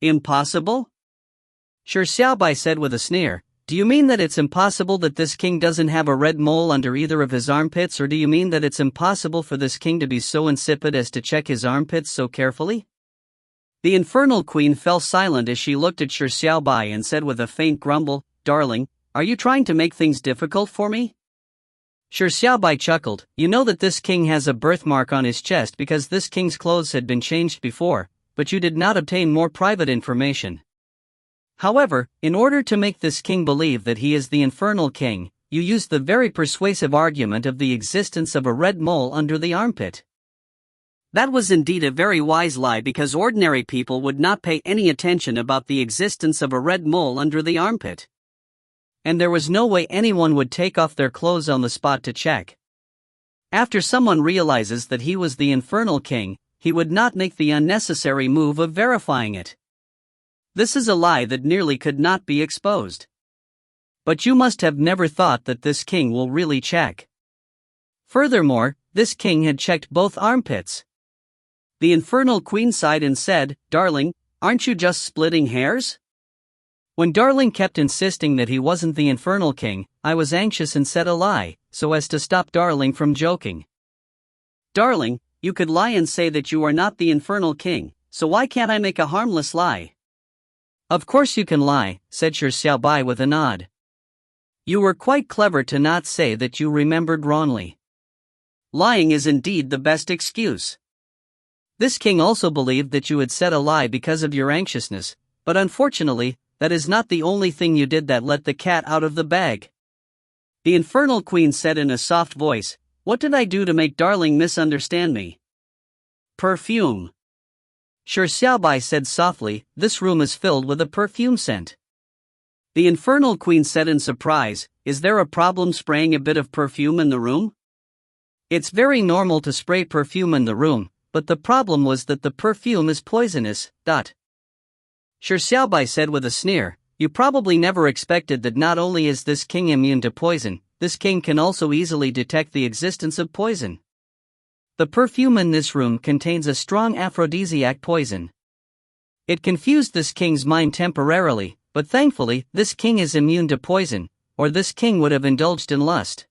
Impossible? Shi Xiaobai said with a sneer. Do you mean that it's impossible that this king doesn't have a red mole under either of his armpits, or do you mean that it's impossible for this king to be so insipid as to check his armpits so carefully? The infernal queen fell silent as she looked at Shi Xiaobai and said with a faint grumble, Darling, are you trying to make things difficult for me? Shi Xiaobai chuckled. You know that this king has a birthmark on his chest because this king's clothes had been changed before, but you did not obtain more private information. However, in order to make this king believe that he is the infernal king, you used the very persuasive argument of the existence of a red mole under the armpit. That was indeed a very wise lie, because ordinary people would not pay any attention about the existence of a red mole under the armpit. And there was no way anyone would take off their clothes on the spot to check. After someone realizes that he was the infernal king, he would not make the unnecessary move of verifying it. This is a lie that nearly could not be exposed. But you must have never thought that this king will really check. Furthermore, this king had checked both armpits. The infernal queen sighed and said, Darling, aren't you just splitting hairs? When Darling kept insisting that he wasn't the infernal king, I was anxious and said a lie, so as to stop Darling from joking. Darling, you could lie and say that you are not the infernal king, so why can't I make a harmless lie? Of course you can lie, said Shi Xiaobai with a nod. You were quite clever to not say that you remembered wrongly. Lying is indeed the best excuse. This king also believed that you had said a lie because of your anxiousness, but unfortunately, that is not the only thing you did that let the cat out of the bag. The infernal queen said in a soft voice, What did I do to make Darling misunderstand me? Perfume. Shi Xiaobai said softly, This room is filled with a perfume scent. The infernal queen said in surprise, Is there a problem spraying a bit of perfume in the room? It's very normal to spray perfume in the room, but the problem was that the perfume is poisonous. Shi Xiaobai said with a sneer, You probably never expected that not only is this king immune to poison, this king can also easily detect the existence of poison. The perfume in this room contains a strong aphrodisiac poison. It confused this king's mind temporarily, but thankfully, this king is immune to poison, or this king would have indulged in lust.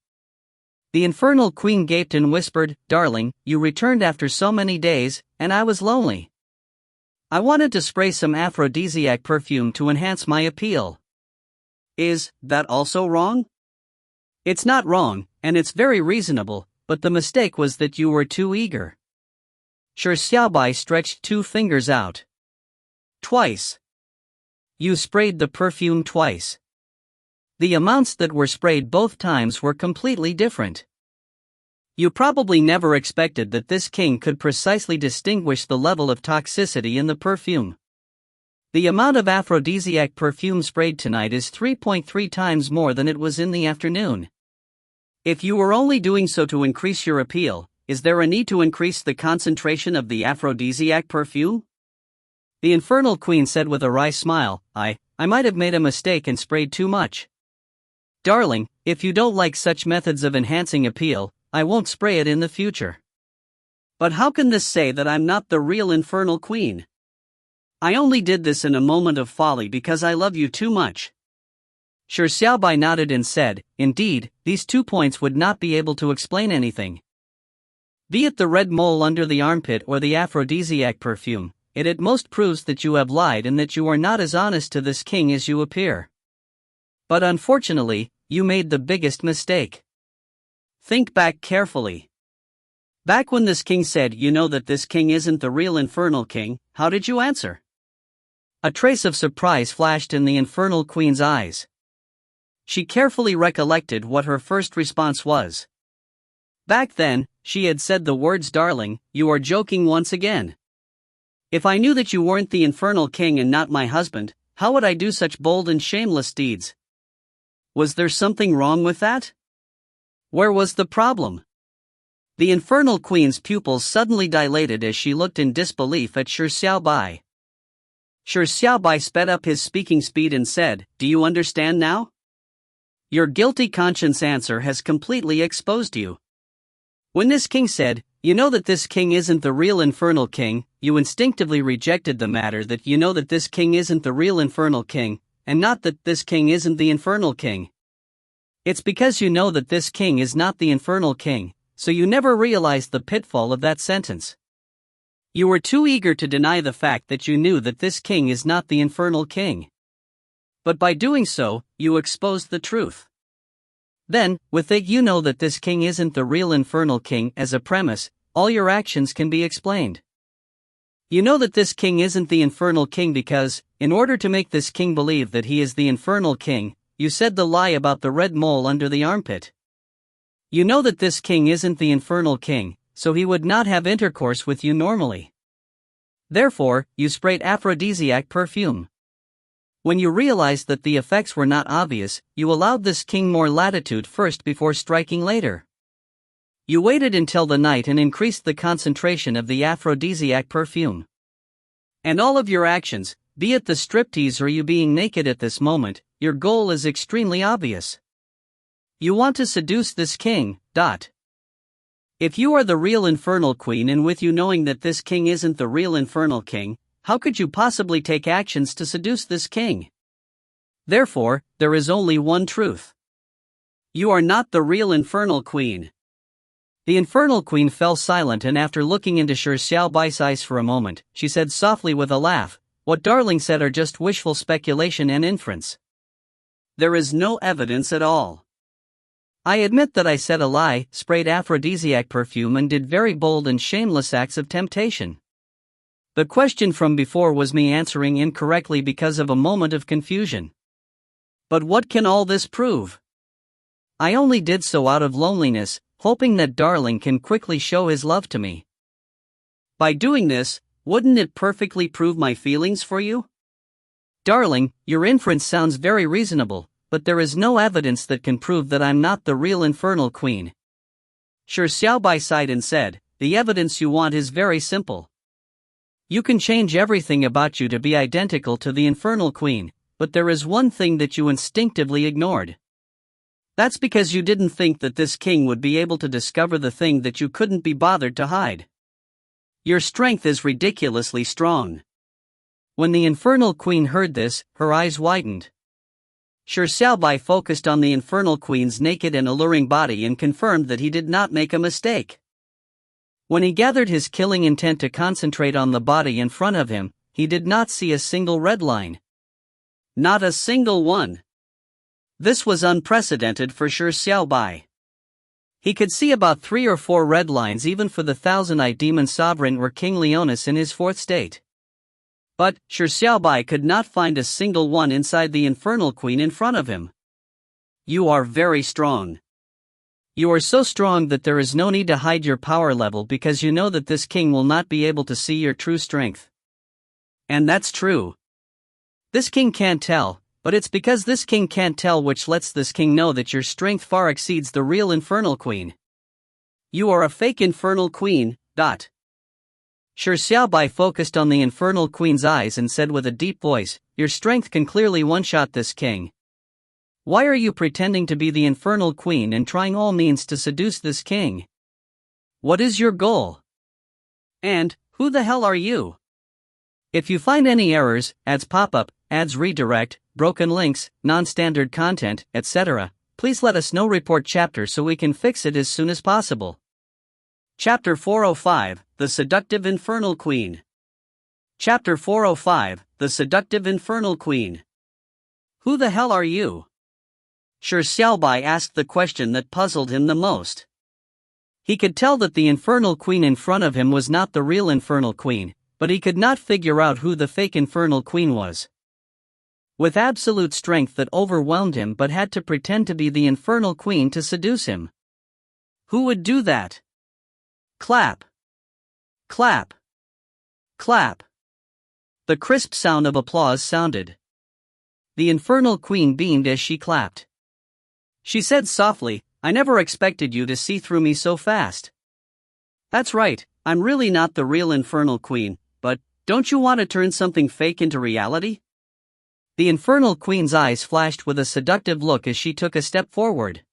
The infernal queen gaped and whispered, Darling, you returned after so many days, and I was lonely. I wanted to spray some aphrodisiac perfume to enhance my appeal. Is that also wrong? It's not wrong, and it's very reasonable, but the mistake was that you were too eager. Shi Xiaobai stretched 2 fingers out. Twice. You sprayed the perfume twice. The amounts that were sprayed both times were completely different. You probably never expected that this king could precisely distinguish the level of toxicity in the perfume. The amount of aphrodisiac perfume sprayed tonight is 3.3 times more than it was in the afternoon. If you were only doing so to increase your appeal, is there a need to increase the concentration of the aphrodisiac perfume? The infernal queen said with a wry smile, I might have made a mistake and sprayed too much. Darling, if you don't like such methods of enhancing appeal, I won't spray it in the future. But how can this say that I'm not the real infernal queen? I only did this in a moment of folly because I love you too much. Shi Xiaobai nodded and said, Indeed, these 2 points would not be able to explain anything. Be it the red mole under the armpit or the aphrodisiac perfume, it at most proves that you have lied and that you are not as honest to this king as you appear. But unfortunately, you made the biggest mistake. Think back carefully. Back when this king said, You know that this king isn't the real infernal king, how did you answer? A trace of surprise flashed in the infernal queen's eyes. She carefully recollected what her first response was. Back then, she had said the words Darling, you are joking once again. If I knew that you weren't the infernal king and not my husband, how would I do such bold and shameless deeds? Was there something wrong with that? Where was the problem? The infernal queen's pupils suddenly dilated as she looked in disbelief at Shi Xiaobai. Shi Xiaobai sped up his speaking speed and said, Do you understand now? Your guilty conscience answer has completely exposed you. When this king said, You know that this king isn't the real infernal king. You instinctively rejected the matter that you know that this king isn't the real infernal king, and not that this king isn't the infernal king. It's because you know that this king is not the infernal king, so you never realized the pitfall of that sentence. You were too eager to deny the fact that you knew that this king is not the infernal king. But by doing so, you exposed the truth. Then, with it you know that this king isn't the real infernal king as a premise, all your actions can be explained. You know that this king isn't the infernal king because, in order to make this king believe that he is the infernal king, you said the lie about the red mole under the armpit. You know that this king isn't the infernal king, so he would not have intercourse with you normally. Therefore, you sprayed aphrodisiac perfume. When you realized that the effects were not obvious, you allowed this king more latitude first before striking later. You waited until the night and increased the concentration of the aphrodisiac perfume. And all of your actions, be it the striptease or you being naked at this moment, your goal is extremely obvious. You want to seduce this king. If you are the real infernal queen and with you knowing that this king isn't the real infernal king, how could you possibly take actions to seduce this king? Therefore, there is only one truth. You are not the real infernal queen. The infernal queen fell silent, and after looking into Shi Xiaobai's eyes for a moment, she said softly with a laugh, "What darling said are just wishful speculation and inference. There is no evidence at all. I admit that I said a lie, sprayed aphrodisiac perfume and did very bold and shameless acts of temptation. The question from before was me answering incorrectly because of a moment of confusion. But what can all this prove? I only did so out of loneliness, hoping that darling can quickly show his love to me. By doing this, wouldn't it perfectly prove my feelings for you? Darling, your inference sounds very reasonable, but there is no evidence that can prove that I'm not the real infernal queen." Shi Xiaobai sighed and said, "The evidence you want is very simple. You can change everything about you to be identical to the infernal queen, but there is one thing that you instinctively ignored. That's because you didn't think that this king would be able to discover the thing that you couldn't be bothered to hide. Your strength is ridiculously strong." When the infernal queen heard this, her eyes widened. Shi Xiaobai focused on the infernal queen's naked and alluring body and confirmed that he did not make a mistake. When he gathered his killing intent to concentrate on the body in front of him, he did not see a single red line. Not a single one. This was unprecedented for Shi Xiaobai. He could see about 3 or 4 red lines even for the thousand-eyed demon sovereign or King Leonis in his 4th state. But Shi Xiaobai could not find a single one inside the infernal queen in front of him. You are very strong. You are so strong that there is no need to hide your power level because you know that this king will not be able to see your true strength. And that's true. This king can't tell, but it's because this king can't tell which lets this king know that your strength far exceeds the real infernal queen. You are a fake infernal queen. Shi Xiaobai focused on the infernal queen's eyes and said with a deep voice, "Your strength can clearly one-shot this king. Why are you pretending to be the infernal queen and trying all means to seduce this king? What is your goal? And, who the hell are you? If you find any errors, ads pop-up, ads redirect, broken links, non-standard content, etc., please let us know. Report chapter so we can fix it as soon as possible." Chapter 405, The Seductive Infernal Queen. Chapter 405, The Seductive Infernal Queen. Who the hell are you? Shi Xiaobai asked the question that puzzled him the most. He could tell that the infernal queen in front of him was not the real infernal queen, but he could not figure out who the fake infernal queen was. With absolute strength that overwhelmed him but had to pretend to be the infernal queen to seduce him. Who would do that? Clap. Clap. Clap. The crisp sound of applause sounded. The infernal queen beamed as she clapped. She said softly, "I never expected you to see through me so fast. That's right, I'm really not the real infernal queen, but don't you want to turn something fake into reality?" The infernal queen's eyes flashed with a seductive look as she took a step forward.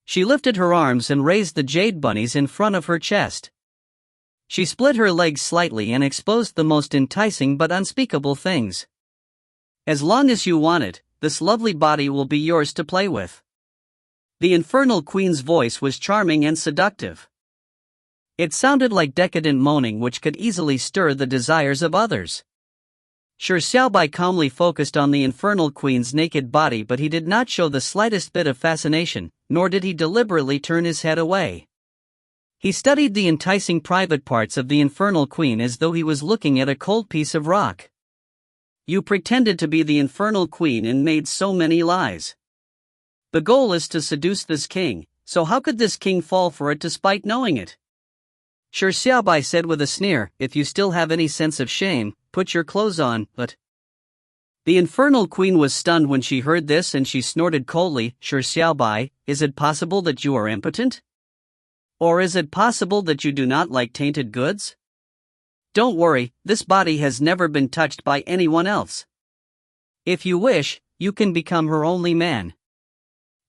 She lifted her arms and raised the jade bunnies in front of her chest. She split her legs slightly and exposed the most enticing but unspeakable things. As long as you want it, this lovely body will be yours to play with. The infernal queen's voice was charming and seductive. It sounded like decadent moaning which could easily stir the desires of others. Shi Xiaobai calmly focused on the infernal queen's naked body, but he did not show the slightest bit of fascination, nor did he deliberately turn his head away. He studied the enticing private parts of the infernal queen as though he was looking at a cold piece of rock. You pretended to be the infernal queen and made so many lies. The goal is to seduce this king, so how could this king fall for it despite knowing it? Shi Xiaobai said with a sneer, if you still have any sense of shame, put your clothes on, but... The infernal queen was stunned when she heard this and she snorted coldly, Shi Xiaobai, is it possible that you are impotent? Or is it possible that you do not like tainted goods? Don't worry, this body has never been touched by anyone else. If you wish, you can become her only man.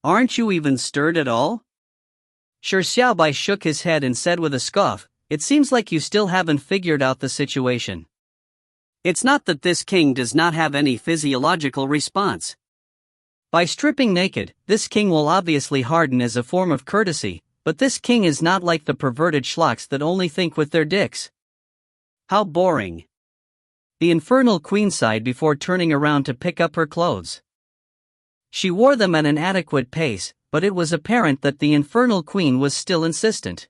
Aren't you even stirred at all? Shi Xiaobai shook his head and said with a scoff, it seems like you still haven't figured out the situation. It's not that this king does not have any physiological response. By stripping naked, this king will obviously harden as a form of courtesy, but this king is not like the perverted schlocks that only think with their dicks. How boring. The infernal queen sighed before turning around to pick up her clothes. She wore them at an adequate pace, but it was apparent that the infernal queen was still insistent.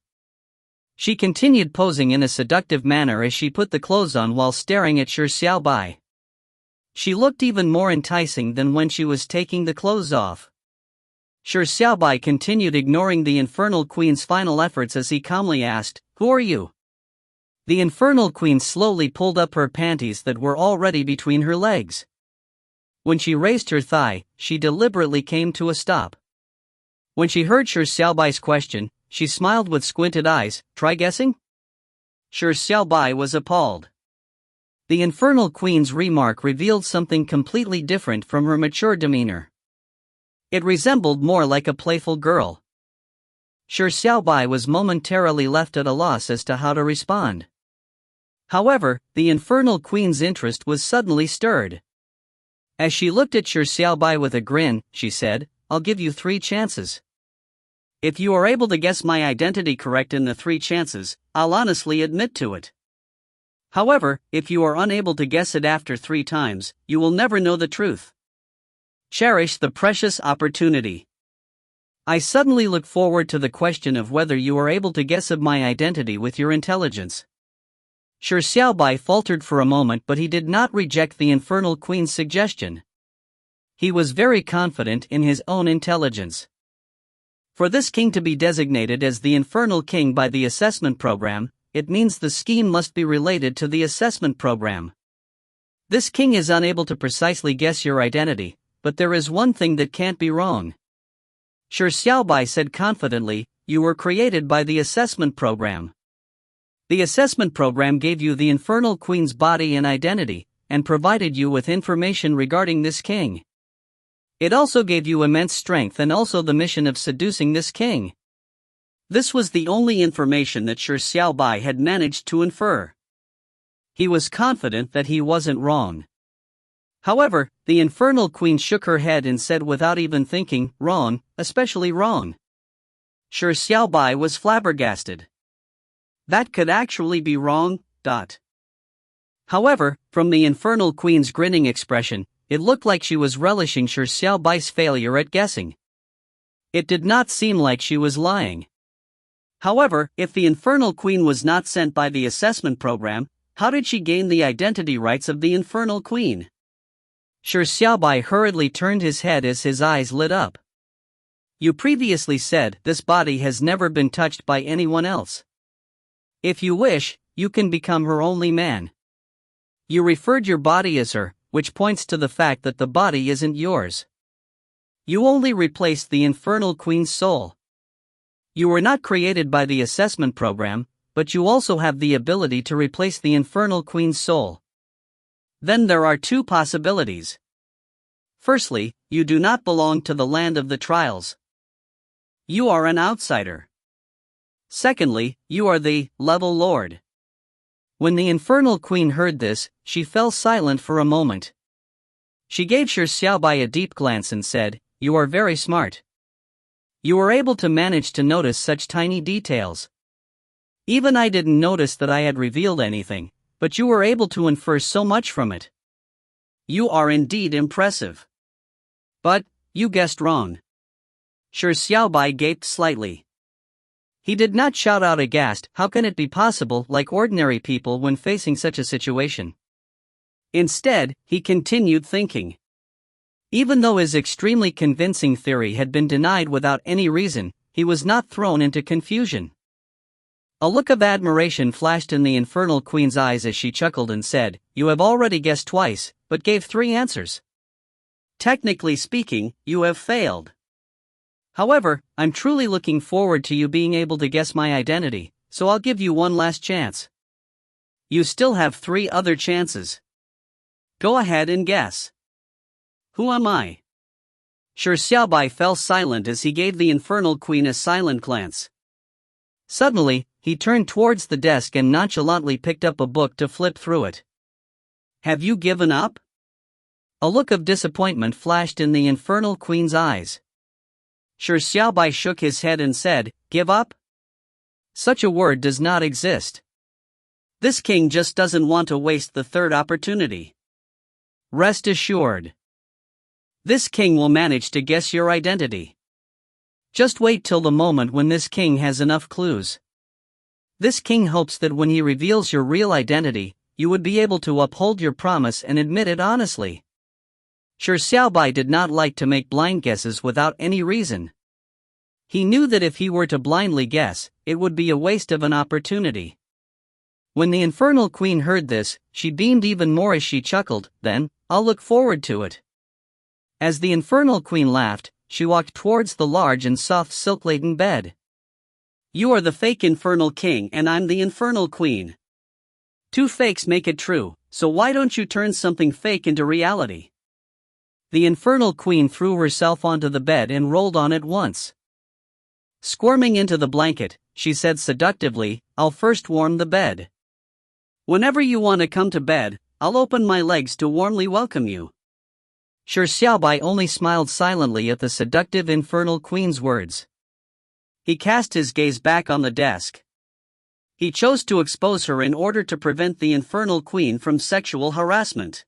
She continued posing in a seductive manner as she put the clothes on while staring at Shi Xiaobai. She looked even more enticing than when she was taking the clothes off. Shi Xiaobai continued ignoring the infernal queen's final efforts as he calmly asked, who are you? The infernal queen slowly pulled up her panties that were already between her legs. When she raised her thigh, she deliberately came to a stop. When she heard Shi Xiaobai's question, she smiled with squinted eyes, try guessing? Shi Xiaobai was appalled. The infernal queen's remark revealed something completely different from her mature demeanor. It resembled more like a playful girl. Shi Xiaobai was momentarily left at a loss as to how to respond. However, the infernal queen's interest was suddenly stirred. As she looked at Shi Xiaobai with a grin, she said, I'll give you 3 chances. If you are able to guess my identity correct in the 3 chances, I'll honestly admit to it. However, if you are unable to guess it after 3 times, you will never know the truth. Cherish the precious opportunity. I suddenly look forward to the question of whether you are able to guess of my identity with your intelligence. Shi Xiaobai faltered for a moment, but he did not reject the infernal queen's suggestion. He was very confident in his own intelligence. For this king to be designated as the infernal king by the assessment program, it means the scheme must be related to the assessment program. This king is unable to precisely guess your identity, but there is one thing that can't be wrong. Shi Xiaobai said confidently, you were created by the assessment program. The assessment program gave you the infernal queen's body and identity, and provided you with information regarding this king. It also gave you immense strength and also the mission of seducing this king. This was the only information that Shi Xiaobai had managed to infer. He was confident that he wasn't wrong. However, the infernal queen shook her head and said without even thinking, wrong, especially wrong. Shi Xiaobai was flabbergasted. That could actually be wrong, ... However, from the infernal queen's grinning expression, it looked like she was relishing Shi Xiaobai's failure at guessing. It did not seem like she was lying. However, if the infernal queen was not sent by the assessment program, how did she gain the identity rights of the infernal queen? Shi Xiaobai hurriedly turned his head as his eyes lit up. You previously said this body has never been touched by anyone else. If you wish, you can become her only man. You referred your body as her, which points to the fact that the body isn't yours. You only replaced the infernal queen's soul. You were not created by the assessment program, but you also have the ability to replace the infernal queen's soul. Then there are 2 possibilities. Firstly, you do not belong to the land of the trials. You are an outsider. Secondly, you are the level lord. When the infernal queen heard this, she fell silent for a moment. She gave Shi Xiaobai a deep glance and said, "You are very smart. You were able to manage to notice such tiny details. Even I didn't notice that I had revealed anything, but you were able to infer so much from it. You are indeed impressive. But, you guessed wrong." Shi Xiaobai gaped slightly. He did not shout out aghast, "How can it be possible?" like ordinary people when facing such a situation. Instead, he continued thinking. Even though his extremely convincing theory had been denied without any reason, he was not thrown into confusion. A look of admiration flashed in the infernal queen's eyes as she chuckled and said, "You have already guessed twice, but gave 3 answers. Technically speaking, you have failed. However, I'm truly looking forward to you being able to guess my identity, so I'll give you one last chance. You still have 3 other chances. Go ahead and guess. Who am I?" Shi Xiaobai fell silent as he gave the infernal queen a silent glance. Suddenly, he turned towards the desk and nonchalantly picked up a book to flip through it. "Have you given up?" A look of disappointment flashed in the infernal queen's eyes. Shi Xiaobai shook his head and said, "Give up? Such a word does not exist. This king just doesn't want to waste the 3rd opportunity. Rest assured. This king will manage to guess your identity. Just wait till the moment when this king has enough clues. This king hopes that when he reveals your real identity, you would be able to uphold your promise and admit it honestly." Shi Xiaobai did not like to make blind guesses without any reason. He knew that if he were to blindly guess, it would be a waste of an opportunity. When the infernal queen heard this, she beamed even more as she chuckled, "Then, I'll look forward to it." As the infernal queen laughed, she walked towards the large and soft silk-laden bed. "You are the fake infernal king and I'm the infernal queen. 2 fakes make it true, so why don't you turn something fake into reality?" The infernal queen threw herself onto the bed and rolled on it once. Squirming into the blanket, she said seductively, "I'll first warm the bed. Whenever you want to come to bed, I'll open my legs to warmly welcome you." Shi Xiaobai only smiled silently at the seductive infernal queen's words. He cast his gaze back on the desk. He chose to expose her in order to prevent the infernal queen from sexual harassment.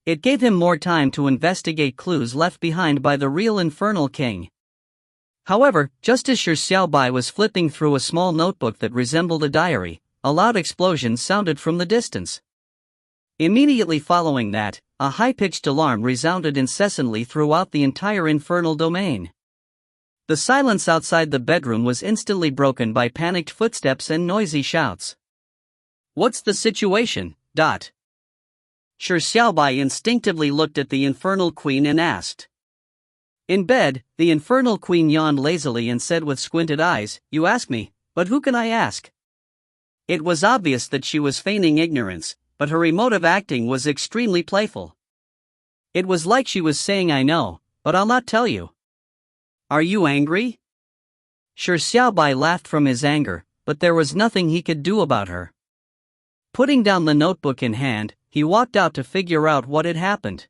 It gave him more time to investigate clues left behind by the real infernal king. However, just as Shi Xiaobai was flipping through a small notebook that resembled a diary, a loud explosion sounded from the distance. Immediately following that, a high-pitched alarm resounded incessantly throughout the entire infernal domain. The silence outside the bedroom was instantly broken by panicked footsteps and noisy shouts. "What's the situation?" Shi Xiaobai instinctively looked at the infernal queen and asked. In bed, the infernal queen yawned lazily and said with squinted eyes, "You ask me, but who can I ask?" It was obvious that she was feigning ignorance, but her emotive acting was extremely playful. It was like she was saying, "I know, but I'll not tell you." "Are you angry?" Shi Xiaobai laughed from his anger, but there was nothing he could do about her. Putting down the notebook in hand, he walked out to figure out what had happened.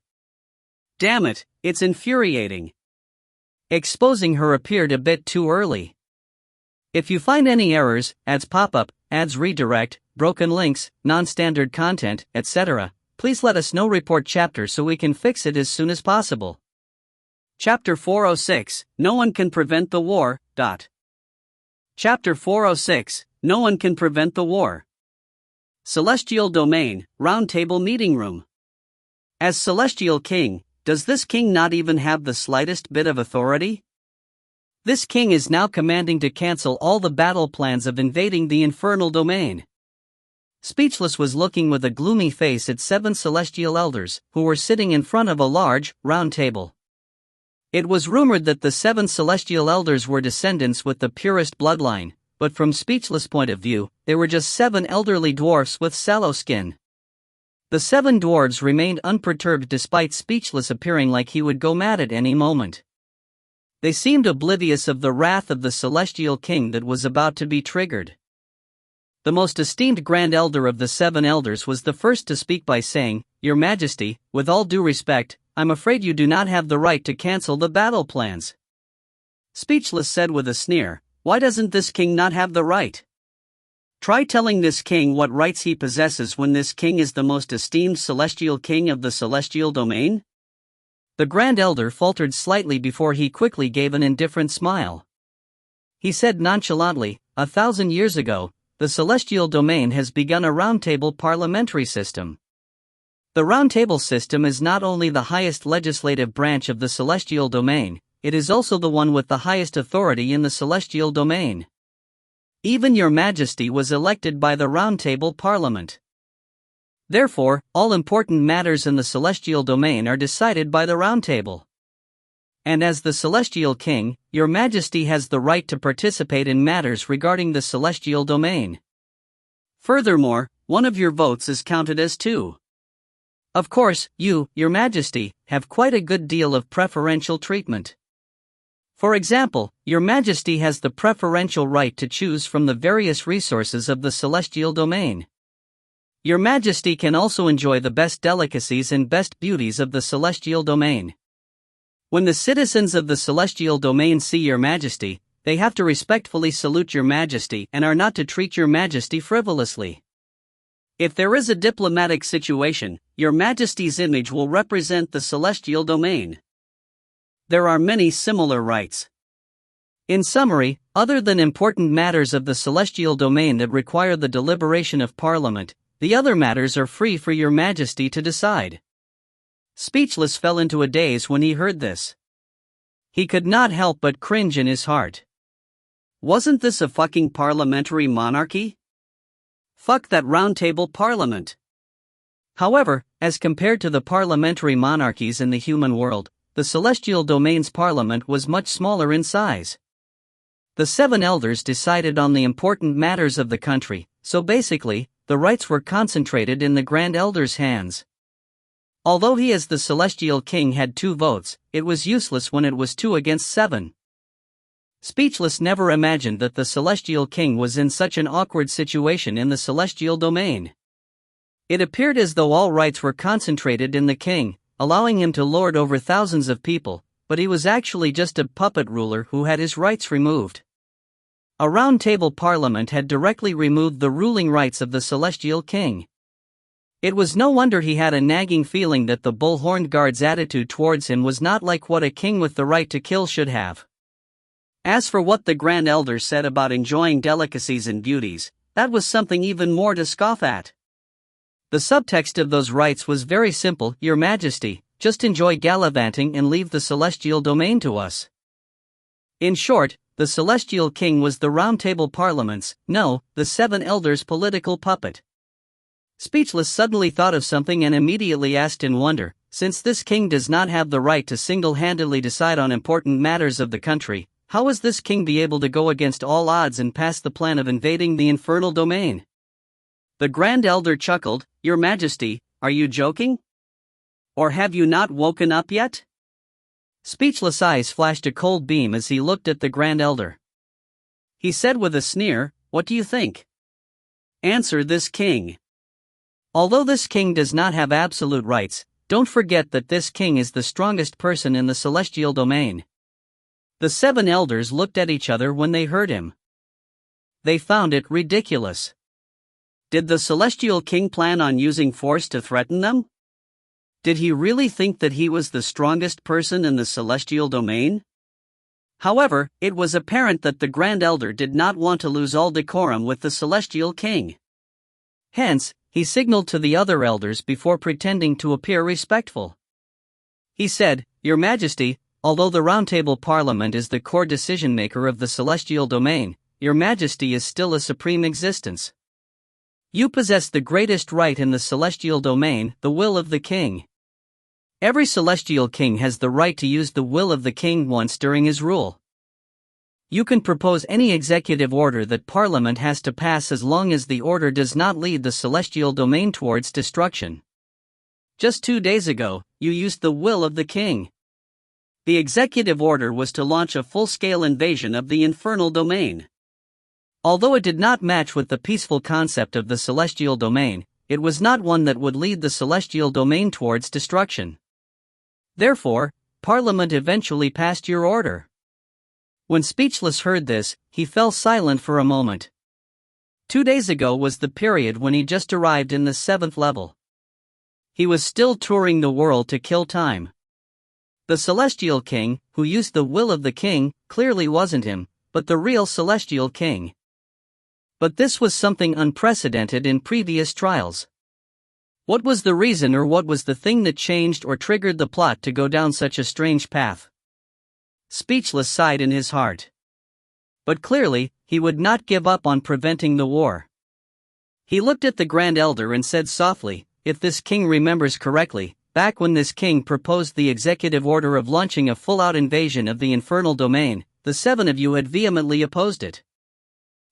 Damn it, it's infuriating. Exposing her appeared a bit too early. If you find any errors, ads pop up, ads redirect, broken links, non-standard content, etc., please let us know. Report chapter so we can fix it as soon as possible. Chapter 406, No One Can Prevent the War. Chapter 406, No One Can Prevent the War. Celestial Domain, Roundtable Meeting Room. As Celestial King, does this king not even have the slightest bit of authority? This king is now commanding to cancel all the battle plans of invading the infernal domain. Speechless was looking with a gloomy face at 7 celestial elders, who were sitting in front of a large, round table. It was rumored that the 7 celestial elders were descendants with the purest bloodline, but from Speechless' point of view, they were just 7 elderly dwarfs with sallow skin. The 7 dwarves remained unperturbed despite Speechless appearing like he would go mad at any moment. They seemed oblivious of the wrath of the celestial king that was about to be triggered. The most esteemed Grand Elder of the 7 Elders was the first to speak by saying, "Your Majesty, with all due respect, I'm afraid you do not have the right to cancel the battle plans." Speechless said with a sneer, "Why doesn't this king not have the right? Try telling this king what rights he possesses when this king is the most esteemed celestial king of the celestial domain?" The Grand Elder faltered slightly before he quickly gave an indifferent smile. He said nonchalantly, 1,000 years ago, the celestial domain has begun a roundtable parliamentary system. The roundtable system is not only the highest legislative branch of the celestial domain, it is also the one with the highest authority in the celestial domain. Even Your Majesty was elected by the roundtable parliament. Therefore, all important matters in the celestial domain are decided by the roundtable. And as the celestial king, Your Majesty has the right to participate in matters regarding the celestial domain. Furthermore, one of your votes is counted as 2. Of course, you, Your Majesty, have quite a good deal of preferential treatment. For example, Your Majesty has the preferential right to choose from the various resources of the celestial domain. Your Majesty can also enjoy the best delicacies and best beauties of the celestial domain. When the citizens of the celestial domain see Your Majesty, they have to respectfully salute Your Majesty and are not to treat Your Majesty frivolously. If there is a diplomatic situation, Your Majesty's image will represent the celestial domain. There are many similar rights. In summary, other than important matters of the celestial domain that require the deliberation of Parliament, the other matters are free for Your Majesty to decide. Speechless fell into a daze when he heard this. He could not help but cringe in his heart. Wasn't this a fucking parliamentary monarchy? Fuck that roundtable parliament. However, as compared to the parliamentary monarchies in the human world, the celestial domain's parliament was much smaller in size. The 7 elders decided on the important matters of the country, so basically, the rights were concentrated in the Grand Elder's hands. Although he as the celestial king had 2 votes, it was useless when it was 2 against 7. Speechless never imagined that the celestial king was in such an awkward situation in the celestial domain. It appeared as though all rights were concentrated in the king, allowing him to lord over thousands of people, but he was actually just a puppet ruler who had his rights removed. A round-table parliament had directly removed the ruling rights of the celestial king. It was no wonder he had a nagging feeling that the bull-horned guard's attitude towards him was not like what a king with the right to kill should have. As for what the Grand Elder said about enjoying delicacies and beauties, that was something even more to scoff at. The subtext of those rights was very simple: Your Majesty, just enjoy gallivanting and leave the celestial domain to us. In short, the celestial king was the roundtable parliament's, no, the 7 elders' political puppet. Speechless suddenly thought of something and immediately asked in wonder, since this king does not have the right to single-handedly decide on important matters of the country, how is this king be able to go against all odds and pass the plan of invading the infernal domain? The Grand Elder chuckled. Your Majesty, are you joking? Or have you not woken up yet? Speechless eyes flashed a cold beam as he looked at the Grand Elder. He said with a sneer, what do you think? Answer this king. Although this king does not have absolute rights, don't forget that this king is the strongest person in the celestial domain. The 7 elders looked at each other when they heard him. They found it ridiculous. Did the celestial king plan on using force to threaten them? Did he really think that he was the strongest person in the celestial domain? However, it was apparent that the Grand Elder did not want to lose all decorum with the celestial king. Hence, he signaled to the other elders before pretending to appear respectful. He said, Your Majesty, although the roundtable parliament is the core decision-maker of the celestial domain, Your Majesty is still a supreme existence. You possess the greatest right in the celestial domain, the will of the king. Every celestial king has the right to use the will of the king once during his rule. You can propose any executive order that Parliament has to pass as long as the order does not lead the celestial domain towards destruction. Just 2 days ago, you used the will of the king. The executive order was to launch a full-scale invasion of the infernal domain. Although it did not match with the peaceful concept of the celestial domain, it was not one that would lead the celestial domain towards destruction. Therefore, Parliament eventually passed your order. When Speechless heard this, he fell silent for a moment. 2 days ago was the period when he just arrived in the 7th level. He was still touring the world to kill time. The Celestial King, who used the will of the king, clearly wasn't him, but the real Celestial King. But this was something unprecedented in previous trials. What was the reason, or what was the thing that changed or triggered the plot to go down such a strange path? Speechless sighed in his heart. But clearly, he would not give up on preventing the war. He looked at the Grand Elder and said softly, "If this king remembers correctly, back when this king proposed the executive order of launching a full-out invasion of the infernal domain, the 7 of you had vehemently opposed it.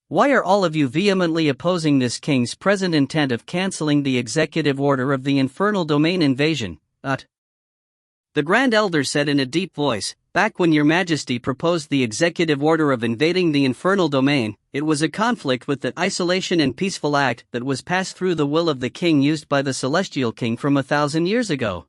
Why are all of you vehemently opposing this king's present intent of cancelling the executive order of the infernal domain invasion?" The Grand Elder said in a deep voice, "Back when Your Majesty proposed the executive order of invading the infernal domain, it was a conflict with the Isolation and Peaceful Act that was passed through the will of the king used by the Celestial King from 1,000 years ago.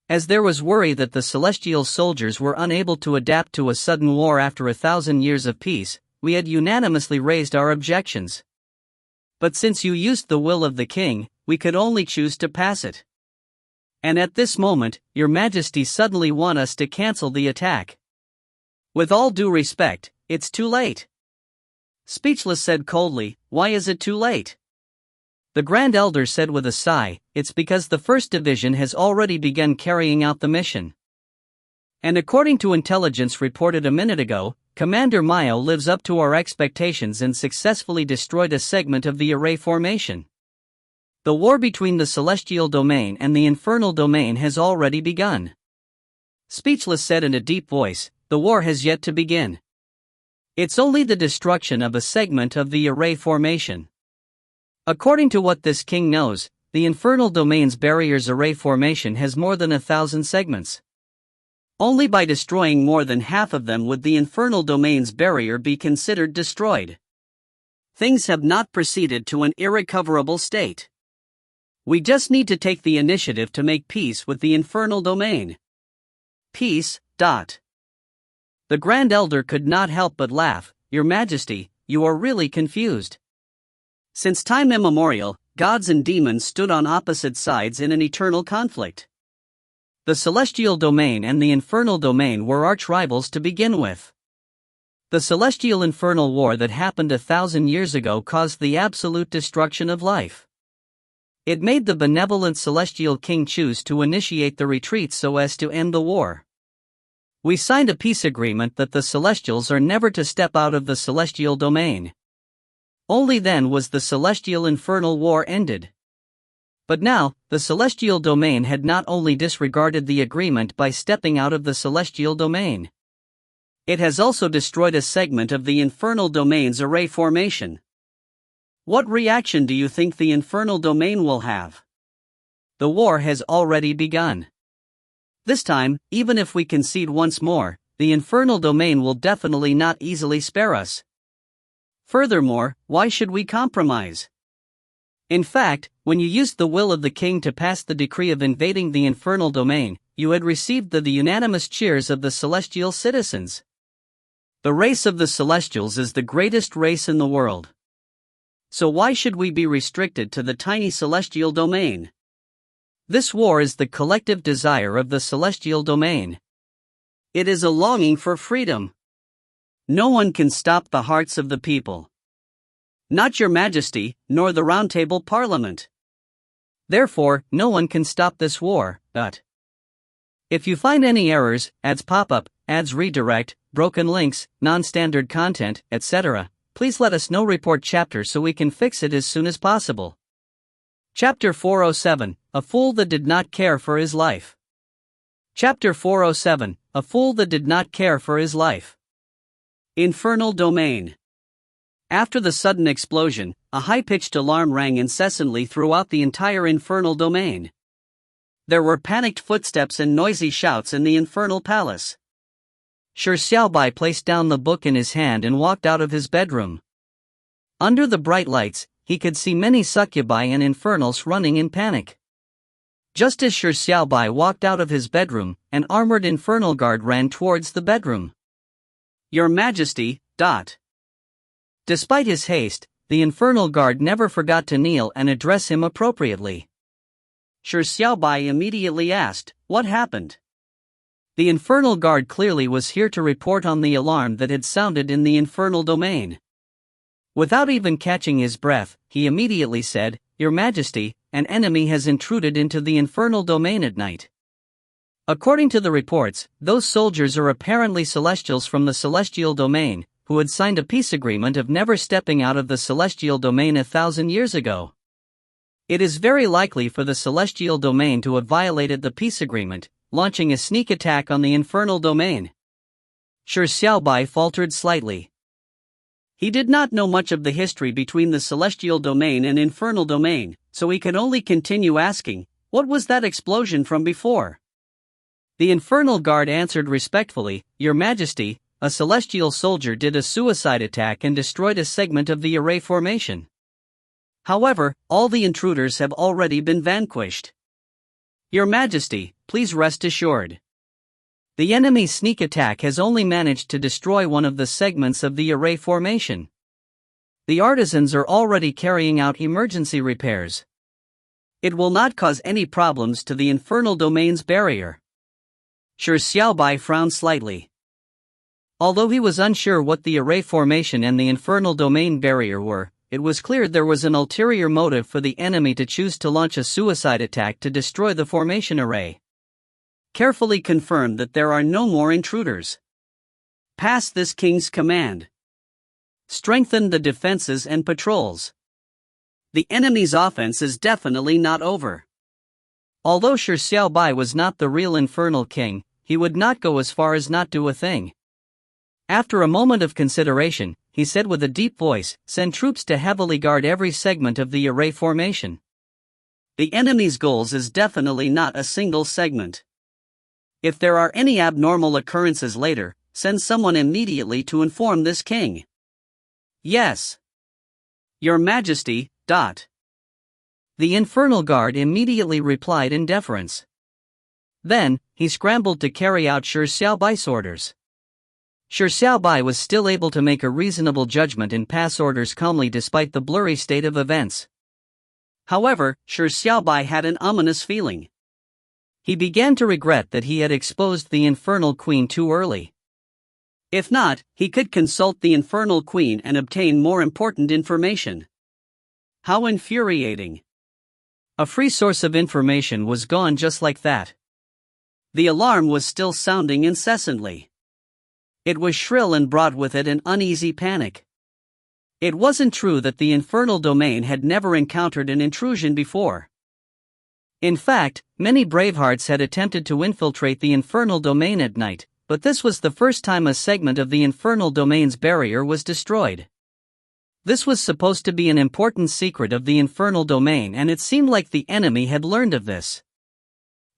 As there was worry that the celestial soldiers were unable to adapt to a sudden war after 1,000 years of peace, we had unanimously raised our objections. But since you used the will of the king, we could only choose to pass it. And at this moment, Your Majesty suddenly want us to cancel the attack. With all due respect, it's too late." Speechless said coldly, "Why is it too late?" The Grand Elder said with a sigh, "It's because the 1st Division has already begun carrying out the mission. And according to intelligence reported a minute ago, Commander Mayo lives up to our expectations and successfully destroyed a segment of the array formation. The war between the celestial domain and the infernal domain has already begun." Speechless said in a deep voice, "The war has yet to begin. It's only the destruction of a segment of the array formation. According to what this king knows, the infernal domain's barrier's array formation has more than 1,000 segments. Only by destroying more than half of them would the infernal domain's barrier be considered destroyed. Things have not proceeded to an irrecoverable state. We just need to take the initiative to make peace with the infernal domain." Peace. The Grand Elder could not help but laugh. "Your Majesty, you are really confused. Since time immemorial, gods and demons stood on opposite sides in an eternal conflict. The celestial domain and the infernal domain were arch rivals to begin with. The celestial infernal war that happened 1,000 years ago caused the absolute destruction of life. It made the benevolent celestial king choose to initiate the retreat so as to end the war. We signed a peace agreement that the celestials are never to step out of the celestial domain. Only then was the celestial infernal war ended. But now, the celestial domain had not only disregarded the agreement by stepping out of the celestial domain. It has also destroyed a segment of the infernal domain's array formation. What reaction do you think the infernal domain will have? The war has already begun. This time, even if we concede once more, the infernal domain will definitely not easily spare us. Furthermore, why should we compromise? In fact, when you used the will of the king to pass the decree of invading the infernal domain, you had received the unanimous cheers of the celestial citizens. The race of the celestials is the greatest race in the world. So why should we be restricted to the tiny celestial domain? This war is the collective desire of the celestial domain. It is a longing for freedom. No one can stop the hearts of the people. Not Your Majesty, nor the Round Table Parliament. Therefore, no one can stop this war. If you find any errors, ads pop up, ads redirect, broken links, non-standard content, etc., please let us know. Report chapter so we can fix it as soon as possible. Chapter 407, A Fool That Did Not Care for His Life. Chapter 407, A Fool That Did Not Care for His Life. Infernal Domain. After the sudden explosion, a high-pitched alarm rang incessantly throughout the entire infernal domain. There were panicked footsteps and noisy shouts in the infernal palace. Shi Xiaobai placed down the book in his hand and walked out of his bedroom. Under the bright lights, he could see many succubi and infernals running in panic. Just as Shi Xiaobai walked out of his bedroom, an armored infernal guard ran towards the bedroom. "Your Majesty." Despite his haste, the infernal guard never forgot to kneel and address him appropriately. Shi Xiaobai immediately asked, "What happened?" The infernal guard clearly was here to report on the alarm that had sounded in the infernal domain. Without even catching his breath, he immediately said, "Your Majesty, an enemy has intruded into the infernal domain at night." According to the reports, those soldiers are apparently celestials from the celestial domain, who had signed a peace agreement of never stepping out of the celestial domain 1,000 years ago. It is very likely for the celestial domain to have violated the peace agreement, launching a sneak attack on the infernal domain. Shi Xiaobai faltered slightly. He did not know much of the history between the celestial domain and infernal domain, so he could only continue asking, "What was that explosion from before?" The infernal guard answered respectfully, "Your Majesty, a celestial soldier did a suicide attack and destroyed a segment of the array formation. However, all the intruders have already been vanquished. Your Majesty, please rest assured. The enemy's sneak attack has only managed to destroy one of the segments of the array formation. The artisans are already carrying out emergency repairs. It will not cause any problems to the infernal domain's barrier." Shi Xiaobai frowned slightly. Although he was unsure what the array formation and the infernal domain barrier were, it was clear there was an ulterior motive for the enemy to choose to launch a suicide attack to destroy the formation array. Carefully confirm that there are no more intruders. Pass this king's command. Strengthen the defenses and patrols. The enemy's offense is definitely not over. Although Shi Xiaobai was not the real infernal king, he would not go as far as not do a thing. After a moment of consideration, he said with a deep voice, "Send troops to heavily guard every segment of the array formation. The enemy's goals is definitely not a single segment. If there are any abnormal occurrences later, send someone immediately to inform this king." "Yes. Your Majesty." The infernal guard immediately replied in deference. Then, he scrambled to carry out Shi Xiaobai's orders. Shi Xiaobai was still able to make a reasonable judgment and pass orders calmly despite the blurry state of events. However, Shi Xiaobai had an ominous feeling. He began to regret that he had exposed the infernal queen too early. If not, he could consult the infernal queen and obtain more important information. How infuriating. A free source of information was gone just like that. The alarm was still sounding incessantly. It was shrill and brought with it an uneasy panic. It wasn't true that the infernal domain had never encountered an intrusion before. In fact, many bravehearts had attempted to infiltrate the infernal domain at night, but this was the first time a segment of the infernal domain's barrier was destroyed. This was supposed to be an important secret of the infernal domain, and it seemed like the enemy had learned of this.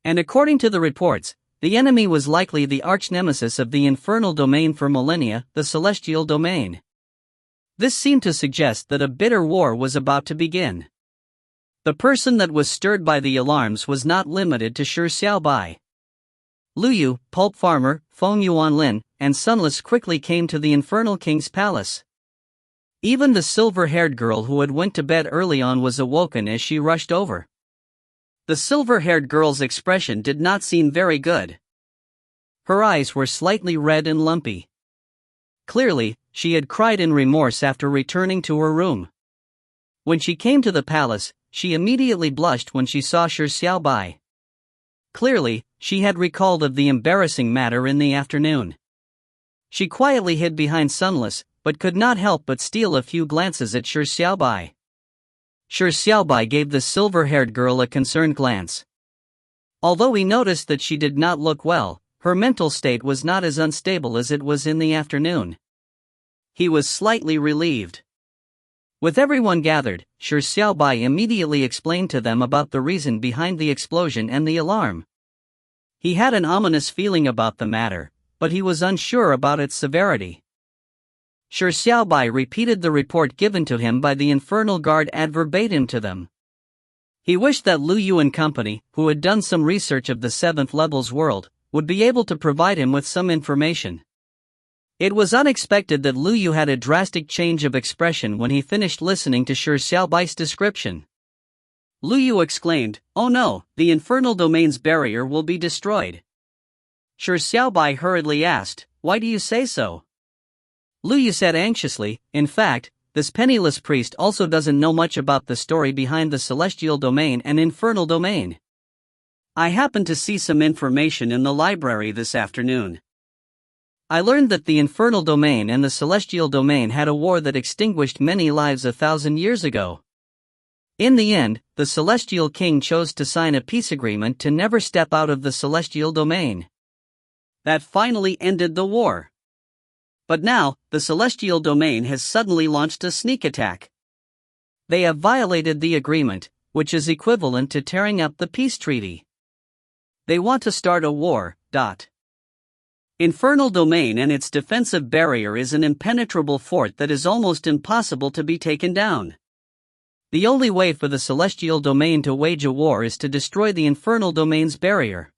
And according to the reports, the enemy was likely the arch-nemesis of the infernal domain for millennia, the celestial domain. This seemed to suggest that a bitter war was about to begin. The person that was stirred by the alarms was not limited to Shi Xiaobai. Lu Yu, pulp farmer, Feng Yuanlin, and Sunless quickly came to the infernal king's palace. Even the silver-haired girl who had went to bed early on was awoken as she rushed over. The silver-haired girl's expression did not seem very good. Her eyes were slightly red and lumpy. Clearly, she had cried in remorse after returning to her room. When she came to the palace, she immediately blushed when she saw Shi Xiaobai. Clearly, she had recalled of the embarrassing matter in the afternoon. She quietly hid behind Sunless, but could not help but steal a few glances at Shi Xiaobai. Shi Xiaobai gave the silver-haired girl a concerned glance. Although he noticed that she did not look well, her mental state was not as unstable as it was in the afternoon. He was slightly relieved. With everyone gathered, Shi Xiaobai immediately explained to them about the reason behind the explosion and the alarm. He had an ominous feeling about the matter, but he was unsure about its severity. Shi Xiaobai repeated the report given to him by the infernal guard ad verbatim to them. He wished that Lu Yu and company, who had done some research of the 7th level's world, would be able to provide him with some information. It was unexpected that Lu Yu had a drastic change of expression when he finished listening to Shi Xiaobai's description. Lu Yu exclaimed, "Oh no, the infernal domain's barrier will be destroyed." Shi Xiaobai hurriedly asked, "Why do you say so?" Lu Yu said anxiously, "In fact, this penniless priest also doesn't know much about the story behind the celestial domain and infernal domain. I happened to see some information in the library this afternoon. I learned that the infernal domain and the celestial domain had a war that extinguished many lives 1,000 years ago. In the end, the celestial king chose to sign a peace agreement to never step out of the celestial domain. That finally ended the war. But now, the celestial domain has suddenly launched a sneak attack. They have violated the agreement, which is equivalent to tearing up the peace treaty. They want to start a war. Infernal domain and its defensive barrier is an impenetrable fort that is almost impossible to be taken down. The only way for the celestial domain to wage a war is to destroy the infernal domain's barrier.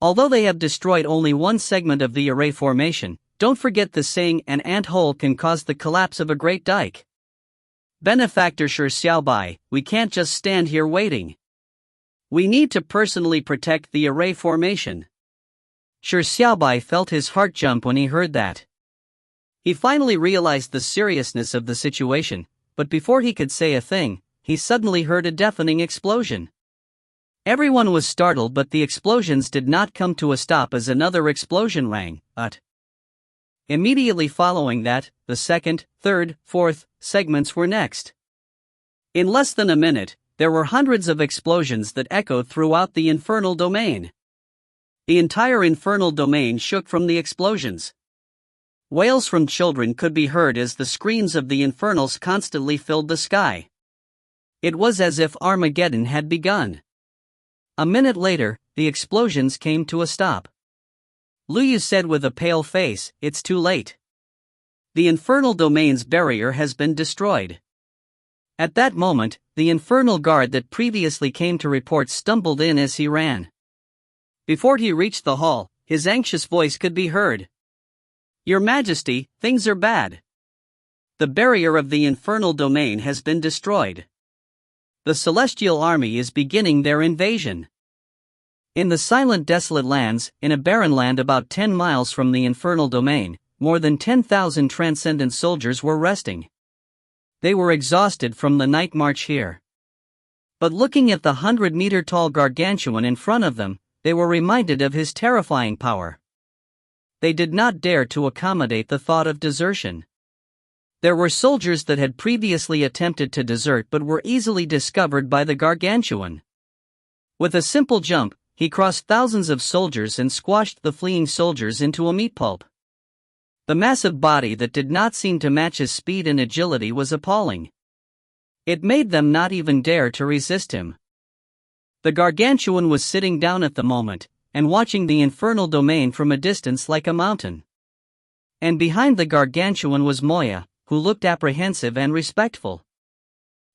Although they have destroyed only one segment of the array formation, don't forget the saying, an ant hole can cause the collapse of a great dike. Benefactor Shi Xiaobai, we can't just stand here waiting. We need to personally protect the array formation. Shi Xiaobai felt his heart jump when he heard that. He finally realized the seriousness of the situation, but before he could say a thing, he suddenly heard a deafening explosion. Everyone was startled, but the explosions did not come to a stop as another explosion rang. Immediately following that, the second, third, fourth segments were next. In less than a minute, there were hundreds of explosions that echoed throughout the infernal domain. The entire infernal domain shook from the explosions. Wails from children could be heard as the screams of the infernals constantly filled the sky. It was as if Armageddon had begun. A minute later, the explosions came to a stop. Lu Yu said with a pale face, "It's too late. The infernal domain's barrier has been destroyed." At that moment, the infernal guard that previously came to report stumbled in as he ran. Before he reached the hall, his anxious voice could be heard. "Your Majesty, things are bad. The barrier of the infernal domain has been destroyed. The celestial army is beginning their invasion." In the silent desolate lands, in a barren land about 10 miles from the infernal domain, more than 10,000 transcendent soldiers were resting. They were exhausted from the night march here. But looking at the 100-meter-tall gargantuan in front of them, they were reminded of his terrifying power. They did not dare to accommodate the thought of desertion. There were soldiers that had previously attempted to desert but were easily discovered by the gargantuan. With a simple jump, he crossed thousands of soldiers and squashed the fleeing soldiers into a meat pulp. The massive body that did not seem to match his speed and agility was appalling. It made them not even dare to resist him. The gargantuan was sitting down at the moment, and watching the infernal domain from a distance like a mountain. And behind the gargantuan was Moya, who looked apprehensive and respectful.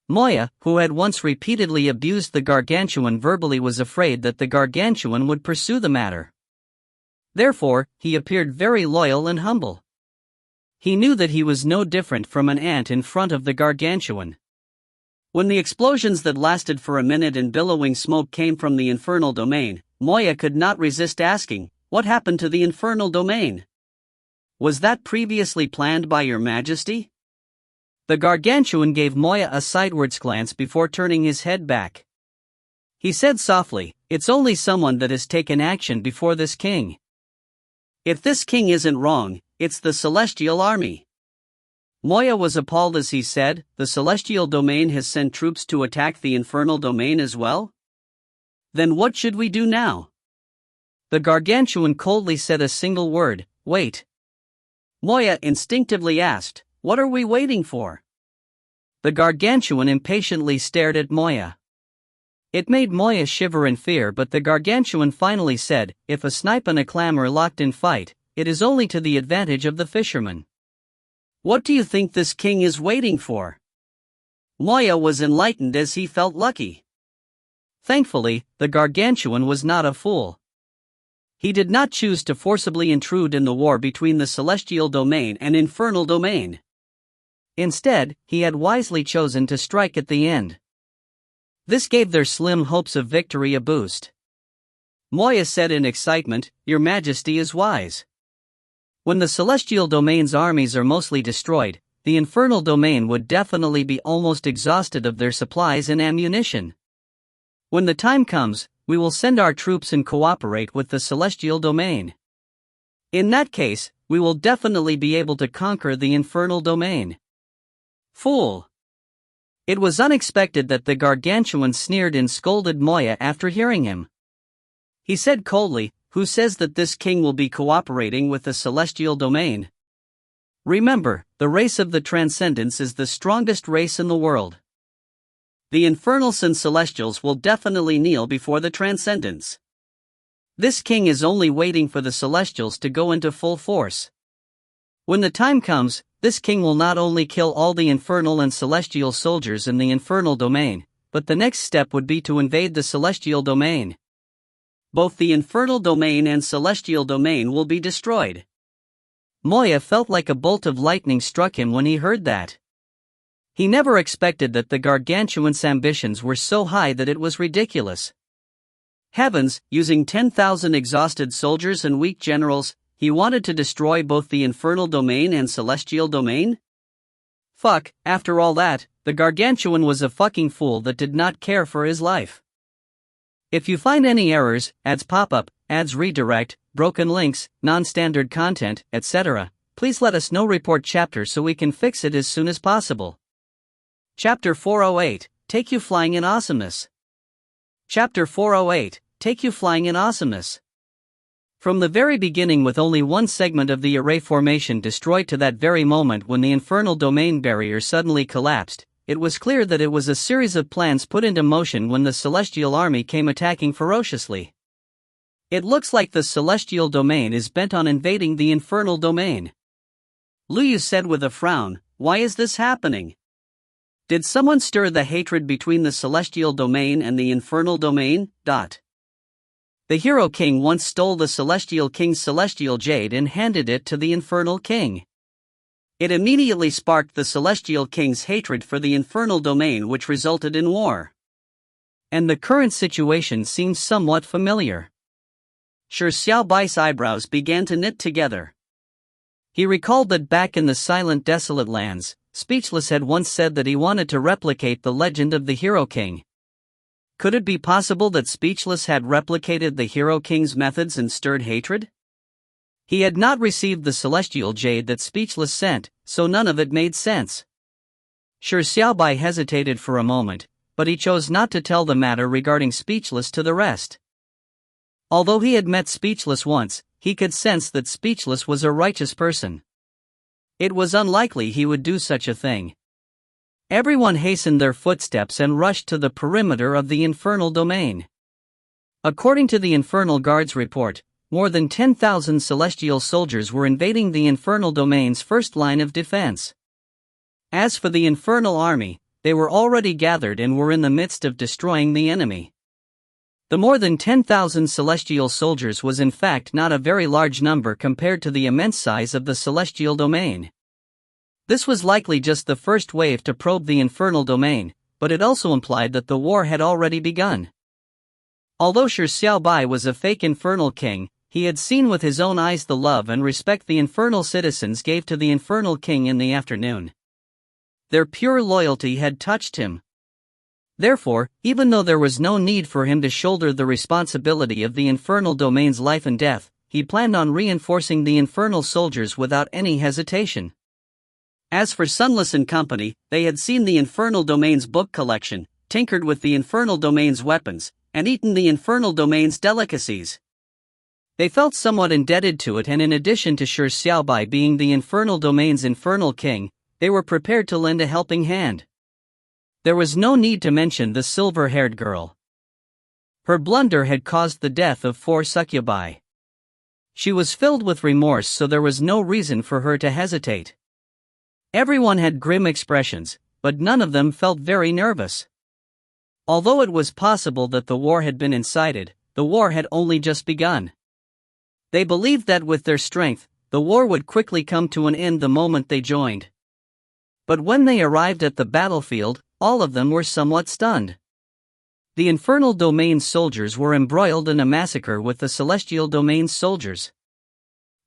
Moya, who had once repeatedly abused the gargantuan verbally, was afraid that the gargantuan would pursue the matter. Therefore, he appeared very loyal and humble. He knew that he was no different from an ant in front of the gargantuan. When the explosions that lasted for a minute and billowing smoke came from the infernal domain, Moya could not resist asking, "What happened to the infernal domain? Was that previously planned by your Majesty?" The gargantuan gave Moya a sidewards glance before turning his head back. He said softly, "It's only someone that has taken action before this king. If this king isn't wrong, it's the celestial army." Moya was appalled as he said, "The celestial domain has sent troops to attack the infernal domain as well? Then what should we do now?" The gargantuan coldly said a single word, "Wait." Moya instinctively asked, "What are we waiting for?" The gargantuan impatiently stared at Moya. It made Moya shiver in fear, but the gargantuan finally said, "If a snipe and a clam are locked in fight, it is only to the advantage of the fisherman. What do you think this king is waiting for? Moya was enlightened as he felt lucky. Thankfully, the Gargantuan was not a fool. He did not choose to forcibly intrude in the war between the celestial domain and infernal domain. Instead, he had wisely chosen to strike at the end. This gave their slim hopes of victory a boost. Moya said in excitement, "Your Majesty is wise. When the celestial domain's armies are mostly destroyed, the infernal domain would definitely be almost exhausted of their supplies and ammunition. When the time comes, we will send our troops and cooperate with the celestial domain. In that case, we will definitely be able to conquer the infernal domain." Fool! It was unexpected that the Gargantuan sneered and scolded Moya after hearing him. He said coldly, "Who says that this king will be cooperating with the celestial domain? Remember, the race of the Transcendents is the strongest race in the world. The Infernals and Celestials will definitely kneel before the Transcendents. This king is only waiting for the Celestials to go into full force. When the time comes, this king will not only kill all the infernal and celestial soldiers in the infernal domain, but the next step would be to invade the celestial domain. Both the infernal domain and celestial domain will be destroyed." Moya felt like a bolt of lightning struck him when he heard that. He never expected that the Gargantuan's ambitions were so high that it was ridiculous. Heavens, using 10,000 exhausted soldiers and weak generals, he wanted to destroy both the infernal domain and celestial domain? Fuck, after all that, the Gargantuan was a fucking fool that did not care for his life. If you find any errors, ads pop up, ads redirect, broken links, non-standard content, etc., please let us know. Report chapter so we can fix it as soon as possible. Chapter 408, Take You Flying in Awesomeness. Chapter 408, Take You Flying in Awesomeness. From the very beginning, with only one segment of the array formation destroyed to that very moment when the infernal domain barrier suddenly collapsed, it was clear that it was a series of plans put into motion when the celestial army came attacking ferociously. It looks like the celestial domain is bent on invading the infernal domain. Luyu said with a frown, "Why is this happening? Did someone stir the hatred between the celestial domain and the infernal domain? The Hero King once stole the Celestial King's celestial jade and handed it to the Infernal King. It immediately sparked the Celestial King's hatred for the infernal domain, which resulted in war. And the current situation seems somewhat familiar." Shi Xiaobai's eyebrows began to knit together. He recalled that back in the silent, desolate lands, Speechless had once said that he wanted to replicate the legend of the Hero King. Could it be possible that Speechless had replicated the Hero King's methods and stirred hatred? He had not received the celestial jade that Speechless sent, so none of it made sense. Shi Xiaobai hesitated for a moment, but he chose not to tell the matter regarding Speechless to the rest. Although he had met Speechless once, he could sense that Speechless was a righteous person. It was unlikely he would do such a thing. Everyone hastened their footsteps and rushed to the perimeter of the infernal domain. According to the Infernal Guard's report, more than 10,000 celestial soldiers were invading the infernal domain's first line of defense. As for the infernal army, they were already gathered and were in the midst of destroying the enemy. The more than 10,000 celestial soldiers was in fact not a very large number compared to the immense size of the celestial domain. This was likely just the first wave to probe the infernal domain, but it also implied that the war had already begun. Although Shi Xiaobai was a fake infernal king, he had seen with his own eyes the love and respect the infernal citizens gave to the infernal king in the afternoon. Their pure loyalty had touched him. Therefore, even though there was no need for him to shoulder the responsibility of the infernal domain's life and death, he planned on reinforcing the infernal soldiers without any hesitation. As for Sunless and company, they had seen the infernal domain's book collection, tinkered with the infernal domain's weapons, and eaten the infernal domain's delicacies. They felt somewhat indebted to it, and in addition to Shi Xiaobai being the infernal domain's infernal king, they were prepared to lend a helping hand. There was no need to mention the silver-haired girl. Her blunder had caused the death of 4 succubi. She was filled with remorse, so there was no reason for her to hesitate. Everyone had grim expressions, but none of them felt very nervous. Although it was possible that the war had been incited, the war had only just begun. They believed that with their strength, the war would quickly come to an end the moment they joined. But when they arrived at the battlefield, all of them were somewhat stunned. The Infernal Domain's soldiers were embroiled in a massacre with the Celestial Domain's soldiers.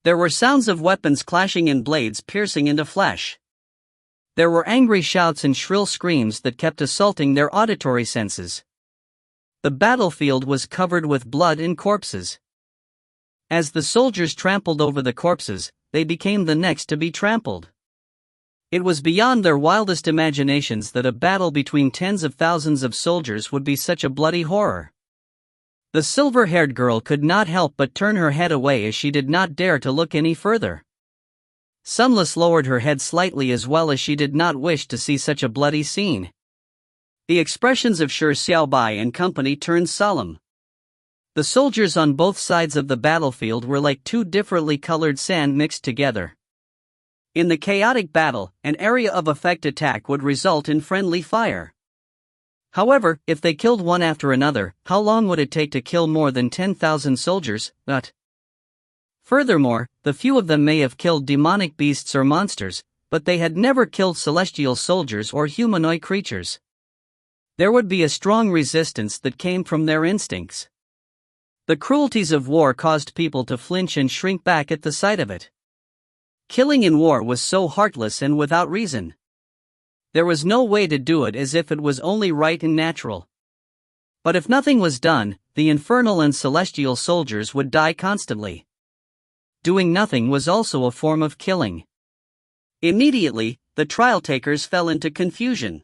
There were sounds of weapons clashing and blades piercing into flesh. There were angry shouts and shrill screams that kept assaulting their auditory senses. The battlefield was covered with blood and corpses. As the soldiers trampled over the corpses, they became the next to be trampled. It was beyond their wildest imaginations that a battle between tens of thousands of soldiers would be such a bloody horror. The silver-haired girl could not help but turn her head away as she did not dare to look any further. Sunless lowered her head slightly as well as she did not wish to see such a bloody scene. The expressions of Shi Xiaobai and company turned solemn. The soldiers on both sides of the battlefield were like two differently colored sand mixed together. In the chaotic battle, an area of effect attack would result in friendly fire. However, if they killed one after another, how long would it take to kill more than 10,000 soldiers? Furthermore, the few of them may have killed demonic beasts or monsters, but they had never killed celestial soldiers or humanoid creatures. There would be a strong resistance that came from their instincts. The cruelties of war caused people to flinch and shrink back at the sight of it. Killing in war was so heartless and without reason. There was no way to do it as if it was only right and natural. But if nothing was done, the infernal and celestial soldiers would die constantly. Doing nothing was also a form of killing. Immediately, the trial takers fell into confusion.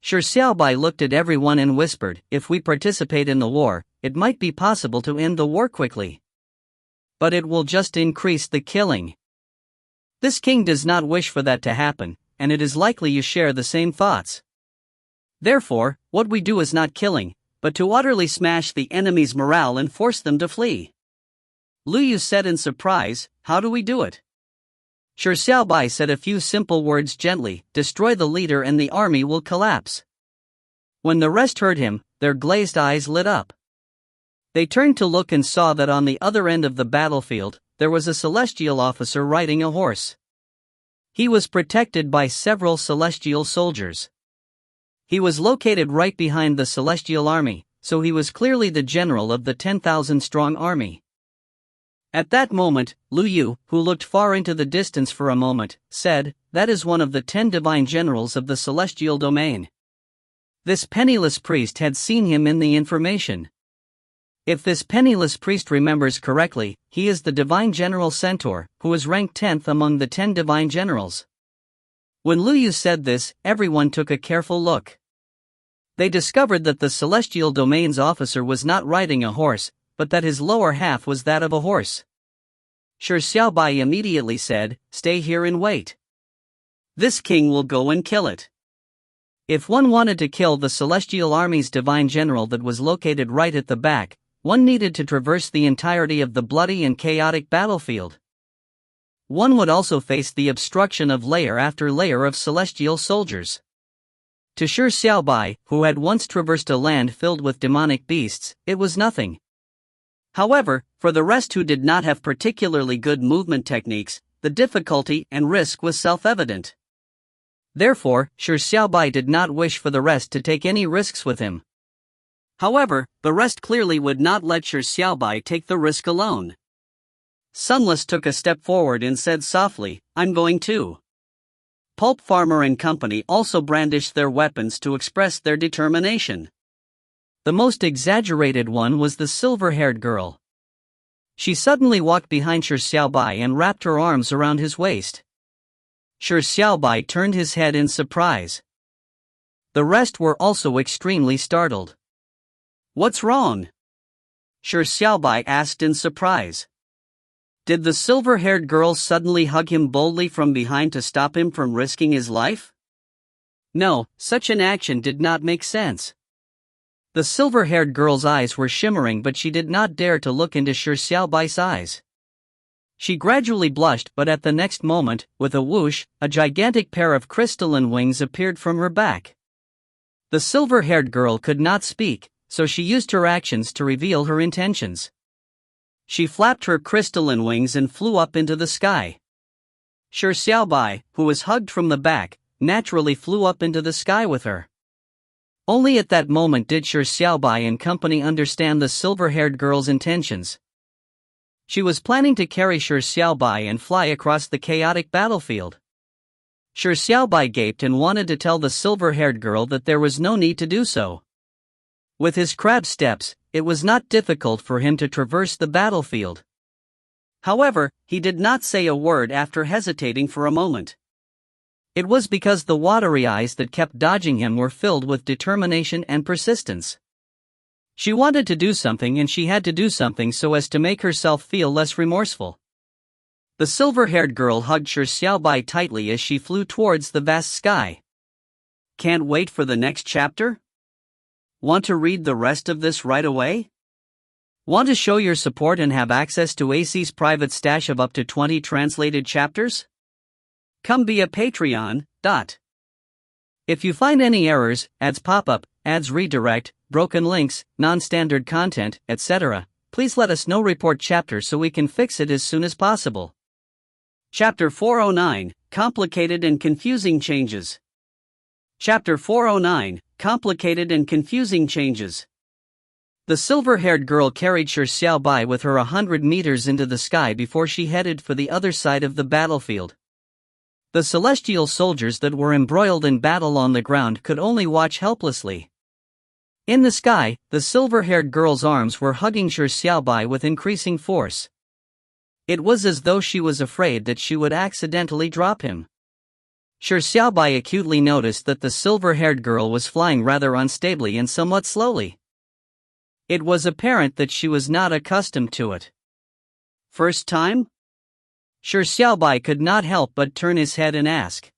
Shi Xiaobai looked at everyone and whispered, "If we participate in the war, it might be possible to end the war quickly. But it will just increase the killing. This king does not wish for that to happen, and it is likely you share the same thoughts. Therefore, what we do is not killing, but to utterly smash the enemy's morale and force them to flee." Lu Yu said in surprise, "How do we do it?" Shi Xiaobai said a few simple words gently, "Destroy the leader and the army will collapse." When the rest heard him, their glazed eyes lit up. They turned to look and saw that on the other end of the battlefield, there was a celestial officer riding a horse. He was protected by several celestial soldiers. He was located right behind the celestial army, so he was clearly the general of the 10,000-strong army. At that moment, Lu Yu, who looked far into the distance for a moment, said, "That is one of the 10 divine generals of the celestial domain." This penniless priest had seen him in the information. If this penniless priest remembers correctly, he is the divine general centaur, who is ranked 10th among the 10 divine generals. When Lu Yu said this, everyone took a careful look. They discovered that the celestial domain's officer was not riding a horse, but that his lower half was that of a horse. Shi Xiaobai immediately said, "Stay here and wait. This king will go and kill it." If one wanted to kill the celestial army's divine general that was located right at the back, one needed to traverse the entirety of the bloody and chaotic battlefield. One would also face the obstruction of layer after layer of celestial soldiers. To Shi Xiaobai, who had once traversed a land filled with demonic beasts, it was nothing. However, for the rest who did not have particularly good movement techniques, the difficulty and risk was self-evident. Therefore, Shi Xiaobai did not wish for the rest to take any risks with him. However, the rest clearly would not let Shi Xiaobai take the risk alone. Sunless took a step forward and said softly, "I'm going too." Pulp Farmer and company also brandished their weapons to express their determination. The most exaggerated one was the silver-haired girl. She suddenly walked behind Shi Xiaobai and wrapped her arms around his waist. Shi Xiaobai turned his head in surprise. The rest were also extremely startled. "What's wrong?" Shi Xiaobai asked in surprise. Did the silver-haired girl suddenly hug him boldly from behind to stop him from risking his life? No, such an action did not make sense. The silver-haired girl's eyes were shimmering, but she did not dare to look into Shi Xiaobai's eyes. She gradually blushed, but at the next moment, with a whoosh, a gigantic pair of crystalline wings appeared from her back. The silver-haired girl could not speak, so she used her actions to reveal her intentions. She flapped her crystalline wings and flew up into the sky. Shi Xiaobai, who was hugged from the back, naturally flew up into the sky with her. Only at that moment did Shi Xiaobai and company understand the silver-haired girl's intentions. She was planning to carry Shi Xiaobai and fly across the chaotic battlefield. Shi Xiaobai gaped and wanted to tell the silver-haired girl that there was no need to do so. With his crab steps, it was not difficult for him to traverse the battlefield. However, he did not say a word after hesitating for a moment. It was because the watery eyes that kept dodging him were filled with determination and persistence. She wanted to do something, and she had to do something so as to make herself feel less remorseful. The silver-haired girl hugged Shi Xiaobai tightly as she flew towards the vast sky. Can't wait for the next chapter? Want to read the rest of this right away? Want to show your support and have access to AC's private stash of up to 20 translated chapters? Come be a Patreon. If you find any errors, ads pop up, ads redirect, broken links, non-standard content, etc., please let us know. Report chapter so we can fix it as soon as possible. Chapter 409, Complicated and Confusing Changes. Chapter 409, Complicated and Confusing Changes. The silver-haired girl carried Shi Xiaobai with her 100 meters into the sky before she headed for the other side of the battlefield. The celestial soldiers that were embroiled in battle on the ground could only watch helplessly. In the sky, the silver-haired girl's arms were hugging Shi Xiaobai with increasing force. It was as though she was afraid that she would accidentally drop him. Shi Xiaobai acutely noticed that the silver-haired girl was flying rather unstably and somewhat slowly. It was apparent that she was not accustomed to it. First time? Shi Xiaobai could not help but turn his head and ask.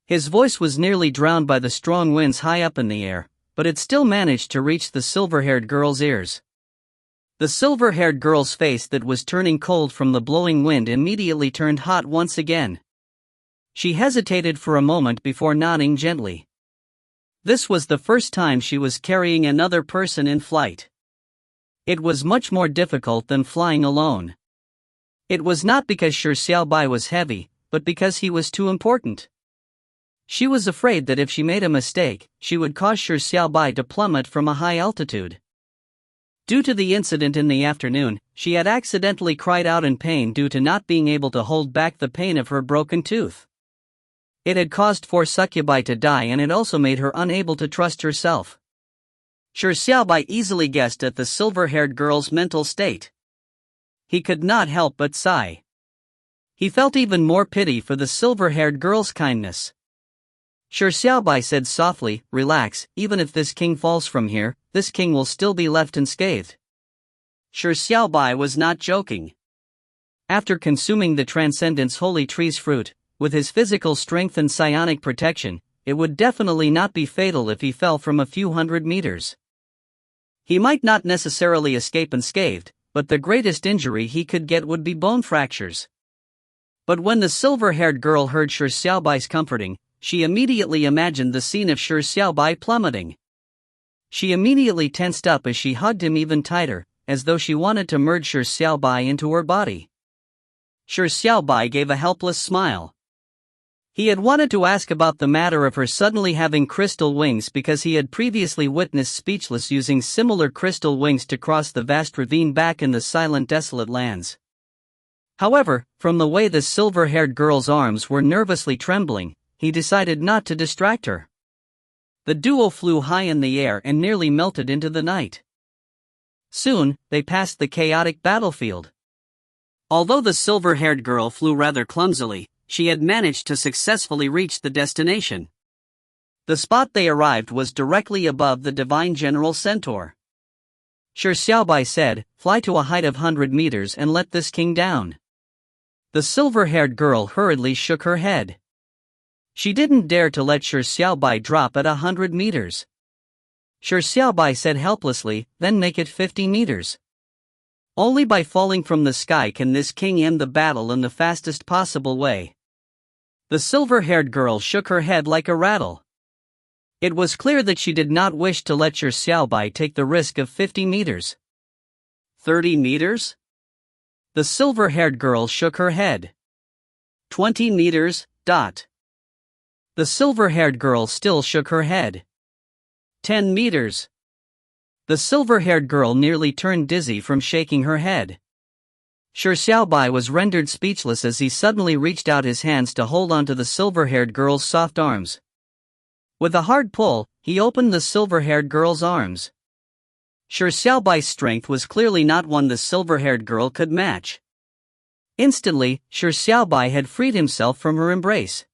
His voice was nearly drowned by the strong winds high up in the air, but it still managed to reach the silver-haired girl's ears. The silver-haired girl's face that was turning cold from the blowing wind immediately turned hot once again. She hesitated for a moment before nodding gently. This was the first time she was carrying another person in flight. It was much more difficult than flying alone. It was not because Shi Xiaobai was heavy, but because he was too important. She was afraid that if she made a mistake, she would cause Shi Xiaobai to plummet from a high altitude. Due to the incident in the afternoon, she had accidentally cried out in pain due to not being able to hold back the pain of her broken tooth. It had caused 4 succubi to die, and it also made her unable to trust herself. Shi Xiaobai easily guessed at the silver-haired girl's mental state. He could not help but sigh. He felt even more pity for the silver-haired girl's kindness. Shi Xiaobai said softly, "Relax, even if this king falls from here, this king will still be left unscathed." Shi Xiaobai was not joking. After consuming the Transcendence Holy Tree's fruit, with his physical strength and psionic protection, it would definitely not be fatal if he fell from a few hundred meters. He might not necessarily escape unscathed, but the greatest injury he could get would be bone fractures. But when the silver-haired girl heard Shi Xiaobai's comforting, she immediately imagined the scene of Shi Xiaobai plummeting. She immediately tensed up as she hugged him even tighter, as though she wanted to merge Shi Xiaobai into her body. Shi Xiaobai gave a helpless smile. He had wanted to ask about the matter of her suddenly having crystal wings because he had previously witnessed Speechless using similar crystal wings to cross the vast ravine back in the silent desolate lands. However, from the way the silver-haired girl's arms were nervously trembling, he decided not to distract her. The duo flew high in the air and nearly melted into the night. Soon, they passed the chaotic battlefield. Although the silver-haired girl flew rather clumsily, she had managed to successfully reach the destination. The spot they arrived was directly above the divine General Centaur. Shi Xiaobai said, "Fly to a height of 100 meters and let this king down." The silver-haired girl hurriedly shook her head. She didn't dare to let Shi Xiaobai drop at 100 meters. Shi Xiaobai said helplessly, "Then make it 50 meters. Only by falling from the sky can this king end the battle in the fastest possible way. The silver-haired girl shook her head like a rattle. It was clear that she did not wish to let Shi Xiaobai take the risk of 50 meters. 30 meters? The silver-haired girl shook her head. 20 meters, dot. The silver-haired girl still shook her head. 10 meters. The silver-haired girl nearly turned dizzy from shaking her head. Shi Xiaobai was rendered speechless as he suddenly reached out his hands to hold onto the silver-haired girl's soft arms. With a hard pull, he opened the silver-haired girl's arms. Shi Xiaobai's strength was clearly not one the silver-haired girl could match. Instantly, Shi Xiaobai had freed himself from her embrace.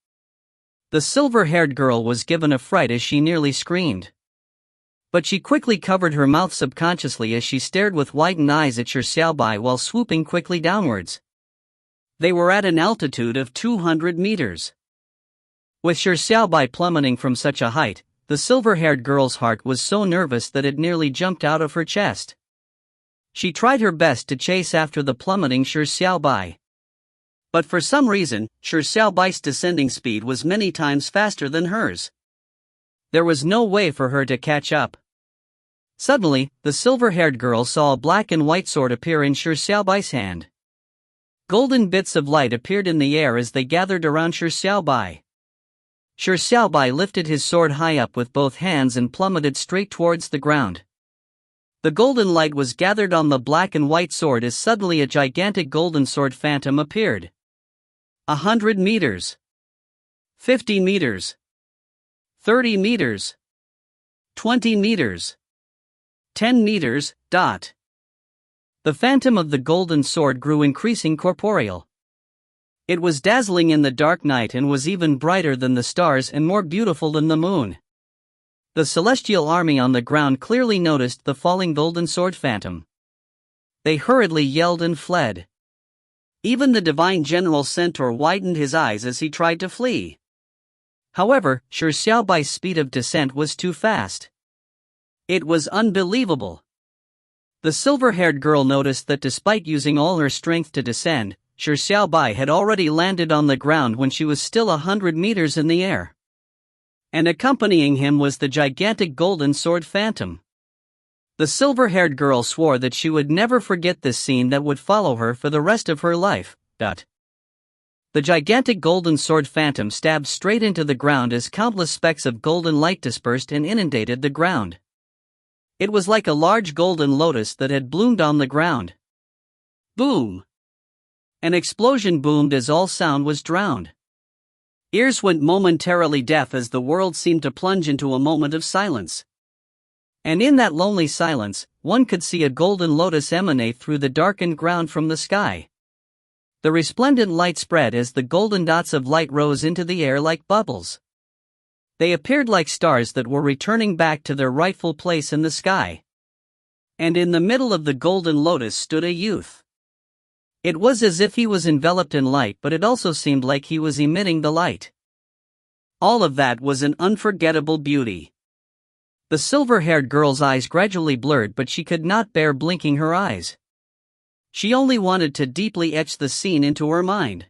The silver-haired girl was given a fright as she nearly screamed. But she quickly covered her mouth subconsciously as she stared with widened eyes at Shi Xiaobai while swooping quickly downwards. They were at an altitude of 200 meters. With Shi Xiaobai plummeting from such a height, the silver-haired girl's heart was so nervous that it nearly jumped out of her chest. She tried her best to chase after the plummeting Shi Xiaobai. But for some reason, Shi Xiaobai's descending speed was many times faster than hers. There was no way for her to catch up. Suddenly, the silver-haired girl saw a black and white sword appear in Shi Xiaobai's hand. Golden bits of light appeared in the air as they gathered around Shi Xiaobai. Shi Xiaobai lifted his sword high up with both hands and plummeted straight towards the ground. The golden light was gathered on the black and white sword as suddenly a gigantic golden sword phantom appeared. 100 meters. 50 meters. 30 meters. 20 meters. 10 meters, dot. The phantom of the golden sword grew increasing corporeal. It was dazzling in the dark night and was even brighter than the stars and more beautiful than the moon. The celestial army on the ground clearly noticed the falling golden sword phantom. They hurriedly yelled and fled. Even the divine general centaur widened his eyes as he tried to flee. However, Shi Xiaobai's speed of descent was too fast. It was unbelievable. The silver-haired girl noticed that despite using all her strength to descend, Shi Xiaobai had already landed on the ground when she was still 100 meters in the air. And accompanying him was the gigantic golden sword phantom. The silver-haired girl swore that she would never forget this scene that would follow her for the rest of her life. The gigantic golden sword phantom stabbed straight into the ground as countless specks of golden light dispersed and inundated the ground. It was like a large golden lotus that had bloomed on the ground. Boom! An explosion boomed as all sound was drowned. Ears went momentarily deaf as the world seemed to plunge into a moment of silence. And in that lonely silence, one could see a golden lotus emanate through the darkened ground from the sky. The resplendent light spread as the golden dots of light rose into the air like bubbles. They appeared like stars that were returning back to their rightful place in the sky. And in the middle of the golden lotus stood a youth. It was as if he was enveloped in light, but it also seemed like he was emitting the light. All of that was an unforgettable beauty. The silver-haired girl's eyes gradually blurred, but she could not bear blinking her eyes. She only wanted to deeply etch the scene into her mind.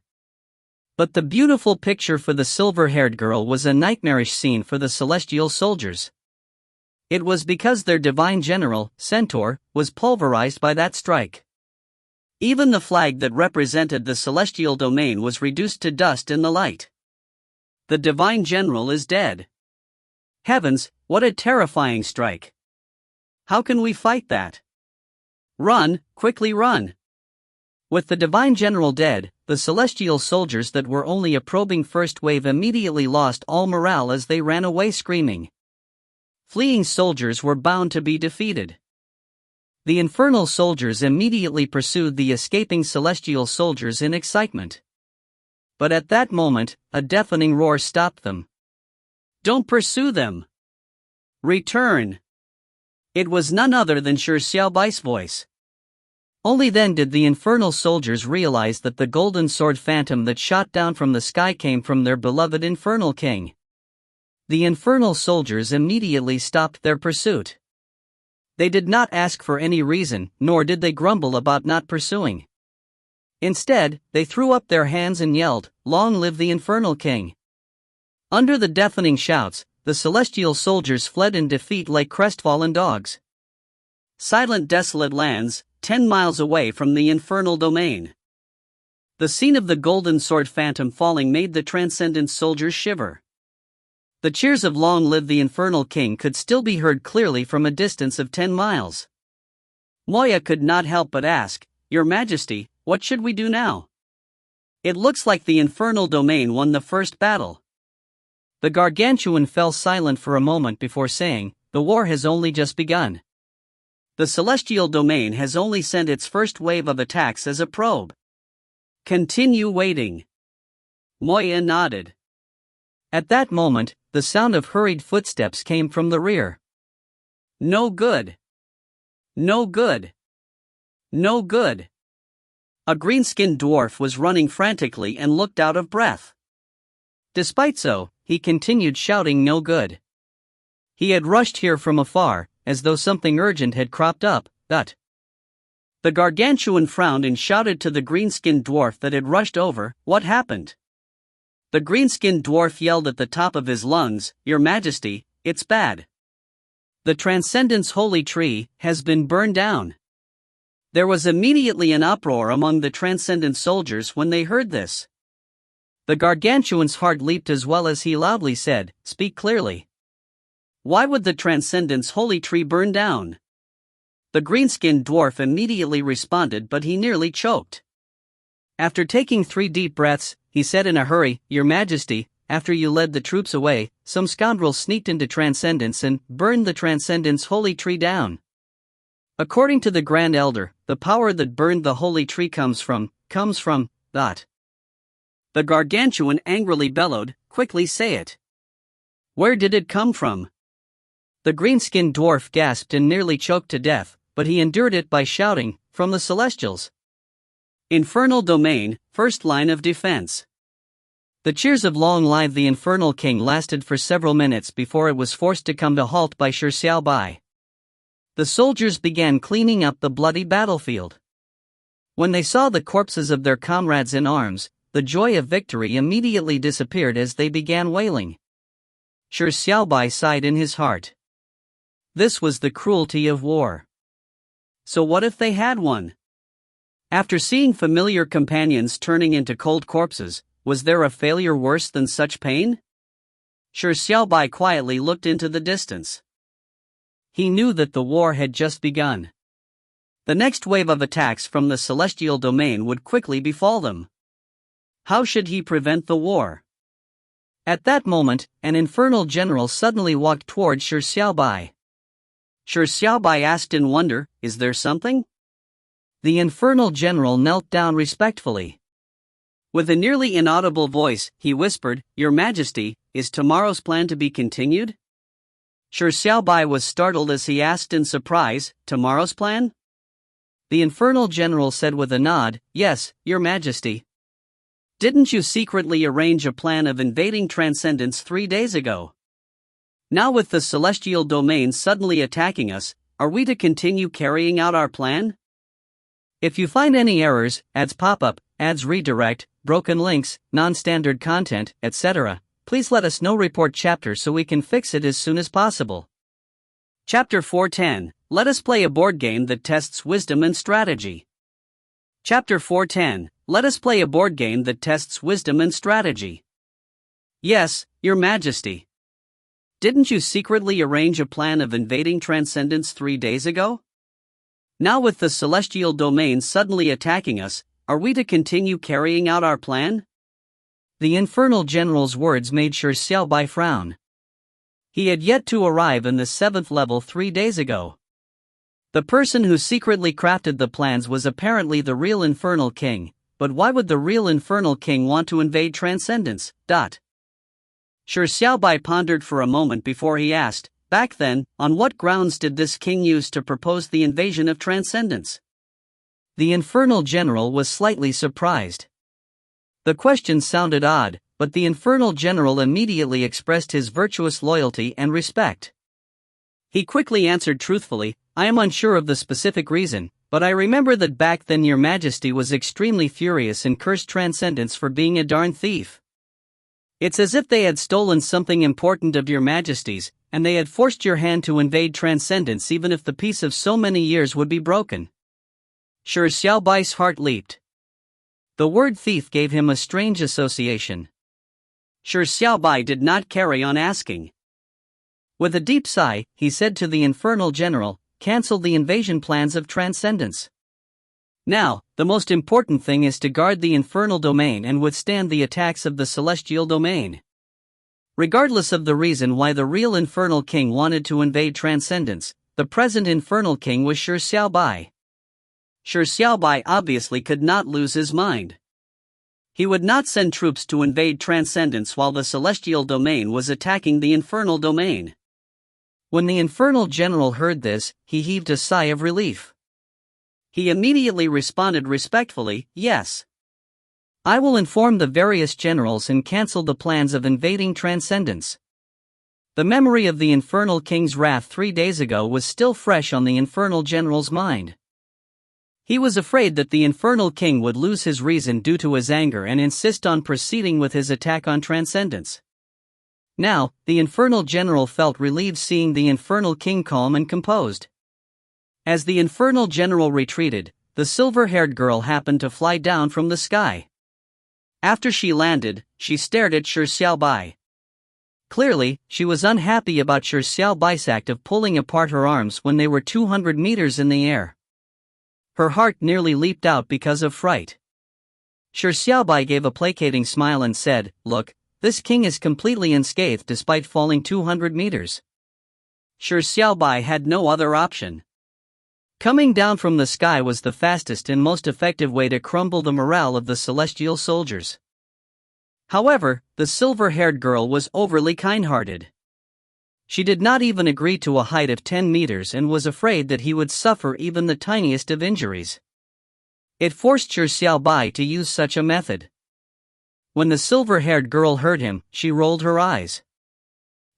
But the beautiful picture for the silver-haired girl was a nightmarish scene for the celestial soldiers. It was because their divine general, Centaur, was pulverized by that strike. Even the flag that represented the celestial domain was reduced to dust in the light. The divine general is dead. Heavens, what a terrifying strike! How can we fight that? Run, quickly run! With the divine general dead, the celestial soldiers that were only a probing first wave immediately lost all morale as they ran away screaming. Fleeing soldiers were bound to be defeated. The infernal soldiers immediately pursued the escaping celestial soldiers in excitement. But at that moment, a deafening roar stopped them. Don't pursue them! Return! It was none other than Shi Xiaobai's voice. Only then did the infernal soldiers realize that the golden sword phantom that shot down from the sky came from their beloved infernal king. The infernal soldiers immediately stopped their pursuit. They did not ask for any reason, nor did they grumble about not pursuing. Instead, they threw up their hands and yelled, "Long live the Infernal King!" Under the deafening shouts, the celestial soldiers fled in defeat like crestfallen dogs. Silent, desolate lands, 10 miles away from the infernal domain. The scene of the golden sword phantom falling made the transcendent soldiers shiver. The cheers of "Long live the Infernal King" could still be heard clearly from a distance of 10 miles. Moya could not help but ask, "Your Majesty, what should we do now? It looks like the infernal domain won the first battle." The gargantuan fell silent for a moment before saying, "The war has only just begun. The celestial domain has only sent its first wave of attacks as a probe. Continue waiting." Moya nodded. At that moment, the sound of hurried footsteps came from the rear. "No good. No good. No good." A green-skinned dwarf was running frantically and looked out of breath. Despite so, he continued shouting, "No good." He had rushed here from afar, as though something urgent had cropped up, but... The gargantuan frowned and shouted to the green-skinned dwarf that had rushed over, "What happened?" The green-skinned dwarf yelled at the top of his lungs, "Your Majesty, it's bad. The Transcendence Holy Tree has been burned down." There was immediately an uproar among the Transcendent soldiers when they heard this. The gargantuan's heart leaped as well as he loudly said, "Speak clearly. Why would the Transcendence Holy Tree burn down?" The green-skinned dwarf immediately responded, but he nearly choked. After taking 3 deep breaths, he said in a hurry, "Your Majesty, after you led the troops away, some scoundrels sneaked into Transcendence and burned the Transcendence Holy Tree down. According to the Grand Elder, the power that burned the Holy Tree comes from. The gargantuan angrily bellowed, "Quickly say it. Where did it come from?" The green-skinned dwarf gasped and nearly choked to death, but he endured it by shouting, "From the Celestials. Infernal domain, first line of defense." The cheers of "Long live the Infernal King" lasted for several minutes before it was forced to come to halt by Shi Xiaobai. The soldiers began cleaning up the bloody battlefield. When they saw the corpses of their comrades in arms, the joy of victory immediately disappeared as they began wailing. Shi Xiaobai sighed in his heart. This was the cruelty of war. So what if they had won? After seeing familiar companions turning into cold corpses, was there a failure worse than such pain? Shi Xiaobai quietly looked into the distance. He knew that the war had just begun. The next wave of attacks from the celestial domain would quickly befall them. How should he prevent the war? At that moment, an infernal general suddenly walked toward Shi Xiaobai. Shi Xiaobai asked in wonder, "Is there something?" The infernal general knelt down respectfully. With a nearly inaudible voice, he whispered, "Your Majesty, is tomorrow's plan to be continued?" Shi Xiaobai was startled as he asked in surprise, "Tomorrow's plan?" The infernal general said with a nod, "Yes, Your Majesty. Didn't you secretly arrange a plan of invading Transcendence 3 days ago? Now with the celestial domain suddenly attacking us, are we to continue carrying out our plan? If you find any errors, ads pop up, ads redirect, broken links, non-standard content, etc., please let us know. Report chapter so we can fix it as soon as possible. Chapter 410, let us play a board game that tests wisdom and strategy. Chapter 410, let us play a board game that tests wisdom and strategy. Yes, Your Majesty. Didn't you secretly arrange a plan of invading Transcendence 3 days ago? Now with the celestial domain suddenly attacking us, are we to continue carrying out our plan? The infernal general's words made Shi Xiaobai frown. He had yet to arrive in the 7th level 3 days ago. The person who secretly crafted the plans was apparently the real Infernal King, but why would the real Infernal King want to invade Transcendence? Shi Xiaobai pondered for a moment before he asked, "Back then, on what grounds did this king use to propose the invasion of Transcendence?" The infernal general was slightly surprised. The question sounded odd, but the infernal general immediately expressed his virtuous loyalty and respect. He quickly answered truthfully, I am unsure of the specific reason, but I remember that back then your majesty was extremely furious and cursed Transcendence for being a darn thief. It's as if they had stolen something important of your majesty's, and they had forced your hand to invade Transcendence even if the peace of so many years would be broken. Shi Xiaobai's heart leaped. The word thief gave him a strange association. Shi Xiaobai did not carry on asking. With a deep sigh, he said to the Infernal General, "Cancel the invasion plans of Transcendence. Now, the most important thing is to guard the Infernal Domain and withstand the attacks of the Celestial Domain." Regardless of the reason why the real Infernal King wanted to invade Transcendence, the present Infernal King was Shi Xiaobai. Shi Xiaobai obviously could not lose his mind. He would not send troops to invade Transcendence while the Celestial Domain was attacking the Infernal Domain. When the Infernal General heard this, he heaved a sigh of relief. He immediately responded respectfully, "Yes. I will inform the various generals and cancel the plans of invading Transcendence." The memory of the Infernal King's wrath 3 days ago was still fresh on the Infernal General's mind. He was afraid that the Infernal King would lose his reason due to his anger and insist on proceeding with his attack on Transcendence. Now, the Infernal General felt relieved seeing the Infernal King calm and composed. As the Infernal General retreated, the silver-haired girl happened to fly down from the sky. After she landed, she stared at Shi Xiaobai. Clearly, she was unhappy about Shi Xiaobai's act of pulling apart her arms when they were 200 meters in the air. Her heart nearly leaped out because of fright. Shi Xiaobai gave a placating smile and said, "Look, this king is completely unscathed despite falling 200 meters. Shi Xiaobai had no other option. Coming down from the sky was the fastest and most effective way to crumble the morale of the celestial soldiers. However, the silver-haired girl was overly kind-hearted. She did not even agree to a height of 10 meters and was afraid that he would suffer even the tiniest of injuries. It forced Shi Xiaobai to use such a method. When the silver-haired girl heard him, she rolled her eyes.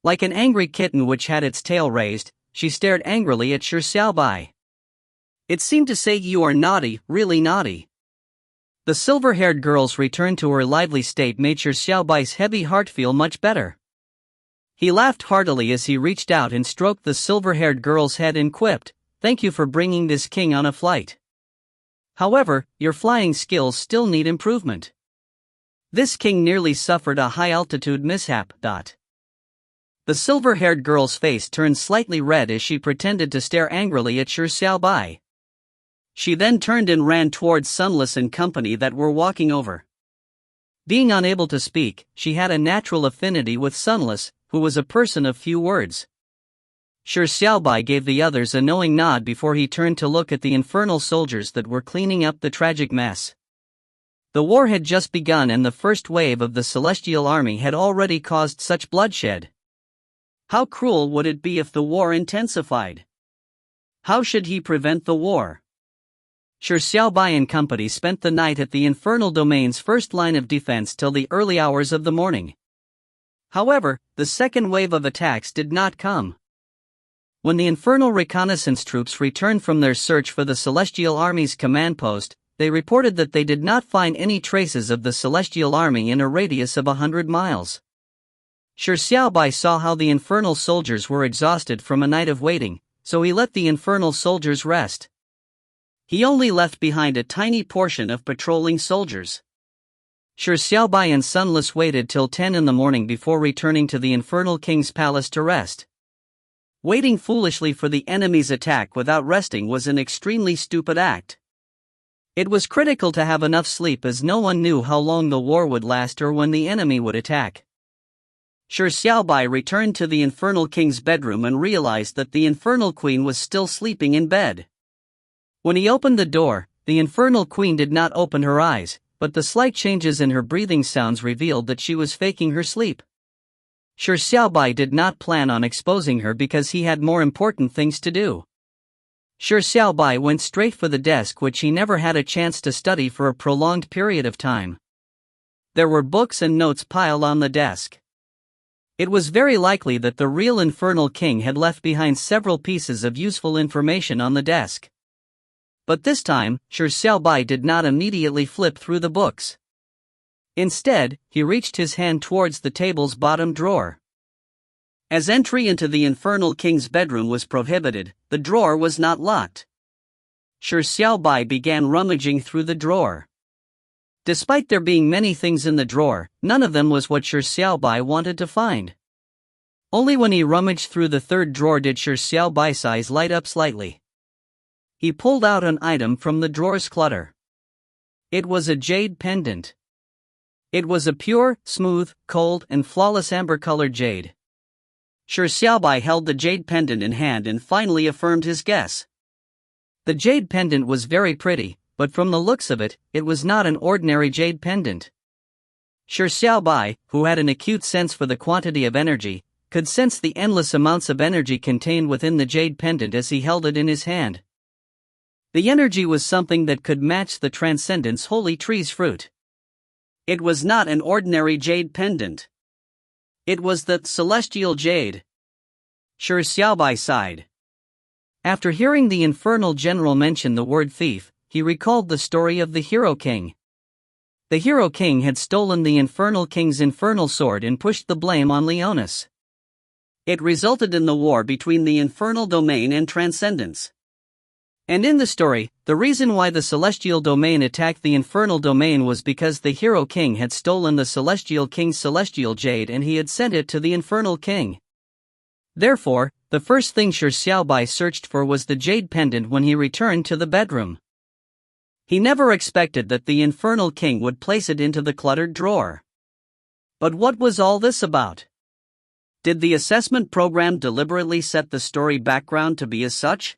Like an angry kitten which had its tail raised, she stared angrily at Shi Xiaobai. It seemed to say, "You are naughty, really naughty." The silver-haired girl's return to her lively state made Shi Xiaobai's heavy heart feel much better. He laughed heartily as he reached out and stroked the silver-haired girl's head and quipped, "Thank you for bringing this king on a flight. However, your flying skills still need improvement. This king nearly suffered a high-altitude mishap." The silver-haired girl's face turned slightly red as she pretended to stare angrily at Shi Xiaobai. She then turned and ran towards Sunless and company that were walking over. Being unable to speak, she had a natural affinity with Sunless, who was a person of few words. Shi Xiaobai gave the others a knowing nod before he turned to look at the infernal soldiers that were cleaning up the tragic mess. The war had just begun and the first wave of the Celestial Army had already caused such bloodshed. How cruel would it be if the war intensified? How should he prevent the war? Shi Xiaobai and company spent the night at the Infernal Domain's first line of defense till the early hours of the morning. However, the second wave of attacks did not come. When the Infernal reconnaissance troops returned from their search for the Celestial Army's command post, they reported that they did not find any traces of the Celestial Army in a radius of 100 miles. Shi Xiaobai saw how the infernal soldiers were exhausted from a night of waiting, so he let the infernal soldiers rest. He only left behind a tiny portion of patrolling soldiers. Shi Xiaobai and Sunless waited till 10 in the morning before returning to the Infernal King's palace to rest. Waiting foolishly for the enemy's attack without resting was an extremely stupid act. It was critical to have enough sleep as no one knew how long the war would last or when the enemy would attack. Shi Xiaobai returned to the Infernal King's bedroom and realized that the Infernal Queen was still sleeping in bed. When he opened the door, the Infernal Queen did not open her eyes, but the slight changes in her breathing sounds revealed that she was faking her sleep. Shi Xiaobai did not plan on exposing her because he had more important things to do. Shi Xiaobai went straight for the desk which he never had a chance to study for a prolonged period of time. There were books and notes piled on the desk. It was very likely that the real Infernal King had left behind several pieces of useful information on the desk. But this time, Shi Xiaobai did not immediately flip through the books. Instead, he reached his hand towards the table's bottom drawer. As entry into the Infernal King's bedroom was prohibited, the drawer was not locked. Shi Xiaobai began rummaging through the drawer. Despite there being many things in the drawer, none of them was what Shi Xiaobai wanted to find. Only when he rummaged through the third drawer did Shi Xiaobai's eyes light up slightly. He pulled out an item from the drawer's clutter. It was a jade pendant. It was a pure, smooth, cold, and flawless amber-colored jade. Shi Xiaobai held the jade pendant in hand and finally affirmed his guess. The jade pendant was very pretty, but from the looks of it, it was not an ordinary jade pendant. Shi Xiaobai, who had an acute sense for the quantity of energy, could sense the endless amounts of energy contained within the jade pendant as he held it in his hand. The energy was something that could match the Transcendence Holy Tree's fruit. It was not an ordinary jade pendant. It was the celestial jade. Shi Xiaobai sighed. After hearing the Infernal General mention the word thief, he recalled the story of the Hero King. The Hero King had stolen the Infernal King's infernal sword and pushed the blame on Leonis. It resulted in the war between the Infernal Domain and Transcendence. And in the story, the reason why the Celestial Domain attacked the Infernal Domain was because the Hero King had stolen the Celestial King's Celestial Jade and he had sent it to the Infernal King. Therefore, the first thing Shi Xiaobai searched for was the jade pendant when he returned to the bedroom. He never expected that the Infernal King would place it into the cluttered drawer. But what was all this about? Did the assessment program deliberately set the story background to be as such?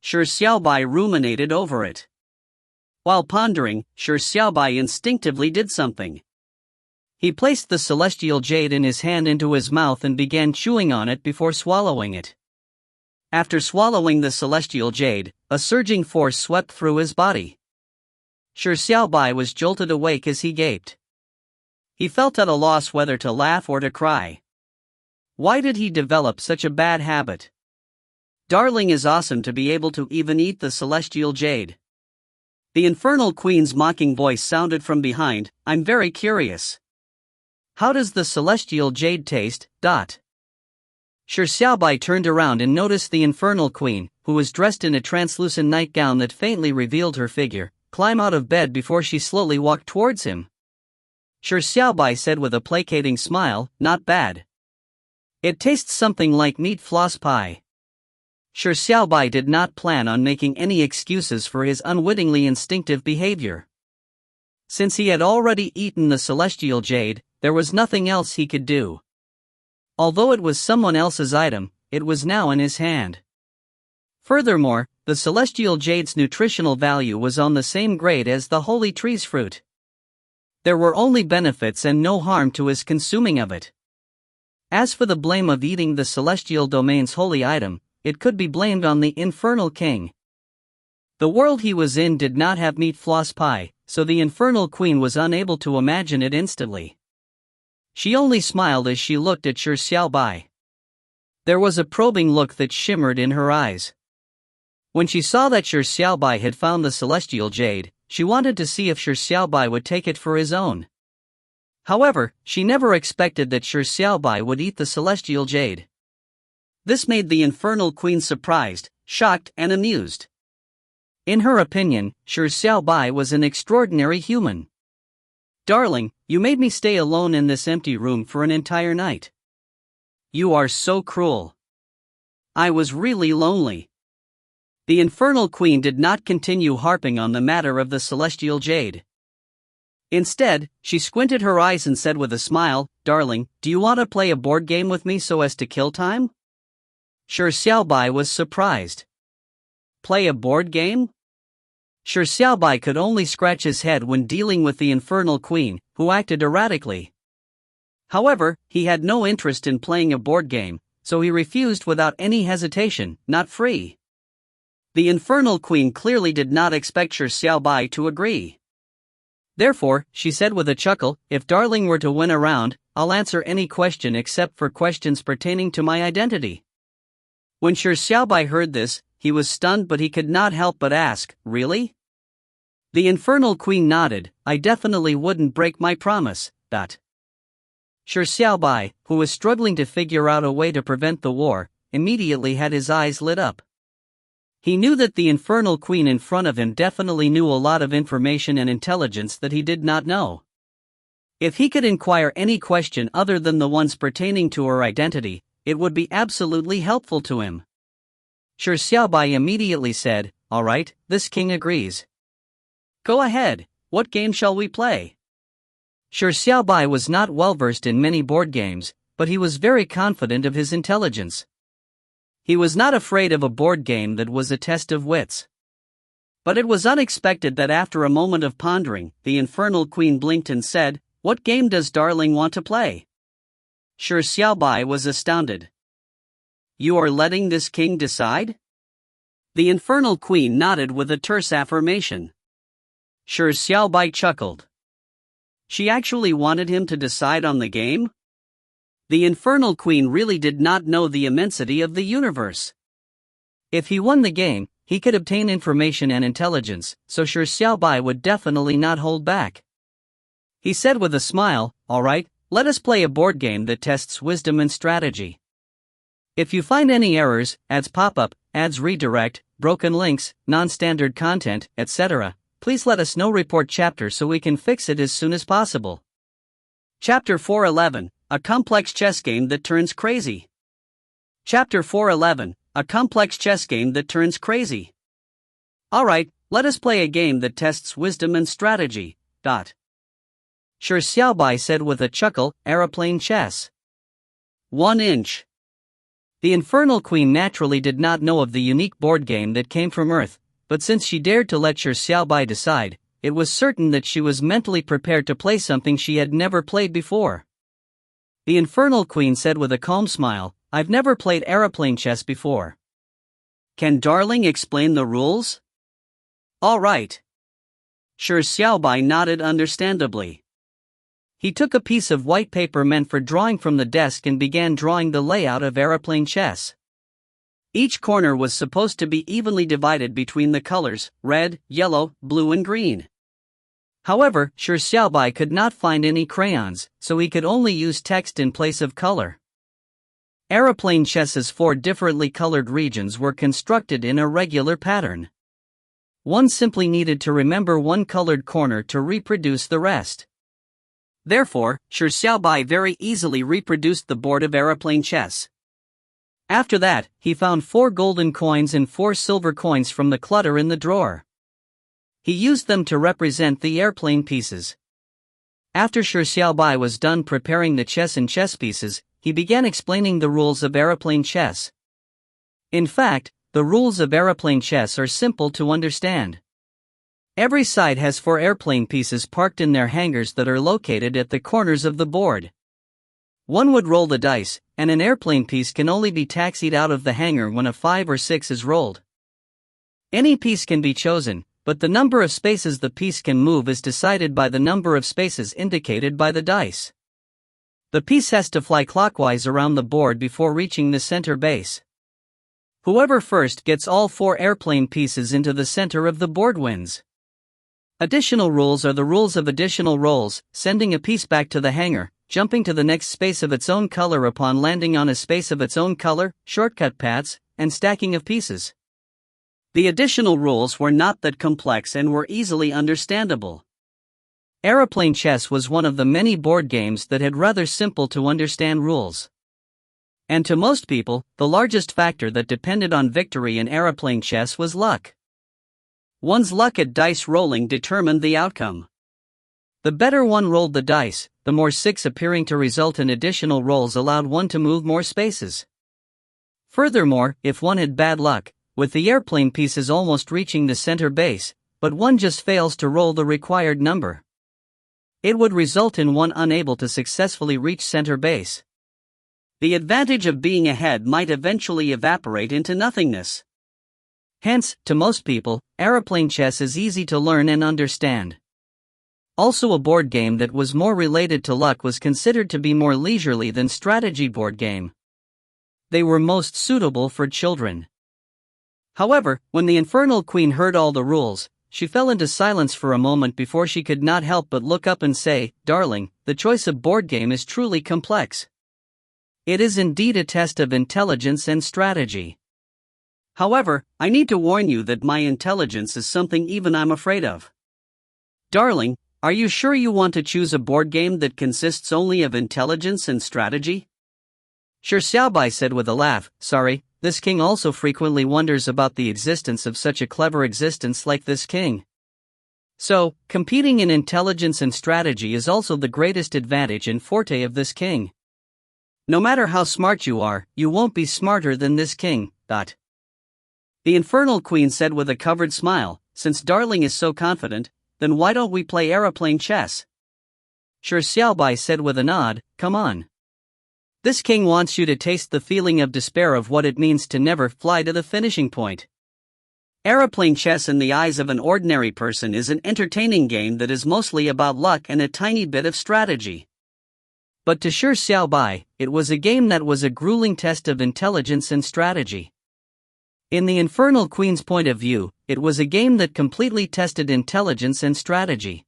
Shi Xiaobai ruminated over it. While pondering, Shi Xiaobai instinctively did something. He placed the celestial jade in his hand into his mouth and began chewing on it before swallowing it. After swallowing the celestial jade, a surging force swept through his body. Shi Xiaobai was jolted awake as he gaped. He felt at a loss whether to laugh or to cry. Why did he develop such a bad habit? Darling is awesome to be able to even eat the celestial jade. The Infernal Queen's mocking voice sounded from behind. I'm very curious. How does the celestial jade taste? Shi Xiaobai turned around and noticed the Infernal Queen, who was dressed in a translucent nightgown that faintly revealed her figure, climb out of bed before she slowly walked towards him. Shi Xiaobai said with a placating smile, not bad. It tastes something like meat floss pie. Shi Xiaobai did not plan on making any excuses for his unwittingly instinctive behavior. Since he had already eaten the celestial jade, there was nothing else he could do. Although it was someone else's item, it was now in his hand. Furthermore, the celestial jade's nutritional value was on the same grade as the holy tree's fruit. There were only benefits and no harm to his consuming of it. As for the blame of eating the celestial domain's holy item, it could be blamed on the Infernal King. The world he was in did not have meat floss pie, so the Infernal Queen was unable to imagine it instantly. She only smiled as she looked at Shi Xiaobai. There was a probing look that shimmered in her eyes. When she saw that Shi Xiaobai had found the celestial jade, she wanted to see if Shi Xiaobai would take it for his own. However, she never expected that Shi Xiaobai would eat the celestial jade. This made the Infernal Queen surprised, shocked, and amused. In her opinion, Shi Xiaobai was an extraordinary human. Darling, you made me stay alone in this empty room for an entire night. You are so cruel. I was really lonely. The Infernal Queen did not continue harping on the matter of the celestial jade. Instead, she squinted her eyes and said with a smile, Darling, do you want to play a board game with me so as to kill time? Shi Xiaobai was surprised. Play a board game? Shi Xiaobai could only scratch his head when dealing with the Infernal Queen, who acted erratically. However, he had no interest in playing a board game, so he refused without any hesitation, not free. The Infernal Queen clearly did not expect Shi Xiaobai to agree. Therefore, she said with a chuckle, if Darling were to win a round, I'll answer any question except for questions pertaining to my identity. When Shi Xiaobai heard this, he was stunned, but he could not help but ask, really? The Infernal Queen nodded. I definitely wouldn't break my promise. Shi Xiaobai, who was struggling to figure out a way to prevent the war, immediately had his eyes lit up. He knew that the Infernal Queen in front of him definitely knew a lot of information and intelligence that he did not know. If he could inquire any question other than the ones pertaining to her identity, it would be absolutely helpful to him. Shi Xiaobai immediately said, "All right, this king agrees. Go ahead, what game shall we play?" Shi Xiaobai was not well versed in many board games, but he was very confident of his intelligence. He was not afraid of a board game that was a test of wits. But it was unexpected that after a moment of pondering, the Infernal Queen blinked and said, "What game does darling want to play?" Shi Xiaobai was astounded. "You are letting this king decide?" The Infernal Queen nodded with a terse affirmation. Shi Xiaobai chuckled. She actually wanted him to decide on the game? The Infernal Queen really did not know the immensity of the universe. If he won the game, he could obtain information and intelligence, so Shi Xiaobai would definitely not hold back. He said with a smile, "All right, let us play a board game that tests wisdom and strategy. If you find any errors, ads pop up, ads redirect, broken links, non-standard content, etc., please let us know. Report chapter so we can fix it as soon as possible." Chapter 411, a complex chess game that turns crazy. Chapter 411, a complex chess game that turns crazy. Alright, let us play a game that tests wisdom and strategy. Shi Xiaobai said with a chuckle, "Aeroplane chess. 1 inch." The Infernal Queen naturally did not know of the unique board game that came from Earth, but since she dared to let Shi Xiaobai decide, it was certain that she was mentally prepared to play something she had never played before. The Infernal Queen said with a calm smile, "I've never played aeroplane chess before. Can darling explain the rules?" "All right." Shi Xiaobai nodded understandably. He took a piece of white paper meant for drawing from the desk and began drawing the layout of aeroplane chess. Each corner was supposed to be evenly divided between the colors red, yellow, blue and green. However, Shi Xiaobai could not find any crayons, so he could only use text in place of color. Aeroplane chess's 4 differently colored regions were constructed in a regular pattern. One simply needed to remember one colored corner to reproduce the rest. Therefore, Shi Xiaobai very easily reproduced the board of aeroplane chess. After that, he found 4 golden coins and 4 silver coins from the clutter in the drawer. He used them to represent the airplane pieces. After Shi Xiaobai was done preparing the chess and chess pieces, he began explaining the rules of aeroplane chess. In fact, the rules of aeroplane chess are simple to understand. Every side has 4 airplane pieces parked in their hangars that are located at the corners of the board. One would roll the dice, and an airplane piece can only be taxied out of the hangar when a 5 or 6 is rolled. Any piece can be chosen, but the number of spaces the piece can move is decided by the number of spaces indicated by the dice. The piece has to fly clockwise around the board before reaching the center base. Whoever first gets all 4 airplane pieces into the center of the board wins. Additional rules are the rules of additional rolls, sending a piece back to the hangar, jumping to the next space of its own color upon landing on a space of its own color, shortcut paths, and stacking of pieces. The additional rules were not that complex and were easily understandable. Aeroplane chess was one of the many board games that had rather simple to understand rules. And to most people, the largest factor that depended on victory in aeroplane chess was luck. One's luck at dice rolling determined the outcome. The better one rolled the dice, the more 6 appearing to result in additional rolls allowed one to move more spaces. Furthermore, if one had bad luck, with the airplane pieces almost reaching the center base, but one just fails to roll the required number, it would result in one unable to successfully reach center base. The advantage of being ahead might eventually evaporate into nothingness. Hence, to most people, aeroplane chess is easy to learn and understand. Also, a board game that was more related to luck was considered to be more leisurely than strategy board game. They were most suitable for children. However, when the Infernal Queen heard all the rules, she fell into silence for a moment before she could not help but look up and say, "Darling, the choice of board game is truly complex. It is indeed a test of intelligence and strategy. However, I need to warn you that my intelligence is something even I'm afraid of. Darling, are you sure you want to choose a board game that consists only of intelligence and strategy?" Shi Xiaobai said with a laugh, "Sorry, this king also frequently wonders about the existence of such a clever existence like this king. So, competing in intelligence and strategy is also the greatest advantage and forte of this king. No matter how smart you are, you won't be smarter than this king." The Infernal Queen said with a covered smile, "Since Darling is so confident, then why don't we play aeroplane chess?" Shi Xiaobai said with a nod, "Come on. This king wants you to taste the feeling of despair of what it means to never fly to the finishing point. Aeroplane chess in the eyes of an ordinary person is an entertaining game that is mostly about luck and a tiny bit of strategy. But to Shi Xiaobai, it was a game that was a grueling test of intelligence and strategy. In the Infernal Queen's point of view, it was a game that completely tested intelligence and strategy.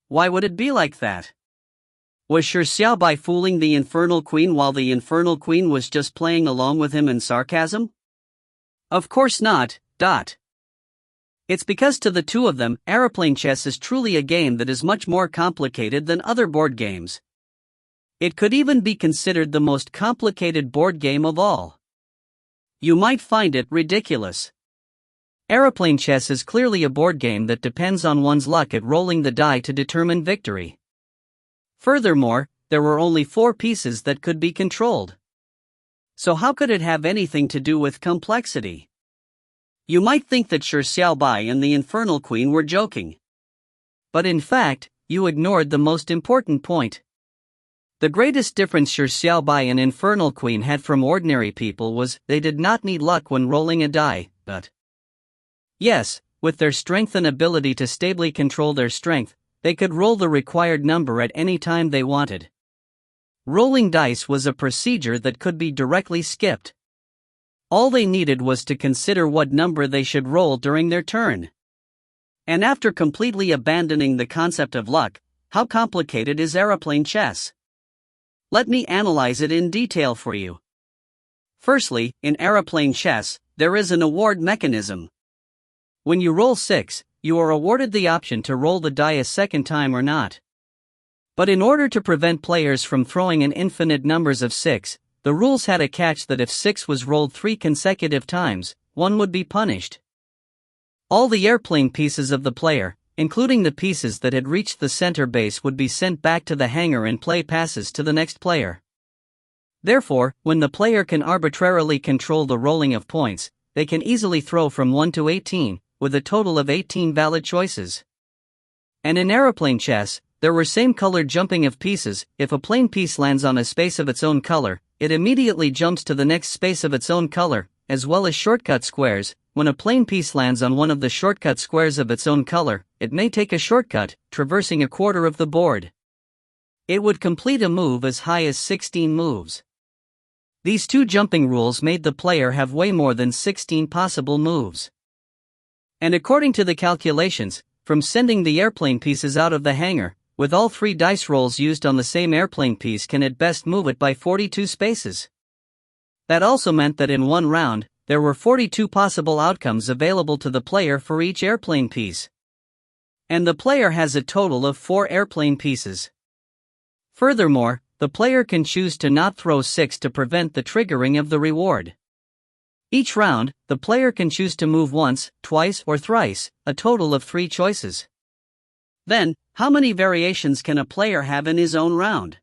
Why would it be like that? Was Shi Xiaobai fooling the Infernal Queen while the Infernal Queen was just playing along with him in sarcasm? Of course not. It's because to the two of them, aeroplane chess is truly a game that is much more complicated than other board games. It could even be considered the most complicated board game of all. You might find it ridiculous. Aeroplane chess is clearly a board game that depends on one's luck at rolling the die to determine victory. Furthermore, there were only 4 pieces that could be controlled. So how could it have anything to do with complexity? You might think that Shi Xiaobai and the Infernal Queen were joking. But in fact, you ignored the most important point. The greatest difference Shi Xiaobai and Infernal Queen had from ordinary people was they did not need luck when rolling a die, but yes, with their strength and ability to stably control their strength, they could roll the required number at any time they wanted. Rolling dice was a procedure that could be directly skipped. All they needed was to consider what number they should roll during their turn. And after completely abandoning the concept of luck, how complicated is aeroplane chess? Let me analyze it in detail for you. Firstly, in aeroplane chess, there is an award mechanism. When you roll 6, you are awarded the option to roll the die a second time or not. But in order to prevent players from throwing in infinite numbers of 6, the rules had a catch that if 6 was rolled 3 consecutive times, one would be punished. All the airplane pieces of the player, including the pieces that had reached the center base, would be sent back to the hangar and play passes to the next player. Therefore, when the player can arbitrarily control the rolling of points, they can easily throw from 1 to 18, with a total of 18 valid choices. And in aeroplane chess, there were same-colored jumping of pieces. If a plane piece lands on a space of its own color, it immediately jumps to the next space of its own color, as well as shortcut squares. When a plane piece lands on one of the shortcut squares of its own color, it may take a shortcut, traversing a quarter of the board. It would complete a move as high as 16 moves. These 2 jumping rules made the player have way more than 16 possible moves. And according to the calculations, from sending the airplane pieces out of the hangar, with all 3 dice rolls used on the same airplane piece can at best move it by 42 spaces. That also meant that in one round, there were 42 possible outcomes available to the player for each airplane piece. And the player has a total of 4 airplane pieces. Furthermore, the player can choose to not throw 6 to prevent the triggering of the reward. Each round, the player can choose to move once, twice, or thrice, a total of 3 choices. Then, how many variations can a player have in his own round?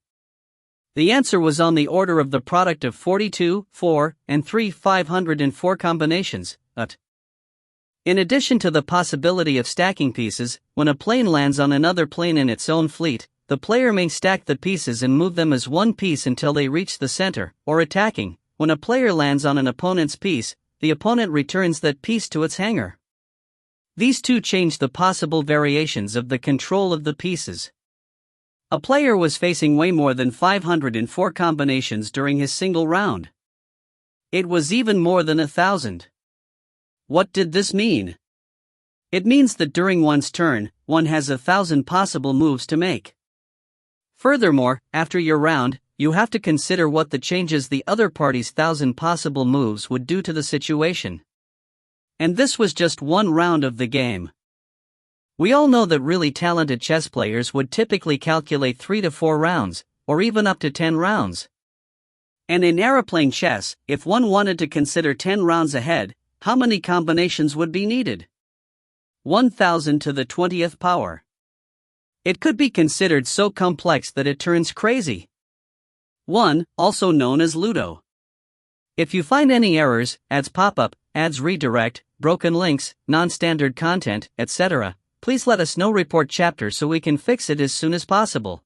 The answer was on the order of the product of 42, 4, and 3 504 combinations. In addition to the possibility of stacking pieces, when a plane lands on another plane in its own fleet, the player may stack the pieces and move them as one piece until they reach the center, or attacking. When a player lands on an opponent's piece, the opponent returns that piece to its hangar. These two change the possible variations of the control of the pieces. A player was facing way more than 504 combinations during his single round. It was even more than 1,000. What did this mean? It means that during one's turn, one has 1,000 possible moves to make. Furthermore, after your round, you have to consider what the changes the other party's 1,000 possible moves would do to the situation. And this was just one round of the game. We all know that really talented chess players would typically calculate 3 to 4 rounds, or even up to 10 rounds. And in aeroplane chess, if one wanted to consider 10 rounds ahead, how many combinations would be needed? 1,000 to the 20th power. It could be considered so complex that it turns crazy. 1. Also known as Ludo. If you find any errors, ads pop up, ads redirect, broken links, non-standard content, etc., please let us know. Report chapter so we can fix it as soon as possible.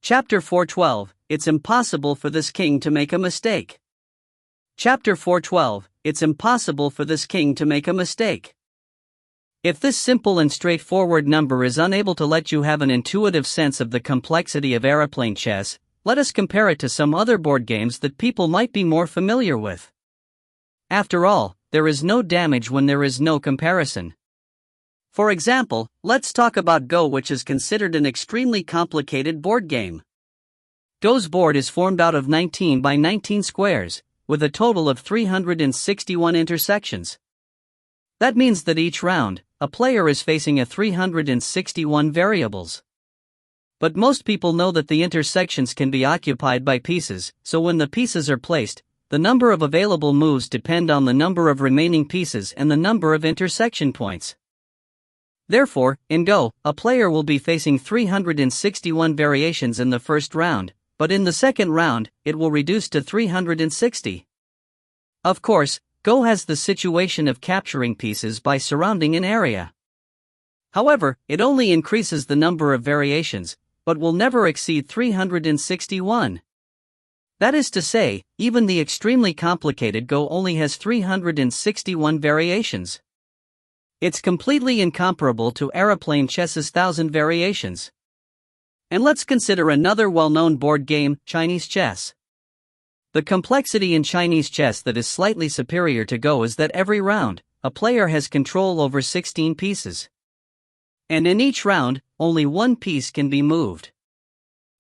Chapter 412, It's impossible for this king to make a mistake. Chapter 412, It's impossible for this king to make a mistake. If this simple and straightforward number is unable to let you have an intuitive sense of the complexity of aeroplane chess, let us compare it to some other board games that people might be more familiar with. After all, there is no damage when there is no comparison. For example, let's talk about Go, which is considered an extremely complicated board game. Go's board is formed out of 19 by 19 squares, with a total of 361 intersections. That means that each round, a player is facing 361 variables. But most people know that the intersections can be occupied by pieces, so when the pieces are placed, the number of available moves depend on the number of remaining pieces and the number of intersection points. Therefore, in Go, a player will be facing 361 variations in the first round, but in the second round, it will reduce to 360. Of course, Go has the situation of capturing pieces by surrounding an area. However, it only increases the number of variations, but will never exceed 361. That is to say, even the extremely complicated Go only has 361 variations. It's completely incomparable to aeroplane chess's 1,000 variations. And let's consider another well-known board game, Chinese chess. The complexity in Chinese chess that is slightly superior to Go is that every round, a player has control over 16 pieces. And in each round, only one piece can be moved.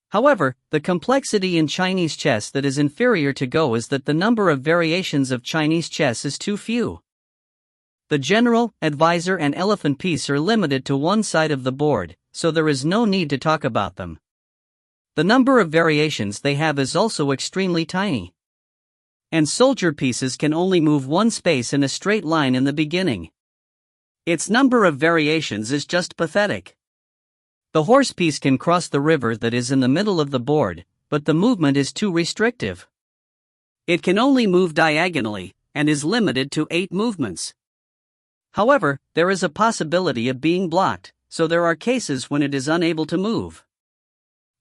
However, the complexity in Chinese chess that is inferior to Go is that the number of variations of Chinese chess is too few. The general, advisor, and elephant piece are limited to one side of the board, so there is no need to talk about them. The number of variations they have is also extremely tiny. And soldier pieces can only move one space in a straight line in the beginning. Its number of variations is just pathetic. The horse piece can cross the river that is in the middle of the board, but the movement is too restrictive. It can only move diagonally, and is limited to 8 movements. However, there is a possibility of being blocked, so there are cases when it is unable to move.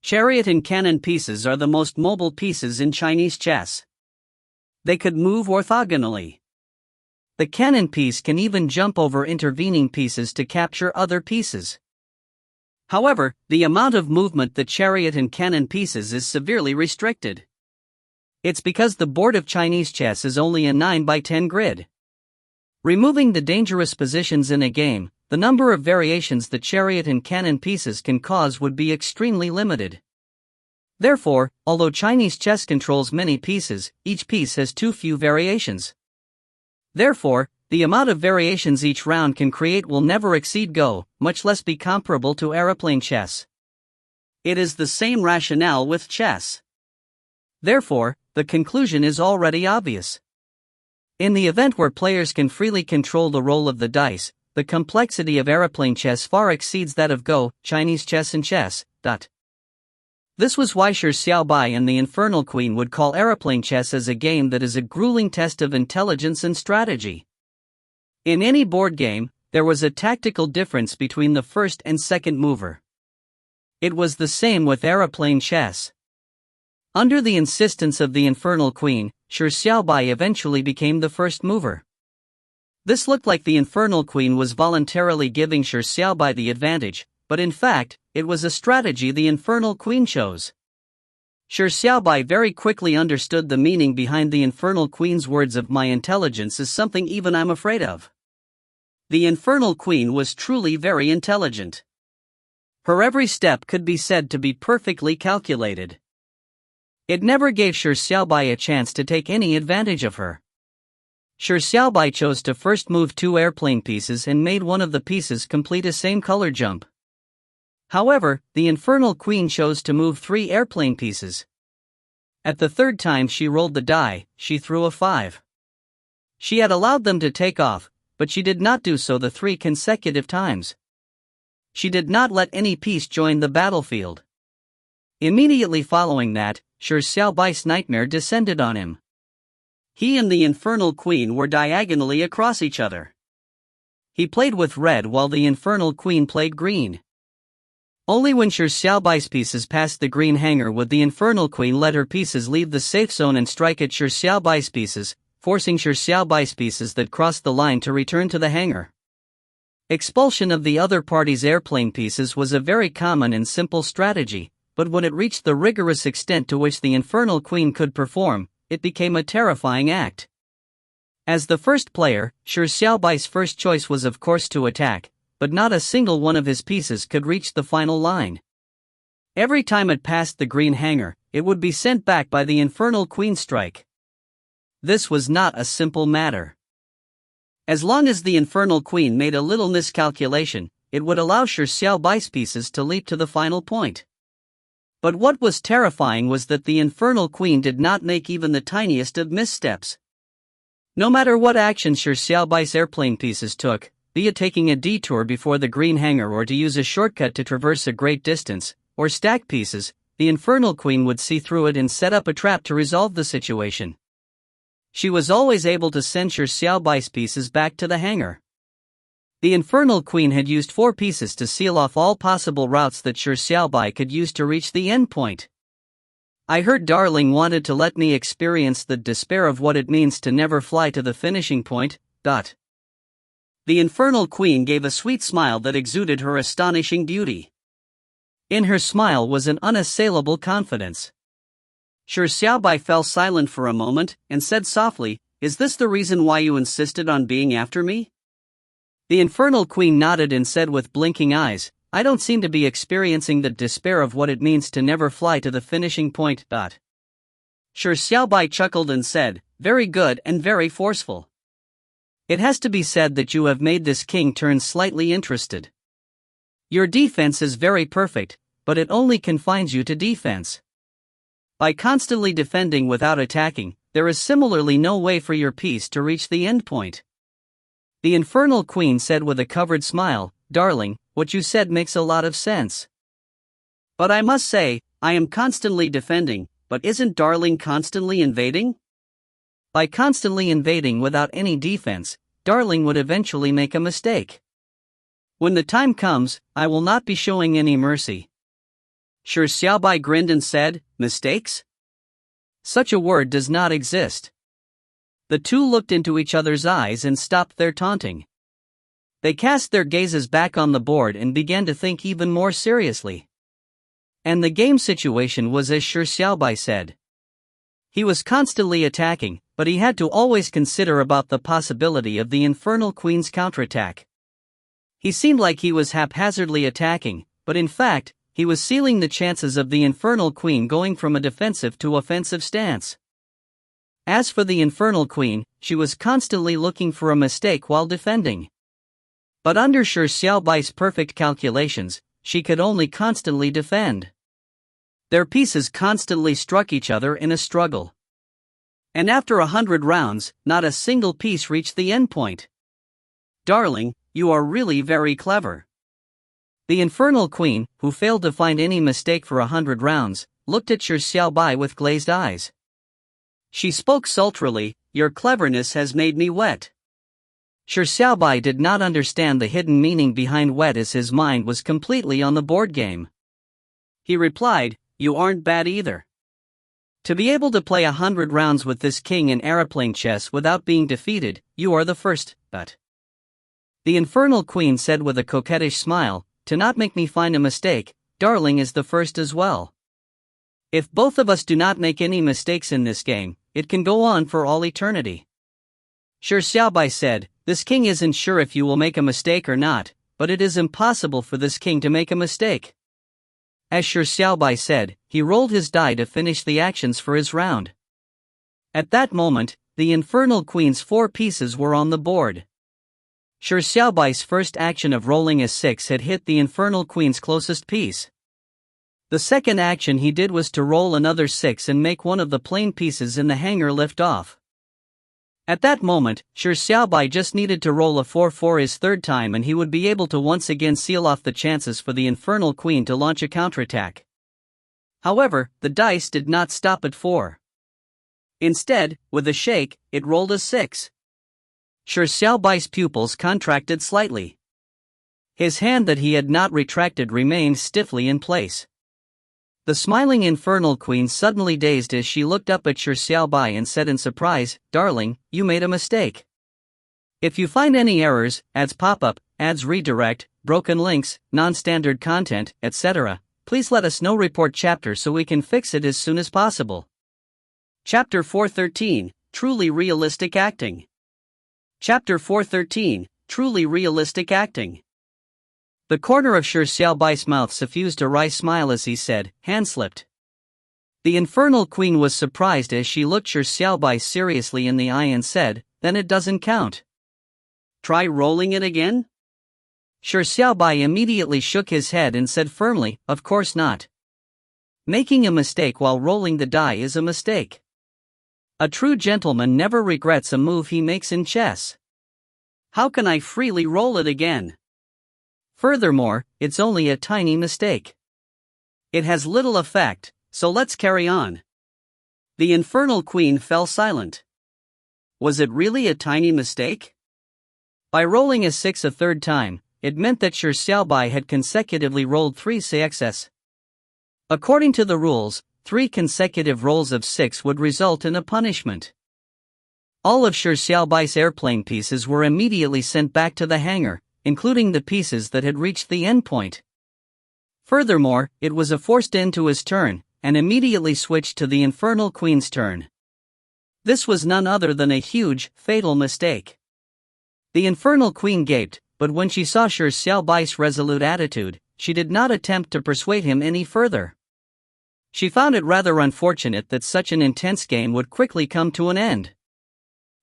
Chariot and cannon pieces are the most mobile pieces in Chinese chess. They could move orthogonally. The cannon piece can even jump over intervening pieces to capture other pieces. However, the amount of movement the chariot and cannon pieces is severely restricted. It's because the board of Chinese chess is only a 9 by 10 grid. Removing the dangerous positions in a game, the number of variations the chariot and cannon pieces can cause would be extremely limited. Therefore, although Chinese chess controls many pieces, each piece has too few variations. Therefore, the amount of variations each round can create will never exceed Go, much less be comparable to aeroplane chess. It is the same rationale with chess. Therefore, the conclusion is already obvious. In the event where players can freely control the roll of the dice, the complexity of aeroplane chess far exceeds that of Go, Chinese chess and chess. This was why Shi Xiaobai and the Infernal Queen would call aeroplane chess as a game that is a grueling test of intelligence and strategy. In any board game, there was a tactical difference between the first and second mover. It was the same with aeroplane chess. Under the insistence of the Infernal Queen, Shi Xiaobai eventually became the first mover. This looked like the Infernal Queen was voluntarily giving Shi Xiaobai the advantage, but in fact, it was a strategy the Infernal Queen chose. Shi Xiaobai very quickly understood the meaning behind the Infernal Queen's words of "my intelligence is something even I'm afraid of." The Infernal Queen was truly very intelligent. Her every step could be said to be perfectly calculated. It never gave Shi Xiaobai a chance to take any advantage of her. Shi Xiaobai chose to first move 2 airplane pieces and made one of the pieces complete a same color jump. However, the Infernal Queen chose to move 3 airplane pieces. At the 3rd time she rolled the die, she threw a 5. She had allowed them to take off, but she did not do so the 3 consecutive times. She did not let any piece join the battlefield. Immediately following that, Shi Xiaobai's nightmare descended on him. He and the Infernal Queen were diagonally across each other. He played with red while the Infernal Queen played green. Only when Shi Xiaobai's pieces passed the green hanger would the Infernal Queen let her pieces leave the safe zone and strike at Shi Xiaobai's pieces, forcing Shi Xiaobai's pieces that crossed the line to return to the hangar. Expulsion of the other party's airplane pieces was a very common and simple strategy, but when it reached the rigorous extent to which the Infernal Queen could perform, it became a terrifying act. As the first player, Shi Xiaobai's first choice was of course to attack, but not a single one of his pieces could reach the final line. Every time it passed the green hanger, it would be sent back by the Infernal Queen's strike. This was not a simple matter. As long as the Infernal Queen made a little miscalculation, it would allow Shi Xiaobai's pieces to leap to the final point. But what was terrifying was that the Infernal Queen did not make even the tiniest of missteps. No matter what action Shi Xiaobai's airplane pieces took, be it taking a detour before the green hanger or to use a shortcut to traverse a great distance, or stack pieces, the Infernal Queen would see through it and set up a trap to resolve the situation. She was always able to send Shi Xiaobai's pieces back to the hangar. The Infernal Queen had used 4 pieces to seal off all possible routes that Shi Xiaobai could use to reach the end point. I heard Darling wanted to let me experience the despair of what it means to never fly to the finishing point. The Infernal Queen gave a sweet smile that exuded her astonishing beauty. In her smile was an unassailable confidence. Shi Xiaobai fell silent for a moment, and said softly, "Is this the reason why you insisted on being after me?" The Infernal Queen nodded and said with blinking eyes, "I don't seem to be experiencing the despair of what it means to never fly to the finishing point." Shi Xiaobai chuckled and said, "Very good and very forceful. It has to be said that you have made this king turn slightly interested. Your defense is very perfect, but it only confines you to defense. By constantly defending without attacking, there is similarly no way for your piece to reach the end point." The Infernal Queen said with a covered smile, "Darling, what you said makes a lot of sense. But I must say, I am constantly defending, but isn't Darling constantly invading?" By constantly invading without any defense, Darling would eventually make a mistake. When the time comes, I will not be showing any mercy. Shi Xiaobai grinned and said, "Mistakes? Such a word does not exist." The two looked into each other's eyes and stopped their taunting. They cast their gazes back on the board and began to think even more seriously. And the game situation was as Shi Xiaobai said. He was constantly attacking, but he had to always consider about the possibility of the Infernal Queen's counterattack. He seemed like he was haphazardly attacking, but in fact, he was sealing the chances of the Infernal Queen going from a defensive to offensive stance. As for the Infernal Queen, she was constantly looking for a mistake while defending. But under Shi Xiaobai's perfect calculations, she could only constantly defend. Their pieces constantly struck each other in a struggle. And after 100 rounds, not a single piece reached the endpoint. "Darling, you are really very clever." The Infernal Queen, who failed to find any mistake for 100 rounds, looked at Shi Xiaobai with glazed eyes. She spoke sultrily, "Your cleverness has made me wet." Shi Xiaobai did not understand the hidden meaning behind wet as his mind was completely on the board game. He replied, "You aren't bad either." To be able to play 100 rounds with this king in aeroplane chess without being defeated, you are the first, but. The Infernal Queen said with a coquettish smile, to not make me find a mistake, darling is the first as well. If both of us do not make any mistakes in this game, it can go on for all eternity. Shi Xiaobai said, this king isn't sure if you will make a mistake or not, but it is impossible for this king to make a mistake. As Shi Xiaobai said, he rolled his die to finish the actions for his round. At that moment, the Infernal Queen's 4 pieces were on the board. Shi Xiaobai's first action of rolling a 6 had hit the Infernal Queen's closest piece. The second action he did was to roll another 6 and make one of the plain pieces in the hanger lift off. At that moment, Shi Xiaobai just needed to roll a 4 for his third time and he would be able to once again seal off the chances for the Infernal Queen to launch a counterattack. However, the dice did not stop at 4. Instead, with a shake, it rolled a 6. Shi Xiaobai's pupils contracted slightly. His hand that he had not retracted remained stiffly in place. The smiling Infernal Queen suddenly dazed as she looked up at Shi Xiaobai and said in surprise, darling, you made a mistake. If you find any errors, ads pop-up, ads redirect, broken links, non-standard content, etc., please let us know. Report chapter so we can fix it as soon as possible. Chapter 413, Truly Realistic Acting. Chapter 413, Truly Realistic Acting. The corner of Shi Xiaobai's mouth suffused a wry smile as he said, hand slipped. The Infernal Queen was surprised as she looked Shi Xiaobai seriously in the eye and said, then it doesn't count. Try rolling it again? Shi Xiaobai immediately shook his head and said firmly, of course not. Making a mistake while rolling the die is a mistake. A true gentleman never regrets a move he makes in chess. How can I freely roll it again? Furthermore, it's only a tiny mistake. It has little effect, so let's carry on. The Infernal Queen fell silent. Was it really a tiny mistake? By rolling a 6 a third time, it meant that Shi Xiaobai had consecutively rolled 3 6s. According to the rules, 3 consecutive rolls of 6 would result in a punishment. All of Shi Xiaobai's airplane pieces were immediately sent back to the hangar, including the pieces that had reached the endpoint. Furthermore, it was a forced end to his turn, and immediately switched to the Infernal Queen's turn. This was none other than a huge, fatal mistake. The Infernal Queen gaped, but when she saw Shi Xiaobai's resolute attitude, she did not attempt to persuade him any further. She found it rather unfortunate that such an intense game would quickly come to an end.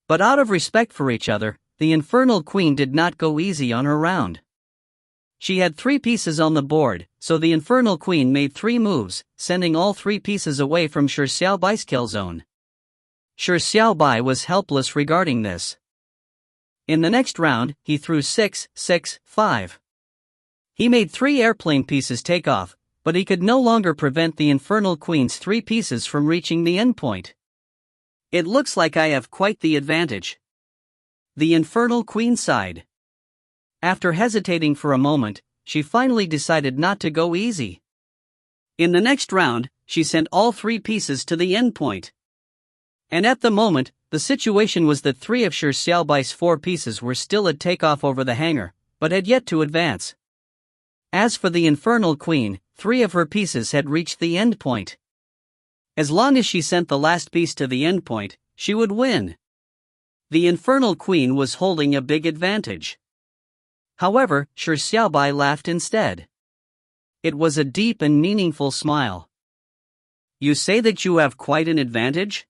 But out of respect for each other, the Infernal Queen did not go easy on her round. She had 3 pieces on the board, so the Infernal Queen made 3 moves, sending all 3 pieces away from Shi Xiaobai's kill zone. Shi Xiaobai was helpless regarding this. In the next round, he threw 6, 6, 5. He made 3 airplane pieces take off, but he could no longer prevent the Infernal Queen's 3 pieces from reaching the endpoint. It looks like I have quite the advantage. The Infernal Queen sighed. After hesitating for a moment, she finally decided not to go easy. In the next round, she sent all 3 pieces to the endpoint. And at the moment, the situation was that 3 of Shi Xiaobai's 4 pieces were still at takeoff over the hangar, but had yet to advance. As for the Infernal Queen, 3 of her pieces had reached the endpoint. As long as she sent the last piece to the endpoint, she would win. The Infernal Queen was holding a big advantage. However, Shi Xiaobai laughed instead. It was a deep and meaningful smile. You say that you have quite an advantage?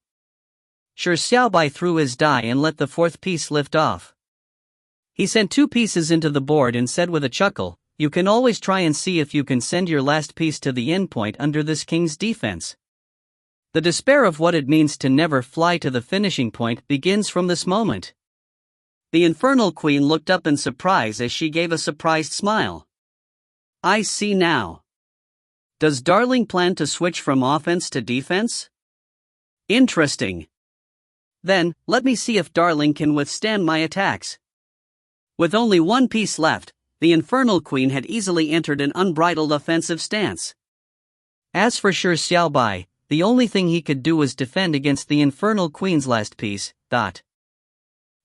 Shi Xiaobai threw his die and let the 4th piece lift off. He sent 2 pieces into the board and said with a chuckle, you can always try and see if you can send your last piece to the endpoint under this king's defense. The despair of what it means to never fly to the finishing point begins from this moment. The Infernal Queen looked up in surprise as she gave a surprised smile. I see now. Does Darling plan to switch from offense to defense? Interesting. Then, let me see if Darling can withstand my attacks. With only 1 piece left, the Infernal Queen had easily entered an unbridled offensive stance. As for Shi Xiaobai, the only thing he could do was defend against the Infernal Queen's last piece.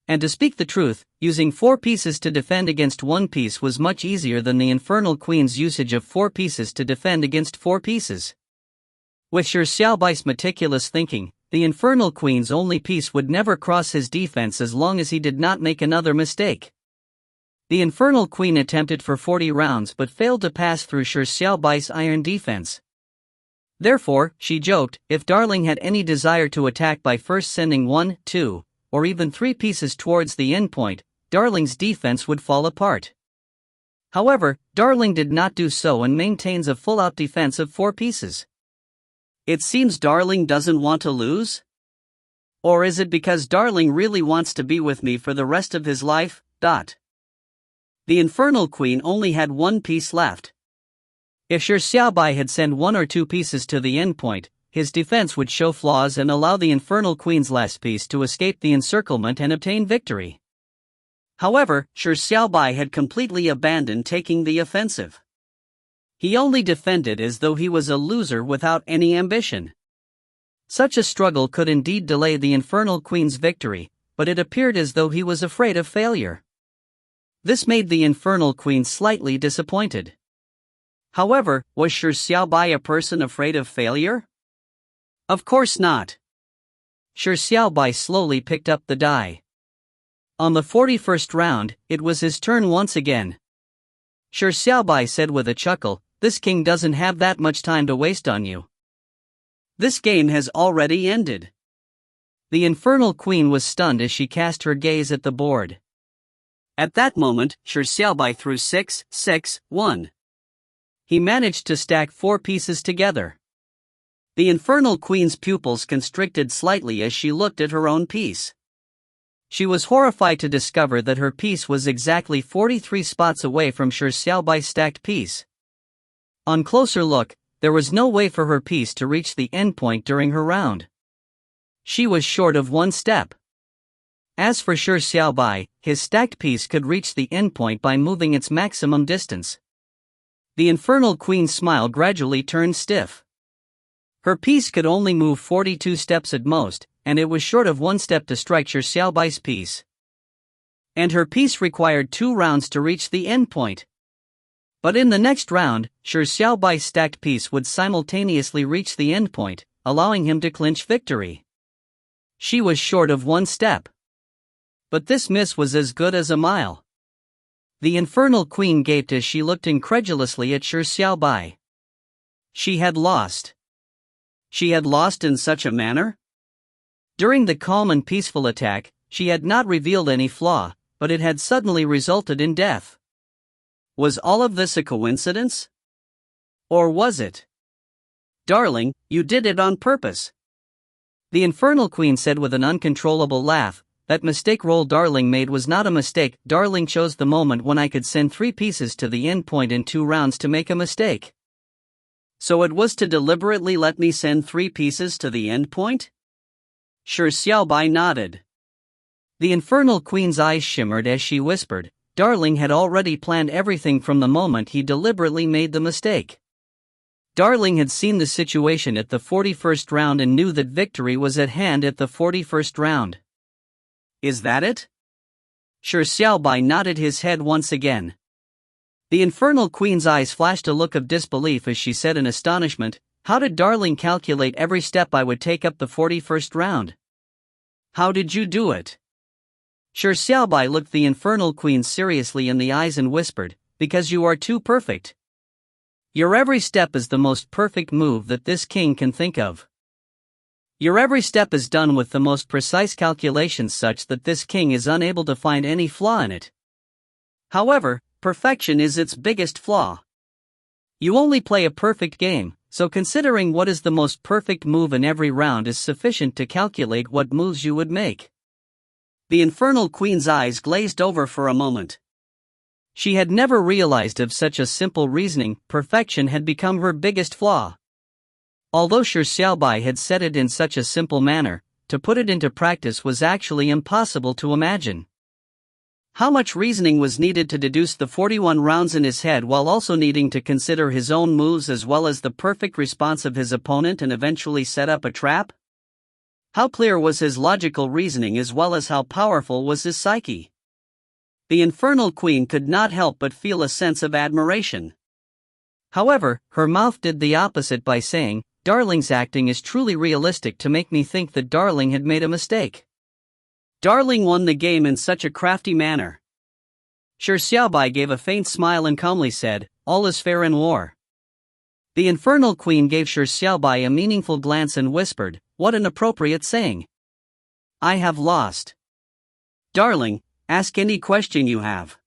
And to speak the truth, using 4 pieces to defend against 1 piece was much easier than the Infernal Queen's usage of 4 pieces to defend against 4 pieces. With Shi Xiaobai's meticulous thinking, the Infernal Queen's only piece would never cross his defense as long as he did not make another mistake. The Infernal Queen attempted for 40 rounds but failed to pass through Shi Xiaobai's iron defense. Therefore, she joked, if Darling had any desire to attack by first sending 1, 2, or even 3 pieces towards the endpoint, Darling's defense would fall apart. However, Darling did not do so and maintains a full-out defense of 4 pieces. It seems Darling doesn't want to lose? Or is it because Darling really wants to be with me for the rest of his life? The Infernal Queen only had 1 piece left. If Shi Xiaobai had sent 1 or 2 pieces to the endpoint, his defense would show flaws and allow the Infernal Queen's last piece to escape the encirclement and obtain victory. However, Shi Xiaobai had completely abandoned taking the offensive. He only defended as though he was a loser without any ambition. Such a struggle could indeed delay the Infernal Queen's victory, but it appeared as though he was afraid of failure. This made the Infernal Queen slightly disappointed. However, was Shi Xiaobai a person afraid of failure? Of course not. Shi Xiaobai slowly picked up the die. On the 41st round, it was his turn once again. Shi Xiaobai said with a chuckle, "This king doesn't have that much time to waste on you. This game has already ended." The Infernal Queen was stunned as she cast her gaze at the board. At that moment, Shi Xiaobai threw 6, 6, 1. He managed to stack 4 pieces together. The Infernal Queen's pupils constricted slightly as she looked at her own piece. She was horrified to discover that her piece was exactly 43 spots away from Shi Xiaobai's stacked piece. On closer look, there was no way for her piece to reach the endpoint during her round. She was short of 1 step. As for Shi Xiaobai, his stacked piece could reach the endpoint by moving its maximum distance. The Infernal Queen's smile gradually turned stiff. Her piece could only move 42 steps at most, and it was short of 1 step to strike Shi Xiaobai's piece. And her piece required 2 rounds to reach the endpoint. But in the next round, Shi Xiaobai's stacked piece would simultaneously reach the endpoint, allowing him to clinch victory. She was short of 1 step. But this miss was as good as a mile. The Infernal Queen gaped as she looked incredulously at Shi Xiaobai. She had lost. She had lost in such a manner? During the calm and peaceful attack, she had not revealed any flaw, but it had suddenly resulted in death. Was all of this a coincidence? Or was it? Darling, you did it on purpose. The Infernal Queen said with an uncontrollable laugh, that mistake roll Darling made was not a mistake. Darling chose the moment when I could send 3 pieces to the endpoint in 2 rounds to make a mistake. So it was to deliberately let me send 3 pieces to the endpoint? Shi Xiaobai nodded. The Infernal Queen's eyes shimmered as she whispered, Darling had already planned everything from the moment he deliberately made the mistake. Darling had seen the situation at the 41st round and knew that victory was at hand at the 41st round. Is that it? Shi Xiaobai nodded his head once again. The Infernal Queen's eyes flashed a look of disbelief as she said in astonishment, How did Darling calculate every step I would take up the 41st round? How did you do it? Shi Xiaobai looked the Infernal Queen seriously in the eyes and whispered, Because you are too perfect. Your every step is the most perfect move that this king can think of. Your every step is done with the most precise calculations such that this king is unable to find any flaw in it. However, perfection is its biggest flaw. You only play a perfect game, so considering what is the most perfect move in every round is sufficient to calculate what moves you would make. The Infernal Queen's eyes glazed over for a moment. She had never realized of such a simple reasoning. Perfection had become her biggest flaw. Although Shi Xiaobai had said it in such a simple manner, to put it into practice was actually impossible to imagine. How much reasoning was needed to deduce the 41 rounds in his head while also needing to consider his own moves as well as the perfect response of his opponent and eventually set up a trap? How clear was his logical reasoning as well as how powerful was his psyche? The Infernal Queen could not help but feel a sense of admiration. However, her mouth did the opposite by saying, "Darling's acting is truly realistic to make me think that Darling had made a mistake. Darling won the game in such a crafty manner." Shi Xiaobai gave a faint smile and calmly said, "All is fair in war." The Infernal Queen gave Shi Xiaobai a meaningful glance and whispered, "What an appropriate saying. I have lost. Darling, ask any question you have.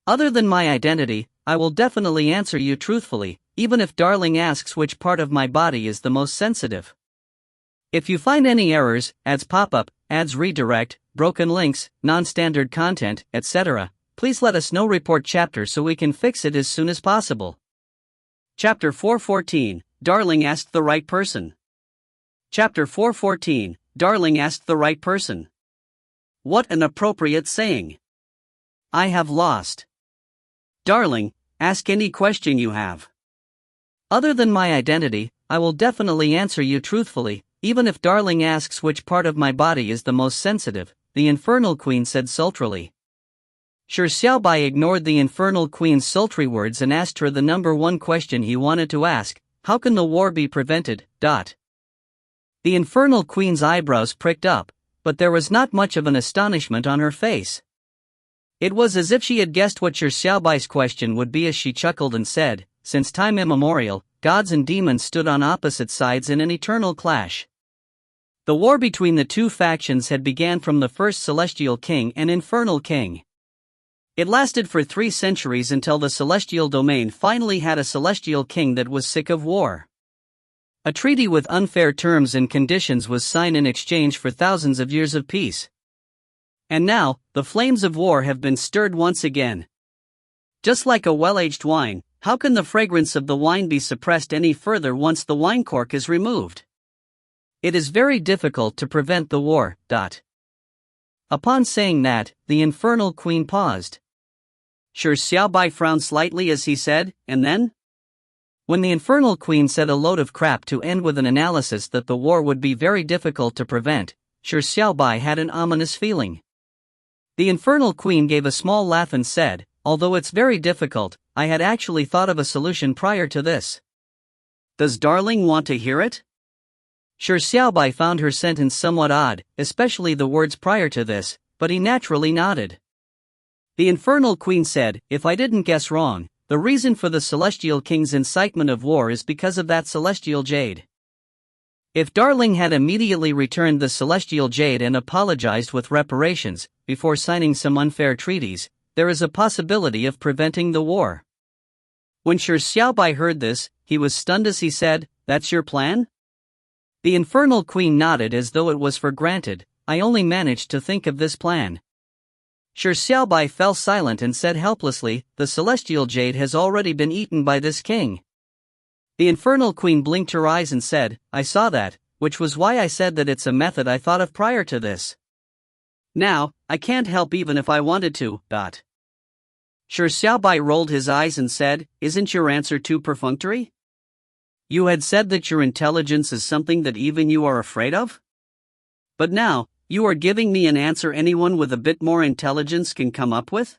Other than my identity, I will definitely answer you truthfully, even if Darling asks which part of my body is the most sensitive. If you find any errors, ads pop up, ads redirect, broken links, non-standard content, etc., please let us know. Report chapter so we can fix it as soon as possible." Chapter 414, Darling asked the right person. Chapter 414, Darling asked the right person. What an appropriate saying. I have lost. Darling, ask any question you have. Other than my identity, I will definitely answer you truthfully, even if Darling asks which part of my body is the most sensitive, the Infernal Queen said sultrily. Shi Xiaobai ignored the Infernal Queen's sultry words and asked her the number one question he wanted to ask: how can the war be prevented? The Infernal Queen's eyebrows pricked up, but there was not much of an astonishment on her face. It was as if she had guessed what Shi Xiaobai's question would be as she chuckled and said, "Since time immemorial, gods and demons stood on opposite sides in an eternal clash. The war between the two factions had began from the first Celestial King and Infernal King. It lasted for 3 centuries until the Celestial Domain finally had a Celestial King that was sick of war. A treaty with unfair terms and conditions was signed in exchange for thousands of years of peace. And now, the flames of war have been stirred once again. Just like a well-aged wine, how can the fragrance of the wine be suppressed any further once the wine cork is removed? It is very difficult to prevent the war. Upon saying that, the Infernal Queen paused. Shi Xiaobai frowned slightly as he said, "And then?" When the Infernal Queen said a load of crap to end with an analysis that the war would be very difficult to prevent, Shi Xiaobai had an ominous feeling. The Infernal Queen gave a small laugh and said, "Although it's very difficult, I had actually thought of a solution prior to this. Does Darling want to hear it?" Shi Xiaobai found her sentence somewhat odd, especially the words prior to this, but he naturally nodded. The Infernal Queen said, "If I didn't guess wrong, the reason for the Celestial King's incitement of war is because of that Celestial Jade. If Darling had immediately returned the Celestial Jade and apologized with reparations, before signing some unfair treaties, there is a possibility of preventing the war." When Shi Xiaobai heard this, he was stunned as he said, "That's your plan?" The Infernal Queen nodded as though it was for granted, "I only managed to think of this plan." Shi Xiaobai fell silent and said helplessly, "The Celestial Jade has already been eaten by this king." The Infernal Queen blinked her eyes and said, "I saw that, which was why I said that it's a method I thought of prior to this. Now, I can't help even if I wanted to. Shi Xiaobai rolled his eyes and said, "Isn't your answer too perfunctory? You had said that your intelligence is something that even you are afraid of? But now, you are giving me an answer anyone with a bit more intelligence can come up with?"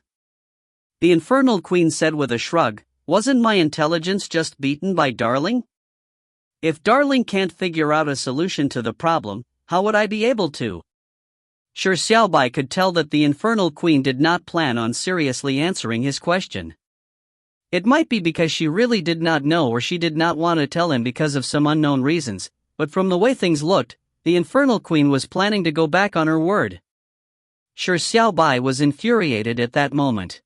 The Infernal Queen said with a shrug, "Wasn't my intelligence just beaten by Darling? If Darling can't figure out a solution to the problem, how would I be able to?" Shi Xiaobai could tell that the Infernal Queen did not plan on seriously answering his question. It might be because she really did not know or she did not want to tell him because of some unknown reasons, but from the way things looked, the Infernal Queen was planning to go back on her word. Shi Xiaobai was infuriated at that moment.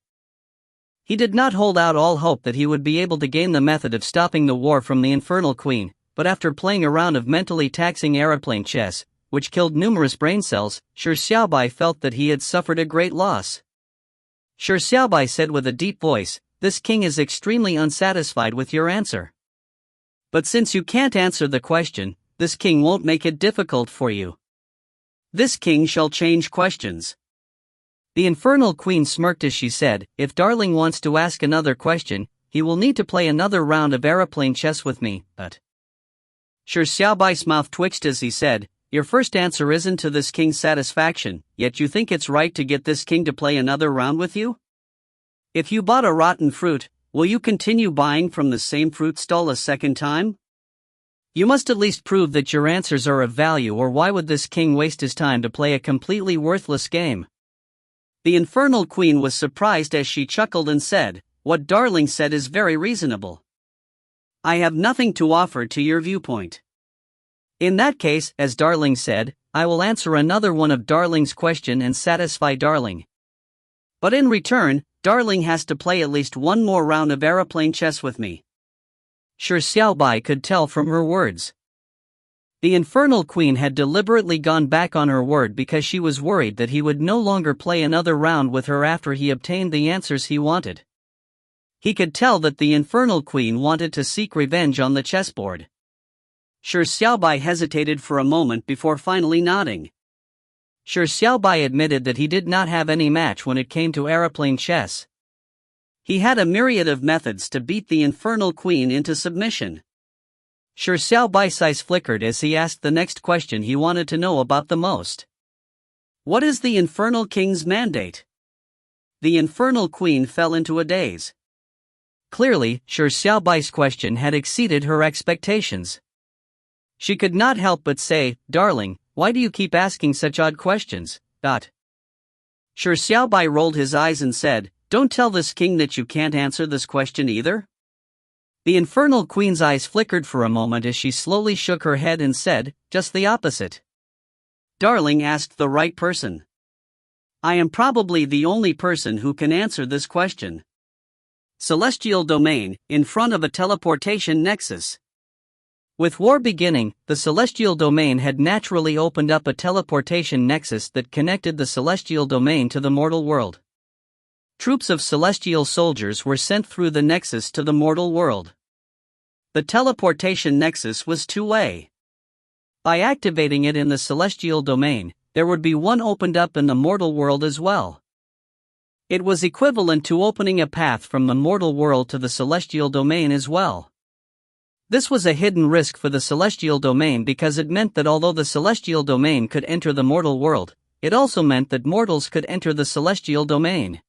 He did not hold out all hope that he would be able to gain the method of stopping the war from the Infernal Queen, but after playing a round of mentally taxing aeroplane chess, which killed numerous brain cells, Shi Xiaobai felt that he had suffered a great loss. Shi Xiaobai said with a deep voice, "This king is extremely unsatisfied with your answer. But since you can't answer the question, this king won't make it difficult for you. This king shall change questions." The infernal queen smirked as she said, "If Darling wants to ask another question, he will need to play another round of aeroplane chess with me, but..." Shi Xiaobai's mouth twitched as he said, "Your first answer isn't to this king's satisfaction, yet you think it's right to get this king to play another round with you? If you bought a rotten fruit, will you continue buying from the same fruit stall a second time? You must at least prove that your answers are of value, or why would this king waste his time to play a completely worthless game?" The infernal queen was surprised as she chuckled and said, "What Darling said is very reasonable. I have nothing to offer to your viewpoint. In that case, as Darling said, I will answer another one of Darling's question and satisfy Darling. But in return, Darling has to play at least one more round of aeroplane chess with me." Shi Xiaobai could tell from her words. The infernal queen had deliberately gone back on her word because she was worried that he would no longer play another round with her after he obtained the answers he wanted. He could tell that the infernal queen wanted to seek revenge on the chessboard. Shi Xiaobai hesitated for a moment before finally nodding. Shi Xiaobai admitted that he did not have any match when it came to aeroplane chess. He had a myriad of methods to beat the infernal queen into submission. Shi Xiaobai's eyes flickered as he asked the next question he wanted to know about the most. "What is the infernal king's mandate?" The infernal queen fell into a daze. Clearly, Shi Xiaobai's question had exceeded her expectations. She could not help but say, "Darling, why do you keep asking such odd questions?" Shi Xiaobai rolled his eyes and said, "Don't tell this king that you can't answer this question either." The infernal queen's eyes flickered for a moment as she slowly shook her head and said, "Just the opposite. Darling asked the right person. I am probably the only person who can answer this question. Celestial domain, in front of a teleportation nexus." With war beginning, the celestial domain had naturally opened up a teleportation nexus that connected the celestial domain to the mortal world. Troops of celestial soldiers were sent through the nexus to the mortal world. The teleportation nexus was two-way. By activating it in the celestial domain, there would be one opened up in the mortal world as well. It was equivalent to opening a path from the mortal world to the celestial domain as well. This was a hidden risk for the celestial domain because it meant that although the celestial domain could enter the mortal world, it also meant that mortals could enter the celestial domain.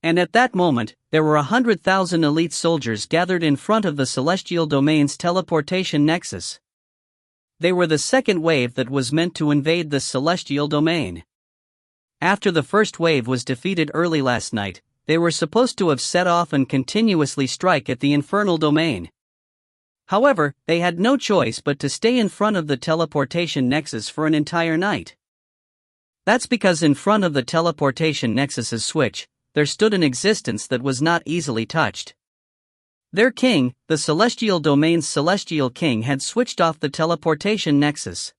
And at that moment, there were 100,000 elite soldiers gathered in front of the celestial domain's teleportation nexus. They were the second wave that was meant to invade the celestial domain. After the first wave was defeated early last night, they were supposed to have set off and continuously strike at the infernal domain. However, they had no choice but to stay in front of the teleportation nexus for an entire night. That's because in front of the teleportation nexus's switch, there stood an existence that was not easily touched. Their king, the celestial domain's celestial king, had switched off the teleportation nexus.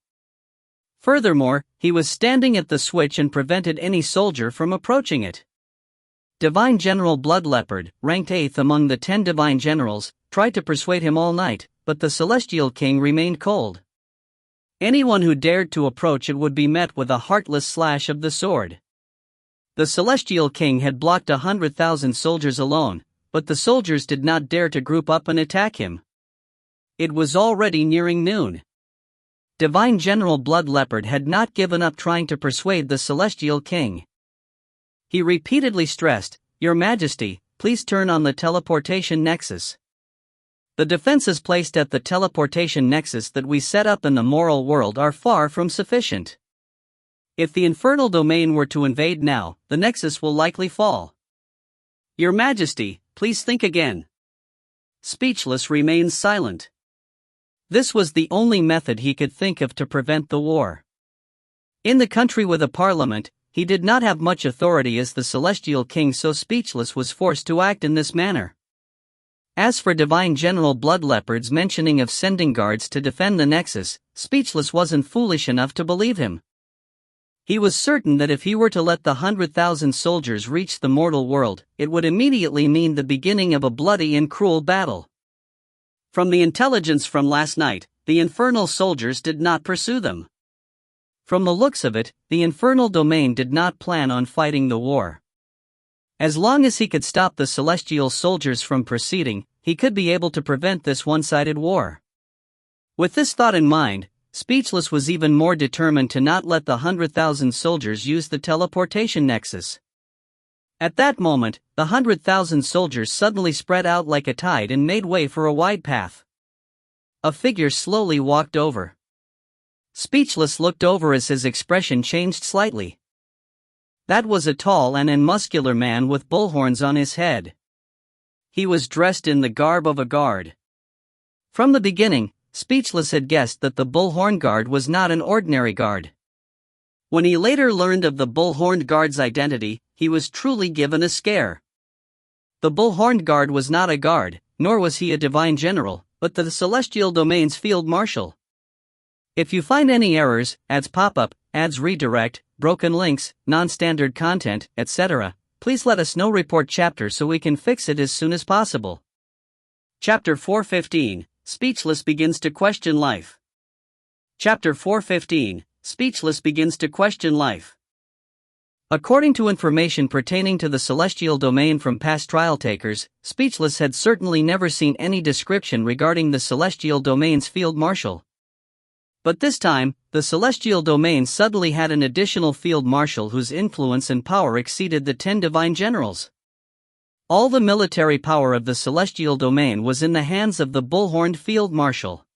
Furthermore, he was standing at the switch and prevented any soldier from approaching it. Divine General Blood Leopard, ranked 8th among the 10 divine generals, tried to persuade him all night, but the celestial king remained cold. Anyone who dared to approach it would be met with a heartless slash of the sword. The celestial king had blocked 100,000 soldiers alone, but the soldiers did not dare to group up and attack him. It was already nearing noon. Divine General Blood Leopard had not given up trying to persuade the celestial king. He repeatedly stressed, "Your Majesty, please turn on the teleportation nexus. The defenses placed at the teleportation nexus that we set up in the moral world are far from sufficient. If the infernal domain were to invade now, the nexus will likely fall. Your Majesty, please think again." Speechless remains silent. This was the only method he could think of to prevent the war. In the country with a parliament, he did not have much authority as the celestial king, so Speechless was forced to act in this manner. As for Divine General Blood Leopard's mentioning of sending guards to defend the nexus, Speechless wasn't foolish enough to believe him. He was certain that if he were to let the 100,000 soldiers reach the mortal world, it would immediately mean the beginning of a bloody and cruel battle. From the intelligence from last night, the infernal soldiers did not pursue them. From the looks of it, the infernal domain did not plan on fighting the war. As long as he could stop the celestial soldiers from proceeding, he could be able to prevent this one-sided war. With this thought in mind, Speechless was even more determined to not let the 100,000 soldiers use the teleportation nexus. At that moment, the 100,000 soldiers suddenly spread out like a tide and made way for a wide path. A figure slowly walked over. Speechless looked over as his expression changed slightly. That was a tall and muscular man with bullhorns on his head. He was dressed in the garb of a guard. From the beginning, Speechless had guessed that the bullhorn guard was not an ordinary guard. When he later learned of the bullhorned guard's identity, he was truly given a scare. The bullhorned guard was not a guard, nor was he a divine general, but the celestial domain's field marshal. If you find any errors, ads pop up, ads redirect, broken links, non-standard content, etc., please let us know. Report chapter so we can fix it as soon as possible. Chapter 415, Speechless begins to question life. Chapter 415, Speechless begins to question life. According to information pertaining to the celestial domain from past trial takers, Speechless had certainly never seen any description regarding the celestial domain's field marshal. But this time, the celestial domain suddenly had an additional field marshal whose influence and power exceeded the 10 divine generals. All the military power of the celestial domain was in the hands of the bullhorned field marshal.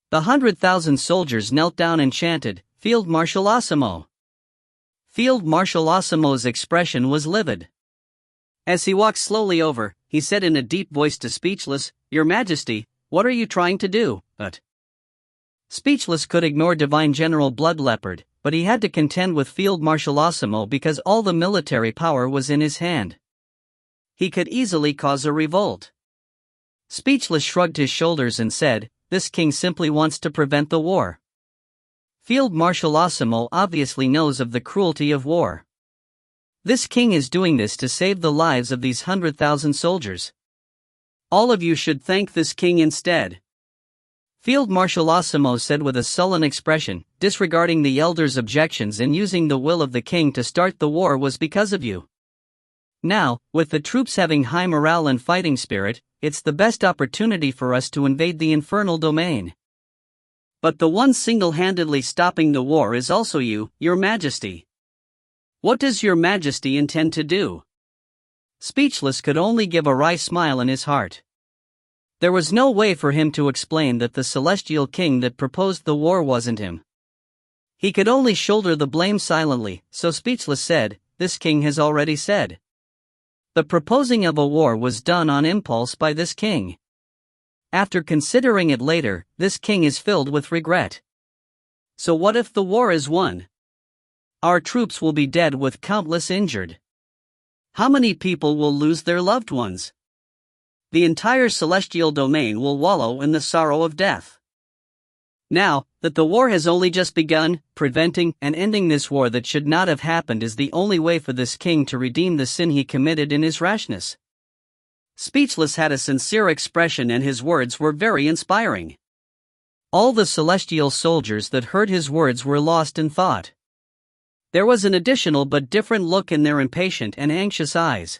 The 100,000 soldiers knelt down and chanted, "Field Marshal Osimo." Field Marshal Osimo's expression was livid. As he walked slowly over, he said in a deep voice to Speechless, "Your Majesty, what are you trying to do?" Speechless could ignore Divine General Blood Leopard, but he had to contend with Field Marshal Osimo because all the military power was in his hand. He could easily cause a revolt. Speechless shrugged his shoulders and said, "This king simply wants to prevent the war." Field Marshal Osimo obviously knows of the cruelty of war. This king is doing this to save the lives of these 100,000 soldiers. All of you should thank this king instead. Field Marshal Osimo said with a sullen expression, "Disregarding the elders' objections and using the will of the king to start the war was because of you. Now, with the troops having high morale and fighting spirit, it's the best opportunity for us to invade the infernal domain. But the one single-handedly stopping the war is also you, Your Majesty. What does Your Majesty intend to do?" Speechless could only give a wry smile in his heart. There was no way for him to explain that the celestial king that proposed the war wasn't him. He could only shoulder the blame silently, so Speechless said, "This king has already said. The proposing of a war was done on impulse by this king. After considering it later, this king is filled with regret. So what if the war is won? Our troops will be dead with countless injured. How many people will lose their loved ones? The entire celestial domain will wallow in the sorrow of death. Now, that the war has only just begun, preventing and ending this war that should not have happened is the only way for this king to redeem the sin he committed in his rashness." Speechless had a sincere expression and his words were very inspiring. All the celestial soldiers that heard his words were lost in thought. There was an additional but different look in their impatient and anxious eyes.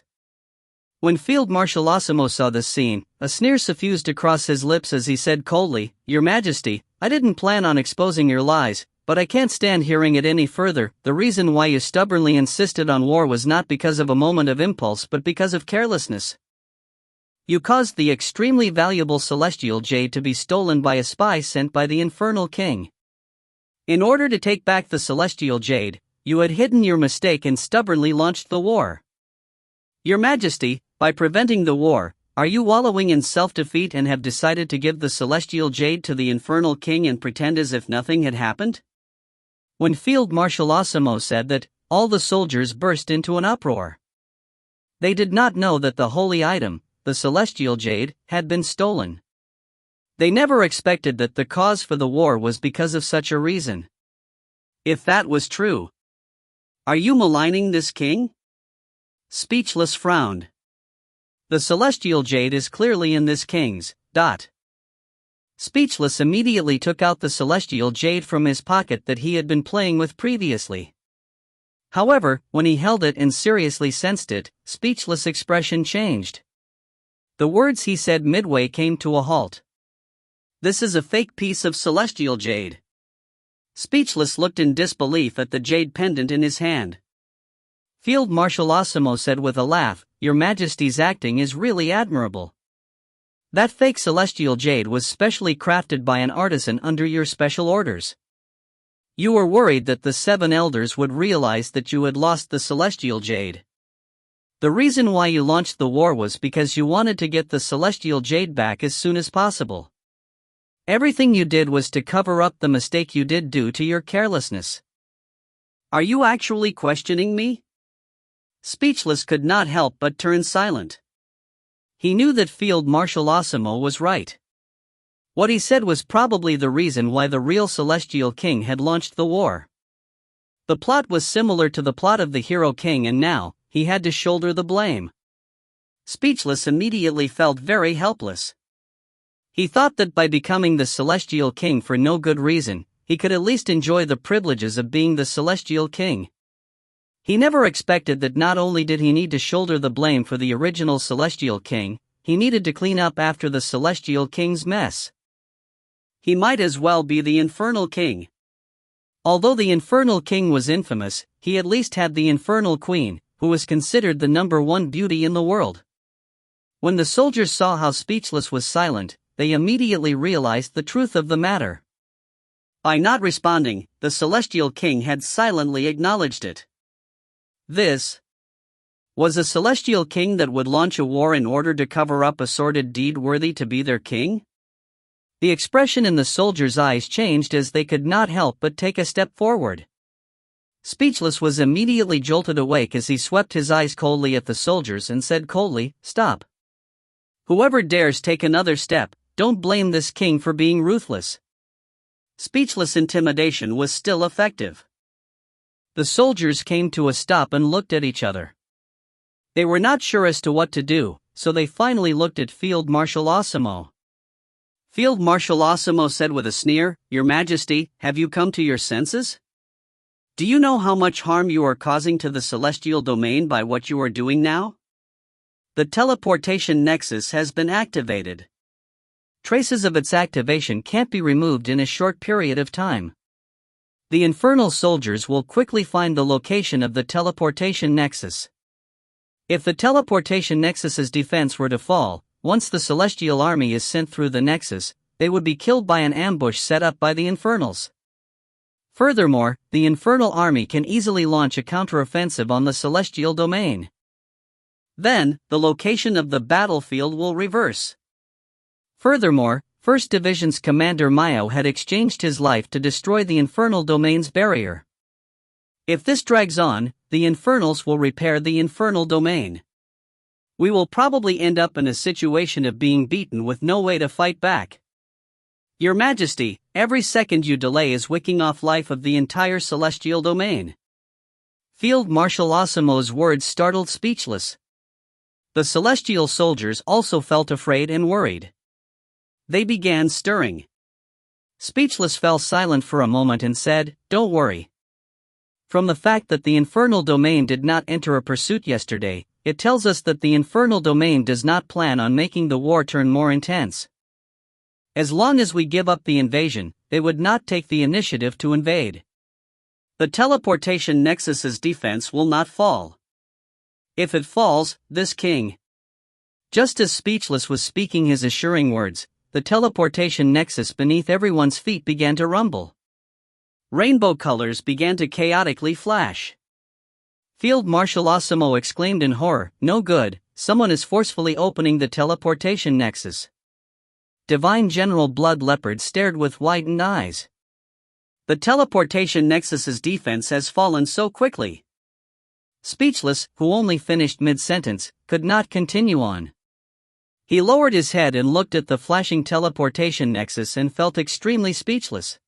When Field Marshal Osimo saw this scene, a sneer suffused across his lips as he said coldly, "Your Majesty, I didn't plan on exposing your lies, but I can't stand hearing it any further. The reason why you stubbornly insisted on war was not because of a moment of impulse but because of carelessness. You caused the extremely valuable celestial jade to be stolen by a spy sent by the infernal king. In order to take back the celestial jade, you had hidden your mistake and stubbornly launched the war. Your Majesty, by preventing the war, are you wallowing in self-defeat and have decided to give the celestial jade to the infernal king and pretend as if nothing had happened?" When Field Marshal Osimo said that, all the soldiers burst into an uproar. They did not know that the holy item, the celestial jade, had been stolen. They never expected that the cause for the war was because of such a reason. If that was true, are you maligning this king? Speechless frowned. The celestial jade is clearly in this king's. Speechless immediately took out the celestial jade from his pocket that he had been playing with previously. However, when he held it and seriously sensed it, Speechless' expression changed. The words he said midway came to a halt. "This is a fake piece of celestial jade." Speechless looked in disbelief at the jade pendant in his hand. Field Marshal Osimo said with a laugh, "Your Majesty's acting is really admirable. That fake celestial jade was specially crafted by an artisan under your special orders. You were worried that the 7 elders would realize that you had lost the celestial jade. The reason why you launched the war was because you wanted to get the celestial jade back as soon as possible. Everything you did was to cover up the mistake you did due to your carelessness. Are you actually questioning me?" Speechless could not help but turn silent. He knew that Field Marshal Osimo was right. What he said was probably the reason why the real Celestial King had launched the war. The plot was similar to the plot of the Hero King, and now, he had to shoulder the blame. Speechless immediately felt very helpless. He thought that by becoming the Celestial King for no good reason, he could at least enjoy the privileges of being the Celestial King. He never expected that not only did he need to shoulder the blame for the original Celestial King, he needed to clean up after the Celestial King's mess. He might as well be the Infernal King. Although the Infernal King was infamous, he at least had the Infernal Queen, who was considered the #1 beauty in the world. When the soldiers saw how Speechless was silent, they immediately realized the truth of the matter. By not responding, the Celestial King had silently acknowledged it. This was a Celestial King that would launch a war in order to cover up a sordid deed worthy to be their king? The expression in the soldiers' eyes changed as they could not help but take a step forward. Speechless was immediately jolted awake as he swept his eyes coldly at the soldiers and said coldly, "Stop. Whoever dares take another step, don't blame this king for being ruthless." Speechless intimidation was still effective. The soldiers came to a stop and looked at each other. They were not sure as to what to do, so they finally looked at Field Marshal Osimo. Field Marshal Osimo said with a sneer, "Your Majesty, have you come to your senses? Do you know how much harm you are causing to the celestial domain by what you are doing now? The teleportation nexus has been activated. Traces of its activation can't be removed in a short period of time. The infernal soldiers will quickly find the location of the teleportation nexus. If the teleportation nexus's defense were to fall, once the celestial army is sent through the nexus, they would be killed by an ambush set up by the infernals. Furthermore, the infernal army can easily launch a counteroffensive on the celestial domain. Then, the location of the battlefield will reverse. Furthermore, 1st Division's Commander Mayo had exchanged his life to destroy the infernal domain's barrier. If this drags on, the infernals will repair the infernal domain. We will probably end up in a situation of being beaten with no way to fight back. Your Majesty, every second you delay is wicking off life of the entire celestial domain." Field Marshal Osimo's words startled Speechless. The celestial soldiers also felt afraid and worried. They began stirring. Speechless fell silent for a moment and said, "Don't worry. From the fact that the infernal domain did not enter a pursuit yesterday, it tells us that the infernal domain does not plan on making the war turn more intense. As long as we give up the invasion, they would not take the initiative to invade. The teleportation nexus's defense will not fall. If it falls, this king..." Just as Speechless was speaking his assuring words, the teleportation nexus beneath everyone's feet began to rumble. Rainbow colors began to chaotically flash. Field Marshal Osimo exclaimed in horror, "No good, someone is forcefully opening the teleportation nexus." Divine General Blood Leopard stared with widened eyes. The teleportation nexus's defense has fallen so quickly. Speechless, who only finished mid-sentence, could not continue on. He lowered his head and looked at the flashing teleportation nexus and felt extremely speechless.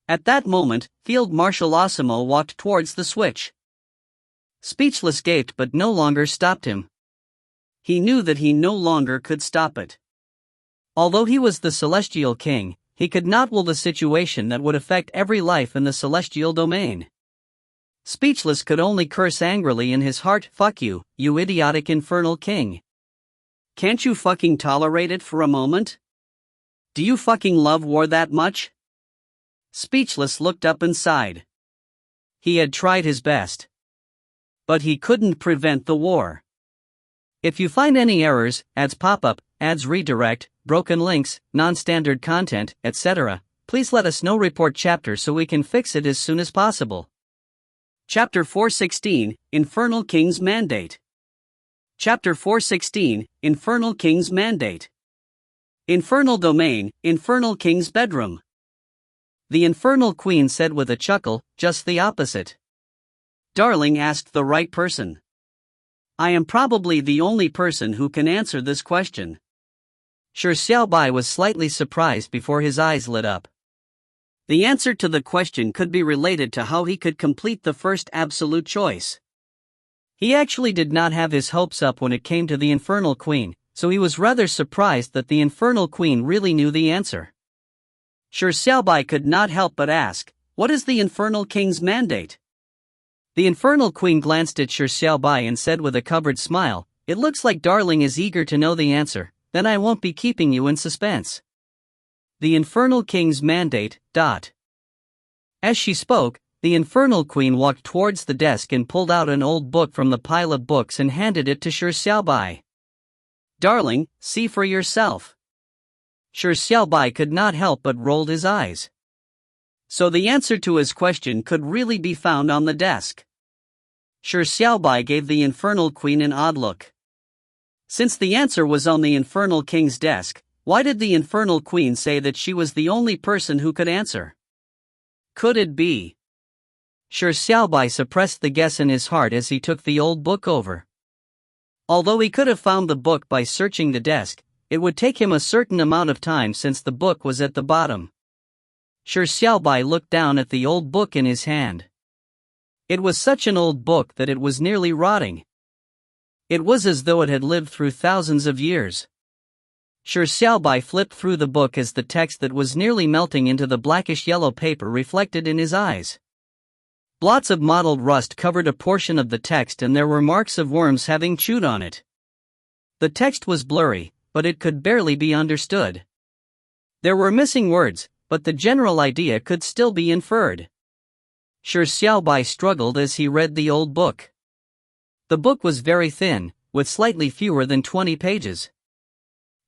At that moment, Field Marshal Osimo walked towards the switch. Speechless gaped but no longer stopped him. He knew that he no longer could stop it. Although he was the celestial king, he could not will the situation that would affect every life in the celestial domain. Speechless, could only curse angrily in his heart, "Fuck you, you idiotic infernal king. Can't you fucking tolerate it for a moment? Do you fucking love war that much?" Speechless looked up and sighed. He had tried his best. But he couldn't prevent the war. If you find any errors, ads pop up, ads redirect, broken links, non-standard content, etc., please let us know. Report chapter so we can fix it as soon as possible. Chapter 416, Infernal King's Mandate. Chapter 416, Infernal King's Mandate. Infernal Domain, Infernal King's Bedroom. The Infernal Queen said with a chuckle, "Just the opposite." Darling asked the right person. I am probably the only person who can answer this question. Shi Xiaobai was slightly surprised before his eyes lit up. The answer to the question could be related to how he could complete the first absolute choice. He actually did not have his hopes up when it came to the Infernal Queen, so he was rather surprised that the Infernal Queen really knew the answer. Shi Xiaobai could not help but ask, "What is the Infernal King's mandate?" The Infernal Queen glanced at Shi Xiaobai and said with a covered smile, "It looks like Darling is eager to know the answer, then I won't be keeping you in suspense. The Infernal King's mandate, ... As she spoke, the Infernal Queen walked towards the desk and pulled out an old book from the pile of books and handed it to Shi Xiaobai. "Darling, see for yourself." Shi Xiaobai could not help but rolled his eyes. So the answer to his question could really be found on the desk. Shi Xiaobai gave the Infernal Queen an odd look. Since the answer was on the Infernal King's desk, why did the Infernal Queen say that she was the only person who could answer? Could it be? Shi Xiaobai suppressed the guess in his heart as he took the old book over. Although he could have found the book by searching the desk, it would take him a certain amount of time since the book was at the bottom. Shi Xiaobai looked down at the old book in his hand. It was such an old book that it was nearly rotting. It was as though it had lived through thousands of years. Shi Xiaobai flipped through the book as the text that was nearly melting into the blackish-yellow paper reflected in his eyes. Blots of mottled rust covered a portion of the text and there were marks of worms having chewed on it. The text was blurry, but it could barely be understood. There were missing words, but the general idea could still be inferred. Shi Xiaobai struggled as he read the old book. The book was very thin, with slightly fewer than 20 pages.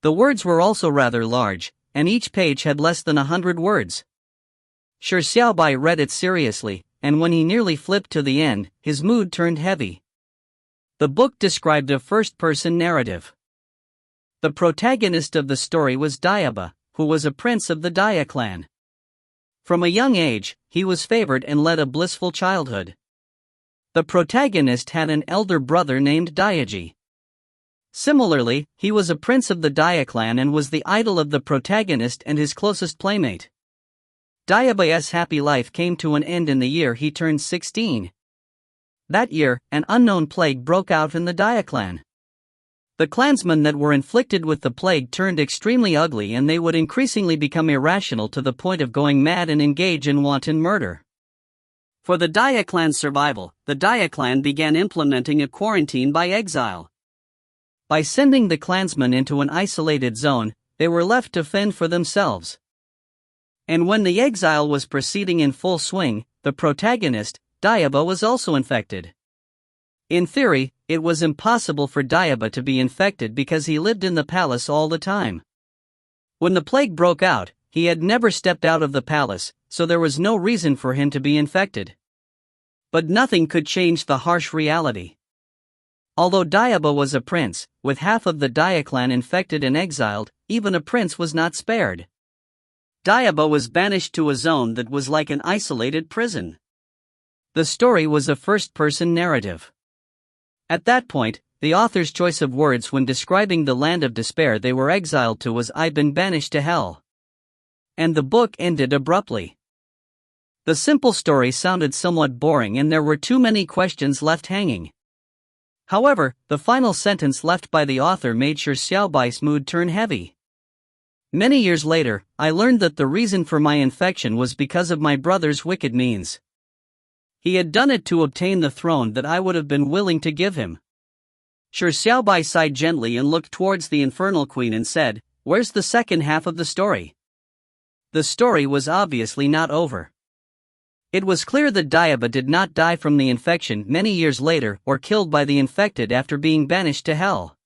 The words were also rather large, and each page had less than 100 words. Shi Xiaobai read it seriously, and when he nearly flipped to the end, his mood turned heavy. The book described a first-person narrative. The protagonist of the story was Diaba, who was a prince of the Daya clan. From a young age, he was favored and led a blissful childhood. The protagonist had an elder brother named Dayaji. Similarly, he was a prince of the Daya clan and was the idol of the protagonist and his closest playmate. Dayaba's happy life came to an end in the year he turned 16. That year, an unknown plague broke out in the Daya clan. The clansmen that were inflicted with the plague turned extremely ugly and they would increasingly become irrational to the point of going mad and engage in wanton murder. For the Daya clan's survival, the Daya clan began implementing a quarantine by exile. By sending the clansmen into an isolated zone, they were left to fend for themselves. And when the exile was proceeding in full swing, the protagonist, Diaba, was also infected. In theory, it was impossible for Diaba to be infected because he lived in the palace all the time. When the plague broke out, he had never stepped out of the palace, so there was no reason for him to be infected. But nothing could change the harsh reality. Although Diaba was a prince, with half of the Daya clan infected and exiled, even a prince was not spared. Diaba was banished to a zone that was like an isolated prison. The story was a first-person narrative. At that point, the author's choice of words when describing the land of despair they were exiled to was "I've been banished to hell." And the book ended abruptly. The simple story sounded somewhat boring and there were too many questions left hanging. However, the final sentence left by the author made Shi Xiaobai's mood turn heavy. Many years later, I learned that the reason for my infection was because of my brother's wicked means. He had done it to obtain the throne that I would have been willing to give him. Shi Xiaobai sighed gently and looked towards the infernal queen and said, "Where's the second half of the story?" The story was obviously not over. It was clear that Diaba did not die from the infection many years later or killed by the infected after being banished to hell.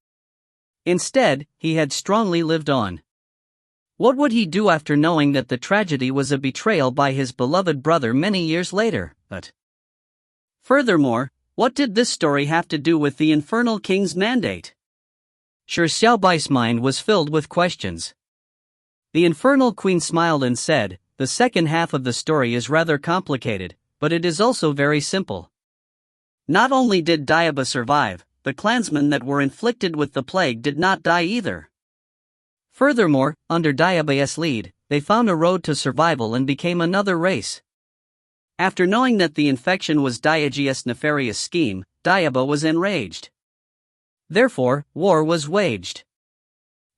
Instead, he had strongly lived on. What would he do after knowing that the tragedy was a betrayal by his beloved brother many years later? But furthermore, what did this story have to do with the infernal king's mandate? Shi Xiaobai's mind was filled with questions. The infernal queen smiled and said, "The second half of the story is rather complicated, but it is also very simple. Not only did Diaba survive, the clansmen that were inflicted with the plague did not die either. Furthermore, under Diaba's lead, they found a road to survival and became another race." After knowing that the infection was Diage's nefarious scheme, Diaba was enraged. Therefore, war was waged.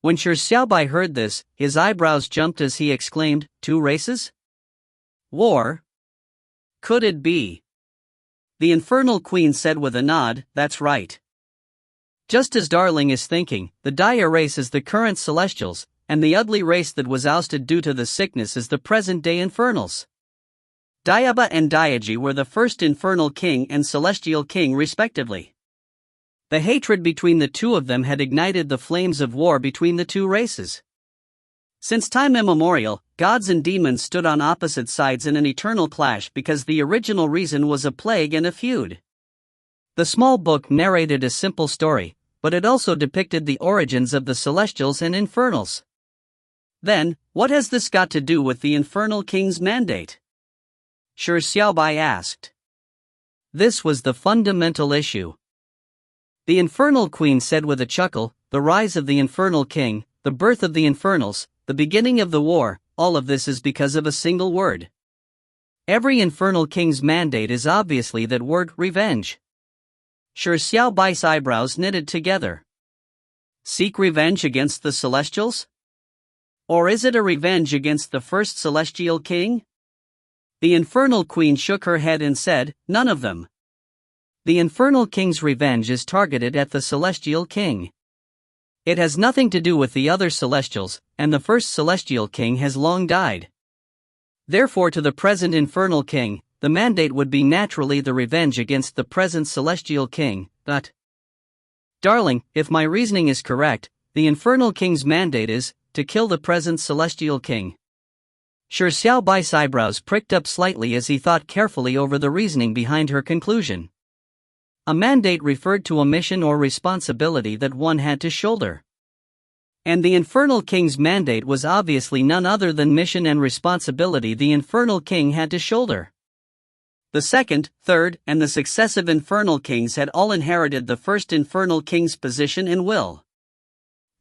When Shi Xiaobai heard this, his eyebrows jumped as he exclaimed, "Two races? War? Could it be?" The infernal queen said with a nod, "That's right. Just as Darling is thinking, the Dia race is the current Celestials, and the ugly race that was ousted due to the sickness is the present-day Infernals. Diaba and Diage were the first Infernal King and Celestial King respectively. The hatred between the two of them had ignited the flames of war between the two races. Since time immemorial, gods and demons stood on opposite sides in an eternal clash because the original reason was a plague and a feud. The small book narrated a simple story, but it also depicted the origins of the Celestials and Infernals. Then, what has this got to do with the Infernal King's mandate? Shi Xiaobai asked. This was the fundamental issue. The infernal queen said with a chuckle, "The rise of the infernal king, the birth of the infernals, the beginning of the war, all of this is because of a single word. Every infernal king's mandate is obviously that word, revenge." Shi Xiaobai's eyebrows knitted together. Seek revenge against the Celestials? Or is it a revenge against the first Celestial King? The infernal queen shook her head and said, "None of them. The infernal king's revenge is targeted at the Celestial King. It has nothing to do with the other Celestials, and the first Celestial King has long died. Therefore, to the present Infernal King, the mandate would be naturally the revenge against the present Celestial King, but Darling, if my reasoning is correct, the Infernal King's mandate is to kill the present Celestial King." Shi Xiaobai's eyebrows pricked up slightly as he thought carefully over the reasoning behind her conclusion. A mandate referred to a mission or responsibility that one had to shoulder. And the Infernal King's mandate was obviously none other than mission and responsibility the Infernal King had to shoulder. The second, third, and the successive Infernal Kings had all inherited the first Infernal King's position and will.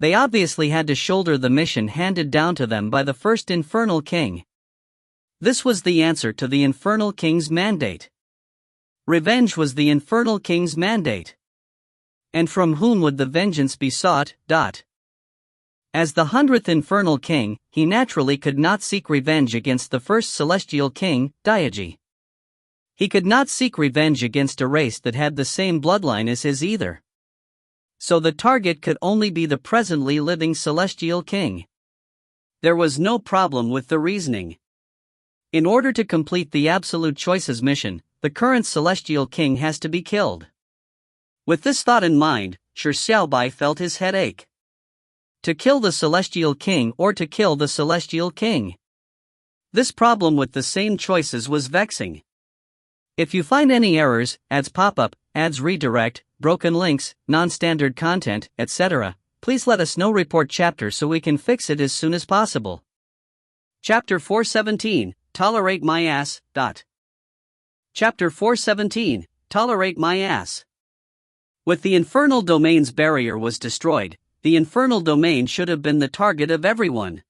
They obviously had to shoulder the mission handed down to them by the first Infernal King. This was the answer to the Infernal King's mandate. Revenge was the Infernal King's mandate. And from whom would the vengeance be sought? As the 100th Infernal King, he naturally could not seek revenge against the first Celestial King, Diage. He could not seek revenge against a race that had the same bloodline as his either. So the target could only be the presently living Celestial King. There was no problem with the reasoning. In order to complete the Absolute Choices mission, the current Celestial King has to be killed. With this thought in mind, Shi Xiaobai felt his head ache. To kill the Celestial King or to kill the Celestial King? This problem with the same choices was vexing. If you find any errors, ads pop up, ads redirect, broken links, non-standard content, etc., please let us know. Report chapter so we can fix it as soon as possible. Chapter 417, Tolerate My Ass. Chapter 417, Tolerate My Ass. With the infernal domain's barrier was destroyed, the infernal domain should have been the target of everyone.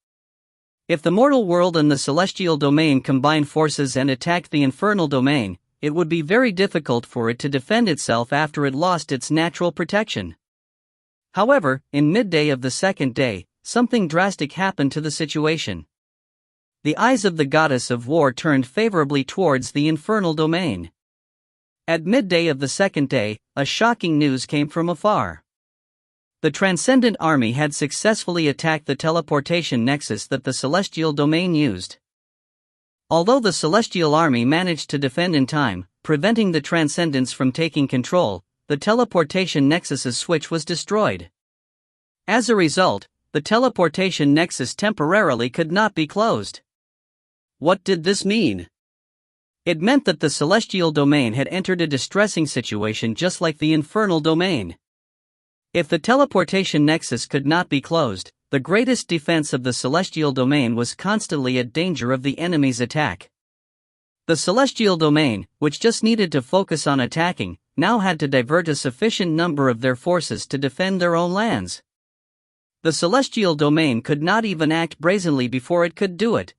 If the mortal world and the celestial domain combined forces and attacked the infernal domain, it would be very difficult for it to defend itself after it lost its natural protection. However, in midday of the second day, something drastic happened to the situation. The eyes of the goddess of war turned favorably towards the infernal domain. At midday of the second day, a shocking news came from afar. The Transcendent Army had successfully attacked the teleportation nexus that the Celestial Domain used. Although the Celestial Army managed to defend in time, preventing the Transcendents from taking control, the teleportation nexus's switch was destroyed. As a result, the teleportation nexus temporarily could not be closed. What did this mean? It meant that the Celestial Domain had entered a distressing situation just like the Infernal Domain. If the teleportation nexus could not be closed, the greatest defense of the Celestial Domain was constantly at danger of the enemy's attack. The Celestial Domain, which just needed to focus on attacking, now had to divert a sufficient number of their forces to defend their own lands. The Celestial Domain could not even act brazenly before it could do it.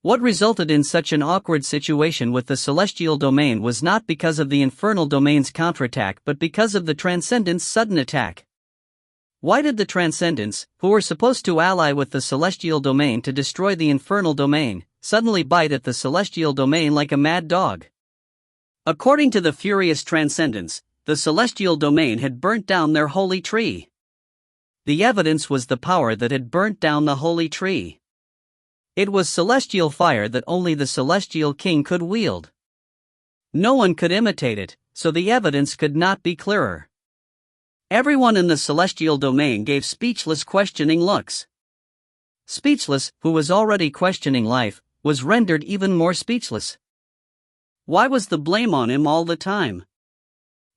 What resulted in such an awkward situation with the Celestial Domain was not because of the Infernal Domain's counterattack but because of the Transcendents' sudden attack. Why did the Transcendents, who were supposed to ally with the Celestial Domain to destroy the Infernal Domain, suddenly bite at the Celestial Domain like a mad dog? According to the furious Transcendents, the Celestial Domain had burnt down their holy tree. The evidence was the power that had burnt down the holy tree. It was celestial fire that only the Celestial King could wield. No one could imitate it, so the evidence could not be clearer. Everyone in the Celestial Domain gave speechless questioning looks. Speechless, who was already questioning life, was rendered even more speechless. Why was the blame on him all the time?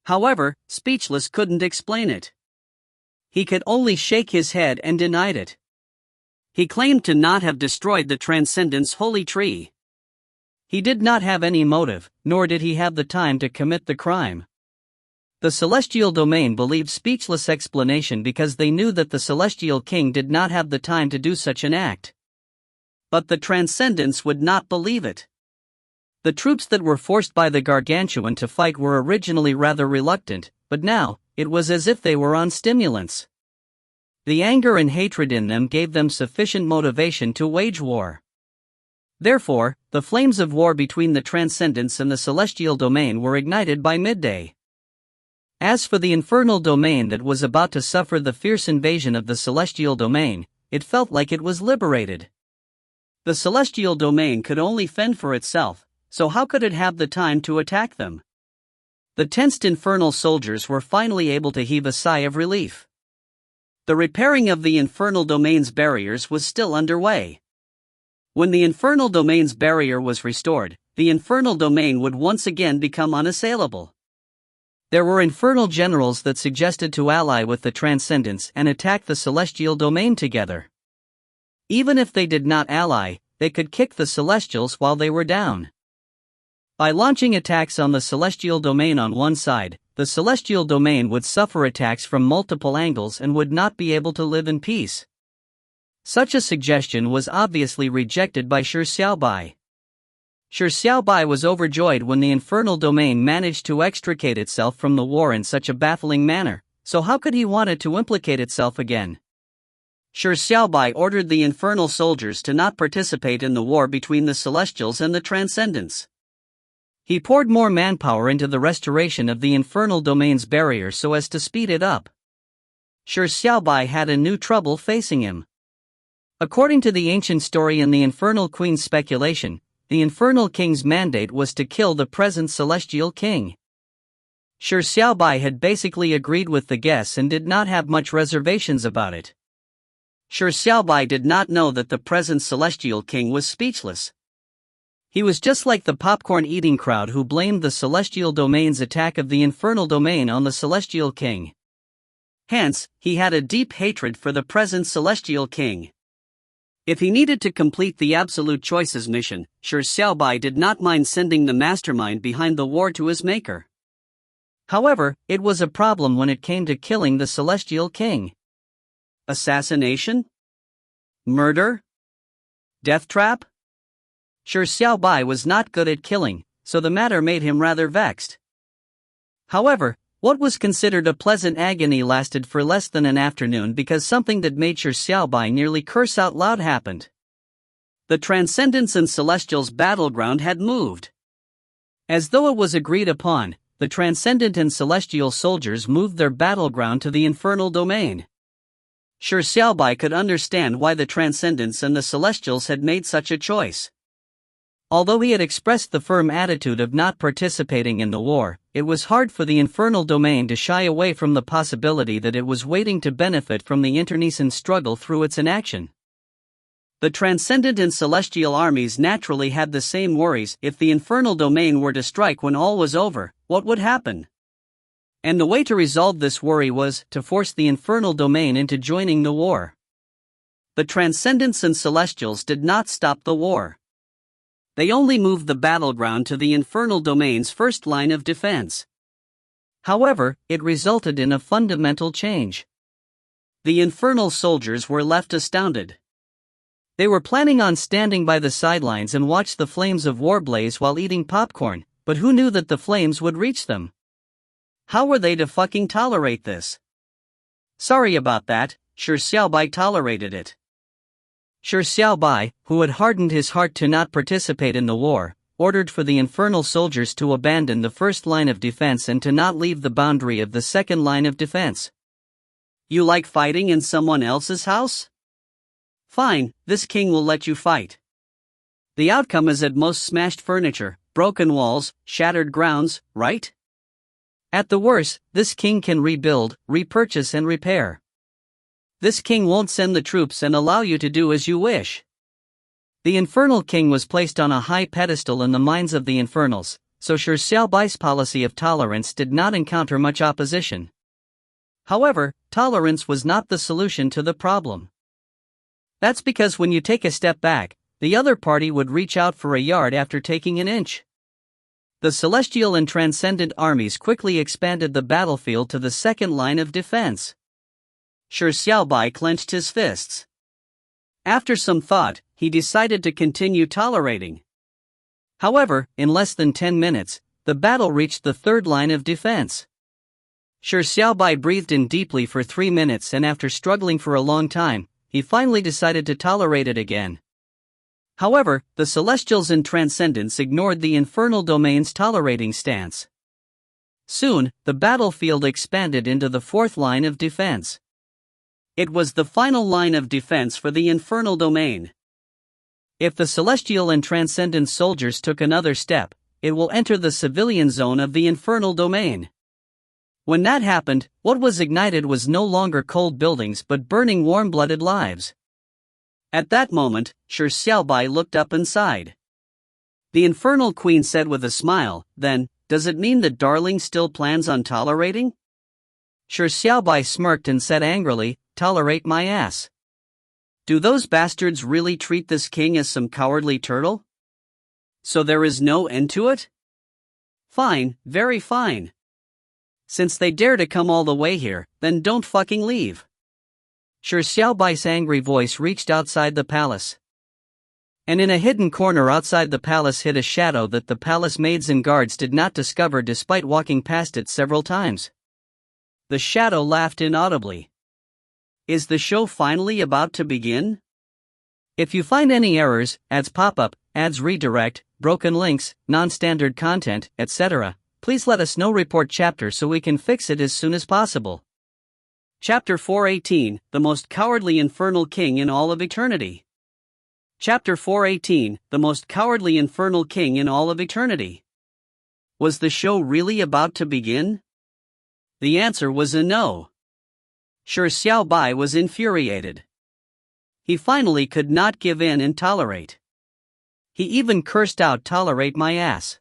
However, Speechless couldn't explain it. He could only shake his head and denied it. He claimed to not have destroyed the Transcendent's holy tree. He did not have any motive, nor did he have the time to commit the crime. The Celestial Domain believed Speechless' explanation because they knew that the Celestial King did not have the time to do such an act. But the Transcendents would not believe it. The troops that were forced by the Gargantuan to fight were originally rather reluctant, but now, it was as if they were on stimulants. The anger and hatred in them gave them sufficient motivation to wage war. Therefore, the flames of war between the Transcendents and the Celestial Domain were ignited by midday. As for the Infernal Domain that was about to suffer the fierce invasion of the Celestial Domain, it felt like it was liberated. The Celestial Domain could only fend for itself, so how could it have the time to attack them? The tensed infernal soldiers were finally able to heave a sigh of relief. The repairing of the Infernal Domain's barriers was still underway. When the Infernal Domain's barrier was restored, the Infernal Domain would once again become unassailable. There were infernal generals that suggested to ally with the Transcendents and attack the Celestial Domain together. Even if they did not ally, they could kick the Celestials while they were down. By launching attacks on the Celestial Domain on one side, the Celestial Domain would suffer attacks from multiple angles and would not be able to live in peace. Such a suggestion was obviously rejected by Shi Xiaobai. Shi Xiaobai was overjoyed when the Infernal Domain managed to extricate itself from the war in such a baffling manner, so how could he want it to implicate itself again? Shi Xiaobai ordered the infernal soldiers to not participate in the war between the Celestials and the Transcendents. He poured more manpower into the restoration of the Infernal Domain's barrier so as to speed it up. Shi Xiaobai had a new trouble facing him. According to the ancient story and the Infernal Queen's speculation, the Infernal King's mandate was to kill the present Celestial King. Shi Xiaobai had basically agreed with the guess and did not have much reservations about it. Shi Xiaobai did not know that the present Celestial King was speechless. He was just like the popcorn-eating crowd who blamed the Celestial Domain's attack of the Infernal Domain on the Celestial King. Hence, he had a deep hatred for the present Celestial King. If he needed to complete the Absolute Choices mission, Shi Xiaobai did not mind sending the mastermind behind the war to his maker. However, it was a problem when it came to killing the Celestial King. Assassination? Murder? Death trap? Shi Xiaobai was not good at killing, so the matter made him rather vexed. However, What was considered a pleasant agony lasted for less than an afternoon because something that made Shi Xiaobai nearly curse out loud happened. The Transcendents and Celestials' battleground had moved. As though it was agreed upon, the Transcendent and Celestial soldiers moved their battleground to the infernal domain. Shi Xiaobai could understand why the Transcendents and the Celestials had made such a choice. Although he had expressed the firm attitude of not participating in the war, it was hard for the infernal domain to shy away from the possibility that it was waiting to benefit from the internecine struggle through its inaction. The Transcendent and Celestial armies naturally had the same worries. If the infernal domain were to strike when all was over, what would happen? And the way to resolve this worry was to force the infernal domain into joining the war. The Transcendents and Celestials did not stop the war. They only moved the battleground to the infernal domain's first line of defense. However, it resulted in a fundamental change. The infernal soldiers were left astounded. They were planning on standing by the sidelines and watch the flames of war blaze while eating popcorn, but who knew that the flames would reach them? How were they to fucking tolerate this? Sorry about that, Shi Xiaobai tolerated it. Shi Xiaobai, who had hardened his heart to not participate in the war, ordered for the infernal soldiers to abandon the first line of defense and to not leave the boundary of the second line of defense. You like fighting in someone else's house? Fine, this king will let you fight. The outcome is at most smashed furniture, broken walls, shattered grounds, right? At the worst, this king can rebuild, repurchase and repair. This king won't send the troops and allow you to do as you wish. The infernal king was placed on a high pedestal in the minds of the infernals, so Shi Xiaobai's policy of tolerance did not encounter much opposition. However, tolerance was not the solution to the problem. That's because when you take a step back, the other party would reach out for a yard after taking an inch. The Celestial and Transcendent armies quickly expanded the battlefield to the second line of defense. Shi Xiaobai clenched his fists. After some thought, he decided to continue tolerating. However, in less than 10 minutes, the battle reached the third line of defense. Shi Xiaobai breathed in deeply for 3 minutes and after struggling for a long time, he finally decided to tolerate it again. However, the Celestials and Transcendents ignored the infernal domain's tolerating stance. Soon, the battlefield expanded into the fourth line of defense. It was the final line of defense for the infernal domain. If the Celestial and Transcendent soldiers took another step, it will enter the civilian zone of the infernal domain. When that happened, what was ignited was no longer cold buildings but burning warm-blooded lives. At that moment, Shi Xiaobai looked up and sighed. The infernal queen said with a smile, "Then, does it mean that Darling still plans on tolerating?" Shi Xiaobai smirked and said angrily, "Tolerate my ass. Do those bastards really treat this king as some cowardly turtle? So there is no end to it? Fine, very fine. Since they dare to come all the way here, then don't fucking leave." Shi Xiaobai's angry voice reached outside the palace. And in a hidden corner outside the palace hid a shadow that the palace maids and guards did not discover despite walking past it several times. The shadow laughed inaudibly. Is the show finally about to begin? If you find any errors, ads pop up, ads redirect, broken links, non-standard content, etc., please let us know. Report chapter so we can fix it as soon as possible. Chapter 418, The Most Cowardly Infernal King in All of Eternity. Chapter 418, The Most Cowardly Infernal King in All of Eternity. Was the show really about to begin? The answer was a no. Shi Xiaobai was infuriated. He finally could not give in and tolerate. He even cursed out, "Tolerate my ass."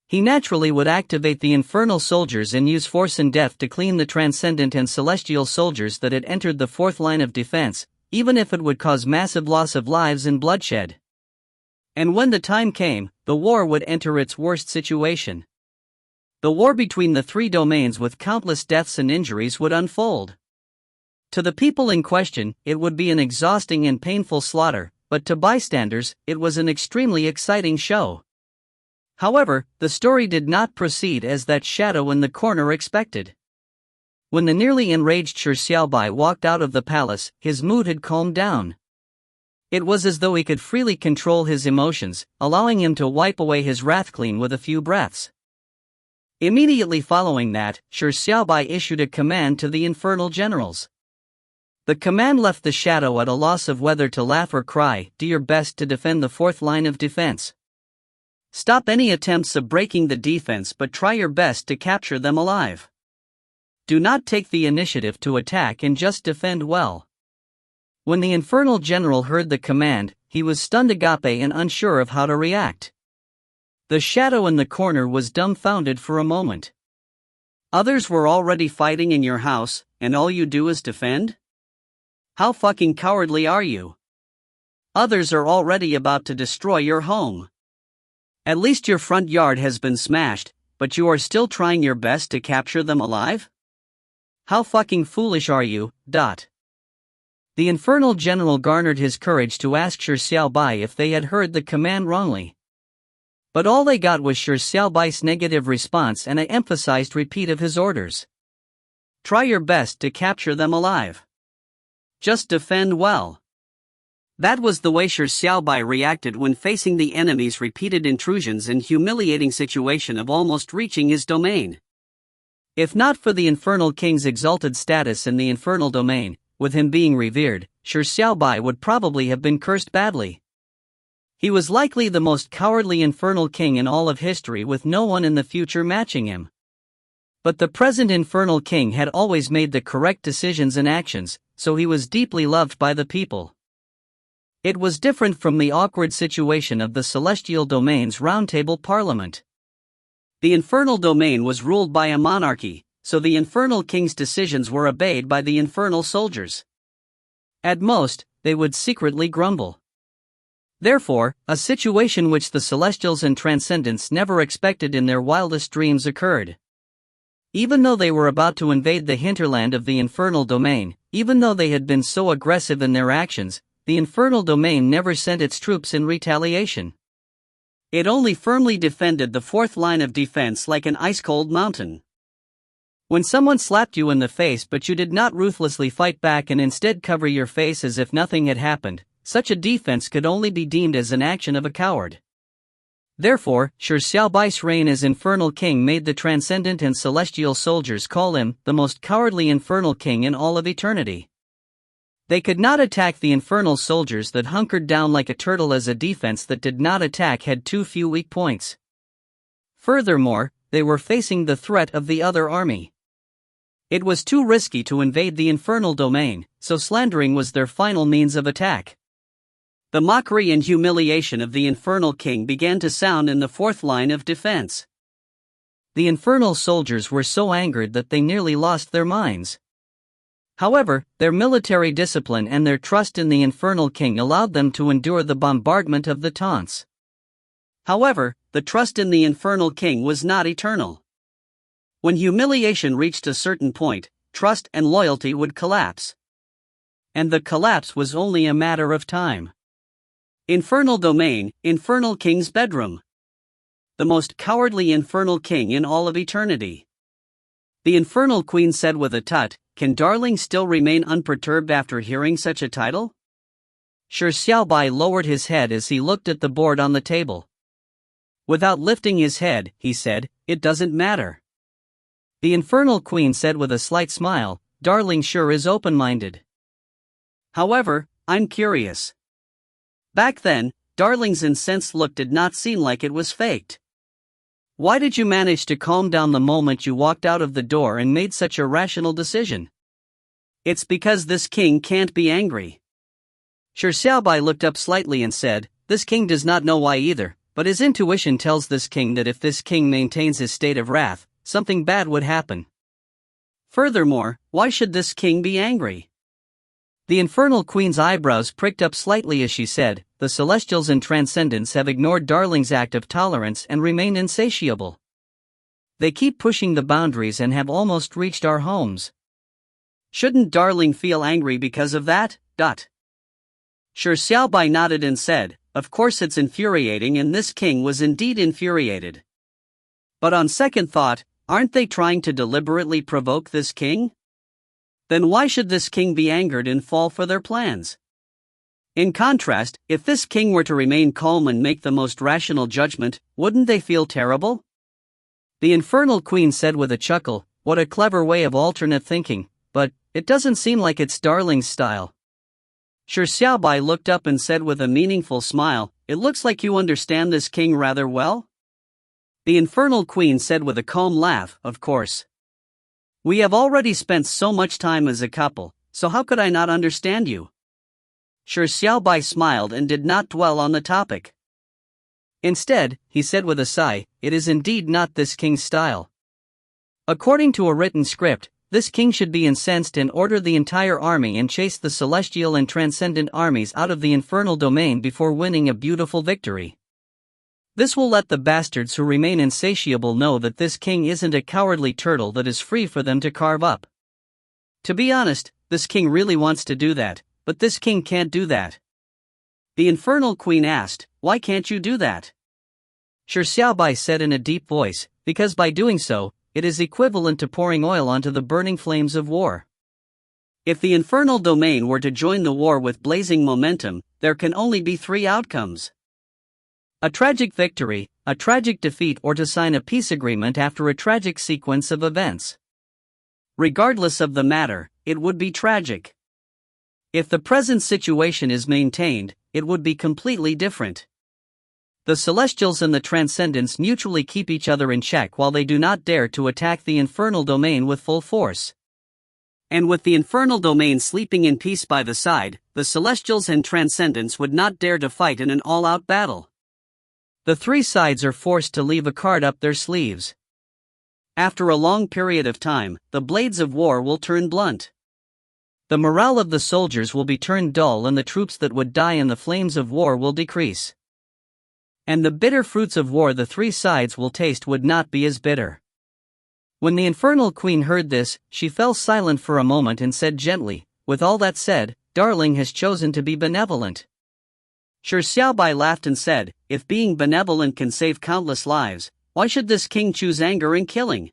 He naturally would activate the infernal soldiers and use force and death to clean the Transcendent and Celestial soldiers that had entered the fourth line of defense, even if it would cause massive loss of lives and bloodshed. And when the time came, the war would enter its worst situation. The war between the three domains with countless deaths and injuries would unfold. To the people in question, it would be an exhausting and painful slaughter, but to bystanders, it was an extremely exciting show. However, the story did not proceed as that shadow in the corner expected. When the nearly enraged Shi Xiaobai walked out of the palace, his mood had calmed down. It was as though he could freely control his emotions, allowing him to wipe away his wrath clean with a few breaths. Immediately following that, Shi Xiaobai issued a command to the infernal generals. The command left the shadow at a loss of whether to laugh or cry. Do your best to defend the fourth line of defense. Stop any attempts of breaking the defense, but try your best to capture them alive. Do not take the initiative to attack and just defend well. When the infernal general heard the command, he was stunned agape and unsure of how to react. The shadow in the corner was dumbfounded for a moment. Others were already fighting in your house, and all you do is defend? How fucking cowardly are you? Others are already about to destroy your home. At least your front yard has been smashed, but you are still trying your best to capture them alive? How fucking foolish are you? The infernal general garnered his courage to ask Shi Xiaobai if they had heard the command wrongly. But all they got was Shi Xiaobai's negative response and an emphasized repeat of his orders. Try your best to capture them alive. Just defend well. That was the way Shi Xiaobai reacted when facing the enemy's repeated intrusions and humiliating situation of almost reaching his domain. If not for the infernal king's exalted status in the infernal domain, with him being revered, Shi Xiaobai would probably have been cursed badly. He was likely the most cowardly infernal king in all of history, with no one in the future matching him. But the present infernal king had always made the correct decisions and actions, so he was deeply loved by the people. It was different from the awkward situation of the celestial domain's roundtable parliament. The infernal domain was ruled by a monarchy, so the infernal king's decisions were obeyed by the infernal soldiers. At most, they would secretly grumble. Therefore, a situation which the Celestials and Transcendents never expected in their wildest dreams occurred. Even though they were about to invade the hinterland of the infernal domain, even though they had been so aggressive in their actions, the infernal domain never sent its troops in retaliation. It only firmly defended the fourth line of defense like an ice-cold mountain. When someone slapped you in the face but you did not ruthlessly fight back and instead cover your face as if nothing had happened, such a defense could only be deemed as an action of a coward. Therefore, Shi Xiaobai's reign as infernal king made the transcendent and celestial soldiers call him the most cowardly infernal king in all of eternity. They could not attack the infernal soldiers that hunkered down like a turtle, as a defense that did not attack had too few weak points. Furthermore, they were facing the threat of the other army. It was too risky to invade the infernal domain, so slandering was their final means of attack. The mockery and humiliation of the infernal king began to sound in the fourth line of defense. The infernal soldiers were so angered that they nearly lost their minds. However, their military discipline and their trust in the infernal king allowed them to endure the bombardment of the taunts. However, the trust in the infernal king was not eternal. When humiliation reached a certain point, trust and loyalty would collapse. And the collapse was only a matter of time. Infernal domain, infernal king's bedroom. The most cowardly infernal king in all of eternity. The infernal queen said with a tut, "Can darling still remain unperturbed after hearing such a title?" Shi Xiaobai lowered his head as he looked at the board on the table. Without lifting his head, he said, "It doesn't matter." The infernal queen said with a slight smile, "Darling sure is open-minded. However, I'm curious. Back then, darling's incensed look did not seem like it was faked. Why did you manage to calm down the moment you walked out of the door and made such a rational decision?" "It's because this king can't be angry." Shi Xiaobai looked up slightly and said, "This king does not know why either, but his intuition tells this king that if this king maintains his state of wrath, something bad would happen. Furthermore, why should this king be angry?" The infernal queen's eyebrows pricked up slightly as she said, "The Celestials and Transcendents have ignored darling's act of tolerance and remain insatiable. They keep pushing the boundaries and have almost reached our homes. Shouldn't darling feel angry because of that?" Shi Xiaobai nodded and said, of course it's infuriating, and this king was indeed infuriated. But on second thought, aren't they trying to deliberately provoke this king? Then why should this king be angered and fall for their plans? In contrast, if this king were to remain calm and make the most rational judgment, wouldn't they feel terrible? The infernal queen said with a chuckle, "What a clever way of alternate thinking, but it doesn't seem like it's Darling's style." Shi Xiaobai looked up and said with a meaningful smile, "It looks like you understand this king rather well." The infernal queen said with a calm laugh, "Of course. We have already spent so much time as a couple, so how could I not understand you?" Shi Xiaobai smiled and did not dwell on the topic. Instead, he said with a sigh, "It is indeed not this king's style. According to a written script, this king should be incensed and order the entire army and chase the celestial and transcendent armies out of the infernal domain before winning a beautiful victory. This will let the bastards who remain insatiable know that this king isn't a cowardly turtle that is free for them to carve up. To be honest, this king really wants to do that, but this king can't do that." The infernal queen asked, "Why can't you do that?" Shi Xiaobai said in a deep voice, "Because by doing so, it is equivalent to pouring oil onto the burning flames of war. If the infernal domain were to join the war with blazing momentum, there can only be three outcomes: a tragic victory, a tragic defeat, or to sign a peace agreement after a tragic sequence of events. Regardless of the matter, it would be tragic. If the present situation is maintained, it would be completely different. The Celestials and the Transcendents mutually keep each other in check while they do not dare to attack the infernal domain with full force. And with the infernal domain sleeping in peace by the side, the Celestials and Transcendents would not dare to fight in an all-out battle. The three sides are forced to leave a card up their sleeves. After a long period of time, the blades of war will turn blunt. The morale of the soldiers will be turned dull, and the troops that would die in the flames of war will decrease. And the bitter fruits of war the three sides will taste would not be as bitter." When the infernal queen heard this, she fell silent for a moment and said gently, "With all that said, Darling has chosen to be benevolent." Shi Xiaobai laughed and said, "If being benevolent can save countless lives, why should this king choose anger and killing?"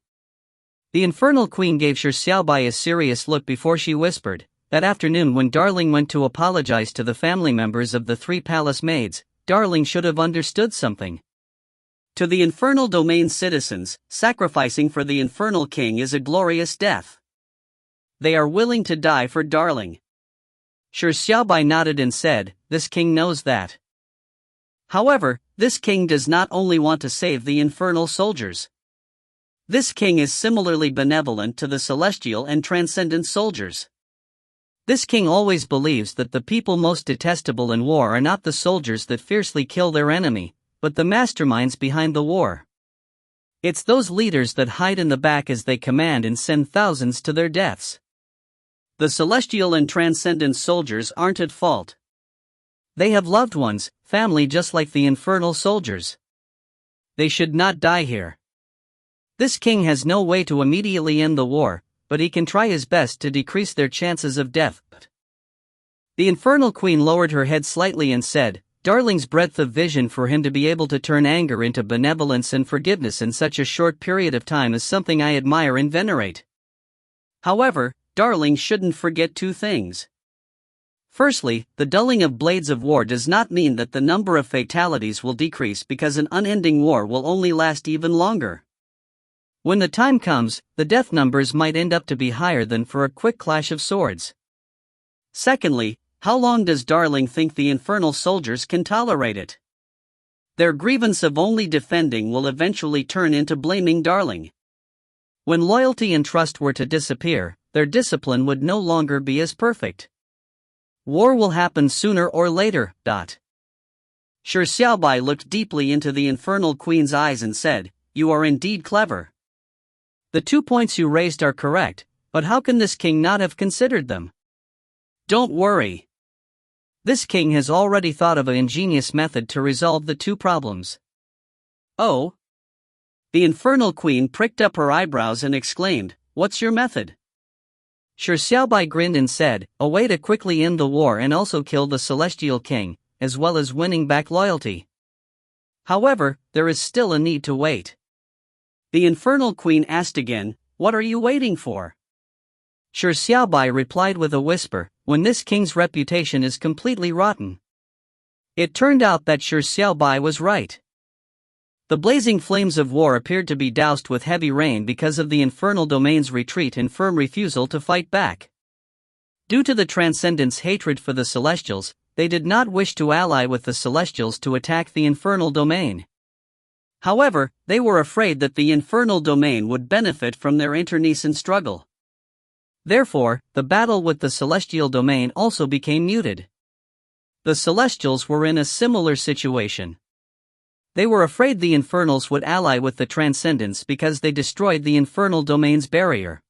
The infernal queen gave Shi Xiaobai a serious look before she whispered, "That afternoon when Darling went to apologize to the family members of the three palace maids, Darling should have understood something. To the infernal domain citizens, sacrificing for the infernal king is a glorious death. They are willing to die for Darling." Shi Xiaobai nodded and said, "This king knows that. However, this king does not only want to save the infernal soldiers. This king is similarly benevolent to the celestial and transcendent soldiers. This king always believes that the people most detestable in war are not the soldiers that fiercely kill their enemy, but the masterminds behind the war. It's those leaders that hide in the back as they command and send thousands to their deaths. The celestial and transcendent soldiers aren't at fault. They have loved ones, family, just like the infernal soldiers. They should not die here. This king has no way to immediately end the war, but he can try his best to decrease their chances of death." The infernal queen lowered her head slightly and said, "Darling's breadth of vision for him to be able to turn anger into benevolence and forgiveness in such a short period of time is something I admire and venerate. However, Darling shouldn't forget two things. Firstly, the dulling of blades of war does not mean that the number of fatalities will decrease, because an unending war will only last even longer. When the time comes, the death numbers might end up to be higher than for a quick clash of swords. Secondly, how long does Darling think the infernal soldiers can tolerate it? Their grievance of only defending will eventually turn into blaming Darling. When loyalty and trust were to disappear, their discipline would no longer be as perfect. War will happen sooner or later. Shi Xiaobai looked deeply into the infernal queen's eyes and said, "You are indeed clever. The 2 points you raised are correct, but how can this king not have considered them? Don't worry. This king has already thought of an ingenious method to resolve the two problems." "Oh?" The infernal queen pricked up her eyebrows and exclaimed, "What's your method?" Shi Xiaobai grinned and said, "A way to quickly end the war and also kill the celestial king, as well as winning back loyalty. However, there is still a need to wait. The Infernal Queen asked again, "What are you waiting for?" Shi Xiaobai replied with a whisper, "When this king's reputation is completely rotten." It turned out that Shi Xiaobai was right. The blazing flames of war appeared to be doused with heavy rain because of the infernal domain's retreat and firm refusal to fight back. Due to the Transcendent's hatred for the Celestials, they did not wish to ally with the Celestials to attack the infernal domain. However, they were afraid that the infernal domain would benefit from their internecine struggle. Therefore, the battle with the Celestial domain also became muted. The Celestials were in a similar situation. They were afraid the Infernals would ally with the Transcendents because they destroyed the infernal domain's barrier.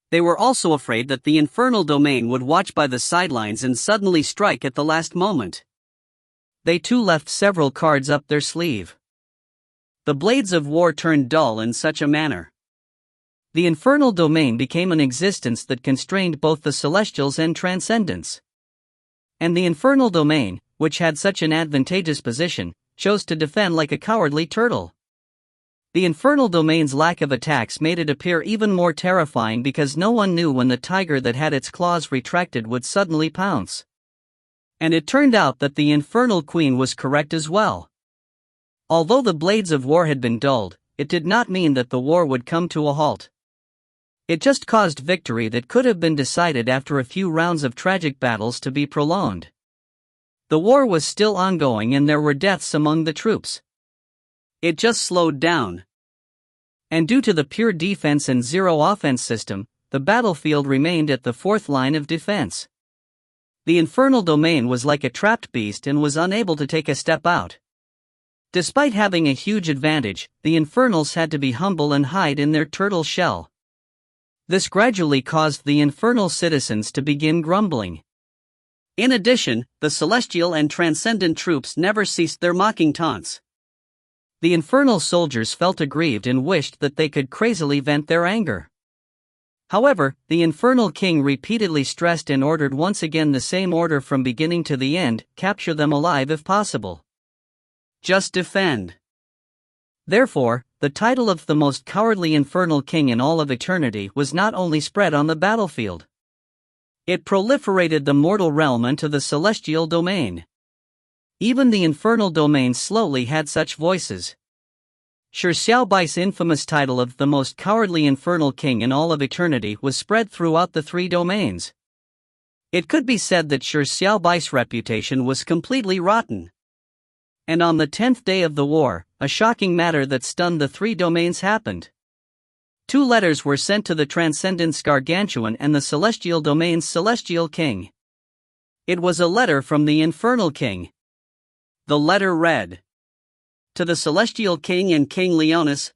They were also afraid that the infernal domain would watch by the sidelines and suddenly strike at the last moment. They too left several cards up their sleeve. The blades of war turned dull in such a manner. The infernal domain became an existence that constrained both the Celestials and Transcendents. And the infernal domain, which had such an advantageous position, chose to defend like a cowardly turtle. The infernal domain's lack of attacks made it appear even more terrifying because no one knew when the tiger that had its claws retracted would suddenly pounce. And it turned out that the Infernal Queen was correct as well. Although the blades of war had been dulled, it did not mean that the war would come to a halt. It just caused victory that could have been decided after a few rounds of tragic battles to be prolonged. The war was still ongoing and there were deaths among the troops. It just slowed down. And due to the pure defense and zero offense system, the battlefield remained at the fourth line of defense. The infernal domain was like a trapped beast and was unable to take a step out. Despite having a huge advantage, the Infernals had to be humble and hide in their turtle shell. This gradually caused the infernal citizens to begin grumbling. In addition, the Celestial and Transcendent troops never ceased their mocking taunts. The infernal soldiers felt aggrieved and wished that they could crazily vent their anger. However, the Infernal King repeatedly stressed and ordered once again the same order from beginning to the end: capture them alive if possible. Just defend. Therefore, the title of the most cowardly Infernal King in all of eternity was not only spread on the battlefield. It proliferated the mortal realm into the celestial domain. Even the infernal domain slowly had such voices. Shi Xiaobai's infamous title of the most cowardly infernal king in all of eternity was spread throughout the three domains. It could be said that Shi Xiaobai's reputation was completely rotten. And on the 10th day of the war, a shocking matter that stunned the three domains happened. 2 letters were sent to the Transcendent's Gargantuan and the Celestial Domain's Celestial King. It was a letter from the Infernal King. The letter read: To the Celestial King and King Leonis.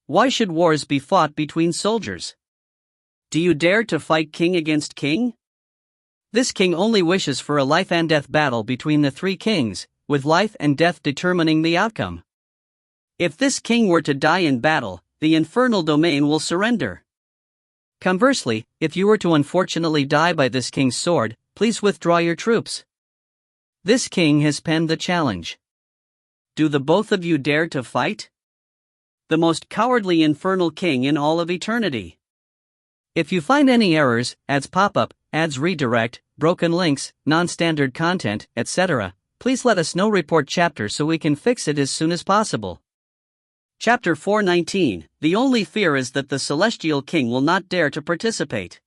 Why should wars be fought between soldiers? Do you dare to fight king against king? This king only wishes for a life and death battle between the 3 kings, with life and death determining the outcome. If this king were to die in battle, the infernal domain will surrender. Conversely, if you were to unfortunately die by this king's sword, please withdraw your troops. This king has penned the challenge. Do the both of you dare to fight? The most cowardly infernal king in all of eternity. If you find any errors, ads pop up, ads redirect, broken links, non-standard content, etc., please let us know. Report chapter so we can fix it as soon as possible. Chapter 419, The only fear is that the Celestial King will not dare to participate.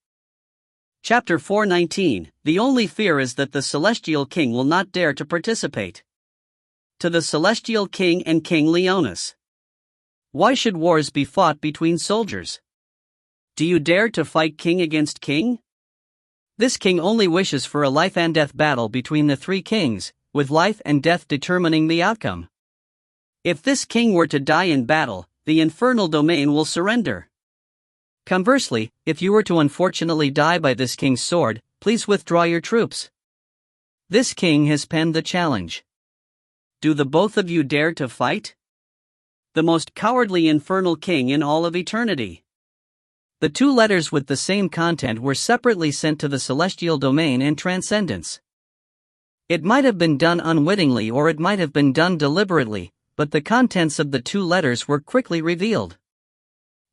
Chapter 419, The only fear is that the Celestial King will not dare to participate. To the Celestial King and King Leonis. Why should wars be fought between soldiers? Do you dare to fight king against king? This king only wishes for a life and death battle between the 3 kings, with life and death determining the outcome. If this king were to die in battle, the infernal domain will surrender. Conversely, if you were to unfortunately die by this king's sword, please withdraw your troops. This king has penned the challenge. Do the both of you dare to fight? The most cowardly infernal king in all of eternity. The 2 letters with the same content were separately sent to the Celestial Domain and Transcendence. It might have been done unwittingly or it might have been done deliberately, but the contents of the 2 letters were quickly revealed.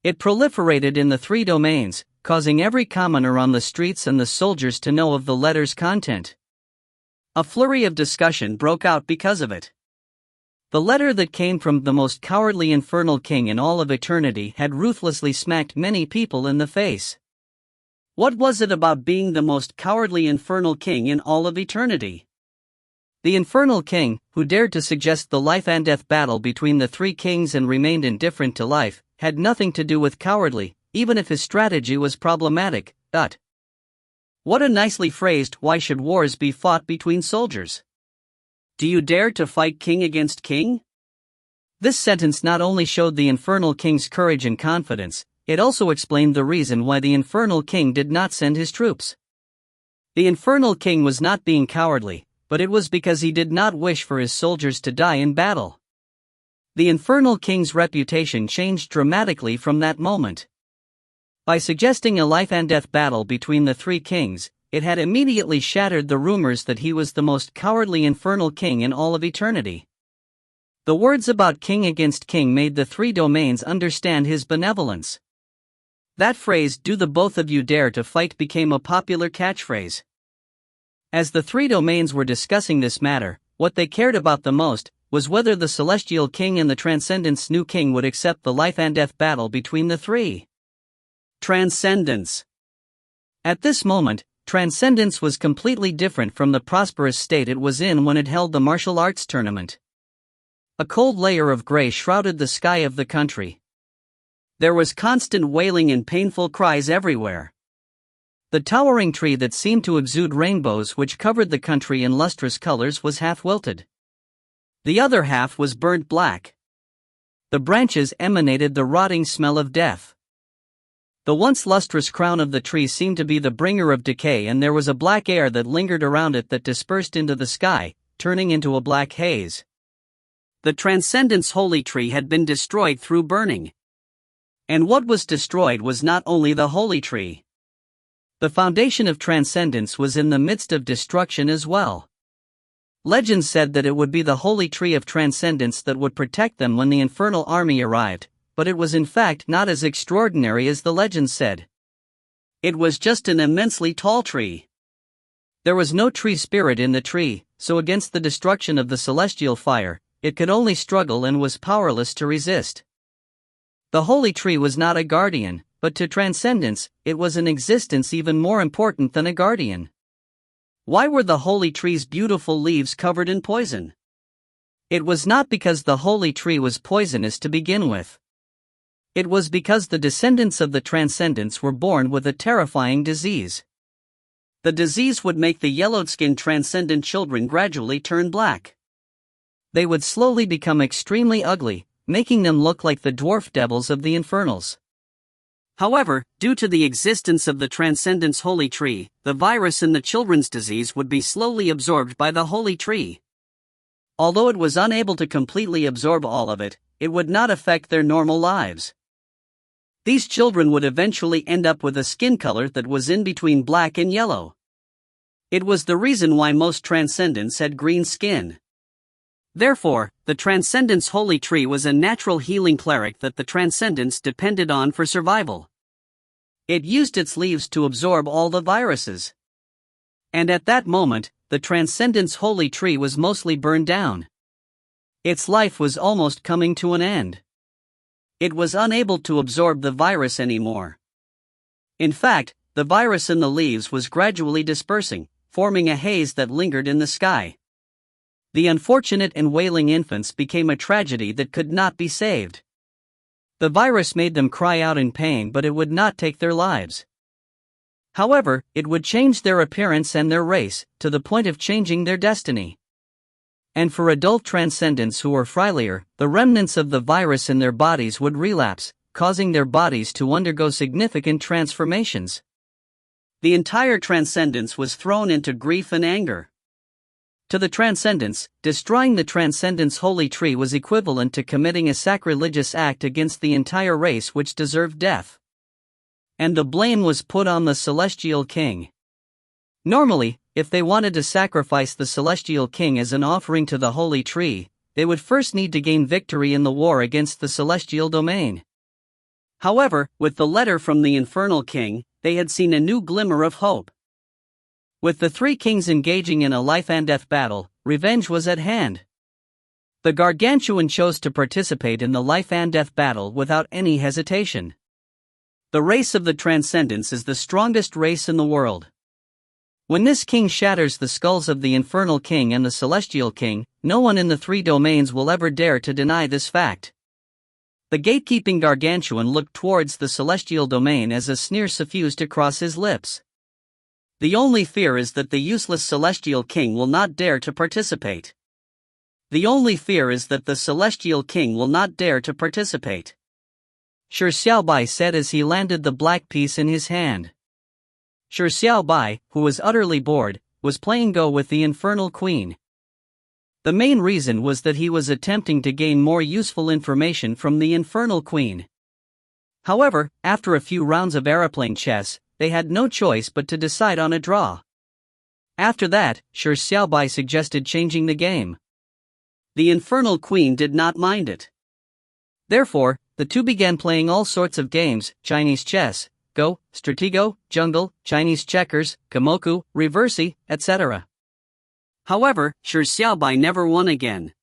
It proliferated in the 3 domains, causing every commoner on the streets and the soldiers to know of the letter's content. A flurry of discussion broke out because of it. The letter that came from the most cowardly infernal king in all of eternity had ruthlessly smacked many people in the face. What was it about being the most cowardly infernal king in all of eternity? The infernal king, who dared to suggest the life and death battle between the 3 kings and remained indifferent to life, had nothing to do with cowardly, even if his strategy was problematic. What a nicely phrased "why should wars be fought between soldiers? Do you dare to fight king against king?" This sentence not only showed the infernal king's courage and confidence, it also explained the reason why the infernal king did not send his troops. The infernal king was not being cowardly, but it was because he did not wish for his soldiers to die in battle. The infernal king's reputation changed dramatically from that moment. By suggesting a life and death battle between the 3 kings, it had immediately shattered the rumors that he was the most cowardly infernal king in all of eternity. The words about king against king made the 3 domains understand his benevolence. That phrase, "Do the both of you dare to fight?" became a popular catchphrase. As the 3 domains were discussing this matter, what they cared about the most was whether the celestial king and the Transcendence new king would accept the life and death battle between the 3. Transcendence. At this moment, Transcendence was completely different from the prosperous state it was in when it held the martial arts tournament. A cold layer of gray shrouded the sky of the country. There was constant wailing and painful cries everywhere. The towering tree that seemed to exude rainbows which covered the country in lustrous colors was half wilted. The other half was burnt black. The branches emanated the rotting smell of death. The once lustrous crown of the tree seemed to be the bringer of decay, and there was a black air that lingered around it that dispersed into the sky, turning into a black haze. The Transcendence holy tree had been destroyed through burning. And what was destroyed was not only the holy tree. The foundation of Transcendence was in the midst of destruction as well. Legends said that it would be the holy tree of Transcendence that would protect them when the infernal army arrived, but it was in fact not as extraordinary as the legends said. It was just an immensely tall tree. There was no tree spirit in the tree, so against the destruction of the celestial fire, it could only struggle and was powerless to resist. The holy tree was not a guardian, but to Transcendence, it was an existence even more important than a guardian. Why were the holy tree's beautiful leaves covered in poison? It was not because the holy tree was poisonous to begin with. It was because the descendants of the Transcendence were born with a terrifying disease. The disease would make the yellowed-skinned Transcendent children gradually turn black. They would slowly become extremely ugly, making them look like the dwarf devils of the infernals. However, due to the existence of the Transcendence holy tree, the virus in the children's disease would be slowly absorbed by the holy tree. Although it was unable to completely absorb all of it, it would not affect their normal lives. These children would eventually end up with a skin color that was in between black and yellow. It was the reason why most Transcendents had green skin. Therefore, the Transcendence holy tree was a natural healing cleric that the Transcendents depended on for survival. It used its leaves to absorb all the viruses. And at that moment, the Transcendence holy tree was mostly burned down. Its life was almost coming to an end. It was unable to absorb the virus anymore. In fact, the virus in the leaves was gradually dispersing, forming a haze that lingered in the sky. The unfortunate and wailing infants became a tragedy that could not be saved. The virus made them cry out in pain, but it would not take their lives. However, it would change their appearance and their race, to the point of changing their destiny. And for adult Transcendents who were frilier, the remnants of the virus in their bodies would relapse, causing their bodies to undergo significant transformations. The entire Transcendence was thrown into grief and anger. To the Transcendents, destroying the Transcendence holy tree was equivalent to committing a sacrilegious act against the entire race which deserved death. And the blame was put on the Celestial King. Normally, if they wanted to sacrifice the Celestial King as an offering to the Holy Tree, they would first need to gain victory in the war against the Celestial Domain. However, with the letter from the Infernal King, they had seen a new glimmer of hope. With the three kings engaging in a life-and-death battle, revenge was at hand. The Gargantuan chose to participate in the life-and-death battle without any hesitation. The race of the Transcendents is the strongest race in the world. When this king shatters the skulls of the Infernal King and the Celestial King, no one in the three domains will ever dare to deny this fact. The gatekeeping Gargantuan looked towards the Celestial Domain as a sneer suffused across his lips. The only fear is that the useless Celestial King will not dare to participate. The only fear is that the Celestial King will not dare to participate. Shi Xiaobai said as he landed the black piece in his hand. Shi Xiaobai, who was utterly bored, was playing Go with the Infernal Queen. The main reason was that he was attempting to gain more useful information from the Infernal Queen. However, after a few rounds of aeroplane chess, they had no choice but to decide on a draw. After that, Shi Xiaobai suggested changing the game. The Infernal Queen did not mind it. Therefore, the two began playing all sorts of games: Chinese chess, Go, Stratego, Jungle, Chinese checkers, Komoku, Reversi, etc. However, Shi Xiaobai never won again.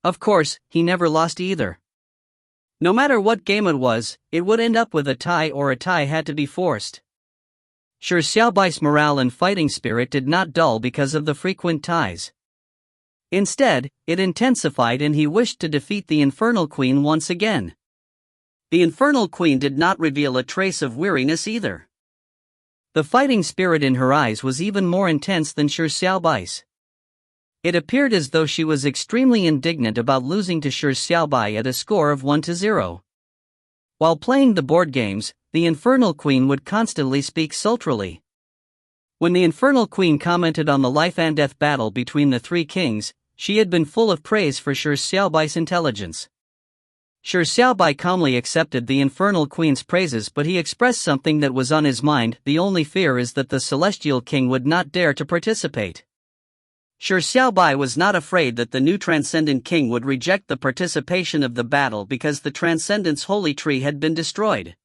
Of course, he never lost either. No matter what game it was, it would end up with a tie, or a tie had to be forced. Shi Xiaobai's morale and fighting spirit did not dull because of the frequent ties. Instead, it intensified and he wished to defeat the Infernal Queen once again. The Infernal Queen did not reveal a trace of weariness either. The fighting spirit in her eyes was even more intense than Shi Xiaobai's. It appeared as though she was extremely indignant about losing to Shi Xiaobai at a score of 1-0. While playing the board games, the Infernal Queen would constantly speak sultrily. When the Infernal Queen commented on the life-and-death battle between the three kings, she had been full of praise for Shi Xiaobai's intelligence. Shi Xiaobai calmly accepted the Infernal Queen's praises, but he expressed something that was on his mind. The only fear is that the Celestial King would not dare to participate. Shi Xiaobai was not afraid that the new Transcendent King would reject the participation of the battle because the Transcendent's holy tree had been destroyed.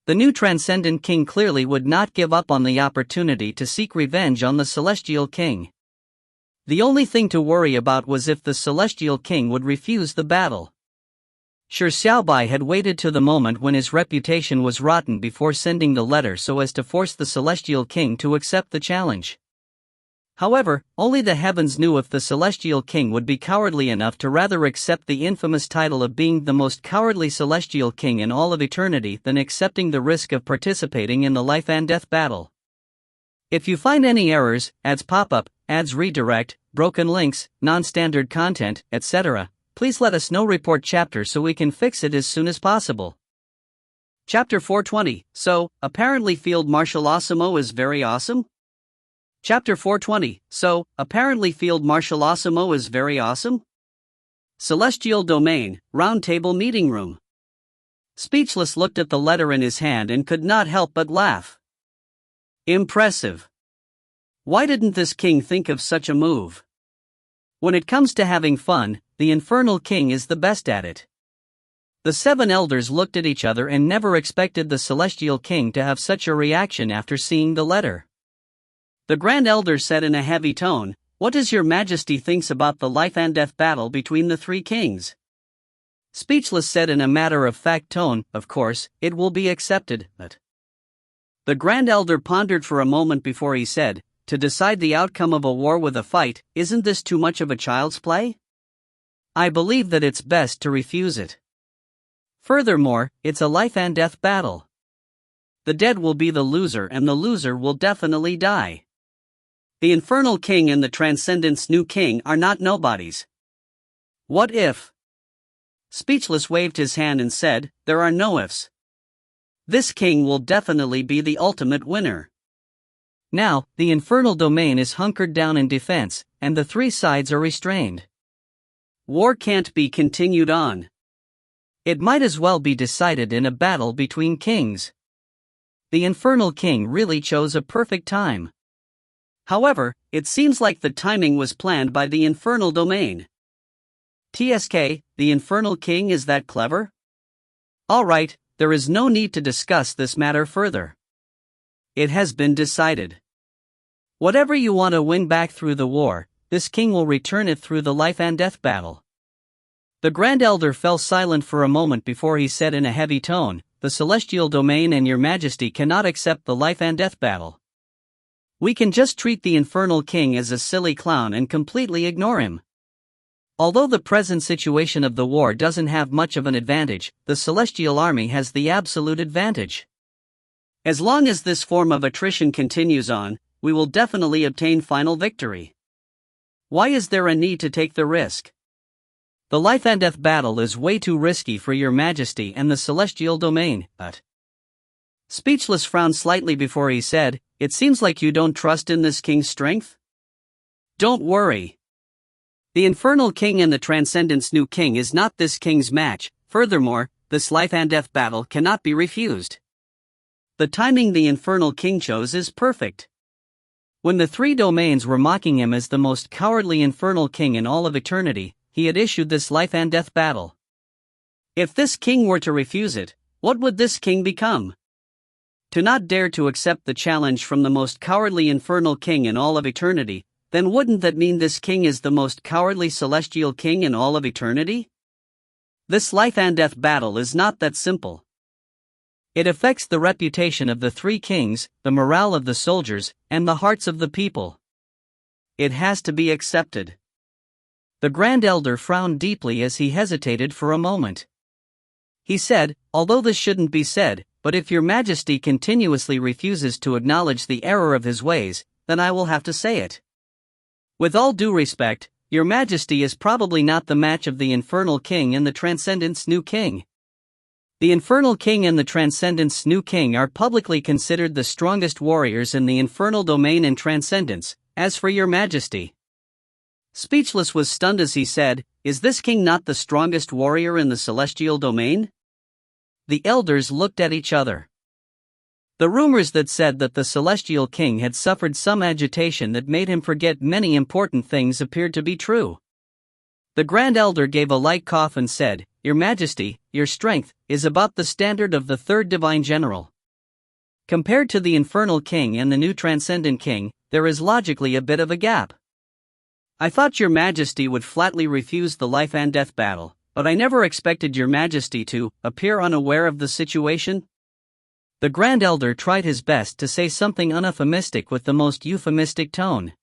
The new Transcendent King clearly would not give up on the opportunity to seek revenge on the Celestial King. The only thing to worry about was if the Celestial King would refuse the battle. Shi Xiaobai had waited to the moment when his reputation was rotten before sending the letter so as to force the Celestial King to accept the challenge. However, only the heavens knew if the Celestial King would be cowardly enough to rather accept the infamous title of being the most cowardly Celestial King in all of eternity than accepting the risk of participating in the life-and-death battle. If you find any errors, ads pop up, ads redirect, broken links, non-standard content, etc., please let us know. Report chapter so we can fix it as soon as possible. Chapter 420. So, apparently Field Marshal Osimo is very awesome? Chapter 420. So, apparently Field Marshal Osimo is very awesome? Celestial Domain, Roundtable Meeting Room. Speechless looked at the letter in his hand and could not help but laugh. Impressive. Why didn't this king think of such a move? When it comes to having fun, the Infernal King is the best at it. The seven elders looked at each other and never expected the Celestial King to have such a reaction after seeing the letter. The Grand Elder said in a heavy tone, "What does your Majesty thinks about the life-and-death battle between the three kings?" Speechless said in a matter-of-fact tone, "Of course, it will be accepted, but..." The Grand Elder pondered for a moment before he said, "To decide the outcome of a war with a fight, isn't this too much of a child's play? I believe that it's best to refuse it. Furthermore, it's a life-and-death battle. The dead will be the loser and the loser will definitely die. The Infernal King and the Transcendent's new king are not nobodies. What if?" Speechless waved his hand and said, "There are no ifs. This king will definitely be the ultimate winner." Now, the Infernal Domain is hunkered down in defense, and the three sides are restrained. War can't be continued on. It might as well be decided in a battle between kings. The Infernal King really chose a perfect time. However, it seems like the timing was planned by the infernal domain. TSK, the infernal king is that clever? Alright, there is no need to discuss this matter further. It has been decided. Whatever you want to win back through the war, this king will return it through the life and death battle. The Grand Elder fell silent for a moment before he said in a heavy tone, "The celestial domain and your majesty cannot accept the life and death battle. We can just treat the infernal king as a silly clown and completely ignore him. Although the present situation of the war doesn't have much of an advantage, the celestial army has the absolute advantage. As long as this form of attrition continues on, we will definitely obtain final victory. Why is there a need to take the risk? The life and death battle is way too risky for your majesty and the celestial domain, but..." Speechless frowned slightly before he said, "It seems like you don't trust in this king's strength? Don't worry. The infernal king and the transcendence new king is not this king's match. Furthermore, this life and death battle cannot be refused. The timing the infernal king chose is perfect." When the three domains were mocking him as the most cowardly infernal king in all of eternity, he had issued this life and death battle. If this king were to refuse it, what would this king become? To not dare to accept the challenge from the most cowardly infernal king in all of eternity, then wouldn't that mean this king is the most cowardly celestial king in all of eternity? This life and death battle is not that simple. It affects the reputation of the three kings, the morale of the soldiers, and the hearts of the people. It has to be accepted. The Grand Elder frowned deeply as he hesitated for a moment. He said, "Although this shouldn't be said, but if your majesty continuously refuses to acknowledge the error of his ways, then I will have to say it. With all due respect, your majesty is probably not the match of the infernal king and the transcendence new king. The infernal king and the transcendence new king are publicly considered the strongest warriors in the infernal domain and transcendence. As for your majesty..." Speechless was stunned as he said, "Is this king not the strongest warrior in the celestial domain?" The elders looked at each other. The rumors that said that the celestial king had suffered some agitation that made him forget many important things appeared to be true. The Grand Elder gave a light cough and said, "Your Majesty, your strength is about the standard of the third divine general. Compared to the infernal king and the new transcendent king, there is logically a bit of a gap. I thought your Majesty would flatly refuse the life and death battle, but I never expected your Majesty to appear unaware of the situation." The Grand Elder tried his best to say something uneuphemistic with the most euphemistic tone.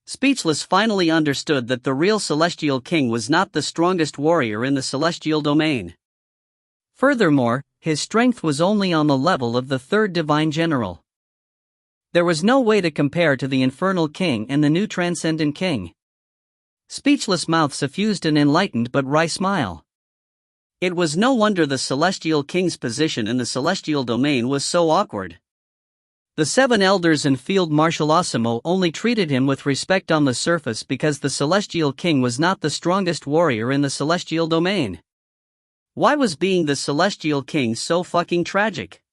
Speechless finally understood that the real celestial king was not the strongest warrior in the celestial domain. Furthermore, his strength was only on the level of the third divine general. There was no way to compare to the infernal king and the new transcendent king. Speechless mouth suffused an enlightened but wry smile. It was no wonder the celestial king's position in the celestial domain was so awkward. The seven elders and Field Marshal Osimo only treated him with respect on the surface because the celestial king was not the strongest warrior in the celestial domain. Why was being the celestial king so fucking tragic?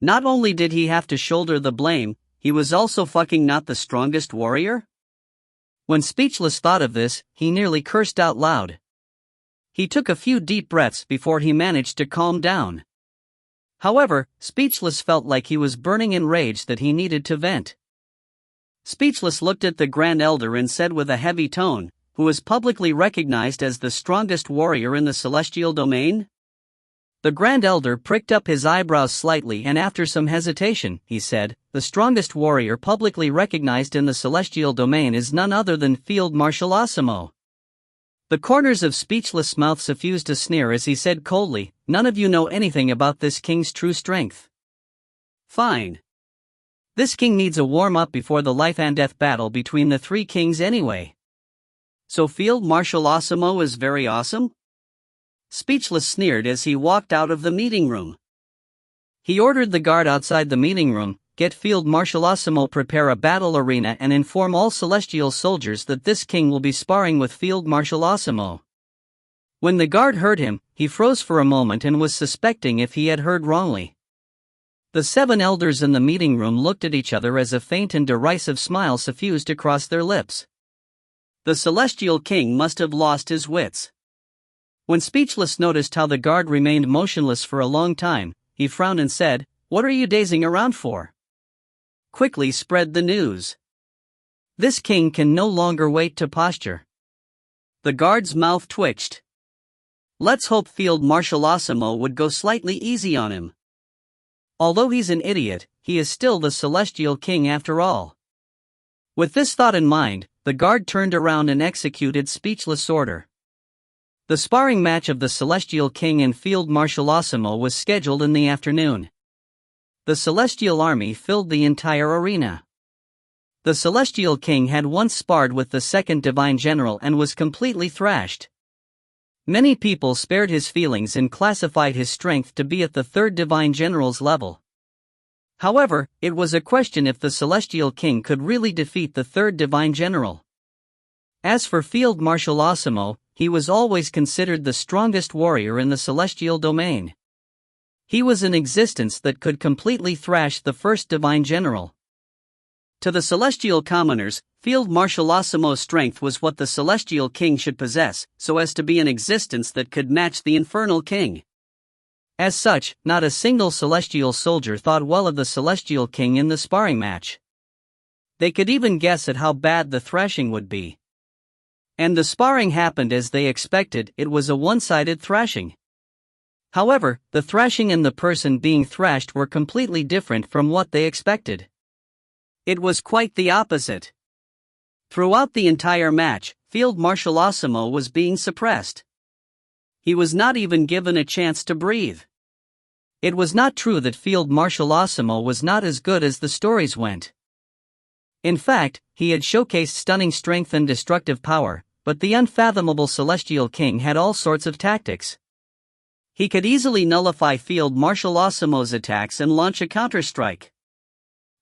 Not only did he have to shoulder the blame, he was also fucking not the strongest warrior? When Speechless thought of this, he nearly cursed out loud. He took a few deep breaths before he managed to calm down. However, Speechless felt like he was burning in rage that he needed to vent. Speechless looked at the Grand Elder and said with a heavy tone, "Who is publicly recognized as the strongest warrior in the celestial domain?" The Grand Elder pricked up his eyebrows slightly and after some hesitation, he said, "The strongest warrior publicly recognized in the celestial domain is none other than Field Marshal Osimo." The corners of Speechless' mouth suffused a sneer as he said coldly, "None of you know anything about this king's true strength. Fine. This king needs a warm-up before the life and death battle between the three kings anyway. So Field Marshal Osimo is very awesome?" Speechless sneered as he walked out of the meeting room. He ordered the guard outside the meeting room, "Get Field Marshal Osimo, prepare a battle arena and inform all celestial soldiers that this king will be sparring with Field Marshal Osimo." When the guard heard him, he froze for a moment and was suspecting if he had heard wrongly. The 7 elders in the meeting room looked at each other as a faint and derisive smile suffused across their lips. The celestial king must have lost his wits. When Speechless noticed how the guard remained motionless for a long time, he frowned and said, "What are you dazing around for? Quickly spread the news. This king can no longer wait to posture." The guard's mouth twitched. Let's hope Field Marshal Osimo would go slightly easy on him. Although he's an idiot, he is still the celestial king after all. With this thought in mind, the guard turned around and executed Speechless' order. The sparring match of the Celestial King and Field Marshal Osimo was scheduled in the afternoon. The Celestial Army filled the entire arena. The Celestial King had once sparred with the second Divine General and was completely thrashed. Many people spared his feelings and classified his strength to be at the third Divine General's level. However, it was a question if the Celestial King could really defeat the third Divine General. As for Field Marshal Osimo, he was always considered the strongest warrior in the celestial domain. He was an existence that could completely thrash the first Divine General. To the celestial commoners, Field Marshal Osimo's strength was what the Celestial King should possess, so as to be an existence that could match the Infernal King. As such, not a single celestial soldier thought well of the Celestial King in the sparring match. They could even guess at how bad the thrashing would be. And the sparring happened as they expected. It was a one-sided thrashing. However, the thrashing and the person being thrashed were completely different from what they expected. It was quite the opposite. Throughout the entire match, Field Marshal Osimo was being suppressed. He was not even given a chance to breathe. It was not true that Field Marshal Osimo was not as good as the stories went. In fact, he had showcased stunning strength and destructive power, but the unfathomable Celestial King had all sorts of tactics. He could easily nullify Field Marshal Osimo's attacks and launch a counterstrike.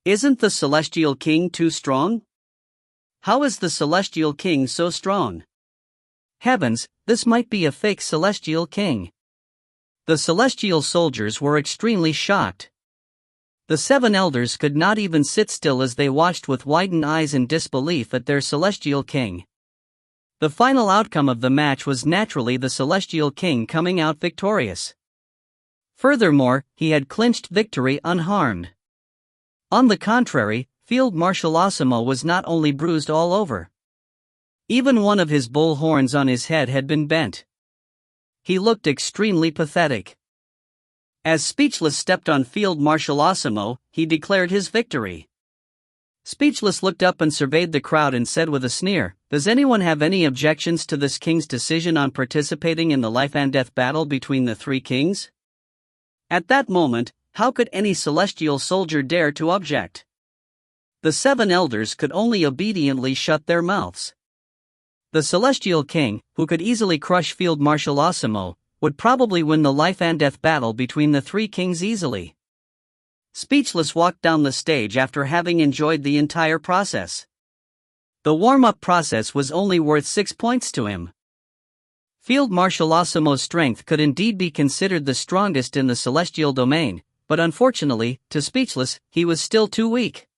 Isn't the Celestial King too strong? How is the Celestial King so strong? Heavens, this might be a fake Celestial King. The celestial soldiers were extremely shocked. The 7 elders could not even sit still as they watched with widened eyes in disbelief at their Celestial King. The final outcome of the match was naturally the Celestial King coming out victorious. Furthermore, he had clinched victory unharmed. On the contrary, Field Marshal Osimo was not only bruised all over. Even one of his bull horns on his head had been bent. He looked extremely pathetic. As Speechless stepped on Field Marshal Osimo, he declared his victory. Speechless looked up and surveyed the crowd and said with a sneer, "Does anyone have any objections to this king's decision on participating in the life and death battle between the 3 kings?" At that moment, how could any celestial soldier dare to object? The 7 elders could only obediently shut their mouths. The Celestial King, who could easily crush Field Marshal Osimo, would probably win the life and death battle between the 3 kings easily. Speechless walked down the stage after having enjoyed the entire process. The warm-up process was only worth 6 points to him. Field Marshal Osimo's strength could indeed be considered the strongest in the celestial domain, but unfortunately, to Speechless, he was still too weak.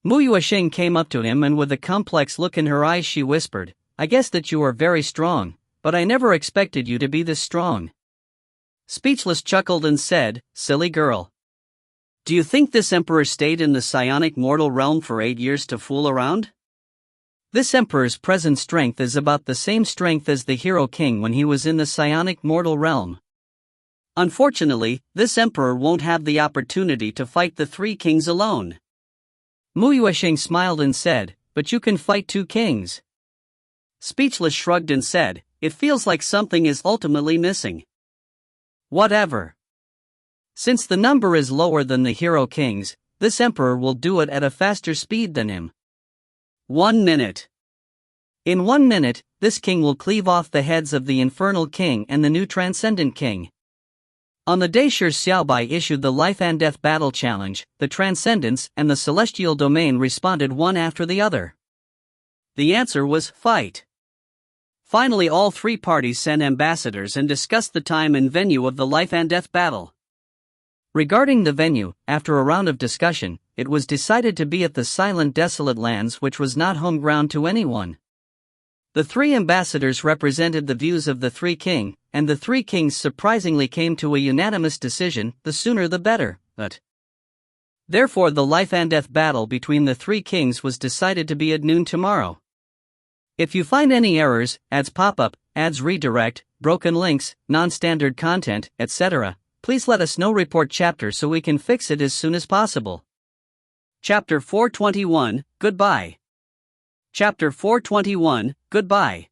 Mu Yuesheng came up to him and with a complex look in her eyes she whispered, "I guess that you are very strong, but I never expected you to be this strong." Speechless chuckled and said, "Silly girl. Do you think this emperor stayed in the psionic mortal realm for 8 years to fool around? This emperor's present strength is about the same strength as the Hero King when he was in the psionic mortal realm. Unfortunately, this emperor won't have the opportunity to fight the 3 kings alone." Mu Yuesheng smiled and said, "But you can fight 2 kings." Speechless shrugged and said, "It feels like something is ultimately missing." Whatever. Since the number is lower than the Hero Kings, this emperor will do it at a faster speed than him. 1 minute. In 1 minute, this king will cleave off the heads of the Infernal King and the new Transcendent King. On the day Shi Xiaobai issued the Life and Death Battle Challenge, the Transcendence and the Celestial Domain responded one after the other. The answer was fight. Finally, all 3 parties sent ambassadors and discussed the time and venue of the Life and Death Battle. Regarding the venue, after a round of discussion, it was decided to be at the silent desolate lands, which was not home ground to anyone. The three ambassadors represented the views of the three kings, and the three kings surprisingly came to a unanimous decision, the sooner the better, but therefore the life and death battle between the three kings was decided to be at noon tomorrow. If you find any errors, ads pop up, ads redirect, broken links, non-standard content, etc., please let us know. Report chapter so we can fix it as soon as possible. Chapter 421, Goodbye. Chapter 421, Goodbye.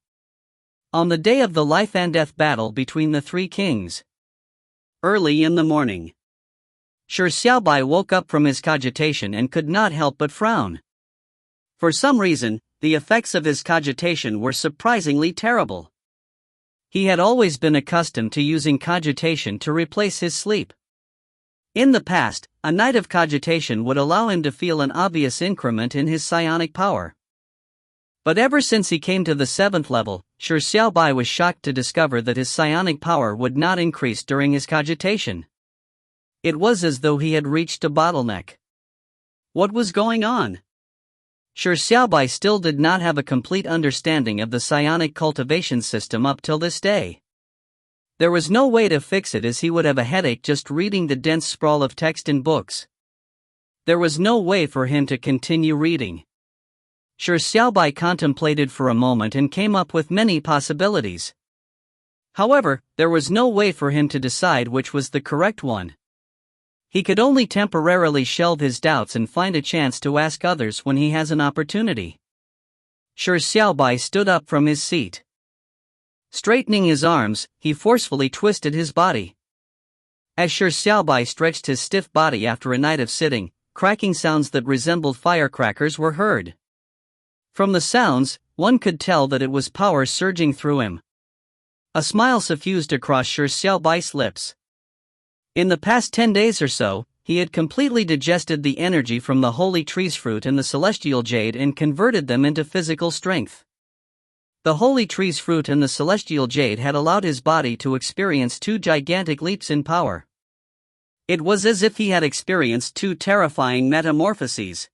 On the day of the life and death battle between the three kings. Early in the morning, Shi Xiaobai woke up from his cogitation and could not help but frown. For some reason, the effects of his cogitation were surprisingly terrible. He had always been accustomed to using cogitation to replace his sleep. In the past, a night of cogitation would allow him to feel an obvious increment in his psionic power. But ever since he came to the 7th level, Shi Xiaobai was shocked to discover that his psionic power would not increase during his cogitation. It was as though he had reached a bottleneck. What was going on? Shi Xiaobai still did not have a complete understanding of the psionic cultivation system up till this day. There was no way to fix it, as he would have a headache just reading the dense sprawl of text in books. There was no way for him to continue reading. Shi Xiaobai contemplated for a moment and came up with many possibilities. However, there was no way for him to decide which was the correct one. He could only temporarily shelve his doubts and find a chance to ask others when he has an opportunity. Shi Xiaobai stood up from his seat. Straightening his arms, he forcefully twisted his body. As Shi Xiaobai stretched his stiff body after a night of sitting, cracking sounds that resembled firecrackers were heard. From the sounds, one could tell that it was power surging through him. A smile suffused across Shi Xiaobai's lips. In the past 10 days or so, he had completely digested the energy from the holy trees fruit and the celestial jade and converted them into physical strength. The holy trees fruit and the celestial jade had allowed his body to experience 2 gigantic leaps in power. It was as if he had experienced 2 terrifying metamorphoses.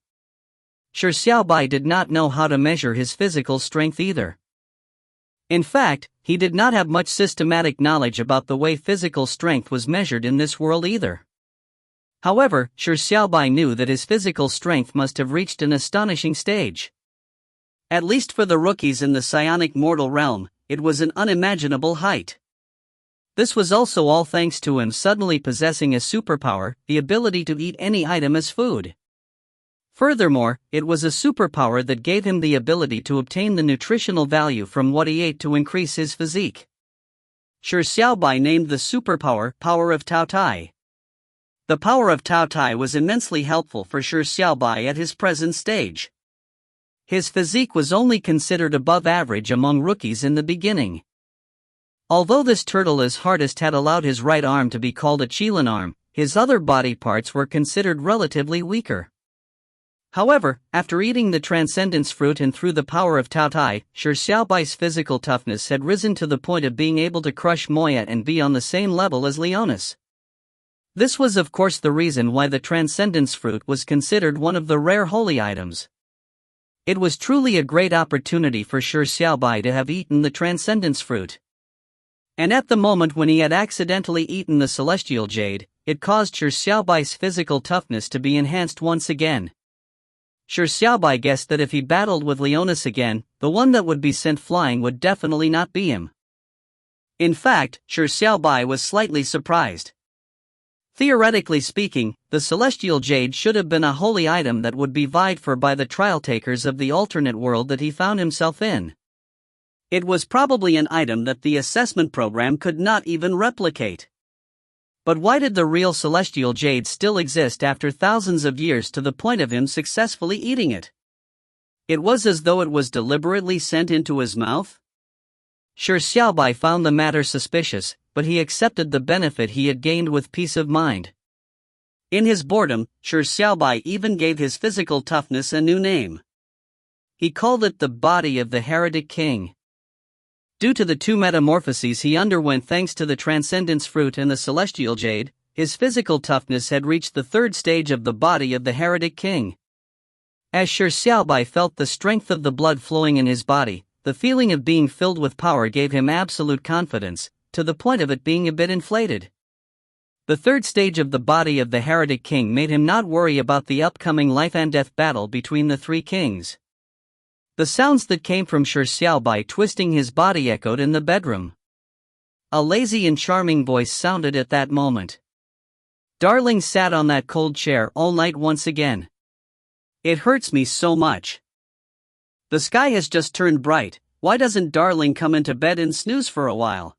Shi Xiaobai did not know how to measure his physical strength either. In fact, he did not have much systematic knowledge about the way physical strength was measured in this world either. However, Shi Xiaobai knew that his physical strength must have reached an astonishing stage. At least for the rookies in the psionic mortal realm, it was an unimaginable height. This was also all thanks to him suddenly possessing a superpower, the ability to eat any item as food. Furthermore, it was a superpower that gave him the ability to obtain the nutritional value from what he ate to increase his physique. Shi Xiaobai named the superpower Power of Tao Tai. The power of Tao Tai was immensely helpful for Shi Xiaobai at his present stage. His physique was only considered above average among rookies in the beginning. Although this turtle as hardest had allowed his right arm to be called a Qilin arm, his other body parts were considered relatively weaker. However, after eating the transcendence fruit and through the power of Tao Tai, Shi Xiaobai's physical toughness had risen to the point of being able to crush Moya and be on the same level as Leonis. This was of course the reason why the transcendence fruit was considered one of the rare holy items. It was truly a great opportunity for Shi Xiaobai to have eaten the transcendence fruit. And at the moment when he had accidentally eaten the celestial jade, it caused Shi Xiaobai's physical toughness to be enhanced once again. Shi Xiaobai guessed that if he battled with Leonis again, the one that would be sent flying would definitely not be him. In fact, Shi Xiaobai was slightly surprised. Theoretically speaking, the celestial jade should have been a holy item that would be vied for by the trial takers of the alternate world that he found himself in. It was probably an item that the assessment program could not even replicate. But why did the real celestial jade still exist after thousands of years to the point of him successfully eating it? It was as though it was deliberately sent into his mouth? Shi Xiaobai found the matter suspicious, but he accepted the benefit he had gained with peace of mind. In his boredom, Shi Xiaobai even gave his physical toughness a new name. He called it the body of the heretic king. Due to the 2 metamorphoses he underwent thanks to the transcendence fruit and the celestial jade, His physical toughness had reached the third stage of the body of the heretic king. As Shi Xiaobai felt the strength of the blood flowing in his body, the feeling of being filled with power gave him absolute confidence, to the point of it being a bit inflated. The third stage of the body of the heretic king made him not worry about the upcoming life and death battle between the three kings. The sounds that came from Shi Xiaobai twisting his body echoed in the bedroom. A lazy and charming voice sounded at that moment. Darling sat on that cold chair all night once again. It hurts me so much. The sky has just turned bright, why doesn't Darling come into bed and snooze for a while?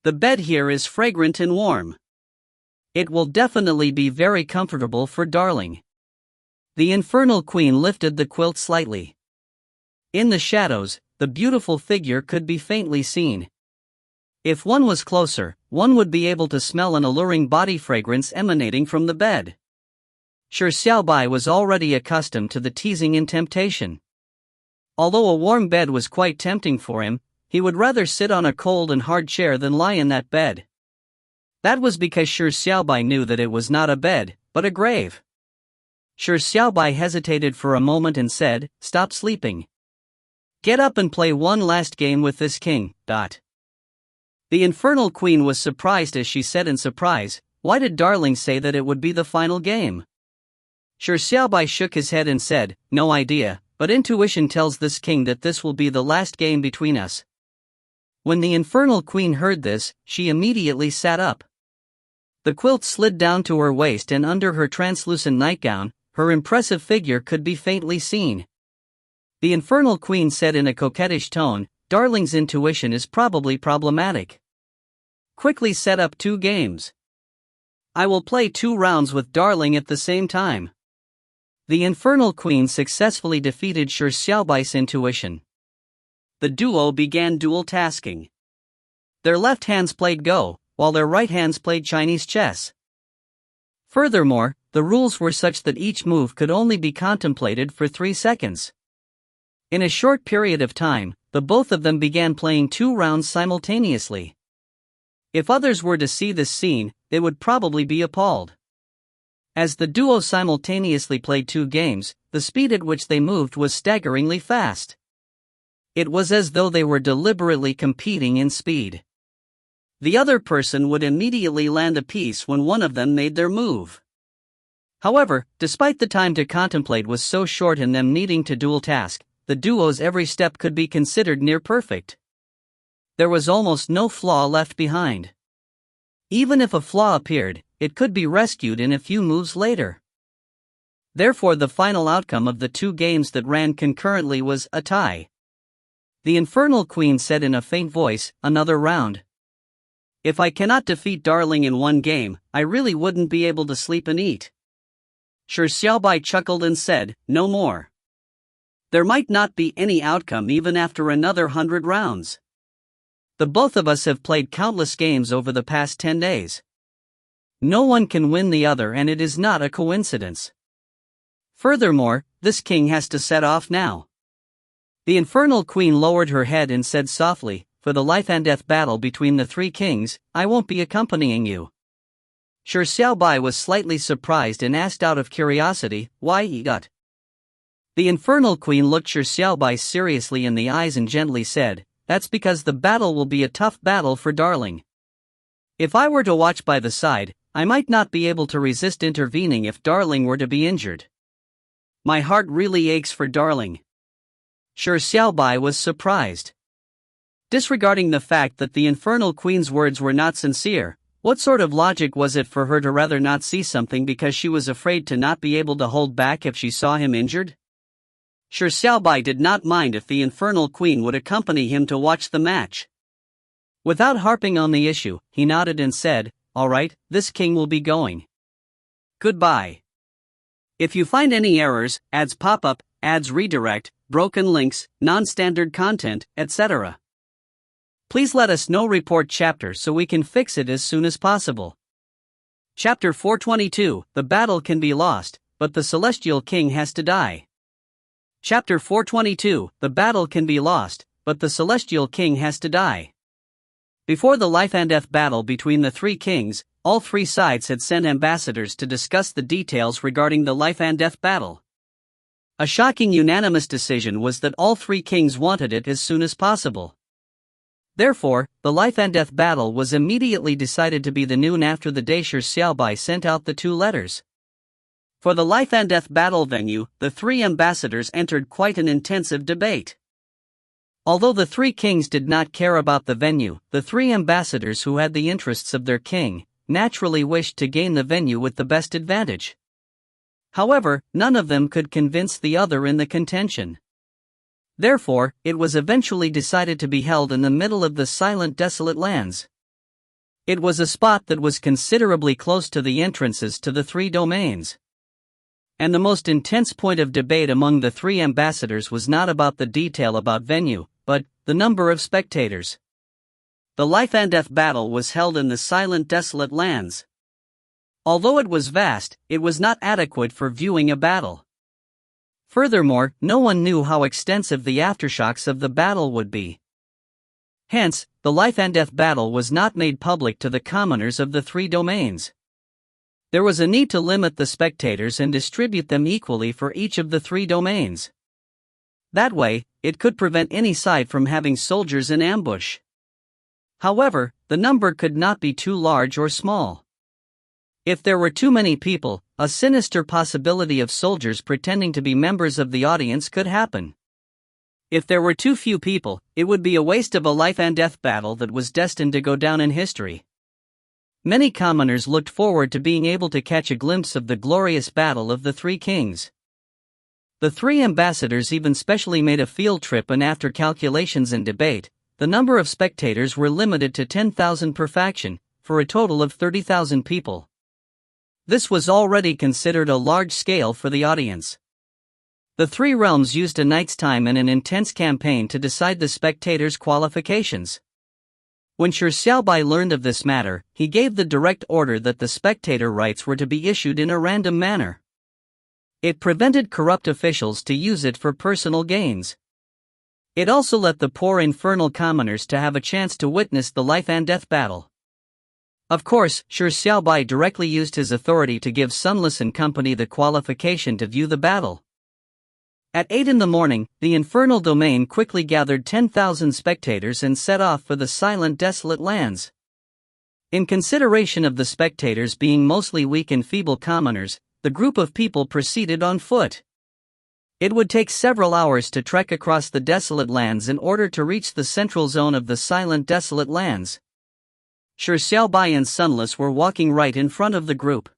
The bed here is fragrant and warm. It will definitely be very comfortable for Darling. The infernal queen lifted the quilt slightly. In the shadows, the beautiful figure could be faintly seen. If one was closer, one would be able to smell an alluring body fragrance emanating from the bed. Shi Xiaobai was already accustomed to the teasing and temptation. Although a warm bed was quite tempting for him, he would rather sit on a cold and hard chair than lie in that bed. That was because Shi Xiaobai knew that it was not a bed, but a grave. Shi Xiaobai hesitated for a moment and said, "Stop sleeping. Get up and play one last game with this king." The infernal queen was surprised as she said in surprise, "Why did Darling say that it would be the final game?" Shi Xiaobai shook his head and said, "No idea, but intuition tells this king that this will be the last game between us." When the infernal queen heard this, she immediately sat up. The quilt slid down to her waist and under her translucent nightgown, her impressive figure could be faintly seen. The infernal queen said in a coquettish tone, "Darling's intuition is probably problematic. Quickly set up 2 games. I will play 2 rounds with Darling at the same time." The infernal queen successfully defeated Shi Xiaobai's intuition. The duo began dual tasking. Their left hands played Go, while their right hands played Chinese chess. Furthermore, the rules were such that each move could only be contemplated for 3 seconds. In a short period of time, the both of them began playing 2 rounds simultaneously. If others were to see this scene, they would probably be appalled. As the duo simultaneously played 2 games, the speed at which they moved was staggeringly fast. It was as though they were deliberately competing in speed. The other person would immediately land a piece when one of them made their move. However, despite the time to contemplate was so short and them needing to dual task, the duo's every step could be considered near perfect. There was almost no flaw left behind. Even if a flaw appeared, it could be rescued in a few moves later. Therefore, the final outcome of the 2 games that ran concurrently was a tie. The infernal queen said in a faint voice, "Another round. If I cannot defeat Darling in 1 game, I really wouldn't be able to sleep and eat." Shi Xiaobai chuckled and said, "No more. There might not be any outcome even after another 100 rounds. The both of us have played countless games over the past 10 days. No one can win the other and it is not a coincidence. Furthermore, this king has to set off now." The infernal queen lowered her head and said softly, "For the life and death battle between the 3 kings, I won't be accompanying you." Shi Xiaobai was slightly surprised and asked out of curiosity, "Why not?" The infernal queen looked Shi Xiaobai seriously in the eyes and gently said, "That's because the battle will be a tough battle for Darling. If I were to watch by the side, I might not be able to resist intervening if Darling were to be injured. My heart really aches for Darling." Shi Xiaobai was surprised. Disregarding the fact that the infernal queen's words were not sincere, what sort of logic was it for her to rather not see something because she was afraid to not be able to hold back if she saw him injured? Shi Xiaobai did not mind if the infernal queen would accompany him to watch the match. Without harping on the issue, he nodded and said, "All right, this king will be going. Goodbye. If you find any errors, ads pop up, ads redirect, broken links, non-standard content, etc. please let us know. Report chapter so we can fix it as soon as possible." Chapter 422, The battle can be lost, but the celestial king has to die. Chapter 422, The battle can be lost, but the celestial king has to die. Before the life and death battle between the 3 kings, all three sides had sent ambassadors to discuss the details regarding the life and death battle. A shocking unanimous decision was that all three kings wanted it as soon as possible. Therefore, the life and death battle was immediately decided to be the noon after the day Shi Xiaobai sent out the 2 letters. For the life and death battle venue, the 3 ambassadors entered quite an intensive debate. Although the 3 kings did not care about the venue, the 3 ambassadors who had the interests of their king naturally wished to gain the venue with the best advantage. However, none of them could convince the other in the contention. Therefore, it was eventually decided to be held in the middle of the silent desolate lands. It was a spot that was considerably close to the entrances to the 3 domains. And the most intense point of debate among the 3 ambassadors was not about the detail about venue, but the number of spectators. The life and death battle was held in the silent desolate lands. Although it was vast, it was not adequate for viewing a battle. Furthermore, no one knew how extensive the aftershocks of the battle would be. Hence, the life and death battle was not made public to the commoners of the 3 domains. There was a need to limit the spectators and distribute them equally for each of the 3 domains. That way, it could prevent any side from having soldiers in ambush. However, the number could not be too large or small. If there were too many people, a sinister possibility of soldiers pretending to be members of the audience could happen. If there were too few people, it would be a waste of a life and death battle that was destined to go down in history. Many commoners looked forward to being able to catch a glimpse of the glorious battle of the 3 kings. The 3 ambassadors even specially made a field trip, and after calculations and debate, the number of spectators were limited to 10,000 per faction, for a total of 30,000 people. This was already considered a large scale for the audience. The 3 realms used a night's time in an intense campaign to decide the spectators' qualifications. When Shi Xiaobai learned of this matter, he gave the direct order that the spectator rights were to be issued in a random manner. It prevented corrupt officials to use it for personal gains. It also let the poor infernal commoners to have a chance to witness the life and death battle. Of course, Shi Xiaobai directly used his authority to give Sunless and Company the qualification to view the battle. At 8 in the morning, the infernal domain quickly gathered 10,000 spectators and set off for the silent desolate lands. In consideration of the spectators being mostly weak and feeble commoners, the group of people proceeded on foot. It would take several hours to trek across the desolate lands in order to reach the central zone of the silent desolate lands. Shi Xiaobai and Sunless were walking right in front of the group.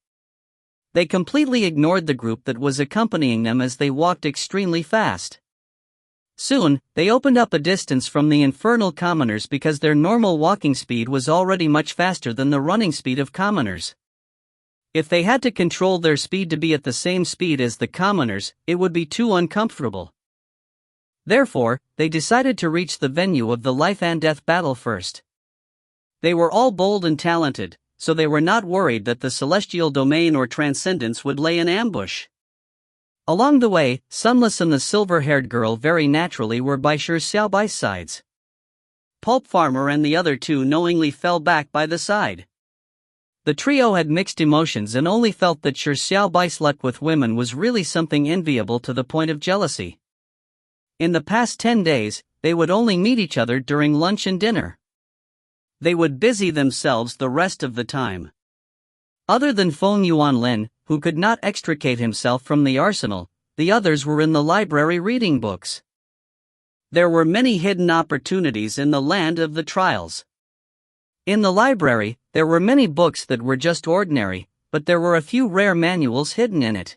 They completely ignored the group that was accompanying them as they walked extremely fast. Soon, they opened up a distance from the infernal commoners because their normal walking speed was already much faster than the running speed of commoners. If they had to control their speed to be at the same speed as the commoners, it would be too uncomfortable. Therefore, they decided to reach the venue of the life and death battle first. They were all bold and talented, so they were not worried that the celestial domain or transcendence would lay in ambush. Along the way, Sunless and the silver-haired girl very naturally were by Shi Xiaobai's sides. Pulp Farmer and the other 2 knowingly fell back by the side. The trio had mixed emotions and only felt that Shi Xiaobai's luck with women was really something enviable to the point of jealousy. In the past 10 days, they would only meet each other during lunch and dinner. They would busy themselves the rest of the time. Other than Feng Yuanlin, who could not extricate himself from the arsenal, the others were in the library reading books. There were many hidden opportunities in the land of the trials. In the library, there were many books that were just ordinary, but there were a few rare manuals hidden in it.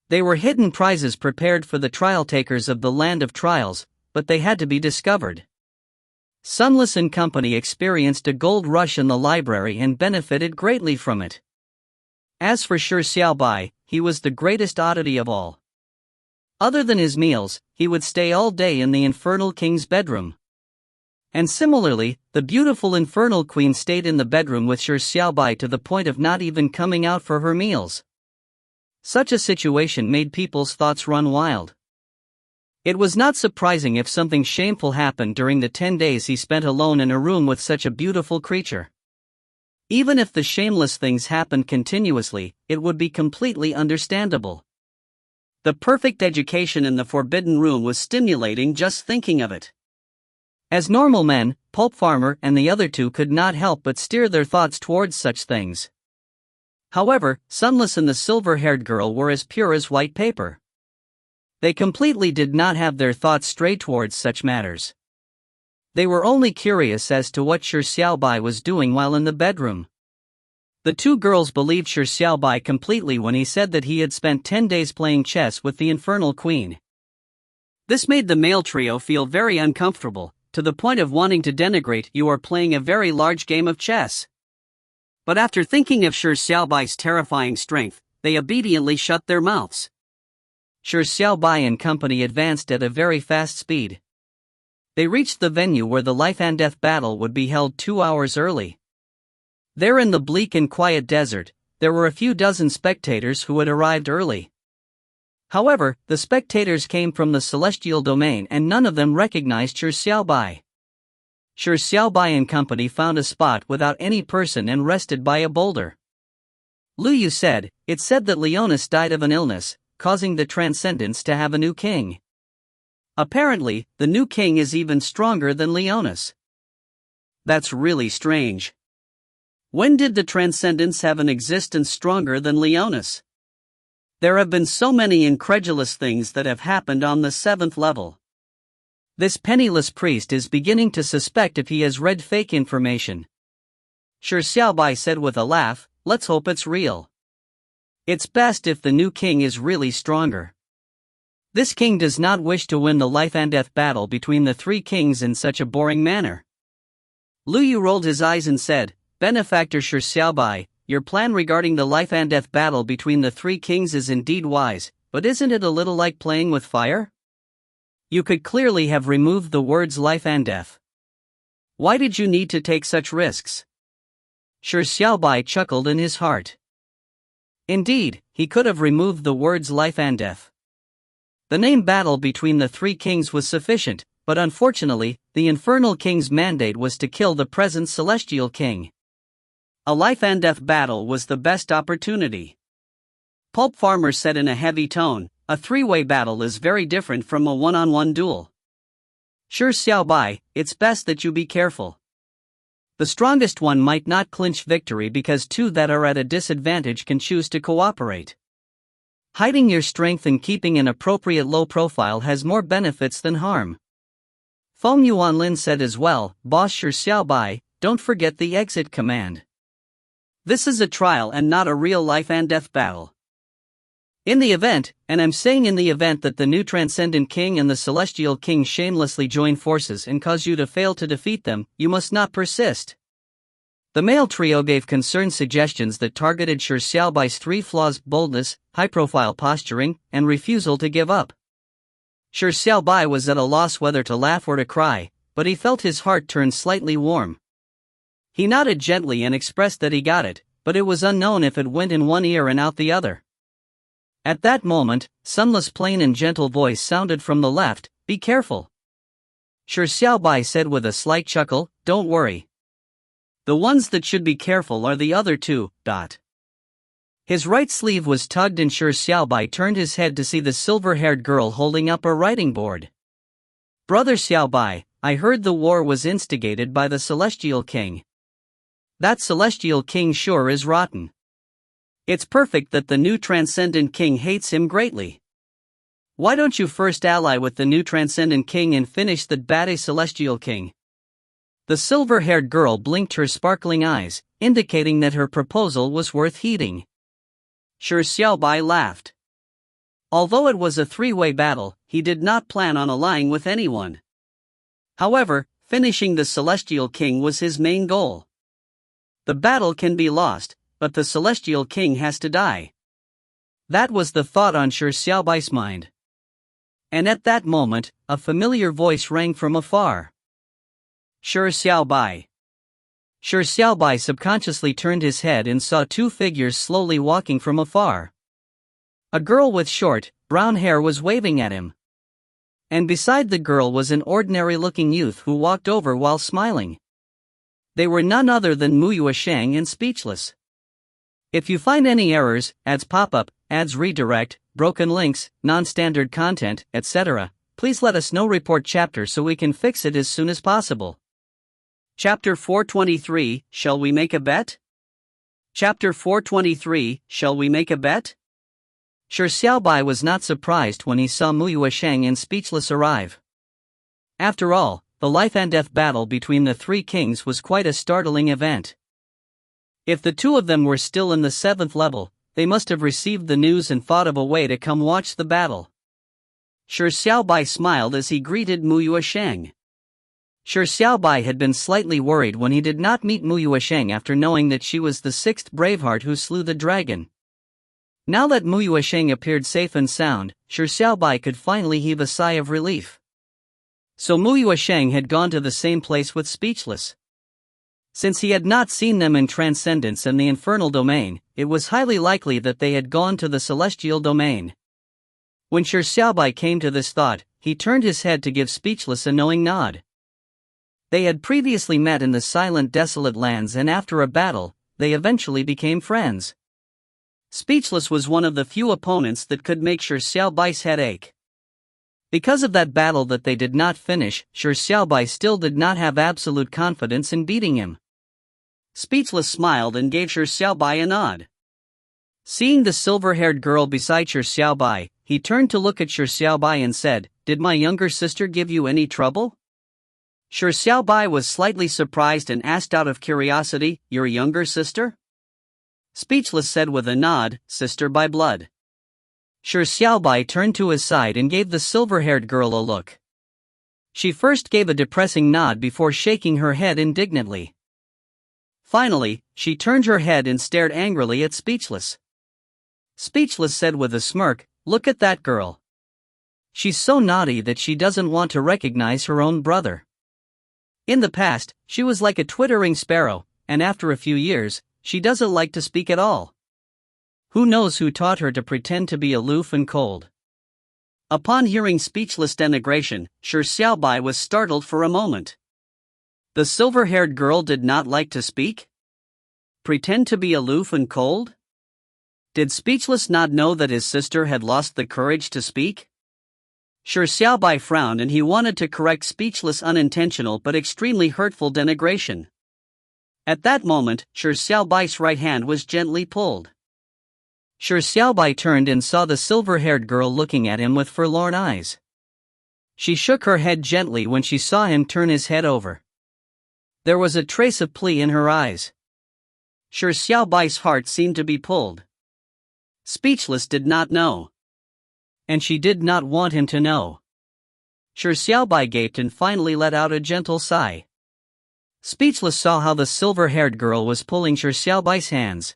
They were hidden prizes prepared for the trial takers of the land of trials, but they had to be discovered. Sunless and Company experienced a gold rush in the library and benefited greatly from it. As for Shi Xiaobai, he was the greatest oddity of all. Other than his meals, he would stay all day in the infernal king's bedroom. And similarly, the beautiful infernal queen stayed in the bedroom with Shi Xiaobai to the point of not even coming out for her meals. Such a situation made people's thoughts run wild. It was not surprising if something shameful happened during the 10 days he spent alone in a room with such a beautiful creature. Even if the shameless things happened continuously, it would be completely understandable. The perfect education in the Forbidden Room was stimulating just thinking of it. As normal men, Pulp Farmer and the other two could not help but steer their thoughts towards such things. However, Sunless and the silver-haired girl were as pure as white paper. They completely did not have their thoughts stray towards such matters. They were only curious as to what Shi Xiaobai was doing while in the bedroom. The two girls believed Shi Xiaobai completely when he said that he had spent 10 days playing chess with the Infernal Queen. This made the male trio feel very uncomfortable, to the point of wanting to denigrate you are playing a very large game of chess. But after thinking of Shi Xiaobai's terrifying strength, they obediently shut their mouths. Shi Xiaobai and company advanced at a very fast speed. They reached the venue where the life and death battle would be held 2 hours early. There in the bleak and quiet desert, there were a few dozen spectators who had arrived early. However, the spectators came from the celestial domain and none of them recognized Shi Xiaobai. Shi Xiaobai and company found a spot without any person and rested by a boulder. Lu Yu said, "It's said that Leonis died of an illness, causing the Transcendents to have a new king. Apparently, the new king is even stronger than Leonis. That's really strange. When did the Transcendents have an existence stronger than Leonis? There have been so many incredulous things that have happened on the 7th level. This penniless priest is beginning to suspect if he has read fake information." Shi Xiaobai said with a laugh, "Let's hope it's real. It's best if the new king is really stronger. This king does not wish to win the life and death battle between the three kings in such a boring manner." Lu Yu rolled his eyes and said, "Benefactor Shi Xiaobai, your plan regarding the life and death battle between the three kings is indeed wise, but isn't it a little like playing with fire? You could clearly have removed the words life and death. Why did you need to take such risks?" Shi Xiaobai chuckled in his heart. Indeed, he could have removed the words life and death. The name battle between the three kings was sufficient, but unfortunately, the Infernal King's mandate was to kill the present Celestial King. A life and death battle was the best opportunity. Pulp Farmer said in a heavy tone, "A three-way battle is very different from a one-on-one duel. Shi Xiaobai, it's best that you be careful. The strongest one might not clinch victory because two that are at a disadvantage can choose to cooperate. Hiding your strength and keeping an appropriate low profile has more benefits than harm." Feng Yuanlin said as well, "Boss Shi Xiaobai, don't forget the exit command. This is a trial and not a real life and death battle. In the event, and I'm saying in the event that the new Transcendent King and the Celestial King shamelessly join forces and cause you to fail to defeat them, you must not persist." The male trio gave concerned suggestions that targeted Shi Xiaobai's three flaws: boldness, high-profile posturing, and refusal to give up. Shi Xiaobai was at a loss whether to laugh or to cry, but he felt his heart turn slightly warm. He nodded gently and expressed that he got it, but it was unknown if it went in one ear and out the other. At that moment, Sunless' plain and gentle voice sounded from the left, "Be careful." Shi Xiaobai said with a slight chuckle, "Don't worry. The ones that should be careful are the other two." His right sleeve was tugged and Shi Xiaobai turned his head to see the silver-haired girl holding up a writing board. "Brother Xiaobai, I heard the war was instigated by the Celestial King. That Celestial King sure is rotten. It's perfect that the new Transcendent King hates him greatly. Why don't you first ally with the new Transcendent King and finish the bad Celestial King?" The silver-haired girl blinked her sparkling eyes, indicating that her proposal was worth heeding. Shi Xiaobai laughed. Although it was a three-way battle, he did not plan on allying with anyone. However, finishing the Celestial King was his main goal. The battle can be lost, but the Celestial King has to die. That was the thought on Shi Xiaobai's mind. And at that moment, a familiar voice rang from afar. "Shi Xiaobai." Shi Xiaobai subconsciously turned his head and saw two figures slowly walking from afar. A girl with short, brown hair was waving at him. And beside the girl was an ordinary-looking youth who walked over while smiling. They were none other than Muyue Shang and Speechless. If you find any errors, ads pop-up, ads redirect, broken links, non-standard content, etc., please let us know. Report chapter so we can fix it as soon as possible. Chapter 423, Shall we make a bet? Chapter 423, Shall we make a bet? Shi Xiaobai was not surprised when he saw Muyue Shang and Speechless arrive. After all, the life and death battle between the three kings was quite a startling event. If the two of them were still in the 7th level, they must have received the news and thought of a way to come watch the battle. Shi Xiaobai smiled as he greeted Muyue Shang. Shi Xiaobai had been slightly worried when he did not meet Muyue Shang after knowing that she was the 6th Braveheart who slew the dragon. Now that Muyue Shang appeared safe and sound, Shi Xiaobai could finally heave a sigh of relief. So Muyue Shang had gone to the same place with Speechless. Since he had not seen them in Transcendence and the Infernal Domain, it was highly likely that they had gone to the Celestial Domain. When Shi Xiaobai came to this thought, he turned his head to give Speechless a knowing nod. They had previously met in the silent desolate lands, and after a battle, they eventually became friends. Speechless was one of the few opponents that could make Shi Xiaobai's head ache. Because of that battle that they did not finish, Shi Xiaobai still did not have absolute confidence in beating him. Speechless smiled and gave Shi Xiaobai a nod. Seeing the silver-haired girl beside Shi Xiaobai, he turned to look at Shi Xiaobai and said, "Did my younger sister give you any trouble?" Shi Xiaobai was slightly surprised and asked out of curiosity, "Your younger sister?" Speechless said with a nod, "Sister by blood." Shi Xiaobai turned to his side and gave the silver-haired girl a look. She first gave a depressing nod before shaking her head indignantly. Finally, she turned her head and stared angrily at Speechless. Speechless said with a smirk, "Look at that girl. She's so naughty that she doesn't want to recognize her own brother." In the past, she was like a twittering sparrow, and after a few years, she doesn't like to speak at all. Who knows who taught her to pretend to be aloof and cold? Upon hearing Speechless denigration, Shi Xiaobai was startled for a moment. The silver-haired girl did not like to speak? Pretend to be aloof and cold? Did Speechless not know that his sister had lost the courage to speak? Shi Xiaobai frowned and he wanted to correct Speechless' unintentional but extremely hurtful denigration. At that moment, Shi Xiaobai's right hand was gently pulled. Shi Xiaobai turned and saw the silver-haired girl looking at him with forlorn eyes. She shook her head gently when she saw him turn his head over. There was a trace of plea in her eyes. Shi Xiaobai's heart seemed to be pulled. Speechless did not know. And she did not want him to know. Shi Xiaobai gaped and finally let out a gentle sigh. Speechless saw how the silver-haired girl was pulling Shi Xiaobai's hands.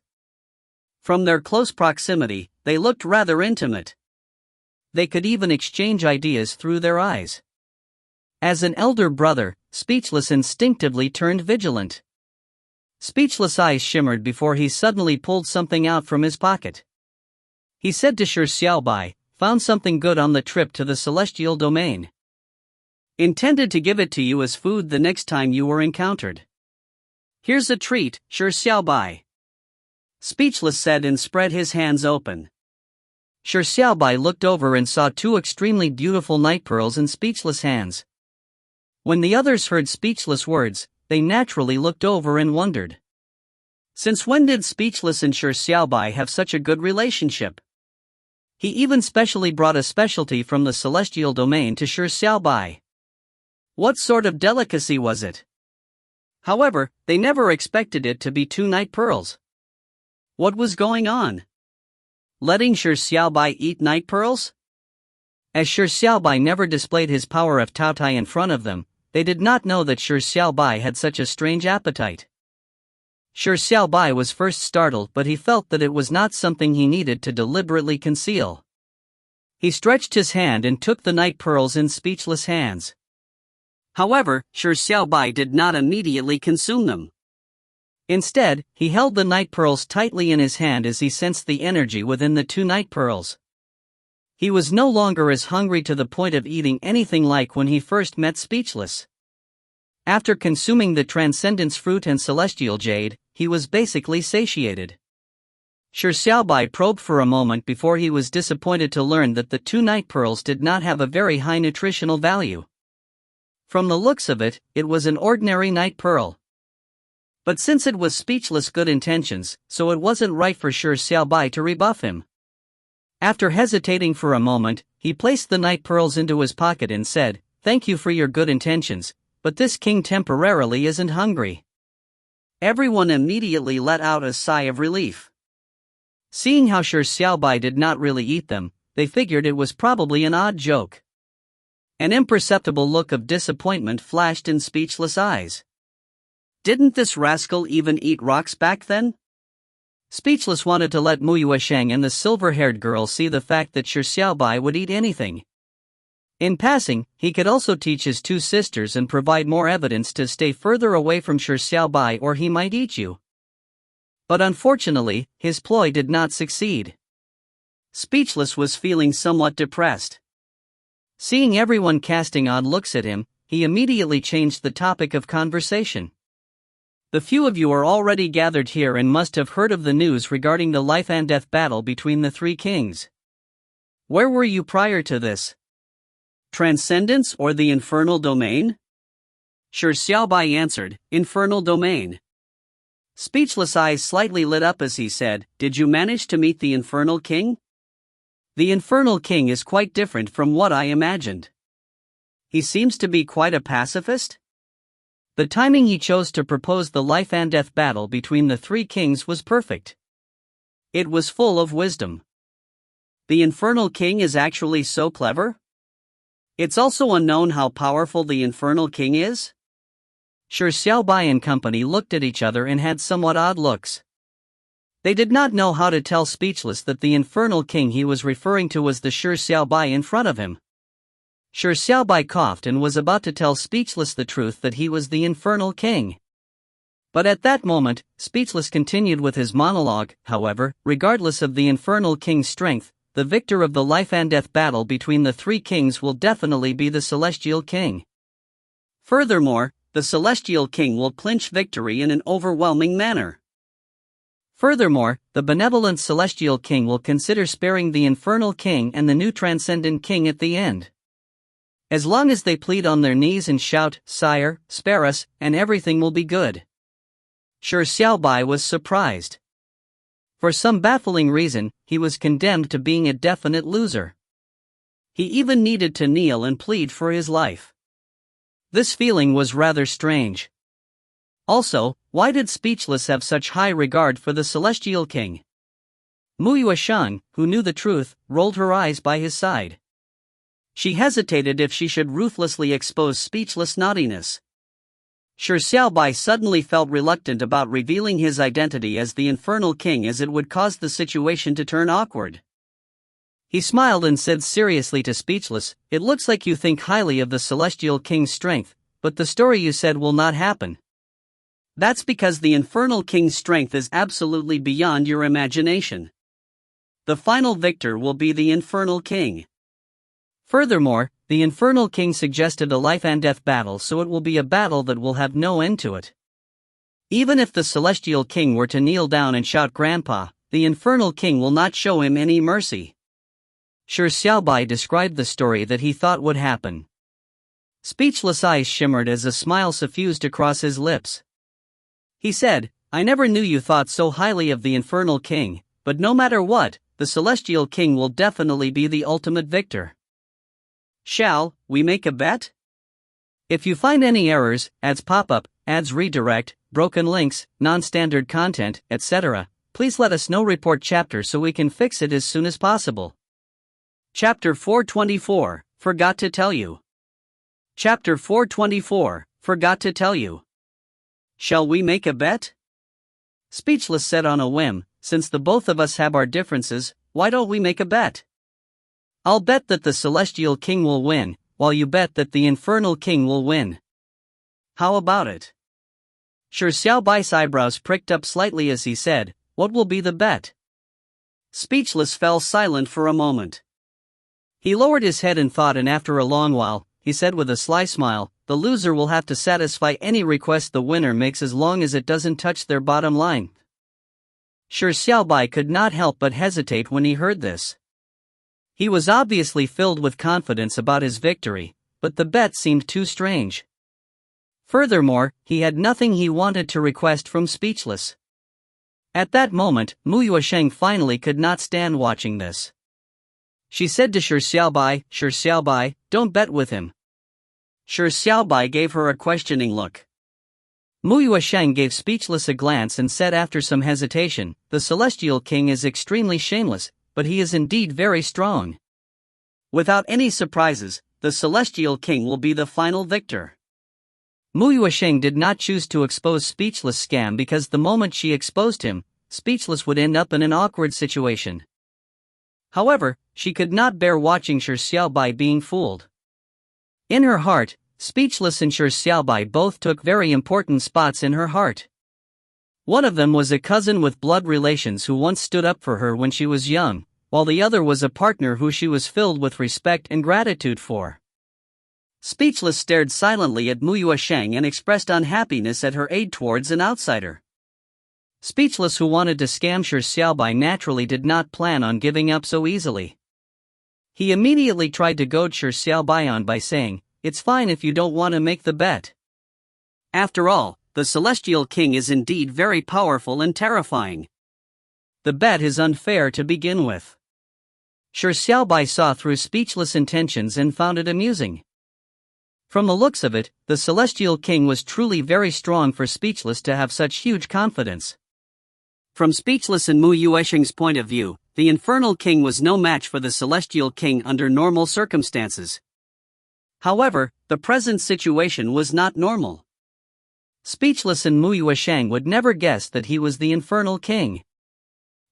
From their close proximity, they looked rather intimate. They could even exchange ideas through their eyes. As an elder brother, Speechless instinctively turned vigilant. Speechless' eyes shimmered before he suddenly pulled something out from his pocket. He said to Shi Xiaobai, "Found something good on the trip to the Celestial Domain. Intended to give it to you as food the next time you were encountered. Here's a treat, Shi Xiaobai." Speechless said and spread his hands open. Shi Xiaobai looked over and saw two extremely beautiful night pearls in Speechless' hands. When the others heard Speechless' words, they naturally looked over and wondered. Since when did Speechless and Shi Xiaobai have such a good relationship? He even specially brought a specialty from the Celestial Domain to Shi Xiaobai. What sort of delicacy was it? However, they never expected it to be two night pearls. What was going on? Letting Shi Xiaobai eat night pearls? As Shi Xiaobai never displayed his power of Taotai in front of them, they did not know that Shi Xiaobai had such a strange appetite. Shi Xiaobai was first startled, but he felt that it was not something he needed to deliberately conceal. He stretched his hand and took the night pearls in Speechless' hands. However, Shi Xiaobai did not immediately consume them. Instead, he held the night pearls tightly in his hand as he sensed the energy within the two night pearls. He was no longer as hungry to the point of eating anything like when he first met Speechless. After consuming the Transcendence Fruit and Celestial Jade, he was basically satiated. Shi Xiaobai probed for a moment before he was disappointed to learn that the 2 night pearls did not have a very high nutritional value. From the looks of it, it was an ordinary night pearl. But since it was speechless good intentions, so it wasn't right for Shi Xiaobai to rebuff him. After hesitating for a moment, he placed the night pearls into his pocket and said, "Thank you for your good intentions, but this king temporarily isn't hungry." Everyone immediately let out a sigh of relief. Seeing how Shi Xiaobai did not really eat them, they figured it was probably an odd joke. An imperceptible look of disappointment flashed in Speechless' eyes. Didn't this rascal even eat rocks back then? Speechless wanted to let Mu Yuesheng and the silver-haired girl see the fact that Shi Xiaobai would eat anything. In passing, he could also teach his 2 sisters and provide more evidence to stay further away from Shi Xiaobai or he might eat you. But unfortunately, his ploy did not succeed. Speechless was feeling somewhat depressed. Seeing everyone casting odd looks at him, he immediately changed the topic of conversation. The few of you are already gathered here and must have heard of the news regarding the life and death battle between the 3 kings. Where were you prior to this? Transcendence or the infernal domain? Shi Xiaobai answered, "Infernal domain." Speechless' eyes slightly lit up as he said, "Did you manage to meet the infernal king?" The infernal king is quite different from what I imagined. He seems to be quite a pacifist? The timing he chose to propose the life and death battle between the 3 kings was perfect. It was full of wisdom. The infernal king is actually so clever? It's also unknown how powerful the infernal king is? Shi Xiaobai and company looked at each other and had somewhat odd looks. They did not know how to tell Speechless that the infernal king he was referring to was the Shi Xiaobai in front of him. Shi Xiaobai coughed and was about to tell Speechless the truth that he was the infernal king. But at that moment, Speechless continued with his monologue. However, regardless of the infernal king's strength, the victor of the life and death battle between the 3 kings will definitely be the celestial king. Furthermore, the celestial king will clinch victory in an overwhelming manner. Furthermore, the benevolent celestial king will consider sparing the infernal king and the new transcendent king at the end. As long as they plead on their knees and shout, "Sire, spare us," and everything will be good. Shi Xiaobai was surprised. For some baffling reason, he was condemned to being a definite loser. He even needed to kneel and plead for his life. This feeling was rather strange. Also, why did Speechless have such high regard for the celestial king? Mu Yuesheng, who knew the truth, rolled her eyes by his side. She hesitated if she should ruthlessly expose Speechless' naughtiness. Shi Xiaobai suddenly felt reluctant about revealing his identity as the infernal king as it would cause the situation to turn awkward. He smiled and said seriously to Speechless, "It looks like you think highly of the celestial king's strength, but the story you said will not happen. That's because the infernal king's strength is absolutely beyond your imagination. The final victor will be the infernal king. Furthermore, the infernal king suggested a life and death battle, so it will be a battle that will have no end to it. Even if the celestial king were to kneel down and shout 'Grandpa,' the infernal king will not show him any mercy." Shi Xiaobai described the story that he thought would happen. Speechless' eyes shimmered as a smile suffused across his lips. He said, "I never knew you thought so highly of the infernal king, but no matter what, the celestial king will definitely be the ultimate victor. Shall we make a bet? If you find any errors, ads pop up, ads redirect, broken links, non-standard content, etc., please let us know. Report chapter so we can fix it as soon as possible." Chapter 424, Forgot to Tell You. Chapter 424, Forgot to Tell You. Shall we make a bet? Speechless said on a whim, "Since the both of us have our differences, why don't we make a bet? I'll bet that the celestial king will win, while you bet that the infernal king will win. How about it?" Shi Xiaobai's eyebrows pricked up slightly as he said, "What will be the bet?" Speechless fell silent for a moment. He lowered his head in thought, and after a long while, he said with a sly smile, the loser will have to satisfy any request the winner makes as long as it doesn't touch their bottom line. Shi Xiaobai could not help but hesitate when he heard this. He was obviously filled with confidence about his victory, but the bet seemed too strange. Furthermore, he had nothing he wanted to request from Speechless. At that moment, Mu Yuesheng finally could not stand watching this. She said to Shi Xiaobai, don't bet with him. Shi Xiaobai gave her a questioning look. Mu Yuesheng gave Speechless a glance and said after some hesitation, the Celestial King is extremely shameless, but he is indeed very strong. Without any surprises, the Celestial King will be the final victor. Mu Yuesheng did not choose to expose Speechless' scam because the moment she exposed him, Speechless would end up in an awkward situation. However, she could not bear watching Shi Xiaobai being fooled. In her heart, Speechless and Shi Xiaobai both took very important spots in her heart. One of them was a cousin with blood relations who once stood up for her when she was young, while the other was a partner who she was filled with respect and gratitude for. Speechless stared silently at Mu Yuesheng and expressed unhappiness at her aid towards an outsider. Speechless, who wanted to scam Shi Xiaobai, naturally did not plan on giving up so easily. He immediately tried to goad Shi Xiaobai on by saying, "It's fine if you don't want to make the bet. After all, the Celestial King is indeed very powerful and terrifying. The bet is unfair to begin with." Shi Xiaobai saw through Speechless' intentions and found it amusing. From the looks of it, the Celestial King was truly very strong for Speechless to have such huge confidence. From Speechless and Mu Yuesheng's point of view, the Infernal King was no match for the Celestial King under normal circumstances. However, the present situation was not normal. Speechless and Mu Yuesheng would never guess that he was the Infernal King.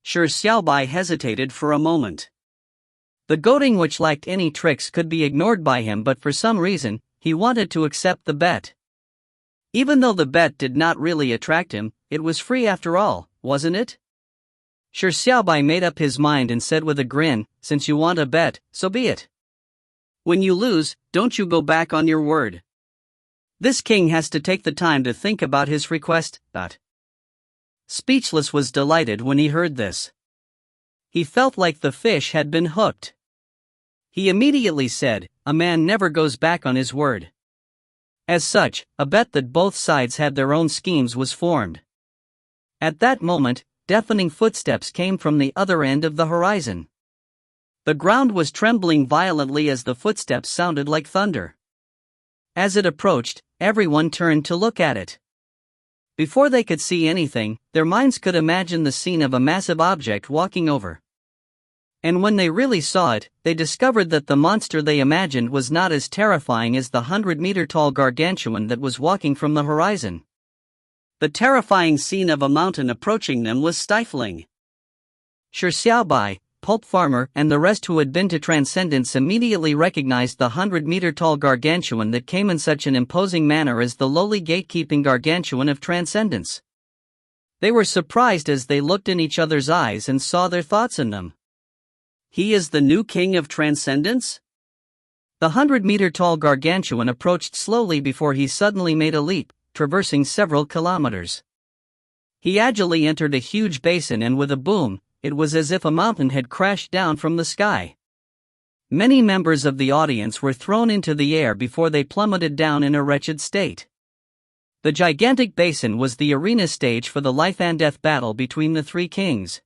Shi Xiaobai hesitated for a moment. The goading, which lacked any tricks, could be ignored by him, but for some reason, he wanted to accept the bet. Even though the bet did not really attract him, it was free after all, wasn't it? Shi Xiaobai made up his mind and said with a grin, "Since you want a bet, so be it. When you lose, don't you go back on your word. This king has to take the time to think about his request." Speechless was delighted when he heard this. He felt like the fish had been hooked. He immediately said, "A man never goes back on his word." As such, a bet that both sides had their own schemes was formed. At that moment, deafening footsteps came from the other end of the horizon. The ground was trembling violently as the footsteps sounded like thunder. As it approached, everyone turned to look at it. Before they could see anything, their minds could imagine the scene of a massive object walking over. And when they really saw it, they discovered that the monster they imagined was not as terrifying as the 100-meter-tall gargantuan that was walking from the horizon. The terrifying scene of a mountain approaching them was stifling. Shi Xiaobai, Pulp Farmer, and the rest who had been to Transcendence immediately recognized the 100-meter-tall gargantuan that came in such an imposing manner as the lowly gatekeeping gargantuan of Transcendence. They were surprised as they looked in each other's eyes and saw their thoughts in them. He is the new king of Transcendence? The 100-meter-tall gargantuan approached slowly before he suddenly made a leap, traversing several kilometers. He agilely entered a huge basin, and with a boom, it was as if a mountain had crashed down from the sky. Many members of the audience were thrown into the air before they plummeted down in a wretched state. The gigantic basin was the arena stage for the life and death battle between the three kings.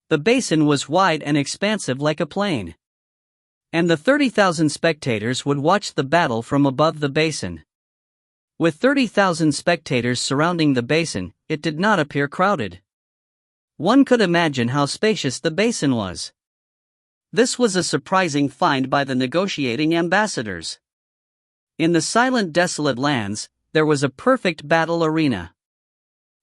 The basin was wide and expansive like a plain. And the 30,000 spectators would watch the battle from above the basin. With 30,000 spectators surrounding the basin, it did not appear crowded. One could imagine how spacious the basin was. This was a surprising find by the negotiating ambassadors. In the silent, desolate lands, there was a perfect battle arena.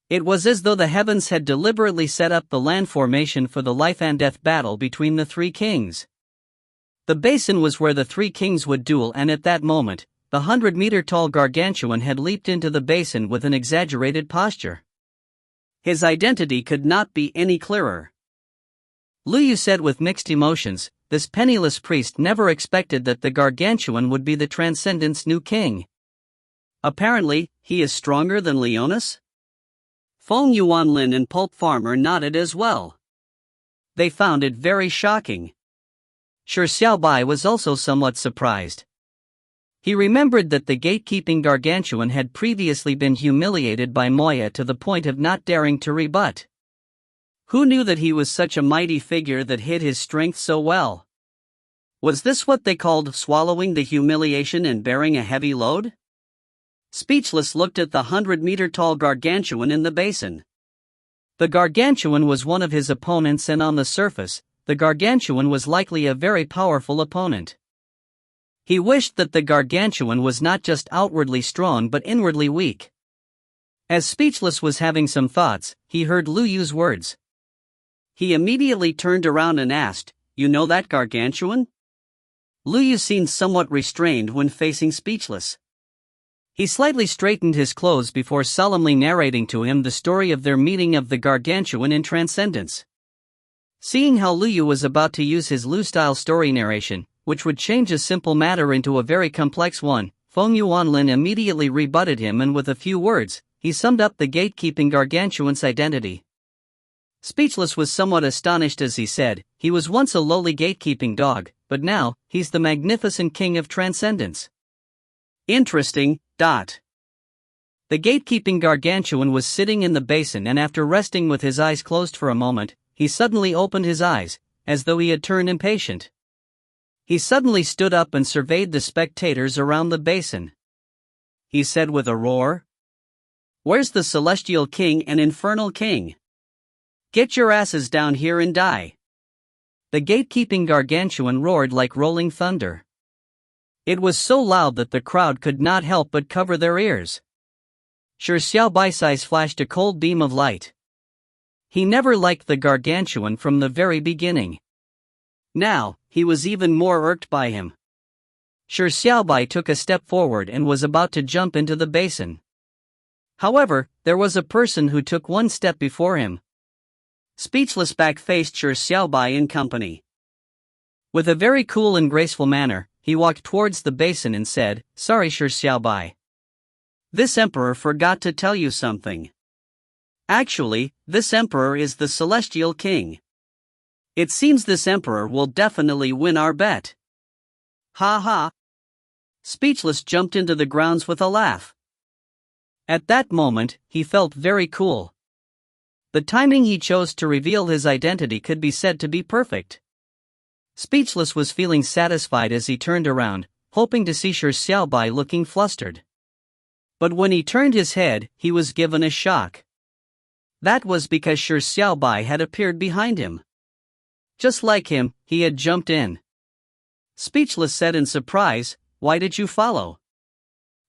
It was as though the heavens had deliberately set up the land formation for the life and death battle between the three kings. The basin was where the three kings would duel, and at that moment, the 100-meter-tall gargantuan had leaped into the basin with an exaggerated posture. His identity could not be any clearer. Lu Yu said with mixed emotions, "This penniless priest never expected that the gargantuan would be the Transcendence new king. Apparently, he is stronger than Leonis? Feng Yuanlin and Pulp Farmer nodded as well. They found it very shocking. Shi Xiaobai was also somewhat surprised. He remembered that the gatekeeping gargantuan had previously been humiliated by Moya to the point of not daring to rebut. Who knew that he was such a mighty figure that hid his strength so well? Was this what they called swallowing the humiliation and bearing a heavy load? Speechless looked at the 100-meter-tall gargantuan in the basin. The gargantuan was one of his opponents, and on the surface, the gargantuan was likely a very powerful opponent. He wished that the gargantuan was not just outwardly strong but inwardly weak. As Speechless was having some thoughts, he heard Lu Yu's words. He immediately turned around and asked, "You know that gargantuan?" Lu Yu seemed somewhat restrained when facing Speechless. He slightly straightened his clothes before solemnly narrating to him the story of their meeting of the gargantuan in Transcendence. Seeing how Lu Yu was about to use his Lu-style story narration, which would change a simple matter into a very complex one, Feng Yuanlin immediately rebutted him, and with a few words, he summed up the gatekeeping gargantuan's identity. Speechless was somewhat astonished as he said, "He was once a lowly gatekeeping dog, but now, he's the magnificent king of Transcendence." Interesting. The gatekeeping gargantuan was sitting in the basin, and after resting with his eyes closed for a moment, he suddenly opened his eyes, as though he had turned impatient. He suddenly stood up and surveyed the spectators around the basin. He said with a roar, "Where's the Celestial King and Infernal King? Get your asses down here and die." The gatekeeping gargantuan roared like rolling thunder. It was so loud that the crowd could not help but cover their ears. Shi Xiaobai's eyes flashed a cold beam of light. He never liked the gargantuan from the very beginning. Now, he was even more irked by him. Shi Xiaobai took a step forward and was about to jump into the basin. However, there was a person who took one step before him. Speechless back-faced Shi Xiaobai in company. With a very cool and graceful manner, he walked towards the basin and said, "Sorry, Shi Xiaobai. This emperor forgot to tell you something. Actually, this emperor is the Celestial King. It seems this emperor will definitely win our bet." Ha ha. Speechless jumped into the grounds with a laugh. At that moment, he felt very cool. The timing he chose to reveal his identity could be said to be perfect. Speechless was feeling satisfied as he turned around, hoping to see Shi Xiaobai looking flustered. But when he turned his head, he was given a shock. That was because Shi Xiaobai had appeared behind him. Just like him, he had jumped in. Speechless said in surprise, "Why did you follow?"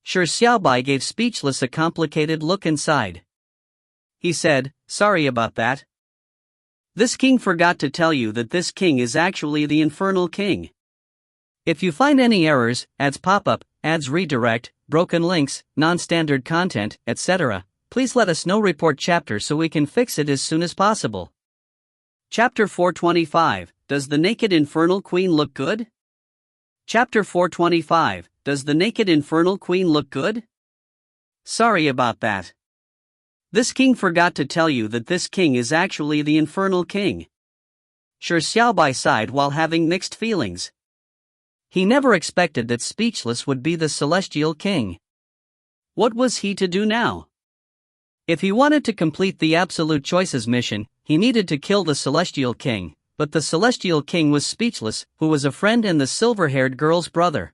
Shi Xiaobai gave Speechless a complicated look inside. He said, "Sorry about that. This king forgot to tell you that this king is actually the Infernal King. If you find any errors, ads pop-up, ads redirect, broken links, non-standard content, etc., please let us know. Report chapter so we can fix it as soon as possible." Chapter 425, Does the Naked Infernal Queen Look Good? Chapter 425, Does the Naked Infernal Queen Look Good? Sorry about that. This king forgot to tell you that this king is actually the Infernal King. Shi Xiaobai sighed while having mixed feelings. He never expected that Speechless would be the Celestial King. What was he to do now? If he wanted to complete the Absolute Choices mission, he needed to kill the Celestial King, but the Celestial King was Speechless, who was a friend and the silver-haired girl's brother.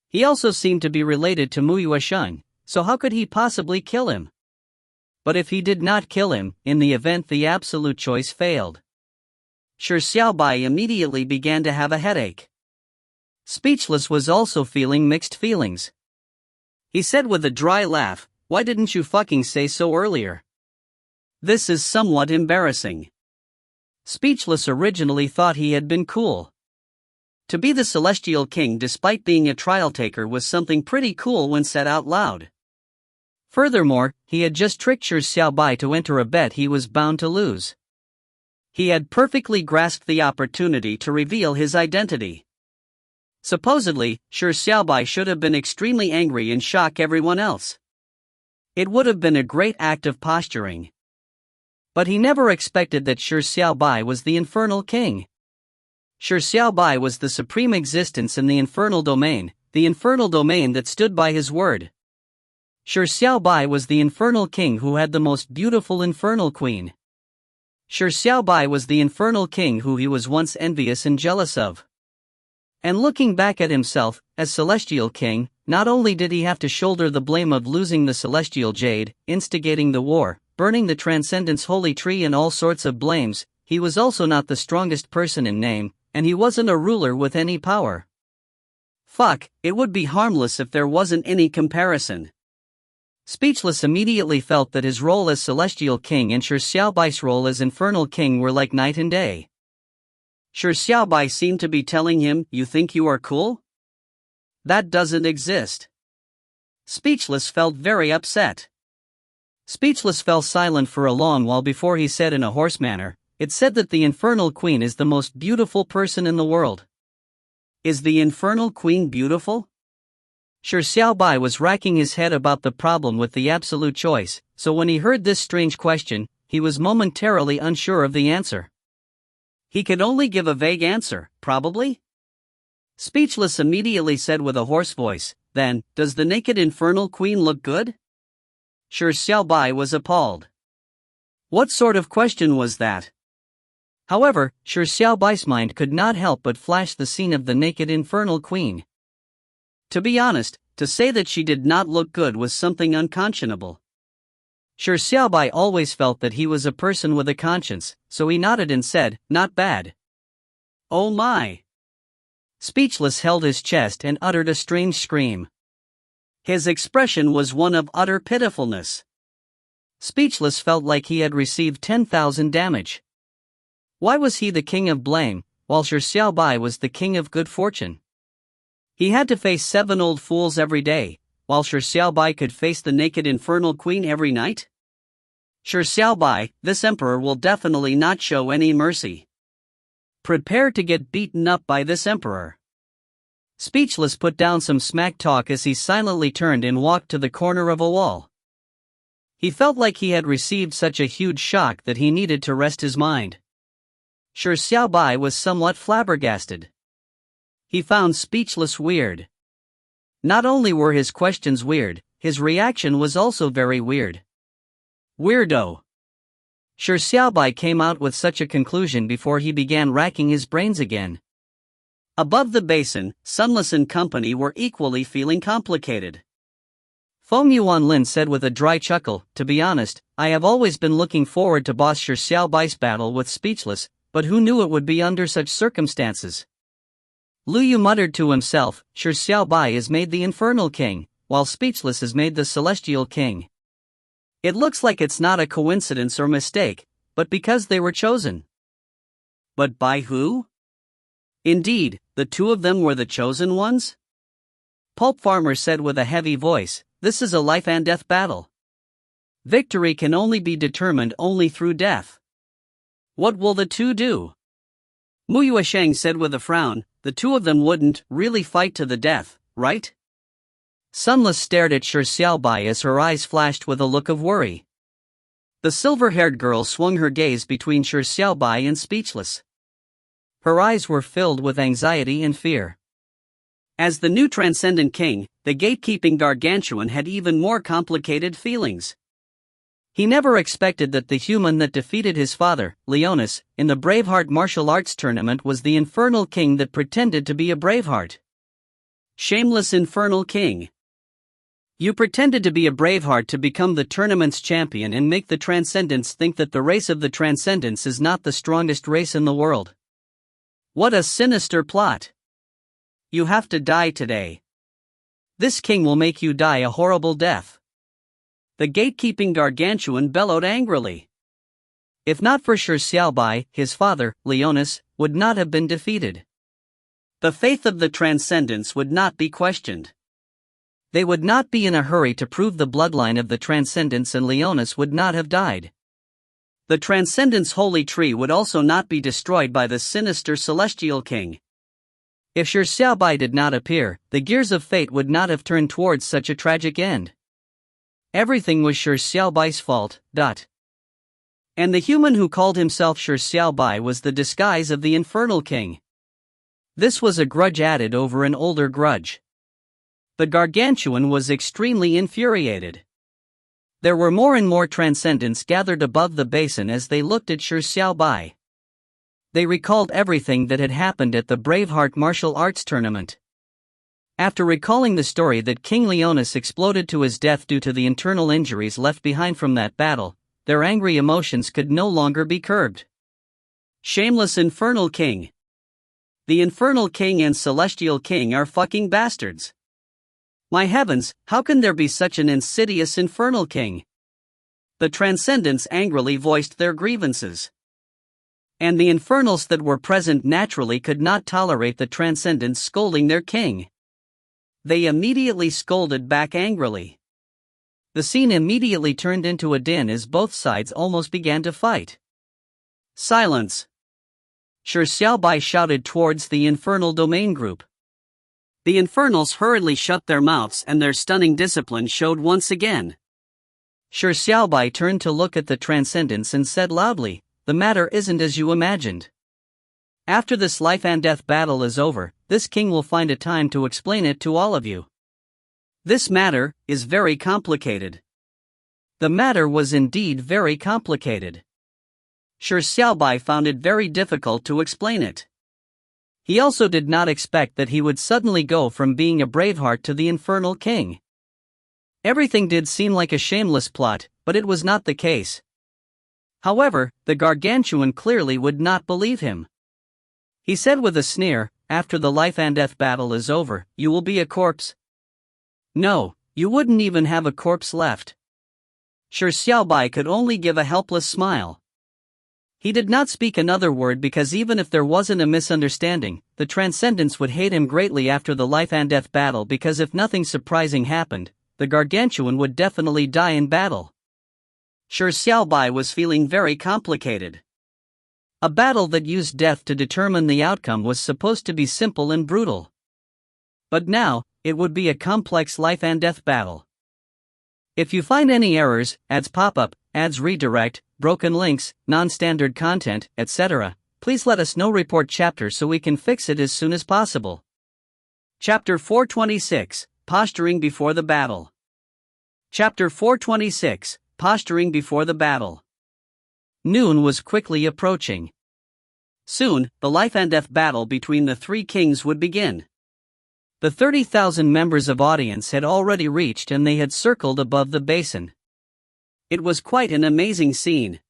He also seemed to be related to Mu Yuesheng, so how could he possibly kill him? But if he did not kill him, in the event the absolute choice failed. Shi Xiaobai immediately began to have a headache. Speechless was also feeling mixed feelings. He said with a dry laugh, "Why didn't you fucking say so earlier? This is somewhat embarrassing." Speechless originally thought he had been cool. To be the Celestial King despite being a trial taker was something pretty cool when said out loud. Furthermore, he had just tricked Shi Xiaobai to enter a bet he was bound to lose. He had perfectly grasped the opportunity to reveal his identity. Supposedly, Shi Xiaobai should have been extremely angry and shock everyone else. It would have been a great act of posturing. But he never expected that Shi Xiaobai was the infernal king. Shi Xiaobai was the supreme existence in the infernal domain that stood by his word. Shi Xiaobai was the infernal king who had the most beautiful infernal queen. Shi Xiaobai was the infernal king who he was once envious and jealous of. And looking back at himself, as celestial king, not only did he have to shoulder the blame of losing the celestial jade, instigating the war, burning the Transcendence holy tree and all sorts of blames, he was also not the strongest person in name, and he wasn't a ruler with any power. Fuck, it would be harmless if there wasn't any comparison. Speechless immediately felt that his role as celestial king and Shi Xiaobai's role as infernal king were like night and day. Shi Xiaobai seemed to be telling him, "You think you are cool? That doesn't exist." Speechless felt very upset. Speechless fell silent for a long while before he said in a hoarse manner, "It said that the infernal queen is the most beautiful person in the world. Is the infernal queen beautiful?" Shi Xiaobai was racking his head about the problem with the absolute choice, so when he heard this strange question, he was momentarily unsure of the answer. He could only give a vague answer, probably. Speechless immediately said with a hoarse voice, "Then, does the naked infernal queen look good?" Shi Xiaobai was appalled. What sort of question was that? However, Shi Xiaobai's mind could not help but flash the scene of the naked infernal queen. To be honest, to say that she did not look good was something unconscionable. Shi Xiaobai always felt that he was a person with a conscience, so he nodded and said, "Not bad." Oh my! Speechless held his chest and uttered a strange scream. His expression was one of utter pitifulness. Speechless felt like he had received 10,000 damage. Why was he the king of blame, while Shi Xiaobai was the king of good fortune? He had to face 7 old fools every day, while Shi Xiaobai could face the naked infernal queen every night? Shi Xiaobai, this emperor will definitely not show any mercy. Prepare to get beaten up by this emperor. Speechless put down some smack talk as he silently turned and walked to the corner of a wall. He felt like he had received such a huge shock that he needed to rest his mind. Shi Xiaobai was somewhat flabbergasted. He found Speechless weird. Not only were his questions weird, his reaction was also very weird. Weirdo. Shi Xiaobai came out with such a conclusion before he began racking his brains again. Above the basin, Sunless and company were equally feeling complicated. Feng Yuanlin said with a dry chuckle, "To be honest, I have always been looking forward to boss Shi Xiaobai's battle with Speechless, but who knew it would be under such circumstances?" Lu Yu muttered to himself, "Shi Xiaobai is made the infernal king, while Speechless is made the celestial king. It looks like it's not a coincidence or mistake, but because they were chosen." But by who? Indeed, the two of them were the chosen ones? Pulp Farmer said with a heavy voice, "This is a life and death battle. Victory can only be determined only through death. What will the two do?" Mu Yuesheng said with a frown, "The two of them wouldn't really fight to the death, right?" Sunless stared at Shi Xiaobai as her eyes flashed with a look of worry. The silver-haired girl swung her gaze between Shi Xiaobai and Speechless. Her eyes were filled with anxiety and fear. As the new transcendent king, the gatekeeping gargantuan had even more complicated feelings. He never expected that the human that defeated his father, Leonis, in the Braveheart martial arts tournament was the infernal king that pretended to be a Braveheart. Shameless infernal king. You pretended to be a Braveheart to become the tournament's champion and make the Transcendents think that the race of the Transcendents is not the strongest race in the world. What a sinister plot. You have to die today. This king will make you die a horrible death. The gatekeeping gargantuan bellowed angrily. If not for Shi Xiaobai, his father, Leonis, would not have been defeated. The faith of the Transcendents would not be questioned. They would not be in a hurry to prove the bloodline of the Transcendents, and Leonis would not have died. The Transcendence holy tree would also not be destroyed by the sinister celestial king. If Shi Xiaobai did not appear, the gears of fate would not have turned towards such a tragic end. Everything was Shi Xiaobai's fault. And the human who called himself Shi Xiaobai was the disguise of the Infernal King. This was a grudge added over an older grudge. The Gargantuan was extremely infuriated. There were more and more transcendents gathered above the basin as they looked at Shi Xiaobai. They recalled everything that had happened at the Braveheart martial arts tournament. After recalling the story that King Leonis exploded to his death due to the internal injuries left behind from that battle, their angry emotions could no longer be curbed. Shameless Infernal King! The Infernal King and Celestial King are fucking bastards. My heavens, how can there be such an insidious Infernal King? The Transcendents angrily voiced their grievances. And the Infernals that were present naturally could not tolerate the Transcendents scolding their king. They immediately scolded back angrily. The scene immediately turned into a din as both sides almost began to fight. Silence! Shi Xiaobai shouted towards the Infernal Domain Group. The Infernals hurriedly shut their mouths and their stunning discipline showed once again. Shi Xiaobai turned to look at the Transcendents and said loudly, "The matter isn't as you imagined. After this life and death battle is over, this king will find a time to explain it to all of you. This matter is very complicated." The matter was indeed very complicated. Shi Xiaobai found it very difficult to explain it. He also did not expect that he would suddenly go from being a Braveheart to the Infernal King. Everything did seem like a shameless plot, but it was not the case. However, the Gargantuan clearly would not believe him. He said with a sneer, "After the life and death battle is over, you will be a corpse." No, you wouldn't even have a corpse left. Shi Xiaobai could only give a helpless smile. He did not speak another word because even if there wasn't a misunderstanding, the Transcendents would hate him greatly after the life and death battle because if nothing surprising happened, the Gargantuan would definitely die in battle. Shi Xiaobai was feeling very complicated. A battle that used death to determine the outcome was supposed to be simple and brutal. But now, it would be a complex life and death battle. If you find any errors, ads pop up, ads redirect, broken links, non-standard content, etc., please let us know. Report chapter so we can fix it as soon as possible. Chapter 426, Posturing Before the Battle. Chapter 426, Posturing Before the Battle. Noon was quickly approaching. Soon, the life and death battle between the three kings would begin. The 30,000 members of audience had already reached and they had circled above the basin. It was quite an amazing scene.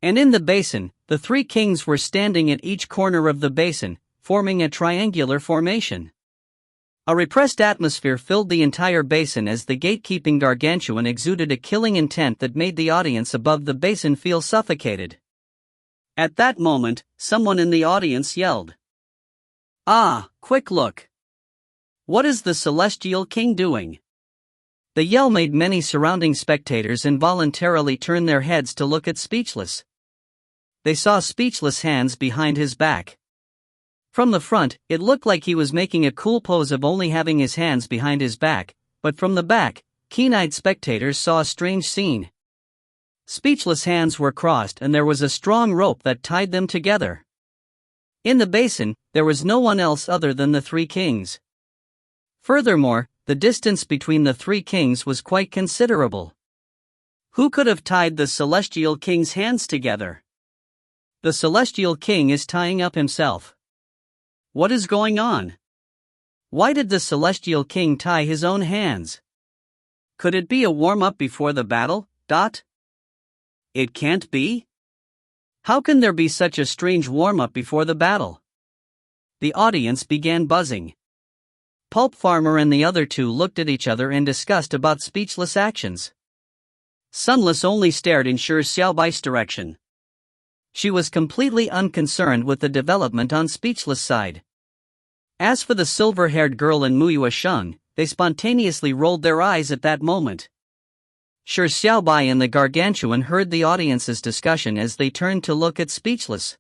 And in the basin, the three kings were standing at each corner of the basin, forming a triangular formation. A repressed atmosphere filled the entire basin as the gatekeeping Gargantuan exuded a killing intent that made the audience above the basin feel suffocated. At that moment, someone in the audience yelled, "Ah, quick look! What is the Celestial King doing?" The yell made many surrounding spectators involuntarily turn their heads to look at Speechless. They saw Speechless' hands behind his back. From the front, it looked like he was making a cool pose of only having his hands behind his back, but from the back, keen-eyed spectators saw a strange scene. Speechless' hands were crossed and there was a strong rope that tied them together. In the basin, there was no one else other than the three kings. Furthermore, the distance between the three kings was quite considerable. Who could have tied the Celestial King's hands together? The Celestial King is tying up himself. What is going on? Why did the Celestial King tie his own hands? Could it be a warm-up before the battle? It can't be. How can there be such a strange warm-up before the battle? The audience began buzzing. Pulp Farmer and the other two looked at each other and discussed about Speechless' actions. Sunless only stared in Shi Xiaobai's direction. She was completely unconcerned with the development on Speechless' side. As for the silver-haired girl and Muyue Sheng, they spontaneously rolled their eyes at that moment. Shi Xiaobai and the Gargantuan heard the audience's discussion as they turned to look at Speechless.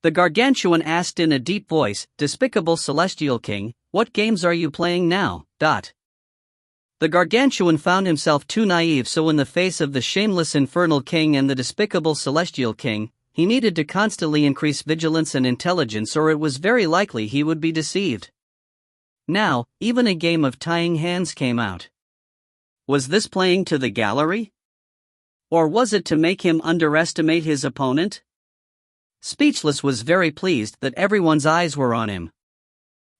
The Gargantuan asked in a deep voice, "Despicable Celestial King, what games are you playing now?" The Gargantuan found himself too naive, so in the face of the shameless Infernal King and the despicable Celestial King, he needed to constantly increase vigilance and intelligence, or it was very likely he would be deceived. Now, even a game of tying hands came out. Was this playing to the gallery? Or was it to make him underestimate his opponent? Speechless was very pleased that everyone's eyes were on him.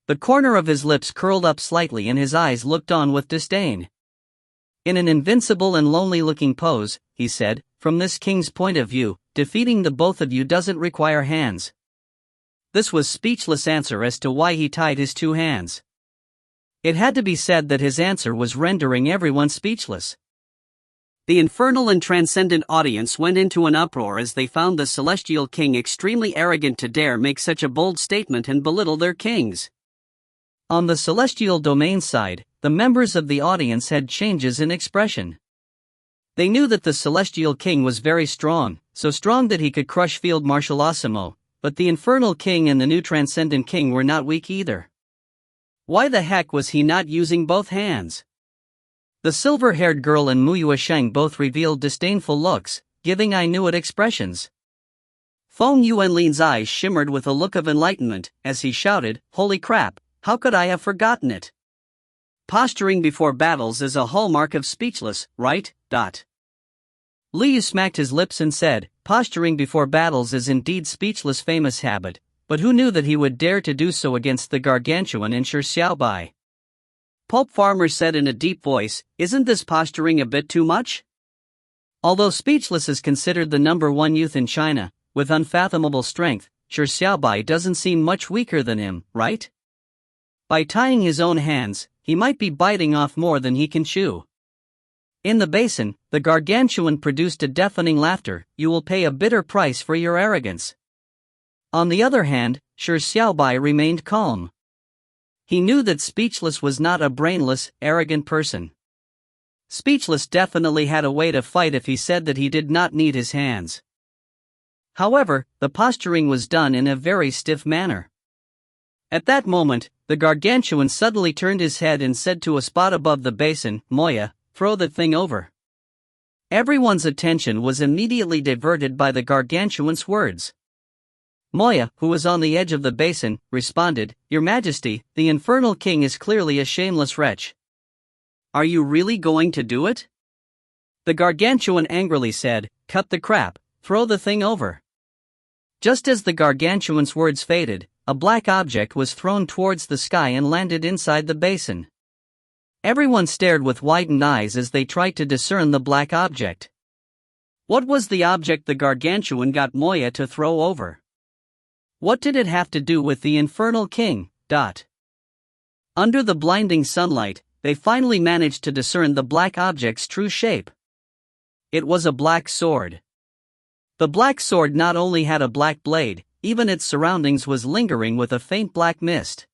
The corner of his lips curled up slightly and his eyes looked on with disdain. In an invincible and lonely-looking pose, he said, "From this king's point of view, defeating the both of you doesn't require hands." This was Speechless' answer as to why he tied his two hands. It had to be said that his answer was rendering everyone speechless. The infernal and transcendent audience went into an uproar as they found the Celestial King extremely arrogant to dare make such a bold statement and belittle their kings. On the celestial domain side, the members of the audience had changes in expression. They knew that the Celestial King was very strong, so strong that he could crush Field Marshal Osimo, but the Infernal King and the new Transcendent King were not weak either. Why the heck was he not using both hands? The silver-haired girl and Muyue Sheng both revealed disdainful looks, giving I knew it expressions. Feng Yuanlin's eyes shimmered with a look of enlightenment, as he shouted, "Holy crap, how could I have forgotten it? Posturing before battles is a hallmark of Speechless, right?" Liu smacked his lips and said, "Posturing before battles is indeed Speechless' famous habit, but who knew that he would dare to do so against the Gargantuan and Shi Xiaobai?" Pulp Farmer said in a deep voice, "Isn't this posturing a bit too much?" Although Speechless is considered the #1 youth in China, with unfathomable strength, Shi Xiaobai doesn't seem much weaker than him, right? By tying his own hands, he might be biting off more than he can chew. In the basin, the Gargantuan produced a deafening laughter. "You will pay a bitter price for your arrogance." On the other hand, Shi Xiaobai remained calm. He knew that Speechless was not a brainless, arrogant person. Speechless definitely had a way to fight if he said that he did not need his hands. However, the posturing was done in a very stiff manner. At that moment, the Gargantuan suddenly turned his head and said to a spot above the basin, "Moya, throw that thing over." Everyone's attention was immediately diverted by the Gargantuan's words. Moya, who was on the edge of the basin, responded, "Your Majesty, the Infernal King is clearly a shameless wretch." "Are you really going to do it?" The Gargantuan angrily said, "Cut the crap, throw the thing over." Just as the Gargantuan's words faded, a black object was thrown towards the sky and landed inside the basin. Everyone stared with widened eyes as they tried to discern the black object. What was the object the Gargantuan got Moya to throw over? What did it have to do with the Infernal King? Under the blinding sunlight, they finally managed to discern the black object's true shape. It was a black sword. The black sword not only had a black blade, even its surroundings was lingering with a faint black mist.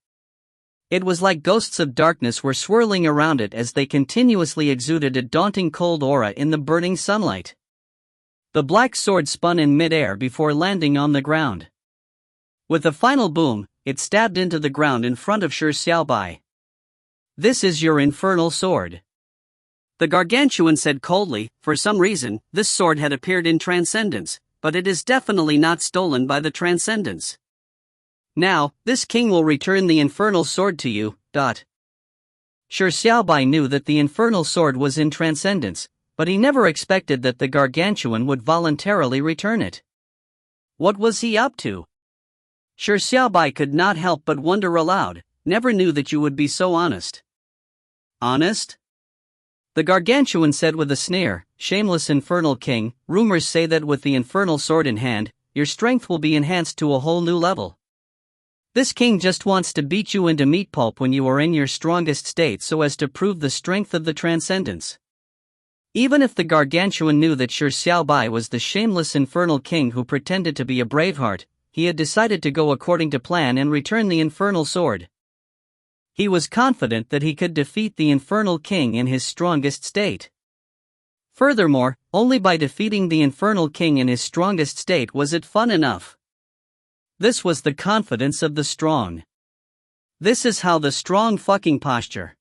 It was like ghosts of darkness were swirling around it as they continuously exuded a daunting cold aura in the burning sunlight. The black sword spun in mid-air before landing on the ground. With a final boom, it stabbed into the ground in front of Shi Xiaobai. "This is your infernal sword." The Gargantuan said coldly, "For some reason, this sword had appeared in Transcendence, but it is definitely not stolen by the Transcendence. Now, this king will return the infernal sword to you." Shi Xiaobai knew that the infernal sword was in Transcendence, but he never expected that the Gargantuan would voluntarily return it. What was he up to? Shi Xiaobai could not help but wonder aloud, "Never knew that you would be so honest." "Honest?" The Gargantuan said with a sneer, "Shameless Infernal King, rumors say that with the infernal sword in hand, your strength will be enhanced to a whole new level. This king just wants to beat you into meat pulp when you are in your strongest state so as to prove the strength of the Transcendence." Even if the Gargantuan knew that Shi Xiaobai was the shameless Infernal King who pretended to be a braveheart, he had decided to go according to plan and return the infernal sword. He was confident that he could defeat the Infernal King in his strongest state. Furthermore, only by defeating the Infernal King in his strongest state was it fun enough. This was the confidence of the strong. This is how the strong fucking posture.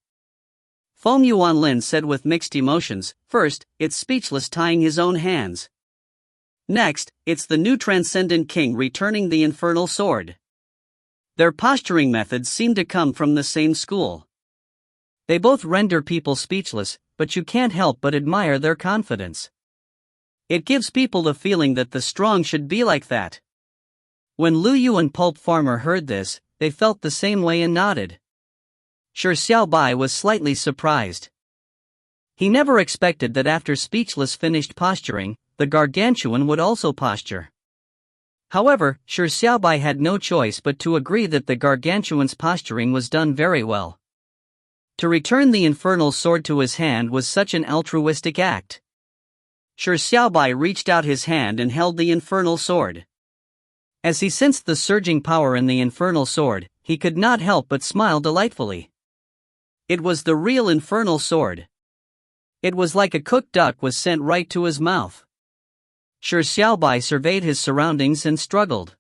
Feng Yuanlin said with mixed emotions. First, it's speechless tying his own hands. Next, it's the new transcendent king returning the infernal sword. Their posturing methods seem to come from the same school. They both render people speechless, but you can't help but admire their confidence. It gives people the feeling that the strong should be like that. When Lu Yu and Pulp Farmer heard this, they felt the same way and nodded. Shi Xiaobai was slightly surprised. He never expected that after speechless finished posturing, the gargantuan would also posture. However, Shi Xiaobai had no choice but to agree that the gargantuan's posturing was done very well. To return the infernal sword to his hand was such an altruistic act. Shi Xiaobai reached out his hand and held the infernal sword. As he sensed the surging power in the infernal sword, he could not help but smile delightfully. It was the real infernal sword. It was like a cooked duck was sent right to his mouth. Shi Xiaobai surveyed his surroundings and struggled.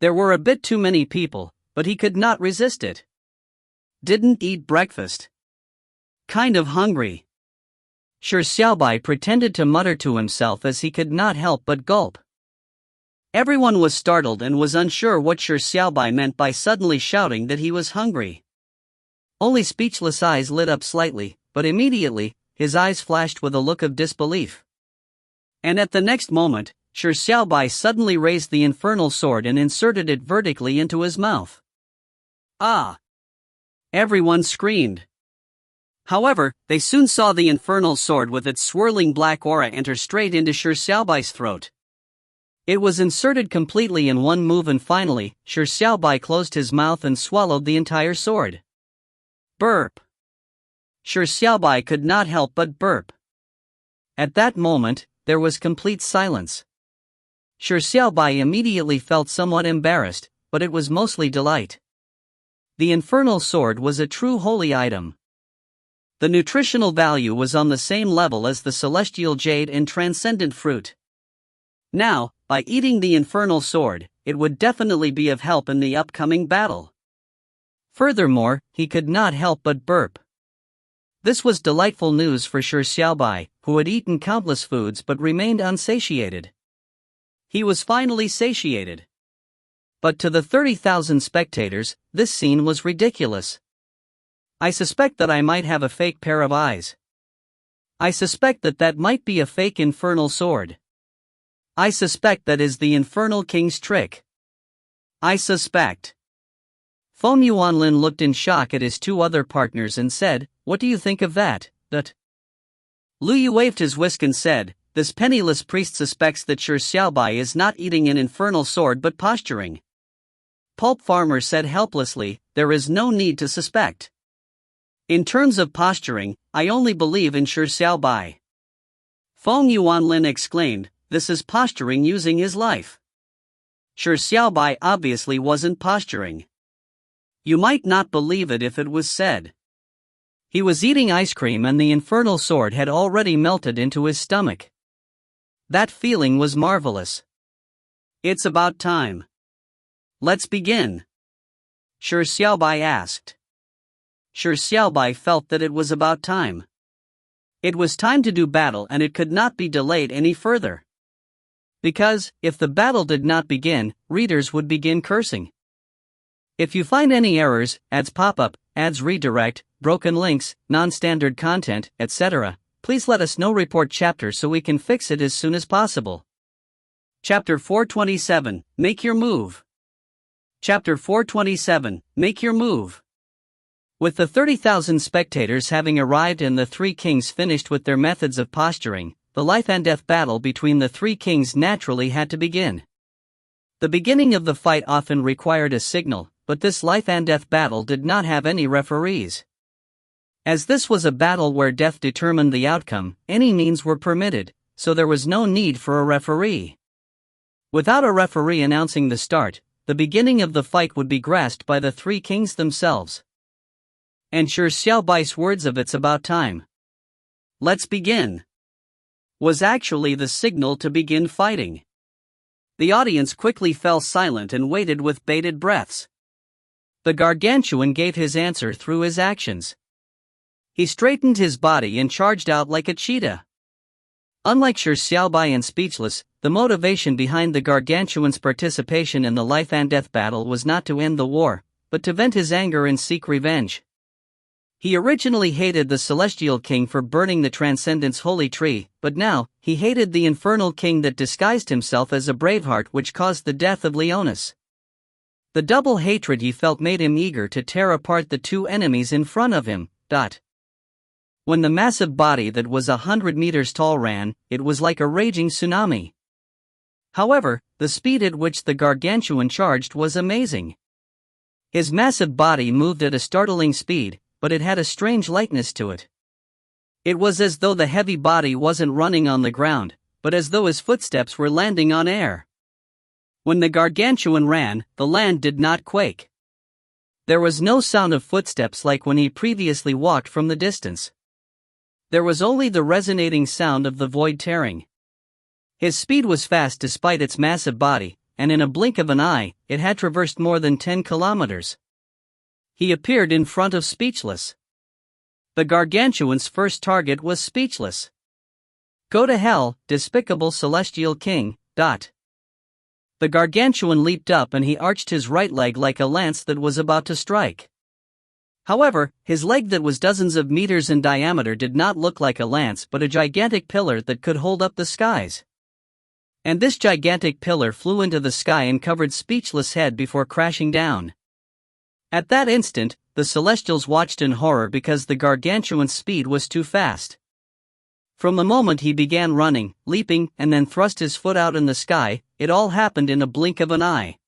There were a bit too many people, but he could not resist it. Didn't eat breakfast. Kind of hungry. Shi Xiaobai pretended to mutter to himself as he could not help but gulp. Everyone was startled and was unsure what Shi Xiaobai meant by suddenly shouting that he was hungry. Only Speechless eyes lit up slightly, but immediately, his eyes flashed with a look of disbelief. And at the next moment, Shi Xiaobai suddenly raised the infernal sword and inserted it vertically into his mouth. Ah! Everyone screamed. However, they soon saw the infernal sword with its swirling black aura enter straight into Shi Xiaobai's throat. It was inserted completely in one move and finally, Shi Xiaobai closed his mouth and swallowed the entire sword. Burp. Shi Xiaobai could not help but burp. At that moment, there was complete silence. Shi Xiaobai immediately felt somewhat embarrassed, but it was mostly delight. The infernal sword was a true holy item. The nutritional value was on the same level as the celestial jade and transcendent fruit. Now, by eating the infernal sword, it would definitely be of help in the upcoming battle. Furthermore, he could not help but burp. This was delightful news for Shi Xiaobai, who had eaten countless foods but remained unsatiated. He was finally satiated. But to the 30,000 spectators, this scene was ridiculous. I suspect that I might have a fake pair of eyes. I suspect that that might be a fake infernal sword. I suspect that is the infernal king's trick. I suspect. Feng Yuanlin looked in shock at his two other partners and said, "What do you think of that, that?" Lu Yu waved his whisk and said, "This penniless priest suspects that Shi Xiaobai is not eating an infernal sword but posturing." Pulp Farmer said helplessly, "There is no need to suspect. In terms of posturing, I only believe in Shi Xiaobai." Feng Yuanlin exclaimed, "This is posturing using his life. Shi Xiaobai obviously wasn't posturing. You might not believe it if it was said. He was eating ice cream and the infernal sword had already melted into his stomach. That feeling was marvelous. It's about time. Let's begin." Shi Xiaobai asked. Shi Xiaobai felt that it was about time. It was time to do battle and it could not be delayed any further. Because, if the battle did not begin, readers would begin cursing. If you find any errors, ads pop up, ads redirect, broken links, non-standard content, etc., please let us know. Report chapter so we can fix it as soon as possible. Chapter 427, Make Your Move. Chapter 427, Make Your Move. With the 30,000 spectators having arrived and the three kings finished with their methods of posturing, the life and death battle between the three kings naturally had to begin. The beginning of the fight often required a signal, but this life and death battle did not have any referees. As this was a battle where death determined the outcome, any means were permitted, so there was no need for a referee. Without a referee announcing the start, the beginning of the fight would be grasped by the three kings themselves. And Shi Xiaobai's words of "it's about time. Let's begin," was actually the signal to begin fighting. The audience quickly fell silent and waited with bated breaths. The gargantuan gave his answer through his actions. He straightened his body and charged out like a cheetah. Unlike Shi Xiaobai and Speechless, the motivation behind the gargantuan's participation in the life and death battle was not to end the war, but to vent his anger and seek revenge. He originally hated the Celestial King for burning the Transcendence Holy Tree, but now, he hated the Infernal King that disguised himself as a Braveheart which caused the death of Leonis. The double hatred he felt made him eager to tear apart the two enemies in front of him. When the massive body that was 100 meters tall ran, it was like a raging tsunami. However, the speed at which the gargantuan charged was amazing. His massive body moved at a startling speed, but it had a strange lightness to it. It was as though the heavy body wasn't running on the ground, but as though his footsteps were landing on air. When the gargantuan ran, the land did not quake. There was no sound of footsteps like when he previously walked from the distance. There was only the resonating sound of the void tearing. His speed was fast despite its massive body, and in a blink of an eye, it had traversed more than 10 kilometers. He appeared in front of Speechless. The gargantuan's first target was Speechless. "Go to hell, despicable Celestial King." The gargantuan leaped up and he arched his right leg like a lance that was about to strike. However, his leg that was dozens of meters in diameter did not look like a lance but a gigantic pillar that could hold up the skies. And this gigantic pillar flew into the sky and covered Speechless' head before crashing down. At that instant, the Celestials watched in horror because the gargantuan's speed was too fast. From the moment he began running, leaping, and then thrust his foot out in the sky, it all happened in a blink of an eye.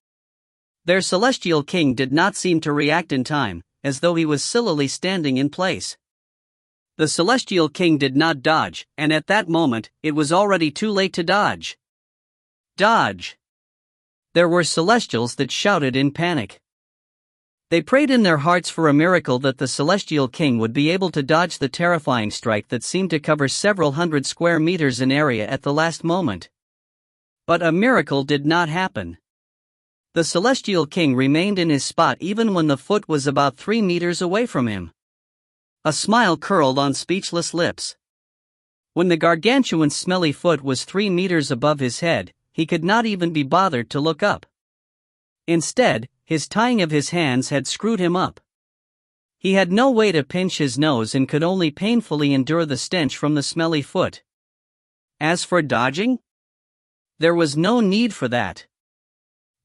Their Celestial King did not seem to react in time, as though he was sillily standing in place. The Celestial King did not dodge, and at that moment, it was already too late to dodge. Dodge! There were Celestials that shouted in panic. They prayed in their hearts for a miracle that the Celestial King would be able to dodge the terrifying strike that seemed to cover several hundred square meters in area at the last moment. But a miracle did not happen. The Celestial King remained in his spot even when the foot was about 3 meters away from him. A smile curled on Speechless' lips. When the gargantuan's smelly foot was 3 meters above his head, he could not even be bothered to look up. Instead, his tying of his hands had screwed him up. He had no way to pinch his nose and could only painfully endure the stench from the smelly foot. As for dodging, there was no need for that.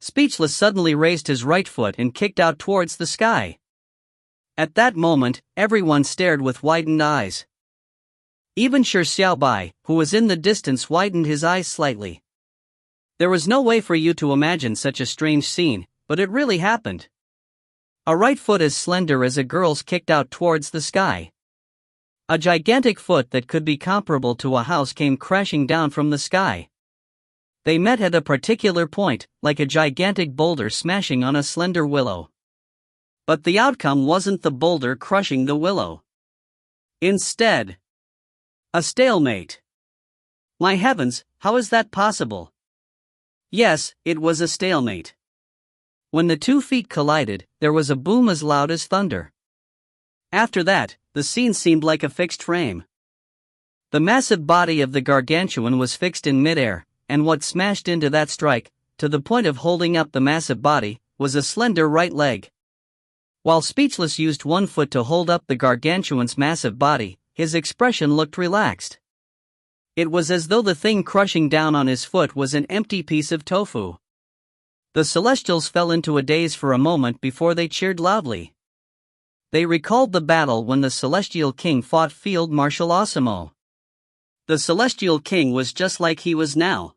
Speechless suddenly raised his right foot and kicked out towards the sky. At that moment, everyone stared with widened eyes. Even Shi Xiaobai, who was in the distance, widened his eyes slightly. There was no way for you to imagine such a strange scene, but it really happened. A right foot as slender as a girl's kicked out towards the sky. A gigantic foot that could be comparable to a house came crashing down from the sky. They met at a particular point, like a gigantic boulder smashing on a slender willow. But the outcome wasn't the boulder crushing the willow. Instead, a stalemate. My heavens, how is that possible? Yes, it was a stalemate. When the 2 feet collided, there was a boom as loud as thunder. After that, the scene seemed like a fixed frame. The massive body of the gargantuan was fixed in midair, and what smashed into that strike, to the point of holding up the massive body, was a slender right leg. While Speechless used one foot to hold up the gargantuan's massive body, his expression looked relaxed. It was as though the thing crushing down on his foot was an empty piece of tofu. The Celestials fell into a daze for a moment before they cheered loudly. They recalled the battle when the Celestial King fought Field Marshal Osimo. The Celestial King was just like he was now.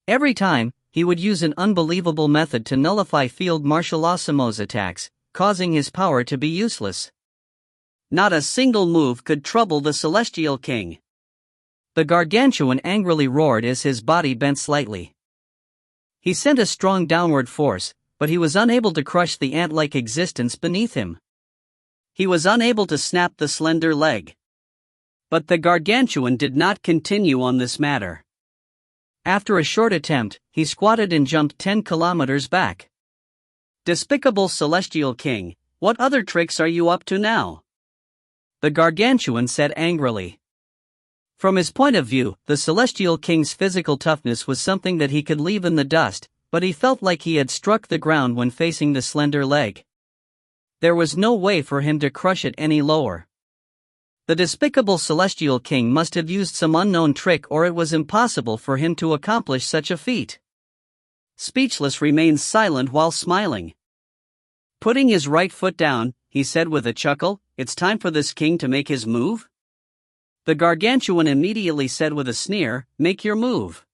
Every time, he would use an unbelievable method to nullify Field Marshal Osimo's attacks, causing his power to be useless. Not a single move could trouble the Celestial King. The gargantuan angrily roared as his body bent slightly. He sent a strong downward force, but he was unable to crush the ant-like existence beneath him. He was unable to snap the slender leg. But the gargantuan did not continue on this matter. After a short attempt, he squatted and jumped 10 kilometers back. Despicable Celestial King, what other tricks are you up to now? The Gargantuan said angrily. From his point of view, the Celestial King's physical toughness was something that he could leave in the dust, but he felt like he had struck the ground when facing the slender leg. There was no way for him to crush it any lower. The despicable Celestial King must have used some unknown trick, or it was impossible for him to accomplish such a feat. Speechless remained silent while smiling. Putting his right foot down, he said with a chuckle, "It's time for this king to make his move?" The Gargantuan immediately said with a sneer, "Make your move."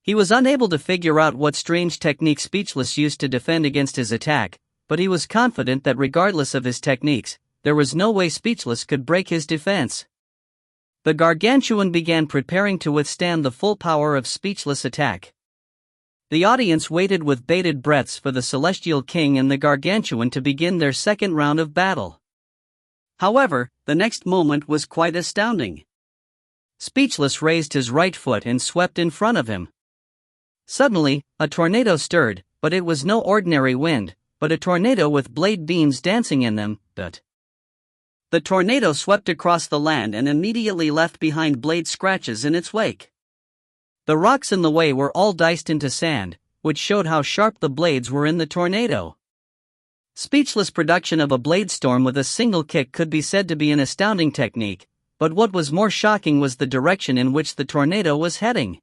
He was unable to figure out what strange technique Speechless used to defend against his attack, but he was confident that regardless of his techniques, there was no way Speechless could break his defense. The Gargantuan began preparing to withstand the full power of Speechless' attack. The audience waited with bated breaths for the Celestial King and the Gargantuan to begin their second round of battle. However, the next moment was quite astounding. Speechless raised his right foot and swept in front of him. Suddenly, a tornado stirred, but it was no ordinary wind, but a tornado with blade beams dancing in them. The tornado swept across the land and immediately left behind blade scratches in its wake. The rocks in the way were all diced into sand, which showed how sharp the blades were in the tornado. Speechless' production of a blade storm with a single kick could be said to be an astounding technique, but what was more shocking was the direction in which the tornado was heading.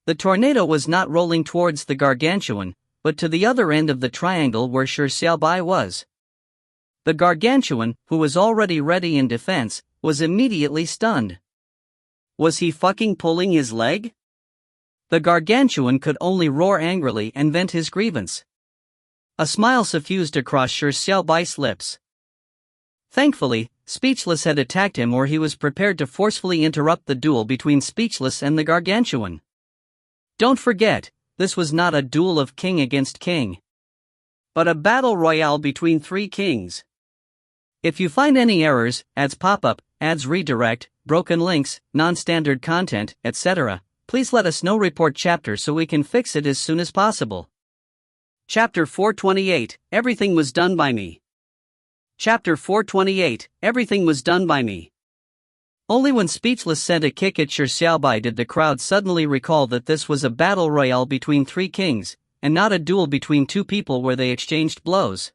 The tornado was not rolling towards the Gargantuan, but to the other end of the triangle where Shi Xiaobai was. The Gargantuan, who was already ready in defense, was immediately stunned. Was he fucking pulling his leg? The Gargantuan could only roar angrily and vent his grievance. A smile suffused across Shi Xiaobai's lips. Thankfully, Speechless had attacked him, or he was prepared to forcefully interrupt the duel between Speechless and the Gargantuan. Don't forget, this was not a duel of king against king, but a battle royale between three kings. If you find any errors, ads pop up, ads redirect, broken links, non-standard content, etc., please let us know. Report chapter so we can fix it as soon as possible. Chapter 428, Everything was done by me. Chapter 428, Everything was done by me. Only when Speechless sent a kick at Shi Xiaobai did the crowd suddenly recall that this was a battle royale between three kings, and not a duel between two people where they exchanged blows.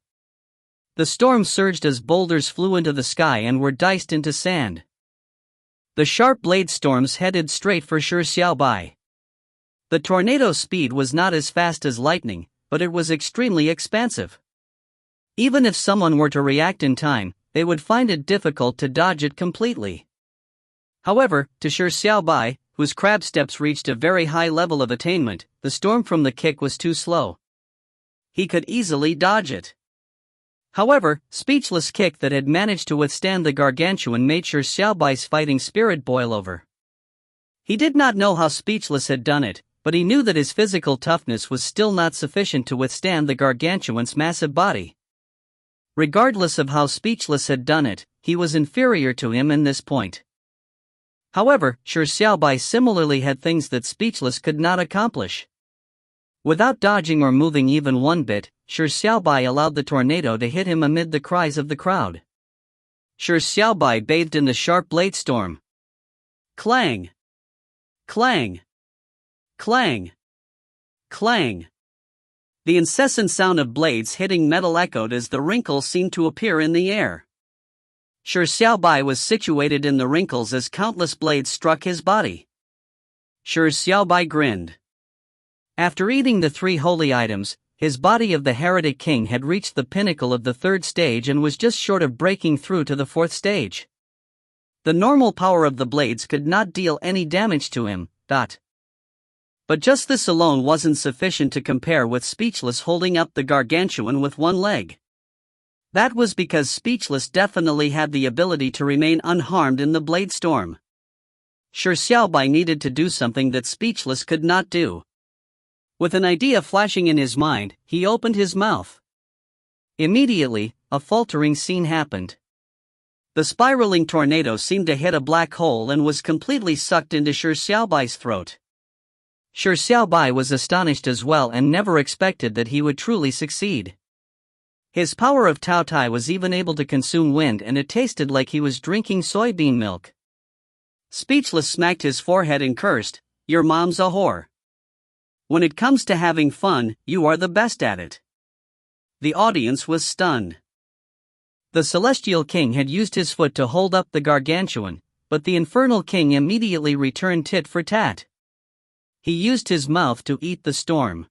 The storm surged as boulders flew into the sky and were diced into sand. The sharp blade storms headed straight for Shi Xiaobai. The tornado's speed was not as fast as lightning, but it was extremely expansive. Even if someone were to react in time, they would find it difficult to dodge it completely. However, to Shi Xiaobai, whose crab steps reached a very high level of attainment, the storm from the kick was too slow. He could easily dodge it. However, Speechless' kick that had managed to withstand the Gargantuan made Shi Xiaobai's fighting spirit boil over. He did not know how Speechless had done it, but he knew that his physical toughness was still not sufficient to withstand the Gargantuan's massive body. Regardless of how Speechless had done it, he was inferior to him in this point. However, Shi Xiaobai similarly had things that Speechless could not accomplish. Without dodging or moving even one bit, Shi Xiaobai allowed the tornado to hit him amid the cries of the crowd. Shi Xiaobai bathed in the sharp blade storm. Clang! Clang! Clang! Clang! The incessant sound of blades hitting metal echoed as the wrinkles seemed to appear in the air. Shi Xiaobai was situated in the wrinkles as countless blades struck his body. Shi Xiaobai grinned. After eating the three holy items, his body of the heretic king had reached the pinnacle of the third stage and was just short of breaking through to the fourth stage. The normal power of the blades could not deal any damage to him. But just this alone wasn't sufficient to compare with Speechless holding up the Gargantuan with one leg. That was because Speechless definitely had the ability to remain unharmed in the blade storm. Shi Xiaobai needed to do something that Speechless could not do. With an idea flashing in his mind, he opened his mouth. Immediately, a faltering scene happened. The spiraling tornado seemed to hit a black hole and was completely sucked into Shi Xiaobai's throat. Shi Xiaobai was astonished as well and never expected that he would truly succeed. His power of Tao Tai was even able to consume wind, and it tasted like he was drinking soybean milk. Speechless smacked his forehead and cursed, "Your mom's a whore. When it comes to having fun, you are the best at it." The audience was stunned. The Celestial King had used his foot to hold up the Gargantuan, but the Infernal King immediately returned tit for tat. He used his mouth to eat the storm.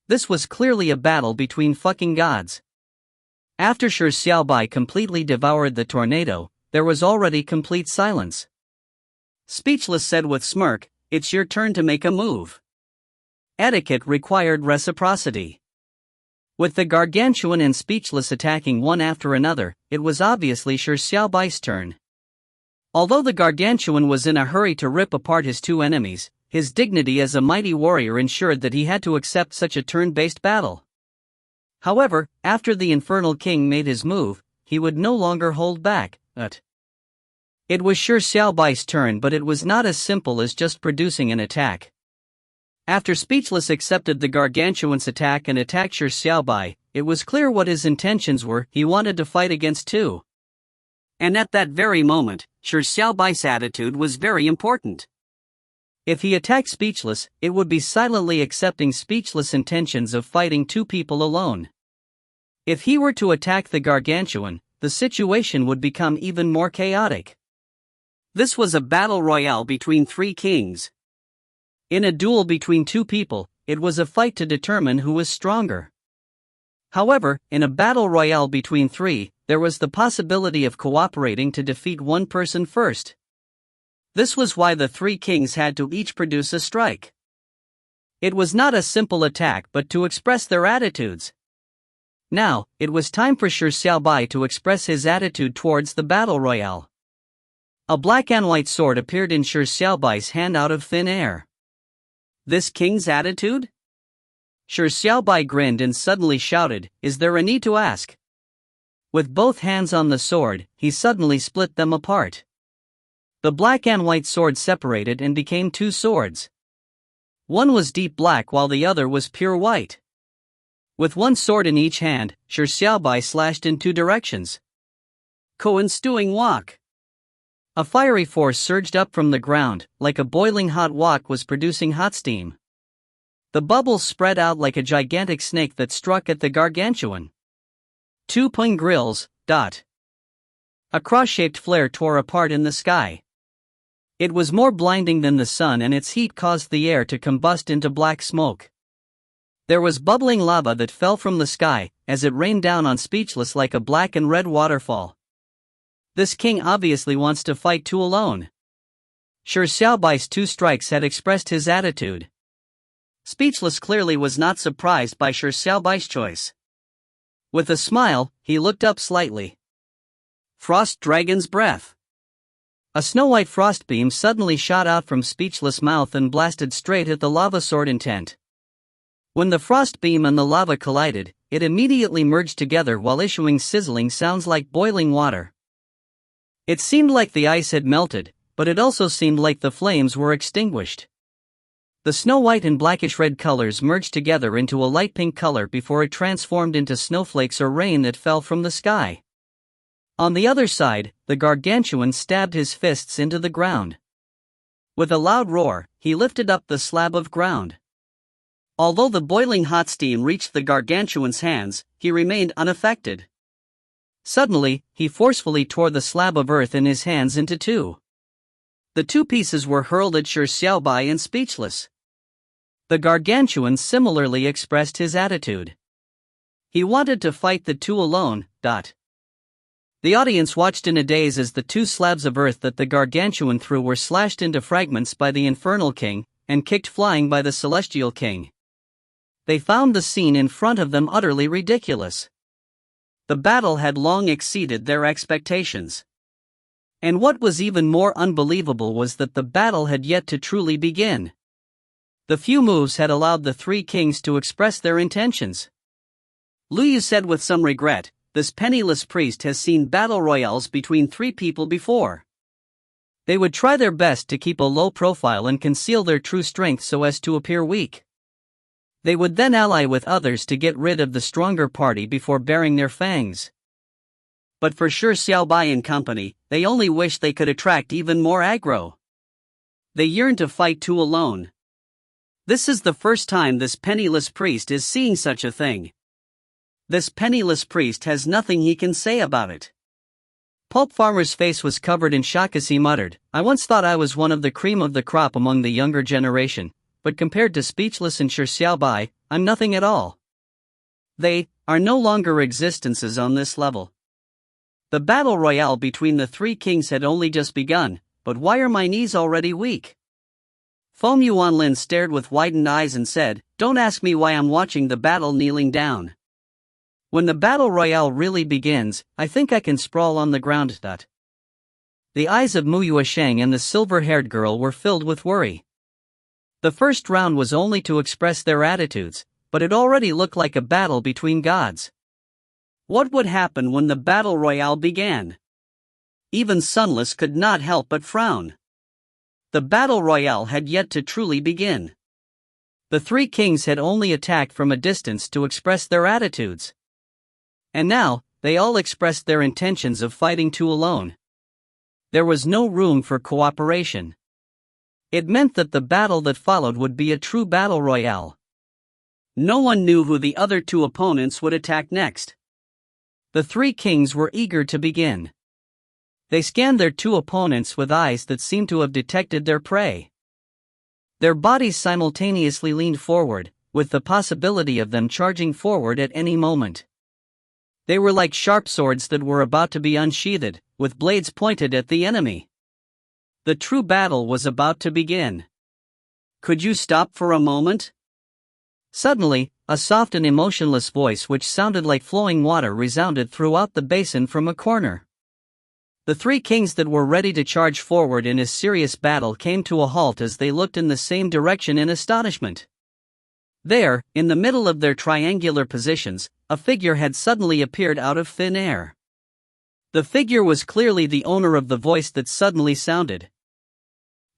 This was clearly a battle between fucking gods. After Shi Xiaobai completely devoured the tornado, there was already complete silence. Speechless said with smirk, "It's your turn to make a move." Etiquette required reciprocity. With the Gargantuan and Speechless attacking one after another, it was obviously Shi Xiaobai's turn. Although the Gargantuan was in a hurry to rip apart his two enemies, his dignity as a mighty warrior ensured that he had to accept such a turn-based battle. However, after the Infernal King made his move, he would no longer hold back. It was Shi Xiaobai's turn, but it was not as simple as just producing an attack. After Speechless accepted the Gargantuan's attack and attacked Shi Xiaobai, it was clear what his intentions were. He wanted to fight against two. And at that very moment, Shi Xiaobai's attitude was very important. If he attacked Speechless, it would be silently accepting Speechless' intentions of fighting two people alone. If he were to attack the Gargantuan, the situation would become even more chaotic. This was a battle royale between three kings. In a duel between two people, it was a fight to determine who was stronger. However, in a battle royale between three, there was the possibility of cooperating to defeat one person first. This was why the three kings had to each produce a strike. It was not a simple attack but to express their attitudes. Now, it was time for Shi Xiaobai to express his attitude towards the battle royale. A black and white sword appeared in Shi Xiaobai's hand out of thin air. This king's attitude? Shi Xiaobai grinned and suddenly shouted, "Is there a need to ask?" With both hands on the sword, he suddenly split them apart. The black and white sword separated and became two swords. One was deep black while the other was pure white. With one sword in each hand, Shi Xiaobai slashed in two directions. Co-ensuing wok. A fiery force surged up from the ground, like a boiling hot wok was producing hot steam. The bubbles spread out like a gigantic snake that struck at the Gargantuan. Two ping grills. A cross-shaped flare tore apart in the sky. It was more blinding than the sun, and its heat caused the air to combust into black smoke. There was bubbling lava that fell from the sky, as it rained down on Speechless like a black and red waterfall. This king obviously wants to fight two alone. Shi Xiaobai's two strikes had expressed his attitude. Speechless clearly was not surprised by Shi Xiaobai's choice. With a smile, he looked up slightly. Frost Dragon's Breath. A snow-white frost beam suddenly shot out from Speechless' mouth and blasted straight at the lava sword intent. When the frost beam and the lava collided, it immediately merged together while issuing sizzling sounds like boiling water. It seemed like the ice had melted, but it also seemed like the flames were extinguished. The snow-white and blackish-red colors merged together into a light pink color before it transformed into snowflakes or rain that fell from the sky. On the other side, the Gargantuan stabbed his fists into the ground. With a loud roar, he lifted up the slab of ground. Although the boiling hot steam reached the Gargantuan's hands, he remained unaffected. Suddenly, he forcefully tore the slab of earth in his hands into two. The two pieces were hurled at Shi Xiaobai and Speechless. The Gargantuan similarly expressed his attitude. He wanted to fight the two alone. The audience watched in a daze as the two slabs of earth that the Gargantuan threw were slashed into fragments by the Infernal King, and kicked flying by the Celestial King. They found the scene in front of them utterly ridiculous. The battle had long exceeded their expectations. And what was even more unbelievable was that the battle had yet to truly begin. The few moves had allowed the three kings to express their intentions. Lu Yu said with some regret, "This penniless priest has seen battle royales between three people before. They would try their best to keep a low profile and conceal their true strength so as to appear weak. They would then ally with others to get rid of the stronger party before baring their fangs. But for Shi Xiaobai and company, they only wished they could attract even more aggro. They yearned to fight two alone. This is the first time this penniless priest is seeing such a thing. This penniless priest has nothing he can say about it. Pulp Farmer's face was covered in shock as he muttered, "I once thought I was one of the cream of the crop among the younger generation, but compared to Speechless and Shi Xiaobai, I'm nothing at all. They are no longer existences on this level." The battle royale between the three kings had only just begun, but why are my knees already weak? Feng Yuanlin stared with widened eyes and said, "Don't ask me why I'm watching the battle kneeling down. When the battle royale really begins, I think I can sprawl on the ground." The eyes of Mu Yuesheng and the silver-haired girl were filled with worry. The first round was only to express their attitudes, but it already looked like a battle between gods. What would happen when the battle royale began? Even Sunless could not help but frown. The battle royale had yet to truly begin. The three kings had only attacked from a distance to express their attitudes. And now, they all expressed their intentions of fighting two alone. There was no room for cooperation. It meant that the battle that followed would be a true battle royale. No one knew who the other two opponents would attack next. The three kings were eager to begin. They scanned their two opponents with eyes that seemed to have detected their prey. Their bodies simultaneously leaned forward, with the possibility of them charging forward at any moment. They were like sharp swords that were about to be unsheathed, with blades pointed at the enemy. The true battle was about to begin. "Could you stop for a moment?" Suddenly, a soft and emotionless voice which sounded like flowing water resounded throughout the basin from a corner. The three kings that were ready to charge forward in a serious battle came to a halt as they looked in the same direction in astonishment. There, in the middle of their triangular positions, a figure had suddenly appeared out of thin air. The figure was clearly the owner of the voice that suddenly sounded.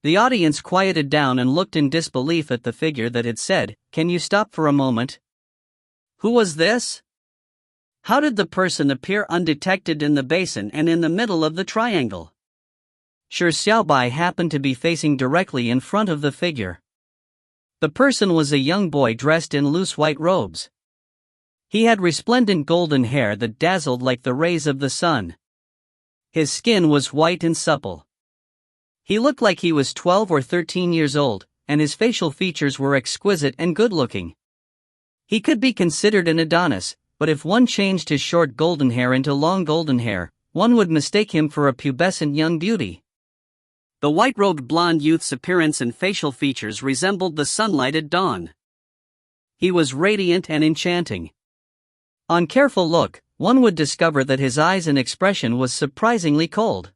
The audience quieted down and looked in disbelief at the figure that had said, "Can you stop for a moment?" Who was this? How did the person appear undetected in the basin and in the middle of the triangle? Shi Xiaobai happened to be facing directly in front of the figure. The person was a young boy dressed in loose white robes. He had resplendent golden hair that dazzled like the rays of the sun. His skin was white and supple. He looked like he was 12 or 13 years old, and his facial features were exquisite and good-looking. He could be considered an Adonis, but if one changed his short golden hair into long golden hair, one would mistake him for a pubescent young beauty. The white-robed blonde youth's appearance and facial features resembled the sunlight at dawn. He was radiant and enchanting. On careful look, one would discover that his eyes and expression was surprisingly cold.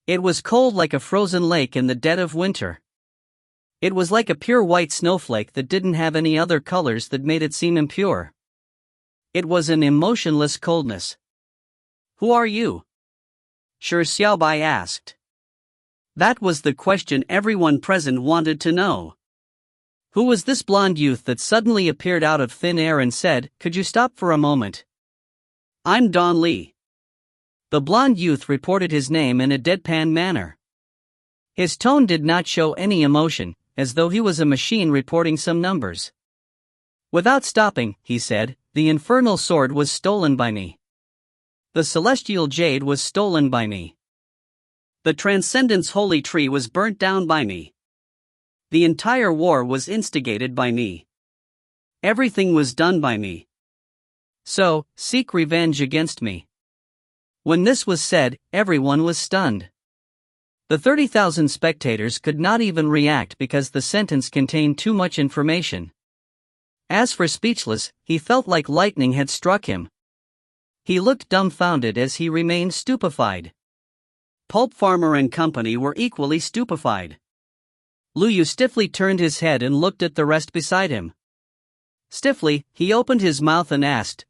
It was cold like a frozen lake in the dead of winter. It was like a pure white snowflake that didn't have any other colors that made it seem impure. It was an emotionless coldness. "Who are you?" Shi Xiaobai asked. That was the question everyone present wanted to know. Who was this blonde youth that suddenly appeared out of thin air and said, "Could you stop for a moment?" "I'm Don Li." The blonde youth reported his name in a deadpan manner. His tone did not show any emotion, as though he was a machine reporting some numbers. "Without stopping," he said, "the infernal sword was stolen by me. The celestial jade was stolen by me. The Transcendence holy tree was burnt down by me. The entire war was instigated by me. Everything was done by me. So, seek revenge against me." When this was said, everyone was stunned. The 30,000 spectators could not even react because the sentence contained too much information. As for Speechless, he felt like lightning had struck him. He looked dumbfounded as he remained stupefied. Pulp Farmer and company were equally stupefied. Lu Yu stiffly turned his head and looked at the rest beside him. Stiffly, he opened his mouth and asked,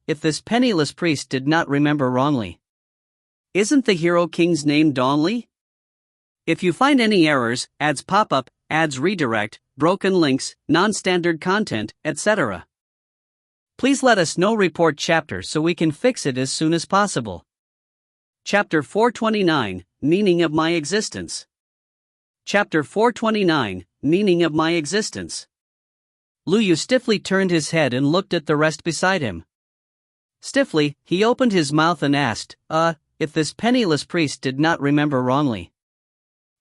if this penniless priest did not remember wrongly. Isn't the hero king's name Don Li? If you find any errors, ads pop up, ads redirect, broken links, non-standard content, etc., please let us know. Report chapter so we can fix it as soon as possible. Chapter 429, Meaning of My Existence. Chapter 429, Meaning of My Existence. Lu Yu stiffly turned his head and looked at the rest beside him. Stiffly, he opened his mouth and asked, if this penniless priest did not remember wrongly.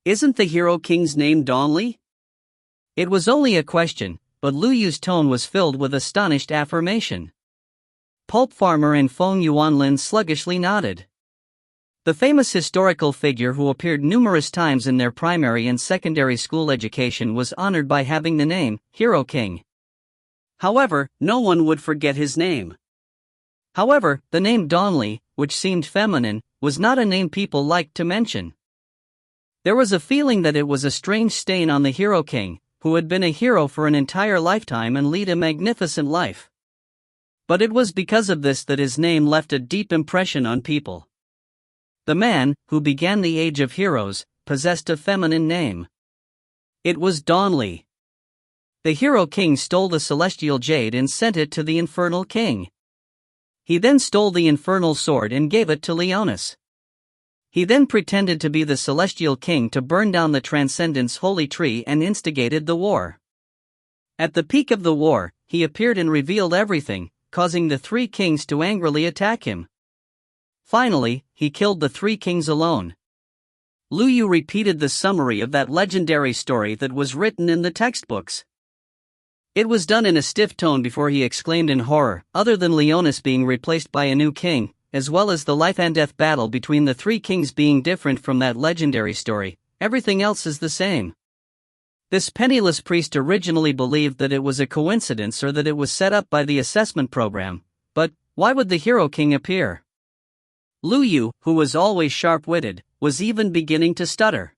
Isn't the Hero King's name Donli? It was only a question, but Lu Yu's tone was filled with astonished affirmation. Pulp farmer and Feng Yuanlin sluggishly nodded. The famous historical figure who appeared numerous times in their primary and secondary school education was honored by having the name Hero King. However, no one would forget his name. However, the name Donli, which seemed feminine, was not a name people liked to mention. There was a feeling that it was a strange stain on the Hero King, who had been a hero for an entire lifetime and lead a magnificent life. But it was because of this that his name left a deep impression on people. The man, who began the Age of Heroes, possessed a feminine name. It was Donli. The Hero King stole the celestial jade and sent it to the Infernal King. He then stole the infernal sword and gave it to Leonis. He then pretended to be the Celestial King to burn down the Transcendence Holy Tree and instigated the war. At the peak of the war, he appeared and revealed everything, causing the three kings to angrily attack him. Finally, he killed the three kings alone. Lu Yu repeated the summary of that legendary story that was written in the textbooks. It was done in a stiff tone before he exclaimed in horror, other than Leonis being replaced by a new king, as well as the life and death battle between the three kings being different from that legendary story, everything else is the same. This penniless priest originally believed that it was a coincidence or that it was set up by the assessment program, but why would the Hero King appear? Lu Yu, who was always sharp-witted, was even beginning to stutter.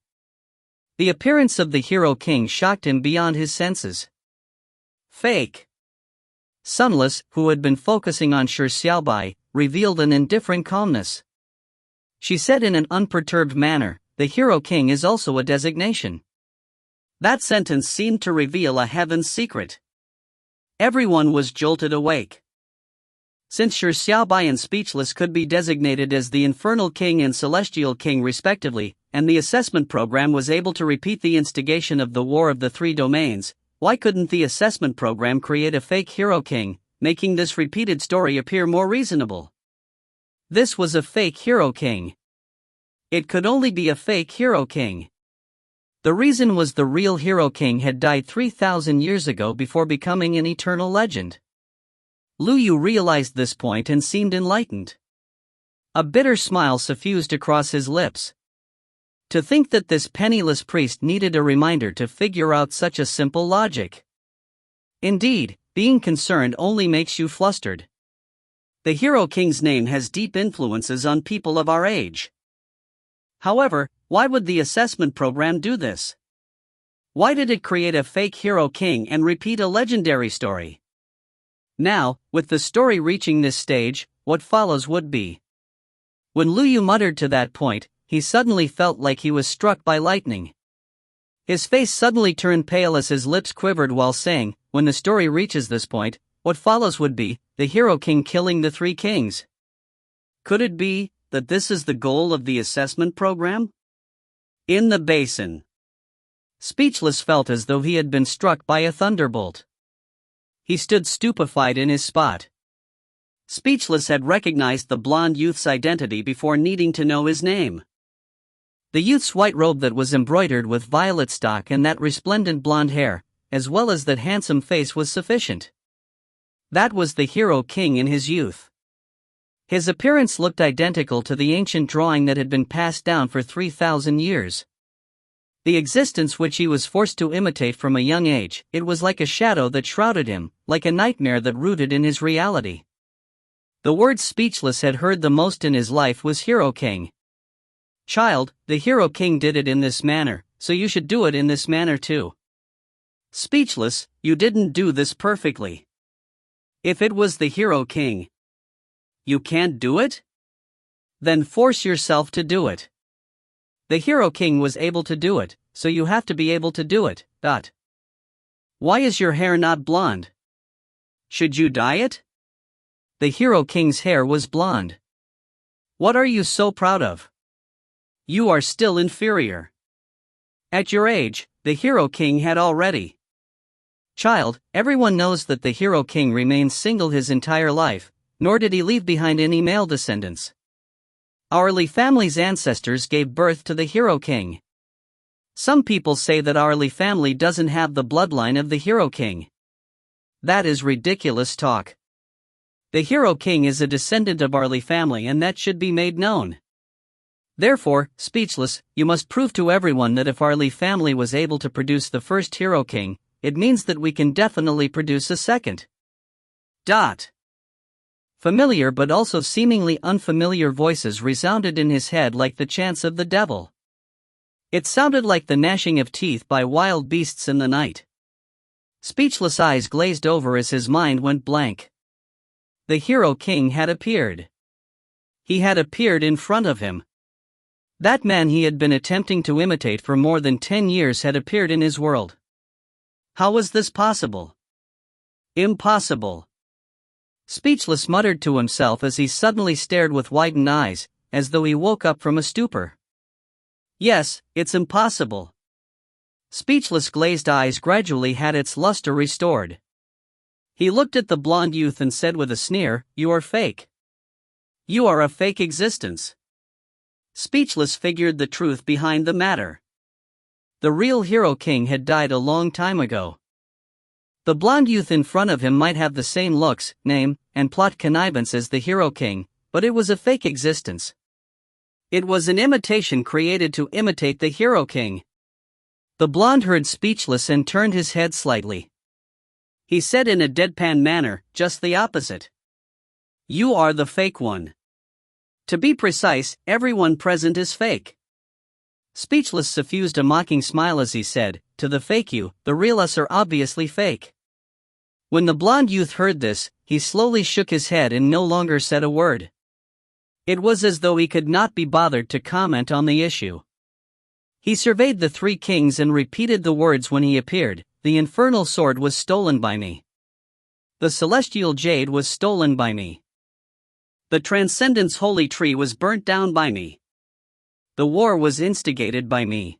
The appearance of the Hero King shocked him beyond his senses. Fake. Sunless, who had been focusing on Shi Xiaobai, revealed an indifferent calmness. She said in an unperturbed manner, "The Hero King is also a designation." That sentence seemed to reveal a heaven's secret. Everyone was jolted awake. Since Shi Xiaobai and Speechless could be designated as the Infernal King and Celestial King respectively, and the assessment program was able to repeat the instigation of the War of the Three Domains, why couldn't the assessment program create a fake Hero King, making this repeated story appear more reasonable? This was a fake Hero King. It could only be a fake Hero King. The reason was the real Hero King had died 3,000 years ago before becoming an eternal legend. Lu Yu realized this point and seemed enlightened. A bitter smile suffused across his lips. To think that this penniless priest needed a reminder to figure out such a simple logic. Indeed, being concerned only makes you flustered. The Hero King's name has deep influences on people of our age. However, why would the assessment program do this? Why did it create a fake Hero King and repeat a legendary story? Now, with the story reaching this stage, what follows would be. When Lu Yu muttered to that point, he suddenly felt like he was struck by lightning. His face suddenly turned pale as his lips quivered while saying, when the story reaches this point, what follows would be, the Hero King killing the three kings. Could it be that this is the goal of the assessment program? In the basin. Speechless felt as though he had been struck by a thunderbolt. He stood stupefied in his spot. Speechless had recognized the blonde youth's identity before needing to know his name. The youth's white robe that was embroidered with violet stock and that resplendent blonde hair, as well as that handsome face was sufficient. That was the Hero King in his youth. His appearance looked identical to the ancient drawing that had been passed down for 3,000 years. The existence which he was forced to imitate from a young age, it was like a shadow that shrouded him, like a nightmare that rooted in his reality. The word Speechless had heard the most in his life was Hero King. Child, the Hero King did it in this manner, so you should do it in this manner too. Speechless, you didn't do this perfectly. If it was the Hero King, you can't do it? Then force yourself to do it. The Hero King was able to do it, so you have to be able to do it. Why is your hair not blonde? Should you dye it? The Hero King's hair was blonde. What are you so proud of? You are still inferior. At your age, the Hero King had already. Child, everyone knows that the Hero King remained single his entire life, nor did he leave behind any male descendants. Our Li family's ancestors gave birth to the Hero King. Some people say that our Li family doesn't have the bloodline of the Hero King. That is ridiculous talk. The Hero King is a descendant of our Li family and that should be made known. Therefore, speechless, you must prove to everyone that if our Li family was able to produce the first Hero King, it means that we can definitely produce a second. Familiar but also seemingly unfamiliar voices resounded in his head like the chants of the devil. It sounded like the gnashing of teeth by wild beasts in the night. Speechless eyes glazed over as his mind went blank. The Hero King had appeared. He had appeared in front of him. That man he had been attempting to imitate for more than 10 years had appeared in his world. How was this possible? Impossible. Speechless muttered to himself as he suddenly stared with widened eyes, as though he woke up from a stupor. Yes, it's impossible. Speechless' glazed eyes gradually had its luster restored. He looked at the blonde youth and said with a sneer, "You are fake. You are a fake existence." Speechless figured the truth behind the matter. The real Hero King had died a long time ago. The blonde youth in front of him might have the same looks, name, and plot connivance as the Hero King, but it was a fake existence. It was an imitation created to imitate the Hero King. The blonde heard Speechless and turned his head slightly. He said in a deadpan manner, just the opposite. You are the fake one. To be precise, everyone present is fake. Speechless suffused a mocking smile as he said, to the fake you, the real us are obviously fake. When the blonde youth heard this, he slowly shook his head and no longer said a word. It was as though he could not be bothered to comment on the issue. He surveyed the three kings and repeated the words when he appeared, the infernal sword was stolen by me. The celestial jade was stolen by me. The transcendence holy tree was burnt down by me. The war was instigated by me.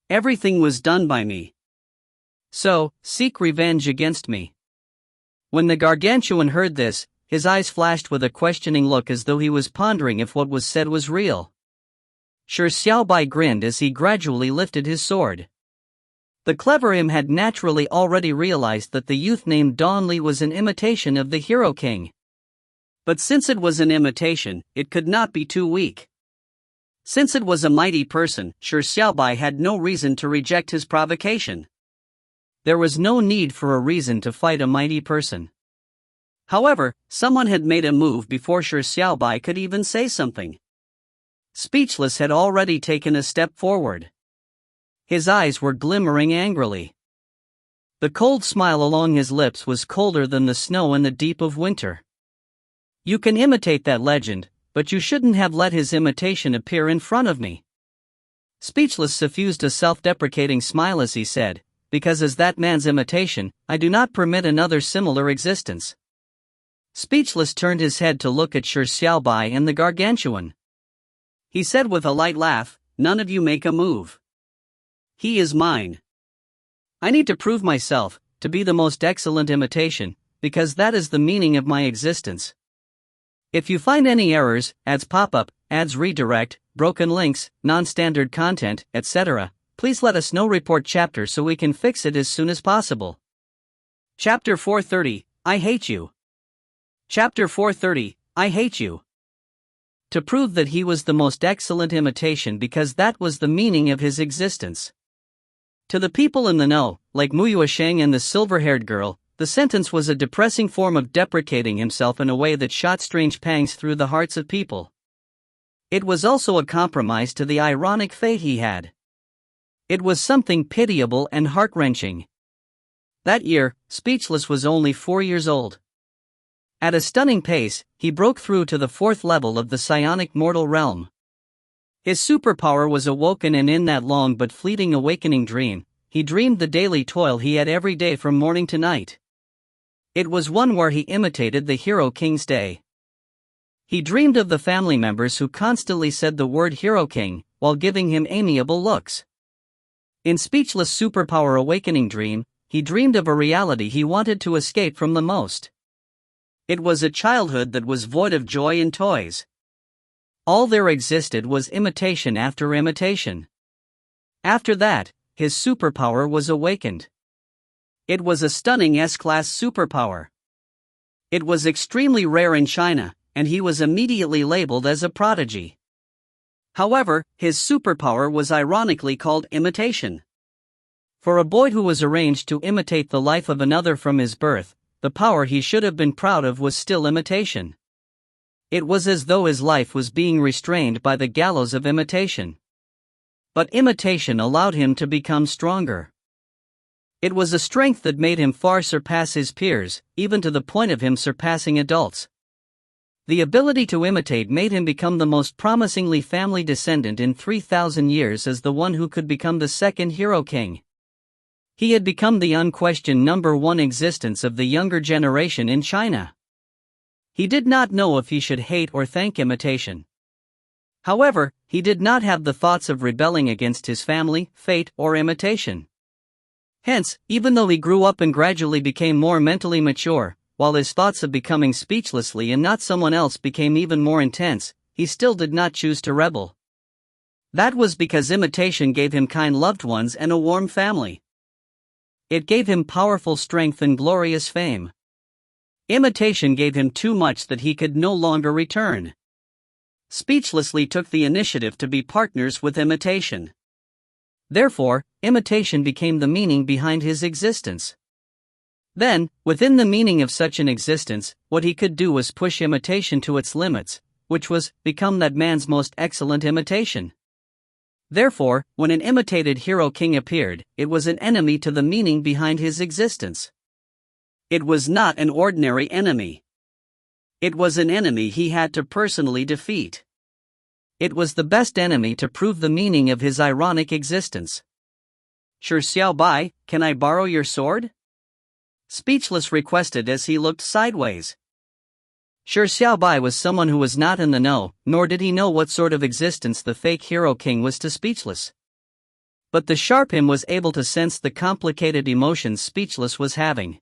Everything was done by me. So, seek revenge against me. When the gargantuan heard this, his eyes flashed with a questioning look as though he was pondering if what was said was real. Shi Xiaobai grinned as he gradually lifted his sword. The clever him had naturally already realized that the youth named Don Li was an imitation of the Hero King. But since it was an imitation, it could not be too weak. Since it was a mighty person, Shi Xiaobai had no reason to reject his provocation. There was no need for a reason to fight a mighty person. However, someone had made a move before Shi Xiaobai could even say something. Speechless had already taken a step forward. His eyes were glimmering angrily. The cold smile along his lips was colder than the snow in the deep of winter. You can imitate that legend, but you shouldn't have let his imitation appear in front of me. Speechless suffused a self-deprecating smile as he said, because as that man's imitation, I do not permit another similar existence. Speechless turned his head to look at Shi Xiaobai and the gargantuan. He said with a light laugh, none of you make a move. He is mine. I need to prove myself, to be the most excellent imitation, because that is the meaning of my existence. If you find any errors, ads pop up, ads redirect, broken links, non-standard content, etc., please let us know. Report chapter so we can fix it as soon as possible. Chapter 430, I hate you. Chapter 430, I hate you. To prove that he was the most excellent imitation because that was the meaning of his existence. To the people in the know, like Muyue Sheng and the silver-haired girl, the sentence was a depressing form of deprecating himself in a way that shot strange pangs through the hearts of people. It was also a compromise to the ironic fate he had. It was something pitiable and heart-wrenching. That year, Speechless was only 4 years old. At a stunning pace, he broke through to the 4th level of the psionic mortal realm. His superpower was awoken, and in that long but fleeting awakening dream, he dreamed the daily toil he had every day from morning to night. It was one where he imitated the Hero King's day. He dreamed of the family members who constantly said the word Hero King, while giving him amiable looks. In Speechless Superpower Awakening Dream, he dreamed of a reality he wanted to escape from the most. It was a childhood that was void of joy and toys. All there existed was imitation after imitation. After that, his superpower was awakened. It was a stunning S-class superpower. It was extremely rare in China, and he was immediately labeled as a prodigy. However, his superpower was ironically called imitation. For a boy who was arranged to imitate the life of another from his birth, the power he should have been proud of was still imitation. It was as though his life was being restrained by the gallows of imitation. But imitation allowed him to become stronger. It was a strength that made him far surpass his peers, even to the point of him surpassing adults. The ability to imitate made him become the most promisingly family descendant in 3,000 years as the one who could become the second Hero King. He had become the unquestioned number one existence of the younger generation in China. He did not know if he should hate or thank imitation. However, he did not have the thoughts of rebelling against his family, fate, or imitation. Hence, even though he grew up and gradually became more mentally mature, while his thoughts of becoming speechlessly and not someone else became even more intense, he still did not choose to rebel. That was because imitation gave him kind loved ones and a warm family. It gave him powerful strength and glorious fame. Imitation gave him too much that he could no longer return. Speechlessly took the initiative to be partners with imitation. Therefore, imitation became the meaning behind his existence. Then, within the meaning of such an existence, what he could do was push imitation to its limits, which was, become that man's most excellent imitation. Therefore, when an imitated Hero King appeared, it was an enemy to the meaning behind his existence. It was not an ordinary enemy. It was an enemy he had to personally defeat. It was the best enemy to prove the meaning of his ironic existence. Shi Xiaobai, can I borrow your sword? Speechless requested as he looked sideways. Shi Xiaobai was someone who was not in the know, nor did he know what sort of existence the fake Hero King was to Speechless. But the sharp him was able to sense the complicated emotions Speechless was having.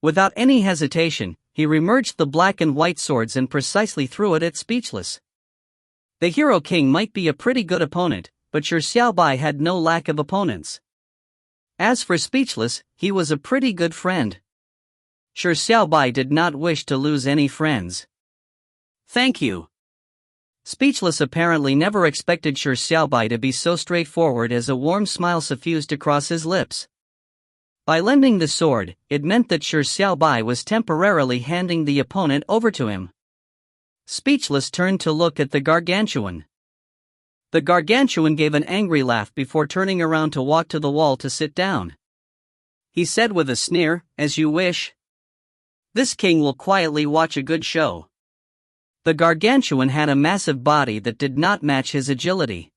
Without any hesitation, he remerged the black and white swords and precisely threw it at Speechless. The Hero King might be a pretty good opponent, but Shi Xiaobai had no lack of opponents. As for Speechless, he was a pretty good friend. Shi Xiaobai did not wish to lose any friends. Thank you. Speechless apparently never expected Shi Xiaobai to be so straightforward as a warm smile suffused across his lips. By lending the sword, it meant that Shi Xiaobai was temporarily handing the opponent over to him. Speechless turned to look at the gargantuan. The gargantuan gave an angry laugh before turning around to walk to the wall to sit down. He said with a sneer, "As you wish. This king will quietly watch a good show." The gargantuan had a massive body that did not match his agility.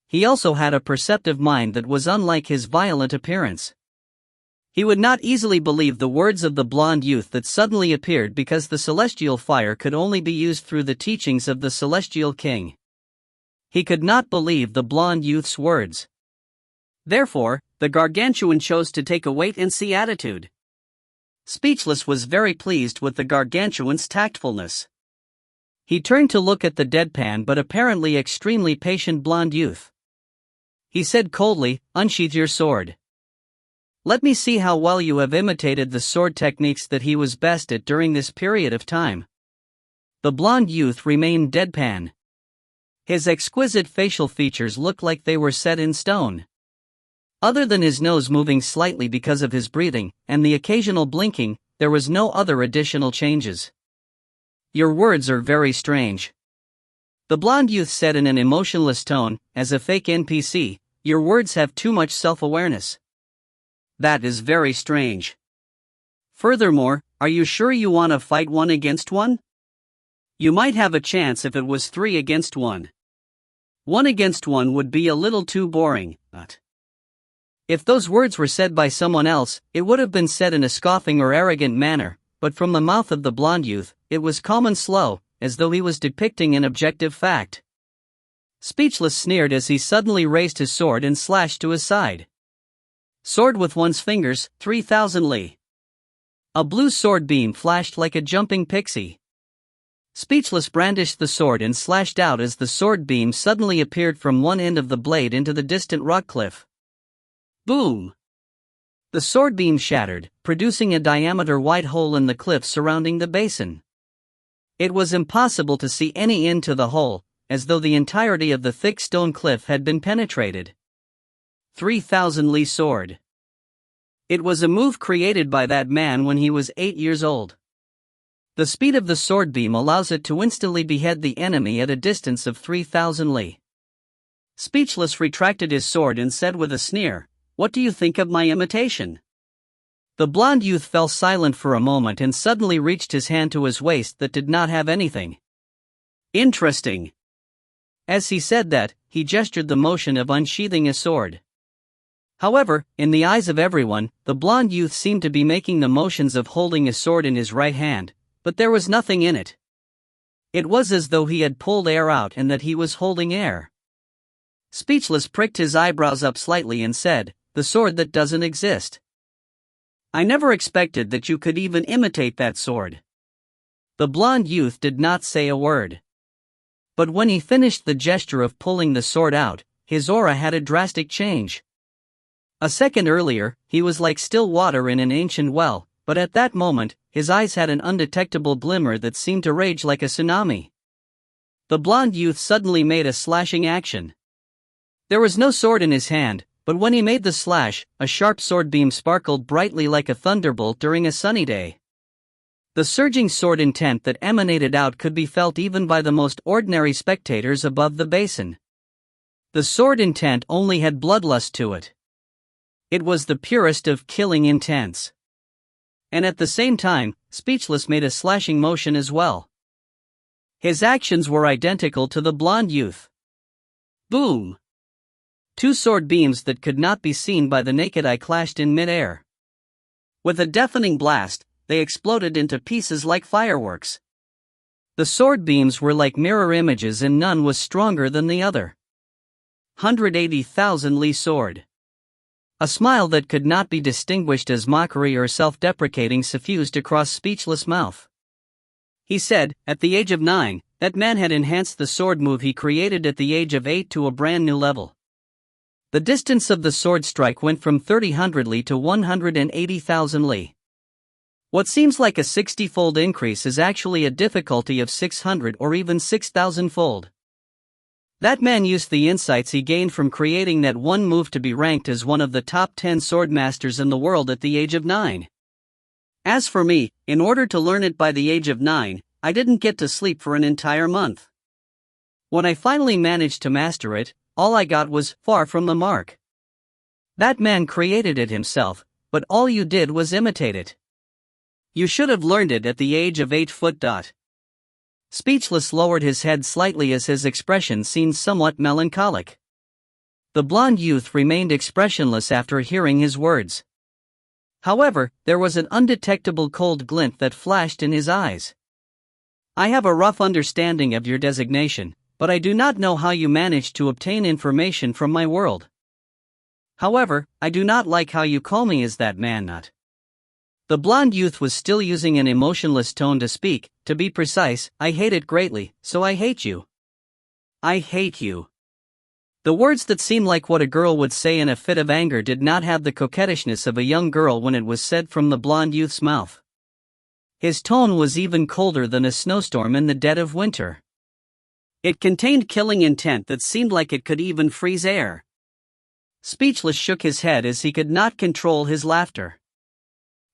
He also had a perceptive mind that was unlike his violent appearance. He would not easily believe the words of the blonde youth that suddenly appeared because the celestial fire could only be used through the teachings of the celestial king. He could not believe the blonde youth's words. Therefore, the gargantuan chose to take a wait-and-see attitude. Speechless was very pleased with the gargantuan's tactfulness. He turned to look at the deadpan but apparently extremely patient blonde youth. He said coldly, "Unsheath your sword. Let me see how well you have imitated the sword techniques that he was best at during this period of time." The blonde youth remained deadpan. His exquisite facial features looked like they were set in stone. Other than his nose moving slightly because of his breathing, and the occasional blinking, there was no other additional changes. "Your words are very strange," the blonde youth said in an emotionless tone, as a fake NPC, "Your words have too much self-awareness. That is very strange. Furthermore, are you sure you want to fight 1 against 1? You might have a chance if it was 3 against 1. One against one would be a little too boring, but if those words were said by someone else, it would have been said in a scoffing or arrogant manner, but from the mouth of the blonde youth, it was calm and slow, as though he was depicting an objective fact. Speechless sneered as he suddenly raised his sword and slashed to his side. Sword with one's fingers, 3,000 li. A blue sword beam flashed like a jumping pixie. Speechless brandished the sword and slashed out as the sword beam suddenly appeared from one end of the blade into the distant rock cliff. Boom! The sword beam shattered, producing a diameter wide hole in the cliff surrounding the basin. It was impossible to see any end to the hole, as though the entirety of the thick stone cliff had been penetrated. 3,000 li sword. It was a move created by that man when he was 8 years old. The speed of the sword beam allows it to instantly behead the enemy at a distance of 3,000 li. Speechless retracted his sword and said with a sneer, "What do you think of my imitation?" The blonde youth fell silent for a moment and suddenly reached his hand to his waist that did not have anything. Interesting. As he said that, he gestured the motion of unsheathing his sword. However, in the eyes of everyone, the blonde youth seemed to be making the motions of holding his sword in his right hand, but there was nothing in it. It was as though he had pulled air out and that he was holding air. Speechless pricked his eyebrows up slightly and said, "The sword that doesn't exist. I never expected that you could even imitate that sword." The blonde youth did not say a word. But when he finished the gesture of pulling the sword out, his aura had a drastic change. A second earlier, he was like still water in an ancient well, but at that moment, his eyes had an undetectable glimmer that seemed to rage like a tsunami. The blonde youth suddenly made a slashing action. There was no sword in his hand, but when he made the slash, a sharp sword beam sparkled brightly like a thunderbolt during a sunny day. The surging sword intent that emanated out could be felt even by the most ordinary spectators above the basin. The sword intent only had bloodlust to it. It was the purest of killing intents. And at the same time, Speechless made a slashing motion as well. His actions were identical to the blonde youth. Boom! Two sword beams that could not be seen by the naked eye clashed in mid-air. With a deafening blast, they exploded into pieces like fireworks. The sword beams were like mirror images and none was stronger than the other. 180,000 li sword. A smile that could not be distinguished as mockery or self-deprecating suffused across Speechless' mouth. He said, at the age of 9, that man had enhanced the sword move he created at the age of 8 to a brand new level. The distance of the sword strike went from 300 li to 180,000 li. What seems like a 60-fold increase is actually a difficulty of 600 or even 6,000-fold. That man used the insights he gained from creating that one move to be ranked as one of the top 10 swordmasters in the world at the age of 9. As for me, in order to learn it by the age of 9, I didn't get to sleep for an entire month. When I finally managed to master it, all I got was far from the mark. That man created it himself, but all you did was imitate it. You should have learned it at the age of 8 foot. Speechless lowered his head slightly as his expression seemed somewhat melancholic. The blonde youth remained expressionless after hearing his words. However, there was an undetectable cold glint that flashed in his eyes. I have a rough understanding of your designation, but I do not know how you managed to obtain information from my world. However, I do not like how you call me as that man nut. The blonde youth was still using an emotionless tone to speak. To be precise, I hate it greatly, so I hate you. I hate you. The words that seemed like what a girl would say in a fit of anger did not have the coquettishness of a young girl when it was said from the blonde youth's mouth. His tone was even colder than a snowstorm in the dead of winter. It contained killing intent that seemed like it could even freeze air. Speechless shook his head as he could not control his laughter.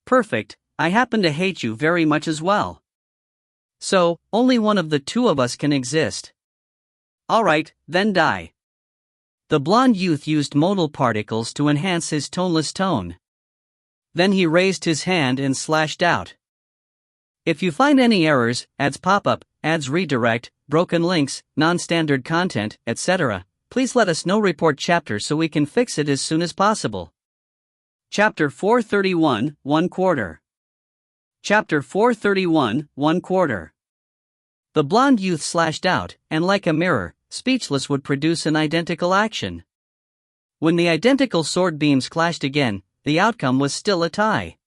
Perfect, I happen to hate you very much as well. So, only one of the two of us can exist. Alright, then die. The blonde youth used modal particles to enhance his toneless tone. Then he raised his hand and slashed out. If you find any errors, ads pop-up, ads redirect, broken links, non-standard content, etc., please let us know. Report chapter so we can fix it as soon as possible. Chapter 431, 1/4. Chapter 431, 1/4. The blonde youth slashed out, and like a mirror, Speechless would produce an identical action. When the identical sword beams clashed again, the outcome was still a tie.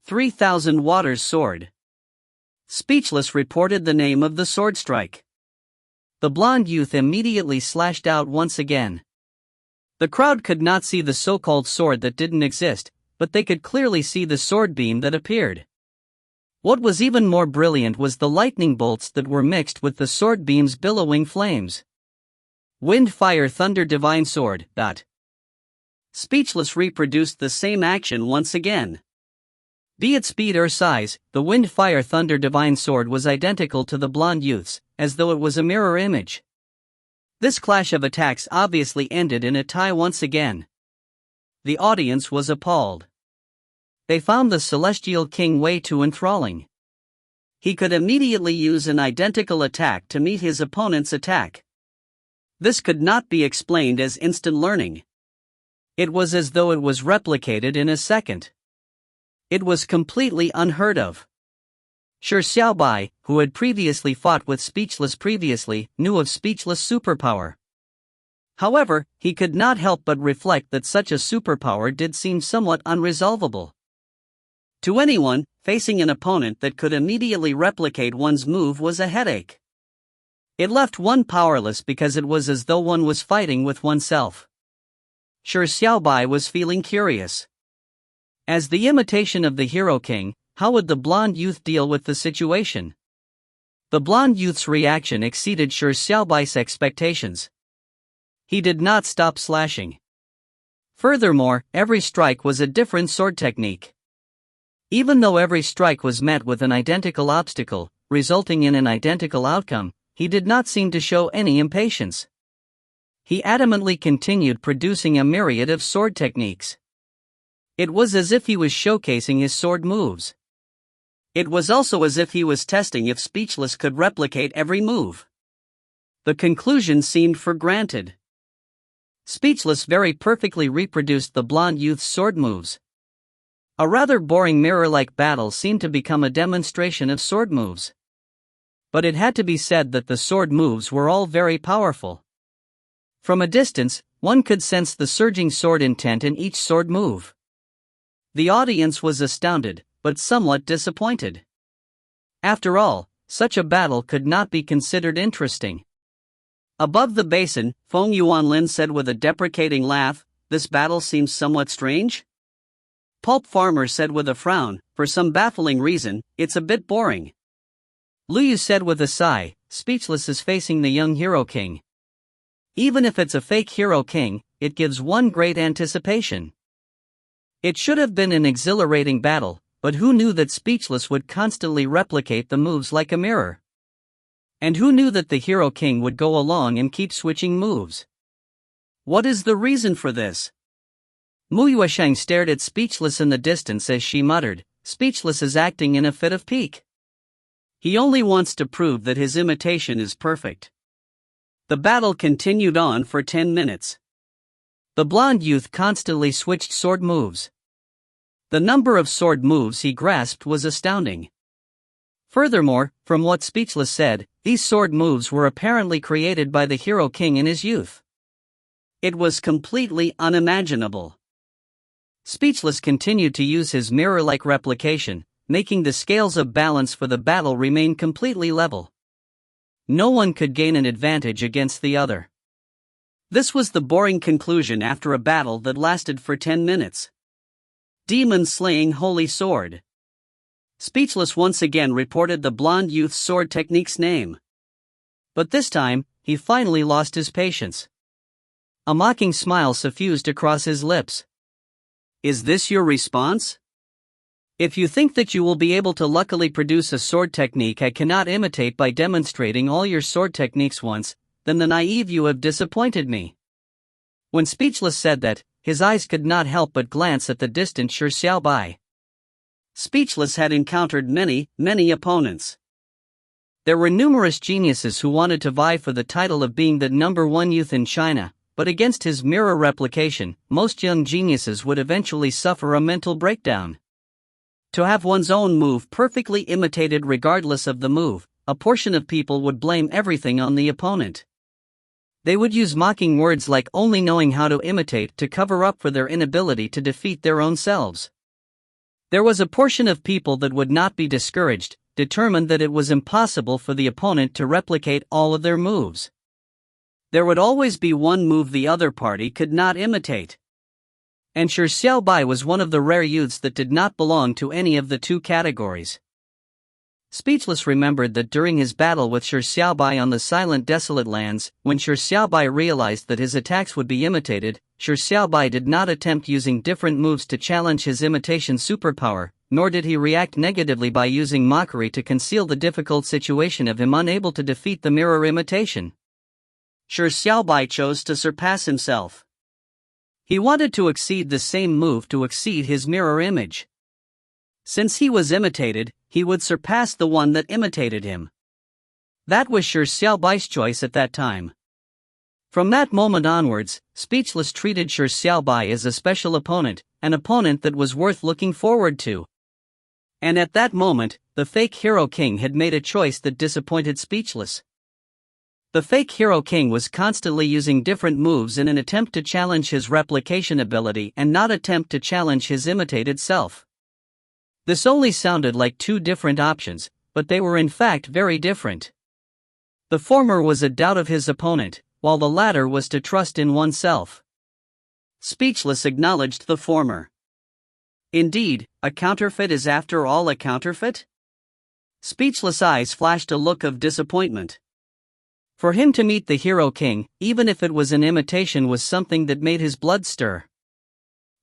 3000 Waters Sword. Speechless reported the name of the sword strike. The blonde youth immediately slashed out once again. The crowd could not see the so-called sword that didn't exist, but they could clearly see the sword beam that appeared. What was even more brilliant was the lightning bolts that were mixed with the sword beam's billowing flames. Wind, fire, thunder, divine sword. Speechless reproduced the same action once again. Be it speed or size, the wind, fire, thunder, divine sword was identical to the blonde youth's, as though it was a mirror image. This clash of attacks obviously ended in a tie once again. The audience was appalled. They found the Celestial King way too enthralling. He could immediately use an identical attack to meet his opponent's attack. This could not be explained as instant learning. It was as though it was replicated in a second. It was completely unheard of. Shi Xiaobai, who had previously fought with Speechless previously, knew of Speechless' superpower. However, he could not help but reflect that such a superpower did seem somewhat unresolvable. To anyone, facing an opponent that could immediately replicate one's move was a headache. It left one powerless because it was as though one was fighting with oneself. Shi Xiaobai was feeling curious. As the imitation of the Hero King, how would the blonde youth deal with the situation? The blonde youth's reaction exceeded Shi Xiaobai's expectations. He did not stop slashing. Furthermore, every strike was a different sword technique. Even though every strike was met with an identical obstacle, resulting in an identical outcome, he did not seem to show any impatience. He adamantly continued producing a myriad of sword techniques. It was as if he was showcasing his sword moves. It was also as if he was testing if Speechless could replicate every move. The conclusion seemed for granted. Speechless very perfectly reproduced the blonde youth's sword moves. A rather boring mirror-like battle seemed to become a demonstration of sword moves. But it had to be said that the sword moves were all very powerful. From a distance, one could sense the surging sword intent in each sword move. The audience was astounded, but somewhat disappointed. After all, such a battle could not be considered interesting. Above the basin, Feng Yuanlin said with a deprecating laugh, "This battle seems somewhat strange?" Pulp Farmer said with a frown, "For some baffling reason, it's a bit boring." Liu said with a sigh, "Speechless is facing the young Hero King. Even if it's a fake Hero King, it gives one great anticipation. It should have been an exhilarating battle, but who knew that Speechless would constantly replicate the moves like a mirror? And who knew that the Hero King would go along and keep switching moves? What is the reason for this?" Mu Yuesheng stared at Speechless in the distance as she muttered, "Speechless is acting in a fit of pique. He only wants to prove that his imitation is perfect." The battle continued on for 10 minutes. The blonde youth constantly switched sword moves. The number of sword moves he grasped was astounding. Furthermore, from what Speechless said, these sword moves were apparently created by the Hero King in his youth. It was completely unimaginable. Speechless continued to use his mirror-like replication, making the scales of balance for the battle remain completely level. No one could gain an advantage against the other. This was the boring conclusion after a battle that lasted for 10 minutes. Demon slaying holy sword. Speechless once again reported the blonde youth's sword technique's name. But this time, he finally lost his patience. A mocking smile suffused across his lips. "Is this your response? If you think that you will be able to luckily produce a sword technique I cannot imitate by demonstrating all your sword techniques once, then the naive you have disappointed me." When Speechless said that, his eyes could not help but glance at the distant Shi Xiaobai. Speechless had encountered many opponents. There were numerous geniuses who wanted to vie for the title of being the #1 youth in China, but against his mirror replication, most young geniuses would eventually suffer a mental breakdown. To have one's own move perfectly imitated regardless of the move, a portion of people would blame everything on the opponent. They would use mocking words like only knowing how to imitate to cover up for their inability to defeat their own selves. There was a portion of people that would not be discouraged, determined that it was impossible for the opponent to replicate all of their moves. There would always be one move the other party could not imitate. And Shi Xiaobai was one of the rare youths that did not belong to any of the two categories. Speechless remembered that during his battle with Shi Xiaobai on the silent desolate lands, when Shi Xiaobai realized that his attacks would be imitated, Shi Xiaobai did not attempt using different moves to challenge his imitation superpower, nor did he react negatively by using mockery to conceal the difficult situation of him unable to defeat the mirror imitation. Shi Xiaobai chose to surpass himself. He wanted to exceed the same move to exceed his mirror image. Since he was imitated, he would surpass the one that imitated him. That was Shi Xiaobai's choice at that time. From that moment onwards, Speechless treated Shi Xiaobai as a special opponent, an opponent that was worth looking forward to. And at that moment, the fake Hero King had made a choice that disappointed Speechless. The fake Hero King was constantly using different moves in an attempt to challenge his replication ability and not attempt to challenge his imitated self. This only sounded like two different options, but they were in fact very different. The former was a doubt of his opponent, while the latter was to trust in oneself. Speechless acknowledged the former. Indeed, a counterfeit is after all a counterfeit? Speechless' eyes flashed a look of disappointment. For him to meet the Hero King, even if it was an imitation, was something that made his blood stir.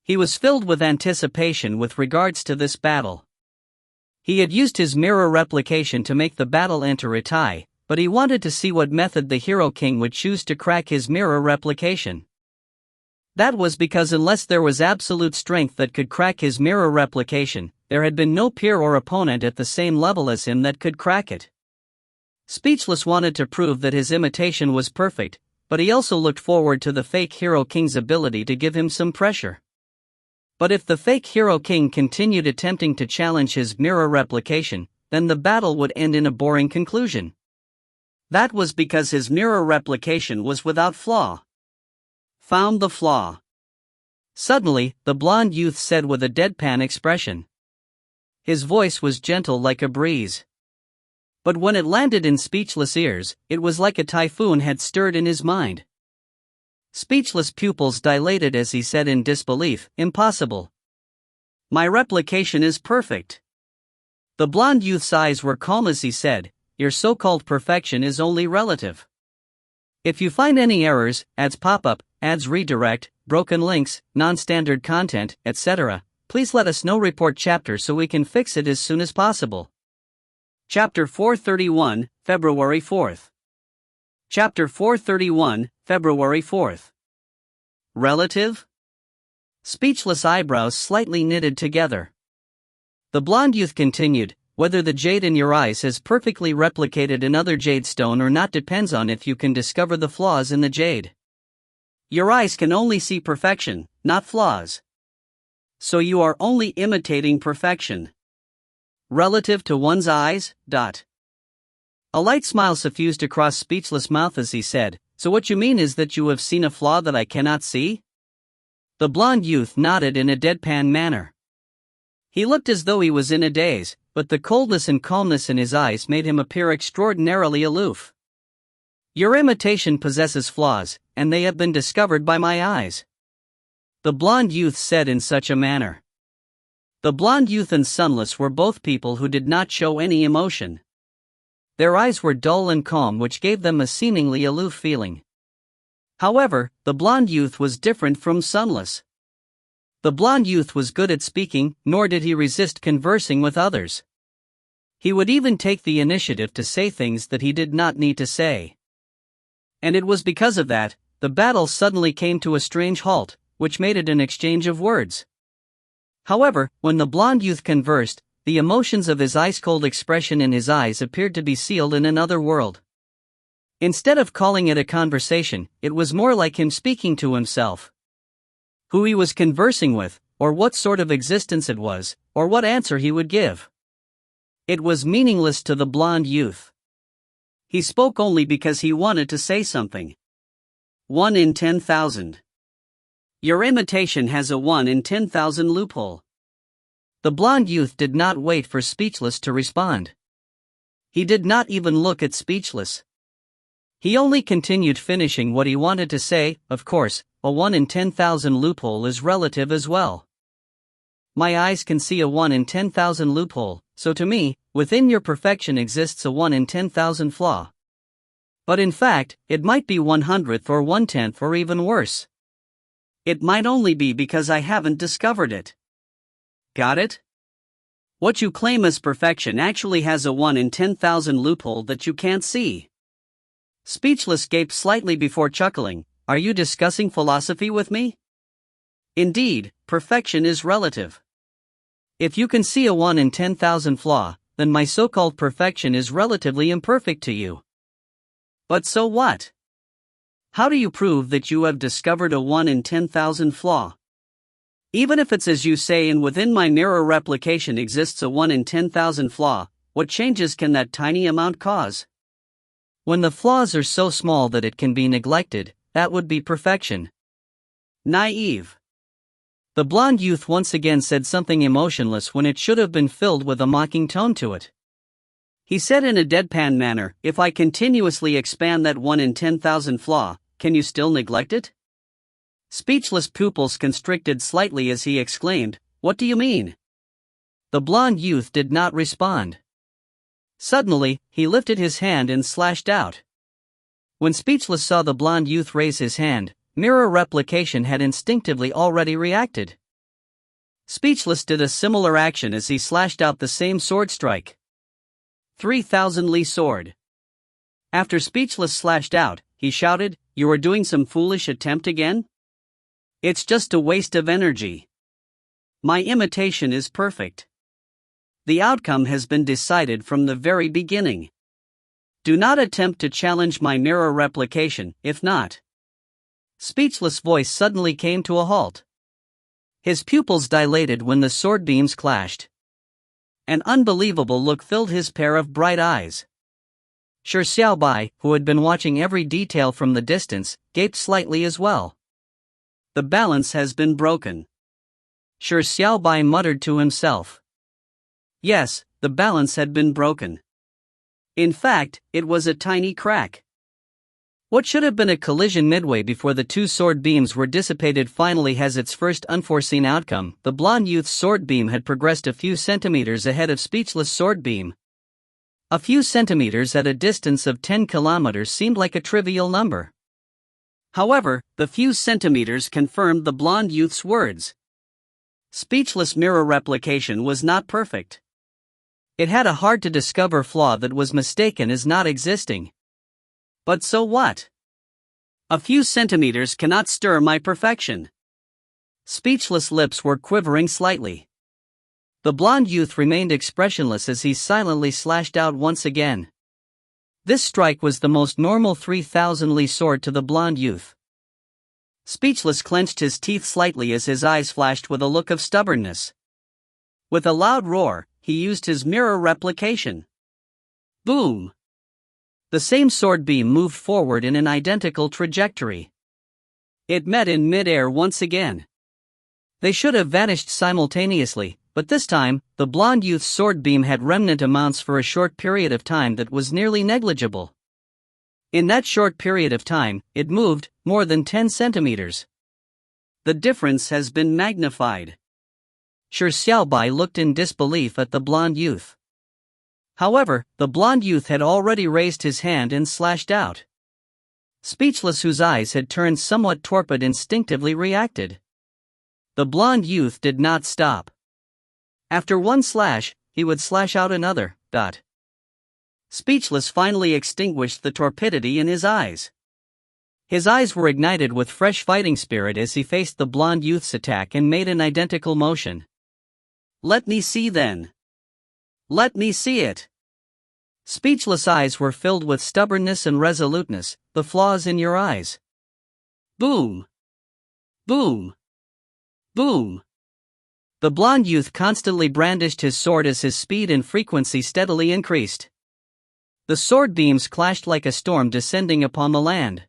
He was filled with anticipation with regards to this battle. He had used his mirror replication to make the battle enter a tie, but he wanted to see what method the Hero King would choose to crack his mirror replication. That was because unless there was absolute strength that could crack his mirror replication, there had been no peer or opponent at the same level as him that could crack it. Speechless wanted to prove that his imitation was perfect, but he also looked forward to the fake Hero King's ability to give him some pressure. But if the fake Hero King continued attempting to challenge his mirror replication, then the battle would end in a boring conclusion. That was because his mirror replication was without flaw. Found the flaw. Suddenly, the blonde youth said with a deadpan expression. His voice was gentle like a breeze. But when it landed in Speechless' ears, it was like a typhoon had stirred in his mind. Speechless' pupils dilated as he said in disbelief, "Impossible. My replication is perfect." The blonde youth's eyes were calm as he said, "Your so-called perfection is only relative. If you find any errors, ads pop up, ads redirect, broken links, non-standard content, etc., please let us know. Report chapter so we can fix it as soon as possible." Chapter 431, February 4th. Chapter 431, February 4th. Relative? Speechless' eyebrows slightly knitted together. The blonde youth continued, "Whether the jade in your eyes has perfectly replicated another jade stone or not depends on if you can discover the flaws in the jade. Your eyes can only see perfection, not flaws. So you are only imitating perfection. Relative to one's eyes, ... A light smile suffused across Speechless' mouth as he said, "So what you mean is that you have seen a flaw that I cannot see?" The blonde youth nodded in a deadpan manner. He looked as though he was in a daze, but the coldness and calmness in his eyes made him appear extraordinarily aloof. "Your imitation possesses flaws, and they have been discovered by my eyes," the blonde youth said in such a manner. The blonde youth and Sunless were both people who did not show any emotion. Their eyes were dull and calm, which gave them a seemingly aloof feeling. However, the blonde youth was different from Sunless. The blonde youth was good at speaking, nor did he resist conversing with others. He would even take the initiative to say things that he did not need to say. And it was because of that, the battle suddenly came to a strange halt, which made it an exchange of words. However, when the blonde youth conversed, the emotions of his ice-cold expression in his eyes appeared to be sealed in another world. Instead of calling it a conversation, it was more like him speaking to himself. Who he was conversing with, or what sort of existence it was, or what answer he would give. It was meaningless to the blonde youth. He spoke only because he wanted to say something. 1 in 10,000. Your imitation has a 1 in 10,000 loophole. The blonde youth did not wait for Speechless to respond. He did not even look at Speechless. He only continued finishing what he wanted to say. Of course, a 1 in 10,000 loophole is relative as well. My eyes can see a 1 in 10,000 loophole, so to me, within your perfection exists a 1 in 10,000 flaw. But in fact, it might be 100th or 1/10th or even worse. It might only be because I haven't discovered it. Got it? What you claim as perfection actually has a 1 in 10,000 loophole that you can't see. Speechless gaped slightly before chuckling. Are you discussing philosophy with me? Indeed, perfection is relative. If you can see a 1 in 10,000 flaw, then my so-called perfection is relatively imperfect to you. But so what? How do you prove that you have discovered a 1 in 10,000 flaw? Even if it's as you say and within my mirror replication exists a 1 in 10,000 flaw, what changes can that tiny amount cause? When the flaws are so small that it can be neglected, that would be perfection. Naive. The blonde youth once again said something emotionless when it should have been filled with a mocking tone to it. He said in a deadpan manner, if I continuously expand that 1 in 10,000 flaw, can you still neglect it? Speechless pupils constricted slightly as he exclaimed, what do you mean? The blonde youth did not respond. Suddenly, he lifted his hand and slashed out. When Speechless saw the blonde youth raise his hand, mirror replication had instinctively already reacted. Speechless did a similar action as he slashed out the same sword strike. 3,000 Li sword. After Speechless slashed out, he shouted, you are doing some foolish attempt again? It's just a waste of energy. My imitation is perfect. The outcome has been decided from the very beginning. Do not attempt to challenge my mirror replication, if not. Speechless' voice suddenly came to a halt. His pupils dilated when the sword beams clashed. An unbelievable look filled his pair of bright eyes. Shi Xiaobai, who had been watching every detail from the distance, gaped slightly as well. The balance has been broken. Shi Xiaobai muttered to himself. Yes, the balance had been broken. In fact, it was a tiny crack. What should have been a collision midway before the two sword beams were dissipated finally has its first unforeseen outcome. The blonde youth's sword beam had progressed a few centimeters ahead of Speechless' sword beam. A few centimeters at a distance of 10 kilometers seemed like a trivial number. However, the few centimeters confirmed the blonde youth's words. Speechless mirror replication was not perfect. It had a hard-to-discover flaw that was mistaken as not existing. But so what? A few centimeters cannot stir my perfection. Speechless' lips were quivering slightly. The blonde youth remained expressionless as he silently slashed out once again. This strike was the most normal 3,000 Li sword to the blonde youth. Speechless clenched his teeth slightly as his eyes flashed with a look of stubbornness. With a loud roar, he used his mirror replication. Boom! The same sword beam moved forward in an identical trajectory. It met in mid-air once again. They should have vanished simultaneously, but this time, the blonde youth's sword beam had remnant amounts for a short period of time that was nearly negligible. In that short period of time, it moved more than 10 centimeters. The difference has been magnified. Shi Xiaobai looked in disbelief at the blonde youth. However, the blonde youth had already raised his hand and slashed out. Speechless, whose eyes had turned somewhat torpid, instinctively reacted. The blonde youth did not stop. After one slash, he would slash out another. Speechless finally extinguished the torpidity in his eyes. His eyes were ignited with fresh fighting spirit as he faced the blonde youth's attack and made an identical motion. Let me see then. Let me see it. Speechless eyes were filled with stubbornness and resoluteness, the flaws in your eyes. Boom. Boom. Boom. The blond youth constantly brandished his sword as his speed and frequency steadily increased. The sword beams clashed like a storm descending upon the land.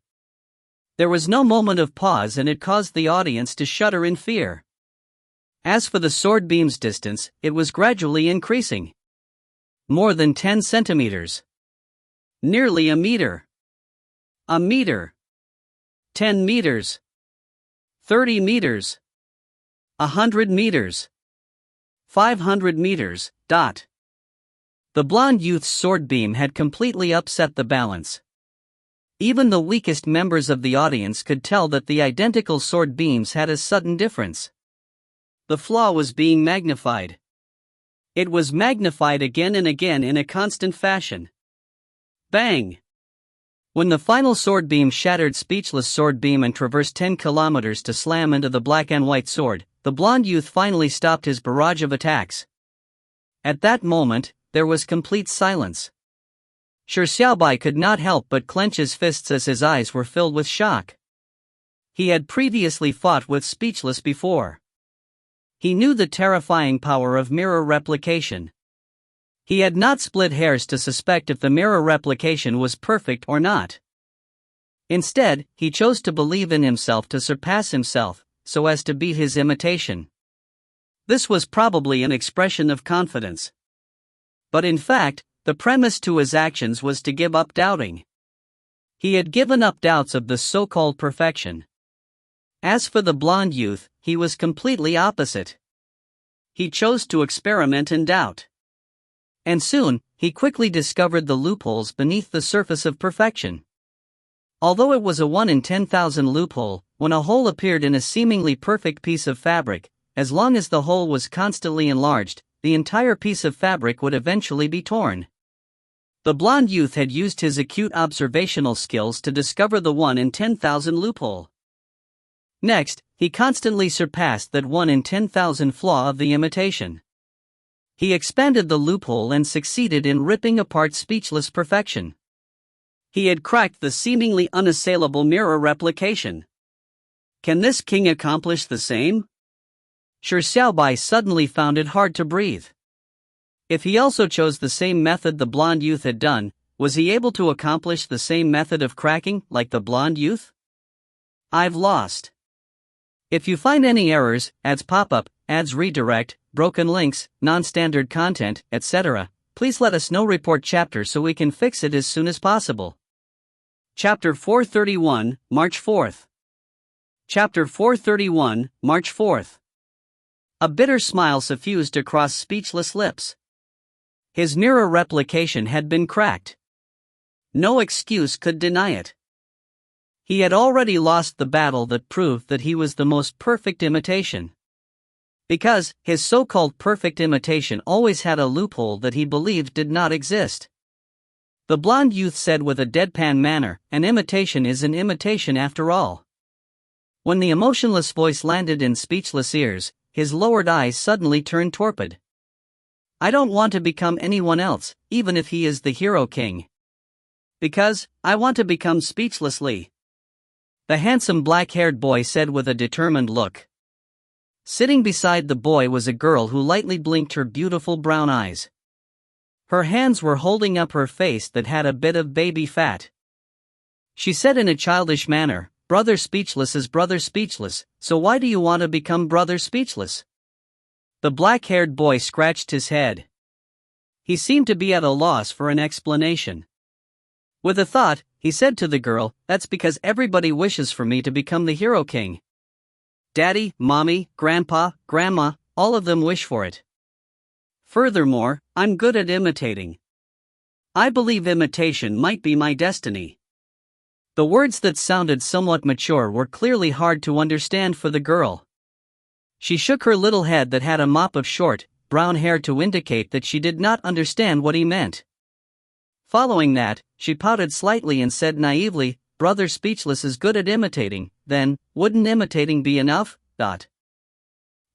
There was no moment of pause, and it caused the audience to shudder in fear. As for the sword beam's distance, it was gradually increasing. More than 10 centimeters. Nearly a meter. A meter. 10 meters. 30 meters. 100 meters. 500 meters. The blond youth's sword beam had completely upset the balance. Even the weakest members of the audience could tell that the identical sword beams had a sudden difference. The flaw was being magnified. It was magnified again and again in a constant fashion. Bang! When the final sword beam shattered Speechless' sword beam and traversed 10 kilometers to slam into the black and white sword, the blond youth finally stopped his barrage of attacks. At that moment, there was complete silence. Shi Xiaobai could not help but clench his fists as his eyes were filled with shock. He had previously fought with Speechless before. He knew the terrifying power of mirror replication. He had not split hairs to suspect if the mirror replication was perfect or not. Instead, he chose to believe in himself to surpass himself, so as to beat his imitation. This was probably an expression of confidence. But in fact, the premise to his actions was to give up doubting. He had given up doubts of the so-called perfection. As for the blond youth, he was completely opposite. He chose to experiment in doubt. And soon, he quickly discovered the loopholes beneath the surface of perfection. Although it was a 1 in 10,000 loophole, when a hole appeared in a seemingly perfect piece of fabric, as long as the hole was constantly enlarged, the entire piece of fabric would eventually be torn. The blond youth had used his acute observational skills to discover the 1 in 10,000 loophole. Next, he constantly surpassed that 1 in 10,000 flaw of the imitation. He expanded the loophole and succeeded in ripping apart Speechless' perfection. He had cracked the seemingly unassailable mirror replication. Can this king accomplish the same? Shi Xiaobai suddenly found it hard to breathe. If he also chose the same method the blond youth had done, was he able to accomplish the same method of cracking like the blond youth? I've lost. If you find any errors, ads pop up, ads redirect, broken links, non-standard content, etc., please let us know. Report chapter so we can fix it as soon as possible. Chapter 431, March 4th. Chapter 431, March 4th. A bitter smile suffused across Speechless' lips. His mirror replication had been cracked. No excuse could deny it. He had already lost the battle that proved that he was the most perfect imitation. Because his so-called perfect imitation always had a loophole that he believed did not exist. The blond youth said with a deadpan manner, "An imitation is an imitation after all." When the emotionless voice landed in Speechless' ears, his lowered eyes suddenly turned torpid. I don't want to become anyone else, even if he is the hero king. Because I want to become Speechlessly. The handsome black-haired boy said with a determined look. Sitting beside the boy was a girl who lightly blinked her beautiful brown eyes. Her hands were holding up her face that had a bit of baby fat. She said in a childish manner, "Brother Speechless is brother Speechless, so why do you want to become brother Speechless?" The black-haired boy scratched his head. He seemed to be at a loss for an explanation. With a thought, he said to the girl, "That's because everybody wishes for me to become the hero king. Daddy, Mommy, Grandpa, Grandma, all of them wish for it. Furthermore, I'm good at imitating. I believe imitation might be my destiny." The words that sounded somewhat mature were clearly hard to understand for the girl. She shook her little head that had a mop of short, brown hair to indicate that she did not understand what he meant. Following that, she pouted slightly and said naively, "Brother Speechless is good at imitating, then, wouldn't imitating be enough?"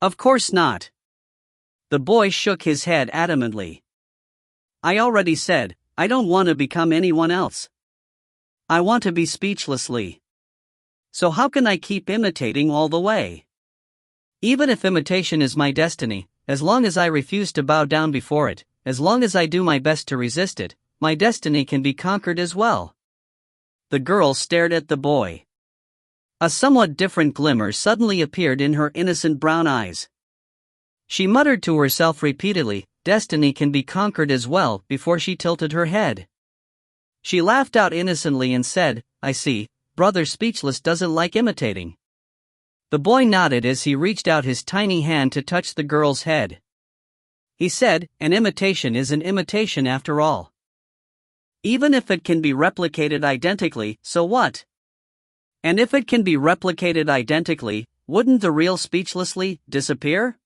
Of course not. The boy shook his head adamantly. I already said, I don't want to become anyone else. I want to be speechlessly. So how can I keep imitating all the way? Even if imitation is my destiny, as long as I refuse to bow down before it, as long as I do my best to resist it, my destiny can be conquered as well. The girl stared at the boy. A somewhat different glimmer suddenly appeared in her innocent brown eyes. She muttered to herself repeatedly, "Destiny can be conquered as well," before she tilted her head. She laughed out innocently and said, "I see, Brother Speechless doesn't like imitating." The boy nodded as he reached out his tiny hand to touch the girl's head. He said, "An imitation is an imitation after all. Even if it can be replicated identically, so what? And if it can be replicated identically, wouldn't the real Speechlessly disappear?"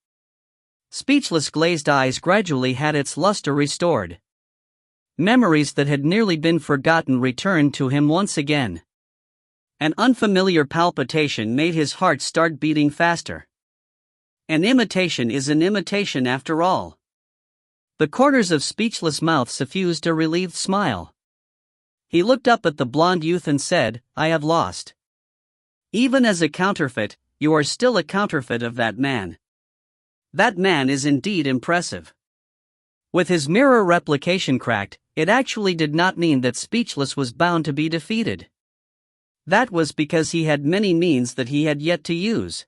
Speechless' glazed eyes gradually had its luster restored. Memories that had nearly been forgotten returned to him once again. An unfamiliar palpitation made his heart start beating faster. An imitation is an imitation after all. The corners of Speechless' mouth suffused a relieved smile. He looked up at the blonde youth and said, "I have lost. Even as a counterfeit, you are still a counterfeit of that man. That man is indeed impressive." With his mirror replication cracked, it actually did not mean that Speechless was bound to be defeated. That was because he had many means that he had yet to use.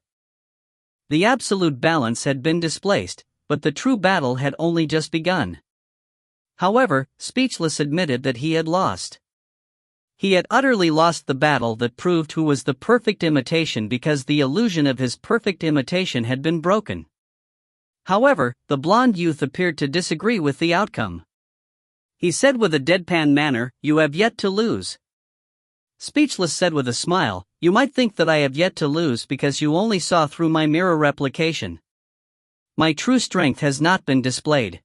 The absolute balance had been displaced, but the true battle had only just begun. However, Speechless admitted that he had lost. He had utterly lost the battle that proved who was the perfect imitation because the illusion of his perfect imitation had been broken. However, the blonde youth appeared to disagree with the outcome. He said with a deadpan manner, "You have yet to lose." Speechless said with a smile, "You might think that I have yet to lose because you only saw through my mirror replication. My true strength has not been displayed.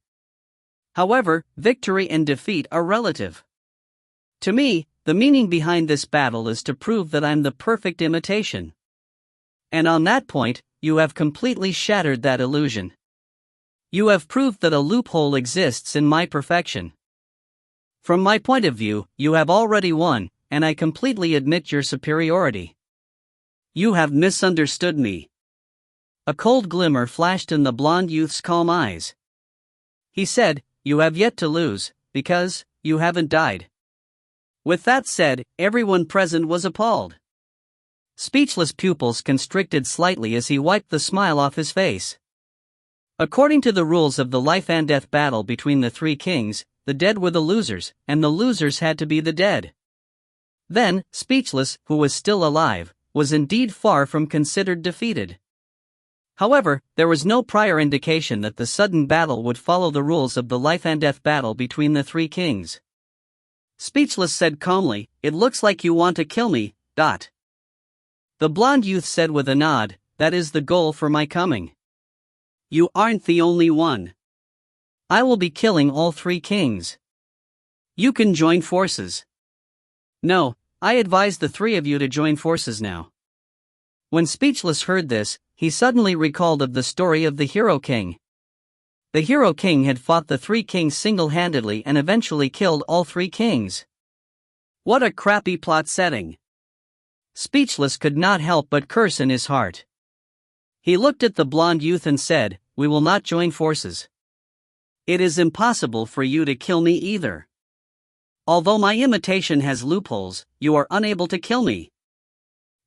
However, victory and defeat are relative. To me, the meaning behind this battle is to prove that I'm the perfect imitation. And on that point, you have completely shattered that illusion. You have proved that a loophole exists in my perfection. From my point of view, you have already won, and I completely admit your superiority. You have misunderstood me." A cold glimmer flashed in the blonde youth's calm eyes. He said, "You have yet to lose, because you haven't died." With that said, everyone present was appalled. Speechless' pupils constricted slightly as he wiped the smile off his face. According to the rules of the life and death battle between the three kings, the dead were the losers, and the losers had to be the dead. Then, Speechless, who was still alive, was indeed far from considered defeated. However, there was no prior indication that the sudden battle would follow the rules of the life and death battle between the three kings. Speechless said calmly, "It looks like you want to kill me, dot." The blonde youth said with a nod, "That is the goal for my coming. You aren't the only one. I will be killing all three kings. You can join forces." "No, I advise the three of you to join forces now." When Speechless heard this, he suddenly recalled of the story of the Hero King. The Hero King had fought the three kings single-handedly and eventually killed all three kings. What a crappy plot setting. Speechless could not help but curse in his heart. He looked at the blonde youth and said, "We will not join forces. It is impossible for you to kill me either. Although my imitation has loopholes, you are unable to kill me."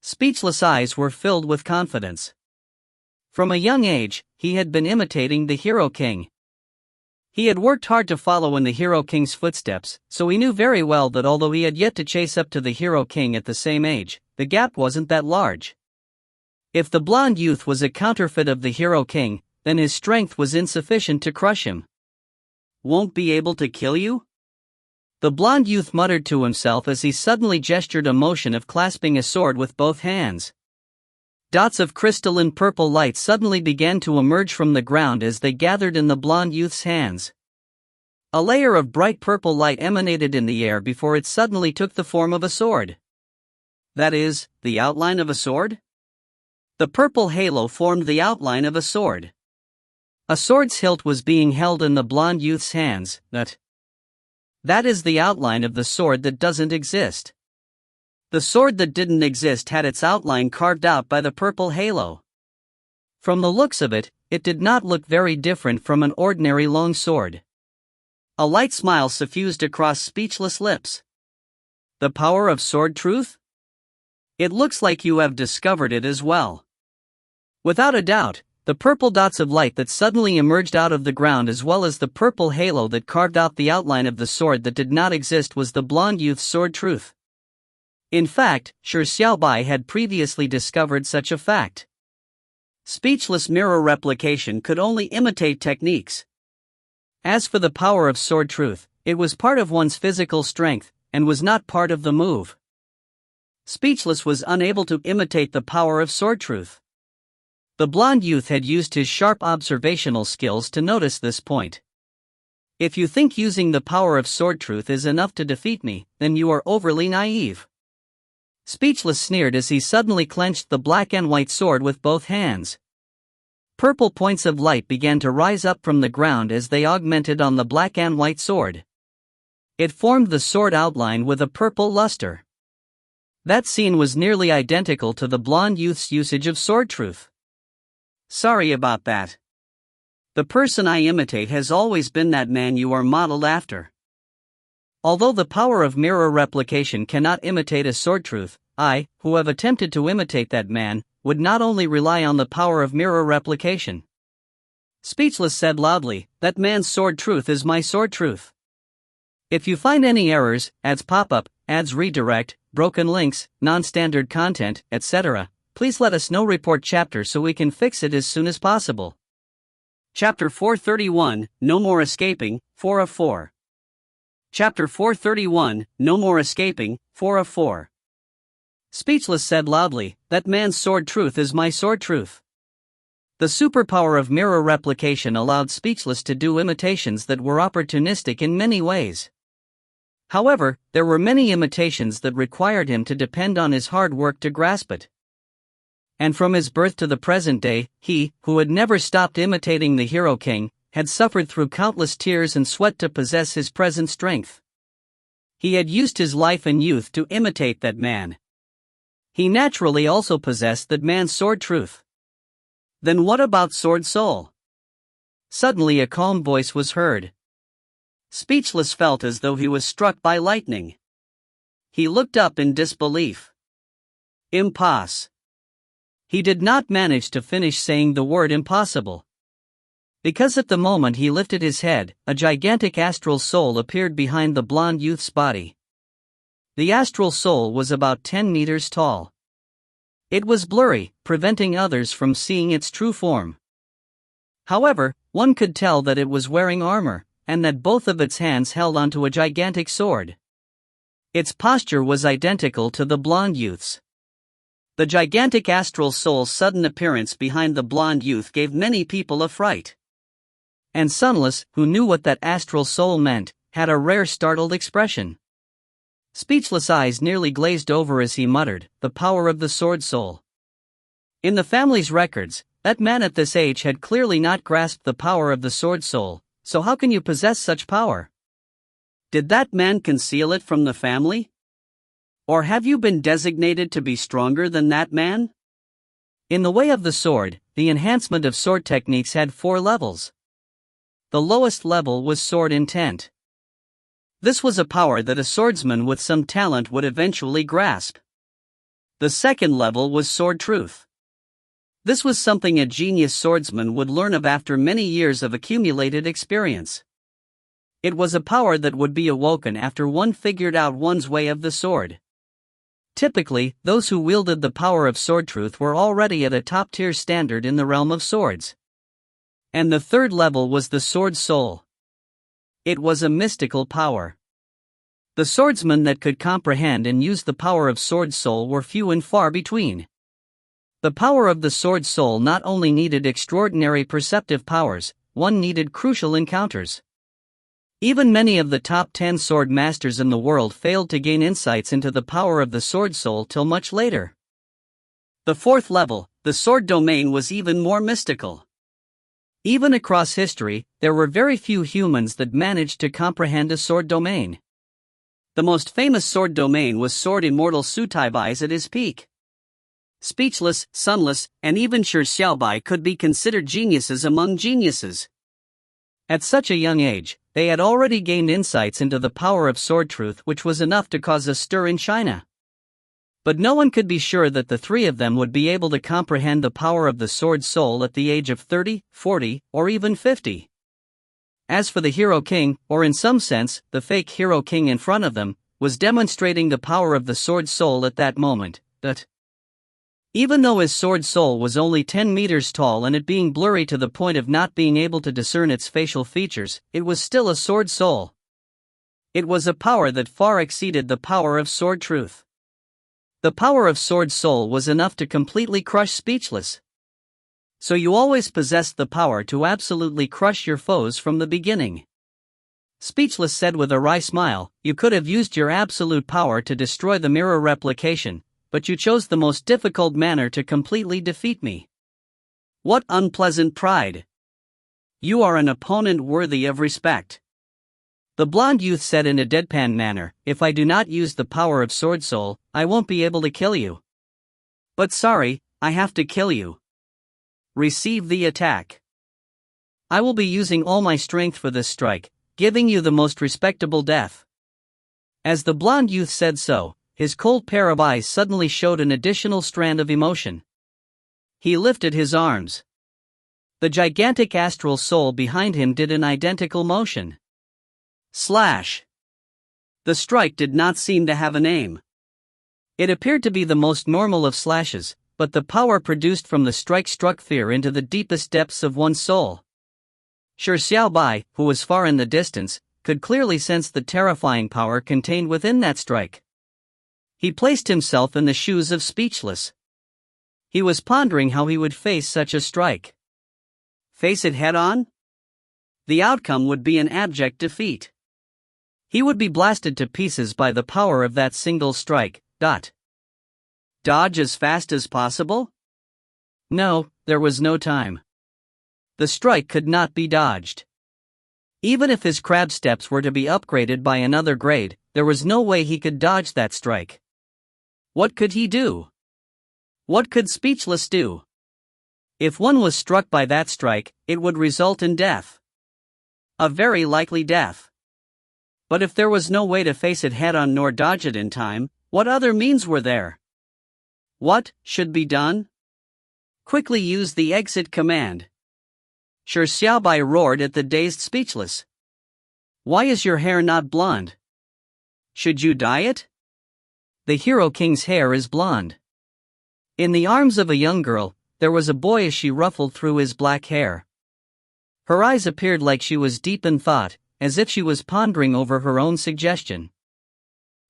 Speechless' eyes were filled with confidence. From a young age, he had been imitating the Hero King. He had worked hard to follow in the Hero King's footsteps, so he knew very well that although he had yet to chase up to the Hero King at the same age, the gap wasn't that large. If the blonde youth was a counterfeit of the Hero King, then his strength was insufficient to crush him. "Won't be able to kill you?" The blonde youth muttered to himself as he suddenly gestured a motion of clasping a sword with both hands. Dots of crystalline purple light suddenly began to emerge from the ground as they gathered in the blonde youth's hands. A layer of bright purple light emanated in the air before it suddenly took the form of a sword. That is, the outline of a sword? The purple halo formed the outline of a sword. A sword's hilt was being held in the blonde youth's hands, that That is the outline of the sword that doesn't exist. The sword that didn't exist had its outline carved out by the purple halo. From the looks of it, it did not look very different from an ordinary long sword. A light smile suffused across speechless lips. The power of sword truth? It looks like you have discovered it as well. Without a doubt, the purple dots of light that suddenly emerged out of the ground as well as the purple halo that carved out the outline of the sword that did not exist was the blonde youth's sword truth. In fact, Shi Xiaobai had previously discovered such a fact. Speechless mirror replication could only imitate techniques. As for the power of sword truth, it was part of one's physical strength, and was not part of the move. Speechless was unable to imitate the power of sword truth. The blonde youth had used his sharp observational skills to notice this point. If you think using the power of sword truth is enough to defeat me, then you are overly naive. Speechless sneered as he suddenly clenched the black and white sword with both hands. Purple points of light began to rise up from the ground as they augmented on the black and white sword. It formed the sword outline with a purple luster. That scene was nearly identical to the blonde youth's usage of sword truth. Sorry about that. The person I imitate has always been that man you are modeled after. Although the power of mirror replication cannot imitate a sword truth, I, who have attempted to imitate that man, would not only rely on the power of mirror replication. Speechless said loudly, that man's sword truth is my sword truth. If you find any errors, ads pop up, ads redirect, broken links, non-standard content, etc., please let us know. Report chapter so we can fix it as soon as possible. Chapter 431, No More Escaping, 4 of 4. Chapter 431, No More Escaping, 4 of 4. Speechless said loudly, that man's sword truth is my sword truth. The superpower of mirror replication allowed Speechless to do imitations that were opportunistic in many ways. However, there were many imitations that required him to depend on his hard work to grasp it. And from his birth to the present day, he, who had never stopped imitating the Hero King, had suffered through countless tears and sweat to possess his present strength. He had used his life and youth to imitate that man. He naturally also possessed that man's sword truth. Then what about sword soul? Suddenly a calm voice was heard. Speechless felt as though he was struck by lightning. He looked up in disbelief. Impasse. He did not manage to finish saying the word impossible. Because at the moment he lifted his head, a gigantic astral soul appeared behind the blonde youth's body. The astral soul was about 10 meters tall. It was blurry, preventing others from seeing its true form. However, one could tell that it was wearing armor, and that both of its hands held onto a gigantic sword. Its posture was identical to the blonde youth's. The gigantic astral soul's sudden appearance behind the blonde youth gave many people a fright. And Sunless, who knew what that astral soul meant, had a rare startled expression. Speechless eyes nearly glazed over as he muttered, the power of the sword soul. In the family's records, that man at this age had clearly not grasped the power of the sword soul, so how can you possess such power? Did that man conceal it from the family? Or have you been designated to be stronger than that man? In the way of the sword, the enhancement of sword techniques had 4 levels. The lowest level was sword intent. This was a power that a swordsman with some talent would eventually grasp. The second level was sword truth. This was something a genius swordsman would learn of after many years of accumulated experience. It was a power that would be awoken after one figured out one's way of the sword. Typically, those who wielded the power of sword truth were already at a top-tier standard in the realm of swords. And the third level was the sword soul. It was a mystical power. The swordsmen that could comprehend and use the power of sword soul were few and far between. The power of the sword soul not only needed extraordinary perceptive powers, one needed crucial encounters. Even many of the top 10 sword masters in the world failed to gain insights into the power of the sword soul till much later. The fourth level, the sword domain, was even more mystical. Even across history, there were very few humans that managed to comprehend a sword domain. The most famous sword domain was sword immortal Shi Xiaobai's at his peak. Speechless, Sunless, and even Shi Xiaobai could be considered geniuses among geniuses. At such a young age, they had already gained insights into the power of sword truth, which was enough to cause a stir in China. But no one could be sure that the three of them would be able to comprehend the power of the sword soul at the age of 30, 40, or even 50. As for the Hero King, or in some sense, the fake Hero King in front of them, was demonstrating the power of the sword soul at that moment, that even though his sword soul was only 10 meters tall and it being blurry to the point of not being able to discern its facial features, it was still a sword soul. It was a power that far exceeded the power of sword truth. The power of sword soul was enough to completely crush Speechless. So you always possessed the power to absolutely crush your foes from the beginning. Speechless said with a wry smile, "You could have used your absolute power to destroy the mirror replication, but you chose the most difficult manner to completely defeat me. What unpleasant pride! You are an opponent worthy of respect." The blonde youth said in a deadpan manner, "If I do not use the power of sword soul, I won't be able to kill you. But sorry, I have to kill you. Receive the attack. I will be using all my strength for this strike, giving you the most respectable death." As the blonde youth said so, his cold pair of eyes suddenly showed an additional strand of emotion. He lifted his arms. The gigantic astral soul behind him did an identical motion. Slash! The strike did not seem to have a name. It appeared to be the most normal of slashes, but the power produced from the strike struck fear into the deepest depths of one's soul. Shi Xiaobai, who was far in the distance, could clearly sense the terrifying power contained within that strike. He placed himself in the shoes of Speechless. He was pondering how he would face such a strike. Face it head-on? The outcome would be an abject defeat. He would be blasted to pieces by the power of that single strike. Dodge as fast as possible? No, there was no time. The strike could not be dodged. Even if his crab steps were to be upgraded by another grade, there was no way he could dodge that strike. What could he do? What could Speechless do? If one was struck by that strike, it would result in death. A very likely death. But if there was no way to face it head-on nor dodge it in time, what other means were there? What should be done? Quickly use the exit command. Shi Xiaobai roared at the dazed Speechless. Why is your hair not blonde? Should you dye it? The Hero King's hair is blonde. In the arms of a young girl, there was a boy as she ruffled through his black hair. Her eyes appeared like she was deep in thought, as if she was pondering over her own suggestion.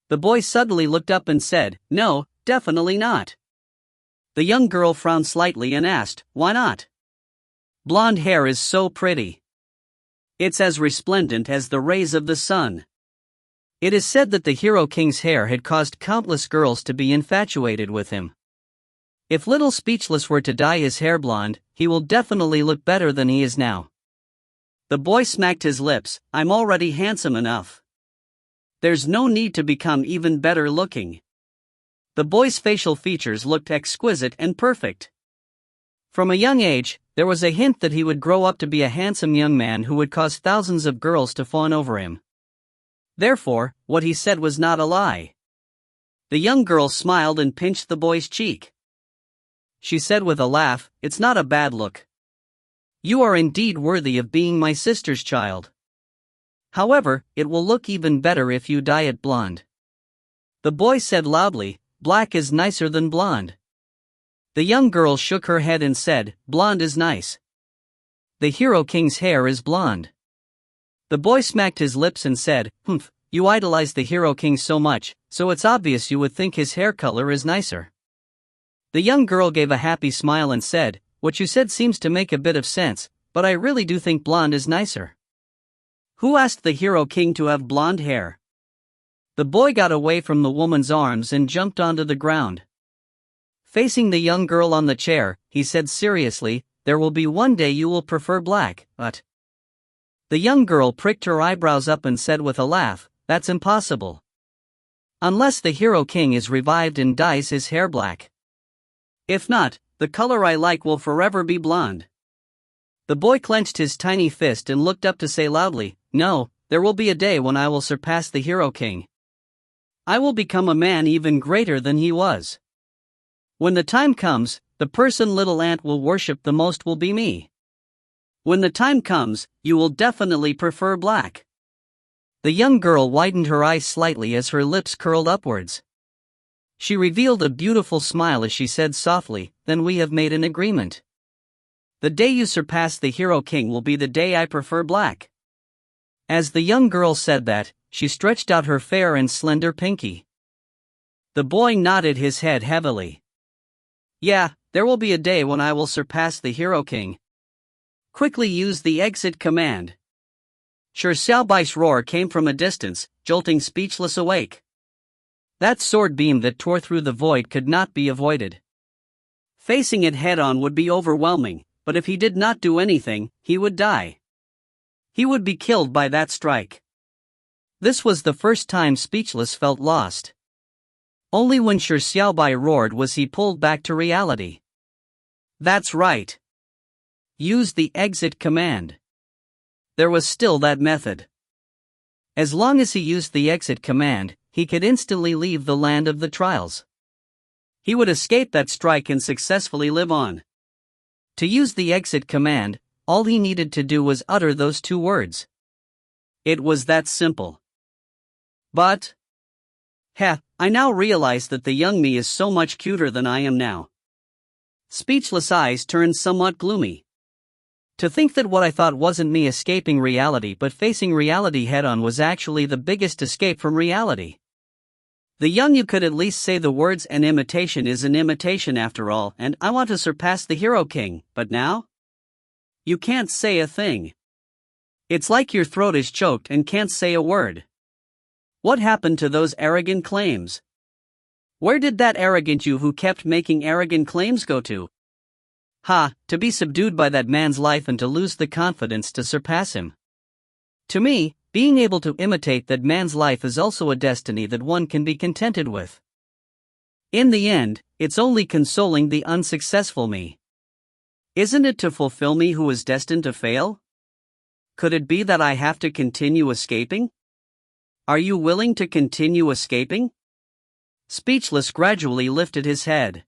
The boy suddenly looked up and said, "No, definitely not." The young girl frowned slightly and asked, "Why not?" "Blonde hair is so pretty. It's as resplendent as the rays of the sun." It is said that the Hero King's hair had caused countless girls to be infatuated with him. If little Speechless were to dye his hair blonde, he will definitely look better than he is now. The boy smacked his lips. "I'm already handsome enough. There's no need to become even better looking." The boy's facial features looked exquisite and perfect. From a young age, there was a hint that he would grow up to be a handsome young man who would cause thousands of girls to fawn over him. Therefore, what he said was not a lie. The young girl smiled and pinched the boy's cheek. She said with a laugh, "It's not a bad look. You are indeed worthy of being my sister's child. However, it will look even better if you dye it blonde." The boy said loudly, "Black is nicer than blonde." The young girl shook her head and said, "Blonde is nice. The Hero King's hair is blonde." The boy smacked his lips and said, "Humph, you idolize the Hero King so much, so it's obvious you would think his hair color is nicer." The young girl gave a happy smile and said, "What you said seems to make a bit of sense, but I really do think blonde is nicer." Who asked the Hero King to have blonde hair? The boy got away from the woman's arms and jumped onto the ground. Facing the young girl on the chair, he said seriously, there will be one day you will prefer black, but... The young girl pricked her eyebrows up and said with a laugh, "That's impossible. Unless the Hero King is revived and dyes his hair black. If not, the color I like will forever be blonde." The boy clenched his tiny fist and looked up to say loudly, "No, there will be a day when I will surpass the Hero King. I will become a man even greater than he was. When the time comes, the person little ant will worship the most will be me. When the time comes, you will definitely prefer black." The young girl widened her eyes slightly as her lips curled upwards. She revealed a beautiful smile as she said softly, "Then we have made an agreement. The day you surpass the Hero King will be the day I prefer black." As the young girl said that, she stretched out her fair and slender pinky. The boy nodded his head heavily. "Yeah, there will be a day when I will surpass the Hero King. Quickly use the exit command." Shi Xiaobai's roar came from a distance, jolting Speechless awake. That sword beam that tore through the void could not be avoided. Facing it head-on would be overwhelming, but if he did not do anything, he would die. He would be killed by that strike. This was the first time Speechless felt lost. Only when Shi Xiaobai roared was he pulled back to reality. That's right. Use the exit command. There was still that method. As long as he used the exit command, he could instantly leave the land of the trials. He would escape that strike and successfully live on. To use the exit command, all he needed to do was utter those two words. It was that simple. But... I now realize that the young me is so much cuter than I am now. Speechless eyes turned somewhat gloomy. To think that what I thought wasn't me escaping reality but facing reality head-on was actually the biggest escape from reality. The young you could at least say the words "an imitation is an imitation after all, and I want to surpass the Hero King, but now? You can't say a thing. It's like your throat is choked and can't say a word. What happened to those arrogant claims? Where did that arrogant you who kept making arrogant claims go to? To be subdued by that man's life and to lose the confidence to surpass him. To me, being able to imitate that man's life is also a destiny that one can be contented with. In the end, it's only consoling the unsuccessful me. Isn't it to fulfill me who is destined to fail? Could it be that I have to continue escaping? Are you willing to continue escaping? Speechless gradually lifted his head.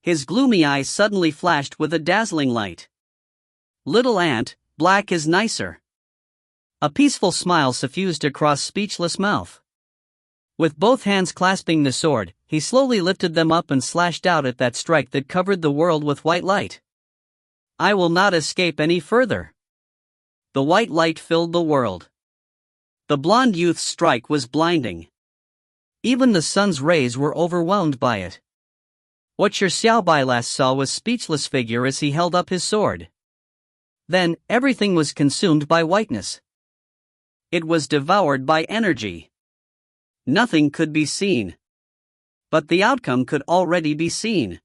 His gloomy eyes suddenly flashed with a dazzling light. "Little ant, black is nicer." A peaceful smile suffused across Speechless' mouth. With both hands clasping the sword, he slowly lifted them up and slashed out at that strike that covered the world with white light. I will not escape any further. The white light filled the world. The blonde youth's strike was blinding. Even the sun's rays were overwhelmed by it. What Shi Xiaobai last saw was Speechless' figure as he held up his sword. Then, everything was consumed by whiteness. It was devoured by energy. Nothing could be seen. But the outcome could already be seen.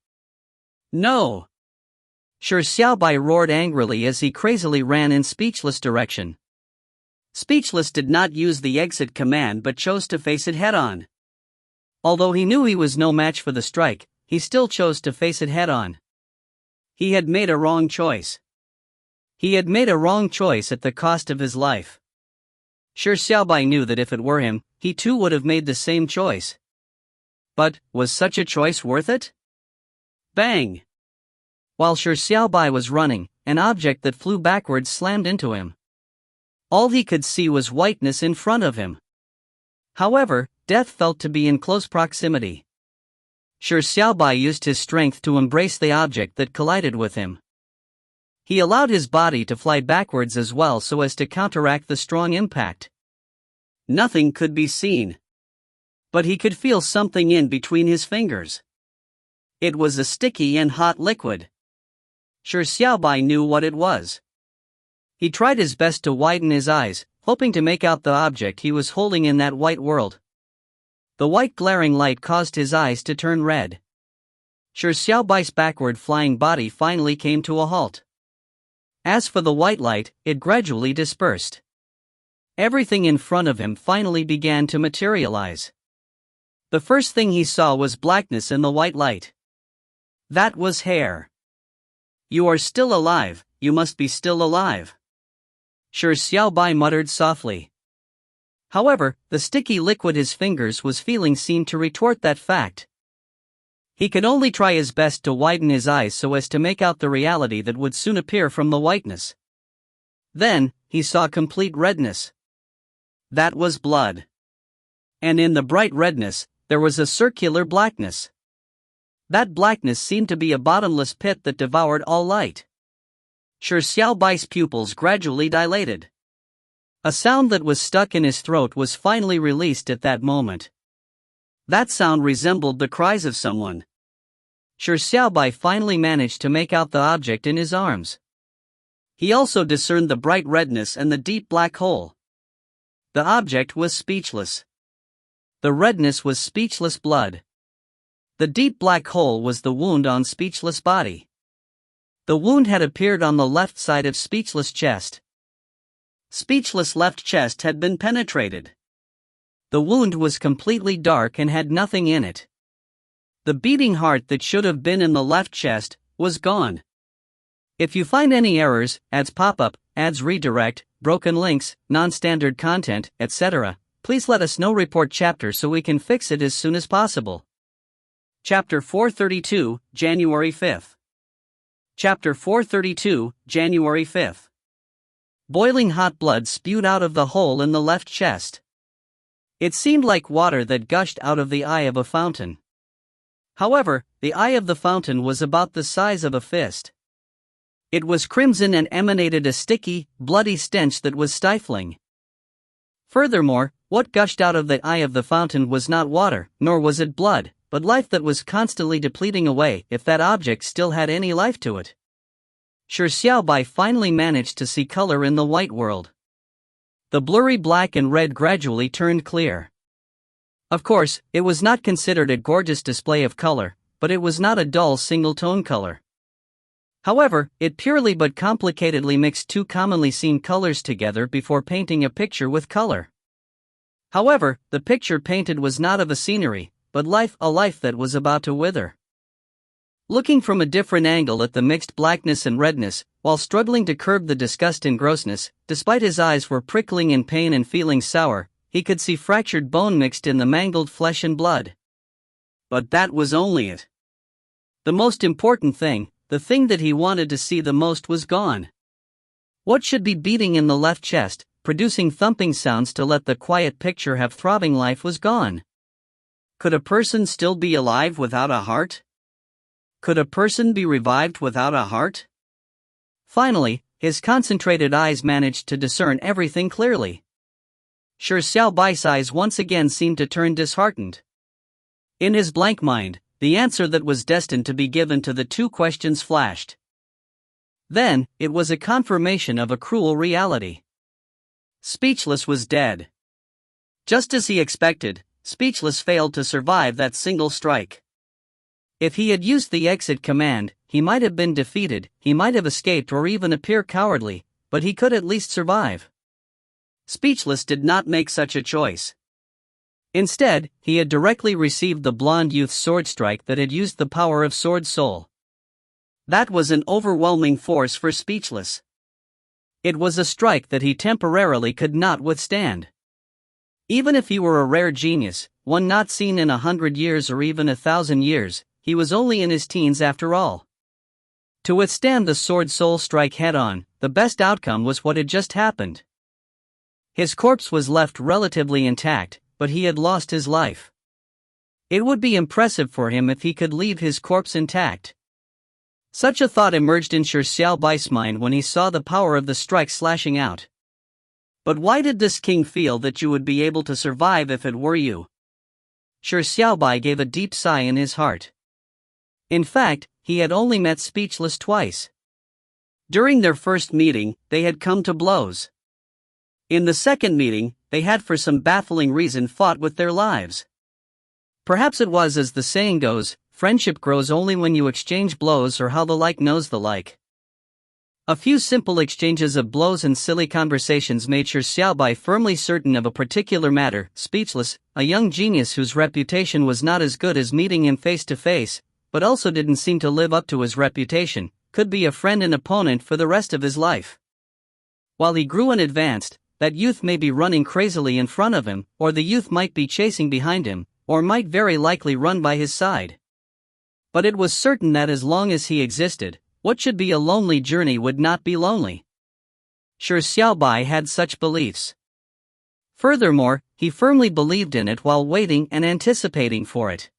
No! Shi Xiaobai roared angrily as he crazily ran in Speechless' direction. Speechless did not use the exit command but chose to face it head-on. Although he knew he was no match for the strike, he still chose to face it head-on. He had made a wrong choice. He had made a wrong choice at the cost of his life. Shi Xiaobai knew that if it were him, he too would have made the same choice. But, was such a choice worth it? Bang! While Shi Xiaobai was running, an object that flew backwards slammed into him. All he could see was whiteness in front of him. However, death felt to be in close proximity. Shi Xiaobai used his strength to embrace the object that collided with him. He allowed his body to fly backwards as well so as to counteract the strong impact. Nothing could be seen. But he could feel something in between his fingers. It was a sticky and hot liquid. Shi Xiaobai knew what it was. He tried his best to widen his eyes, hoping to make out the object he was holding in that white world. The white glaring light caused his eyes to turn red. Shi Xiaobai's backward flying body finally came to a halt. As for the white light, it gradually dispersed. Everything in front of him finally began to materialize. The first thing he saw was blackness in the white light. That was hair. "You are still alive, you must be still alive," Shi Xiaobai muttered softly. However, the sticky liquid his fingers was feeling seemed to retort that fact. He could only try his best to widen his eyes so as to make out the reality that would soon appear from the whiteness. Then, he saw complete redness. That was blood. And in the bright redness, there was a circular blackness. That blackness seemed to be a bottomless pit that devoured all light. Shi Xiaobai's pupils gradually dilated. A sound that was stuck in his throat was finally released at that moment. That sound resembled the cries of someone. Shi Xiaobai finally managed to make out the object in his arms. He also discerned the bright redness and the deep black hole. The object was speechless. The redness was speechless blood. The deep black hole was the wound on speechless body. The wound had appeared on the left side of speechless chest. Speechless left chest had been penetrated. The wound was completely dark and had nothing in it. The beating heart that should have been in the left chest was gone. If you find any errors, ads pop up, ads redirect, broken links, non-standard content, etc., please let us know. Report chapter so we can fix it as soon as possible. Chapter 432, January 5th. Chapter 432, January 5th. Boiling hot blood spewed out of the hole in the left chest. It seemed like water that gushed out of the eye of a fountain. However, the eye of the fountain was about the size of a fist. It was crimson and emanated a sticky, bloody stench that was stifling. Furthermore, what gushed out of the eye of the fountain was not water, nor was it blood, but life that was constantly depleting away if that object still had any life to it. Shi Xiaobai finally managed to see color in the white world. The blurry black and red gradually turned clear. Of course, it was not considered a gorgeous display of color, but it was not a dull single-tone color. However, it purely but complicatedly mixed two commonly seen colors together before painting a picture with color. However, the picture painted was not of a scenery, but a life that was about to wither. Looking from a different angle at the mixed blackness and redness, while struggling to curb the disgust and grossness, despite his eyes were prickling in pain and feeling sour, he could see fractured bone mixed in the mangled flesh and blood. But that was only it. The most important thing, the thing that he wanted to see the most, was gone. What should be beating in the left chest, producing thumping sounds to let the quiet picture have throbbing life, was gone. Could a person still be alive without a heart? Could a person be revived without a heart? Finally, his concentrated eyes managed to discern everything clearly. Shi Xiaobai's eyes once again seemed to turn disheartened. In his blank mind, the answer that was destined to be given to the two questions flashed. Then, it was a confirmation of a cruel reality. Speechless was dead. Just as he expected, Speechless failed to survive that single strike. If he had used the exit command, he might have been defeated, he might have escaped or even appear cowardly, but he could at least survive. Speechless did not make such a choice. Instead, he had directly received the blonde youth's sword strike that had used the power of Sword Soul. That was an overwhelming force for Speechless. It was a strike that he temporarily could not withstand. Even if he were a rare genius, one not seen in 100 years or even 1,000 years, he was only in his teens after all. To withstand the Sword Soul strike head-on, the best outcome was what had just happened. His corpse was left relatively intact, but he had lost his life. It would be impressive for him if he could leave his corpse intact. Such a thought emerged in Shi Xiaobai's mind when he saw the power of the strike slashing out. But why did this king feel that you would be able to survive if it were you? Shi Xiaobai gave a deep sigh in his heart. In fact, he had only met Speechless twice. During their first meeting, they had come to blows. In the second meeting, they had for some baffling reason fought with their lives. Perhaps it was as the saying goes, friendship grows only when you exchange blows, or how the like knows the like. A few simple exchanges of blows and silly conversations made Shi Xiaobai firmly certain of a particular matter. Speechless, a young genius whose reputation was not as good as meeting him face to face, but also didn't seem to live up to his reputation, could be a friend and opponent for the rest of his life. While he grew and advanced, that youth may be running crazily in front of him, or the youth might be chasing behind him, or might very likely run by his side. But it was certain that as long as he existed, what should be a lonely journey would not be lonely. Shi Xiaobai had such beliefs. Furthermore, he firmly believed in it while waiting and anticipating for it.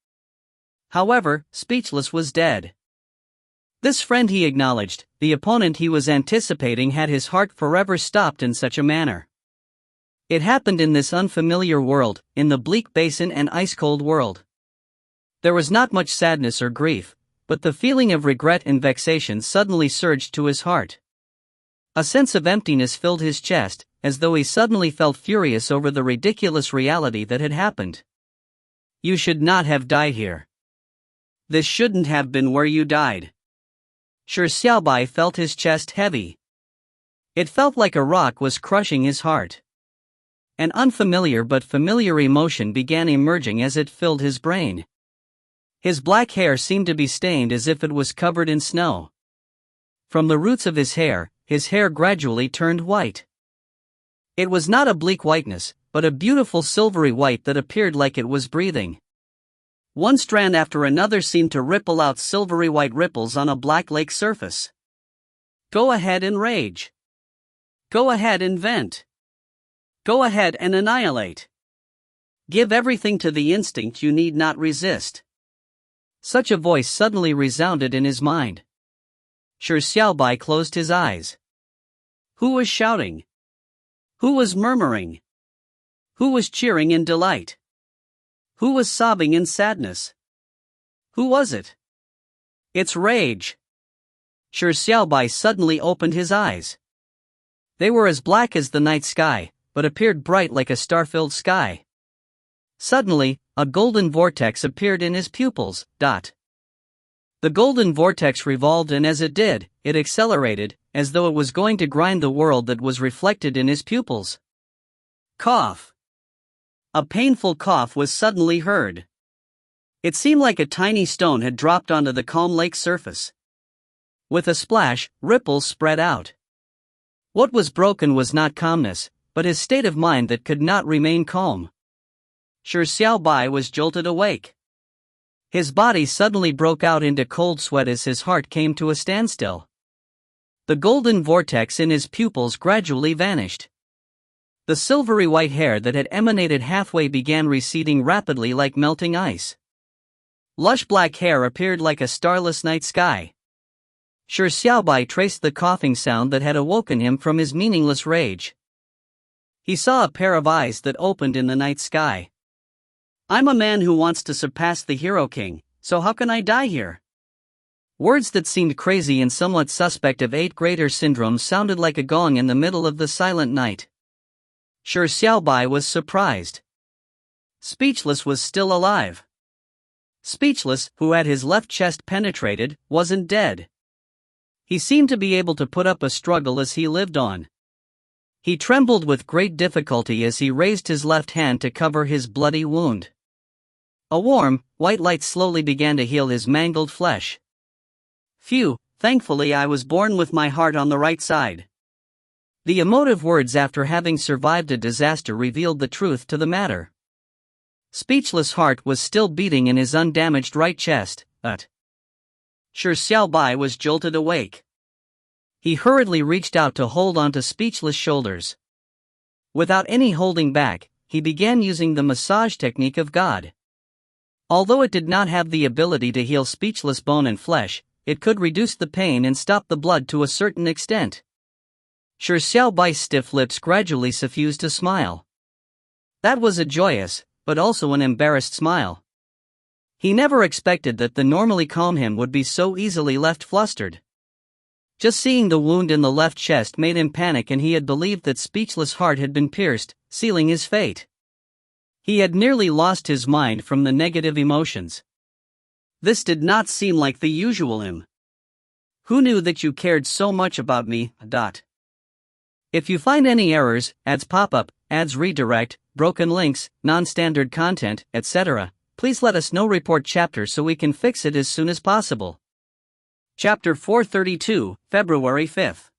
However, Speechless was dead. This friend he acknowledged, the opponent he was anticipating, had his heart forever stopped in such a manner. It happened in this unfamiliar world, in the bleak basin and ice-cold world. There was not much sadness or grief, but the feeling of regret and vexation suddenly surged to his heart. A sense of emptiness filled his chest, as though he suddenly felt furious over the ridiculous reality that had happened. You should not have died here. This shouldn't have been where you died. Shi Xiaobai felt his chest heavy. It felt like a rock was crushing his heart. An unfamiliar but familiar emotion began emerging as it filled his brain. His black hair seemed to be stained as if it was covered in snow. From the roots of his hair gradually turned white. It was not a bleak whiteness, but a beautiful silvery white that appeared like it was breathing. One strand after another seemed to ripple out silvery white ripples on a black lake surface. Go ahead and rage. Go ahead and vent. Go ahead and annihilate. Give everything to the instinct you need not resist. Such a voice suddenly resounded in his mind. Shi Xiaobai closed his eyes. Who was shouting? Who was murmuring? Who was cheering in delight? Who was sobbing in sadness? Who was it? It's rage. Shi Xiaobai suddenly opened his eyes. They were as black as the night sky, but appeared bright like a star-filled sky. Suddenly, a golden vortex appeared in his pupils. The golden vortex revolved, and as it did, it accelerated, as though it was going to grind the world that was reflected in his pupils. Cough. A painful cough was suddenly heard. It seemed like a tiny stone had dropped onto the calm lake surface. With a splash, ripples spread out. What was broken was not calmness, but his state of mind that could not remain calm. Shi Xiaobai was jolted awake. His body suddenly broke out into cold sweat as his heart came to a standstill. The golden vortex in his pupils gradually vanished. The silvery white hair that had emanated halfway began receding rapidly like melting ice. Lush black hair appeared like a starless night sky. Shi Xiaobai traced the coughing sound that had awoken him from his meaningless rage. He saw a pair of eyes that opened in the night sky. I'm a man who wants to surpass the Hero King, so how can I die here? Words that seemed crazy and somewhat suspect of 8th grader syndrome sounded like a gong in the middle of the silent night. Shi Xiaobai was surprised. Speechless was still alive. Speechless, who had his left chest penetrated, wasn't dead. He seemed to be able to put up a struggle as he lived on. He trembled with great difficulty as he raised his left hand to cover his bloody wound. A warm, white light slowly began to heal his mangled flesh. Phew, thankfully I was born with my heart on the right side. The emotive words after having survived a disaster revealed the truth to the matter. Speechless' heart was still beating in his undamaged right chest, but Shi Xiaobai was jolted awake. He hurriedly reached out to hold onto Speechless' shoulders. Without any holding back, he began using the massage technique of God. Although it did not have the ability to heal Speechless' bone and flesh, it could reduce the pain and stop the blood to a certain extent. Shi Xiaobai's stiff lips gradually suffused a smile. That was a joyous, but also an embarrassed smile. He never expected that the normally calm him would be so easily left flustered. Just seeing the wound in the left chest made him panic, and he had believed that Speechless' heart had been pierced, sealing his fate. He had nearly lost his mind from the negative emotions. This did not seem like the usual him. Who knew that you cared so much about me? If you find any errors, ads pop up, ads redirect, broken links, non-standard content, etc., please let us know. Report chapter so we can fix it as soon as possible. Chapter 432, February 5th.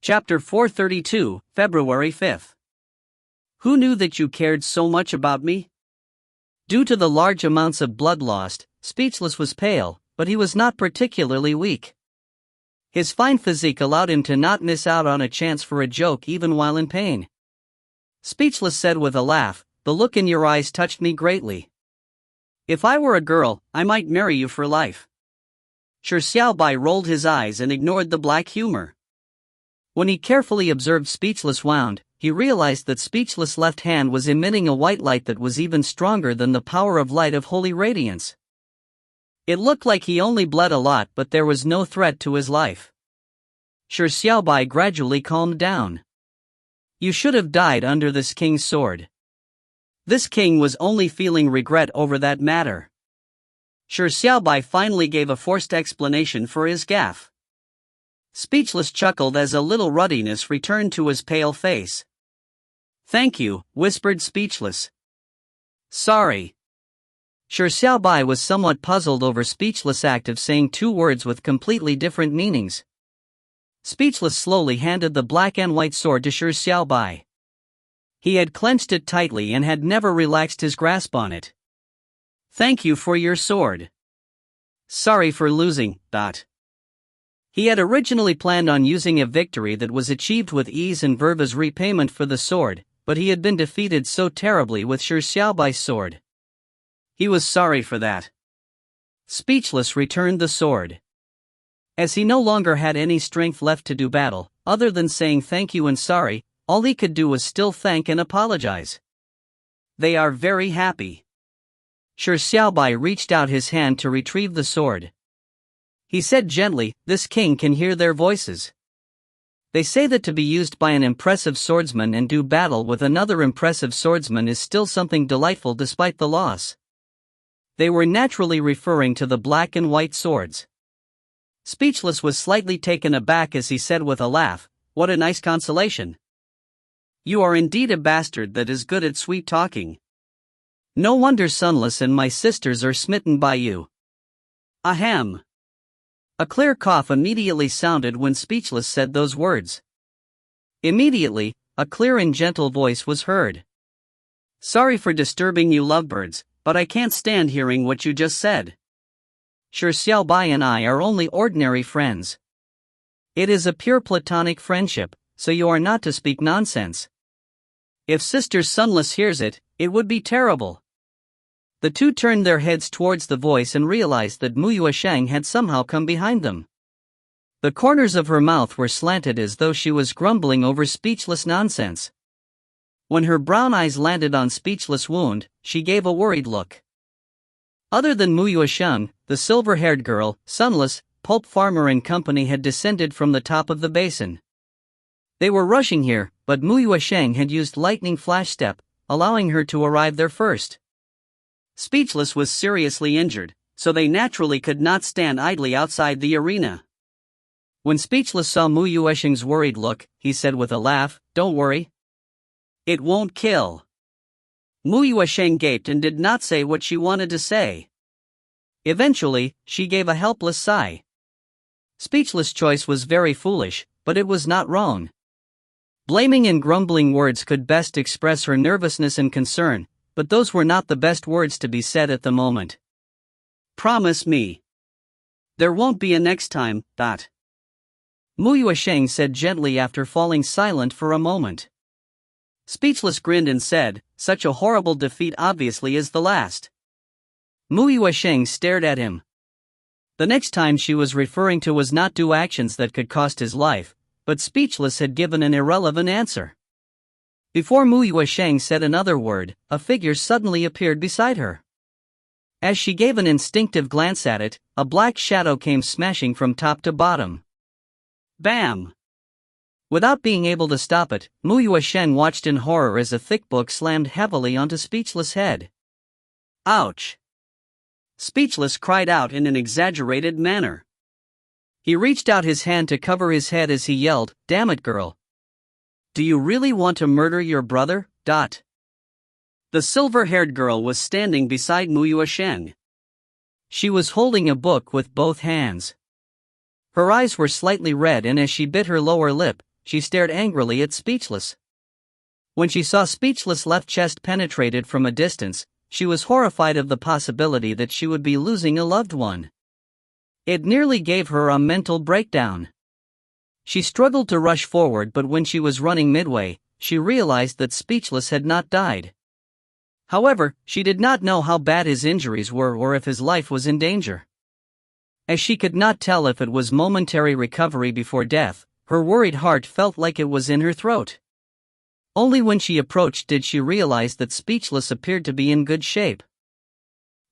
Chapter 432, February 5th. Who knew that you cared so much about me? Due to the large amounts of blood lost, Speechless was pale, but he was not particularly weak. His fine physique allowed him to not miss out on a chance for a joke even while in pain. Speechless said with a laugh, "The look in your eyes touched me greatly. If I were a girl, I might marry you for life." Shi Xiaobai rolled his eyes and ignored the black humor. When he carefully observed Speechless wound, he realized that Speechless' left hand was emitting a white light that was even stronger than the power of light of holy radiance. It looked like he only bled a lot, but there was no threat to his life. Shi Xiaobai gradually calmed down. You should have died under this king's sword. This king was only feeling regret over that matter. Shi Xiaobai finally gave a forced explanation for his gaffe. Speechless chuckled as a little ruddiness returned to his pale face. "Thank you," whispered Speechless. "Sorry." Shi Xiaobai was somewhat puzzled over Speechless' act of saying two words with completely different meanings. Speechless slowly handed the black and white sword to Shi Xiaobai. He had clenched it tightly and had never relaxed his grasp on it. "Thank you for your sword. Sorry for losing." He had originally planned on using a victory that was achieved with ease and verve as repayment for the sword, but he had been defeated so terribly with Shi Xiaobai's sword. He was sorry for that. Speechless returned the sword. As he no longer had any strength left to do battle, other than saying thank you and sorry, all he could do was still thank and apologize. "They are very happy." Shi Xiaobai reached out his hand to retrieve the sword. He said gently, "This king can hear their voices. They say that to be used by an impressive swordsman and do battle with another impressive swordsman is still something delightful despite the loss." They were naturally referring to the black and white swords. Speechless was slightly taken aback as he said with a laugh, "What a nice consolation. You are indeed a bastard that is good at sweet talking. No wonder Sunless and my sisters are smitten by you." Ahem. A clear cough immediately sounded when Speechless said those words. Immediately, a clear and gentle voice was heard. "Sorry for disturbing you lovebirds, but I can't stand hearing what you just said. Shi Xiaobai and I are only ordinary friends. It is a pure platonic friendship, so you are not to speak nonsense. If Sister Sunless hears it, it would be terrible." The two turned their heads towards the voice and realized that Mu Yuesheng had somehow come behind them. The corners of her mouth were slanted as though she was grumbling over Speechless nonsense. When her brown eyes landed on Speechless' wound, she gave a worried look. Other than Mu Yuesheng, the silver-haired girl, Sunless, Pulp Farmer and company had descended from the top of the basin. They were rushing here, but Mu Yuesheng had used lightning flash step, allowing her to arrive there first. Speechless was seriously injured, so they naturally could not stand idly outside the arena. When Speechless saw Mu Yuesheng's worried look, he said with a laugh, "Don't worry. It won't kill." Mu Yuesheng gaped and did not say what she wanted to say. Eventually, she gave a helpless sigh. Speechless' choice was very foolish, but it was not wrong. Blaming and grumbling words could best express her nervousness and concern, but those were not the best words to be said at the moment. "Promise me. There won't be a next time." Mu Yuesheng said gently after falling silent for a moment. Speechless grinned and said, "Such a horrible defeat obviously is the last." Mu Yuesheng stared at him. The next time she was referring to was not do actions that could cost his life, but Speechless had given an irrelevant answer. Before Mu Yuesheng said another word, a figure suddenly appeared beside her. As she gave an instinctive glance at it, a black shadow came smashing from top to bottom. Bam! Without being able to stop it, Mu Yuesheng watched in horror as a thick book slammed heavily onto Speechless' head. Ouch! Speechless cried out in an exaggerated manner. He reached out his hand to cover his head as he yelled, "Damn it, girl. Do you really want to murder your brother?" The silver-haired girl was standing beside Mu Yuesheng. She was holding a book with both hands. Her eyes were slightly red, and as she bit her lower lip, she stared angrily at Speechless. When she saw Speechless' left chest penetrated from a distance, she was horrified of the possibility that she would be losing a loved one. It nearly gave her a mental breakdown. She struggled to rush forward, but when she was running midway, she realized that Speechless had not died. However, she did not know how bad his injuries were or if his life was in danger. As she could not tell if it was momentary recovery before death, her worried heart felt like it was in her throat. Only when she approached did she realize that Speechless appeared to be in good shape.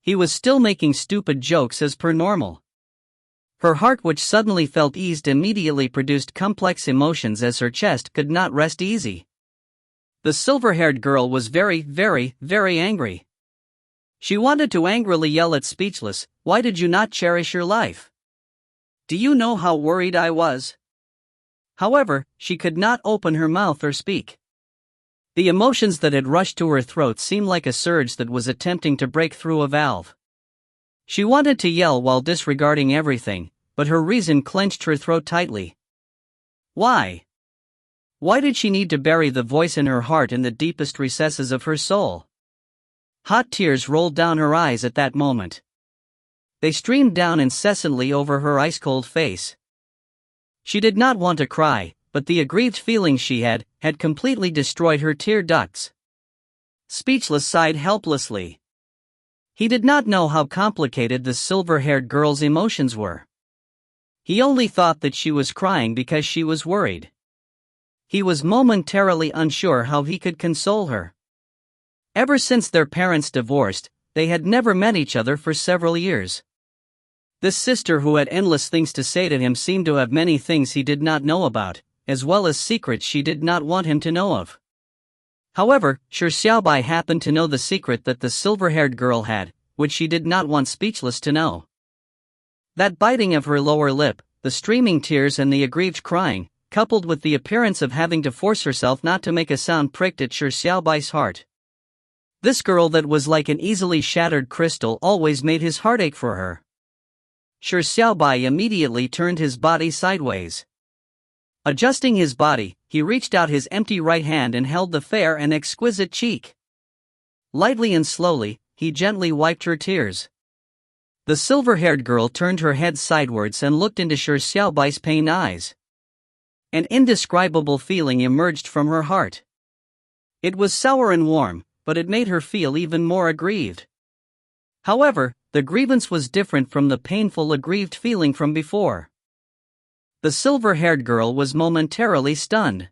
He was still making stupid jokes as per normal. Her heart, which suddenly felt eased, immediately produced complex emotions as her chest could not rest easy. The silver-haired girl was very, very, very angry. She wanted to angrily yell at Speechless, "Why did you not cherish your life? Do you know how worried I was?" However, she could not open her mouth or speak. The emotions that had rushed to her throat seemed like a surge that was attempting to break through a valve. She wanted to yell while disregarding everything, but her reason clenched her throat tightly. Why? Why did she need to bury the voice in her heart in the deepest recesses of her soul? Hot tears rolled down her eyes at that moment. They streamed down incessantly over her ice-cold face. She did not want to cry, but the aggrieved feelings she had completely destroyed her tear ducts. Speechless sighed helplessly. He did not know how complicated the silver-haired girl's emotions were. He only thought that she was crying because she was worried. He was momentarily unsure how he could console her. Ever since their parents divorced, they had never met each other for several years. This sister who had endless things to say to him seemed to have many things he did not know about, as well as secrets she did not want him to know of. However, Shi Xiaobai happened to know the secret that the silver-haired girl had, which she did not want Speechless to know. That biting of her lower lip, the streaming tears and the aggrieved crying, coupled with the appearance of having to force herself not to make a sound, pricked at Shi Xiaobai's heart. This girl that was like an easily shattered crystal always made his heart ache for her. Shi Xiaobai immediately turned his body sideways. Adjusting his body, he reached out his empty right hand and held the fair and exquisite cheek. Lightly and slowly, he gently wiped her tears. The silver-haired girl turned her head sidewards and looked into Shi Xiaobai's pained eyes. An indescribable feeling emerged from her heart. It was sour and warm, but it made her feel even more aggrieved. However, the grievance was different from the painful aggrieved feeling from before. The silver-haired girl was momentarily stunned.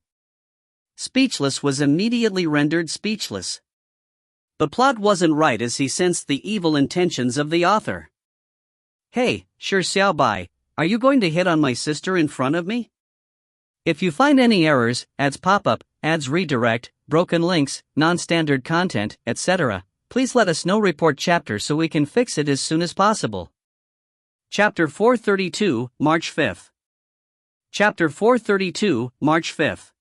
Speechless was immediately rendered speechless. The plot wasn't right as he sensed the evil intentions of the author. "Hey, Shi Xiaobai, are you going to hit on my sister in front of me? If you find any errors, ads pop up, ads redirect, broken links, non-standard content, etc., please let us know. Report chapter so we can fix it as soon as possible." Chapter 432, March 5th. Chapter 432, March 5th.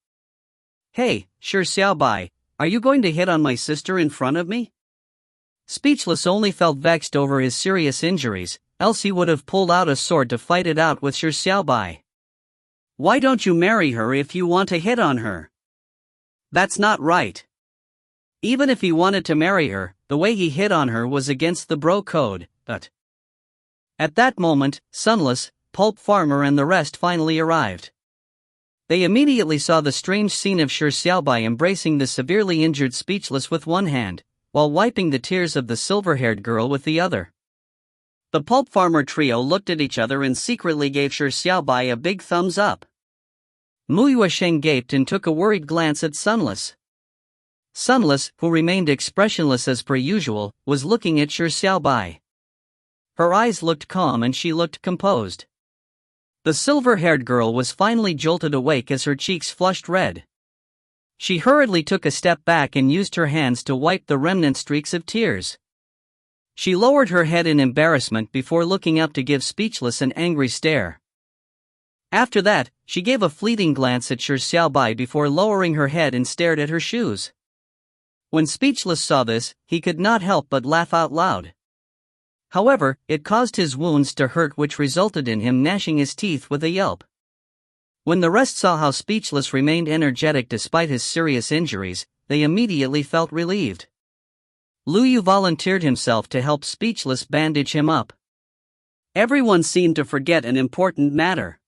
"Hey, Shi Xiaobai, are you going to hit on my sister in front of me?" Speechless only felt vexed over his serious injuries, else he would have pulled out a sword to fight it out with Shi Xiaobai. "Why don't you marry her if you want to hit on her? That's not right." Even if he wanted to marry her, the way he hit on her was against the bro code, but... At that moment, Sunless, Pulp Farmer and the rest finally arrived. They immediately saw the strange scene of Shi Xiaobai embracing the severely injured Speechless with one hand, while wiping the tears of the silver-haired girl with the other. The Pulp Farmer trio looked at each other and secretly gave Shi Xiaobai a big thumbs up. Mu Yuesheng gaped and took a worried glance at Sunless. Sunless, who remained expressionless as per usual, was looking at Shi Xiaobai. Her eyes looked calm and she looked composed. The silver-haired girl was finally jolted awake as her cheeks flushed red. She hurriedly took a step back and used her hands to wipe the remnant streaks of tears. She lowered her head in embarrassment before looking up to give Speechless an angry stare. After that, she gave a fleeting glance at Shi Xiaobai before lowering her head and stared at her shoes. When Speechless saw this, he could not help but laugh out loud. However, it caused his wounds to hurt, which resulted in him gnashing his teeth with a yelp. When the rest saw how Speechless remained energetic despite his serious injuries, they immediately felt relieved. Lu Yu volunteered himself to help Speechless bandage him up. Everyone seemed to forget an important matter.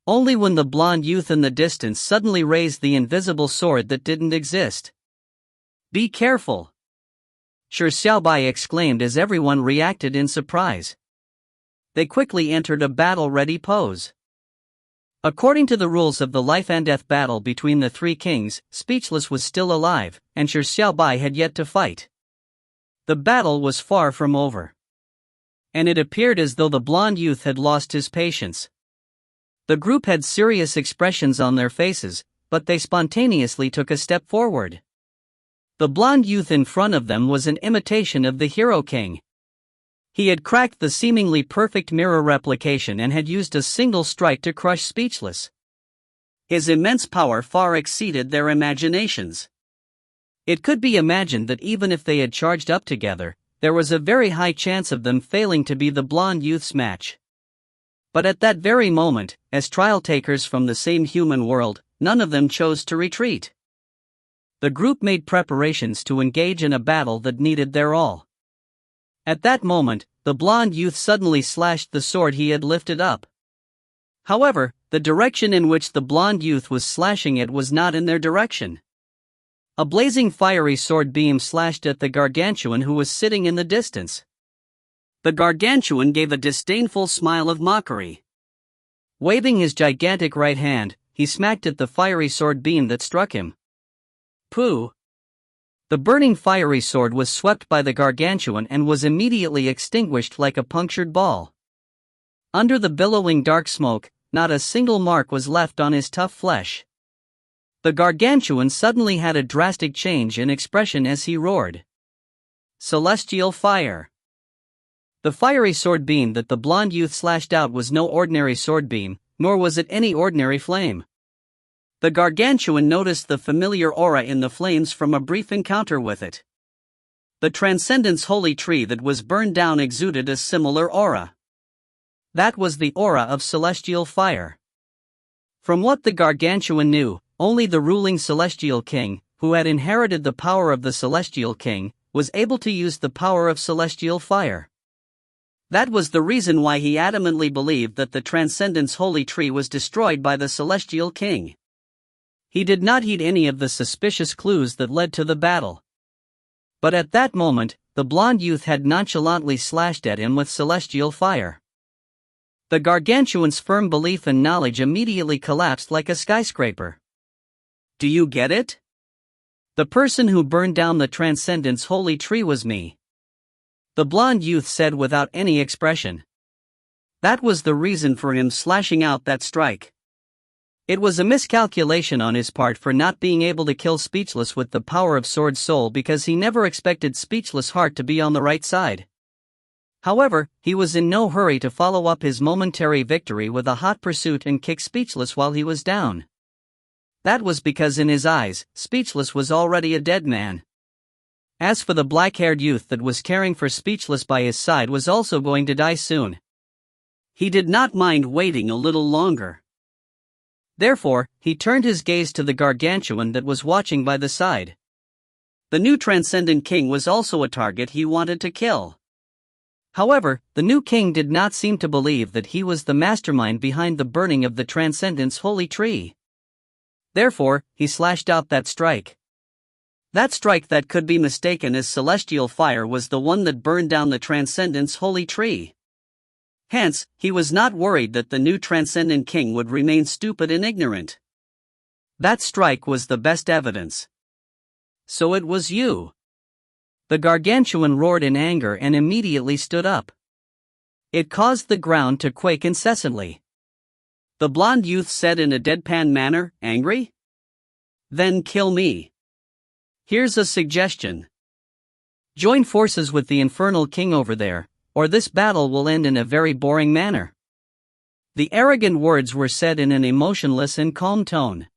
Only when the blonde youth in the distance suddenly raised the invisible sword that didn't exist. "Be careful!" Shi Xiaobai exclaimed as everyone reacted in surprise. They quickly entered a battle-ready pose. According to the rules of the life-and-death battle between the three kings, Speechless was still alive, and Shi Xiaobai had yet to fight. The battle was far from over. And it appeared as though the blonde youth had lost his patience. The group had serious expressions on their faces, but they spontaneously took a step forward. The blonde youth in front of them was an imitation of the Hero King. He had cracked the seemingly perfect mirror replication and had used a single strike to crush Speechless. His immense power far exceeded their imaginations. It could be imagined that even if they had charged up together, there was a very high chance of them failing to be the blonde youth's match. But at that very moment, as trial takers from the same human world, none of them chose to retreat. The group made preparations to engage in a battle that needed their all. At that moment, the blonde youth suddenly slashed the sword he had lifted up. However, the direction in which the blonde youth was slashing it was not in their direction. A blazing fiery sword beam slashed at the gargantuan who was sitting in the distance. The gargantuan gave a disdainful smile of mockery. Waving his gigantic right hand, he smacked at the fiery sword beam that struck him. Pooh! The burning fiery sword was swept by the gargantuan and was immediately extinguished like a punctured ball. Under the billowing dark smoke, not a single mark was left on his tough flesh. The gargantuan suddenly had a drastic change in expression as he roared. Celestial fire! The fiery sword beam that the blonde youth slashed out was no ordinary sword beam, nor was it any ordinary flame. The gargantuan noticed the familiar aura in the flames from a brief encounter with it. The Transcendence Holy Tree that was burned down exuded a similar aura. That was the aura of celestial fire. From what the gargantuan knew, only the ruling celestial king, who had inherited the power of the celestial king, was able to use the power of celestial fire. That was the reason why he adamantly believed that the Transcendence Holy Tree was destroyed by the celestial king. He did not heed any of the suspicious clues that led to the battle. But at that moment, the blonde youth had nonchalantly slashed at him with celestial fire. The gargantuan's firm belief and knowledge immediately collapsed like a skyscraper. Do you get it? The person who burned down the Transcendence Holy Tree was me. The blonde youth said without any expression. That was the reason for him slashing out that strike. It was a miscalculation on his part for not being able to kill Speechless with the power of Sword Soul because he never expected Speechless' heart to be on the right side. However, he was in no hurry to follow up his momentary victory with a hot pursuit and kick Speechless while he was down. That was because in his eyes, Speechless was already a dead man. As for the black-haired youth that was caring for Speechless by his side was also going to die soon. He did not mind waiting a little longer. Therefore, he turned his gaze to the gargantuan that was watching by the side. The new Transcendent King was also a target he wanted to kill. However, the new king did not seem to believe that he was the mastermind behind the burning of the Transcendence Holy Tree. Therefore, he slashed out that strike. That strike that could be mistaken as celestial fire was the one that burned down the Transcendence Holy Tree. Hence, he was not worried that the new Transcendent King would remain stupid and ignorant. That strike was the best evidence. So it was you. The gargantuan roared in anger and immediately stood up. It caused the ground to quake incessantly. The blonde youth said in a deadpan manner, angry? Then kill me. Here's a suggestion. Join forces with the infernal king over there, or this battle will end in a very boring manner. The arrogant words were said in an emotionless and calm tone.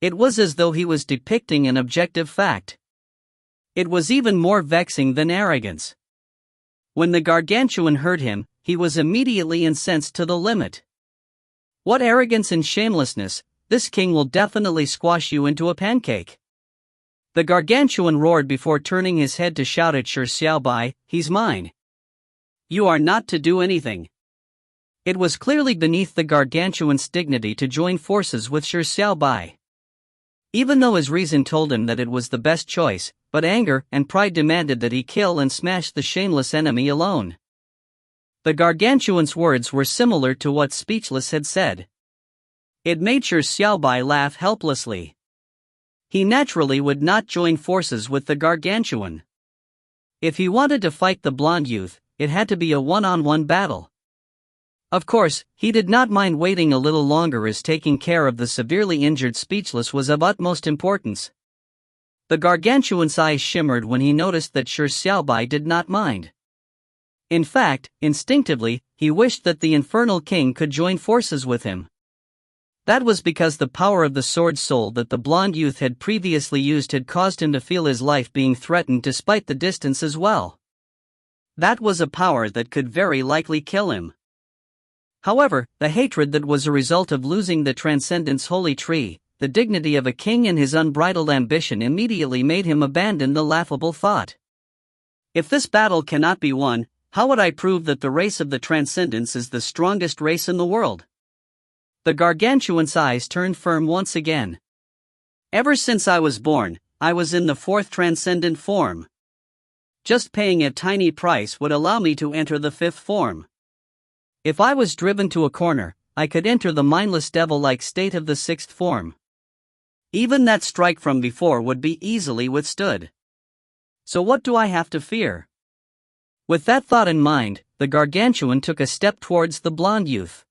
It was as though he was depicting an objective fact. It was even more vexing than arrogance. When the gargantuan heard him, he was immediately incensed to the limit. What arrogance and shamelessness! This king will definitely squash you into a pancake. The gargantuan roared before turning his head to shout at Shi Xiaobai, "He's mine. You are not to do anything." It was clearly beneath the gargantuan's dignity to join forces with Shi Xiaobai. Even though his reason told him that it was the best choice, but anger and pride demanded that he kill and smash the shameless enemy alone. The gargantuan's words were similar to what Speechless had said. It made Shi Xiaobai laugh helplessly. He naturally would not join forces with the gargantuan. If he wanted to fight the blonde youth, it had to be a one-on-one battle. Of course, he did not mind waiting a little longer, as taking care of the severely injured Speechless was of utmost importance. The gargantuan's eyes shimmered when he noticed that Shi Xiaobai did not mind. In fact, instinctively, he wished that the infernal king could join forces with him. That was because the power of the sword soul that the blonde youth had previously used had caused him to feel his life being threatened despite the distance as well. That was a power that could very likely kill him. However, the hatred that was a result of losing the Transcendence Holy Tree, the dignity of a king and his unbridled ambition immediately made him abandon the laughable thought. If this battle cannot be won, how would I prove that the race of the Transcendence is the strongest race in the world? The gargantuan's eyes turned firm once again. Ever since I was born, I was in the fourth transcendent form. Just paying a tiny price would allow me to enter the fifth form. If I was driven to a corner, I could enter the mindless devil-like state of the sixth form. Even that strike from before would be easily withstood. So what do I have to fear? With that thought in mind, the gargantuan took a step towards the blonde youth.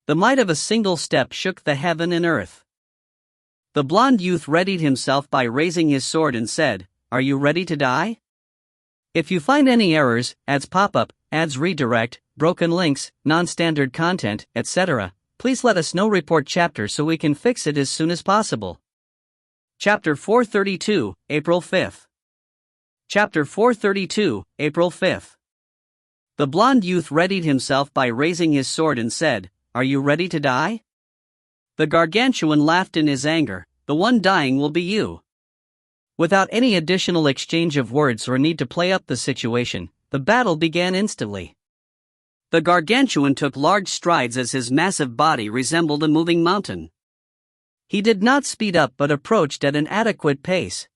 The might of a single step shook the heaven and earth. The blonde youth readied himself by raising his sword and said, "Are you ready to die? If you find any errors, ads pop up, ads redirect, broken links, non-standard content, etc., please let us know. Report chapter so we can fix it as soon as possible." Chapter 432, April 5th. Chapter 432, April 5th. The blonde youth readied himself by raising his sword and said, "Are you ready to die?" The gargantuan laughed in his anger, "The one dying will be you." Without any additional exchange of words or need to play up the situation, the battle began instantly. The gargantuan took large strides as his massive body resembled a moving mountain. He did not speed up but approached at an adequate pace.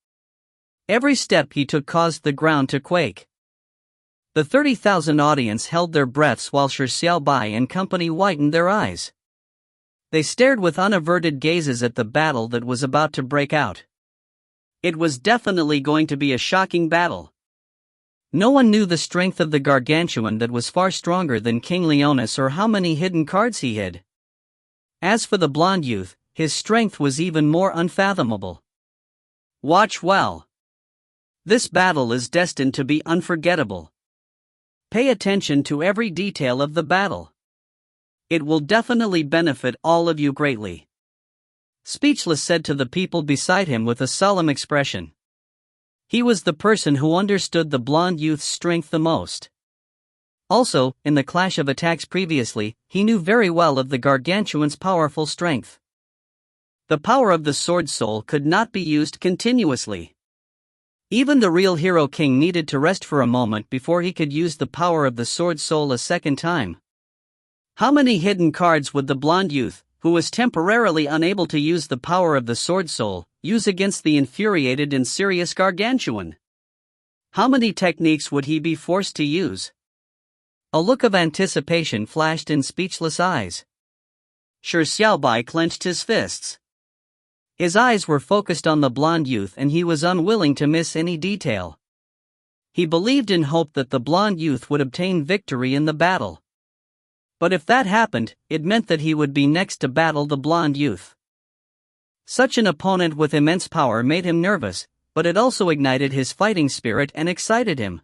Every step he took caused the ground to quake. The 30,000 audience held their breaths while Shi Xiaobai and company widened their eyes. They stared with unaverted gazes at the battle that was about to break out. It was definitely going to be a shocking battle. No one knew the strength of the gargantuan that was far stronger than King Leonis or how many hidden cards he hid. As for the blonde youth, his strength was even more unfathomable. Watch well. This battle is destined to be unforgettable. Pay attention to every detail of the battle. It will definitely benefit all of you greatly. Speechless said to the people beside him with a solemn expression. He was the person who understood the blonde youth's strength the most. Also, in the clash of attacks previously, he knew very well of the gargantuan's powerful strength. The power of the sword soul could not be used continuously. Even the real hero king needed to rest for a moment before he could use the power of the sword soul a second time. How many hidden cards would the blonde youth, who was temporarily unable to use the power of the sword soul, use against the infuriated and serious gargantuan? How many techniques would he be forced to use? A look of anticipation flashed in Speechless' eyes. Shi Xiaobai clenched his fists. His eyes were focused on the blonde youth and he was unwilling to miss any detail. He believed and hoped that the blonde youth would obtain victory in the battle. But if that happened, it meant that he would be next to battle the blonde youth. Such an opponent with immense power made him nervous, but it also ignited his fighting spirit and excited him.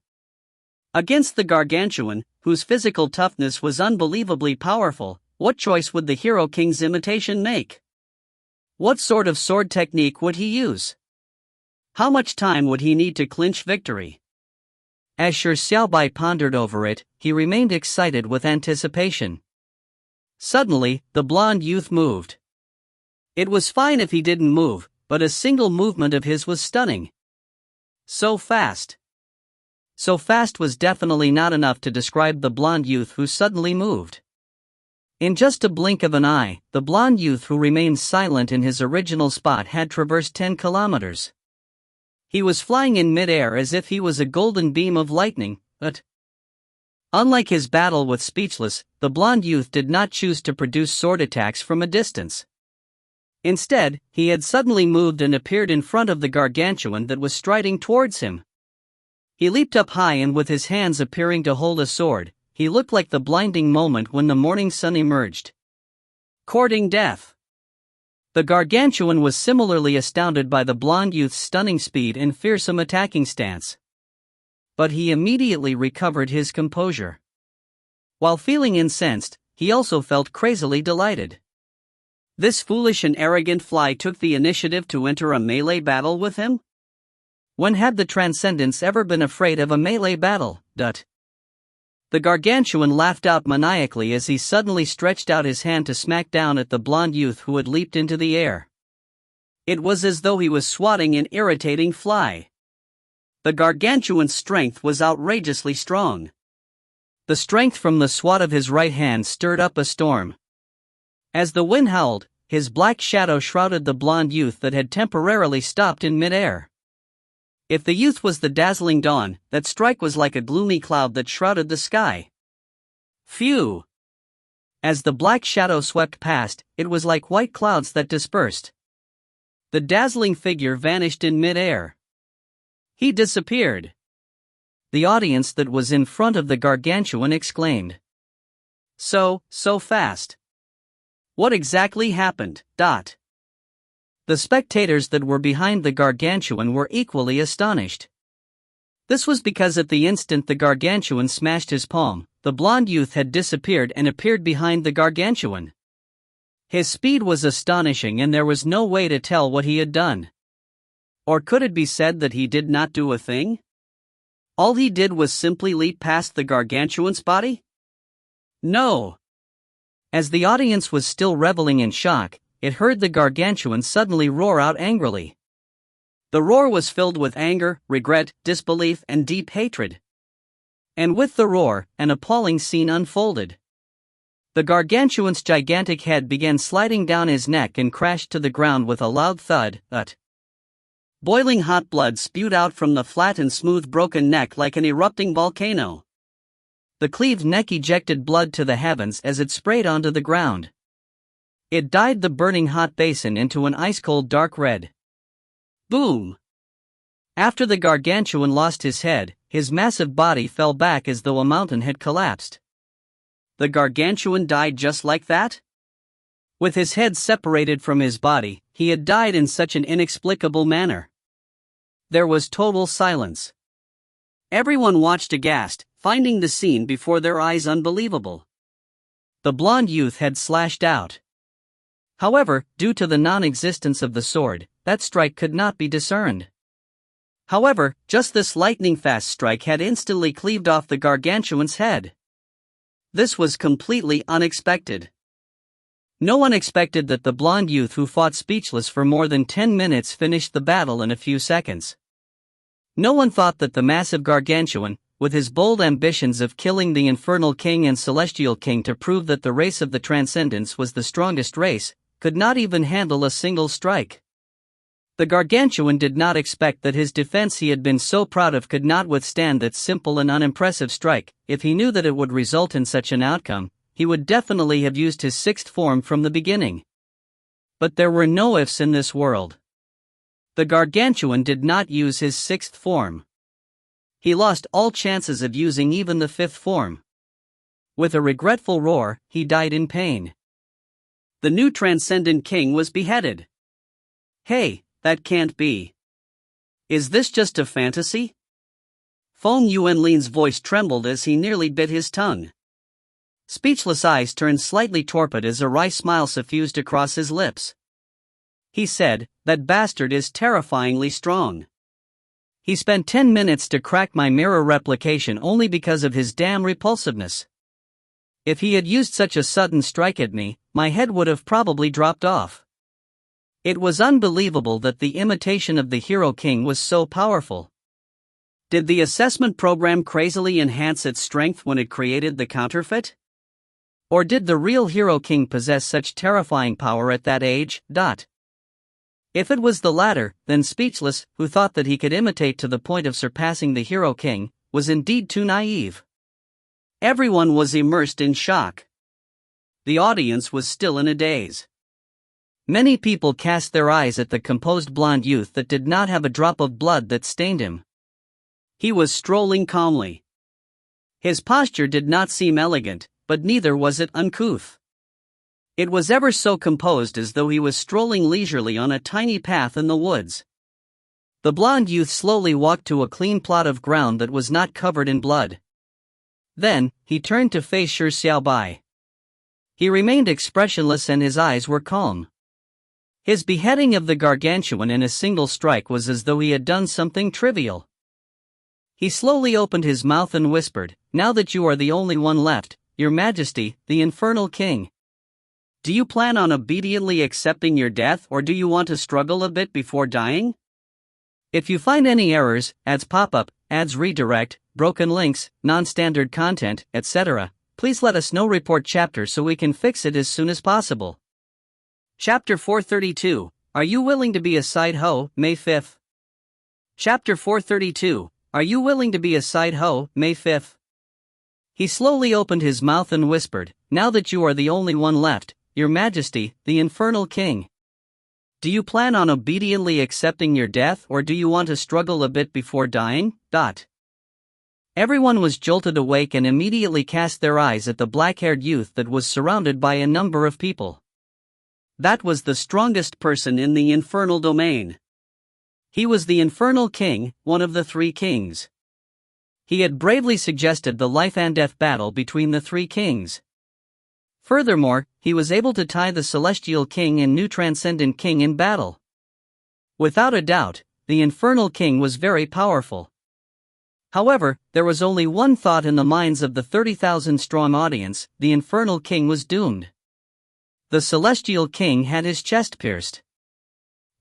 Against the gargantuan, whose physical toughness was unbelievably powerful, what choice would the Hero King's imitation make? What sort of sword technique would he use? How much time would he need to clinch victory? As Shi Xiaobai pondered over it, he remained excited with anticipation. Suddenly, the blonde youth moved. It was fine if he didn't move, but a single movement of his was stunning. So fast. So fast was definitely not enough to describe the blonde youth who suddenly moved. In just a blink of an eye, the blonde youth who remained silent in his original spot had traversed 10 kilometers. He was flying in mid-air as if he was a golden beam of lightning, but unlike his battle with Speechless, the blonde youth did not choose to produce sword attacks from a distance. Instead, he had suddenly moved and appeared in front of the gargantuan that was striding towards him. He leaped up high and with his hands appearing to hold a sword, he looked like the blinding moment when the morning sun emerged. Courting death. The gargantuan was similarly astounded by the blonde youth's stunning speed and fearsome attacking stance. But he immediately recovered his composure. While feeling incensed, he also felt crazily delighted. This foolish and arrogant fly took the initiative to enter a melee battle with him? When had the Transcendents ever been afraid of a melee battle? The gargantuan laughed out maniacally as he suddenly stretched out his hand to smack down at the blonde youth who had leaped into the air. It was as though he was swatting an irritating fly. The gargantuan's strength was outrageously strong. The strength from the swat of his right hand stirred up a storm. As the wind howled, his black shadow shrouded the blonde youth that had temporarily stopped in mid-air. If the youth was the dazzling dawn, that strike was like a gloomy cloud that shrouded the sky. Phew! As the black shadow swept past, it was like white clouds that dispersed. The dazzling figure vanished in mid-air. He disappeared. The audience that was in front of the gargantuan exclaimed. So fast. What exactly happened? The spectators that were behind the gargantuan were equally astonished. This was because at the instant the gargantuan smashed his palm, the blonde youth had disappeared and appeared behind the gargantuan. His speed was astonishing and there was no way to tell what he had done. Or could it be said that he did not do a thing? All he did was simply leap past the gargantuan's body? No. As the audience was still reveling in shock, it heard the gargantuan suddenly roar out angrily. The roar was filled with anger, regret, disbelief, and deep hatred. And with the roar, an appalling scene unfolded. The gargantuan's gigantic head began sliding down his neck and crashed to the ground with a loud thud. Boiling hot blood spewed out from the flat and smooth broken neck like an erupting volcano. The cleaved neck ejected blood to the heavens as it sprayed onto the ground. It dyed the burning hot basin into an ice-cold dark red. Boom! After the gargantuan lost his head, his massive body fell back as though a mountain had collapsed. The gargantuan died just like that? With his head separated from his body, he had died in such an inexplicable manner. There was total silence. Everyone watched aghast, finding the scene before their eyes unbelievable. The blonde youth had slashed out. However, due to the non-existence of the sword, that strike could not be discerned. However, just this lightning-fast strike had instantly cleaved off the gargantuan's head. This was completely unexpected. No one expected that the blonde youth who fought Speechless for more than 10 minutes finished the battle in a few seconds. No one thought that the massive gargantuan, with his bold ambitions of killing the Infernal King and Celestial King to prove that the race of the Transcendents was the strongest race, could not even handle a single strike. The gargantuan did not expect that his defense he had been so proud of could not withstand that simple and unimpressive strike. If he knew that it would result in such an outcome, he would definitely have used his sixth form from the beginning. But there were no ifs in this world. The gargantuan did not use his sixth form. He lost all chances of using even the fifth form. With a regretful roar, he died in pain. The new Transcendent King was beheaded. Hey, that can't be. Is this just a fantasy? Feng Yuanlin's voice trembled as he nearly bit his tongue. Speechless eyes turned slightly torpid as a wry smile suffused across his lips. He said, "That bastard is terrifyingly strong. He spent 10 minutes to crack my mirror replication only because of his damn repulsiveness. If he had used such a sudden strike at me, my head would have probably dropped off." It was unbelievable that the imitation of the Hero King was so powerful. Did the assessment program crazily enhance its strength when it created the counterfeit? Or did the real Hero King possess such terrifying power at that age? If it was the latter, then Speechless, who thought that he could imitate to the point of surpassing the Hero King, was indeed too naive. Everyone was immersed in shock. The audience was still in a daze. Many people cast their eyes at the composed blonde youth that did not have a drop of blood that stained him. He was strolling calmly. His posture did not seem elegant, but neither was it uncouth. It was ever so composed, as though he was strolling leisurely on a tiny path in the woods. The blonde youth slowly walked to a clean plot of ground that was not covered in blood. Then, he turned to face Shi Xiaobai. He remained expressionless and his eyes were calm. His beheading of the gargantuan in a single strike was as though he had done something trivial. He slowly opened his mouth and whispered, "Now that you are the only one left, Your Majesty, the Infernal King. Do you plan on obediently accepting your death, or do you want to struggle a bit before dying? If you find any errors, ads pop up, ads redirect, broken links, non-standard content, etc., please let us know. Report chapter so we can fix it as soon as possible." Chapter 432, Are You Willing to Be a Side Hoe, May 5th. Chapter 432, Are You Willing to Be a Side Hoe, May 5th. He slowly opened his mouth and whispered, "Now that you are the only one left, Your Majesty, the Infernal King. Do you plan on obediently accepting your death, or do you want to struggle a bit before dying? Everyone was jolted awake and immediately cast their eyes at the black-haired youth that was surrounded by a number of people. That was the strongest person in the infernal domain. He was the Infernal King, one of the three kings. He had bravely suggested the life-and-death battle between the three kings. Furthermore, he was able to tie the Celestial King and new Transcendent King in battle. Without a doubt, the Infernal King was very powerful. However, there was only one thought in the minds of the 30,000-strong audience: the Infernal King was doomed. The Celestial King had his chest pierced.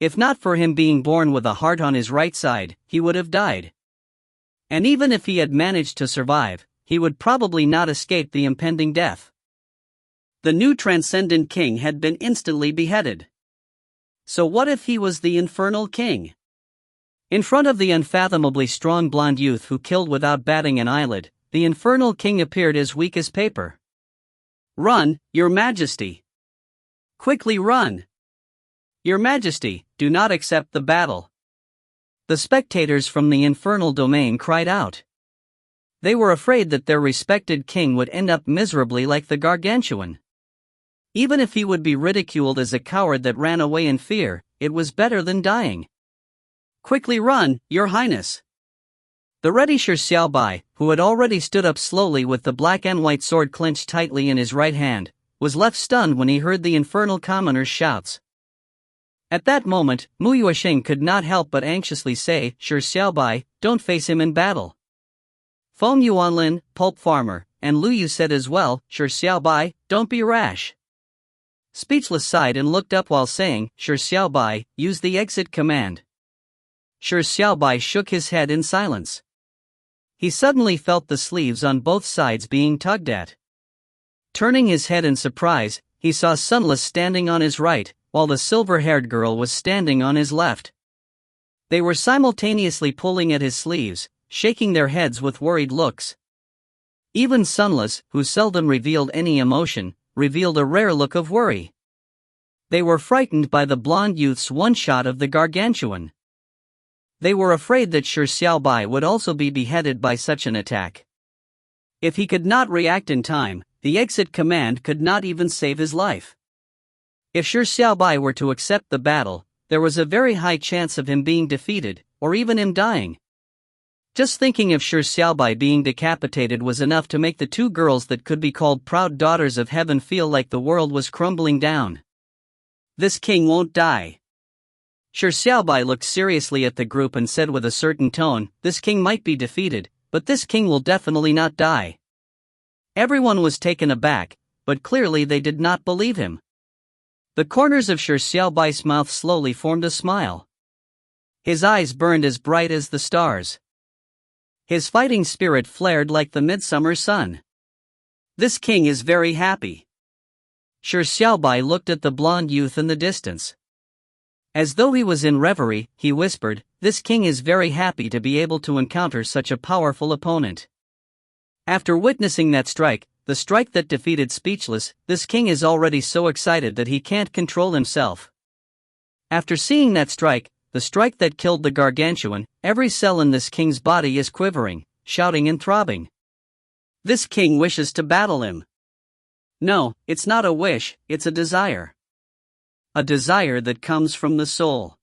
If not for him being born with a heart on his right side, he would have died. And even if he had managed to survive, he would probably not escape the impending death. The new Transcendent King had been instantly beheaded. So what if he was the Infernal King? In front of the unfathomably strong blonde youth who killed without batting an eyelid, the Infernal King appeared as weak as paper. "Run, Your Majesty! Quickly run! Your Majesty, do not accept the battle!" The spectators from the infernal domain cried out. They were afraid that their respected king would end up miserably like the gargantuan. Even if he would be ridiculed as a coward that ran away in fear, it was better than dying. "Quickly run, Your Highness!" The ready Shi Xiaobai, who had already stood up slowly with the black and white sword clenched tightly in his right hand, was left stunned when he heard the infernal commoner's shouts. At that moment, Mu Yuexing could not help but anxiously say, "Shi Xiaobai, don't face him in battle." Feng Yuanlin, Pulp Farmer, and Lu Yu said as well, "Shi Xiaobai, don't be rash." Speechless sighed and looked up while saying, "Shi Xiaobai, use the exit command." Shi Xiaobai shook his head in silence. He suddenly felt the sleeves on both sides being tugged at. Turning his head in surprise, he saw Sunless standing on his right, while the silver-haired girl was standing on his left. They were simultaneously pulling at his sleeves, shaking their heads with worried looks. Even Sunless, who seldom revealed any emotion, revealed a rare look of worry. They were frightened by the blonde youth's one shot of the gargantuan. They were afraid that Shi Xiaobai would also be beheaded by such an attack. If he could not react in time, the exit command could not even save his life. If Shi Xiaobai were to accept the battle, there was a very high chance of him being defeated, or even him dying. Just thinking of Shi Xiaobai being decapitated was enough to make the two girls that could be called proud daughters of heaven feel like the world was crumbling down. This king won't die. Shi Xiaobai looked seriously at the group and said with a certain tone, "This king might be defeated, but this king will definitely not die." Everyone was taken aback, but clearly they did not believe him. The corners of Shi Xiaobai's mouth slowly formed a smile. His eyes burned as bright as the stars. His fighting spirit flared like the midsummer sun. This king is very happy. Shi Xiaobai looked at the blonde youth in the distance. As though he was in reverie, he whispered, "This king is very happy to be able to encounter such a powerful opponent." After witnessing that strike, the strike that defeated Speechless, this king is already so excited that he can't control himself. After seeing that strike, the strike that killed the Gargantuan, every cell in this king's body is quivering, shouting and throbbing. This king wishes to battle him. No, it's not a wish, it's a desire. A desire that comes from the soul.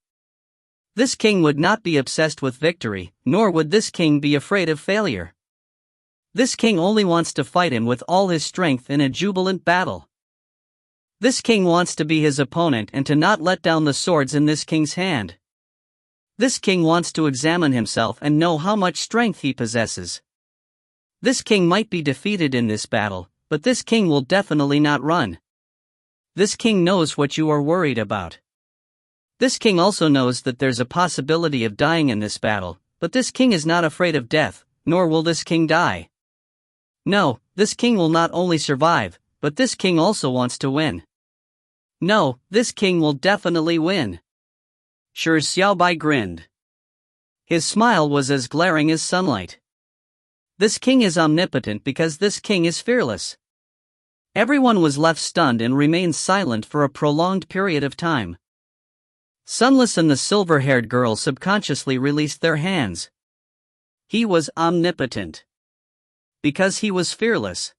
This king would not be obsessed with victory, nor would this king be afraid of failure. This king only wants to fight him with all his strength in a jubilant battle. This king wants to be his opponent and to not let down the swords in this king's hand. This king wants to examine himself and know how much strength he possesses. This king might be defeated in this battle, but this king will definitely not run. This king knows what you are worried about. This king also knows that there's a possibility of dying in this battle, but this king is not afraid of death, nor will this king die. No, this king will not only survive, but this king also wants to win. No, this king will definitely win. Shi Xiaobai grinned. His smile was as glaring as sunlight. This king is omnipotent because this king is fearless. Everyone was left stunned and remained silent for a prolonged period of time. Sunless and the silver-haired girl subconsciously released their hands. He was omnipotent. Because he was fearless.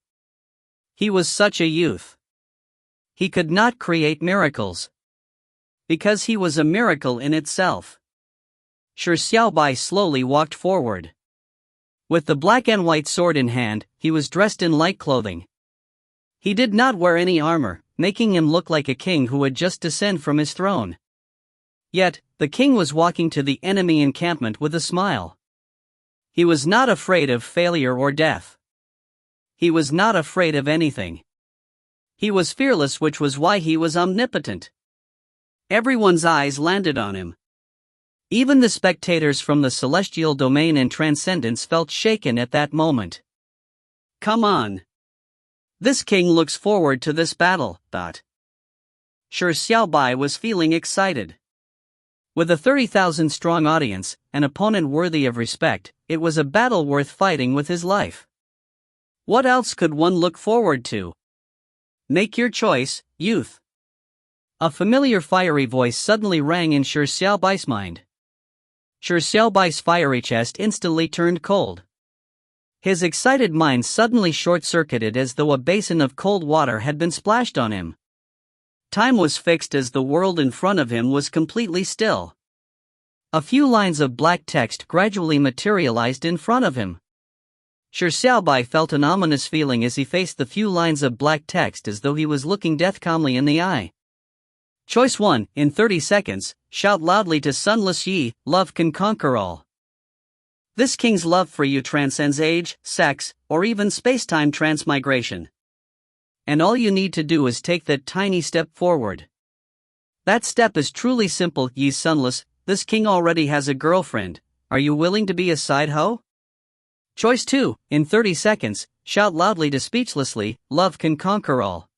He was such a youth. He could not create miracles. Because he was a miracle in itself. Shi Xiaobai slowly walked forward. With the black and white sword in hand, he was dressed in light clothing. He did not wear any armor, making him look like a king who had just descended from his throne. Yet, the king was walking to the enemy encampment with a smile. He was not afraid of failure or death. He was not afraid of anything. He was fearless, which was why he was omnipotent. Everyone's eyes landed on him. Even the spectators from the celestial domain and transcendence felt shaken at that moment. Come on. This king looks forward to this battle, thought. Shi Xiaobai was feeling excited. With a 30,000-strong audience, an opponent worthy of respect, it was a battle worth fighting with his life. What else could one look forward to? Make your choice, youth. A familiar fiery voice suddenly rang in Shi Xiaobai's mind. Shi Xiaobai's fiery chest instantly turned cold. His excited mind suddenly short-circuited as though a basin of cold water had been splashed on him. Time was fixed as the world in front of him was completely still. A few lines of black text gradually materialized in front of him. Shi Xiaobai felt an ominous feeling as he faced the few lines of black text as though he was looking death calmly in the eye. Choice 1, in 30 seconds, shout loudly to Sunless Yi, love can conquer all. This king's love for you transcends age, sex, or even space-time transmigration. And all you need to do is take that tiny step forward. That step is truly simple, Yi Sunless, this king already has a girlfriend, are you willing to be a side hoe? Choice 2, in 30 seconds, shout loudly to Speechlessly, love can conquer all.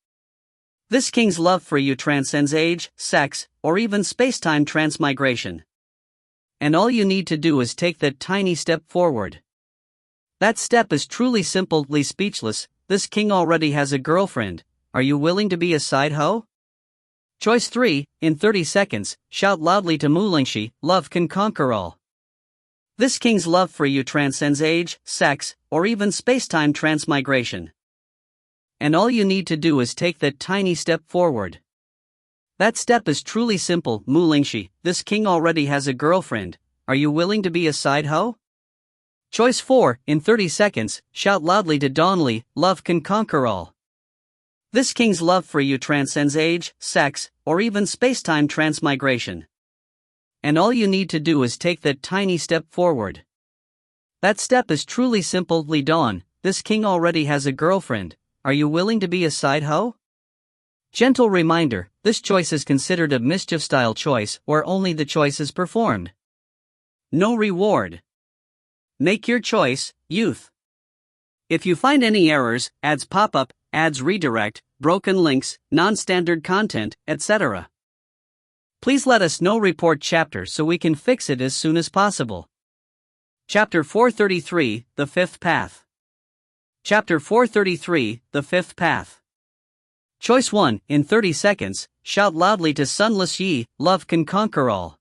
This king's love for you transcends age, sex, or even space-time transmigration. And all you need to do is take that tiny step forward. That step is truly simple, Li Speechless, this king already has a girlfriend, are you willing to be a side hoe? Choice 3, in 30 seconds, shout loudly to Mulingshi, love can conquer all. This king's love for you transcends age, sex, or even space-time transmigration. And all you need to do is take that tiny step forward. That step is truly simple, Mulingshi, this king already has a girlfriend, are you willing to be a side hoe? Choice 4, in 30 seconds, shout loudly to Donley, love can conquer all. This king's love for you transcends age, sex, or even space-time transmigration. And all you need to do is take that tiny step forward. That step is truly simple. Li Dawn, this king already has a girlfriend, are you willing to be a side hoe? Gentle reminder, this choice is considered a mischief-style choice where only the choice is performed. No reward. Make your choice, youth. If you find any errors, ads pop up, ads redirect, broken links, non-standard content, etc., please let us know. Report chapter so we can fix it as soon as possible. Chapter 433, The Fifth Path. Chapter 433, The Fifth Path. Choice 1, in 30 seconds, shout loudly to Sunless Yi, love can conquer all.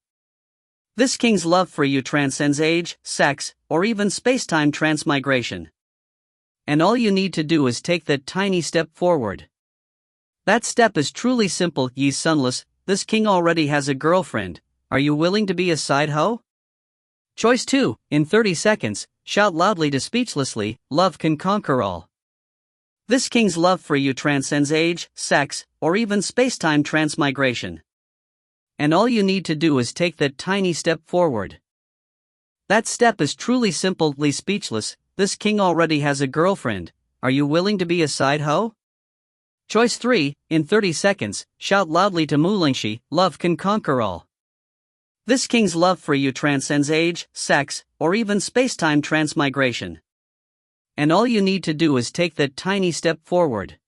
This king's love for you transcends age, sex, or even space-time transmigration. And all you need to do is take that tiny step forward. That step is truly simple. Yi Sunless, this king already has a girlfriend, are you willing to be a side hoe? Choice 2, in 30 seconds, shout loudly to Speechlessly, love can conquer all. This king's love for you transcends age, sex, or even space-time transmigration. And all you need to do is take that tiny step forward. That step is truly simple. Li Speechless, this king already has a girlfriend, are you willing to be a side hoe? Choice 3, in 30 seconds, shout loudly to Mulingshi, love can conquer all. This king's love for you transcends age, sex, or even space-time transmigration. And all you need to do is take that tiny step forward.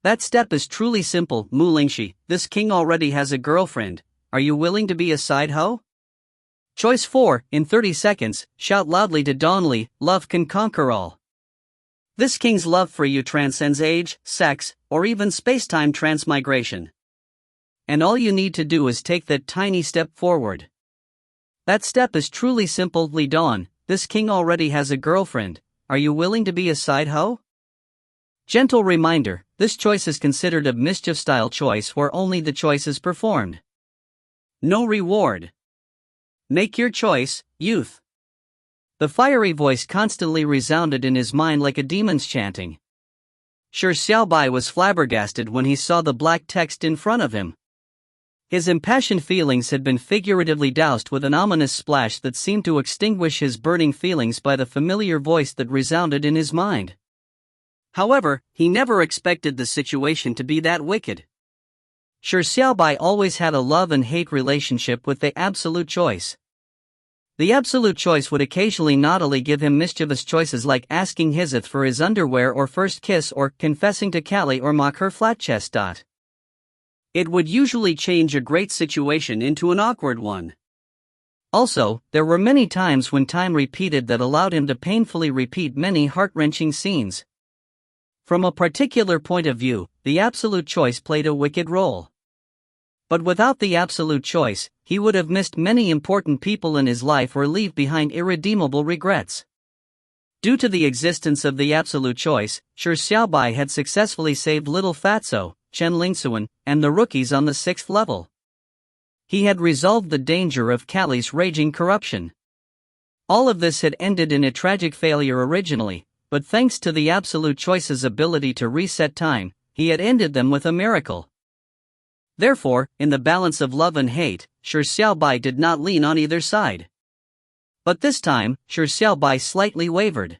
That step is truly simple. Mulingshi, this king already has a girlfriend, are you willing to be a side hoe? Choice 4, in 30 seconds, shout loudly to Donley, love can conquer all. This king's love for you transcends age, sex, or even space-time transmigration. And all you need to do is take that tiny step forward. That step is truly simple. Li Dawn, this king already has a girlfriend, are you willing to be a side hoe? Gentle reminder, this choice is considered a mischief-style choice where only the choice is performed. No reward. Make your choice, youth. The fiery voice constantly resounded in his mind like a demon's chanting. Shi Xiaobai was flabbergasted when he saw the black text in front of him. His impassioned feelings had been figuratively doused with an ominous splash that seemed to extinguish his burning feelings by the familiar voice that resounded in his mind. However, he never expected the situation to be that wicked. Shi Xiaobai always had a love and hate relationship with the absolute choice. The absolute choice would occasionally naughtily give him mischievous choices like asking Hizith for his underwear or first kiss or confessing to Callie or mock her flat chest. It would usually change a great situation into an awkward one. Also, there were many times when time repeated that allowed him to painfully repeat many heart-wrenching scenes. From a particular point of view, the absolute choice played a wicked role. But without the absolute choice, he would have missed many important people in his life or leave behind irredeemable regrets. Due to the existence of the absolute choice, Shi Xiaobai had successfully saved Little Fatso, Chen Lingsuan, and the rookies on the 6th level. He had resolved the danger of Callie's raging corruption. All of this had ended in a tragic failure originally, but thanks to the absolute choice's ability to reset time, he had ended them with a miracle. Therefore, in the balance of love and hate, Shi Xiaobai did not lean on either side. But this time, Shi Xiaobai slightly wavered.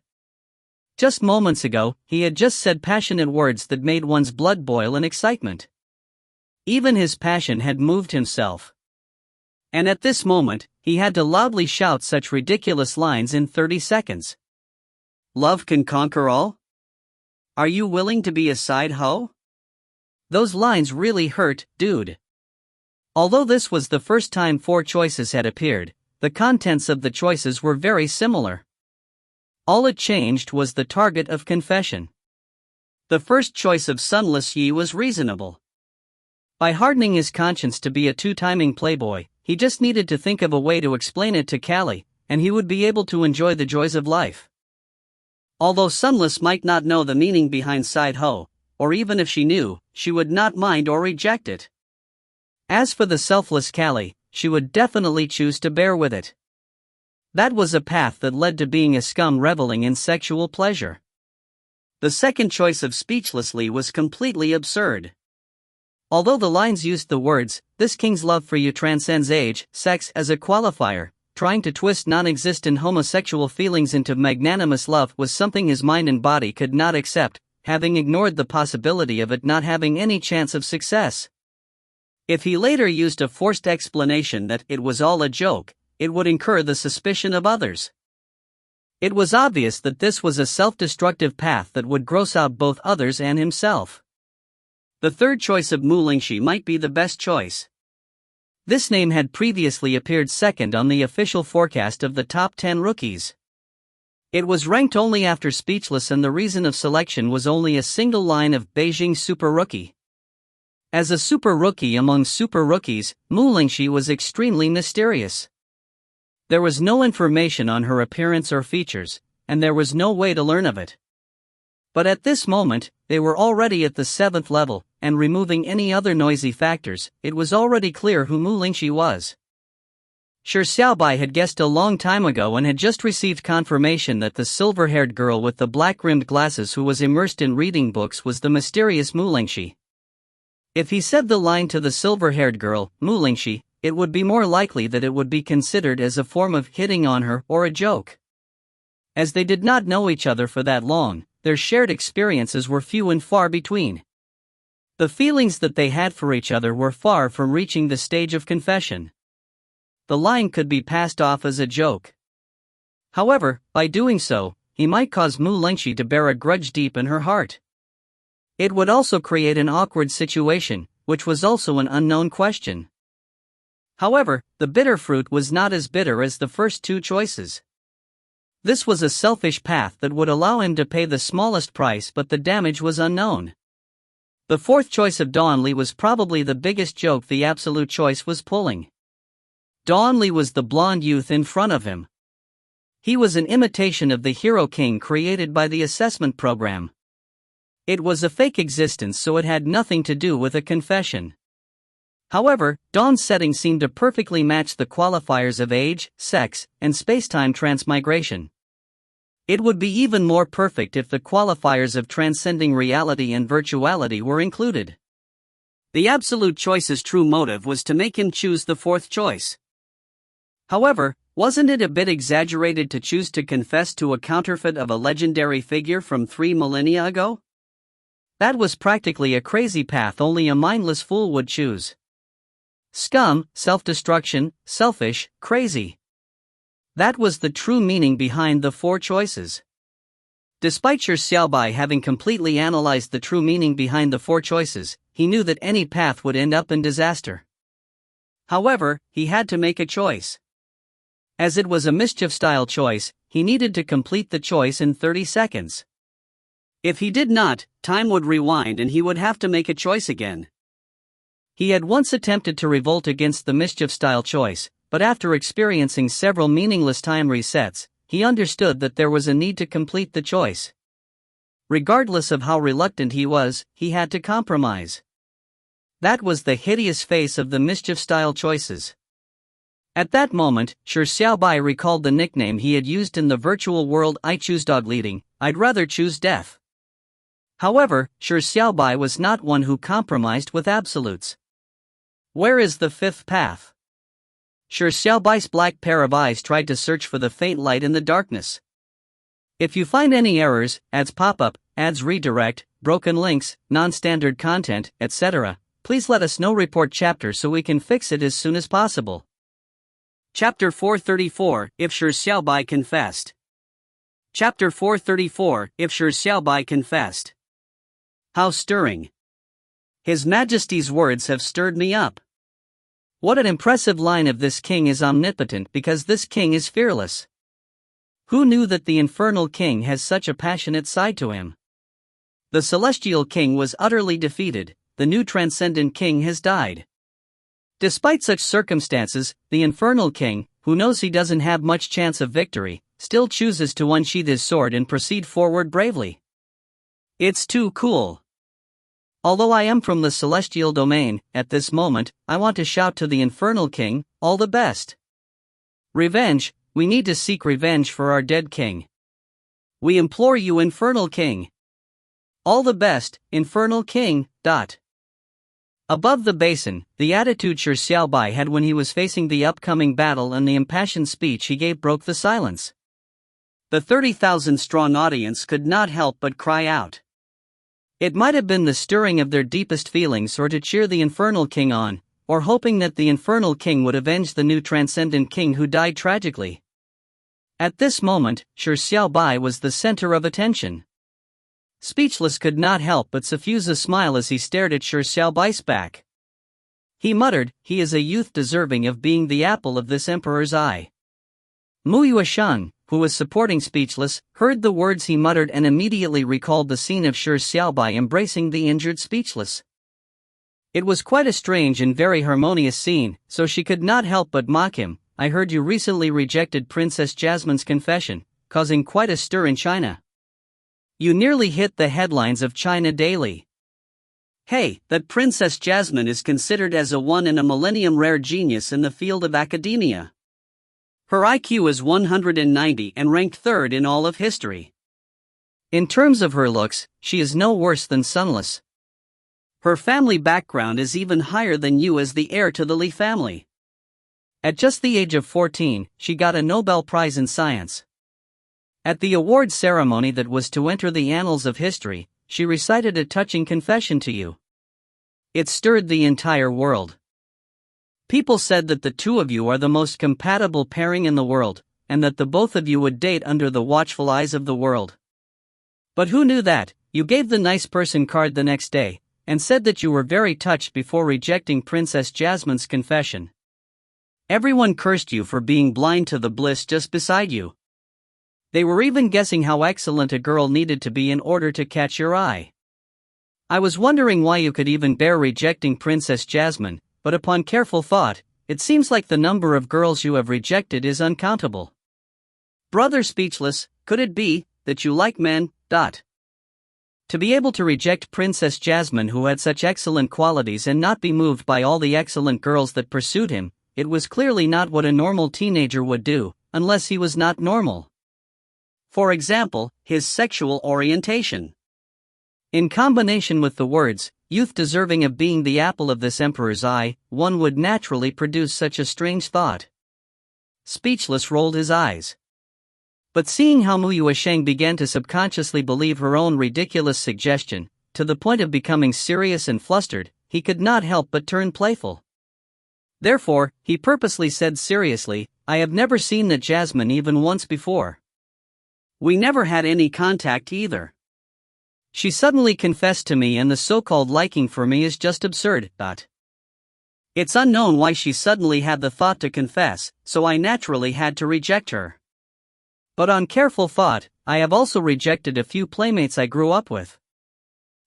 Just moments ago, he had just said passionate words that made one's blood boil in excitement. Even his passion had moved himself. And at this moment, he had to loudly shout such ridiculous lines in 30 seconds. Love can conquer all? Are you willing to be a side hoe? Those lines really hurt, dude. Although this was the first time 4 choices had appeared, the contents of the choices were very similar. All it changed was the target of confession. The first choice of Sunless Yi was reasonable. By hardening his conscience to be a 2-timing playboy, he just needed to think of a way to explain it to Callie, and he would be able to enjoy the joys of life. Although Sunless might not know the meaning behind side hoe, or even if she knew, she would not mind or reject it. As for the selfless Callie, she would definitely choose to bear with it. That was a path that led to being a scum reveling in sexual pleasure. The second choice of speechlessly was completely absurd. Although the lines used the words, "This king's love for you transcends age, sex" as a qualifier, trying to twist non-existent homosexual feelings into magnanimous love was something his mind and body could not accept, having ignored the possibility of it not having any chance of success. If he later used a forced explanation that it was all a joke, it would incur the suspicion of others. It was obvious that this was a self-destructive path that would gross out both others and himself. The third choice of Mu Lingxi might be the best choice. This name had previously appeared second on the official forecast of the top 10 rookies. It was ranked only after Speechless, and the reason of selection was only a single line of Beijing Super Rookie. As a super rookie among super rookies, Mu Lingxi was extremely mysterious. There was no information on her appearance or features, and there was no way to learn of it. But at this moment, they were already at the 7th level, and removing any other noisy factors, it was already clear who Mu Lingxi was. Shi Xiaobai had guessed a long time ago and had just received confirmation that the silver-haired girl with the black-rimmed glasses who was immersed in reading books was the mysterious Mu Lingxi. If he said the line to the silver-haired girl, Mu Lingxi, it would be more likely that it would be considered as a form of hitting on her or a joke. As they did not know each other for that long, their shared experiences were few and far between. The feelings that they had for each other were far from reaching the stage of confession. The line could be passed off as a joke. However, by doing so, he might cause Mu Lingxi to bear a grudge deep in her heart. It would also create an awkward situation, which was also an unknown question. However, the bitter fruit was not as bitter as the first two choices. This was a selfish path that would allow him to pay the smallest price, but the damage was unknown. The fourth choice of Donli was probably the biggest joke the absolute choice was pulling. Donli was the blonde youth in front of him. He was an imitation of the hero king created by the assessment program. It was a fake existence, so it had nothing to do with a confession. However, Dawn's setting seemed to perfectly match the qualifiers of age, sex, and space-time transmigration. It would be even more perfect if the qualifiers of transcending reality and virtuality were included. The absolute choice's true motive was to make him choose the fourth choice. However, wasn't it a bit exaggerated to choose to confess to a counterfeit of a legendary figure from 3 millennia ago? That was practically a crazy path only a mindless fool would choose. Scum, self-destruction, selfish, crazy. That was the true meaning behind the four choices. Despite Shi Xiaobai having completely analyzed the true meaning behind the four choices, he knew that any path would end up in disaster. However, he had to make a choice. As it was a mischief-style choice, he needed to complete the choice in 30 seconds. If he did not, time would rewind and he would have to make a choice again. He had once attempted to revolt against the mischief-style choice, but after experiencing several meaningless time resets, he understood that there was a need to complete the choice. Regardless of how reluctant he was, he had to compromise. That was the hideous face of the mischief-style choices. At that moment, Shi Xiaobai recalled the nickname he had used in the virtual world IChooseDogLeading, "I'd rather choose death." However, Shi Xiaobai was not one who compromised with absolutes. Where is the fifth path? Shi Xiaobai's black pair of eyes tried to search for the faint light in the darkness. If you find any errors, ads pop up, ads redirect, broken links, non-standard content, etc., please let us know. Report chapter so we can fix it as soon as possible. Chapter 434, If Shi Xiaobai Confessed. Chapter 434, If Shi Xiaobai Confessed. How stirring. His Majesty's words have stirred me up. What an impressive line of "This king is omnipotent because this king is fearless." Who knew that the infernal king has such a passionate side to him? The celestial king was utterly defeated, the new transcendent king has died. Despite such circumstances, the infernal king, who knows he doesn't have much chance of victory, still chooses to unsheath his sword and proceed forward bravely. It's too cool. Although I am from the celestial domain, at this moment, I want to shout to the infernal king, all the best. Revenge, we need to seek revenge for our dead king. We implore you, Infernal King. All the best, Infernal King. Above the basin, the attitude Shi Xiaobai had when he was facing the upcoming battle and the impassioned speech he gave broke the silence. The 30,000-strong audience could not help but cry out. It might have been the stirring of their deepest feelings, or to cheer the Infernal King on, or hoping that the Infernal King would avenge the new transcendent king who died tragically. At this moment, Shi Xiaobai was the center of attention. Speechless could not help but suffuse a smile as he stared at Shi Xiaobai's back. He muttered, "He is a youth deserving of being the apple of this emperor's eye." Mu Yuesheng, who was supporting Speechless, heard the words he muttered and immediately recalled the scene of Shi Xiaobai embracing the injured Speechless. It was quite a strange and very harmonious scene, so she could not help but mock him. "I heard you recently rejected Princess Jasmine's confession, causing quite a stir in China. You nearly hit the headlines of China Daily. Hey, that Princess Jasmine is considered as a one-in-a-millennium rare genius in the field of academia. Her IQ is 190 and ranked third in all of history. In terms of her looks, she is no worse than Sunless. Her family background is even higher than you as the heir to the Li family. At just the age of 14, she got a Nobel Prize in Science. At the award ceremony that was to enter the annals of history, she recited a touching confession to you. It stirred the entire world. People said that the two of you are the most compatible pairing in the world, and that the both of you would date under the watchful eyes of the world. But who knew that? You gave the nice person card the next day, and said that you were very touched before rejecting Princess Jasmine's confession. Everyone cursed you for being blind to the bliss just beside you. They were even guessing how excellent a girl needed to be in order to catch your eye. I was wondering why you could even bear rejecting Princess Jasmine, but upon careful thought, it seems like the number of girls you have rejected is uncountable. Brother Speechless, could it be that you like men? To be able to reject Princess Jasmine, who had such excellent qualities, and not be moved by all the excellent girls that pursued him, it was clearly not what a normal teenager would do, unless he was not normal. For example, his sexual orientation. In combination with the words, "youth deserving of being the apple of this emperor's eye," one would naturally produce such a strange thought. Speechless rolled his eyes. But seeing how Mu Yuesheng began to subconsciously believe her own ridiculous suggestion, to the point of becoming serious and flustered, he could not help but turn playful. Therefore, he purposely said seriously, "I have never seen that Jasmine even once before. We never had any contact either. She suddenly confessed to me, and the so-called liking for me is just absurd. It's unknown why she suddenly had the thought to confess, so I naturally had to reject her. But on careful thought, I have also rejected a few playmates I grew up with.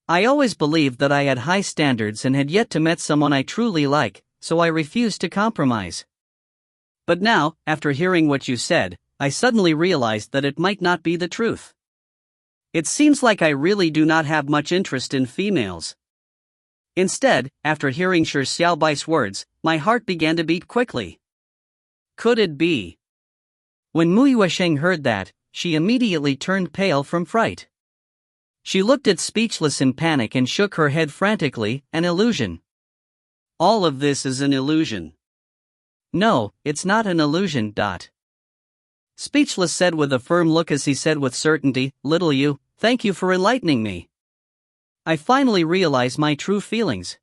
I always believed that I had high standards and had yet to meet someone I truly like, so I refused to compromise. But now, after hearing what you said, I suddenly realized that it might not be the truth. It seems like I really do not have much interest in females. Instead, after hearing Shi Xiaobai's words, my heart began to beat quickly. Could it be? When Mu Yuesheng heard that, she immediately turned pale from fright. She looked at Speechless in panic and shook her head frantically. An illusion. All of this is an illusion. No, it's not an illusion. Speechless said with a firm look as he said with certainty, "Little you, thank you for enlightening me. I finally realize my true feelings.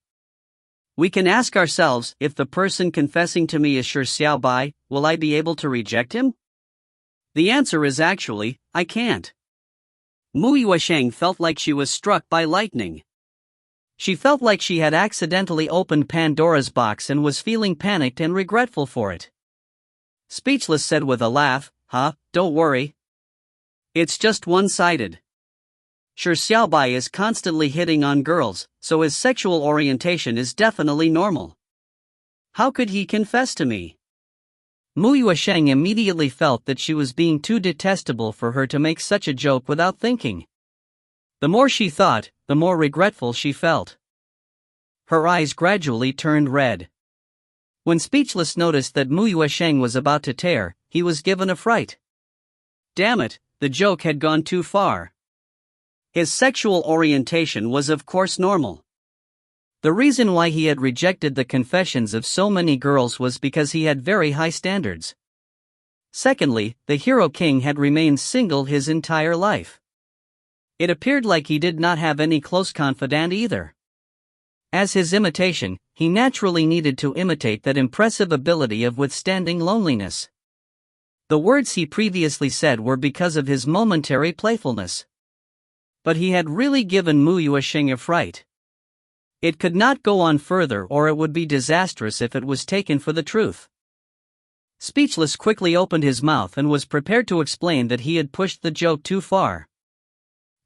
We can ask ourselves, if the person confessing to me is Shi Xiaobai, will I be able to reject him? The answer is actually, I can't." Mu Yuesheng felt like she was struck by lightning. She felt like she had accidentally opened Pandora's box and was feeling panicked and regretful for it. Speechless said with a laugh, "Don't worry. It's just one-sided. Shi Xiaobai is constantly hitting on girls, so his sexual orientation is definitely normal. How could he confess to me?" Mu Yuesheng immediately felt that she was being too detestable for her to make such a joke without thinking. The more she thought, the more regretful she felt. Her eyes gradually turned red. When Speechless noticed that Mu Yuesheng was about to tear, he was given a fright. Damn it, the joke had gone too far. His sexual orientation was of course normal. The reason why he had rejected the confessions of so many girls was because he had very high standards. Secondly, the hero king had remained single his entire life. It appeared like he did not have any close confidant either. As his imitation, he naturally needed to imitate that impressive ability of withstanding loneliness. The words he previously said were because of his momentary playfulness. But he had really given Mu Yuesheng a fright. It could not go on further, or it would be disastrous if it was taken for the truth. Speechless quickly opened his mouth and was prepared to explain that he had pushed the joke too far.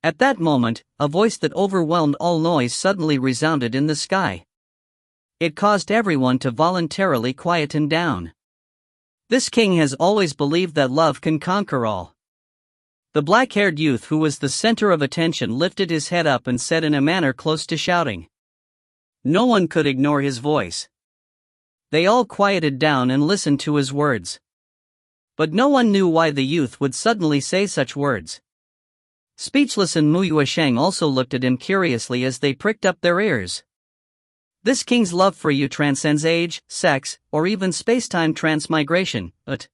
At that moment, a voice that overwhelmed all noise suddenly resounded in the sky. It caused everyone to voluntarily quieten down. This king has always believed that love can conquer all. The black-haired youth who was the center of attention lifted his head up and said in a manner close to shouting. No one could ignore his voice. They all quieted down and listened to his words. But no one knew why the youth would suddenly say such words. Speechless and Mu Yuesheng also looked at him curiously as they pricked up their ears. This king's love for you transcends age, sex, or even space-time transmigration, but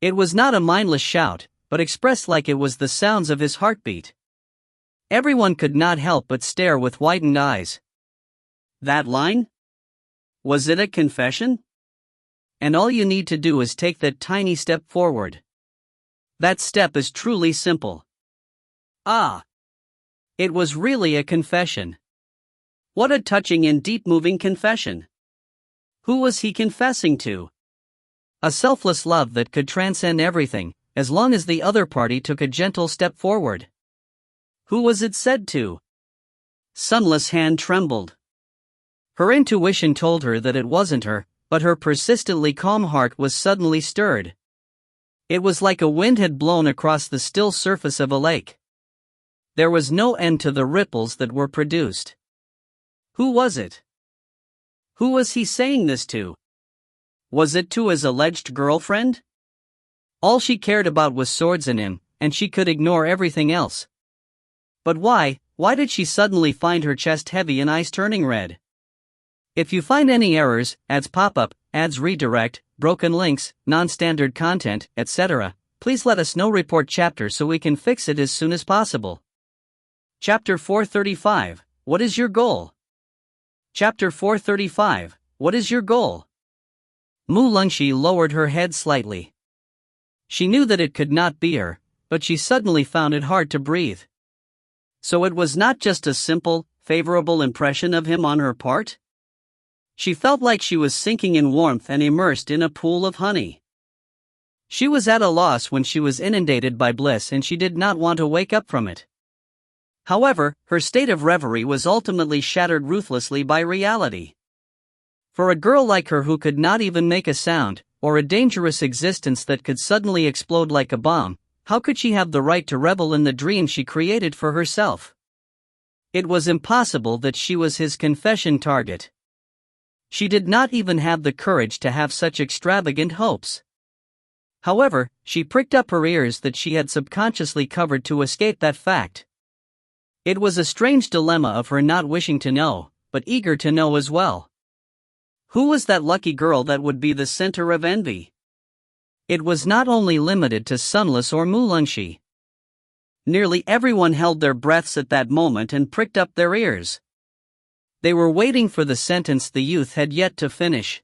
it was not a mindless shout, but expressed like it was the sounds of his heartbeat. Everyone could not help but stare with widened eyes. That line? Was it a confession? And all you need to do is take that tiny step forward. That step is truly simple. Ah! It was really a confession. What a touching and deep-moving confession. Who was he confessing to? A selfless love that could transcend everything, as long as the other party took a gentle step forward. Who was it said to? Sunless hand trembled. Her intuition told her that it wasn't her, but her persistently calm heart was suddenly stirred. It was like a wind had blown across the still surface of a lake. There was no end to the ripples that were produced. Who was it? Who was he saying this to? Was it to his alleged girlfriend? All she cared about was swords and him, and she could ignore everything else. But why did she suddenly find her chest heavy and eyes turning red? If you find any errors, ads pop up, ads redirect, broken links, non-standard content, etc., please let us know. Report chapter so we can fix it as soon as possible. Chapter 435, What is your goal? Chapter 435, What is your goal? Mu Lungxi lowered her head slightly. She knew that it could not be her, but she suddenly found it hard to breathe. So it was not just a simple, favorable impression of him on her part? She felt like she was sinking in warmth and immersed in a pool of honey. She was at a loss when she was inundated by bliss and she did not want to wake up from it. However, her state of reverie was ultimately shattered ruthlessly by reality. For a girl like her who could not even make a sound, or a dangerous existence that could suddenly explode like a bomb, how could she have the right to revel in the dream she created for herself? It was impossible that she was his confession target. She did not even have the courage to have such extravagant hopes. However, she pricked up her ears that she had subconsciously covered to escape that fact. It was a strange dilemma of her not wishing to know, but eager to know as well. Who was that lucky girl that would be the center of envy? It was not only limited to Sunless or Mu Lungxi. Nearly everyone held their breaths at that moment and pricked up their ears. They were waiting for the sentence the youth had yet to finish.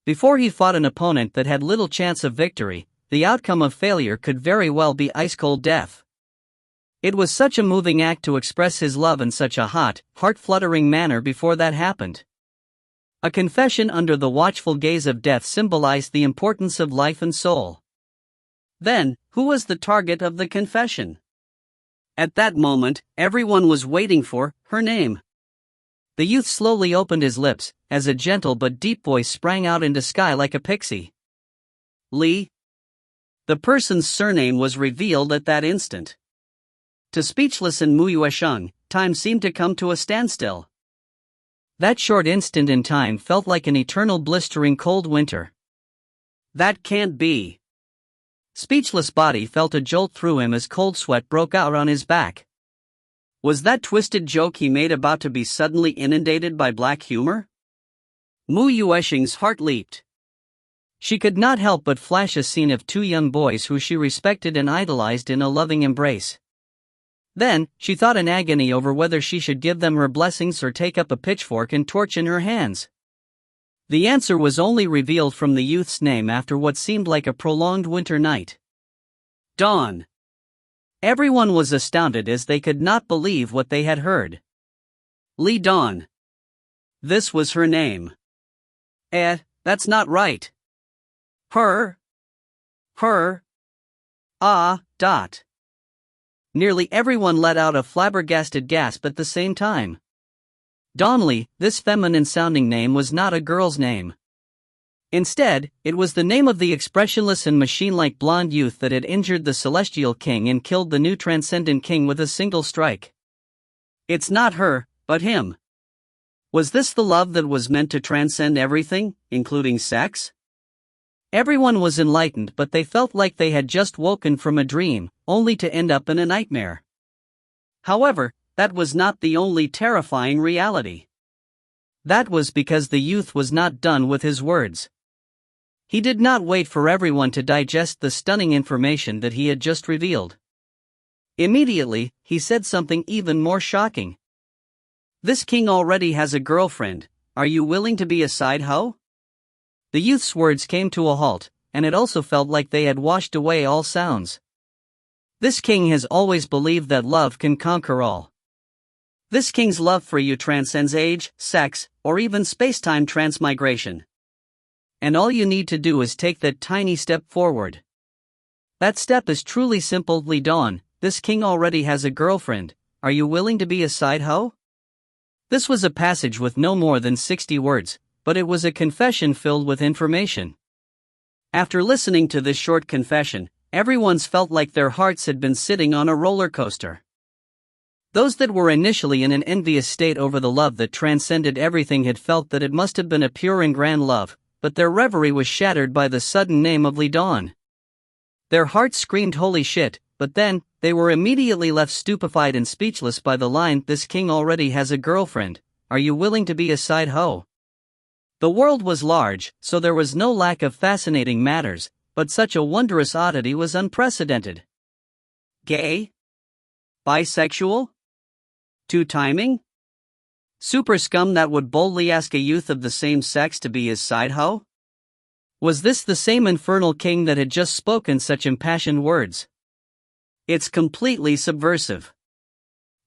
Before he fought an opponent that had little chance of victory, the outcome of failure could very well be ice-cold death. It was such a moving act to express his love in such a hot, heart-fluttering manner before that happened. A confession under the watchful gaze of death symbolized the importance of life and soul. Then, who was the target of the confession? At that moment, everyone was waiting for her name. The youth slowly opened his lips, as a gentle but deep voice sprang out into sky like a pixie. Li. The person's surname was revealed at that instant. To Speechless and Mu Yuesheng, time seemed to come to a standstill. That short instant in time felt like an eternal blistering cold winter. That can't be. Speechless body felt a jolt through him as cold sweat broke out on his back. Was that twisted joke he made about to be suddenly inundated by black humor? Mu Yuexing's heart leaped. She could not help but flash a scene of two young boys who she respected and idolized in a loving embrace. Then, she thought in agony over whether she should give them her blessings or take up a pitchfork and torch in her hands. The answer was only revealed from the youth's name after what seemed like a prolonged winter night. Dawn. Everyone was astounded as they could not believe what they had heard. Li Dawn. This was her name. That's not right. Her. Nearly everyone let out a flabbergasted gasp at the same time. Dawnli, this feminine-sounding name was not a girl's name. Instead, it was the name of the expressionless and machine-like blonde youth that had injured the Celestial King and killed the new Transcendent King with a single strike. It's not her, but him. Was this the love that was meant to transcend everything, including sex? Everyone was enlightened, but they felt like they had just woken from a dream, only to end up in a nightmare. However, that was not the only terrifying reality. That was because the youth was not done with his words. He did not wait for everyone to digest the stunning information that he had just revealed. Immediately, he said something even more shocking. This king already has a girlfriend. Are you willing to be a side hoe? The youth's words came to a halt, and it also felt like they had washed away all sounds. This king has always believed that love can conquer all. This king's love for you transcends age, sex, or even space-time transmigration. And all you need to do is take that tiny step forward. That step is truly simple. Li Dawn, this king already has a girlfriend. Are you willing to be a side hoe? This was a passage with no more than 60 words, but it was a confession filled with information. After listening to this short confession, everyone's felt like their hearts had been sitting on a roller coaster. Those that were initially in an envious state over the love that transcended everything had felt that it must have been a pure and grand love, but their reverie was shattered by the sudden name of Li Dawn. Their hearts screamed holy shit, but then, they were immediately left stupefied and speechless by the line, this king already has a girlfriend. Are you willing to be a side hoe? The world was large, so there was no lack of fascinating matters, but such a wondrous oddity was unprecedented. Gay? Bisexual? Two-timing? Super scum that would boldly ask a youth of the same sex to be his side hoe? Was this the same infernal king that had just spoken such impassioned words? It's completely subversive.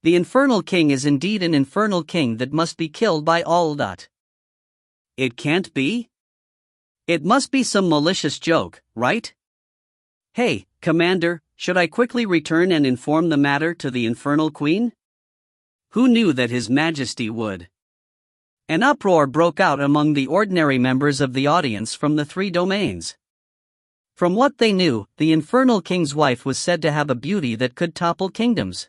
The infernal king is indeed an infernal king that must be killed by all. It can't be? It must be some malicious joke, right? Hey, Commander, should I quickly return and inform the matter to the infernal queen? Who knew that His Majesty would? An uproar broke out among the ordinary members of the audience from the three domains. From what they knew, the infernal king's wife was said to have a beauty that could topple kingdoms.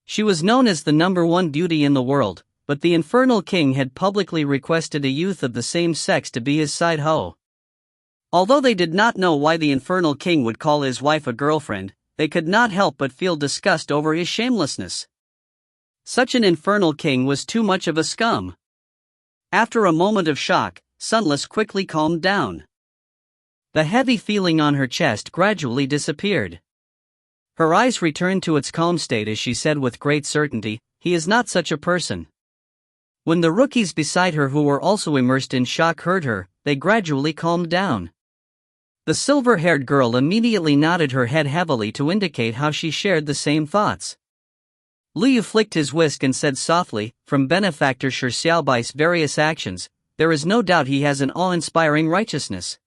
She was known as the #1 beauty in the world, but the infernal king had publicly requested a youth of the same sex to be his side hoe. Although they did not know why the infernal king would call his wife a girlfriend, they could not help but feel disgust over his shamelessness. Such an infernal king was too much of a scum. After a moment of shock, Sunless quickly calmed down. The heavy feeling on her chest gradually disappeared. Her eyes returned to its calm state as she said with great certainty, he is not such a person. When the rookies beside her who were also immersed in shock heard her, they gradually calmed down. The silver-haired girl immediately nodded her head heavily to indicate how she shared the same thoughts. Liu flicked his whisk and said softly, from benefactor Shi Xiaobai's various actions, there is no doubt he has an awe-inspiring righteousness.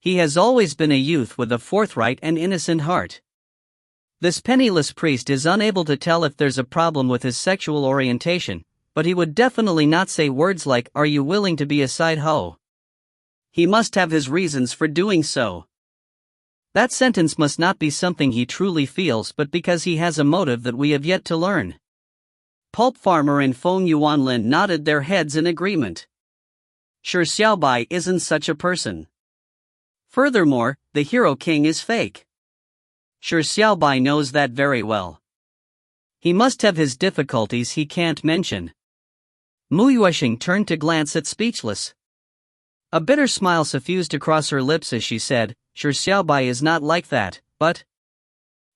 He has always been a youth with a forthright and innocent heart. This penniless priest is unable to tell if there's a problem with his sexual orientation, but he would definitely not say words like, are you willing to be a side hoe? He must have his reasons for doing so. That sentence must not be something he truly feels but because he has a motive that we have yet to learn. Pulp Farmer and Feng Yuanlin nodded their heads in agreement. Shi Xiaobai isn't such a person. Furthermore, the hero king is fake. Shi Xiaobai knows that very well. He must have his difficulties he can't mention. Mu Yuexing turned to glance at Speechless. A bitter smile suffused across her lips as she said, Shi Xiaobai is not like that, but...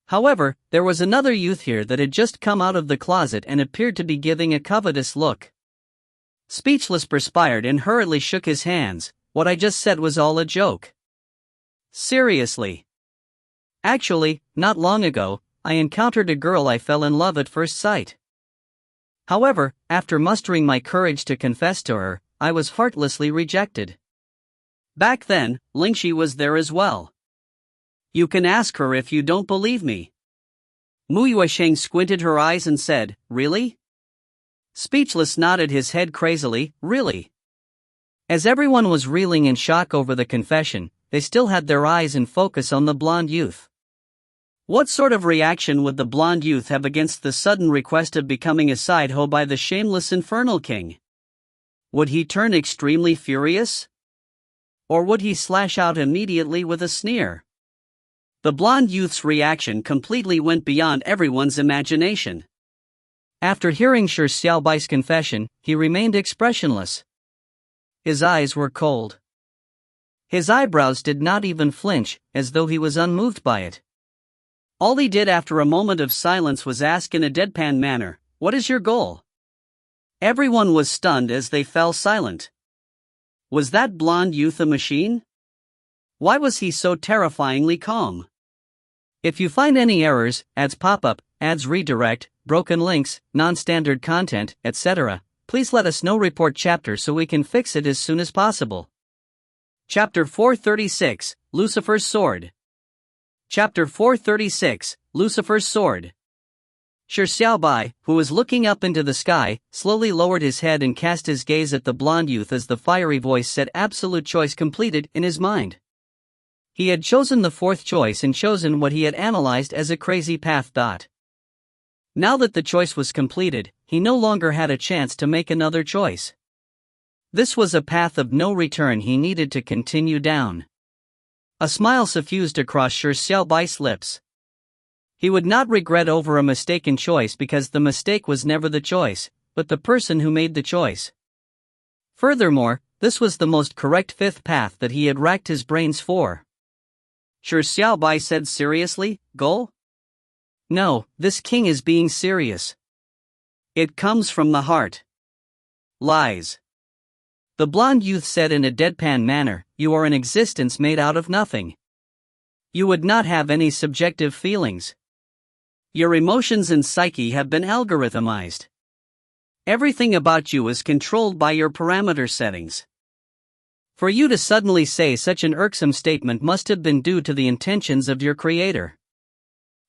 However, there was another youth here that had just come out of the closet and appeared to be giving a covetous look. Speechless perspired and hurriedly shook his hands. What I just said was all a joke. Seriously. Actually, not long ago, I encountered a girl I fell in love at first sight. However, after mustering my courage to confess to her, I was heartlessly rejected. Back then, Lingxi was there as well. You can ask her if you don't believe me. Mu Yuexing squinted her eyes and said, Really? Speechless nodded his head crazily, Really? As everyone was reeling in shock over the confession, they still had their eyes in focus on the blonde youth. What sort of reaction would the blonde youth have against the sudden request of becoming a side hoe by the shameless infernal king? Would he turn extremely furious? Or would he slash out immediately with a sneer? The blonde youth's reaction completely went beyond everyone's imagination. After hearing Shi Xiaobai's confession, he remained expressionless. His eyes were cold. His eyebrows did not even flinch, as though he was unmoved by it. All he did after a moment of silence was ask in a deadpan manner, What is your goal? Everyone was stunned as they fell silent. Was that blonde youth a machine? Why was he so terrifyingly calm? If you find any errors, ads pop up, ads redirect, broken links, non-standard content, etc., please let us know. Report chapter so we can fix it as soon as possible. Chapter 436, Lucifer's Sword. Chapter 436, Lucifer's Sword. Shi Xiaobai, who was looking up into the sky, slowly lowered his head and cast his gaze at the blonde youth as the fiery voice said absolute choice completed in his mind. He had chosen the fourth choice and chosen what he had analyzed as a crazy path. Now that the choice was completed, he no longer had a chance to make another choice. This was a path of no return he needed to continue down. A smile suffused across Shi Xiaobai's lips. He would not regret over a mistaken choice because the mistake was never the choice, but the person who made the choice. Furthermore, this was the most correct fifth path that he had racked his brains for. Shi Xiaobai said seriously, Goal? No, this king is being serious. It comes from the heart. Lies. The blonde youth said in a deadpan manner, You are an existence made out of nothing. You would not have any subjective feelings. Your emotions and psyche have been algorithmized. Everything about you is controlled by your parameter settings. For you to suddenly say such an irksome statement must have been due to the intentions of your creator.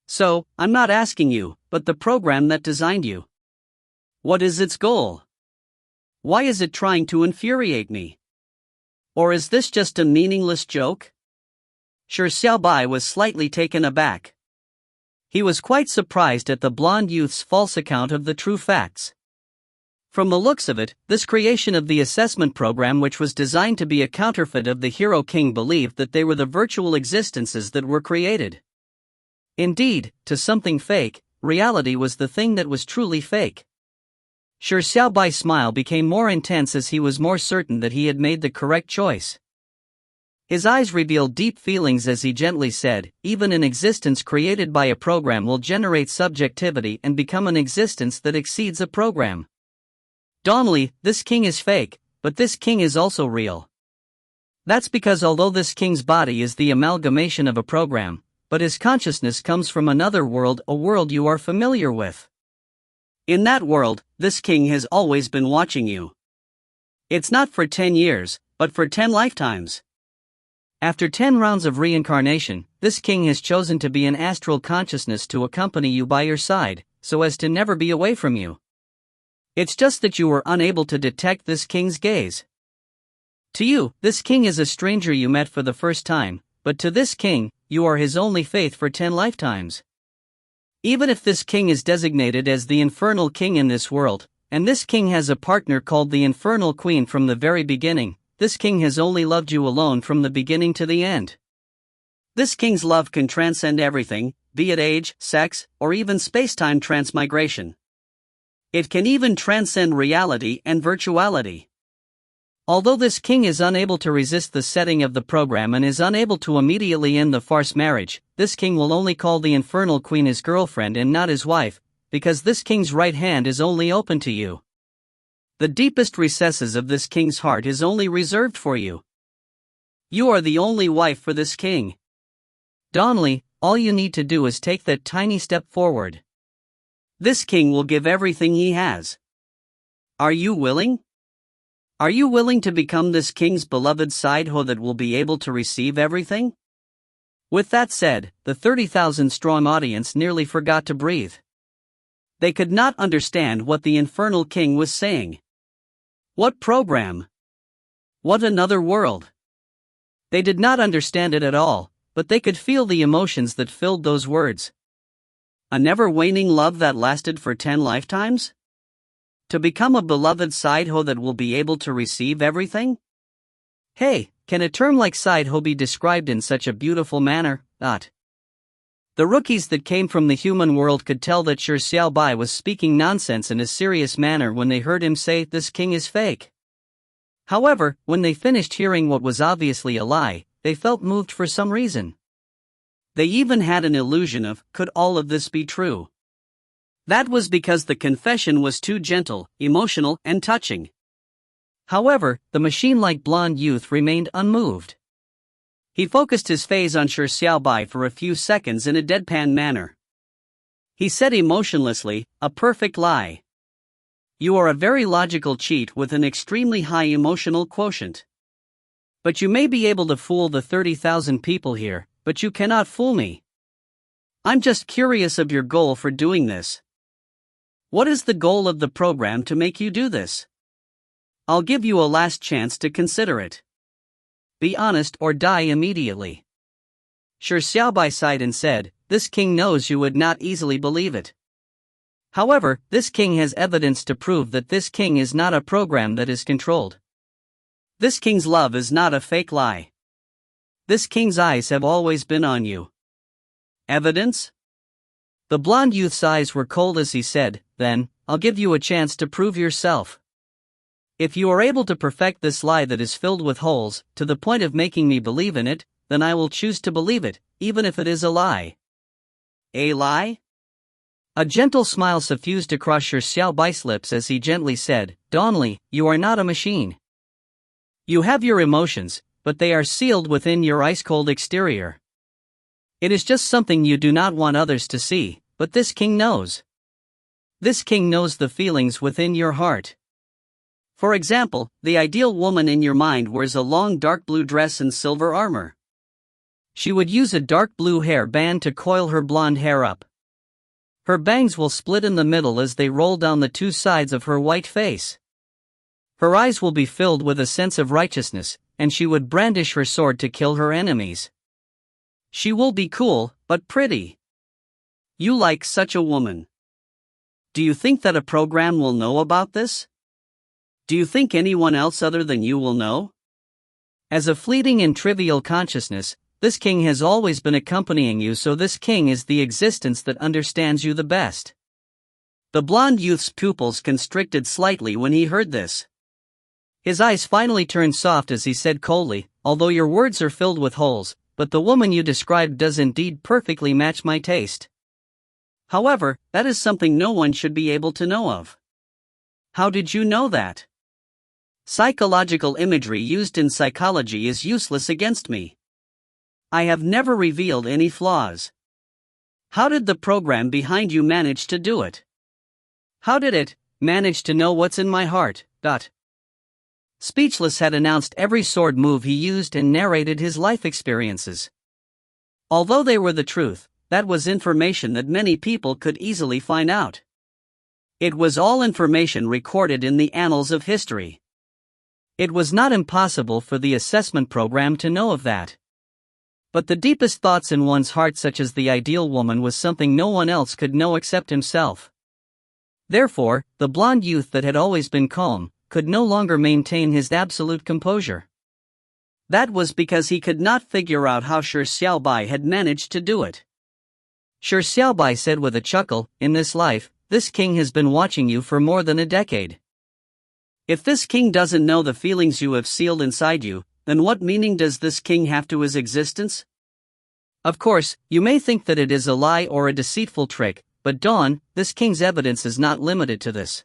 So, I'm not asking you, but the program that designed you. What is its goal? Why is it trying to infuriate me? Or is this just a meaningless joke? Shi Xiaobai was slightly taken aback. He was quite surprised at the blonde youth's false account of the true facts. From the looks of it, this creation of the assessment program, which was designed to be a counterfeit of the hero king, believed that they were the virtual existences that were created. Indeed, to something fake, reality was the thing that was truly fake. Shi Xiaobai's smile became more intense as he was more certain that he had made the correct choice. His eyes revealed deep feelings as he gently said, Even an existence created by a program will generate subjectivity and become an existence that exceeds a program. Donnelly, this king is fake, but this king is also real. That's because although this king's body is the amalgamation of a program, but his consciousness comes from another world, a world you are familiar with. In that world, this king has always been watching you. It's not for 10 years, but for 10 lifetimes. After 10 rounds of reincarnation, this king has chosen to be an astral consciousness to accompany you by your side, so as to never be away from you. It's just that you were unable to detect this king's gaze. To you, this king is a stranger you met for the first time, but to this king, you are his only faith for 10 lifetimes. Even if this king is designated as the infernal king in this world, and this king has a partner called the infernal queen from the very beginning, this king has only loved you alone from the beginning to the end. This king's love can transcend everything, be it age, sex, or even space-time transmigration. It can even transcend reality and virtuality. Although this king is unable to resist the setting of the program and is unable to immediately end the farce marriage, this king will only call the infernal queen his girlfriend and not his wife, because this king's right hand is only open to you. The deepest recesses of this king's heart is only reserved for you. You are the only wife for this king. Donley, all you need to do is take that tiny step forward. This king will give everything he has. Are you willing? Are you willing to become this king's beloved side hoe that will be able to receive everything? With that said, the 30,000-strong audience nearly forgot to breathe. They could not understand what the infernal king was saying. What program? What another world? They did not understand it at all, but they could feel the emotions that filled those words. A never-waning love that lasted for 10 lifetimes? To become a beloved side hoe that will be able to receive everything? Hey, can a term like side hoe be described in such a beautiful manner? The rookies that came from the human world could tell that Shi Xiaobai was speaking nonsense in a serious manner when they heard him say, "This king is fake." However, when they finished hearing what was obviously a lie, they felt moved for some reason. They even had an illusion of, could all of this be true? That was because the confession was too gentle, emotional, and touching. However, the machine-like blonde youth remained unmoved. He focused his face on Shi Xiaobai for a few seconds in a deadpan manner. He said emotionlessly, "A perfect lie. You are a very logical cheat with an extremely high emotional quotient. But you may be able to fool the 30,000 people here, but you cannot fool me. I'm just curious of your goal for doing this. What is the goal of the program to make you do this? I'll give you a last chance to consider it. Be honest or die immediately." Shi Xiaobai sighed and said, "This king knows you would not easily believe it. However, this king has evidence to prove that this king is not a program that is controlled. This king's love is not a fake lie. This king's eyes have always been on you." Evidence? The blonde youth's eyes were cold as he said, "Then, I'll give you a chance to prove yourself. If you are able to perfect this lie that is filled with holes, to the point of making me believe in it, then I will choose to believe it, even if it is a lie." A lie? A gentle smile suffused across Shi Xiaobai's lips as he gently said, "Donley, you are not a machine. You have your emotions, but they are sealed within your ice-cold exterior. It is just something you do not want others to see, but this king knows. This king knows the feelings within your heart. For example, the ideal woman in your mind wears a long dark blue dress and silver armor. She would use a dark blue hair band to coil her blonde hair up. Her bangs will split in the middle as they roll down the two sides of her white face. Her eyes will be filled with a sense of righteousness, and she would brandish her sword to kill her enemies. She will be cool, but pretty. You like such a woman. Do you think that a program will know about this? Do you think anyone else other than you will know? As a fleeting and trivial consciousness, this king has always been accompanying you, so this king is the existence that understands you the best." The blonde youth's pupils constricted slightly when he heard this. His eyes finally turned soft as he said coldly, "Although your words are filled with holes, but the woman you described does indeed perfectly match my taste. However, that is something no one should be able to know of." "How did you know that?" "Psychological imagery used in psychology is useless against me. I have never revealed any flaws. How did the program behind you manage to do it? How did it manage to know what's in my heart?" Speechless had announced every sword move he used and narrated his life experiences. Although they were the truth, that was information that many people could easily find out. It was all information recorded in the annals of history. It was not impossible for the assessment program to know of that. But the deepest thoughts in one's heart, such as the ideal woman, was something no one else could know except himself. Therefore, the blonde youth that had always been calm could no longer maintain his absolute composure. That was because he could not figure out how Shi Xiaobai had managed to do it. Shi Xiaobai said with a chuckle, "In this life, this king has been watching you for more than a decade. If this king doesn't know the feelings you have sealed inside you, then what meaning does this king have to his existence?" Of course, you may think that it is a lie or a deceitful trick, but Dawn, this king's evidence is not limited to this.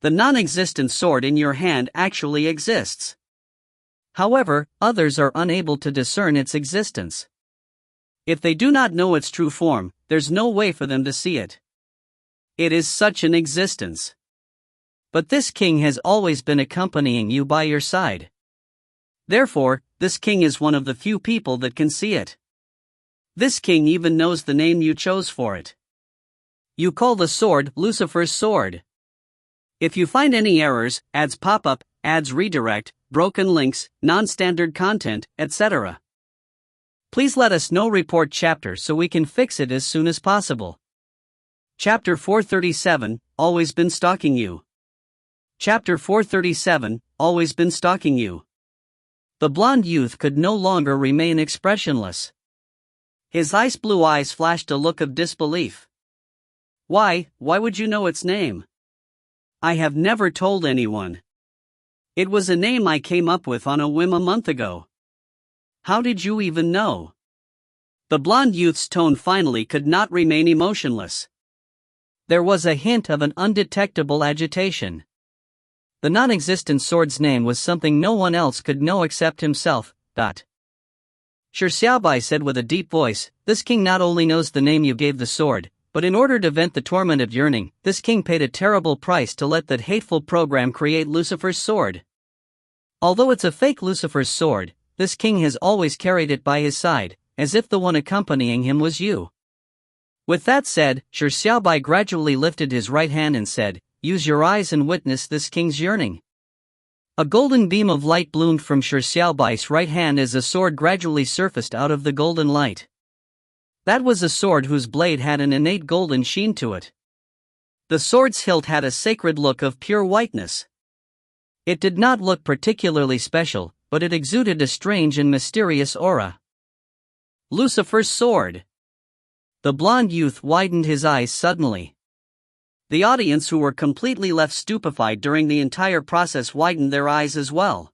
The non-existent sword in your hand actually exists. However, others are unable to discern its existence. If they do not know its true form, there's no way for them to see it. It is such an existence. But this king has always been accompanying you by your side. Therefore, this king is one of the few people that can see it. This king even knows the name you chose for it. You call the sword Lucifer's sword. If you find any errors, ads pop up, ads redirect, broken links, non-standard content, etc., please let us know. Report chapter so we can fix it as soon as possible. Chapter 437, Always Been Stalking You. Chapter 437, Always Been Stalking You. The blonde youth could no longer remain expressionless. His ice blue eyes flashed a look of disbelief. Why would you know its name? I have never told anyone. It was a name I came up with on a whim a month ago. How did you even know? The blonde youth's tone finally could not remain emotionless. There was a hint of an undetectable agitation. The non-existent sword's name was something no one else could know except himself. Shi Xiaobai said with a deep voice, "This king not only knows the name you gave the sword, but in order to vent the torment of yearning, this king paid a terrible price to let that hateful program create Lucifer's sword. Although it's a fake Lucifer's sword, this king has always carried it by his side, as if the one accompanying him was you." With that said, Shi Xiaobai gradually lifted his right hand and said, "Use your eyes and witness this king's yearning." A golden beam of light bloomed from Shi Xiaobai's right hand as a sword gradually surfaced out of the golden light. That was a sword whose blade had an innate golden sheen to it. The sword's hilt had a sacred look of pure whiteness. It did not look particularly special, but it exuded a strange and mysterious aura. Lucifer's sword. The blonde youth widened his eyes suddenly. The audience, who were completely left stupefied during the entire process, widened their eyes as well.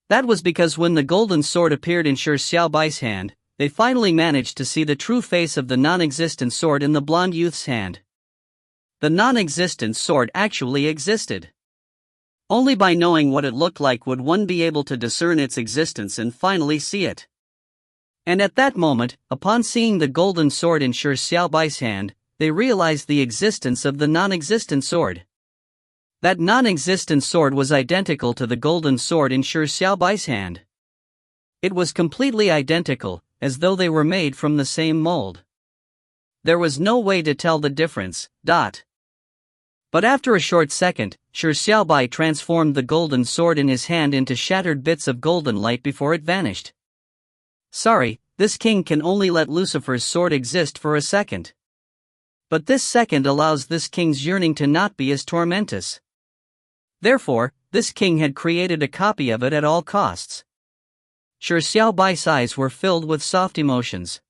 That was because when the golden sword appeared in Shi Xiaobai's hand, they finally managed to see the true face of the non-existent sword in the blonde youth's hand. The non-existent sword actually existed. Only by knowing what it looked like would one be able to discern its existence and finally see it. And at that moment, upon seeing the golden sword in Shi Xiaobai's hand, they realized the existence of the non-existent sword. That non-existent sword was identical to the golden sword in Shi Xiaobai's hand. It was completely identical, as though they were made from the same mold. There was no way to tell the difference. But after a short second, Shi Xiaobai transformed the golden sword in his hand into shattered bits of golden light before it vanished. Sorry, this king can only let Lucifer's sword exist for a second. But this second allows this king's yearning to not be as tormentous. Therefore, this king had created a copy of it at all costs. Shi Xiaobai's eyes were filled with soft emotions.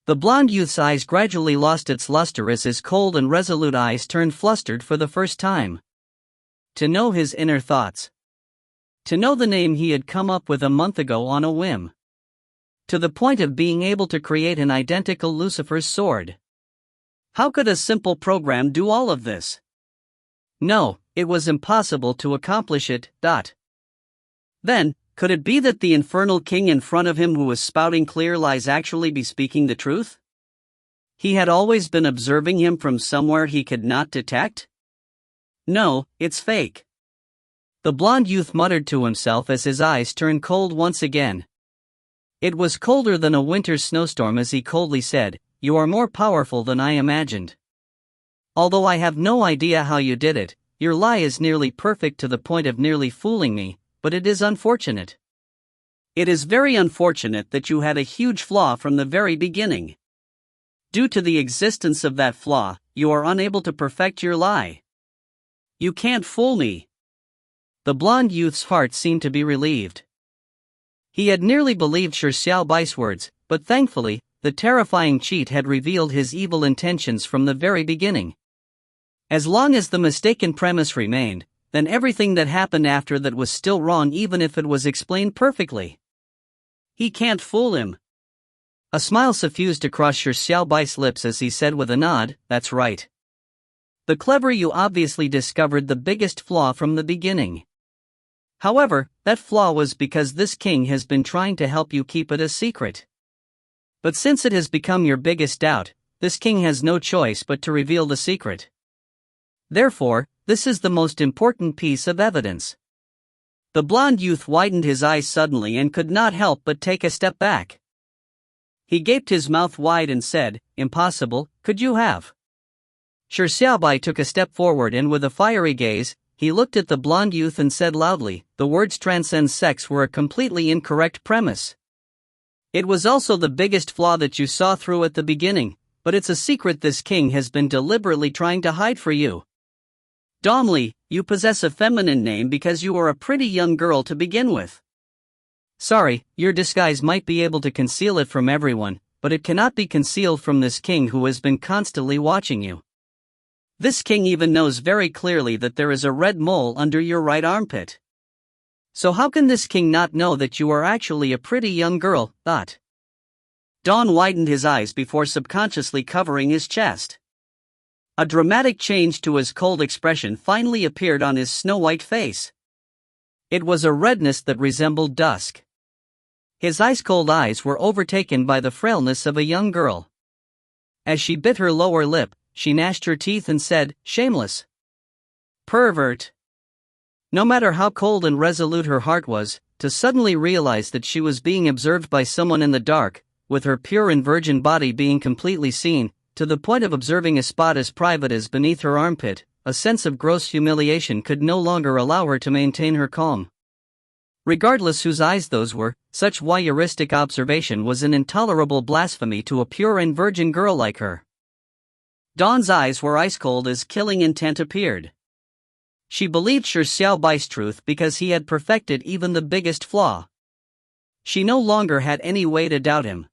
The blonde youth's eyes gradually lost its luster as his cold and resolute eyes turned flustered for the first time. To know his inner thoughts. To know the name he had come up with a month ago on a whim. To the point of being able to create an identical Lucifer's sword. How could a simple program do all of this? No, it was impossible to accomplish it. Then, could it be that the infernal king in front of him, who was spouting clear lies, actually be speaking the truth? He had always been observing him from somewhere he could not detect? No, it's fake. The blonde youth muttered to himself as his eyes turned cold once again. It was colder than a winter snowstorm as he coldly said, "You are more powerful than I imagined. Although I have no idea how you did it, your lie is nearly perfect to the point of nearly fooling me, but it is unfortunate. It is very unfortunate that you had a huge flaw from the very beginning. Due to the existence of that flaw, you are unable to perfect your lie. You can't fool me." The blonde youth's heart seemed to be relieved. He had nearly believed Shi Xiaobai's words, but thankfully, the terrifying cheat had revealed his evil intentions from the very beginning. As long as the mistaken premise remained, then everything that happened after that was still wrong even if it was explained perfectly. He can't fool him. A smile suffused across Shi Xiaobai's lips as he said with a nod, "That's right. The clever you obviously discovered the biggest flaw from the beginning. However, that flaw was because this king has been trying to help you keep it a secret. But since it has become your biggest doubt, this king has no choice but to reveal the secret. Therefore, this is the most important piece of evidence." The blond youth widened his eyes suddenly and could not help but take a step back. He gaped his mouth wide and said, "Impossible, could you have?" Shi Xiaobai took a step forward and with a fiery gaze, he looked at the blond youth and said loudly, "The words transcend sex were a completely incorrect premise. It was also the biggest flaw that you saw through at the beginning, but it's a secret this king has been deliberately trying to hide for you. Domli, you possess a feminine name because you are a pretty young girl to begin with. Sorry, your disguise might be able to conceal it from everyone, but it cannot be concealed from this king who has been constantly watching you. This king even knows very clearly that there is a red mole under your right armpit. So how can this king not know that you are actually a pretty young girl, thought?" Dawn widened his eyes before subconsciously covering his chest. A dramatic change to his cold expression finally appeared on his snow-white face. It was a redness that resembled dusk. His ice-cold eyes were overtaken by the frailness of a young girl. As she bit her lower lip, she gnashed her teeth and said, "Shameless pervert." No matter how cold and resolute her heart was, to suddenly realize that she was being observed by someone in the dark, with her pure and virgin body being completely seen, to the point of observing a spot as private as beneath her armpit, a sense of gross humiliation could no longer allow her to maintain her calm. Regardless whose eyes those were, such voyeuristic observation was an intolerable blasphemy to a pure and virgin girl like her. Dawn's eyes were ice-cold as killing intent appeared. She believed Shi Xiaobai's truth because he had perfected even the biggest flaw. She no longer had any way to doubt him.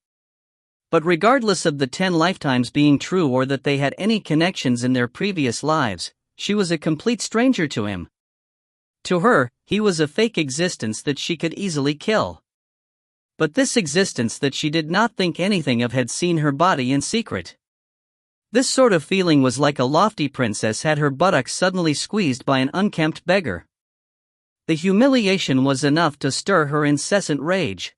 But regardless of the 10 lifetimes being true or that they had any connections in their previous lives, she was a complete stranger to him. To her, he was a fake existence that she could easily kill. But this existence that she did not think anything of had seen her body in secret. This sort of feeling was like a lofty princess had her buttocks suddenly squeezed by an unkempt beggar. The humiliation was enough to stir her incessant rage.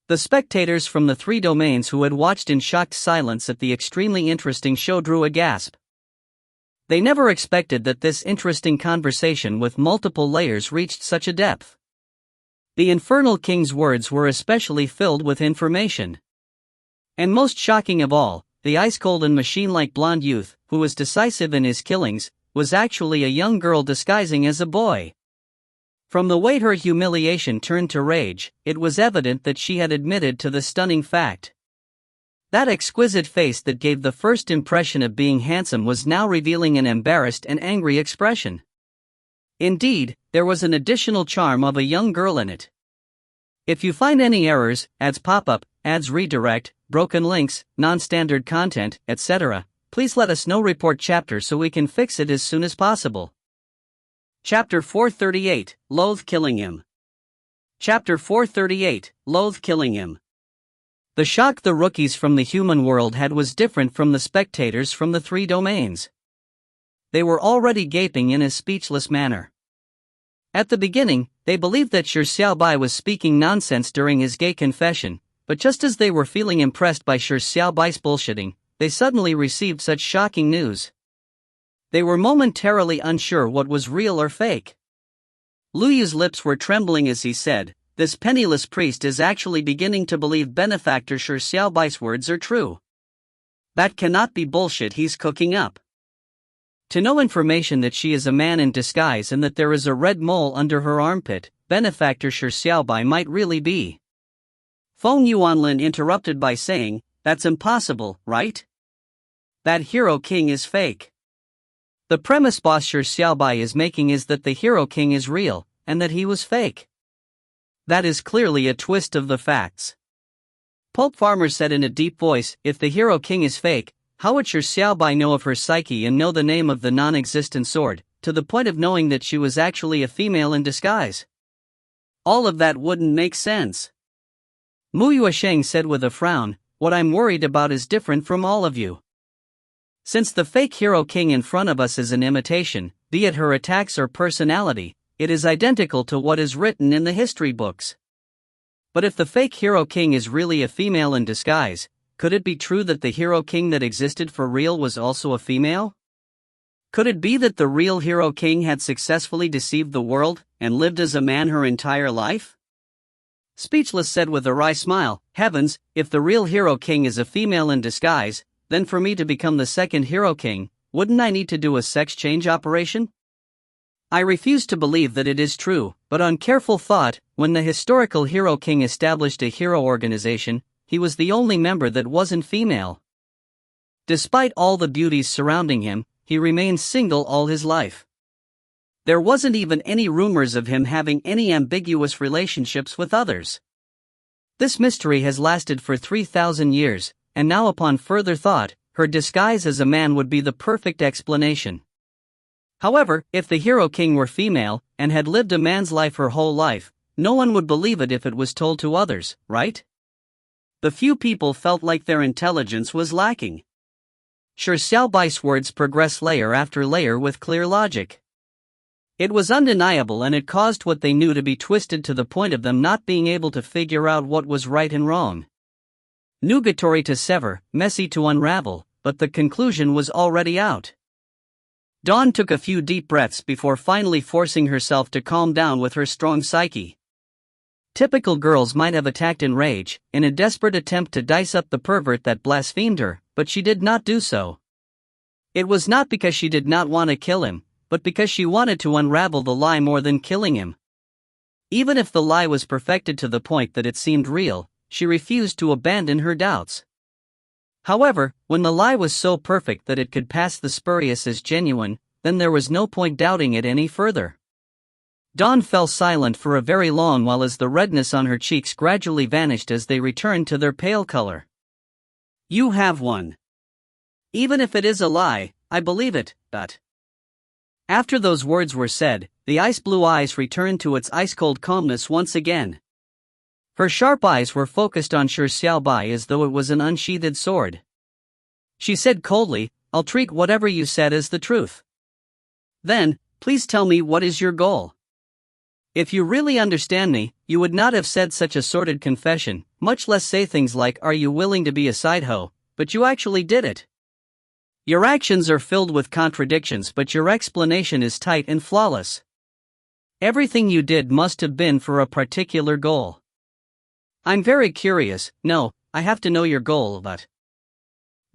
The spectators from the 3 domains who had watched in shocked silence at the extremely interesting show drew a gasp. They never expected that this interesting conversation with multiple layers reached such a depth. The infernal king's words were especially filled with information. And most shocking of all, the ice-cold and machine-like blonde youth, who was decisive in his killings, was actually a young girl disguising as a boy. From the way her humiliation turned to rage, it was evident that she had admitted to the stunning fact. That exquisite face that gave the first impression of being handsome was now revealing an embarrassed and angry expression. Indeed, there was an additional charm of a young girl in it. If you find any errors, ads pop up, ads redirect, broken links, non-standard content, etc., please let us know. Report chapter so we can fix it as soon as possible. Chapter 438, Loathe Killing Him. Chapter 438, Loathe Killing Him. The shock the rookies from the human world had was different from the spectators from the 3 domains. They were already gaping in a speechless manner. At the beginning, they believed that Shi Xiaobai was speaking nonsense during his gay confession, but just as they were feeling impressed by Shi Xiaobai's bullshitting, they suddenly received such shocking news. They were momentarily unsure what was real or fake. Luyu's lips were trembling as he said, "This penniless priest is actually beginning to believe benefactor Shi Xiaobai's words are true. That cannot be bullshit he's cooking up. To know information that she is a man in disguise and that there is a red mole under her armpit, benefactor Shi Xiaobai might really be." Feng Yuanlin interrupted by saying, "That's impossible, right? That hero king is fake. The premise boss Shi Xiaobai is making is that the hero king is real, and that he was fake." That is clearly a twist of the facts. Pulp Farmer said in a deep voice, if the hero king is fake, how would Shi Xiaobai know of her psyche and know the name of the non-existent sword, to the point of knowing that she was actually a female in disguise? All of that wouldn't make sense. Mu Yuesheng said with a frown, what I'm worried about is different from all of you. Since the fake hero king in front of us is an imitation, be it her attacks or personality, it is identical to what is written in the history books. But if the fake hero king is really a female in disguise, could it be true that the hero king that existed for real was also a female? Could it be that the real hero king had successfully deceived the world, and lived as a man her entire life? Speechless said with a wry smile, heavens, if the real hero king is a female in disguise, then for me to become the second hero king, wouldn't I need to do a sex change operation? I refuse to believe that it is true, but on careful thought, when the historical hero king established a hero organization, he was the only member that wasn't female. Despite all the beauties surrounding him, he remained single all his life. There wasn't even any rumors of him having any ambiguous relationships with others. This mystery has lasted for 3,000 years, and now upon further thought, her disguise as a man would be the perfect explanation. However, if the hero king were female, and had lived a man's life her whole life, no one would believe it if it was told to others, right? The few people felt like their intelligence was lacking. Shi Xiaobai's words progressed layer after layer with clear logic. It was undeniable, and it caused what they knew to be twisted to the point of them not being able to figure out what was right and wrong. Nugatory to sever, messy to unravel, but the conclusion was already out. Dawn took a few deep breaths before finally forcing herself to calm down with her strong psyche. Typical girls might have attacked in rage, in a desperate attempt to dice up the pervert that blasphemed her, but she did not do so. It was not because she did not want to kill him, but because she wanted to unravel the lie more than killing him. Even if the lie was perfected to the point that it seemed real, she refused to abandon her doubts. However, when the lie was so perfect that it could pass the spurious as genuine, then there was no point doubting it any further. Dawn fell silent for a very long while as the redness on her cheeks gradually vanished as they returned to their pale color. You have one. Even if it is a lie, I believe it, but... After those words were said, the ice-blue eyes returned to its ice-cold calmness once again. Her sharp eyes were focused on Shi Xiaobai as though it was an unsheathed sword. She said coldly, I'll treat whatever you said as the truth. Then, please tell me what is your goal. If you really understand me, you would not have said such a sordid confession, much less say things like, are you willing to be a side hoe, but you actually did it. Your actions are filled with contradictions, but your explanation is tight and flawless. Everything you did must have been for a particular goal. I'm very curious, no, I have to know your goal, but...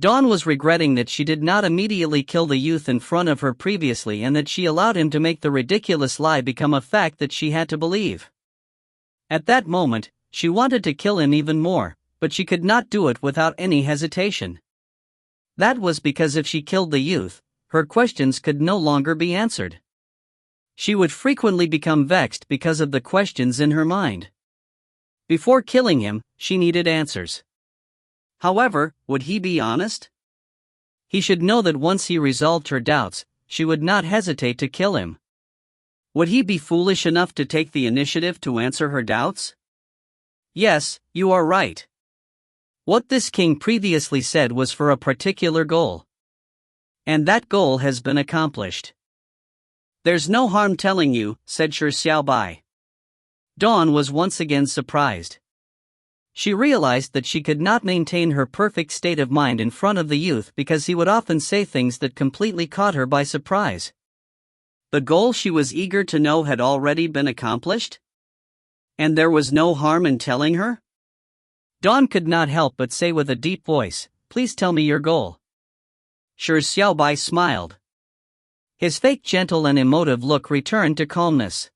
Dawn was regretting that she did not immediately kill the youth in front of her previously and that she allowed him to make the ridiculous lie become a fact that she had to believe. At that moment, she wanted to kill him even more, but she could not do it without any hesitation. That was because if she killed the youth, her questions could no longer be answered. She would frequently become vexed because of the questions in her mind. Before killing him, she needed answers. However, would he be honest? He should know that once he resolved her doubts, she would not hesitate to kill him. Would he be foolish enough to take the initiative to answer her doubts? Yes, you are right. What this king previously said was for a particular goal. And that goal has been accomplished. There's no harm telling you, said Shi Xiaobai. Dawn was once again surprised. She realized that she could not maintain her perfect state of mind in front of the youth because he would often say things that completely caught her by surprise. The goal she was eager to know had already been accomplished? And there was no harm in telling her? Dawn could not help but say with a deep voice, please tell me your goal. Shi Xiaobai smiled. His fake gentle and emotive look returned to calmness.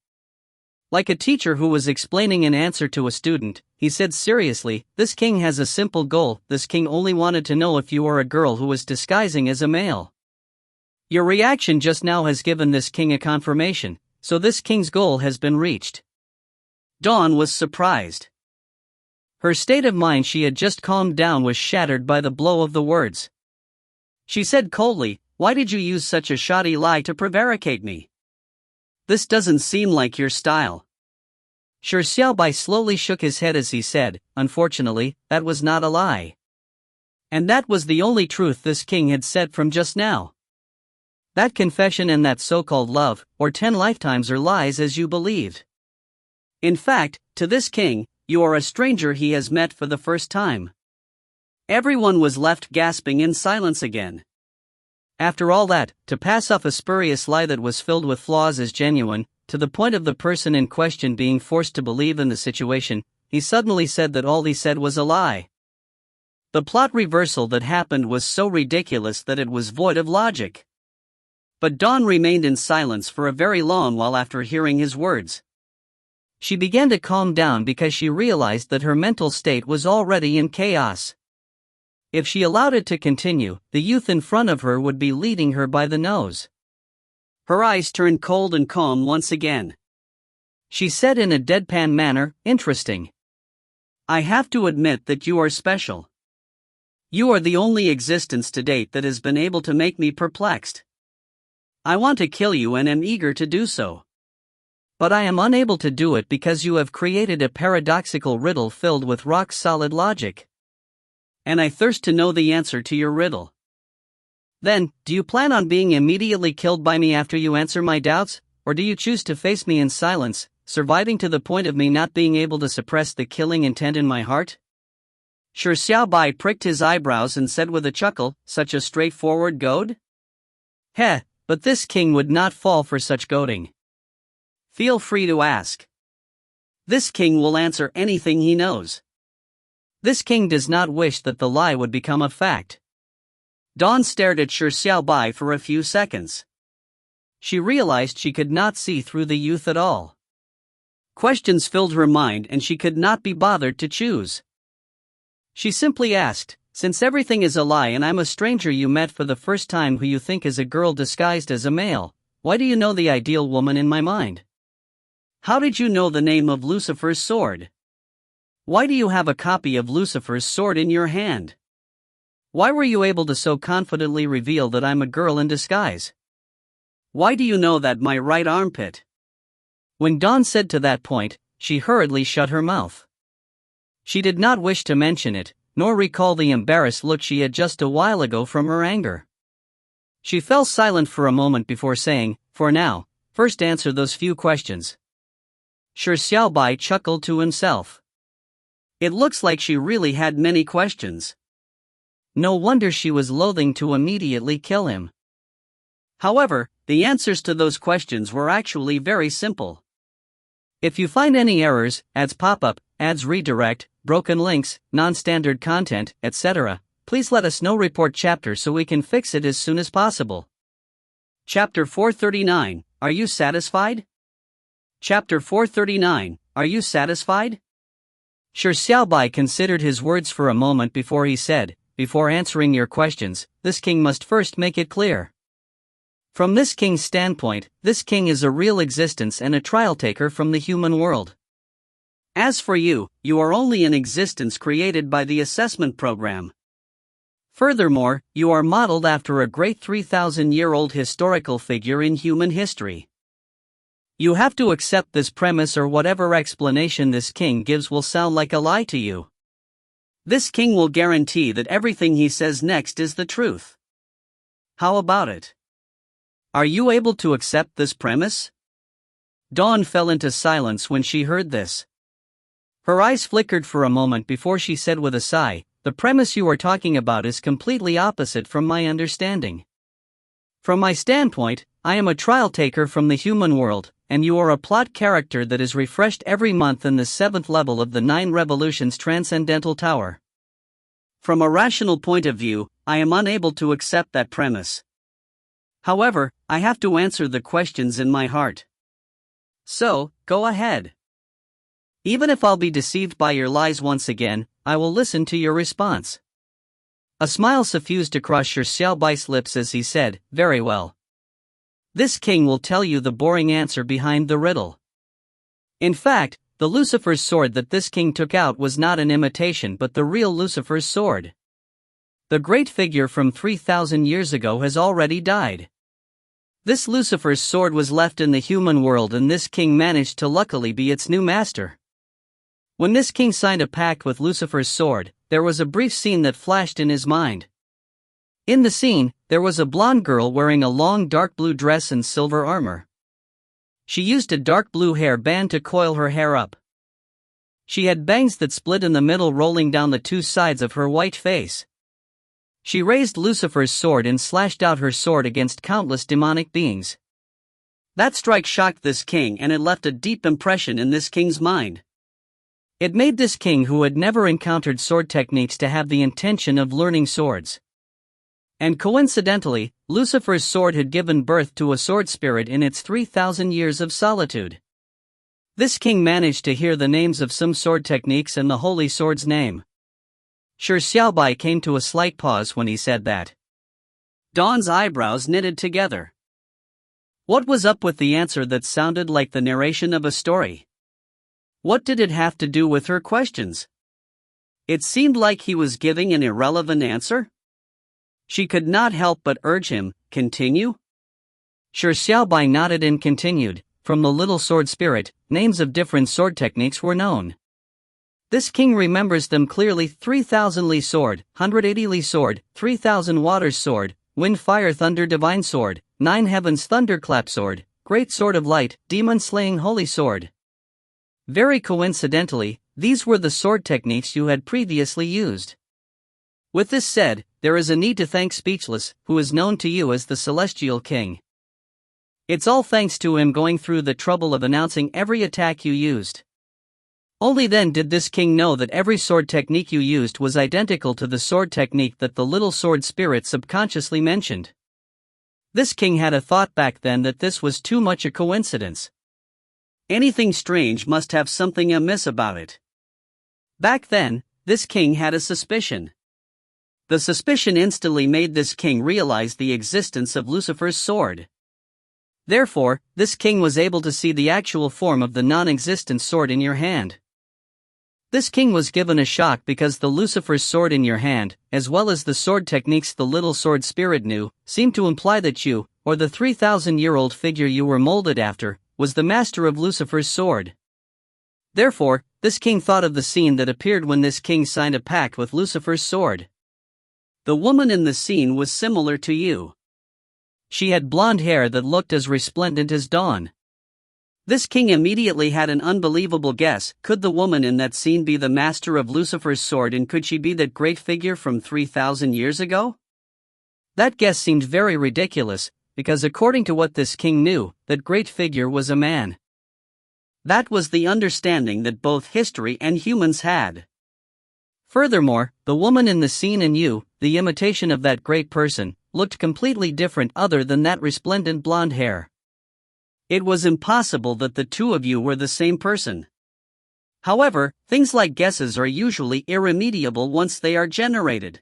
Like a teacher who was explaining an answer to a student, he said seriously, this king has a simple goal. This king only wanted to know if you are a girl who was disguising as a male. Your reaction just now has given this king a confirmation, so this king's goal has been reached. Dawn was surprised. Her state of mind she had just calmed down was shattered by the blow of the words. She said coldly, "Why did you use such a shoddy lie to prevaricate me? This doesn't seem like your style." Shi Xiaobai slowly shook his head as he said, "Unfortunately, that was not a lie. And that was the only truth this king had said from just now. That confession and that so-called love, or 10 lifetimes are lies as you believed. In fact, to this king, you are a stranger he has met for the first time." Everyone was left gasping in silence again. After all that, to pass off a spurious lie that was filled with flaws as genuine, to the point of the person in question being forced to believe in the situation, he suddenly said that all he said was a lie. The plot reversal that happened was so ridiculous that it was void of logic. But Dawn remained in silence for a very long while after hearing his words. She began to calm down because she realized that her mental state was already in chaos. If she allowed it to continue, the youth in front of her would be leading her by the nose. Her eyes turned cold and calm once again. She said in a deadpan manner, "Interesting. I have to admit that you are special. You are the only existence to date that has been able to make me perplexed. I want to kill you and am eager to do so. But I am unable to do it because you have created a paradoxical riddle filled with rock-solid logic. And I thirst to know the answer to your riddle. Then, do you plan on being immediately killed by me after you answer my doubts, or do you choose to face me in silence, surviving to the point of me not being able to suppress the killing intent in my heart?" Shi Xiaobai pricked his eyebrows and said with a chuckle, "Such a straightforward goad? Heh, but this king would not fall for such goading. Feel free to ask. This king will answer anything he knows. This king does not wish that the lie would become a fact." Dawn stared at Shi Xiaobai for a few seconds. She realized she could not see through the youth at all. Questions filled her mind and she could not be bothered to choose. She simply asked, "Since everything is a lie and I'm a stranger you met for the first time who you think is a girl disguised as a male, why do you know the ideal woman in my mind? How did you know the name of Lucifer's sword? Why do you have a copy of Lucifer's sword in your hand? Why were you able to so confidently reveal that I'm a girl in disguise? Why do you know that my right armpit?" When Dawn said to that point, she hurriedly shut her mouth. She did not wish to mention it, nor recall the embarrassed look she had just a while ago from her anger. She fell silent for a moment before saying, "For now, first answer those few questions." Shi Xiaobai chuckled to himself. It looks like she really had many questions. No wonder she was loathing to immediately kill him. However, the answers to those questions were actually very simple. If you find any errors, ads pop up, ads redirect, broken links, non-standard content, etc., please let us know. Report chapter so we can fix it as soon as possible. Chapter 439, Are you satisfied? Chapter 439, Are you satisfied? Shi Xiaobai considered his words for a moment before he said, "Before answering your questions, this king must first make it clear. From this king's standpoint, this king is a real existence and a trial taker from the human world. As for you, you are only an existence created by the assessment program. Furthermore, you are modeled after a great 3,000-year-old historical figure in human history. You have to accept this premise or whatever explanation this king gives will sound like a lie to you. This king will guarantee that everything he says next is the truth. How about it? Are you able to accept this premise?" Dawn fell into silence when she heard this. Her eyes flickered for a moment before she said with a sigh, "The premise you are talking about is completely opposite from my understanding. From my standpoint, I am a trial taker from the human world, and you are a plot character that is refreshed every month in the 7th level of the 9 Revolutions Transcendental Tower. From a rational point of view, I am unable to accept that premise. However, I have to answer the questions in my heart. So, go ahead. Even if I'll be deceived by your lies once again, I will listen to your response." A smile suffused across Shi Xiaobai's lips as he said, "Very well. This king will tell you the boring answer behind the riddle. In fact, the Lucifer's sword that this king took out was not an imitation but the real Lucifer's sword. The great figure from 3,000 years ago has already died. This Lucifer's sword was left in the human world and this king managed to luckily be its new master. When this king signed a pact with Lucifer's sword, there was a brief scene that flashed in his mind. In the scene, there was a blonde girl wearing a long dark blue dress and silver armor. She used a dark blue hair band to coil her hair up. She had bangs that split in the middle rolling down the two sides of her white face. She raised Lucifer's sword and slashed out her sword against countless demonic beings. That strike shocked this king and it left a deep impression in this king's mind. It made this king who had never encountered sword techniques to have the intention of learning swords. And coincidentally, Lucifer's sword had given birth to a sword spirit in its 3,000 years of solitude. This king managed to hear the names of some sword techniques and the holy sword's name. Shi Xiaobai came to a slight pause when he said that. Dawn's eyebrows knitted together. What was up with the answer that sounded like the narration of a story? What did it have to do with her questions? It seemed like he was giving an irrelevant answer. She could not help but urge him, continue? Shi Xiaobai nodded and continued, from the little sword spirit, names of different sword techniques were known. This king remembers them clearly: 3,000 Li sword, 180 Li sword, 3,000 waters sword, wind fire thunder divine sword, 9 heavens thunderclap sword, great sword of light, demon slaying holy sword. Very coincidentally, these were the sword techniques you had previously used. With this said, there is a need to thank Speechless, who is known to you as the Celestial King. It's all thanks to him going through the trouble of announcing every attack you used. Only then did this king know that every sword technique you used was identical to the sword technique that the little sword spirit subconsciously mentioned. This king had a thought back then that this was too much a coincidence. Anything strange must have something amiss about it. Back then, this king had a suspicion. The suspicion instantly made this king realize the existence of Lucifer's sword. Therefore, this king was able to see the actual form of the non-existent sword in your hand. This king was given a shock because the Lucifer's sword in your hand, as well as the sword techniques the little sword spirit knew, seemed to imply that you, or the 3,000-year-old figure you were molded after, was the master of Lucifer's sword. Therefore, this king thought of the scene that appeared when this king signed a pact with Lucifer's sword. The woman in the scene was similar to you. She had blonde hair that looked as resplendent as dawn. This king immediately had an unbelievable guess: could the woman in that scene be the master of Lucifer's sword, and could she be that great figure from 3,000 years ago? That guess seemed very ridiculous, because according to what this king knew, that great figure was a man. That was the understanding that both history and humans had. Furthermore, the woman in the scene and you, the imitation of that great person, looked completely different other than that resplendent blonde hair. It was impossible that the two of you were the same person. However, things like guesses are usually irremediable once they are generated.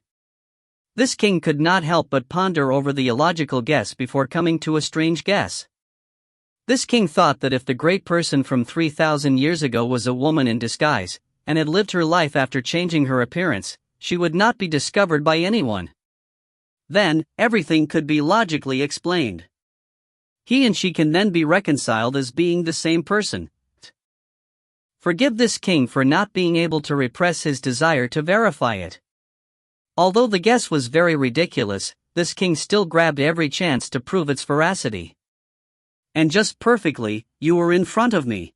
This king could not help but ponder over the illogical guess before coming to a strange guess. This king thought that if the great person from 3,000 years ago was a woman in disguise, and had lived her life after changing her appearance, she would not be discovered by anyone. Then, everything could be logically explained. He and she can then be reconciled as being the same person. Forgive this king for not being able to repress his desire to verify it. Although the guess was very ridiculous, this king still grabbed every chance to prove its veracity. And just perfectly, you were in front of me.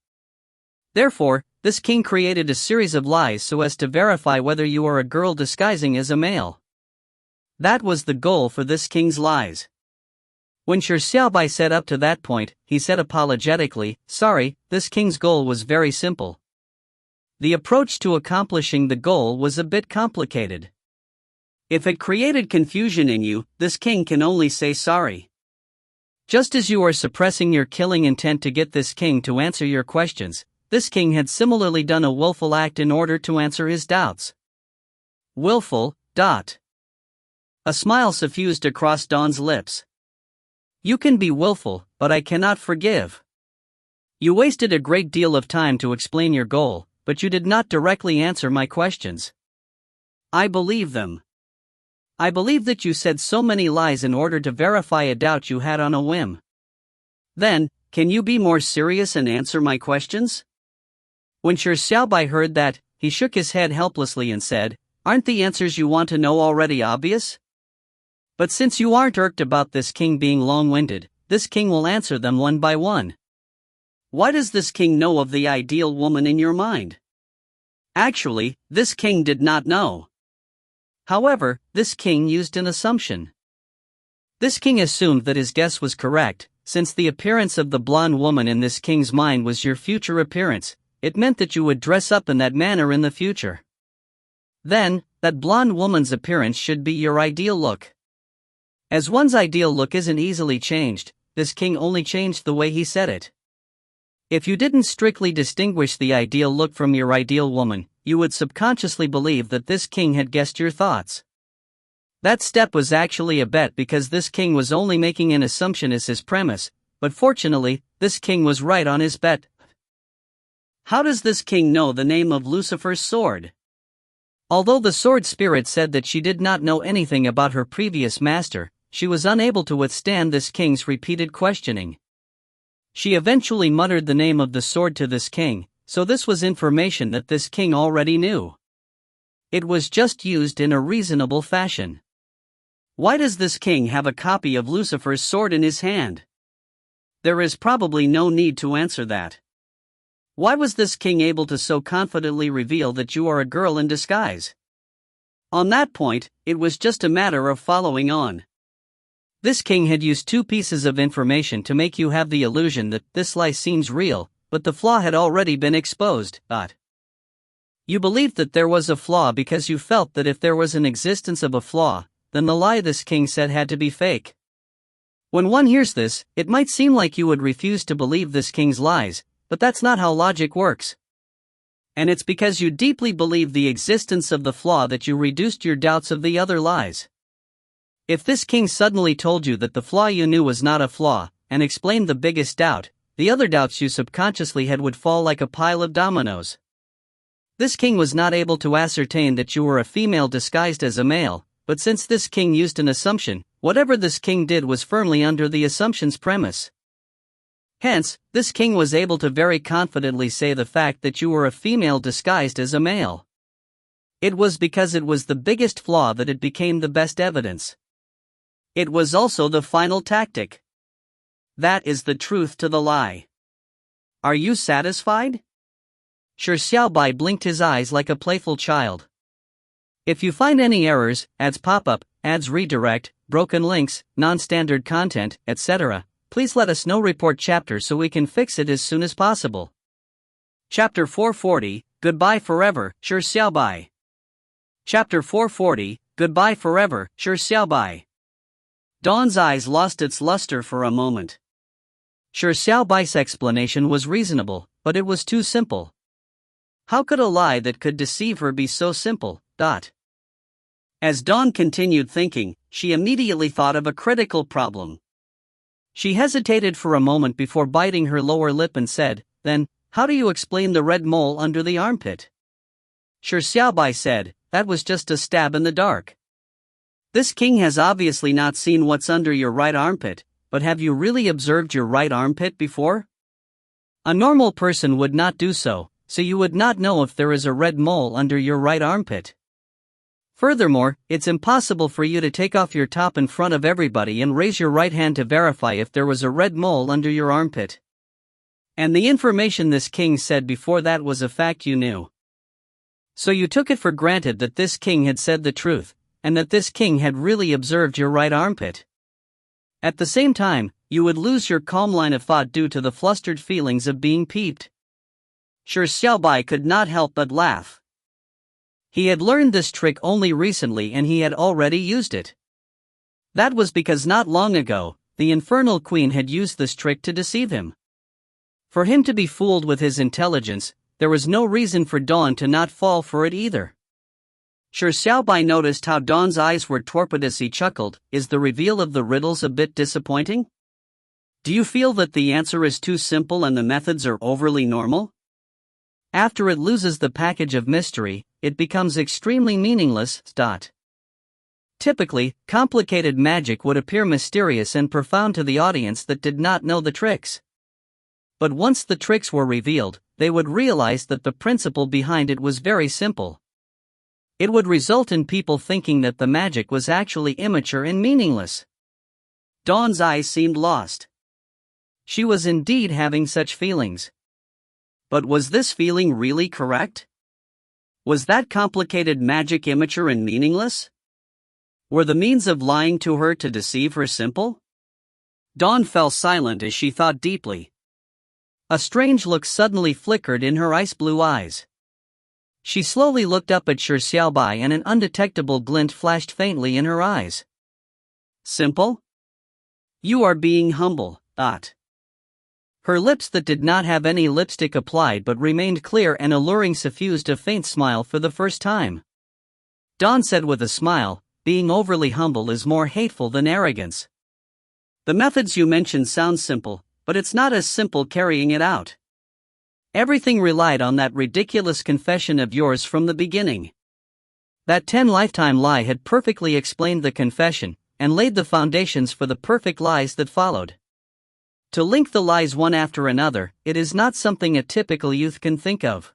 Therefore, this king created a series of lies so as to verify whether you are a girl disguising as a male. That was the goal for this king's lies. When Shi Xiaobai said up to that point, he said apologetically, "Sorry, this king's goal was very simple." The approach to accomplishing the goal was a bit complicated. If it created confusion in you, this king can only say sorry. Just as you are suppressing your killing intent to get this king to answer your questions, this king had similarly done a willful act in order to answer his doubts. Willful. A smile suffused across Dawn's lips. You can be willful, but I cannot forgive. You wasted a great deal of time to explain your goal, but you did not directly answer my questions. I believe them. I believe that you said so many lies in order to verify a doubt you had on a whim. Then, can you be more serious and answer my questions? When Shi Xiaobai heard that, he shook his head helplessly and said, "Aren't the answers you want to know already obvious? But since you aren't irked about this king being long-winded, this king will answer them one by one. Why does this king know of the ideal woman in your mind?" Actually, this king did not know. However, this king used an assumption. This king assumed that his guess was correct, since the appearance of the blonde woman in this king's mind was your future appearance. It meant that you would dress up in that manner in the future. Then, that blonde woman's appearance should be your ideal look. As one's ideal look isn't easily changed, this king only changed the way he said it. If you didn't strictly distinguish the ideal look from your ideal woman, you would subconsciously believe that this king had guessed your thoughts. That step was actually a bet because this king was only making an assumption as his premise, but fortunately, this king was right on his bet. How does this king know the name of Lucifer's sword? Although the sword spirit said that she did not know anything about her previous master, she was unable to withstand this king's repeated questioning. She eventually muttered the name of the sword to this king, so this was information that this king already knew. It was just used in a reasonable fashion. Why does this king have a copy of Lucifer's sword in his hand? There is probably no need to answer that. Why was this king able to so confidently reveal that you are a girl in disguise? On that point, it was just a matter of following on. This king had used two pieces of information to make you have the illusion that this lie seems real, but the flaw had already been exposed. You believed that there was a flaw because you felt that if there was an existence of a flaw, then the lie this king said had to be fake. When one hears this, it might seem like you would refuse to believe this king's lies, but that's not how logic works. And it's because you deeply believe the existence of the flaw that you reduced your doubts of the other lies. If this king suddenly told you that the flaw you knew was not a flaw, and explained the biggest doubt, the other doubts you subconsciously had would fall like a pile of dominoes. This king was not able to ascertain that you were a female disguised as a male, but since this king used an assumption, whatever this king did was firmly under the assumption's premise. Hence, this king was able to very confidently say the fact that you were a female disguised as a male. It was because it was the biggest flaw that it became the best evidence. It was also the final tactic. That is the truth to the lie. Are you satisfied? Shi Xiaobai blinked his eyes like a playful child. If you find any errors, ads pop up, ads redirect, broken links, non-standard content, etc., please let us know. Report chapter so we can fix it as soon as possible. Chapter 440, Goodbye Forever, Shi Xiaobai. Chapter 440, Goodbye Forever, Shi Xiaobai. Dawn's eyes lost its luster for a moment. Shi Xiaobai's explanation was reasonable, but it was too simple. How could a lie that could deceive her be so simple? As Dawn continued thinking, she immediately thought of a critical problem. She hesitated for a moment before biting her lower lip and said, "Then, how do you explain the red mole under the armpit?" Shi Xiaobai said, "That was just a stab in the dark. This king has obviously not seen what's under your right armpit, but have you really observed your right armpit before? A normal person would not do so, so you would not know if there is a red mole under your right armpit. Furthermore, it's impossible for you to take off your top in front of everybody and raise your right hand to verify if there was a red mole under your armpit. And the information this king said before that was a fact you knew. So you took it for granted that this king had said the truth, and that this king had really observed your right armpit. At the same time, you would lose your calm line of thought due to the flustered feelings of being peeped." Shi Xiaobai could not help but laugh. He had learned this trick only recently and he had already used it. That was because not long ago, the Infernal Queen had used this trick to deceive him. For him to be fooled with his intelligence, there was no reason for Dawn to not fall for it either. Shi Xiaobai noticed how Dawn's eyes were torpid as he chuckled. "Is the reveal of the riddles a bit disappointing?" Do you feel that the answer is too simple and the methods are overly normal? After it loses the package of mystery, it becomes extremely meaningless. Typically, complicated magic would appear mysterious and profound to the audience that did not know the tricks. But once the tricks were revealed, they would realize that the principle behind it was very simple. It would result in people thinking that the magic was actually immature and meaningless. Dawn's eyes seemed lost. She was indeed having such feelings. But was this feeling really correct? Was that complicated magic immature and meaningless? Were the means of lying to her to deceive her simple? Dawn fell silent as she thought deeply. A strange look suddenly flickered in her ice-blue eyes. She slowly looked up at Shi Xiaobai and an undetectable glint flashed faintly in her eyes. Simple? You are being humble, thought. Her lips that did not have any lipstick applied but remained clear and alluring suffused a faint smile for the first time. Dawn said with a smile, being overly humble is more hateful than arrogance. The methods you mentioned sound simple, but it's not as simple carrying it out. Everything relied on that ridiculous confession of yours from the beginning. That 10-lifetime lie had perfectly explained the confession, and laid the foundations for the perfect lies that followed. To link the lies one after another, it is not something a typical youth can think of.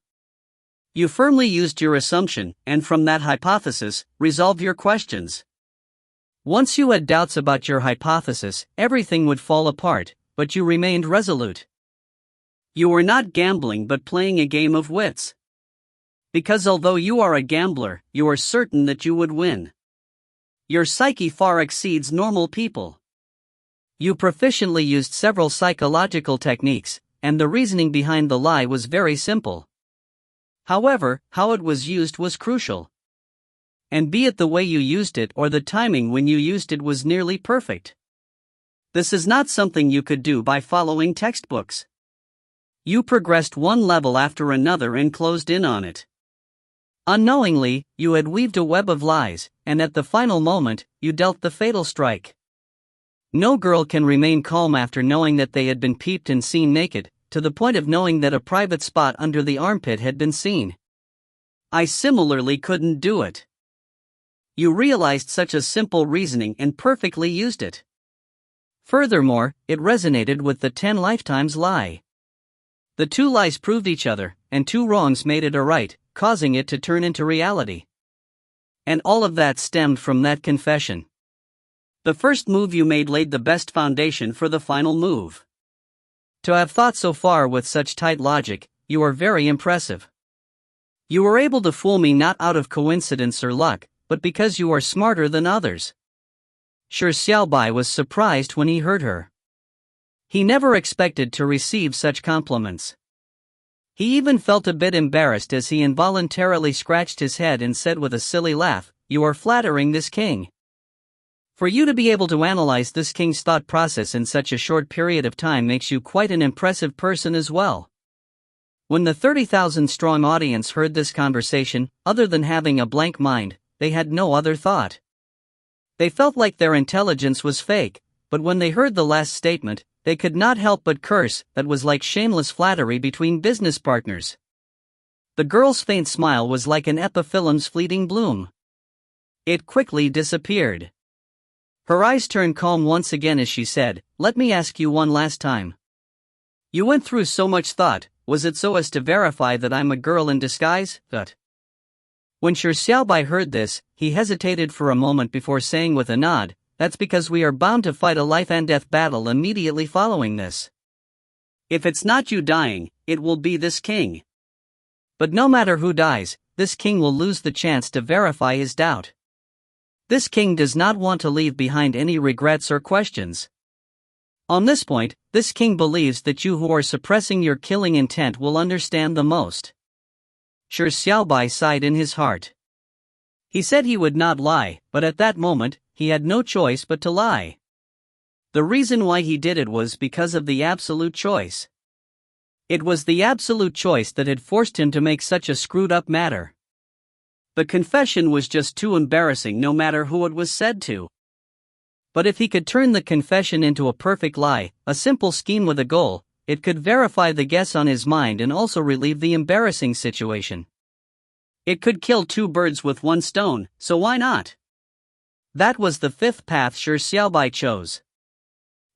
You firmly used your assumption, and from that hypothesis, resolve your questions. Once you had doubts about your hypothesis, everything would fall apart, but you remained resolute. You were not gambling but playing a game of wits. Because although you are a gambler, you are certain that you would win. Your psyche far exceeds normal people. You proficiently used several psychological techniques, and the reasoning behind the lie was very simple. However, how it was used was crucial. And be it the way you used it or the timing when you used it was nearly perfect. This is not something you could do by following textbooks. You progressed one level after another and closed in on it. Unknowingly, you had weaved a web of lies, and at the final moment, you dealt the fatal strike. No girl can remain calm after knowing that they had been peeped and seen naked, to the point of knowing that a private spot under the armpit had been seen. I similarly couldn't do it. You realized such a simple reasoning and perfectly used it. Furthermore, it resonated with the 10 lifetimes lie. The two lies proved each other, and two wrongs made it a right, causing it to turn into reality. And all of that stemmed from that confession. The first move you made laid the best foundation for the final move. To have thought so far with such tight logic, you are very impressive. You were able to fool me not out of coincidence or luck, but because you are smarter than others. Shi Xiaobai was surprised when he heard her. He never expected to receive such compliments. He even felt a bit embarrassed as he involuntarily scratched his head and said with a silly laugh, "You are flattering this king." For you to be able to analyze this king's thought process in such a short period of time makes you quite an impressive person as well. When the 30,000-strong audience heard this conversation, other than having a blank mind, they had no other thought. They felt like their intelligence was fake, but when they heard the last statement, they could not help but curse. That was like shameless flattery between business partners. The girl's faint smile was like an epiphyllum's fleeting bloom. It quickly disappeared. Her eyes turned calm once again as she said, "Let me ask you one last time. You went through so much thought, was it so as to verify that I'm a girl in disguise?" When Shi Xiaobai heard this, he hesitated for a moment before saying with a nod, "That's because we are bound to fight a life-and-death battle immediately following this. If it's not you dying, it will be this king. But no matter who dies, this king will lose the chance to verify his doubt. This king does not want to leave behind any regrets or questions. On this point, this king believes that you who are suppressing your killing intent will understand the most." Shi Xiaobai sighed in his heart. He said he would not lie, but at that moment, he had no choice but to lie. The reason why he did it was because of the absolute choice. It was the absolute choice that had forced him to make such a screwed-up matter. The confession was just too embarrassing no matter who it was said to. But if he could turn the confession into a perfect lie, a simple scheme with a goal, it could verify the guess on his mind and also relieve the embarrassing situation. It could kill two birds with one stone, so why not? That was the fifth path Shi Xiaobai chose.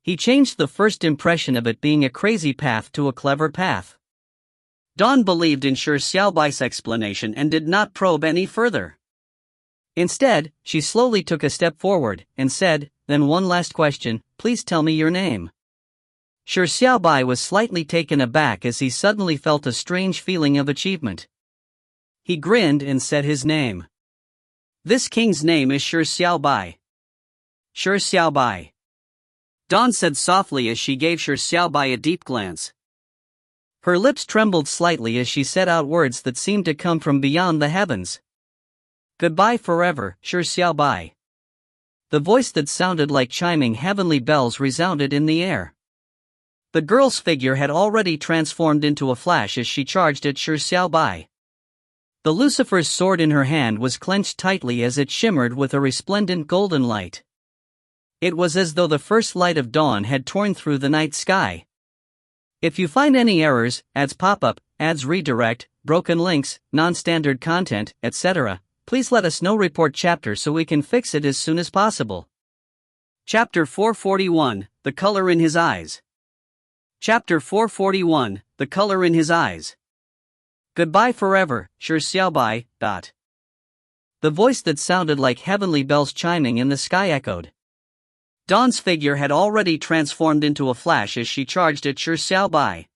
He changed the first impression of it being a crazy path to a clever path. Dawn believed in Shi Xiaobai's explanation and did not probe any further. Instead, she slowly took a step forward and said, "Then one last question, please tell me your name." Shi Xiaobai was slightly taken aback as he suddenly felt a strange feeling of achievement. He grinned and said his name. "This king's name is Shi Xiaobai." Shi Xiaobai. Dawn said softly as she gave Shi Xiaobai a deep glance. Her lips trembled slightly as she said out words that seemed to come from beyond the heavens. "Goodbye forever, Shi Xiaobai." The voice that sounded like chiming heavenly bells resounded in the air. The girl's figure had already transformed into a flash as she charged at Shi Xiaobai. The Lucifer's sword in her hand was clenched tightly as it shimmered with a resplendent golden light. It was as though the first light of dawn had torn through the night sky. If you find any errors, ads pop up, ads redirect, broken links, non-standard content, etc., please let us know. Report chapter so we can fix it as soon as possible. Chapter 441, The Color in His Eyes. Chapter 441, The Color in His Eyes. "Goodbye forever, Shi Xiaobai." The voice that sounded like heavenly bells chiming in the sky echoed. Dawn's figure had already transformed into a flash as she charged at Shi Xiaobai.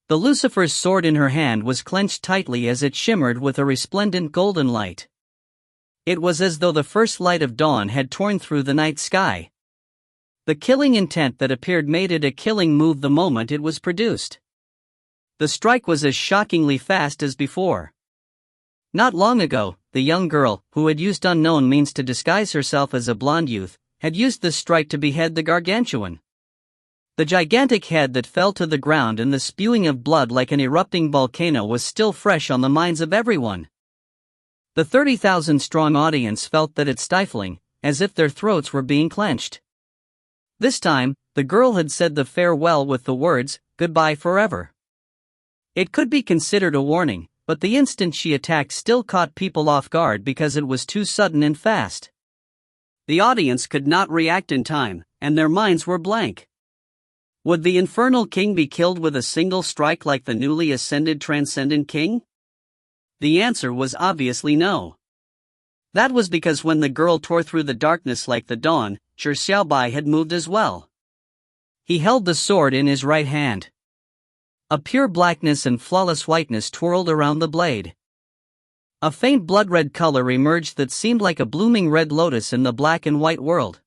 The Lucifer's sword in her hand was clenched tightly as it shimmered with a resplendent golden light. It was as though the first light of dawn had torn through the night sky. The killing intent that appeared made it a killing move the moment it was produced. The strike was as shockingly fast as before. Not long ago, the young girl, who had used unknown means to disguise herself as a blonde youth, had used this strike to behead the gargantuan. The gigantic head that fell to the ground and the spewing of blood like an erupting volcano was still fresh on the minds of everyone. The 30,000-strong audience felt that it's stifling, as if their throats were being clenched. This time, the girl had said the farewell with the words, "Goodbye forever." It could be considered a warning, but the instant she attacked still caught people off guard because it was too sudden and fast. The audience could not react in time, and their minds were blank. Would the infernal king be killed with a single strike like the newly ascended transcendent king? The answer was obviously no. That was because when the girl tore through the darkness like the dawn, Shi Xiaobai had moved as well. He held the sword in his right hand. A pure blackness and flawless whiteness twirled around the blade. A faint blood-red color emerged that seemed like a blooming red lotus in the black and white world.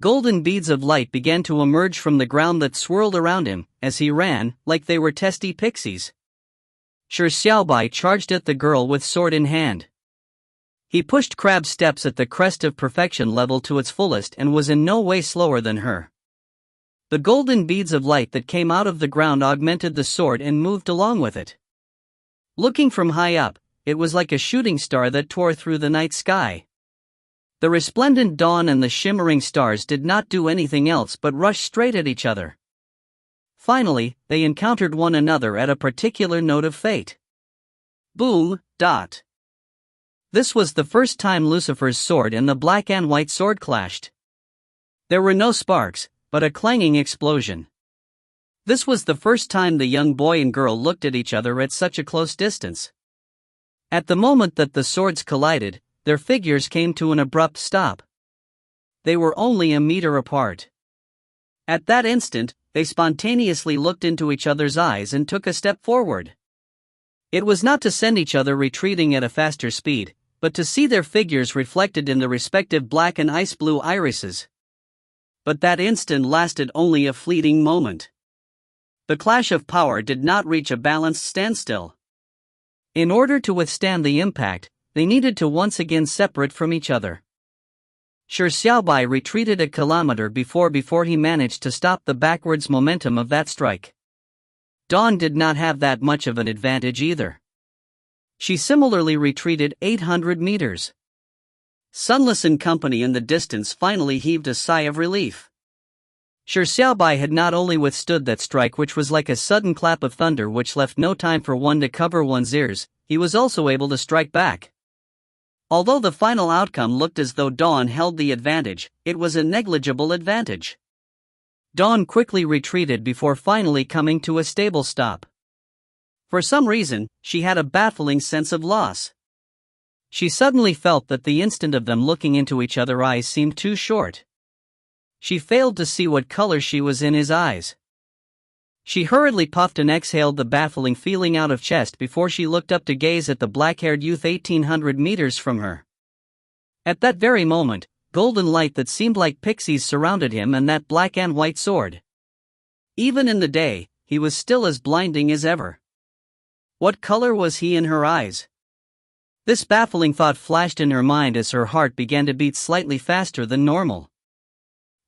Golden beads of light began to emerge from the ground that swirled around him, as he ran, like they were testy pixies. Shi Xiaobai charged at the girl with sword in hand. He pushed crab steps at the crest of perfection level to its fullest and was in no way slower than her. The golden beads of light that came out of the ground augmented the sword and moved along with it. Looking from high up, it was like a shooting star that tore through the night sky. The resplendent dawn and the shimmering stars did not do anything else but rush straight at each other. Finally, they encountered one another at a particular note of fate. Boom, dot. This was the first time Lucifer's sword and the black and white sword clashed. There were no sparks, but a clanging explosion. This was the first time the young boy and girl looked at each other at such a close distance. At the moment that the swords collided, their figures came to an abrupt stop. They were only a meter apart. At that instant, they spontaneously looked into each other's eyes and took a step forward. It was not to send each other retreating at a faster speed, but to see their figures reflected in the respective black and ice blue irises. But that instant lasted only a fleeting moment. The clash of power did not reach a balanced standstill. In order to withstand the impact, they needed to once again separate from each other. Shi Xiaobai retreated a kilometer before he managed to stop the backwards momentum of that strike. Dawn did not have that much of an advantage either. She similarly retreated 800 meters. Sunless and company in the distance finally heaved a sigh of relief. Shi Xiaobai had not only withstood that strike, which was like a sudden clap of thunder which left no time for one to cover one's ears, he was also able to strike back. Although the final outcome looked as though Dawn held the advantage, it was a negligible advantage. Dawn quickly retreated before finally coming to a stable stop. For some reason, she had a baffling sense of loss. She suddenly felt that the instant of them looking into each other's eyes seemed too short. She failed to see what color she was in his eyes. She hurriedly puffed and exhaled the baffling feeling out of chest before she looked up to gaze at the black-haired youth 1,800 meters from her. At that very moment, golden light that seemed like pixies surrounded him and that black and white sword. Even in the day, he was still as blinding as ever. What color was he in her eyes? This baffling thought flashed in her mind as her heart began to beat slightly faster than normal.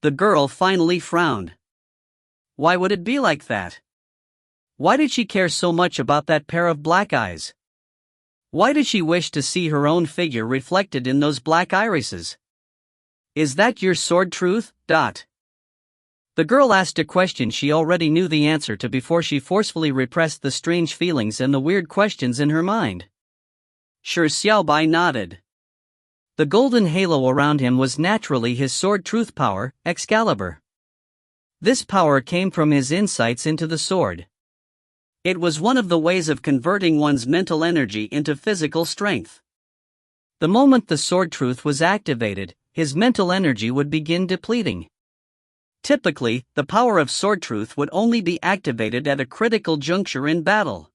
The girl finally frowned. Why would it be like that? Why did she care so much about that pair of black eyes? Why did she wish to see her own figure reflected in those black irises? Is that your sword truth? The girl asked a question she already knew the answer to before she forcefully repressed the strange feelings and the weird questions in her mind. Shi Xiaobai nodded. The golden halo around him was naturally his sword truth power, Excalibur. This power came from his insights into the sword. It was one of the ways of converting one's mental energy into physical strength. The moment the sword truth was activated, his mental energy would begin depleting. Typically, the power of sword truth would only be activated at a critical juncture in battle.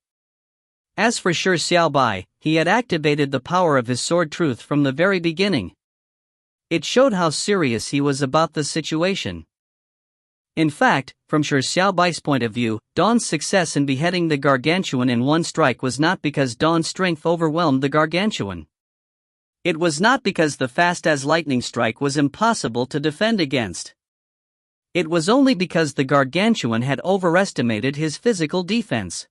As for Shi Xiaobai, he had activated the power of his sword truth from the very beginning. It showed how serious he was about the situation. In fact, from Shi Xiaobai's point of view, Dawn's success in beheading the gargantuan in one strike was not because Dawn's strength overwhelmed the gargantuan. It was not because the fast-as-lightning strike was impossible to defend against. It was only because the gargantuan had overestimated his physical defense.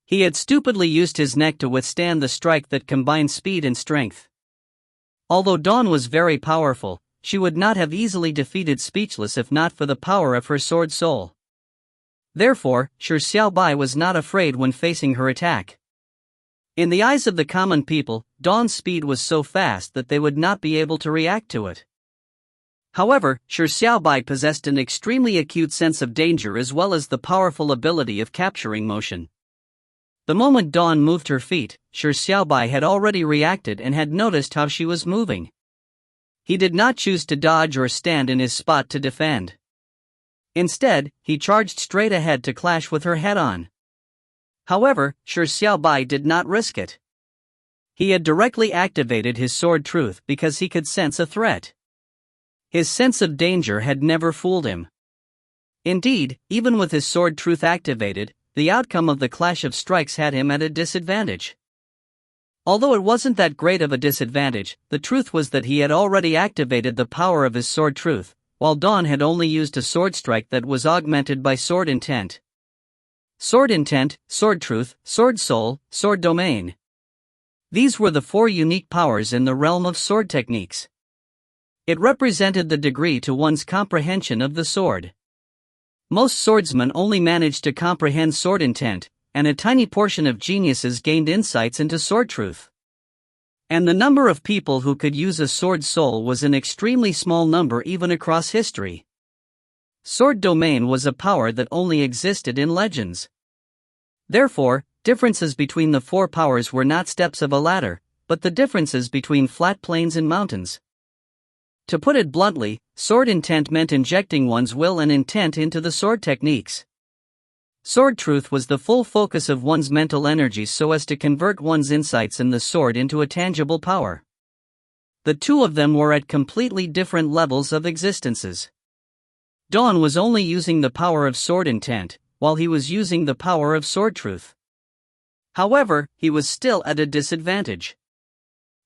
He had stupidly used his neck to withstand the strike that combined speed and strength. Although Dawn was very powerful, she would not have easily defeated Speechless if not for the power of her sword soul. Therefore, Shi Xiaobai was not afraid when facing her attack. In the eyes of the common people, Dawn's speed was so fast that they would not be able to react to it. However, Shi Xiaobai possessed an extremely acute sense of danger as well as the powerful ability of capturing motion. The moment Dawn moved her feet, Shi Xiaobai had already reacted and had noticed how she was moving. He did not choose to dodge or stand in his spot to defend. Instead, he charged straight ahead to clash with her head-on. However, Shi Xiaobai did not risk it. He had directly activated his sword truth because he could sense a threat. His sense of danger had never fooled him. Indeed, even with his sword truth activated, the outcome of the clash of strikes had him at a disadvantage. Although it wasn't that great of a disadvantage, the truth was that he had already activated the power of his sword truth, while Dawn had only used a sword strike that was augmented by sword intent. Sword intent, sword truth, sword soul, sword domain. These were the four unique powers in the realm of sword techniques. It represented the degree to one's comprehension of the sword. Most swordsmen only managed to comprehend sword intent, and a tiny portion of geniuses gained insights into sword truth. And the number of people who could use a sword soul was an extremely small number even across history. Sword domain was a power that only existed in legends. Therefore, differences between the four powers were not steps of a ladder, but the differences between flat plains and mountains. To put it bluntly, sword intent meant injecting one's will and intent into the sword techniques. Sword truth was the full focus of one's mental energies so as to convert one's insights in the sword into a tangible power. The two of them were at completely different levels of existences. Dawn was only using the power of sword intent, while he was using the power of sword truth. However, he was still at a disadvantage.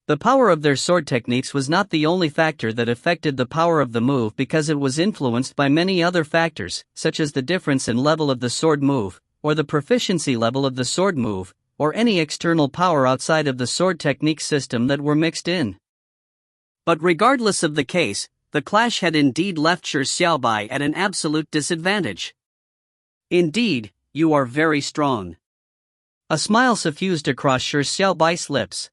The power of their sword techniques was not the only factor that affected the power of the move because it was influenced by many other factors, such as the difference in level of the sword move, or the proficiency level of the sword move, or any external power outside of the sword technique system that were mixed in. But regardless of the case, the clash had indeed left Shi Xiaobai at an absolute disadvantage. Indeed, you are very strong. A smile suffused across Shi Xiaobai's lips.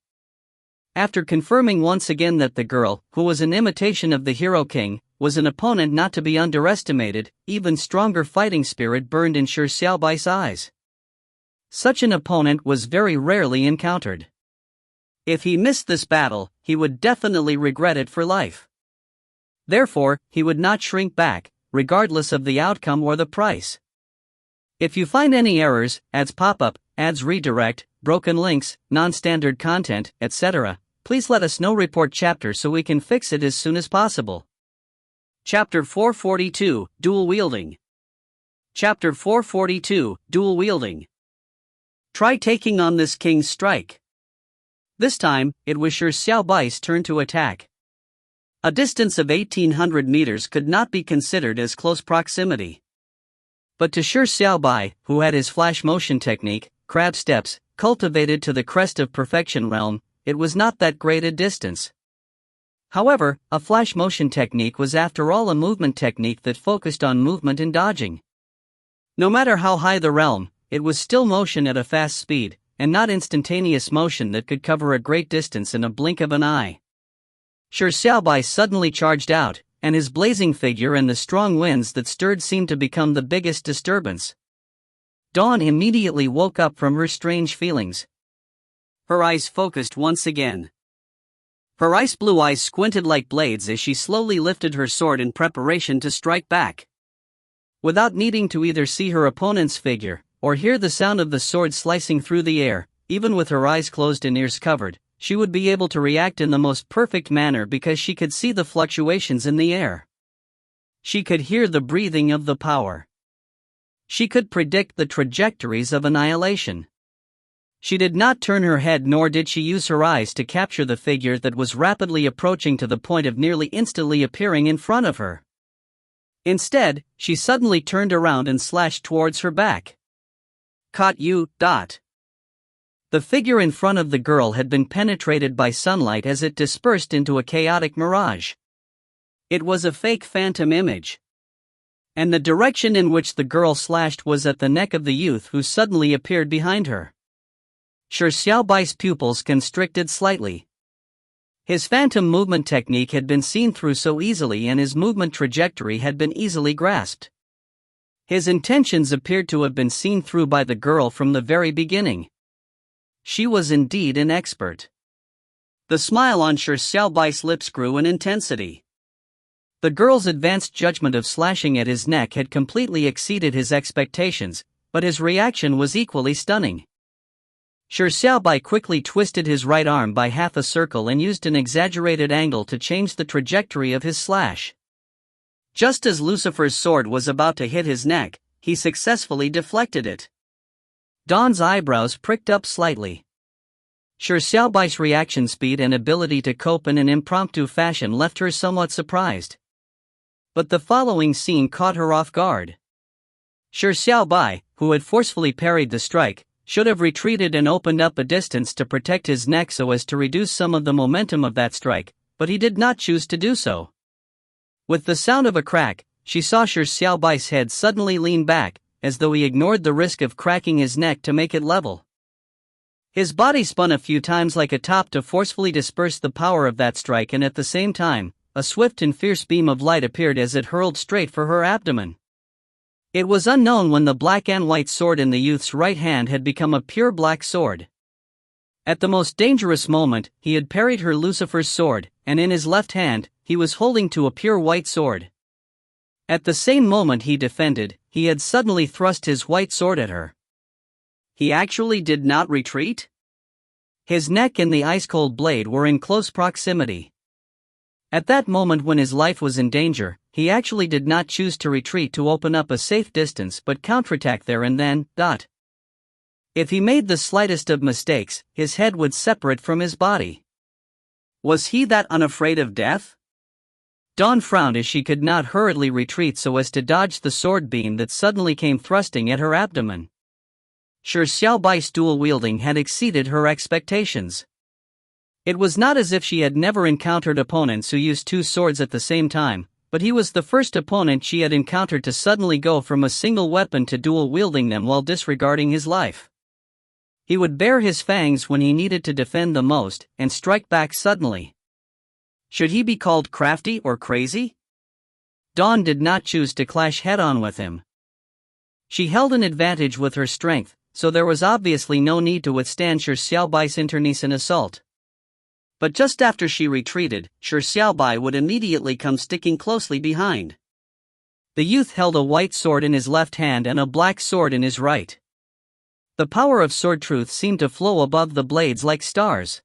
After confirming once again that the girl, who was an imitation of the Hero King, was an opponent not to be underestimated, even stronger fighting spirit burned in Shi Xiaobai's eyes. Such an opponent was very rarely encountered. If he missed this battle, he would definitely regret it for life. Therefore, he would not shrink back, regardless of the outcome or the price. If you find any errors, ads pop up, ads redirect, broken links, non-standard content, etc., please let us know. Report chapter so we can fix it as soon as possible. Chapter 442, Dual Wielding. Chapter 442, Dual Wielding. Try taking on this king's strike. This time, it was Shi Xiaobai's turn to attack. A distance of 1800 meters could not be considered as close proximity. But to Shi Xiaobai, who had his flash motion technique, crab steps, cultivated to the crest of perfection realm, it was not that great a distance. However, a flash motion technique was after all a movement technique that focused on movement and dodging. No matter how high the realm, it was still motion at a fast speed, and not instantaneous motion that could cover a great distance in a blink of an eye. Shi Xiaobai suddenly charged out, and his blazing figure and the strong winds that stirred seemed to become the biggest disturbance. Dawn immediately woke up from her strange feelings. Her eyes focused once again. Her ice blue eyes squinted like blades as she slowly lifted her sword in preparation to strike back. Without needing to either see her opponent's figure, or hear the sound of the sword slicing through the air, even with her eyes closed and ears covered, she would be able to react in the most perfect manner because she could see the fluctuations in the air. She could hear the breathing of the power. She could predict the trajectories of annihilation. She did not turn her head nor did she use her eyes to capture the figure that was rapidly approaching to the point of nearly instantly appearing in front of her. Instead, she suddenly turned around and slashed towards her back. Caught you. The figure in front of the girl had been penetrated by sunlight as it dispersed into a chaotic mirage. It was a fake phantom image. And the direction in which the girl slashed was at the neck of the youth who suddenly appeared behind her. Shi Xiaobai's pupils constricted slightly. His phantom movement technique had been seen through so easily and his movement trajectory had been easily grasped. His intentions appeared to have been seen through by the girl from the very beginning. She was indeed an expert. The smile on Shi Xiaobai's lips grew in intensity. The girl's advanced judgment of slashing at his neck had completely exceeded his expectations, but his reaction was equally stunning. Shi Xiaobai quickly twisted his right arm by half a circle and used an exaggerated angle to change the trajectory of his slash. Just as Lucifer's sword was about to hit his neck, he successfully deflected it. Dawn's eyebrows pricked up slightly. Shi Xiaobai's reaction speed and ability to cope in an impromptu fashion left her somewhat surprised. But the following scene caught her off guard. Shi Xiaobai, who had forcefully parried the strike, should have retreated and opened up a distance to protect his neck so as to reduce some of the momentum of that strike, but he did not choose to do so. With the sound of a crack, she saw Shi Xiaobai's head suddenly lean back, as though he ignored the risk of cracking his neck to make it level. His body spun a few times like a top to forcefully disperse the power of that strike, and at the same time, a swift and fierce beam of light appeared as it hurled straight for her abdomen. It was unknown when the black and white sword in the youth's right hand had become a pure black sword. At the most dangerous moment, he had parried her Lucifer's sword, and in his left hand, he was holding to a pure white sword. At the same moment he defended, he had suddenly thrust his white sword at her. He actually did not retreat? His neck and the ice-cold blade were in close proximity. At that moment when his life was in danger, he actually did not choose to retreat to open up a safe distance but counterattack there and then. If he made the slightest of mistakes, his head would separate from his body. Was he that unafraid of death? Dawn frowned as she could not hurriedly retreat so as to dodge the sword beam that suddenly came thrusting at her abdomen. Shi Xiaobai's dual wielding had exceeded her expectations. It was not as if she had never encountered opponents who used two swords at the same time, but he was the first opponent she had encountered to suddenly go from a single weapon to dual-wielding them while disregarding his life. He would bare his fangs when he needed to defend the most, and strike back suddenly. Should he be called crafty or crazy? Dawn did not choose to clash head-on with him. She held an advantage with her strength, so there was obviously no need to withstand Shi Xiaobai's internecine assault. But just after she retreated, Shi Xiaobai would immediately come sticking closely behind. The youth held a white sword in his left hand and a black sword in his right. The power of sword truth seemed to flow above the blades like stars.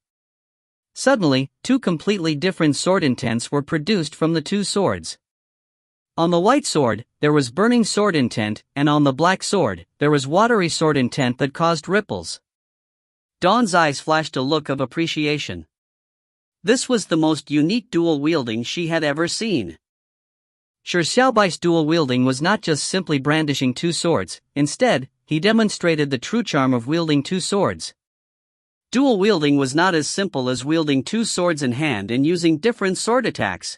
Suddenly, two completely different sword intents were produced from the two swords. On the white sword, there was burning sword intent, and on the black sword, there was watery sword intent that caused ripples. Dawn's eyes flashed a look of appreciation. This was the most unique dual wielding she had ever seen. Shi Xiaobai's dual wielding was not just simply brandishing two swords, instead, he demonstrated the true charm of wielding two swords. Dual wielding was not as simple as wielding two swords in hand and using different sword attacks.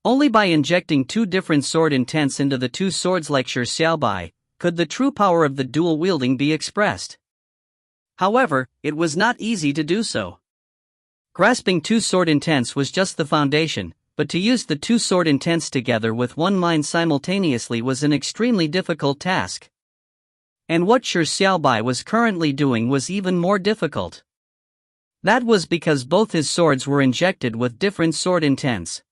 Only by injecting two different sword intents into the two swords like Shi Xiaobai could the true power of the dual wielding be expressed. However, it was not easy to do so. Grasping two sword intents was just the foundation, but to use the two sword intents together with one mind simultaneously was an extremely difficult task. And what Shi Xiaobai was currently doing was even more difficult. That was because both his swords were injected with different sword intents.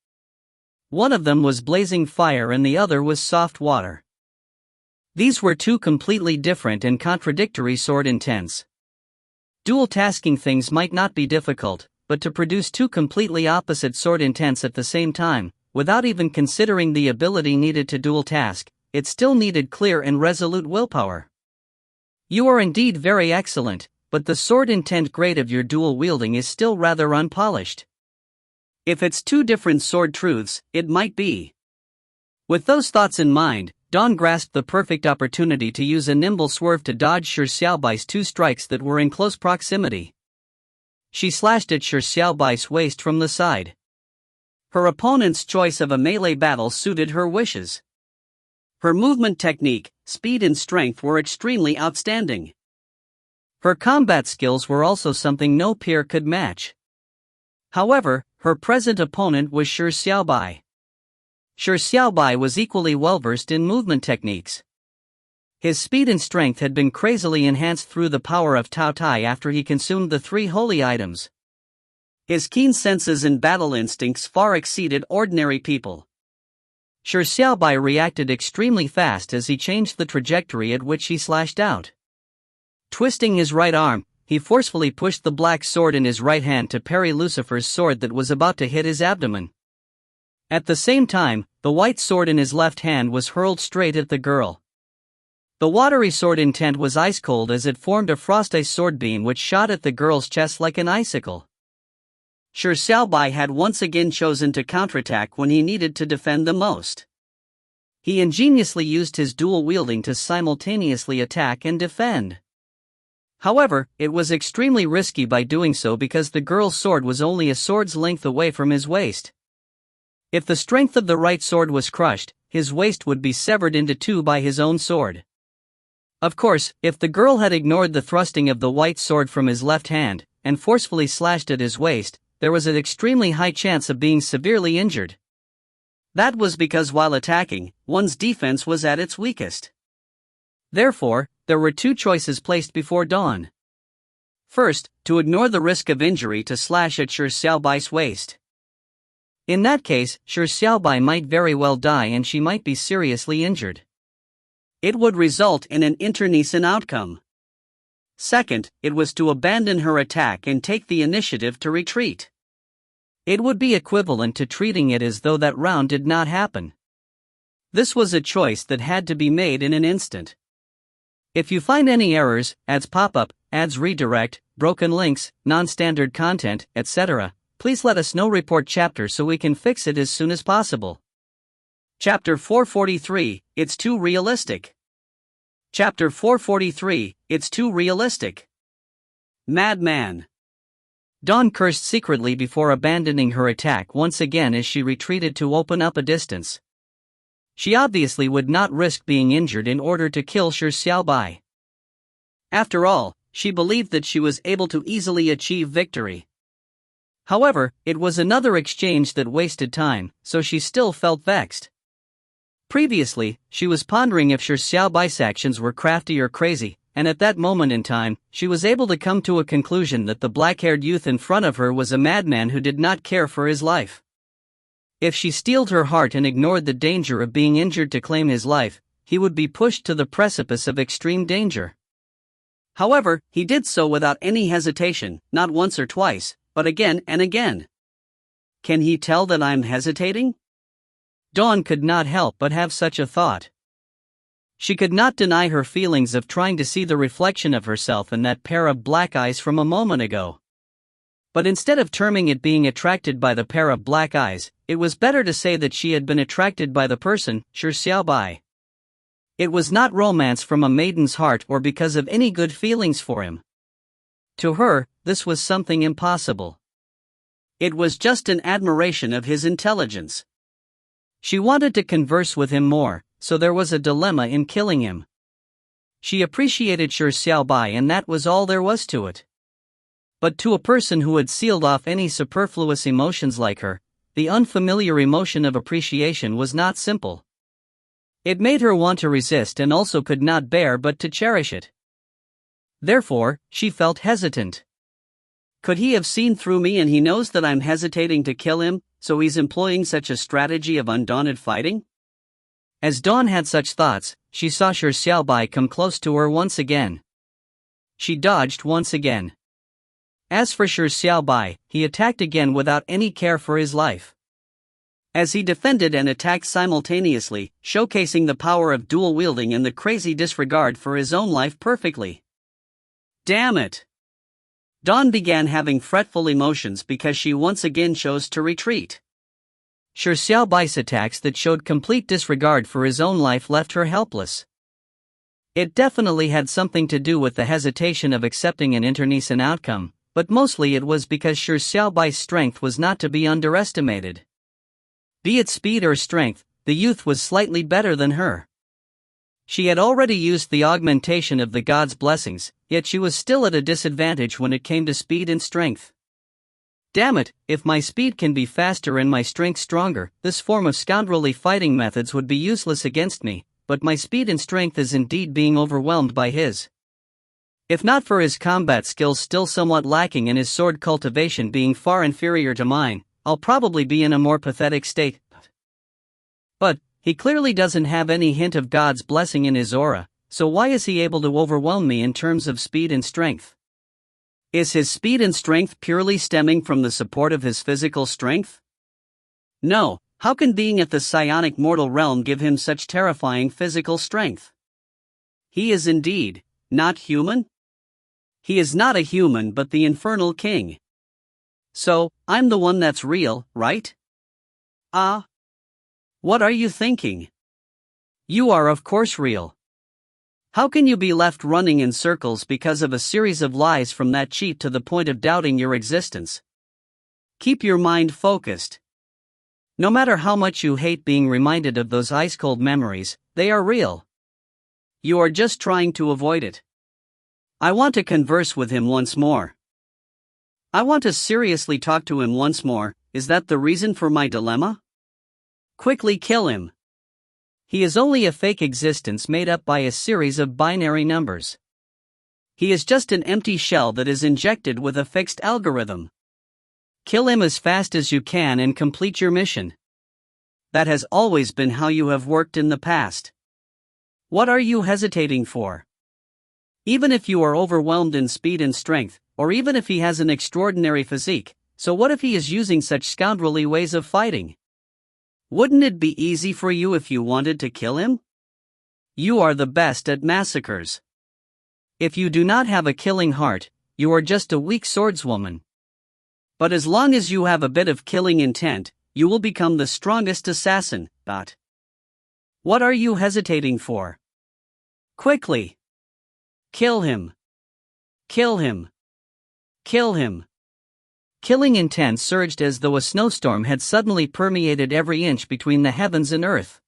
One of them was blazing fire and the other was soft water. These were two completely different and contradictory sword intents. Dual tasking things might not be difficult, but to produce two completely opposite sword intents at the same time, without even considering the ability needed to dual task, it still needed clear and resolute willpower. You are indeed very excellent, but the sword intent grade of your dual wielding is still rather unpolished. If it's two different sword truths, it might be. With those thoughts in mind, Dawn grasped the perfect opportunity to use a nimble swerve to dodge Shi Xiaobai's two strikes that were in close proximity. She slashed at Shi Xiaobai's waist from the side. Her opponent's choice of a melee battle suited her wishes. Her movement technique, speed and strength were extremely outstanding. Her combat skills were also something no peer could match. However, her present opponent was Shi Xiaobai. Shi Xiaobai was equally well-versed in movement techniques. His speed and strength had been crazily enhanced through the power of Tao Tai after he consumed the three holy items. His keen senses and battle instincts far exceeded ordinary people. Shi Xiaobai reacted extremely fast as he changed the trajectory at which he slashed out. Twisting his right arm, he forcefully pushed the black sword in his right hand to parry Lucifer's sword that was about to hit his abdomen. At the same time, the white sword in his left hand was hurled straight at the girl. The watery sword intent was ice-cold as it formed a frost-ice sword beam which shot at the girl's chest like an icicle. Shi Xiaobai had once again chosen to counterattack when he needed to defend the most. He ingeniously used his dual wielding to simultaneously attack and defend. However, it was extremely risky by doing so because the girl's sword was only a sword's length away from his waist. If the strength of the right sword was crushed, his waist would be severed into two by his own sword. Of course, if the girl had ignored the thrusting of the white sword from his left hand, and forcefully slashed at his waist, there was an extremely high chance of being severely injured. That was because while attacking, one's defense was at its weakest. Therefore, there were two choices placed before Dawn. First, to ignore the risk of injury to slash at Shi Xiaobai's waist. In that case, Shi Xiaobai might very well die and she might be seriously injured. It would result in an internecine outcome. Second, it was to abandon her attack and take the initiative to retreat. It would be equivalent to treating it as though that round did not happen. This was a choice that had to be made in an instant. If you find any errors, ads pop up, ads redirect, broken links, non-standard content, etc., please let us know. Report chapter so we can fix it as soon as possible. Chapter 443, It's Too Realistic. Chapter 443, It's Too Realistic. Madman. Dawn cursed secretly before abandoning her attack once again as she retreated to open up a distance. She obviously would not risk being injured in order to kill Shi Xiaobai. After all, she believed that she was able to easily achieve victory. However, it was another exchange that wasted time, so she still felt vexed. Previously, she was pondering if Shi Xiaobai's actions were crafty or crazy, and at that moment in time, she was able to come to a conclusion that the black-haired youth in front of her was a madman who did not care for his life. If she steeled her heart and ignored the danger of being injured to claim his life, he would be pushed to the precipice of extreme danger. However, he did so without any hesitation, not once or twice, but again and again. Can he tell that I'm hesitating? Dawn could not help but have such a thought. She could not deny her feelings of trying to see the reflection of herself in that pair of black eyes from a moment ago. But instead of terming it being attracted by the pair of black eyes, it was better to say that she had been attracted by the person, Shi Xiaobai. It was not romance from a maiden's heart or because of any good feelings for him. To her, this was something impossible. It was just an admiration of his intelligence. She wanted to converse with him more, so there was a dilemma in killing him. She appreciated Shi Xiaobai and that was all there was to it. But to a person who had sealed off any superfluous emotions like her, the unfamiliar emotion of appreciation was not simple. It made her want to resist and also could not bear but to cherish it. Therefore, she felt hesitant. Could he have seen through me and he knows that I'm hesitating to kill him, so he's employing such a strategy of undaunted fighting? As Dawn had such thoughts, she saw Shi Xiaobai come close to her once again. She dodged once again. As for Shi Xiaobai, he attacked again without any care for his life. As he defended and attacked simultaneously, showcasing the power of dual wielding and the crazy disregard for his own life perfectly. Damn it! Dawn began having fretful emotions because she once again chose to retreat. Shi Xiaobai's attacks that showed complete disregard for his own life left her helpless. It definitely had something to do with the hesitation of accepting an internecine outcome, but mostly it was because Shi Xiaobai's strength was not to be underestimated. Be it speed or strength, the youth was slightly better than her. She had already used the augmentation of the god's blessings, yet she was still at a disadvantage when it came to speed and strength. Damn it, if my speed can be faster and my strength stronger, this form of scoundrelly fighting methods would be useless against me, but my speed and strength is indeed being overwhelmed by his. If not for his combat skills still somewhat lacking and his sword cultivation being far inferior to mine, I'll probably be in a more pathetic state. But, he clearly doesn't have any hint of God's blessing in his aura, so why is he able to overwhelm me in terms of speed and strength? Is his speed and strength purely stemming from the support of his physical strength? No, how can being at the psionic mortal realm give him such terrifying physical strength? He is indeed not human? He is not a human but the infernal king. So, I'm the one that's real, right? Ah. What are you thinking? You are of course real. How can you be left running in circles because of a series of lies from that cheat to the point of doubting your existence? Keep your mind focused. No matter how much you hate being reminded of those ice-cold memories, they are real. You are just trying to avoid it. I want to converse with him once more. I want to seriously talk to him once more. Is that the reason for my dilemma? Quickly kill him. He is only a fake existence made up by a series of binary numbers. He is just an empty shell that is injected with a fixed algorithm. Kill him as fast as you can and complete your mission. That has always been how you have worked in the past. What are you hesitating for? Even if you are overwhelmed in speed and strength, or even if he has an extraordinary physique, so what if he is using such scoundrelly ways of fighting? Wouldn't it be easy for you if you wanted to kill him? You are the best at massacres. If you do not have a killing heart, you are just a weak swordswoman. But as long as you have a bit of killing intent, you will become the strongest assassin. What are you hesitating for? Quickly! Kill him! Kill him! Kill him! Killing intent surged as though a snowstorm had suddenly permeated every inch between the heavens and earth.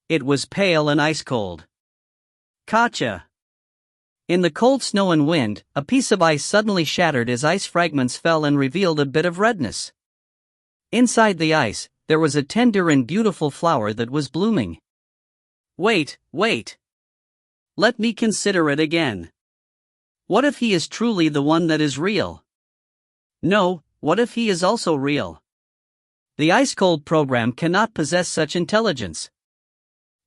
It was pale and ice-cold. Gotcha! In the cold snow and wind, a piece of ice suddenly shattered as ice fragments fell and revealed a bit of redness. Inside the ice, there was a tender and beautiful flower that was blooming. Wait. Let me consider it again. What if he is truly the one that is real? No, what if he is also real? The ice-cold program cannot possess such intelligence.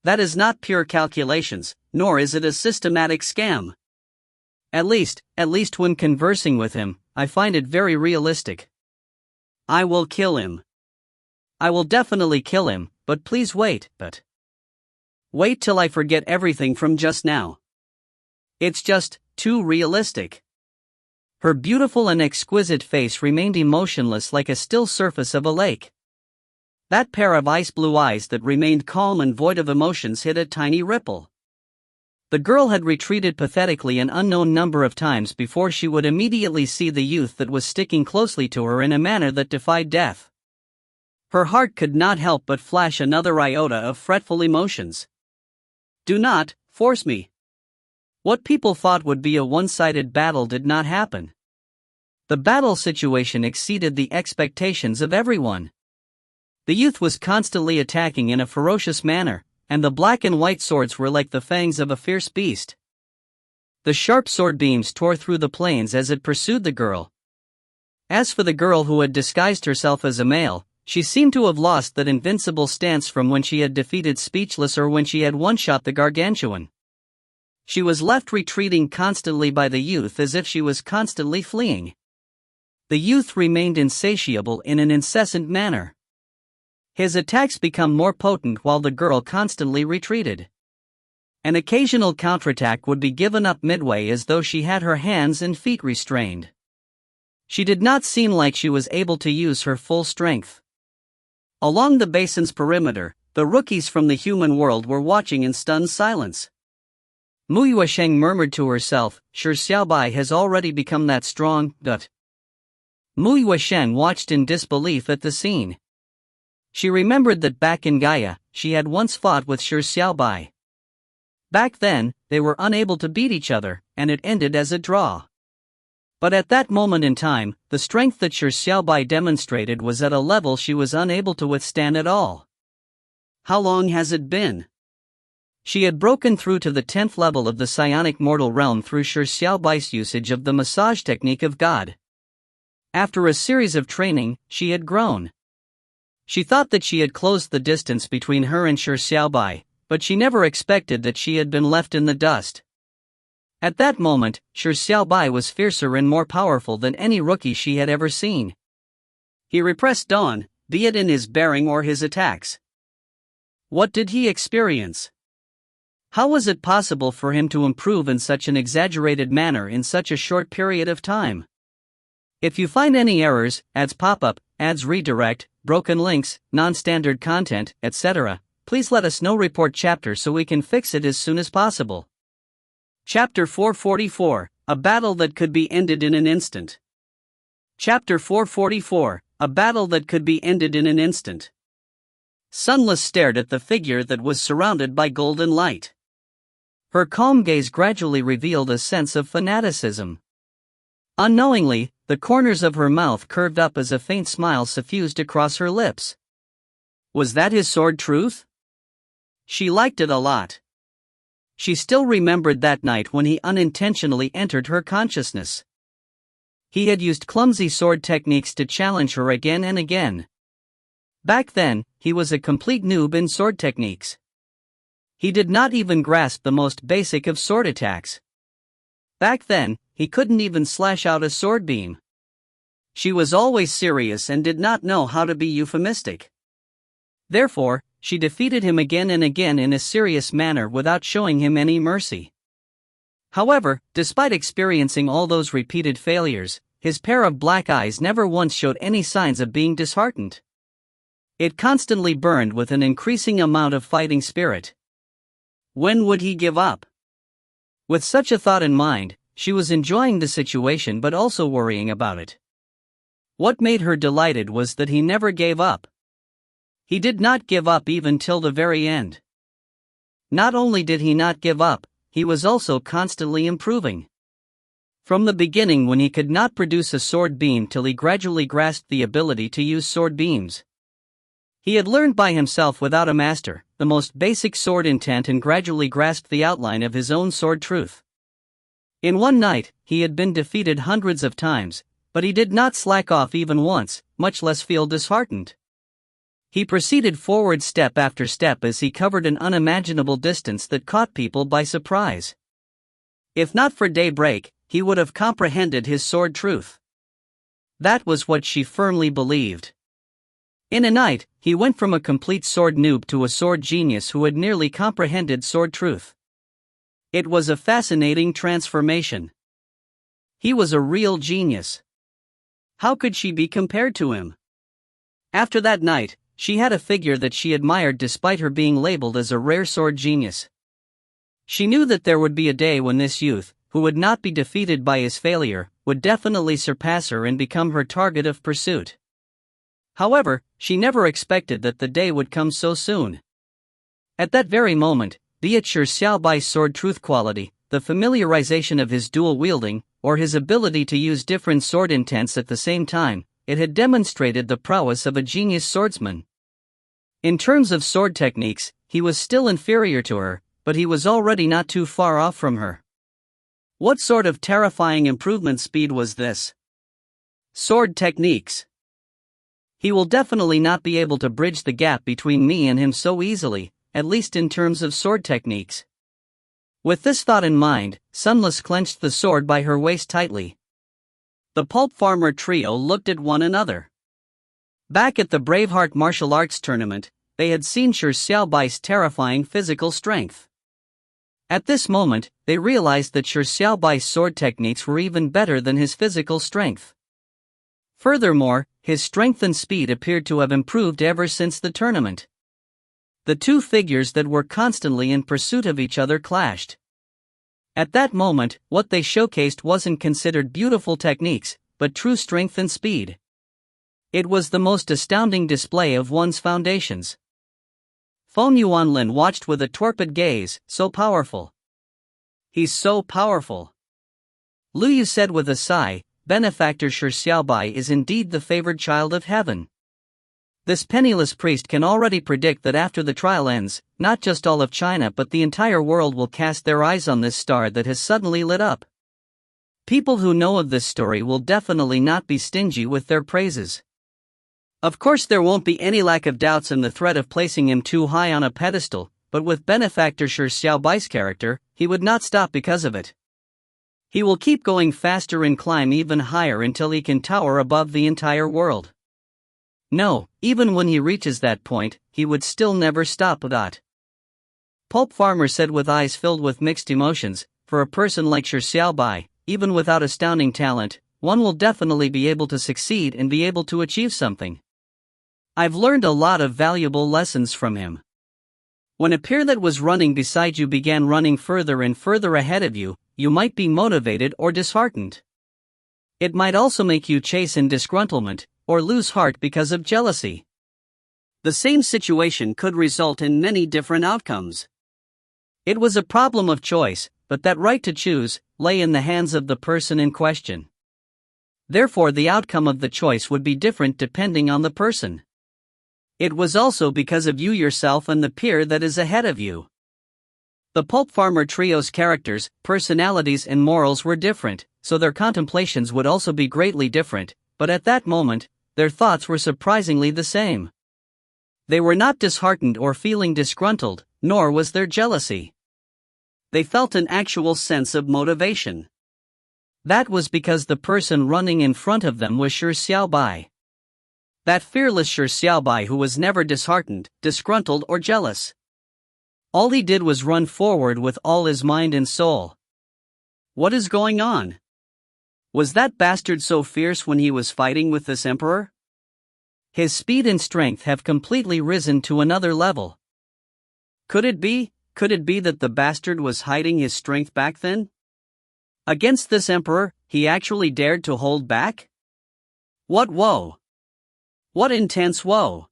That is not pure calculations, nor is it a systematic scam. At least when conversing with him, I find it very realistic. I will kill him. I will definitely kill him, but please wait, wait till I forget everything from just now. It's just too realistic. Her beautiful and exquisite face remained emotionless like a still surface of a lake. That pair of ice blue eyes that remained calm and void of emotions hid a tiny ripple. The girl had retreated pathetically an unknown number of times before she would immediately see the youth that was sticking closely to her in a manner that defied death. Her heart could not help but flash another iota of fretful emotions. Do not force me. What people thought would be a one-sided battle did not happen. The battle situation exceeded the expectations of everyone. The youth was constantly attacking in a ferocious manner, and the black and white swords were like the fangs of a fierce beast. The sharp sword beams tore through the plains as it pursued the girl. As for the girl who had disguised herself as a male, she seemed to have lost that invincible stance from when she had defeated Speechless or when she had one-shot the gargantuan. She was left retreating constantly by the youth as if she was constantly fleeing. The youth remained insatiable in an incessant manner. His attacks became more potent while the girl constantly retreated. An occasional counterattack would be given up midway as though she had her hands and feet restrained. She did not seem like she was able to use her full strength. Along the basin's perimeter, the rookies from the human world were watching in stunned silence. Mu Yuesheng murmured to herself, Shi Xiaobai has already become that strong, Mu Yuesheng watched in disbelief at the scene. She remembered that back in Gaia, she had once fought with Shi Xiaobai. Back then, they were unable to beat each other, and it ended as a draw. But at that moment in time, the strength that Shi Xiaobai demonstrated was at a level she was unable to withstand at all. How long has it been? She had broken through to the 10th level of the psionic mortal realm through Shi Xiaobai's usage of the massage technique of God. After a series of training, she had grown. She thought that she had closed the distance between her and Shi Xiaobai, but she never expected that she had been left in the dust. At that moment, Shi Xiaobai was fiercer and more powerful than any rookie she had ever seen. He repressed dawn, be it in his bearing or his attacks. What did he experience? How was it possible for him to improve in such an exaggerated manner in such a short period of time? If you find any errors, ads pop up, ads redirect, broken links, non-standard content, etc., please let us know. Report chapter so we can fix it as soon as possible. Chapter 444, a battle that could be ended in an instant. Chapter 444, a battle that could be ended in an instant. Sunless stared at the figure that was surrounded by golden light. Her calm gaze gradually revealed a sense of fanaticism. Unknowingly, the corners of her mouth curved up as a faint smile suffused across her lips. Was that his sword truth? She liked it a lot. She still remembered that night when he unintentionally entered her consciousness. He had used clumsy sword techniques to challenge her again and again. Back then, he was a complete noob in sword techniques. He did not even grasp the most basic of sword attacks. Back then, he couldn't even slash out a sword beam. She was always serious and did not know how to be euphemistic. Therefore, she defeated him again and again in a serious manner without showing him any mercy. However, despite experiencing all those repeated failures, his pair of black eyes never once showed any signs of being disheartened. It constantly burned with an increasing amount of fighting spirit. When would he give up? With such a thought in mind, she was enjoying the situation but also worrying about it. What made her delighted was that he never gave up. He did not give up even till the very end. Not only did he not give up, he was also constantly improving. From the beginning, when he could not produce a sword beam, till he gradually grasped the ability to use sword beams. He had learned by himself without a master the most basic sword intent and gradually grasped the outline of his own sword truth. In one night, he had been defeated hundreds of times, but he did not slack off even once, much less feel disheartened. He proceeded forward step after step as he covered an unimaginable distance that caught people by surprise. If not for daybreak, he would have comprehended his sword truth. That was what she firmly believed. In a night, he went from a complete sword noob to a sword genius who had nearly comprehended sword truth. It was a fascinating transformation. He was a real genius. How could she be compared to him? After that night, she had a figure that she admired despite her being labeled as a rare sword genius. She knew that there would be a day when this youth, who would not be defeated by his failure, would definitely surpass her and become her target of pursuit. However, she never expected that the day would come so soon. At that very moment, be it Shi Xiaobai's sword truth quality, the familiarization of his dual wielding, or his ability to use different sword intents at the same time, it had demonstrated the prowess of a genius swordsman. In terms of sword techniques, he was still inferior to her, but he was already not too far off from her. What sort of terrifying improvement speed was this? Sword techniques. He will definitely not be able to bridge the gap between me and him so easily, at least in terms of sword techniques. With this thought in mind, Sunless clenched the sword by her waist tightly. The pulp farmer trio looked at one another. Back at the Braveheart martial arts tournament, they had seen Shi Xiaobai's terrifying physical strength. At this moment, they realized that Shi Xiaobai's sword techniques were even better than his physical strength. Furthermore, his strength and speed appeared to have improved ever since the tournament. The two figures that were constantly in pursuit of each other clashed. At that moment, what they showcased wasn't considered beautiful techniques, but true strength and speed. It was the most astounding display of one's foundations. Feng Yuanlin watched with a torpid gaze. So powerful. He's so powerful. Lu Yu said with a sigh, benefactor Shi Xiaobai is indeed the favored child of heaven. This penniless priest can already predict that after the trial ends, not just all of China but the entire world will cast their eyes on this star that has suddenly lit up. People who know of this story will definitely not be stingy with their praises. Of course, there won't be any lack of doubts in the threat of placing him too high on a pedestal, but with benefactor Shi Xiaobai's character, he would not stop because of it. He will keep going faster and climb even higher until he can tower above the entire world. No, even when he reaches that point, he would still never stop. Pulp Farmer said with eyes filled with mixed emotions, for a person like Shi Xiaobai, even without astounding talent, one will definitely be able to succeed and be able to achieve something. I've learned a lot of valuable lessons from him. When a peer that was running beside you began running further and further ahead of you, you might be motivated or disheartened. It might also make you chase in disgruntlement, or lose heart because of jealousy. The same situation could result in many different outcomes. It was a problem of choice, but that right to choose lay in the hands of the person in question. Therefore, the outcome of the choice would be different depending on the person. It was also because of you yourself and the peer that is ahead of you. The Pulp Farmer trio's characters, personalities and morals were different, so their contemplations would also be greatly different, but at that moment, their thoughts were surprisingly the same. They were not disheartened or feeling disgruntled, nor was there jealousy. They felt an actual sense of motivation. That was because the person running in front of them was Shi Xiaobai. That fearless Shi Xiaobai who was never disheartened, disgruntled or jealous. All he did was run forward with all his mind and soul. What is going on? Was that bastard so fierce when he was fighting with this emperor? His speed and strength have completely risen to another level. Could it be that the bastard was hiding his strength back then? Against this emperor, he actually dared to hold back? What woe? What intense woe?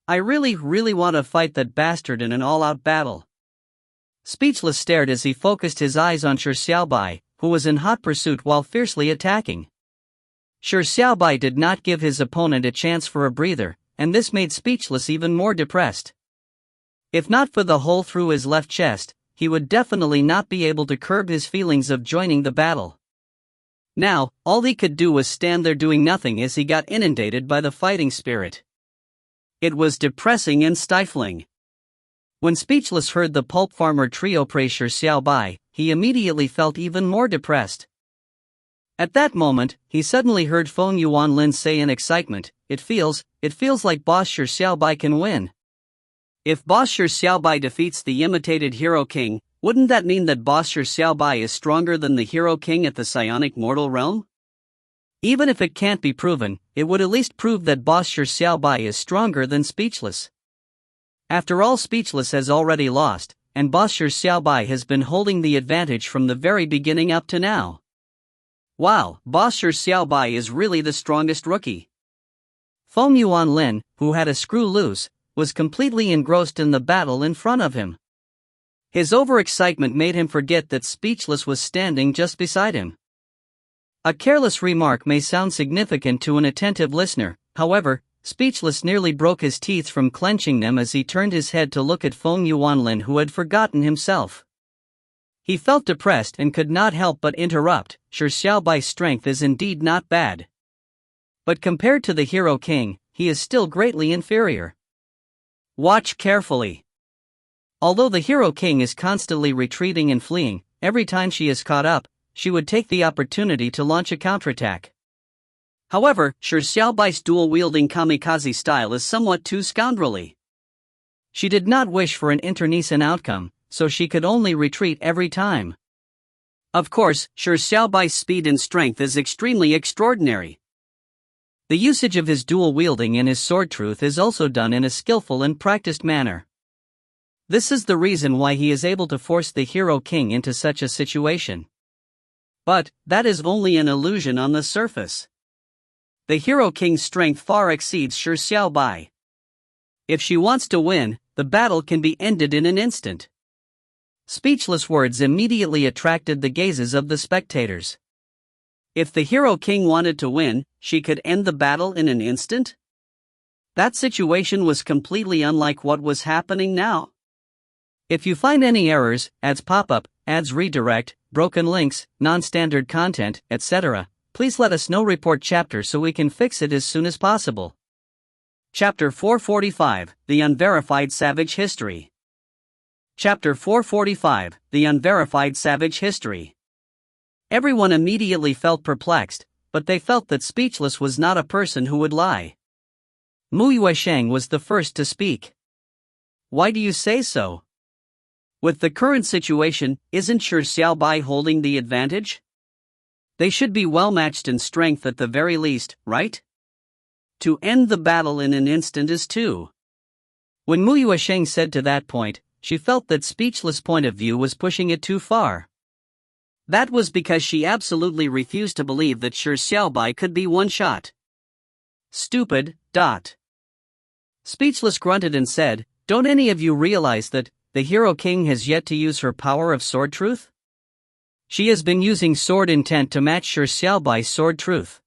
I really want to fight that bastard in an all-out battle. Speechless stared as he focused his eyes on Shi Xiaobai, who was in hot pursuit while fiercely attacking. Shi Xiaobai did not give his opponent a chance for a breather, and this made Speechless even more depressed. If not for the hole through his left chest, he would definitely not be able to curb his feelings of joining the battle. Now, all he could do was stand there doing nothing as he got inundated by the fighting spirit. It was depressing and stifling. When Speechless heard the pulp farmer trio praise Shi Xiaobai, he immediately felt even more depressed. At that moment, he suddenly heard Feng Yuanlin say in excitement, It feels like Boss Shi Xiaobai can win. If Boss Shi Xiaobai defeats the imitated Hero King, wouldn't that mean that Boss Shi Xiaobai is stronger than the Hero King at the psionic mortal realm? Even if it can't be proven, it would at least prove that Boss Shi Xiaobai is stronger than Speechless. After all, Speechless has already lost, and Boss Shi Xiaobai has been holding the advantage from the very beginning up to now. Wow, Boss Shi Xiaobai is really the strongest rookie. Feng Yuanlin, who had a screw loose, was completely engrossed in the battle in front of him. His overexcitement made him forget that Speechless was standing just beside him. A careless remark may sound significant to an attentive listener, however, Speechless nearly broke his teeth from clenching them as he turned his head to look at Feng Yuanlin, who had forgotten himself. He felt depressed and could not help but interrupt, Shi Xiaobai's strength is indeed not bad. But compared to the Hero King, he is still greatly inferior. Watch carefully. Although the Hero King is constantly retreating and fleeing, every time she is caught up, she would take the opportunity to launch a counterattack. However, Shi Xiaobai's dual-wielding kamikaze style is somewhat too scoundrelly. She did not wish for an internecine outcome, so she could only retreat every time. Of course, Shi Xiaobai's speed and strength is extremely extraordinary. The usage of his dual-wielding and his sword truth is also done in a skillful and practiced manner. This is the reason why he is able to force the Hero King into such a situation. But that is only an illusion on the surface. The Hero King's strength far exceeds Shi Xiaobai. If she wants to win, the battle can be ended in an instant. Speechless words immediately attracted the gazes of the spectators. If the Hero King wanted to win, she could end the battle in an instant? That situation was completely unlike what was happening now. If you find any errors, ads pop up, ads redirect, broken links, non-standard content, etc., please let us know. Report chapter so we can fix it as soon as possible. Chapter 445, The Unverified Savage History. Chapter 445, The Unverified Savage History. Everyone immediately felt perplexed, but they felt that Speechless was not a person who would lie. Mu Yuesheng was the first to speak. Why do you say so? With the current situation, isn't Shi Xiaobai holding the advantage? They should be well matched in strength at the very least, right? To end the battle in an instant is too. When Mu Yuesheng said to that point, she felt that Speechless' point of view was pushing it too far. That was because she absolutely refused to believe that Shi Xiaobai could be one-shot. Stupid. Speechless grunted and said, Don't any of you realize that the Hero King has yet to use her power of sword truth? She has been using sword intent to match Shi Xiaobai's sword truth.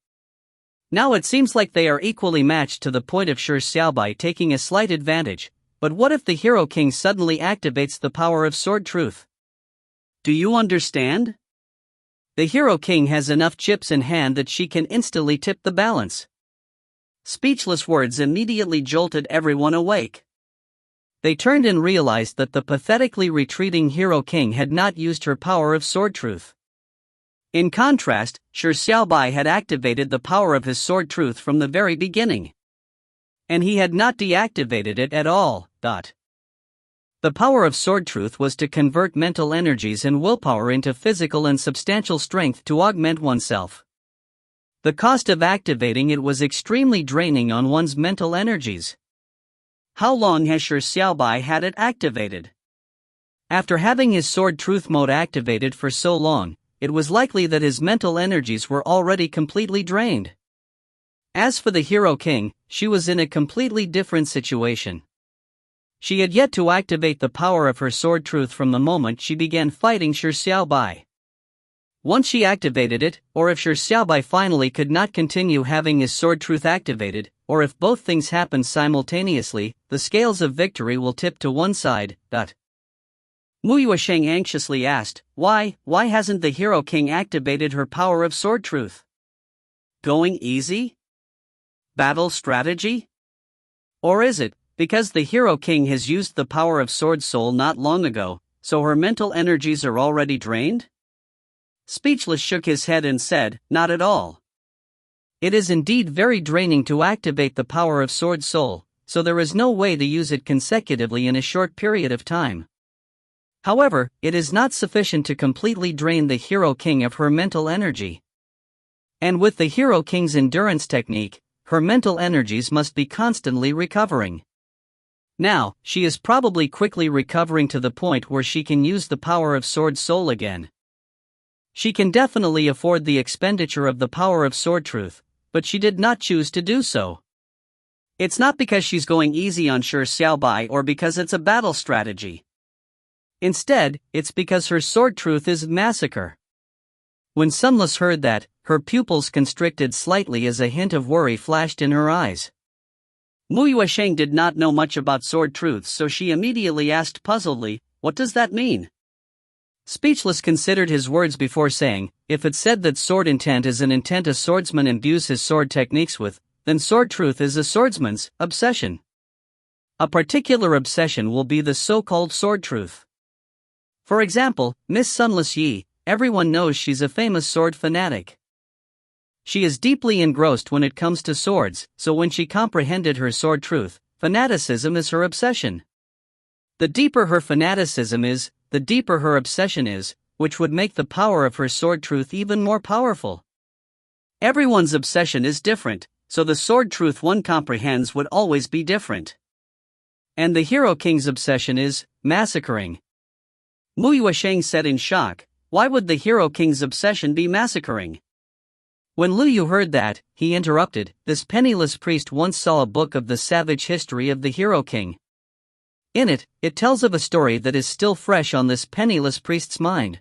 Now it seems like they are equally matched to the point of Shi Xiaobai taking a slight advantage, but what if the Hero King suddenly activates the power of sword truth? Do you understand? The Hero King has enough chips in hand that she can instantly tip the balance. Speechless words immediately jolted everyone awake. They turned and realized that the pathetically retreating Hero King had not used her power of sword truth. In contrast, Shi Xiaobai had activated the power of his sword truth from the very beginning. And he had not deactivated it at all. The power of sword truth was to convert mental energies and willpower into physical and substantial strength to augment oneself. The cost of activating it was extremely draining on one's mental energies. How long has Shi Xiaobai had it activated? After having his sword truth mode activated for so long, it was likely that his mental energies were already completely drained. As for the Hero King, she was in a completely different situation. She had yet to activate the power of her sword truth from the moment she began fighting Shi Xiaobai. Once she activated it, or if Shi Xiaobai finally could not continue having his sword truth activated, or if both things happen simultaneously, the scales of victory will tip to one side. Mu Yuesheng anxiously asked, why hasn't the Hero King activated her power of sword truth? Going easy? Battle strategy? Or is it because the Hero King has used the power of Sword Soul not long ago, so her mental energies are already drained? Speechless shook his head and said, not at all. It is indeed very draining to activate the power of Sword Soul, so there is no way to use it consecutively in a short period of time. However, it is not sufficient to completely drain the Hero King of her mental energy. And with the Hero King's endurance technique, her mental energies must be constantly recovering. Now, she is probably quickly recovering to the point where she can use the power of Sword Soul again. She can definitely afford the expenditure of the power of Sword Truth, but she did not choose to do so. It's not because she's going easy on Shi Xiaobai or because it's a battle strategy. Instead, it's because her Sword Truth is massacre. When Sunless heard that, her pupils constricted slightly as a hint of worry flashed in her eyes. Mu Yuesheng did not know much about sword truths, so she immediately asked puzzledly, what does that mean? Speechless considered his words before saying, if it said that sword intent is an intent a swordsman imbues his sword techniques with, then sword truth is a swordsman's obsession. A particular obsession will be the so-called sword truth. For example, Miss Sunless Yi, everyone knows she's a famous sword fanatic. She is deeply engrossed when it comes to swords, so when she comprehended her sword truth, fanaticism is her obsession. The deeper her fanaticism is, the deeper her obsession is, which would make the power of her sword truth even more powerful. Everyone's obsession is different, so the sword truth one comprehends would always be different. And the Hero King's obsession is massacring. Mu Yuesheng said in shock, why would the Hero King's obsession be massacring? When Lu Yu heard that, he interrupted, this penniless priest once saw a book of the savage history of the Hero King. In it, it tells of a story that is still fresh on this penniless priest's mind.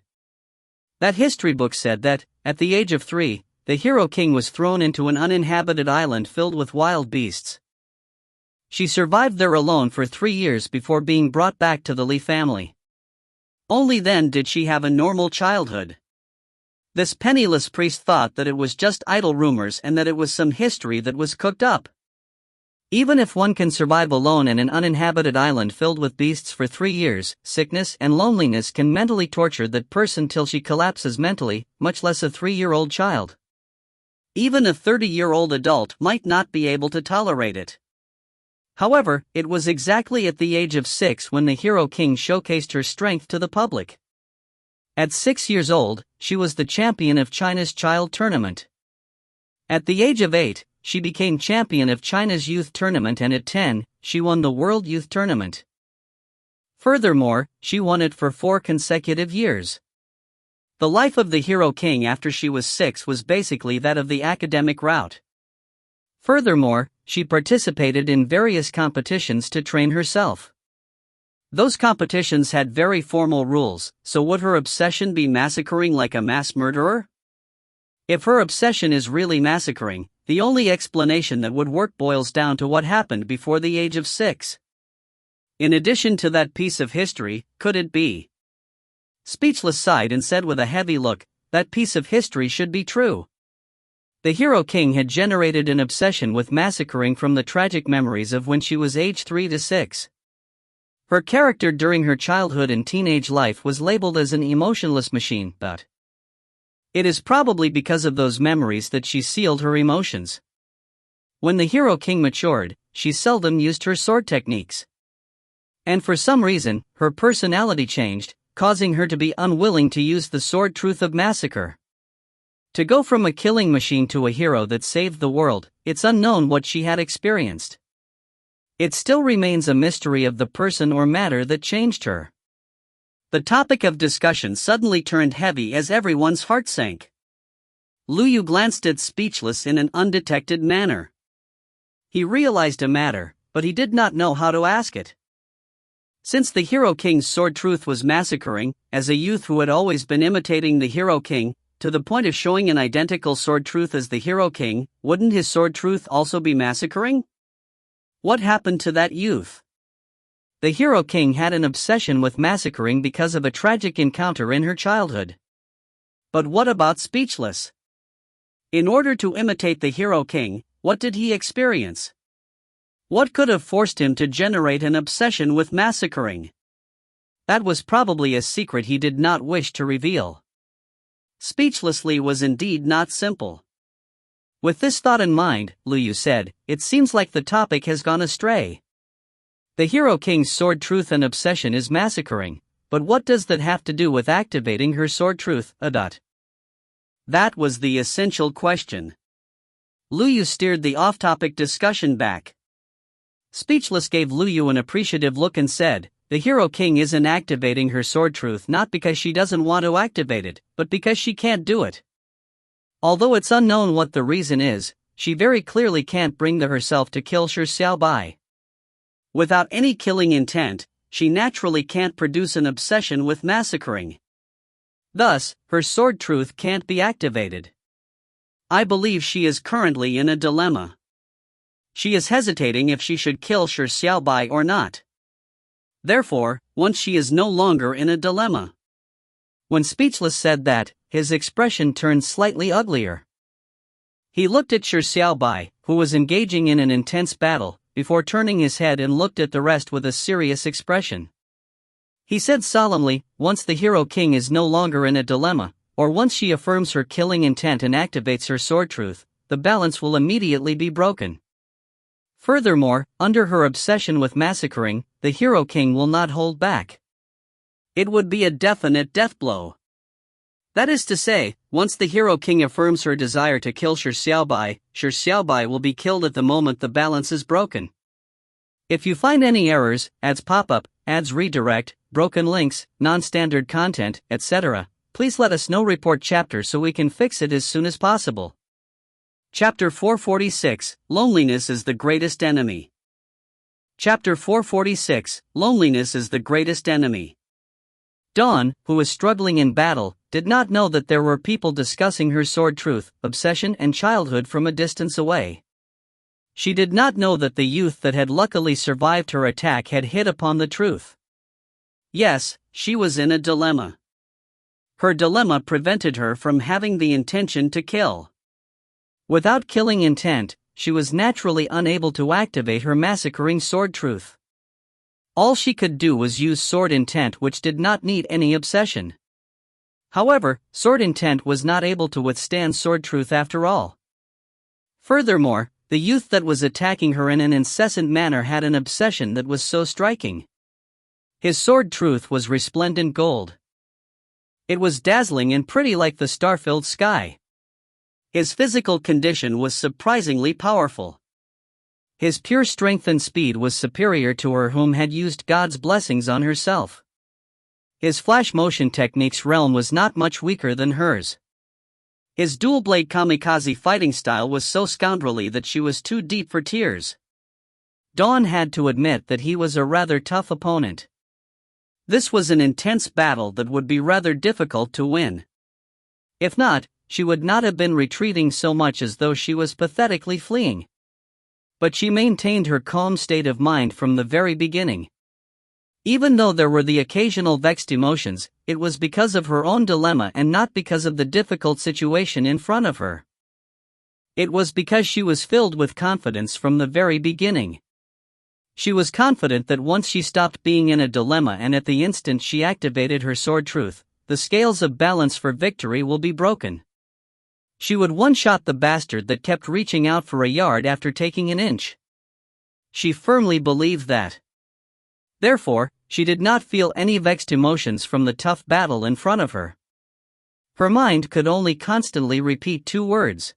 That history book said that, at the age of 3, the Hero King was thrown into an uninhabited island filled with wild beasts. She survived there alone for 3 years before being brought back to the Li family. Only then did she have a normal childhood. This penniless priest thought that it was just idle rumors and that it was some history that was cooked up. Even if one can survive alone in an uninhabited island filled with beasts for 3 years, sickness and loneliness can mentally torture that person till she collapses mentally, much less a 3-year-old child. Even a 30-year-old adult might not be able to tolerate it. However, it was exactly at the age of 6 when the Hero King showcased her strength to the public. At 6 years old, she was the champion of China's child tournament. At the age of 8, she became champion of China's youth tournament, and at 10, she won the World Youth Tournament. Furthermore, she won it for 4 consecutive years. The life of the Hero King after she was 6 was basically that of the academic route. Furthermore, she participated in various competitions to train herself. Those competitions had very formal rules, so would her obsession be massacring like a mass murderer? If her obsession is really massacring, the only explanation that would work boils down to what happened before the age of 6. In addition to that piece of history, could it be? Speechless sighed and said with a heavy look, that piece of history should be true. The Hero King had generated an obsession with massacring from the tragic memories of when she was aged 3 to 6. Her character during her childhood and teenage life was labeled as an emotionless machine, but it is probably because of those memories that she sealed her emotions. When the Hero King matured, she seldom used her sword techniques. And for some reason, her personality changed, causing her to be unwilling to use the sword truth of massacre. To go from a killing machine to a hero that saved the world, it's unknown what she had experienced. It still remains a mystery of the person or matter that changed her. The topic of discussion suddenly turned heavy as everyone's heart sank. Lu Yu glanced at Speechless in an undetected manner. He realized a matter, but he did not know how to ask it. Since the Hero King's sword truth was massacring, as a youth who had always been imitating the Hero King, to the point of showing an identical sword truth as the Hero King, wouldn't his sword truth also be massacring? What happened to that youth? The Hero King had an obsession with massacring because of a tragic encounter in her childhood. But what about Speechless? In order to imitate the Hero King, what did he experience? What could have forced him to generate an obsession with massacring? That was probably a secret he did not wish to reveal. Speechlessly was indeed not simple. With this thought in mind, Lu Yu said, it seems like the topic has gone astray. The Hero King's sword truth and obsession is massacring, but what does that have to do with activating her sword truth, That was the essential question. Lu Yu steered the off-topic discussion back. Speechless gave Lu Yu an appreciative look and said, the Hero King isn't activating her sword truth not because she doesn't want to activate it, but because she can't do it. Although it's unknown what the reason is, she very clearly can't bring herself to kill Shi Xiaobai. Without any killing intent, she naturally can't produce an obsession with massacring. Thus, her sword truth can't be activated. I believe she is currently in a dilemma. She is hesitating if she should kill Shi Xiaobai or not. Therefore, once she is no longer in a dilemma. When Speechless said that, his expression turned slightly uglier. He looked at Shi Xiaobai, who was engaging in an intense battle, before turning his head and looked at the rest with a serious expression. He said solemnly, once the Hero King is no longer in a dilemma, or once she affirms her killing intent and activates her sword truth, the balance will immediately be broken. Furthermore, under her obsession with massacring, the Hero King will not hold back. It would be a definite death blow. That is to say, once the Hero King affirms her desire to kill Shi Xiaobai will be killed at the moment the balance is broken. If you find any errors, ads pop up, ads redirect, broken links, non-standard content, etc., please let us know. Report chapter so we can fix it as soon as possible. Chapter 446, Loneliness is the Greatest Enemy. Chapter 446, Loneliness is the Greatest Enemy. Dawn, who was struggling in battle, did not know that there were people discussing her sword truth, obsession and childhood from a distance away. She did not know that the youth that had luckily survived her attack had hit upon the truth. Yes, she was in a dilemma. Her dilemma prevented her from having the intention to kill. Without killing intent, she was naturally unable to activate her massacring sword truth. All she could do was use sword intent, which did not need any obsession. However, sword intent was not able to withstand sword truth after all. Furthermore, the youth that was attacking her in an incessant manner had an obsession that was so striking. His sword truth was resplendent gold. It was dazzling and pretty like the star-filled sky. His physical condition was surprisingly powerful. His pure strength and speed was superior to her whom had used God's blessings on herself. His flash motion technique's realm was not much weaker than hers. His dual-blade kamikaze fighting style was so scoundrelly that she was too deep for tears. Dawn had to admit that he was a rather tough opponent. This was an intense battle that would be rather difficult to win. If not, she would not have been retreating so much as though she was pathetically fleeing. But she maintained her calm state of mind from the very beginning. Even though there were the occasional vexed emotions, it was because of her own dilemma and not because of the difficult situation in front of her. It was because she was filled with confidence from the very beginning. She was confident that once she stopped being in a dilemma and at the instant she activated her sword truth, the scales of balance for victory will be broken. She would one-shot the bastard that kept reaching out for a yard after taking an inch. She firmly believed that. Therefore, she did not feel any vexed emotions from the tough battle in front of her. Her mind could only constantly repeat two words.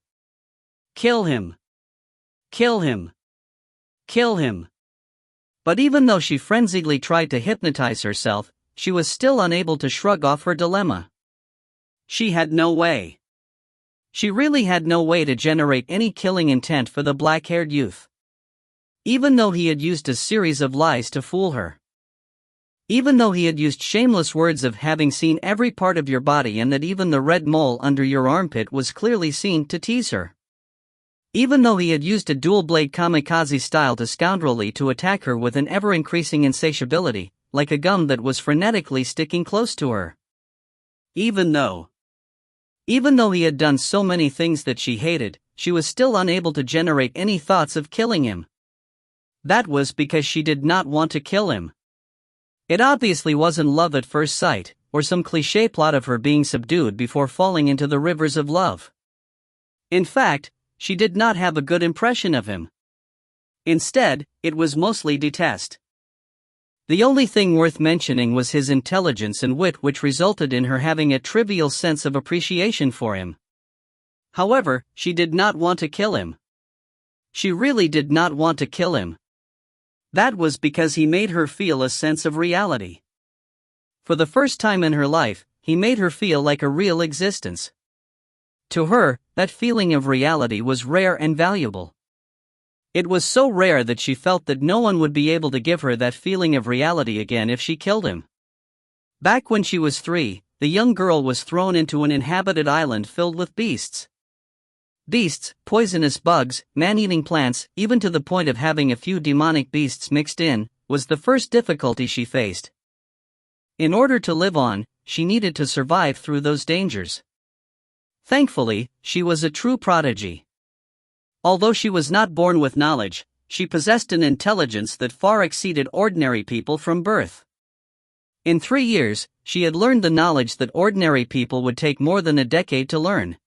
Kill him. Kill him. Kill him. But even though she frenziedly tried to hypnotize herself, she was still unable to shrug off her dilemma. She had no way. She really had no way to generate any killing intent for the black-haired youth. Even though he had used a series of lies to fool her. Even though he had used shameless words of having seen every part of your body and that even the red mole under your armpit was clearly seen to tease her. Even though he had used a dual-blade kamikaze style to scoundrelly to attack her with an ever-increasing insatiability, like a gum that was frenetically sticking close to her. Even though he had done so many things that she hated, she was still unable to generate any thoughts of killing him. That was because she did not want to kill him. It obviously wasn't love at first sight, or some cliché plot of her being subdued before falling into the rivers of love. In fact, she did not have a good impression of him. Instead, it was mostly detest. The only thing worth mentioning was his intelligence and wit, which resulted in her having a trivial sense of appreciation for him. However, she did not want to kill him. She really did not want to kill him. That was because he made her feel a sense of reality. For the first time in her life, he made her feel like a real existence. To her, that feeling of reality was rare and valuable. It was so rare that she felt that no one would be able to give her that feeling of reality again if she killed him. Back when she was 3, the young girl was thrown into an inhabited island filled with beasts. Beasts, poisonous bugs, man-eating plants, even to the point of having a few demonic beasts mixed in, was the first difficulty she faced. In order to live on, she needed to survive through those dangers. Thankfully, she was a true prodigy. Although she was not born with knowledge, she possessed an intelligence that far exceeded ordinary people from birth. In 3 years, she had learned the knowledge that ordinary people would take more than a decade to learn.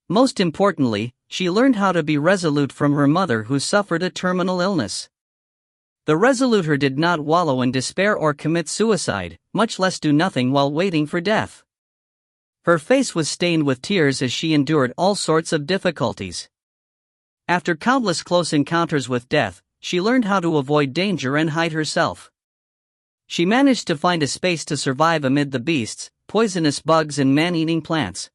Most importantly, she learned how to be resolute from her mother, who suffered a terminal illness. The resolute her did not wallow in despair or commit suicide, much less do nothing while waiting for death. Her face was stained with tears as she endured all sorts of difficulties. After countless close encounters with death, she learned how to avoid danger and hide herself. She managed to find a space to survive amid the beasts, poisonous bugs and man-eating plants.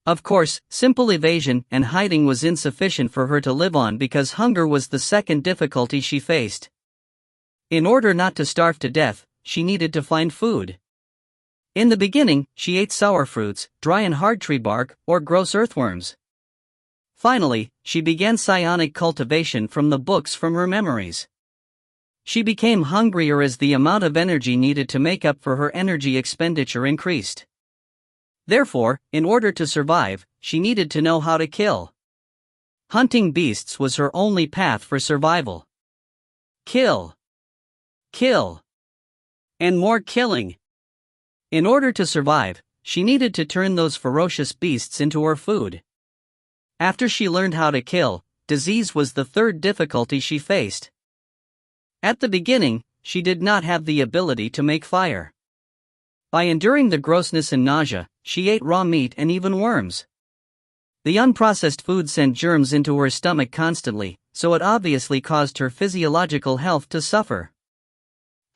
Of course, simple evasion and hiding was insufficient for her to live on because hunger was the second difficulty she faced. In order not to starve to death, she needed to find food. In the beginning, she ate sour fruits, dry and hard tree bark, or gross earthworms. Finally, she began psionic cultivation from the books from her memories. She became hungrier as the amount of energy needed to make up for her energy expenditure increased. Therefore, in order to survive, she needed to know how to kill. Hunting beasts was her only path for survival. Kill. Kill. And more killing. In order to survive, she needed to turn those ferocious beasts into her food. After she learned how to kill, disease was the third difficulty she faced. At the beginning, she did not have the ability to make fire. By enduring the grossness and nausea, she ate raw meat and even worms. The unprocessed food sent germs into her stomach constantly, so it obviously caused her physiological health to suffer.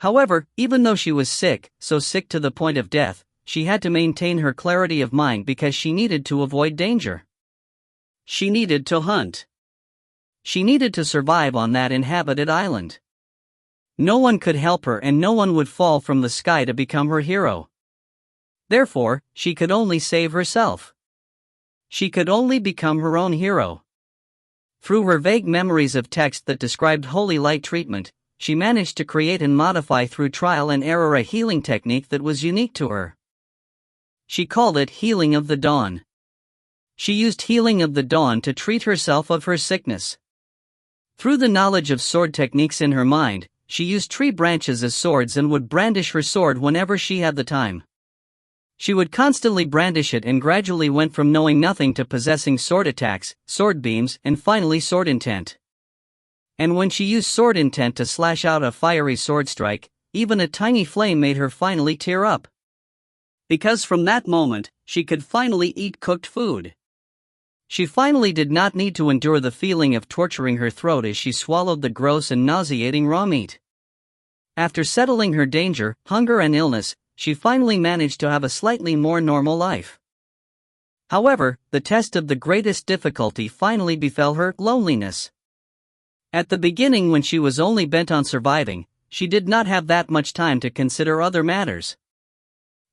However, even though she was sick, so sick to the point of death, she had to maintain her clarity of mind because she needed to avoid danger. She needed to hunt. She needed to survive on that inhabited island. No one could help her and no one would fall from the sky to become her hero. Therefore, she could only save herself. She could only become her own hero. Through her vague memories of text that described holy light treatment, she managed to create and modify through trial and error a healing technique that was unique to her. She called it Healing of the Dawn. She used Healing of the Dawn to treat herself of her sickness. Through the knowledge of sword techniques in her mind, she used tree branches as swords and would brandish her sword whenever she had the time. She would constantly brandish it and gradually went from knowing nothing to possessing sword attacks, sword beams, and finally sword intent. And when she used sword intent to slash out a fiery sword strike, even a tiny flame made her finally tear up. Because from that moment, she could finally eat cooked food. She finally did not need to endure the feeling of torturing her throat as she swallowed the gross and nauseating raw meat. After settling her danger, hunger and illness, she finally managed to have a slightly more normal life. However, the test of the greatest difficulty finally befell her: loneliness. At the beginning, when she was only bent on surviving, she did not have that much time to consider other matters.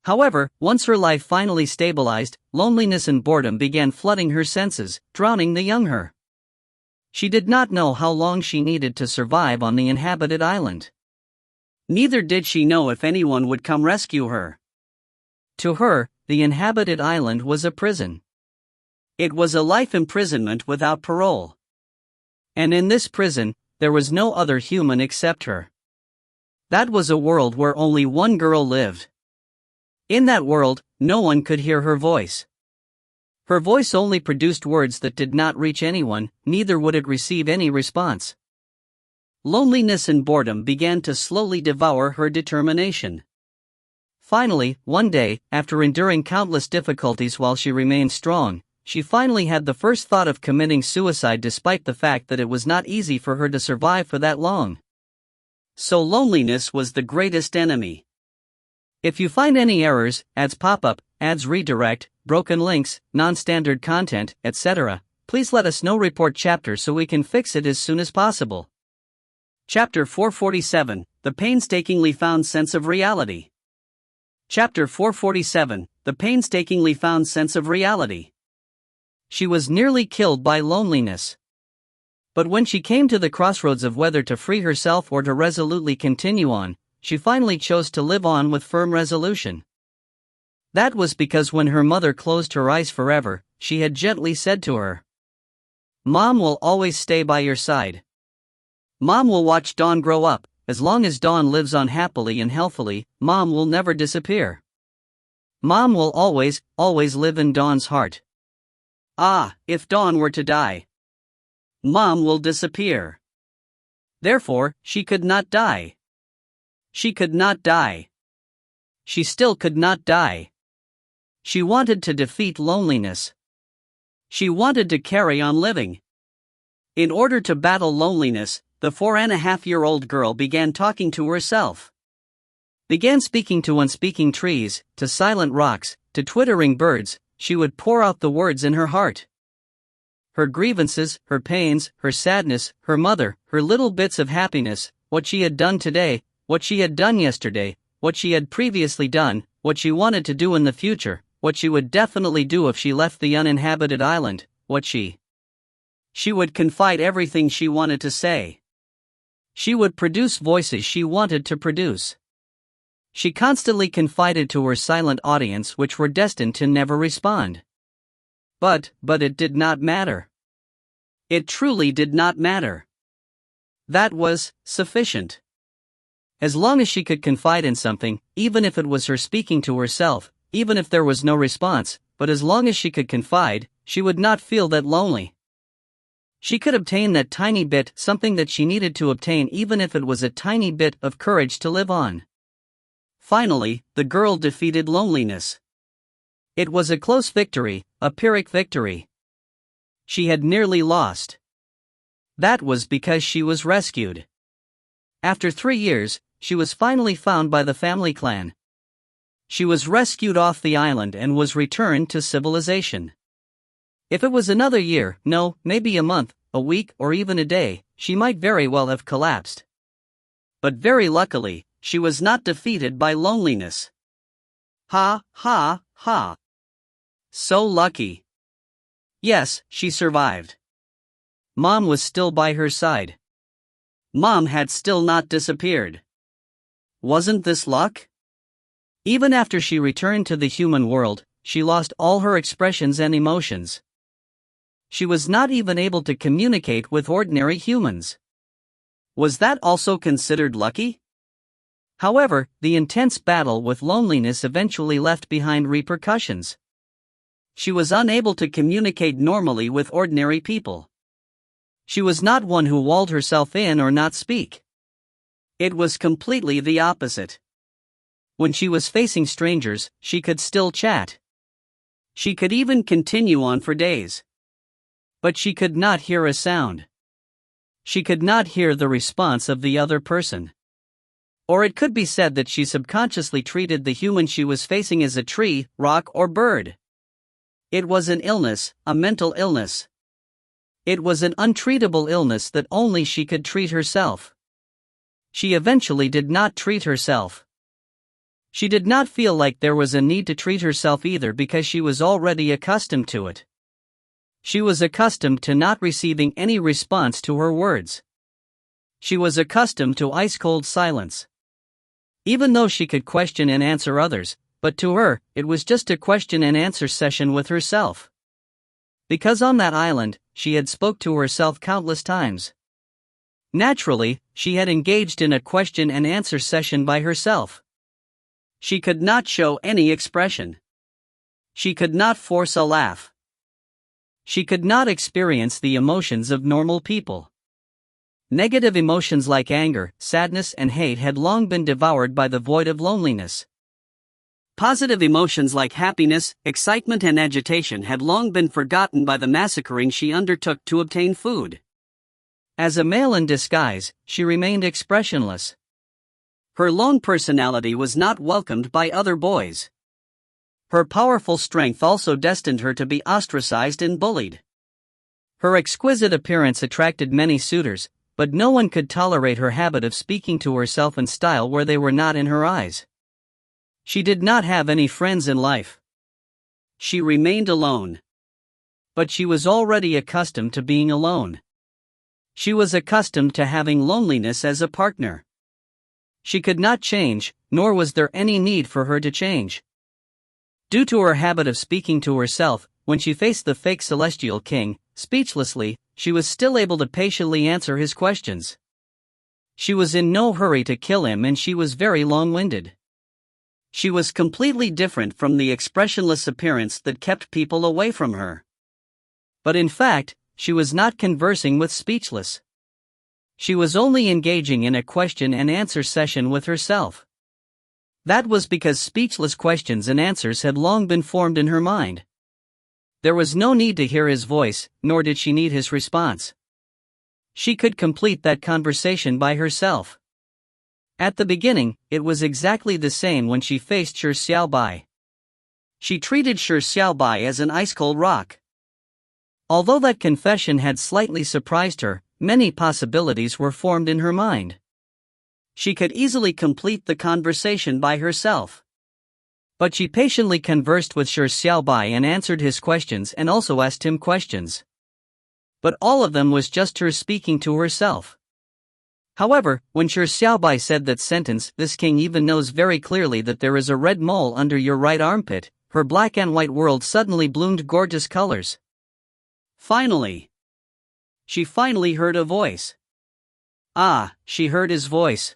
However, once her life finally stabilized, loneliness and boredom began flooding her senses, drowning the young her. She did not know how long she needed to survive on the inhabited island. Neither did she know if anyone would come rescue her. To her, the inhabited island was a prison. It was a life imprisonment without parole. And in this prison, there was no other human except her. That was a world where only one girl lived. In that world, no one could hear her voice. Her voice only produced words that did not reach anyone, neither would it receive any response. Loneliness and boredom began to slowly devour her determination. Finally, one day, after enduring countless difficulties while she remained strong, she finally had the first thought of committing suicide, despite the fact that it was not easy for her to survive for that long. So loneliness was the greatest enemy. If you find any errors, ads pop up, ads redirect, broken links, non-standard content, etc., please let us know. Report chapter so we can fix it as soon as possible. Chapter 447, The Painstakingly Found Sense of Reality. Chapter 447, The Painstakingly Found Sense of Reality. She was nearly killed by loneliness. But when she came to the crossroads of whether to free herself or to resolutely continue on, she finally chose to live on with firm resolution. That was because when her mother closed her eyes forever, she had gently said to her, "Mom will always stay by your side. Mom will watch Dawn grow up. As long as Dawn lives on happily and healthily, Mom will never disappear. Mom will always, always live in Dawn's heart. Ah, if Dawn were to die, Mom will disappear." Therefore, she could not die. She could not die. She still could not die. She wanted to defeat loneliness. She wanted to carry on living. In order to battle loneliness, the 4.5-year-old girl began talking to herself. Began speaking to unspeaking trees, to silent rocks, to twittering birds. She would pour out the words in her heart. Her grievances, her pains, her sadness, her mother, her little bits of happiness, what she had done today, what she had done yesterday, what she had previously done, what she wanted to do in the future, what she would definitely do if she left the uninhabited island, what she would confide everything she wanted to say. She would produce voices she wanted to produce. She constantly confided to her silent audience, which were destined to never respond. But it did not matter. It truly did not matter. That was sufficient. As long as she could confide in something, even if it was her speaking to herself, even if there was no response, but as long as she could confide, she would not feel that lonely. She could obtain that tiny bit, something that she needed to obtain, even if it was a tiny bit of courage to live on. Finally, the girl defeated loneliness. It was a close victory, a Pyrrhic victory. She had nearly lost. That was because she was rescued. After 3 years, she was finally found by the family clan. She was rescued off the island and was returned to civilization. If it was another year, no, maybe a month, a week, or even a day, she might very well have collapsed. But very luckily, she was not defeated by loneliness. Ha, ha, ha. So lucky. Yes, she survived. Mom was still by her side. Mom had still not disappeared. Wasn't this luck? Even after she returned to the human world, she lost all her expressions and emotions. She was not even able to communicate with ordinary humans. Was that also considered lucky? However, the intense battle with loneliness eventually left behind repercussions. She was unable to communicate normally with ordinary people. She was not one who walled herself in or not speak. It was completely the opposite. When she was facing strangers, she could still chat. She could even continue on for days. But she could not hear a sound. She could not hear the response of the other person. Or it could be said that she subconsciously treated the human she was facing as a tree, rock, or bird. It was an illness, a mental illness. It was an untreatable illness that only she could treat herself. She eventually did not treat herself. She did not feel like there was a need to treat herself either because she was already accustomed to it. She was accustomed to not receiving any response to her words. She was accustomed to ice-cold silence. Even though she could question and answer others, but to her, it was just a question and answer session with herself. Because on that island, she had spoke to herself countless times. Naturally, she had engaged in a question and answer session by herself. She could not show any expression. She could not force a laugh. She could not experience the emotions of normal people. Negative emotions like anger, sadness, and hate had long been devoured by the void of loneliness. Positive emotions like happiness, excitement, and agitation had long been forgotten by the massacring she undertook to obtain food. As a male in disguise, she remained expressionless. Her lone personality was not welcomed by other boys. Her powerful strength also destined her to be ostracized and bullied. Her exquisite appearance attracted many suitors, but no one could tolerate her habit of speaking to herself in style where they were not in her eyes. She did not have any friends in life. She remained alone. But she was already accustomed to being alone. She was accustomed to having loneliness as a partner. She could not change, nor was there any need for her to change. Due to her habit of speaking to herself, when she faced the fake celestial king, speechlessly, she was still able to patiently answer his questions. She was in no hurry to kill him and she was very long-winded. She was completely different from the expressionless appearance that kept people away from her. But in fact, she was not conversing with speechless. She was only engaging in a question and answer session with herself. That was because speechless questions and answers had long been formed in her mind. There was no need to hear his voice, nor did she need his response. She could complete that conversation by herself. At the beginning, it was exactly the same when she faced Shi Xiaobai. She treated Shi Xiaobai as an ice-cold rock. Although that confession had slightly surprised her, many possibilities were formed in her mind. She could easily complete the conversation by herself. But she patiently conversed with Shi Xiaobai and answered his questions and also asked him questions. But all of them was just her speaking to herself. However, when Shi Xiaobai said that sentence, "This king even knows very clearly that there is a red mole under your right armpit," her black and white world suddenly bloomed gorgeous colors. Finally. She finally heard a voice. She heard his voice.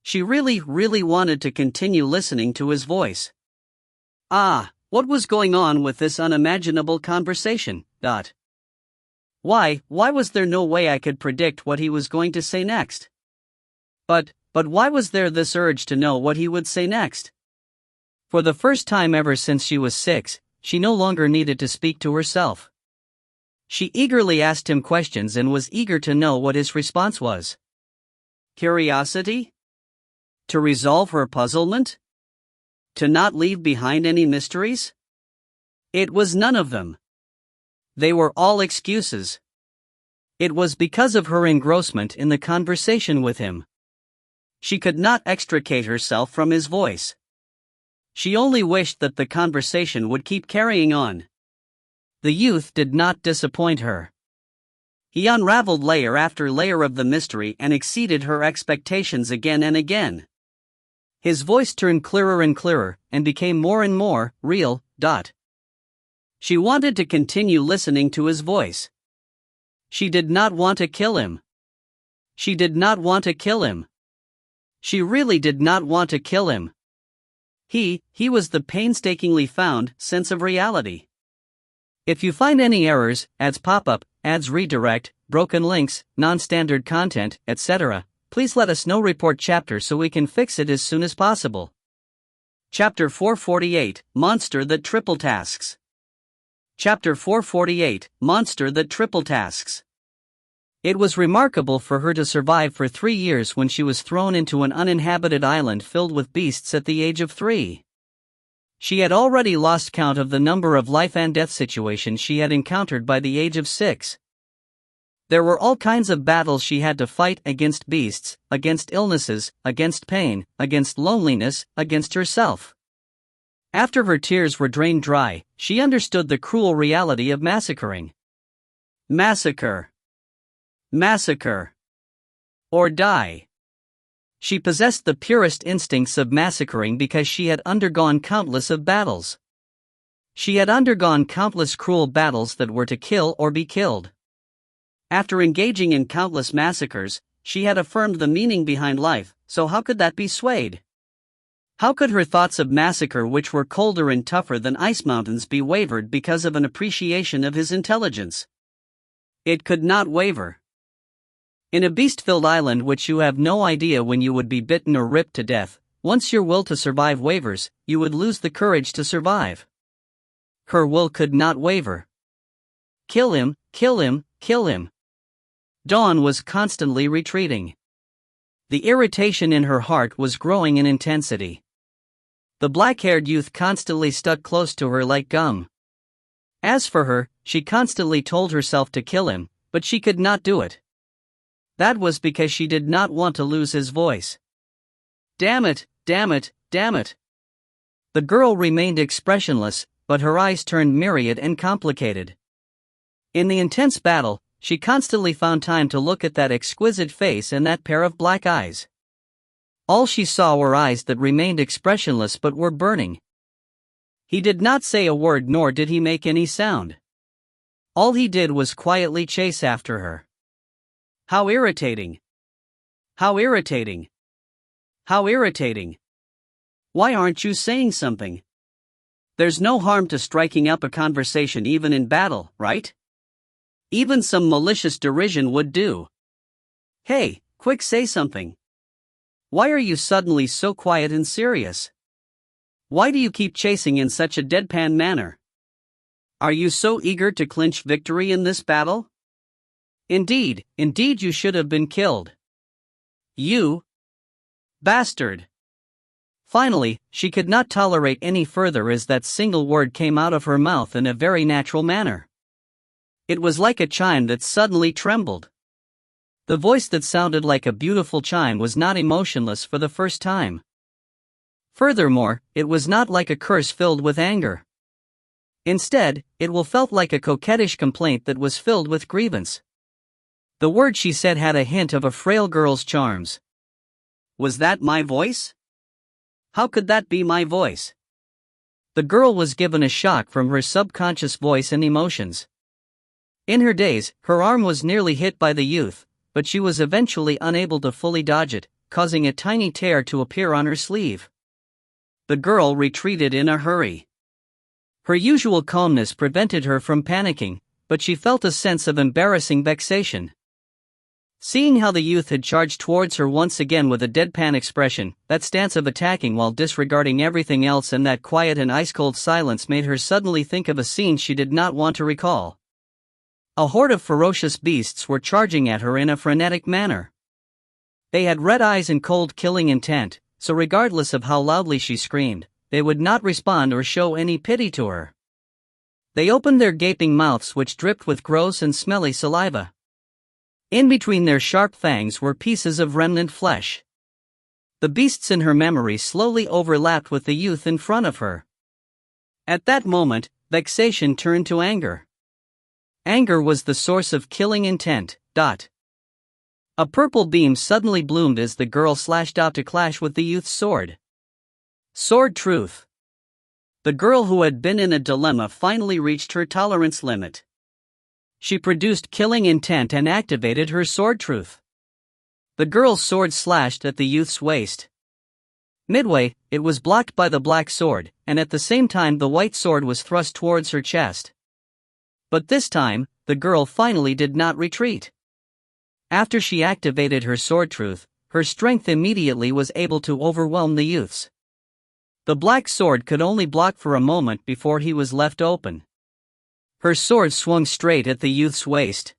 She really wanted to continue listening to his voice. What was going on with this unimaginable conversation? Why was there no way I could predict what he was going to say next? But why was there this urge to know what he would say next? For the first time ever since she was 6, she no longer needed to speak to herself. She eagerly asked him questions and was eager to know what his response was. Curiosity? To resolve her puzzlement? To not leave behind any mysteries? It was none of them. They were all excuses. It was because of her engrossment in the conversation with him. She could not extricate herself from his voice. She only wished that the conversation would keep carrying on. The youth did not disappoint her. He unraveled layer after layer of the mystery and exceeded her expectations again and again. His voice turned clearer and clearer, and became more and more real. She wanted to continue listening to his voice. She did not want to kill him. She did not want to kill him. She really did not want to kill him. He was the painstakingly found sense of reality. If you find any errors, ads pop up, ads redirect, broken links, non-standard content, etc., please let us know. Report chapter so we can fix it as soon as possible. Chapter 448, Monster that Triple Tasks. Chapter 448, Monster that Triple Tasks. It was remarkable for her to survive for 3 years when she was thrown into an uninhabited island filled with beasts at the age of 3. She had already lost count of the number of life and death situations she had encountered by the age of 6. There were all kinds of battles she had to fight, against beasts, against illnesses, against pain, against loneliness, against herself. After her tears were drained dry, she understood the cruel reality of massacring. Massacre. Massacre. Or die. She possessed the purest instincts of massacring because she had undergone countless of battles. She had undergone countless cruel battles that were to kill or be killed. After engaging in countless massacres, she had affirmed the meaning behind life, so how could that be swayed? How could her thoughts of massacre, which were colder and tougher than ice mountains, be wavered because of an appreciation of his intelligence? It could not waver. In a beast-filled island which you have no idea when you would be bitten or ripped to death, once your will to survive wavers, you would lose the courage to survive. Her will could not waver. Kill him, kill him, kill him. Dawn was constantly retreating. The irritation in her heart was growing in intensity. The black-haired youth constantly stuck close to her like gum. As for her, she constantly told herself to kill him, but she could not do it. That was because she did not want to lose his voice. Damn it, damn it, damn it. The girl remained expressionless, but her eyes turned myriad and complicated. In the intense battle, she constantly found time to look at that exquisite face and that pair of black eyes. All she saw were eyes that remained expressionless but were burning. He did not say a word, nor did he make any sound. All he did was quietly chase after her. How irritating! How irritating! How irritating! Why aren't you saying something? There's no harm to striking up a conversation even in battle, right? Even some malicious derision would do. Hey, quick, say something. Why are you suddenly so quiet and serious? Why do you keep chasing in such a deadpan manner? Are you so eager to clinch victory in this battle? Indeed, indeed you should have been killed. You bastard! Finally, she could not tolerate any further as that single word came out of her mouth in a very natural manner. It was like a chime that suddenly trembled. The voice that sounded like a beautiful chime was not emotionless for the first time. Furthermore, it was not like a curse filled with anger. Instead, it felt like a coquettish complaint that was filled with grievance. The word she said had a hint of a frail girl's charms. Was that my voice? How could that be my voice? The girl was given a shock from her subconscious voice and emotions. In her daze, her arm was nearly hit by the youth, but she was eventually unable to fully dodge it, causing a tiny tear to appear on her sleeve. The girl retreated in a hurry. Her usual calmness prevented her from panicking, but she felt a sense of embarrassing vexation. Seeing how the youth had charged towards her once again with a deadpan expression, that stance of attacking while disregarding everything else, and that quiet and ice-cold silence made her suddenly think of a scene she did not want to recall. A horde of ferocious beasts were charging at her in a frenetic manner. They had red eyes and cold killing intent, so regardless of how loudly she screamed, they would not respond or show any pity to her. They opened their gaping mouths which dripped with gross and smelly saliva. In between their sharp fangs were pieces of remnant flesh. The beasts in her memory slowly overlapped with the youth in front of her. At that moment, vexation turned to anger. Anger was the source of killing intent. A purple beam suddenly bloomed as the girl slashed out to clash with the youth's sword. Sword truth. The girl who had been in a dilemma finally reached her tolerance limit. She produced killing intent and activated her sword truth. The girl's sword slashed at the youth's waist. Midway, it was blocked by the black sword, and at the same time the white sword was thrust towards her chest. But this time, the girl finally did not retreat. After she activated her sword truth, her strength immediately was able to overwhelm the youth's. The black sword could only block for a moment before he was left open. Her sword swung straight at the youth's waist.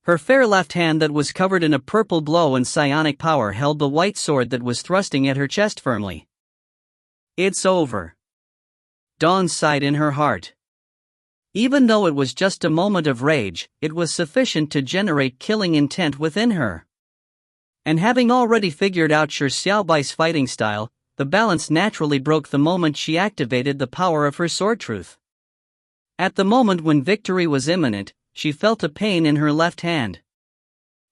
Her fair left hand that was covered in a purple glow and psionic power held the white sword that was thrusting at her chest firmly. It's over. Dawn sighed in her heart. Even though it was just a moment of rage, it was sufficient to generate killing intent within her. And having already figured out Shi Xiaobai's fighting style, the balance naturally broke the moment she activated the power of her sword truth. At the moment when victory was imminent, she felt a pain in her left hand.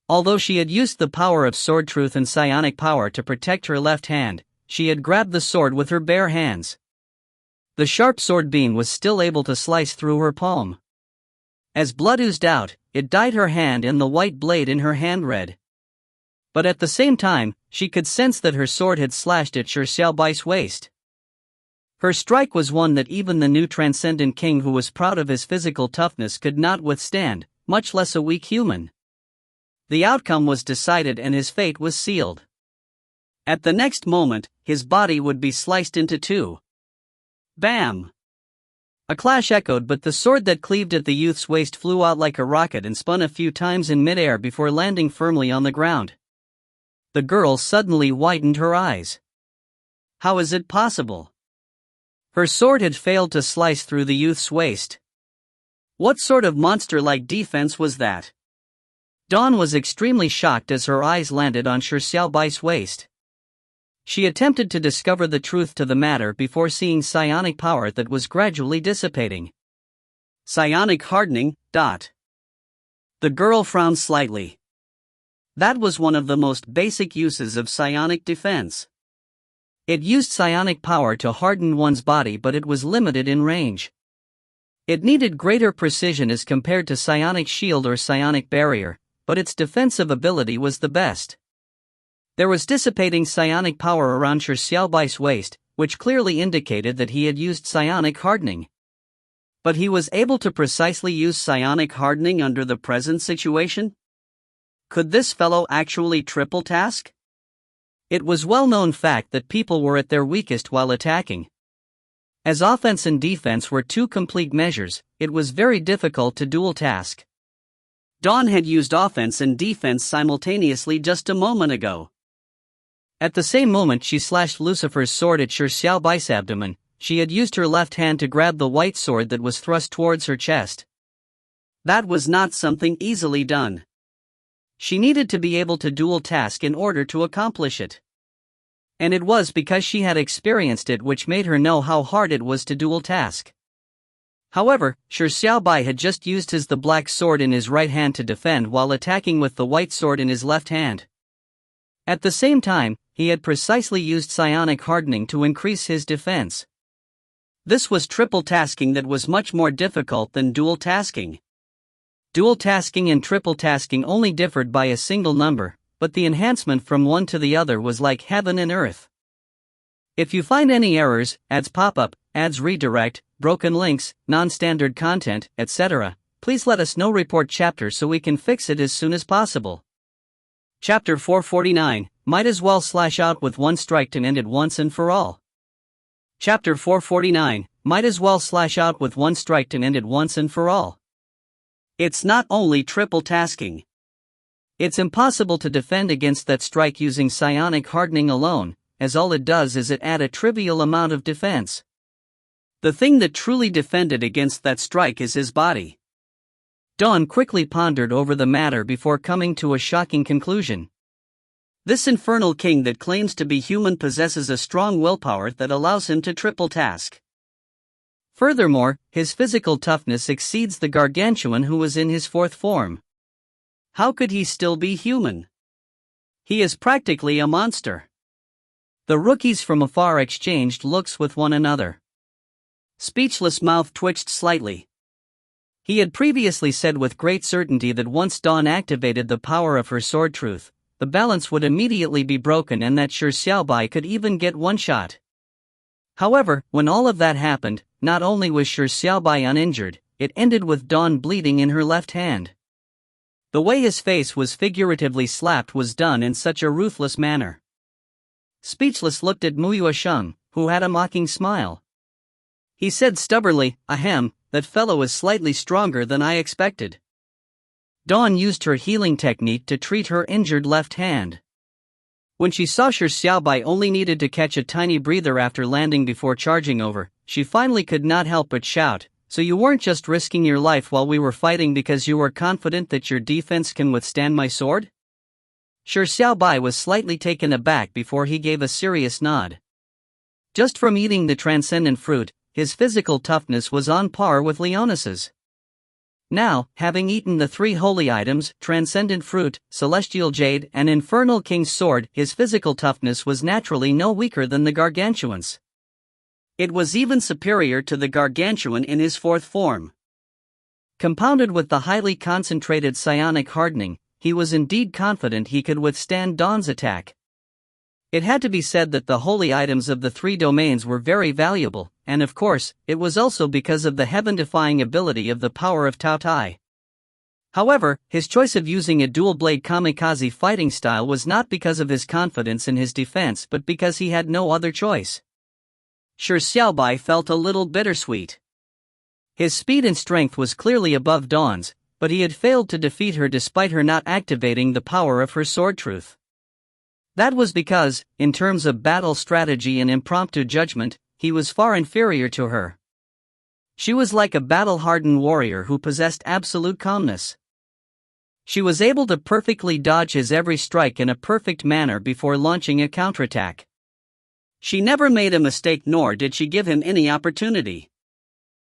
Although she had used the power of sword truth and psionic power to protect her left hand, she had grabbed the sword with her bare hands. The sharp sword beam was still able to slice through her palm. As blood oozed out, it dyed her hand and the white blade in her hand red. But at the same time, she could sense that her sword had slashed at Shi Xiaobai's waist. Her strike was one that even the new transcendent king who was proud of his physical toughness could not withstand, much less a weak human. The outcome was decided and his fate was sealed. At the next moment, his body would be sliced into two. Bam! A clash echoed, but the sword that cleaved at the youth's waist flew out like a rocket and spun a few times in midair before landing firmly on the ground. The girl suddenly widened her eyes. How is it possible? Her sword had failed to slice through the youth's waist. What sort of monster-like defense was that? Dawn was extremely shocked as her eyes landed on Shi Xiaobai's waist. She attempted to discover the truth to the matter before seeing psionic power that was gradually dissipating. Psionic hardening. The girl frowned slightly. That was one of the most basic uses of psionic defense. It used psionic power to harden one's body, but it was limited in range. It needed greater precision as compared to psionic shield or psionic barrier, but its defensive ability was the best. There was dissipating psionic power around Shi Xiaobai's waist, which clearly indicated that he had used psionic hardening. But he was able to precisely use psionic hardening under the present situation? Could this fellow actually triple task? It was well-known fact that people were at their weakest while attacking. As offense and defense were two complete measures, it was very difficult to dual task. Dawn had used offense and defense simultaneously just a moment ago. At the same moment she slashed Lucifer's sword at Shi Xiaobai's abdomen, she had used her left hand to grab the white sword that was thrust towards her chest. That was not something easily done. She needed to be able to dual task in order to accomplish it. And it was because she had experienced it which made her know how hard it was to dual task. However, Shi Xiaobai had just used the black sword in his right hand to defend while attacking with the white sword in his left hand. At the same time, he had precisely used psionic hardening to increase his defense. This was triple tasking that was much more difficult than dual tasking. Dual tasking and triple tasking only differed by a single number, but the enhancement from one to the other was like heaven and earth. If you find any errors, ads pop up, ads redirect, broken links, non-standard content, etc., please let us know. Report chapter so we can fix it as soon as possible. Chapter 449, might as well slash out with one strike to end it once and for all. Chapter 449, might as well slash out with one strike to end it once and for all. It's not only triple tasking. It's impossible to defend against that strike using psionic hardening alone, as all it does is it add a trivial amount of defense. The thing that truly defended against that strike is his body. Dawn quickly pondered over the matter before coming to a shocking conclusion. This infernal king that claims to be human possesses a strong willpower that allows him to triple task. Furthermore, his physical toughness exceeds the gargantuan who was in his fourth form. How could he still be human? He is practically a monster. The rookies from afar exchanged looks with one another. Speechless mouth twitched slightly. He had previously said with great certainty that once Dawn activated the power of her sword truth, the balance would immediately be broken and that Shi Xiaobai could even get one shot. However, when all of that happened, not only was Shi Xiaobai uninjured, it ended with Dawn bleeding in her left hand. The way his face was figuratively slapped was done in such a ruthless manner. Speechless looked at Muyue Sheng, who had a mocking smile. He said stubbornly, "Ahem, that fellow is slightly stronger than I expected." Dawn used her healing technique to treat her injured left hand. When she saw Shi Xiaobai only needed to catch a tiny breather after landing before charging over, she finally could not help but shout, "So you weren't just risking your life while we were fighting because you were confident that your defense can withstand my sword?" Shi Xiaobai was slightly taken aback before he gave a serious nod. Just from eating the transcendent fruit, his physical toughness was on par with Leonis's. Now, having eaten the 3 holy items, transcendent fruit, celestial jade, and infernal king's sword, his physical toughness was naturally no weaker than the gargantuan's. It was even superior to the gargantuan in his 4th form. Compounded with the highly concentrated psionic hardening, he was indeed confident he could withstand Dawn's attack. It had to be said that the holy items of the 3 domains were very valuable, and of course, it was also because of the heaven-defying ability of the power of Tao Tai. However, his choice of using a dual-blade kamikaze fighting style was not because of his confidence in his defense but because he had no other choice. Shi Xiaobai felt a little bittersweet. His speed and strength was clearly above Dawn's, but he had failed to defeat her despite her not activating the power of her sword truth. That was because, in terms of battle strategy and impromptu judgment, he was far inferior to her. She was like a battle-hardened warrior who possessed absolute calmness. She was able to perfectly dodge his every strike in a perfect manner before launching a counterattack. She never made a mistake nor did she give him any opportunity.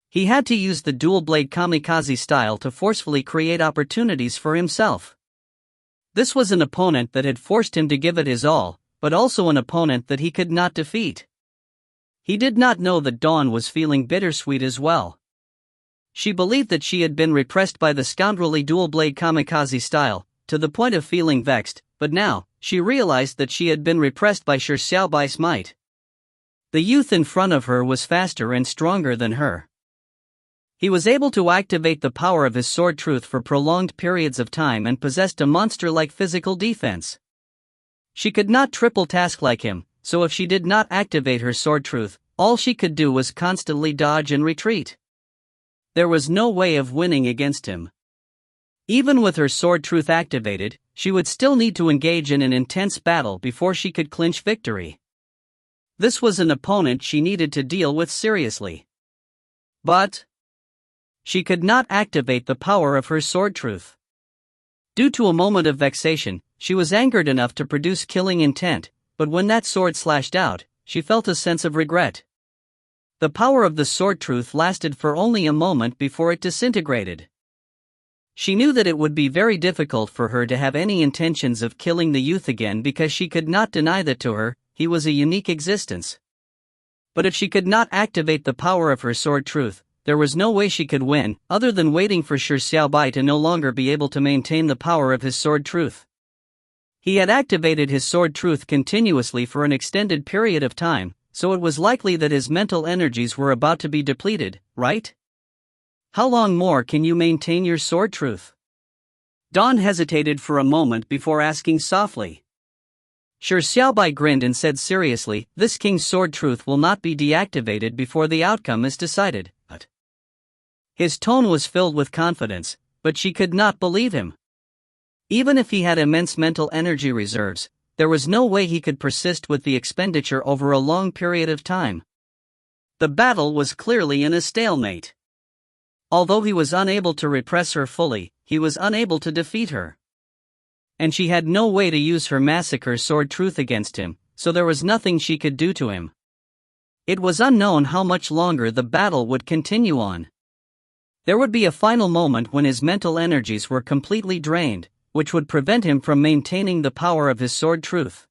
He had to use the dual-blade kamikaze style to forcefully create opportunities for himself. This was an opponent that had forced him to give it his all, but also an opponent that he could not defeat. He did not know that Dawn was feeling bittersweet as well. She believed that she had been repressed by the scoundrelly dual-blade kamikaze style, to the point of feeling vexed, but now, she realized that she had been repressed by Shi Xiaobai's might. The youth in front of her was faster and stronger than her. He was able to activate the power of his sword truth for prolonged periods of time and possessed a monster-like physical defense. She could not triple task like him, so if she did not activate her sword truth, all she could do was constantly dodge and retreat. There was no way of winning against him. Even with her sword truth activated, she would still need to engage in an intense battle before she could clinch victory. This was an opponent she needed to deal with seriously. But she could not activate the power of her sword truth. Due to a moment of vexation, she was angered enough to produce killing intent, but when that sword slashed out, she felt a sense of regret. The power of the sword truth lasted for only a moment before it disintegrated. She knew that it would be very difficult for her to have any intentions of killing the youth again because she could not deny that to her, he was a unique existence. But if she could not activate the power of her sword truth, there was no way she could win, other than waiting for Shi Xiaobai to no longer be able to maintain the power of his sword truth. He had activated his sword truth continuously for an extended period of time, so it was likely that his mental energies were about to be depleted, right? How long more can you maintain your sword truth? Dawn hesitated for a moment before asking softly. Shi Xiaobai grinned and said seriously, "This king's sword truth will not be deactivated before the outcome is decided." But his tone was filled with confidence, but she could not believe him. Even if he had immense mental energy reserves, there was no way he could persist with the expenditure over a long period of time. The battle was clearly in a stalemate. Although he was unable to repress her fully, he was unable to defeat her. And she had no way to use her massacre sword truth against him, so there was nothing she could do to him. It was unknown how much longer the battle would continue on. There would be a final moment when his mental energies were completely drained, which would prevent him from maintaining the power of his sword truth.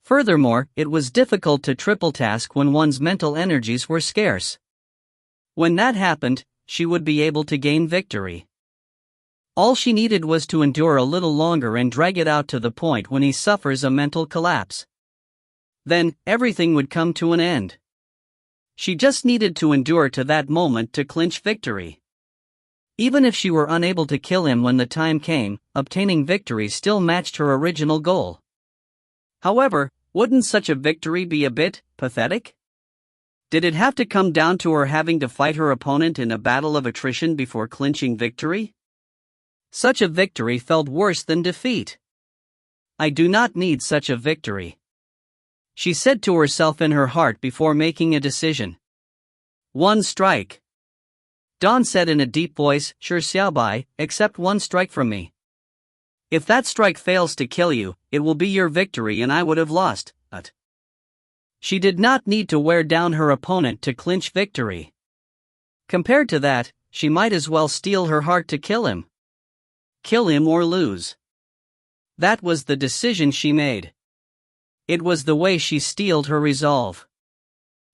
Furthermore, it was difficult to triple task when one's mental energies were scarce. When that happened, she would be able to gain victory. All she needed was to endure a little longer and drag it out to the point when he suffers a mental collapse. Then, everything would come to an end. She just needed to endure to that moment to clinch victory. Even if she were unable to kill him when the time came, obtaining victory still matched her original goal. However, wouldn't such a victory be a bit pathetic? Did it have to come down to her having to fight her opponent in a battle of attrition before clinching victory? Such a victory felt worse than defeat. I do not need such a victory, she said to herself in her heart before making a decision. One strike. Dawn said in a deep voice, Shi Xiaobai, accept one strike from me. If that strike fails to kill you, it will be your victory and I would have lost, but she did not need to wear down her opponent to clinch victory. Compared to that, she might as well steal her heart to kill him. Kill him or lose. That was the decision she made. It was the way she steeled her resolve.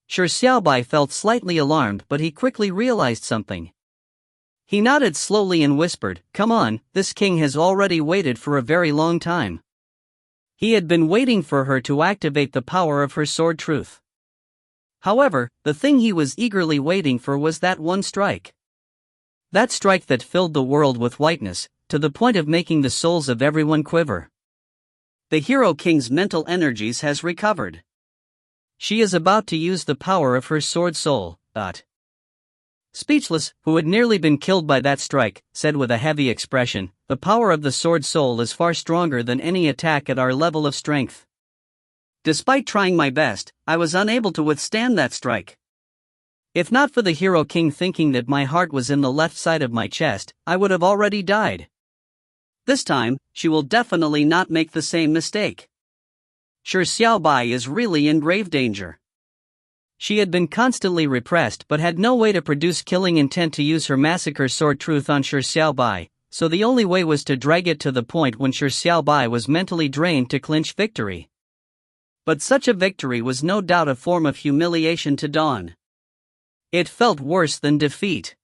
Shi Xiaobai felt slightly alarmed, but he quickly realized something. He nodded slowly and whispered, "Come on, this king has already waited for a very long time." He had been waiting for her to activate the power of her sword truth. However, the thing he was eagerly waiting for was that one strike. That strike that filled the world with whiteness, to the point of making the souls of everyone quiver. The Hero King's mental energies has recovered. She is about to use the power of her sword soul. Speechless, who had nearly been killed by that strike, said with a heavy expression, "The power of the sword soul is far stronger than any attack at our level of strength. Despite trying my best, I was unable to withstand that strike. If not for the Hero King thinking that my heart was in the left side of my chest, I would have already died. This time, she will definitely not make the same mistake. Shi Xiaobai is really in grave danger." She had been constantly repressed but had no way to produce killing intent to use her massacre sword truth on Shi Xiaobai, so the only way was to drag it to the point when Shi Xiaobai was mentally drained to clinch victory. But such a victory was no doubt a form of humiliation to Dawn. It felt worse than defeat.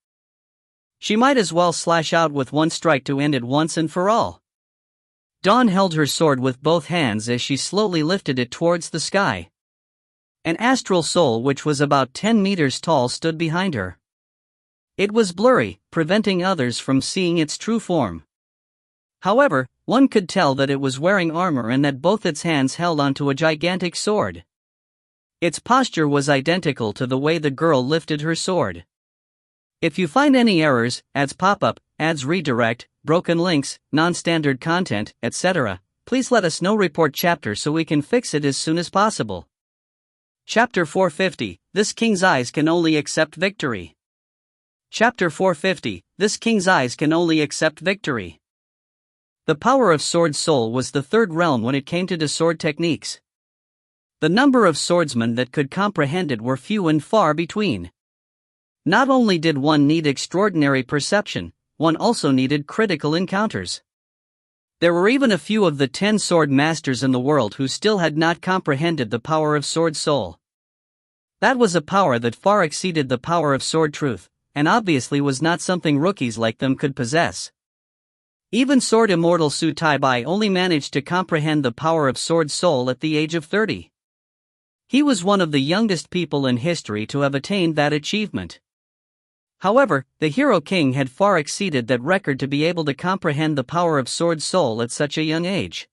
She might as well slash out with one strike to end it once and for all. Dawn held her sword with both hands as she slowly lifted it towards the sky. An astral soul which was about 10 meters tall stood behind her. It was blurry, preventing others from seeing its true form. However, one could tell that it was wearing armor and that both its hands held onto a gigantic sword. Its posture was identical to the way the girl lifted her sword. If you find any errors, ads pop up, ads redirect, broken links, non-standard content, etc., please let us know. Report chapter so we can fix it as soon as possible. Chapter 450, This King's Eyes Can Only Accept Victory. Chapter 450, This King's Eyes Can Only Accept Victory. The power of Sword Soul was the third realm when it came to sword techniques. The number of swordsmen that could comprehend it were few and far between. Not only did one need extraordinary perception, one also needed critical encounters. There were even a few of the 10 sword masters in the world who still had not comprehended the power of Sword Soul. That was a power that far exceeded the power of Sword Truth, and obviously was not something rookies like them could possess. Even Sword Immortal Su Taibai only managed to comprehend the power of Sword Soul at the age of 30. He was one of the youngest people in history to have attained that achievement. However, the Hero King had far exceeded that record to be able to comprehend the power of Sword Soul at such a young age.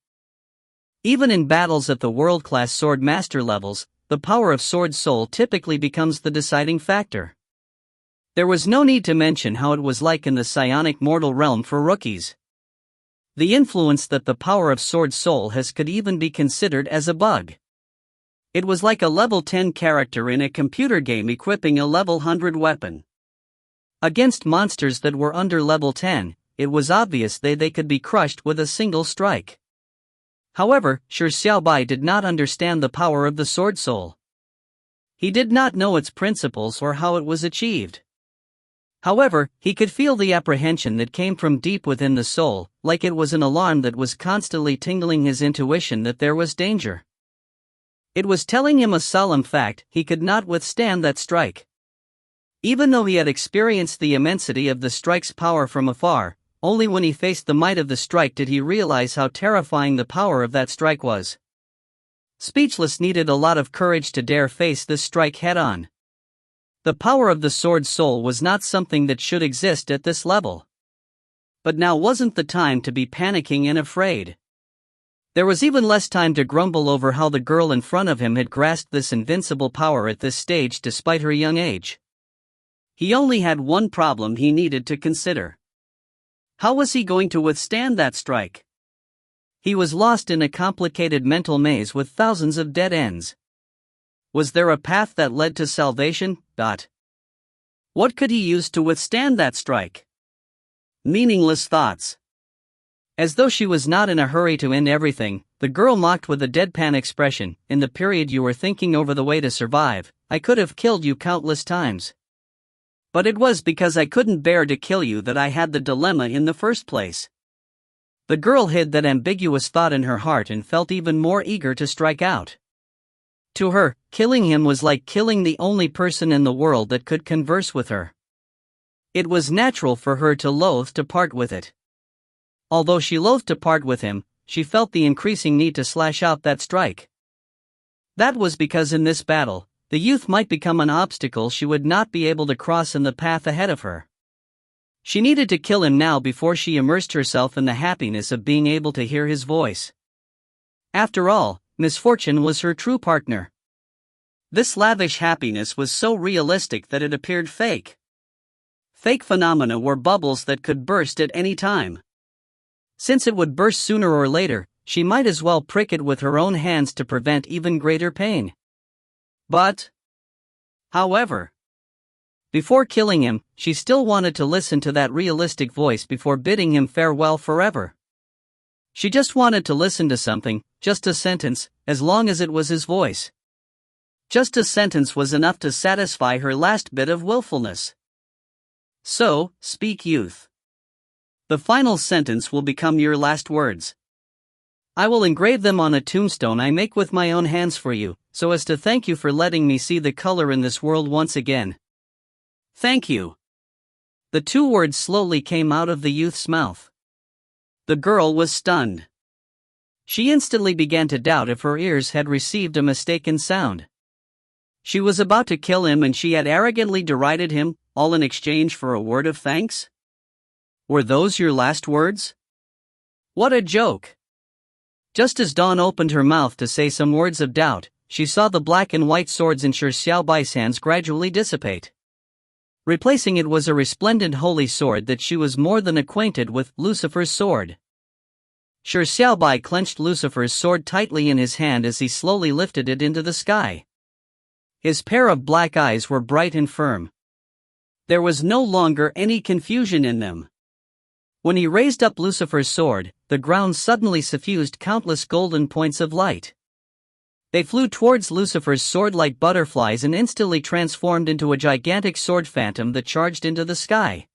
Even in battles at the world-class Sword Master levels, the power of Sword Soul typically becomes the deciding factor. There was no need to mention how it was like in the psionic mortal realm for rookies. The influence that the power of Sword Soul has could even be considered as a bug. It was like a level 10 character in a computer game equipping a level 100 weapon. Against monsters that were under level 10, it was obvious they could be crushed with a single strike. However, Shi Xiaobai did not understand the power of the Sword Soul. He did not know its principles or how it was achieved. However, he could feel the apprehension that came from deep within the soul, like it was an alarm that was constantly tingling his intuition that there was danger. It was telling him a solemn fact: he could not withstand that strike. Even though he had experienced the immensity of the strike's power from afar, only when he faced the might of the strike did he realize how terrifying the power of that strike was. Speechless needed a lot of courage to dare face this strike head-on. The power of the Sword Soul was not something that should exist at this level. But now wasn't the time to be panicking and afraid. There was even less time to grumble over how the girl in front of him had grasped this invincible power at this stage despite her young age. He only had one problem he needed to consider. How was he going to withstand that strike? He was lost in a complicated mental maze with thousands of dead ends. Was there a path that led to salvation? What could he use to withstand that strike? Meaningless thoughts. As though she was not in a hurry to end everything, the girl mocked with a deadpan expression. In the period you were thinking over the way to survive, I could have killed you countless times. But it was because I couldn't bear to kill you that I had the dilemma in the first place. The girl hid that ambiguous thought in her heart and felt even more eager to strike out. To her, killing him was like killing the only person in the world that could converse with her. It was natural for her to loathe to part with it. Although she loathed to part with him, she felt the increasing need to slash out that strike. That was because in this battle, the youth might become an obstacle she would not be able to cross in the path ahead of her. She needed to kill him now before she immersed herself in the happiness of being able to hear his voice. After all, misfortune was her true partner. This lavish happiness was so realistic that it appeared fake. Fake phenomena were bubbles that could burst at any time. Since it would burst sooner or later, she might as well prick it with her own hands to prevent even greater pain. However, before killing him, she still wanted to listen to that realistic voice before bidding him farewell forever. She just wanted to listen to something, just a sentence, as long as it was his voice. Just a sentence was enough to satisfy her last bit of willfulness. So, speak, youth. The final sentence will become your last words. I will engrave them on a tombstone I make with my own hands for you, so as to thank you for letting me see the color in this world once again. Thank you. The two words slowly came out of the youth's mouth. The girl was stunned. She instantly began to doubt if her ears had received a mistaken sound. She was about to kill him and she had arrogantly derided him, all in exchange for a word of thanks? Were those your last words? What a joke! Just as Dawn opened her mouth to say some words of doubt, she saw the black and white swords in Shi Xiaobai's hands gradually dissipate. Replacing it was a resplendent holy sword that she was more than acquainted with, Lucifer's sword. Shi Xiaobai clenched Lucifer's sword tightly in his hand as he slowly lifted it into the sky. His pair of black eyes were bright and firm. There was no longer any confusion in them. When he raised up Lucifer's sword, the ground suddenly suffused countless golden points of light. They flew towards Lucifer's sword like butterflies and instantly transformed into a gigantic sword phantom that charged into the sky.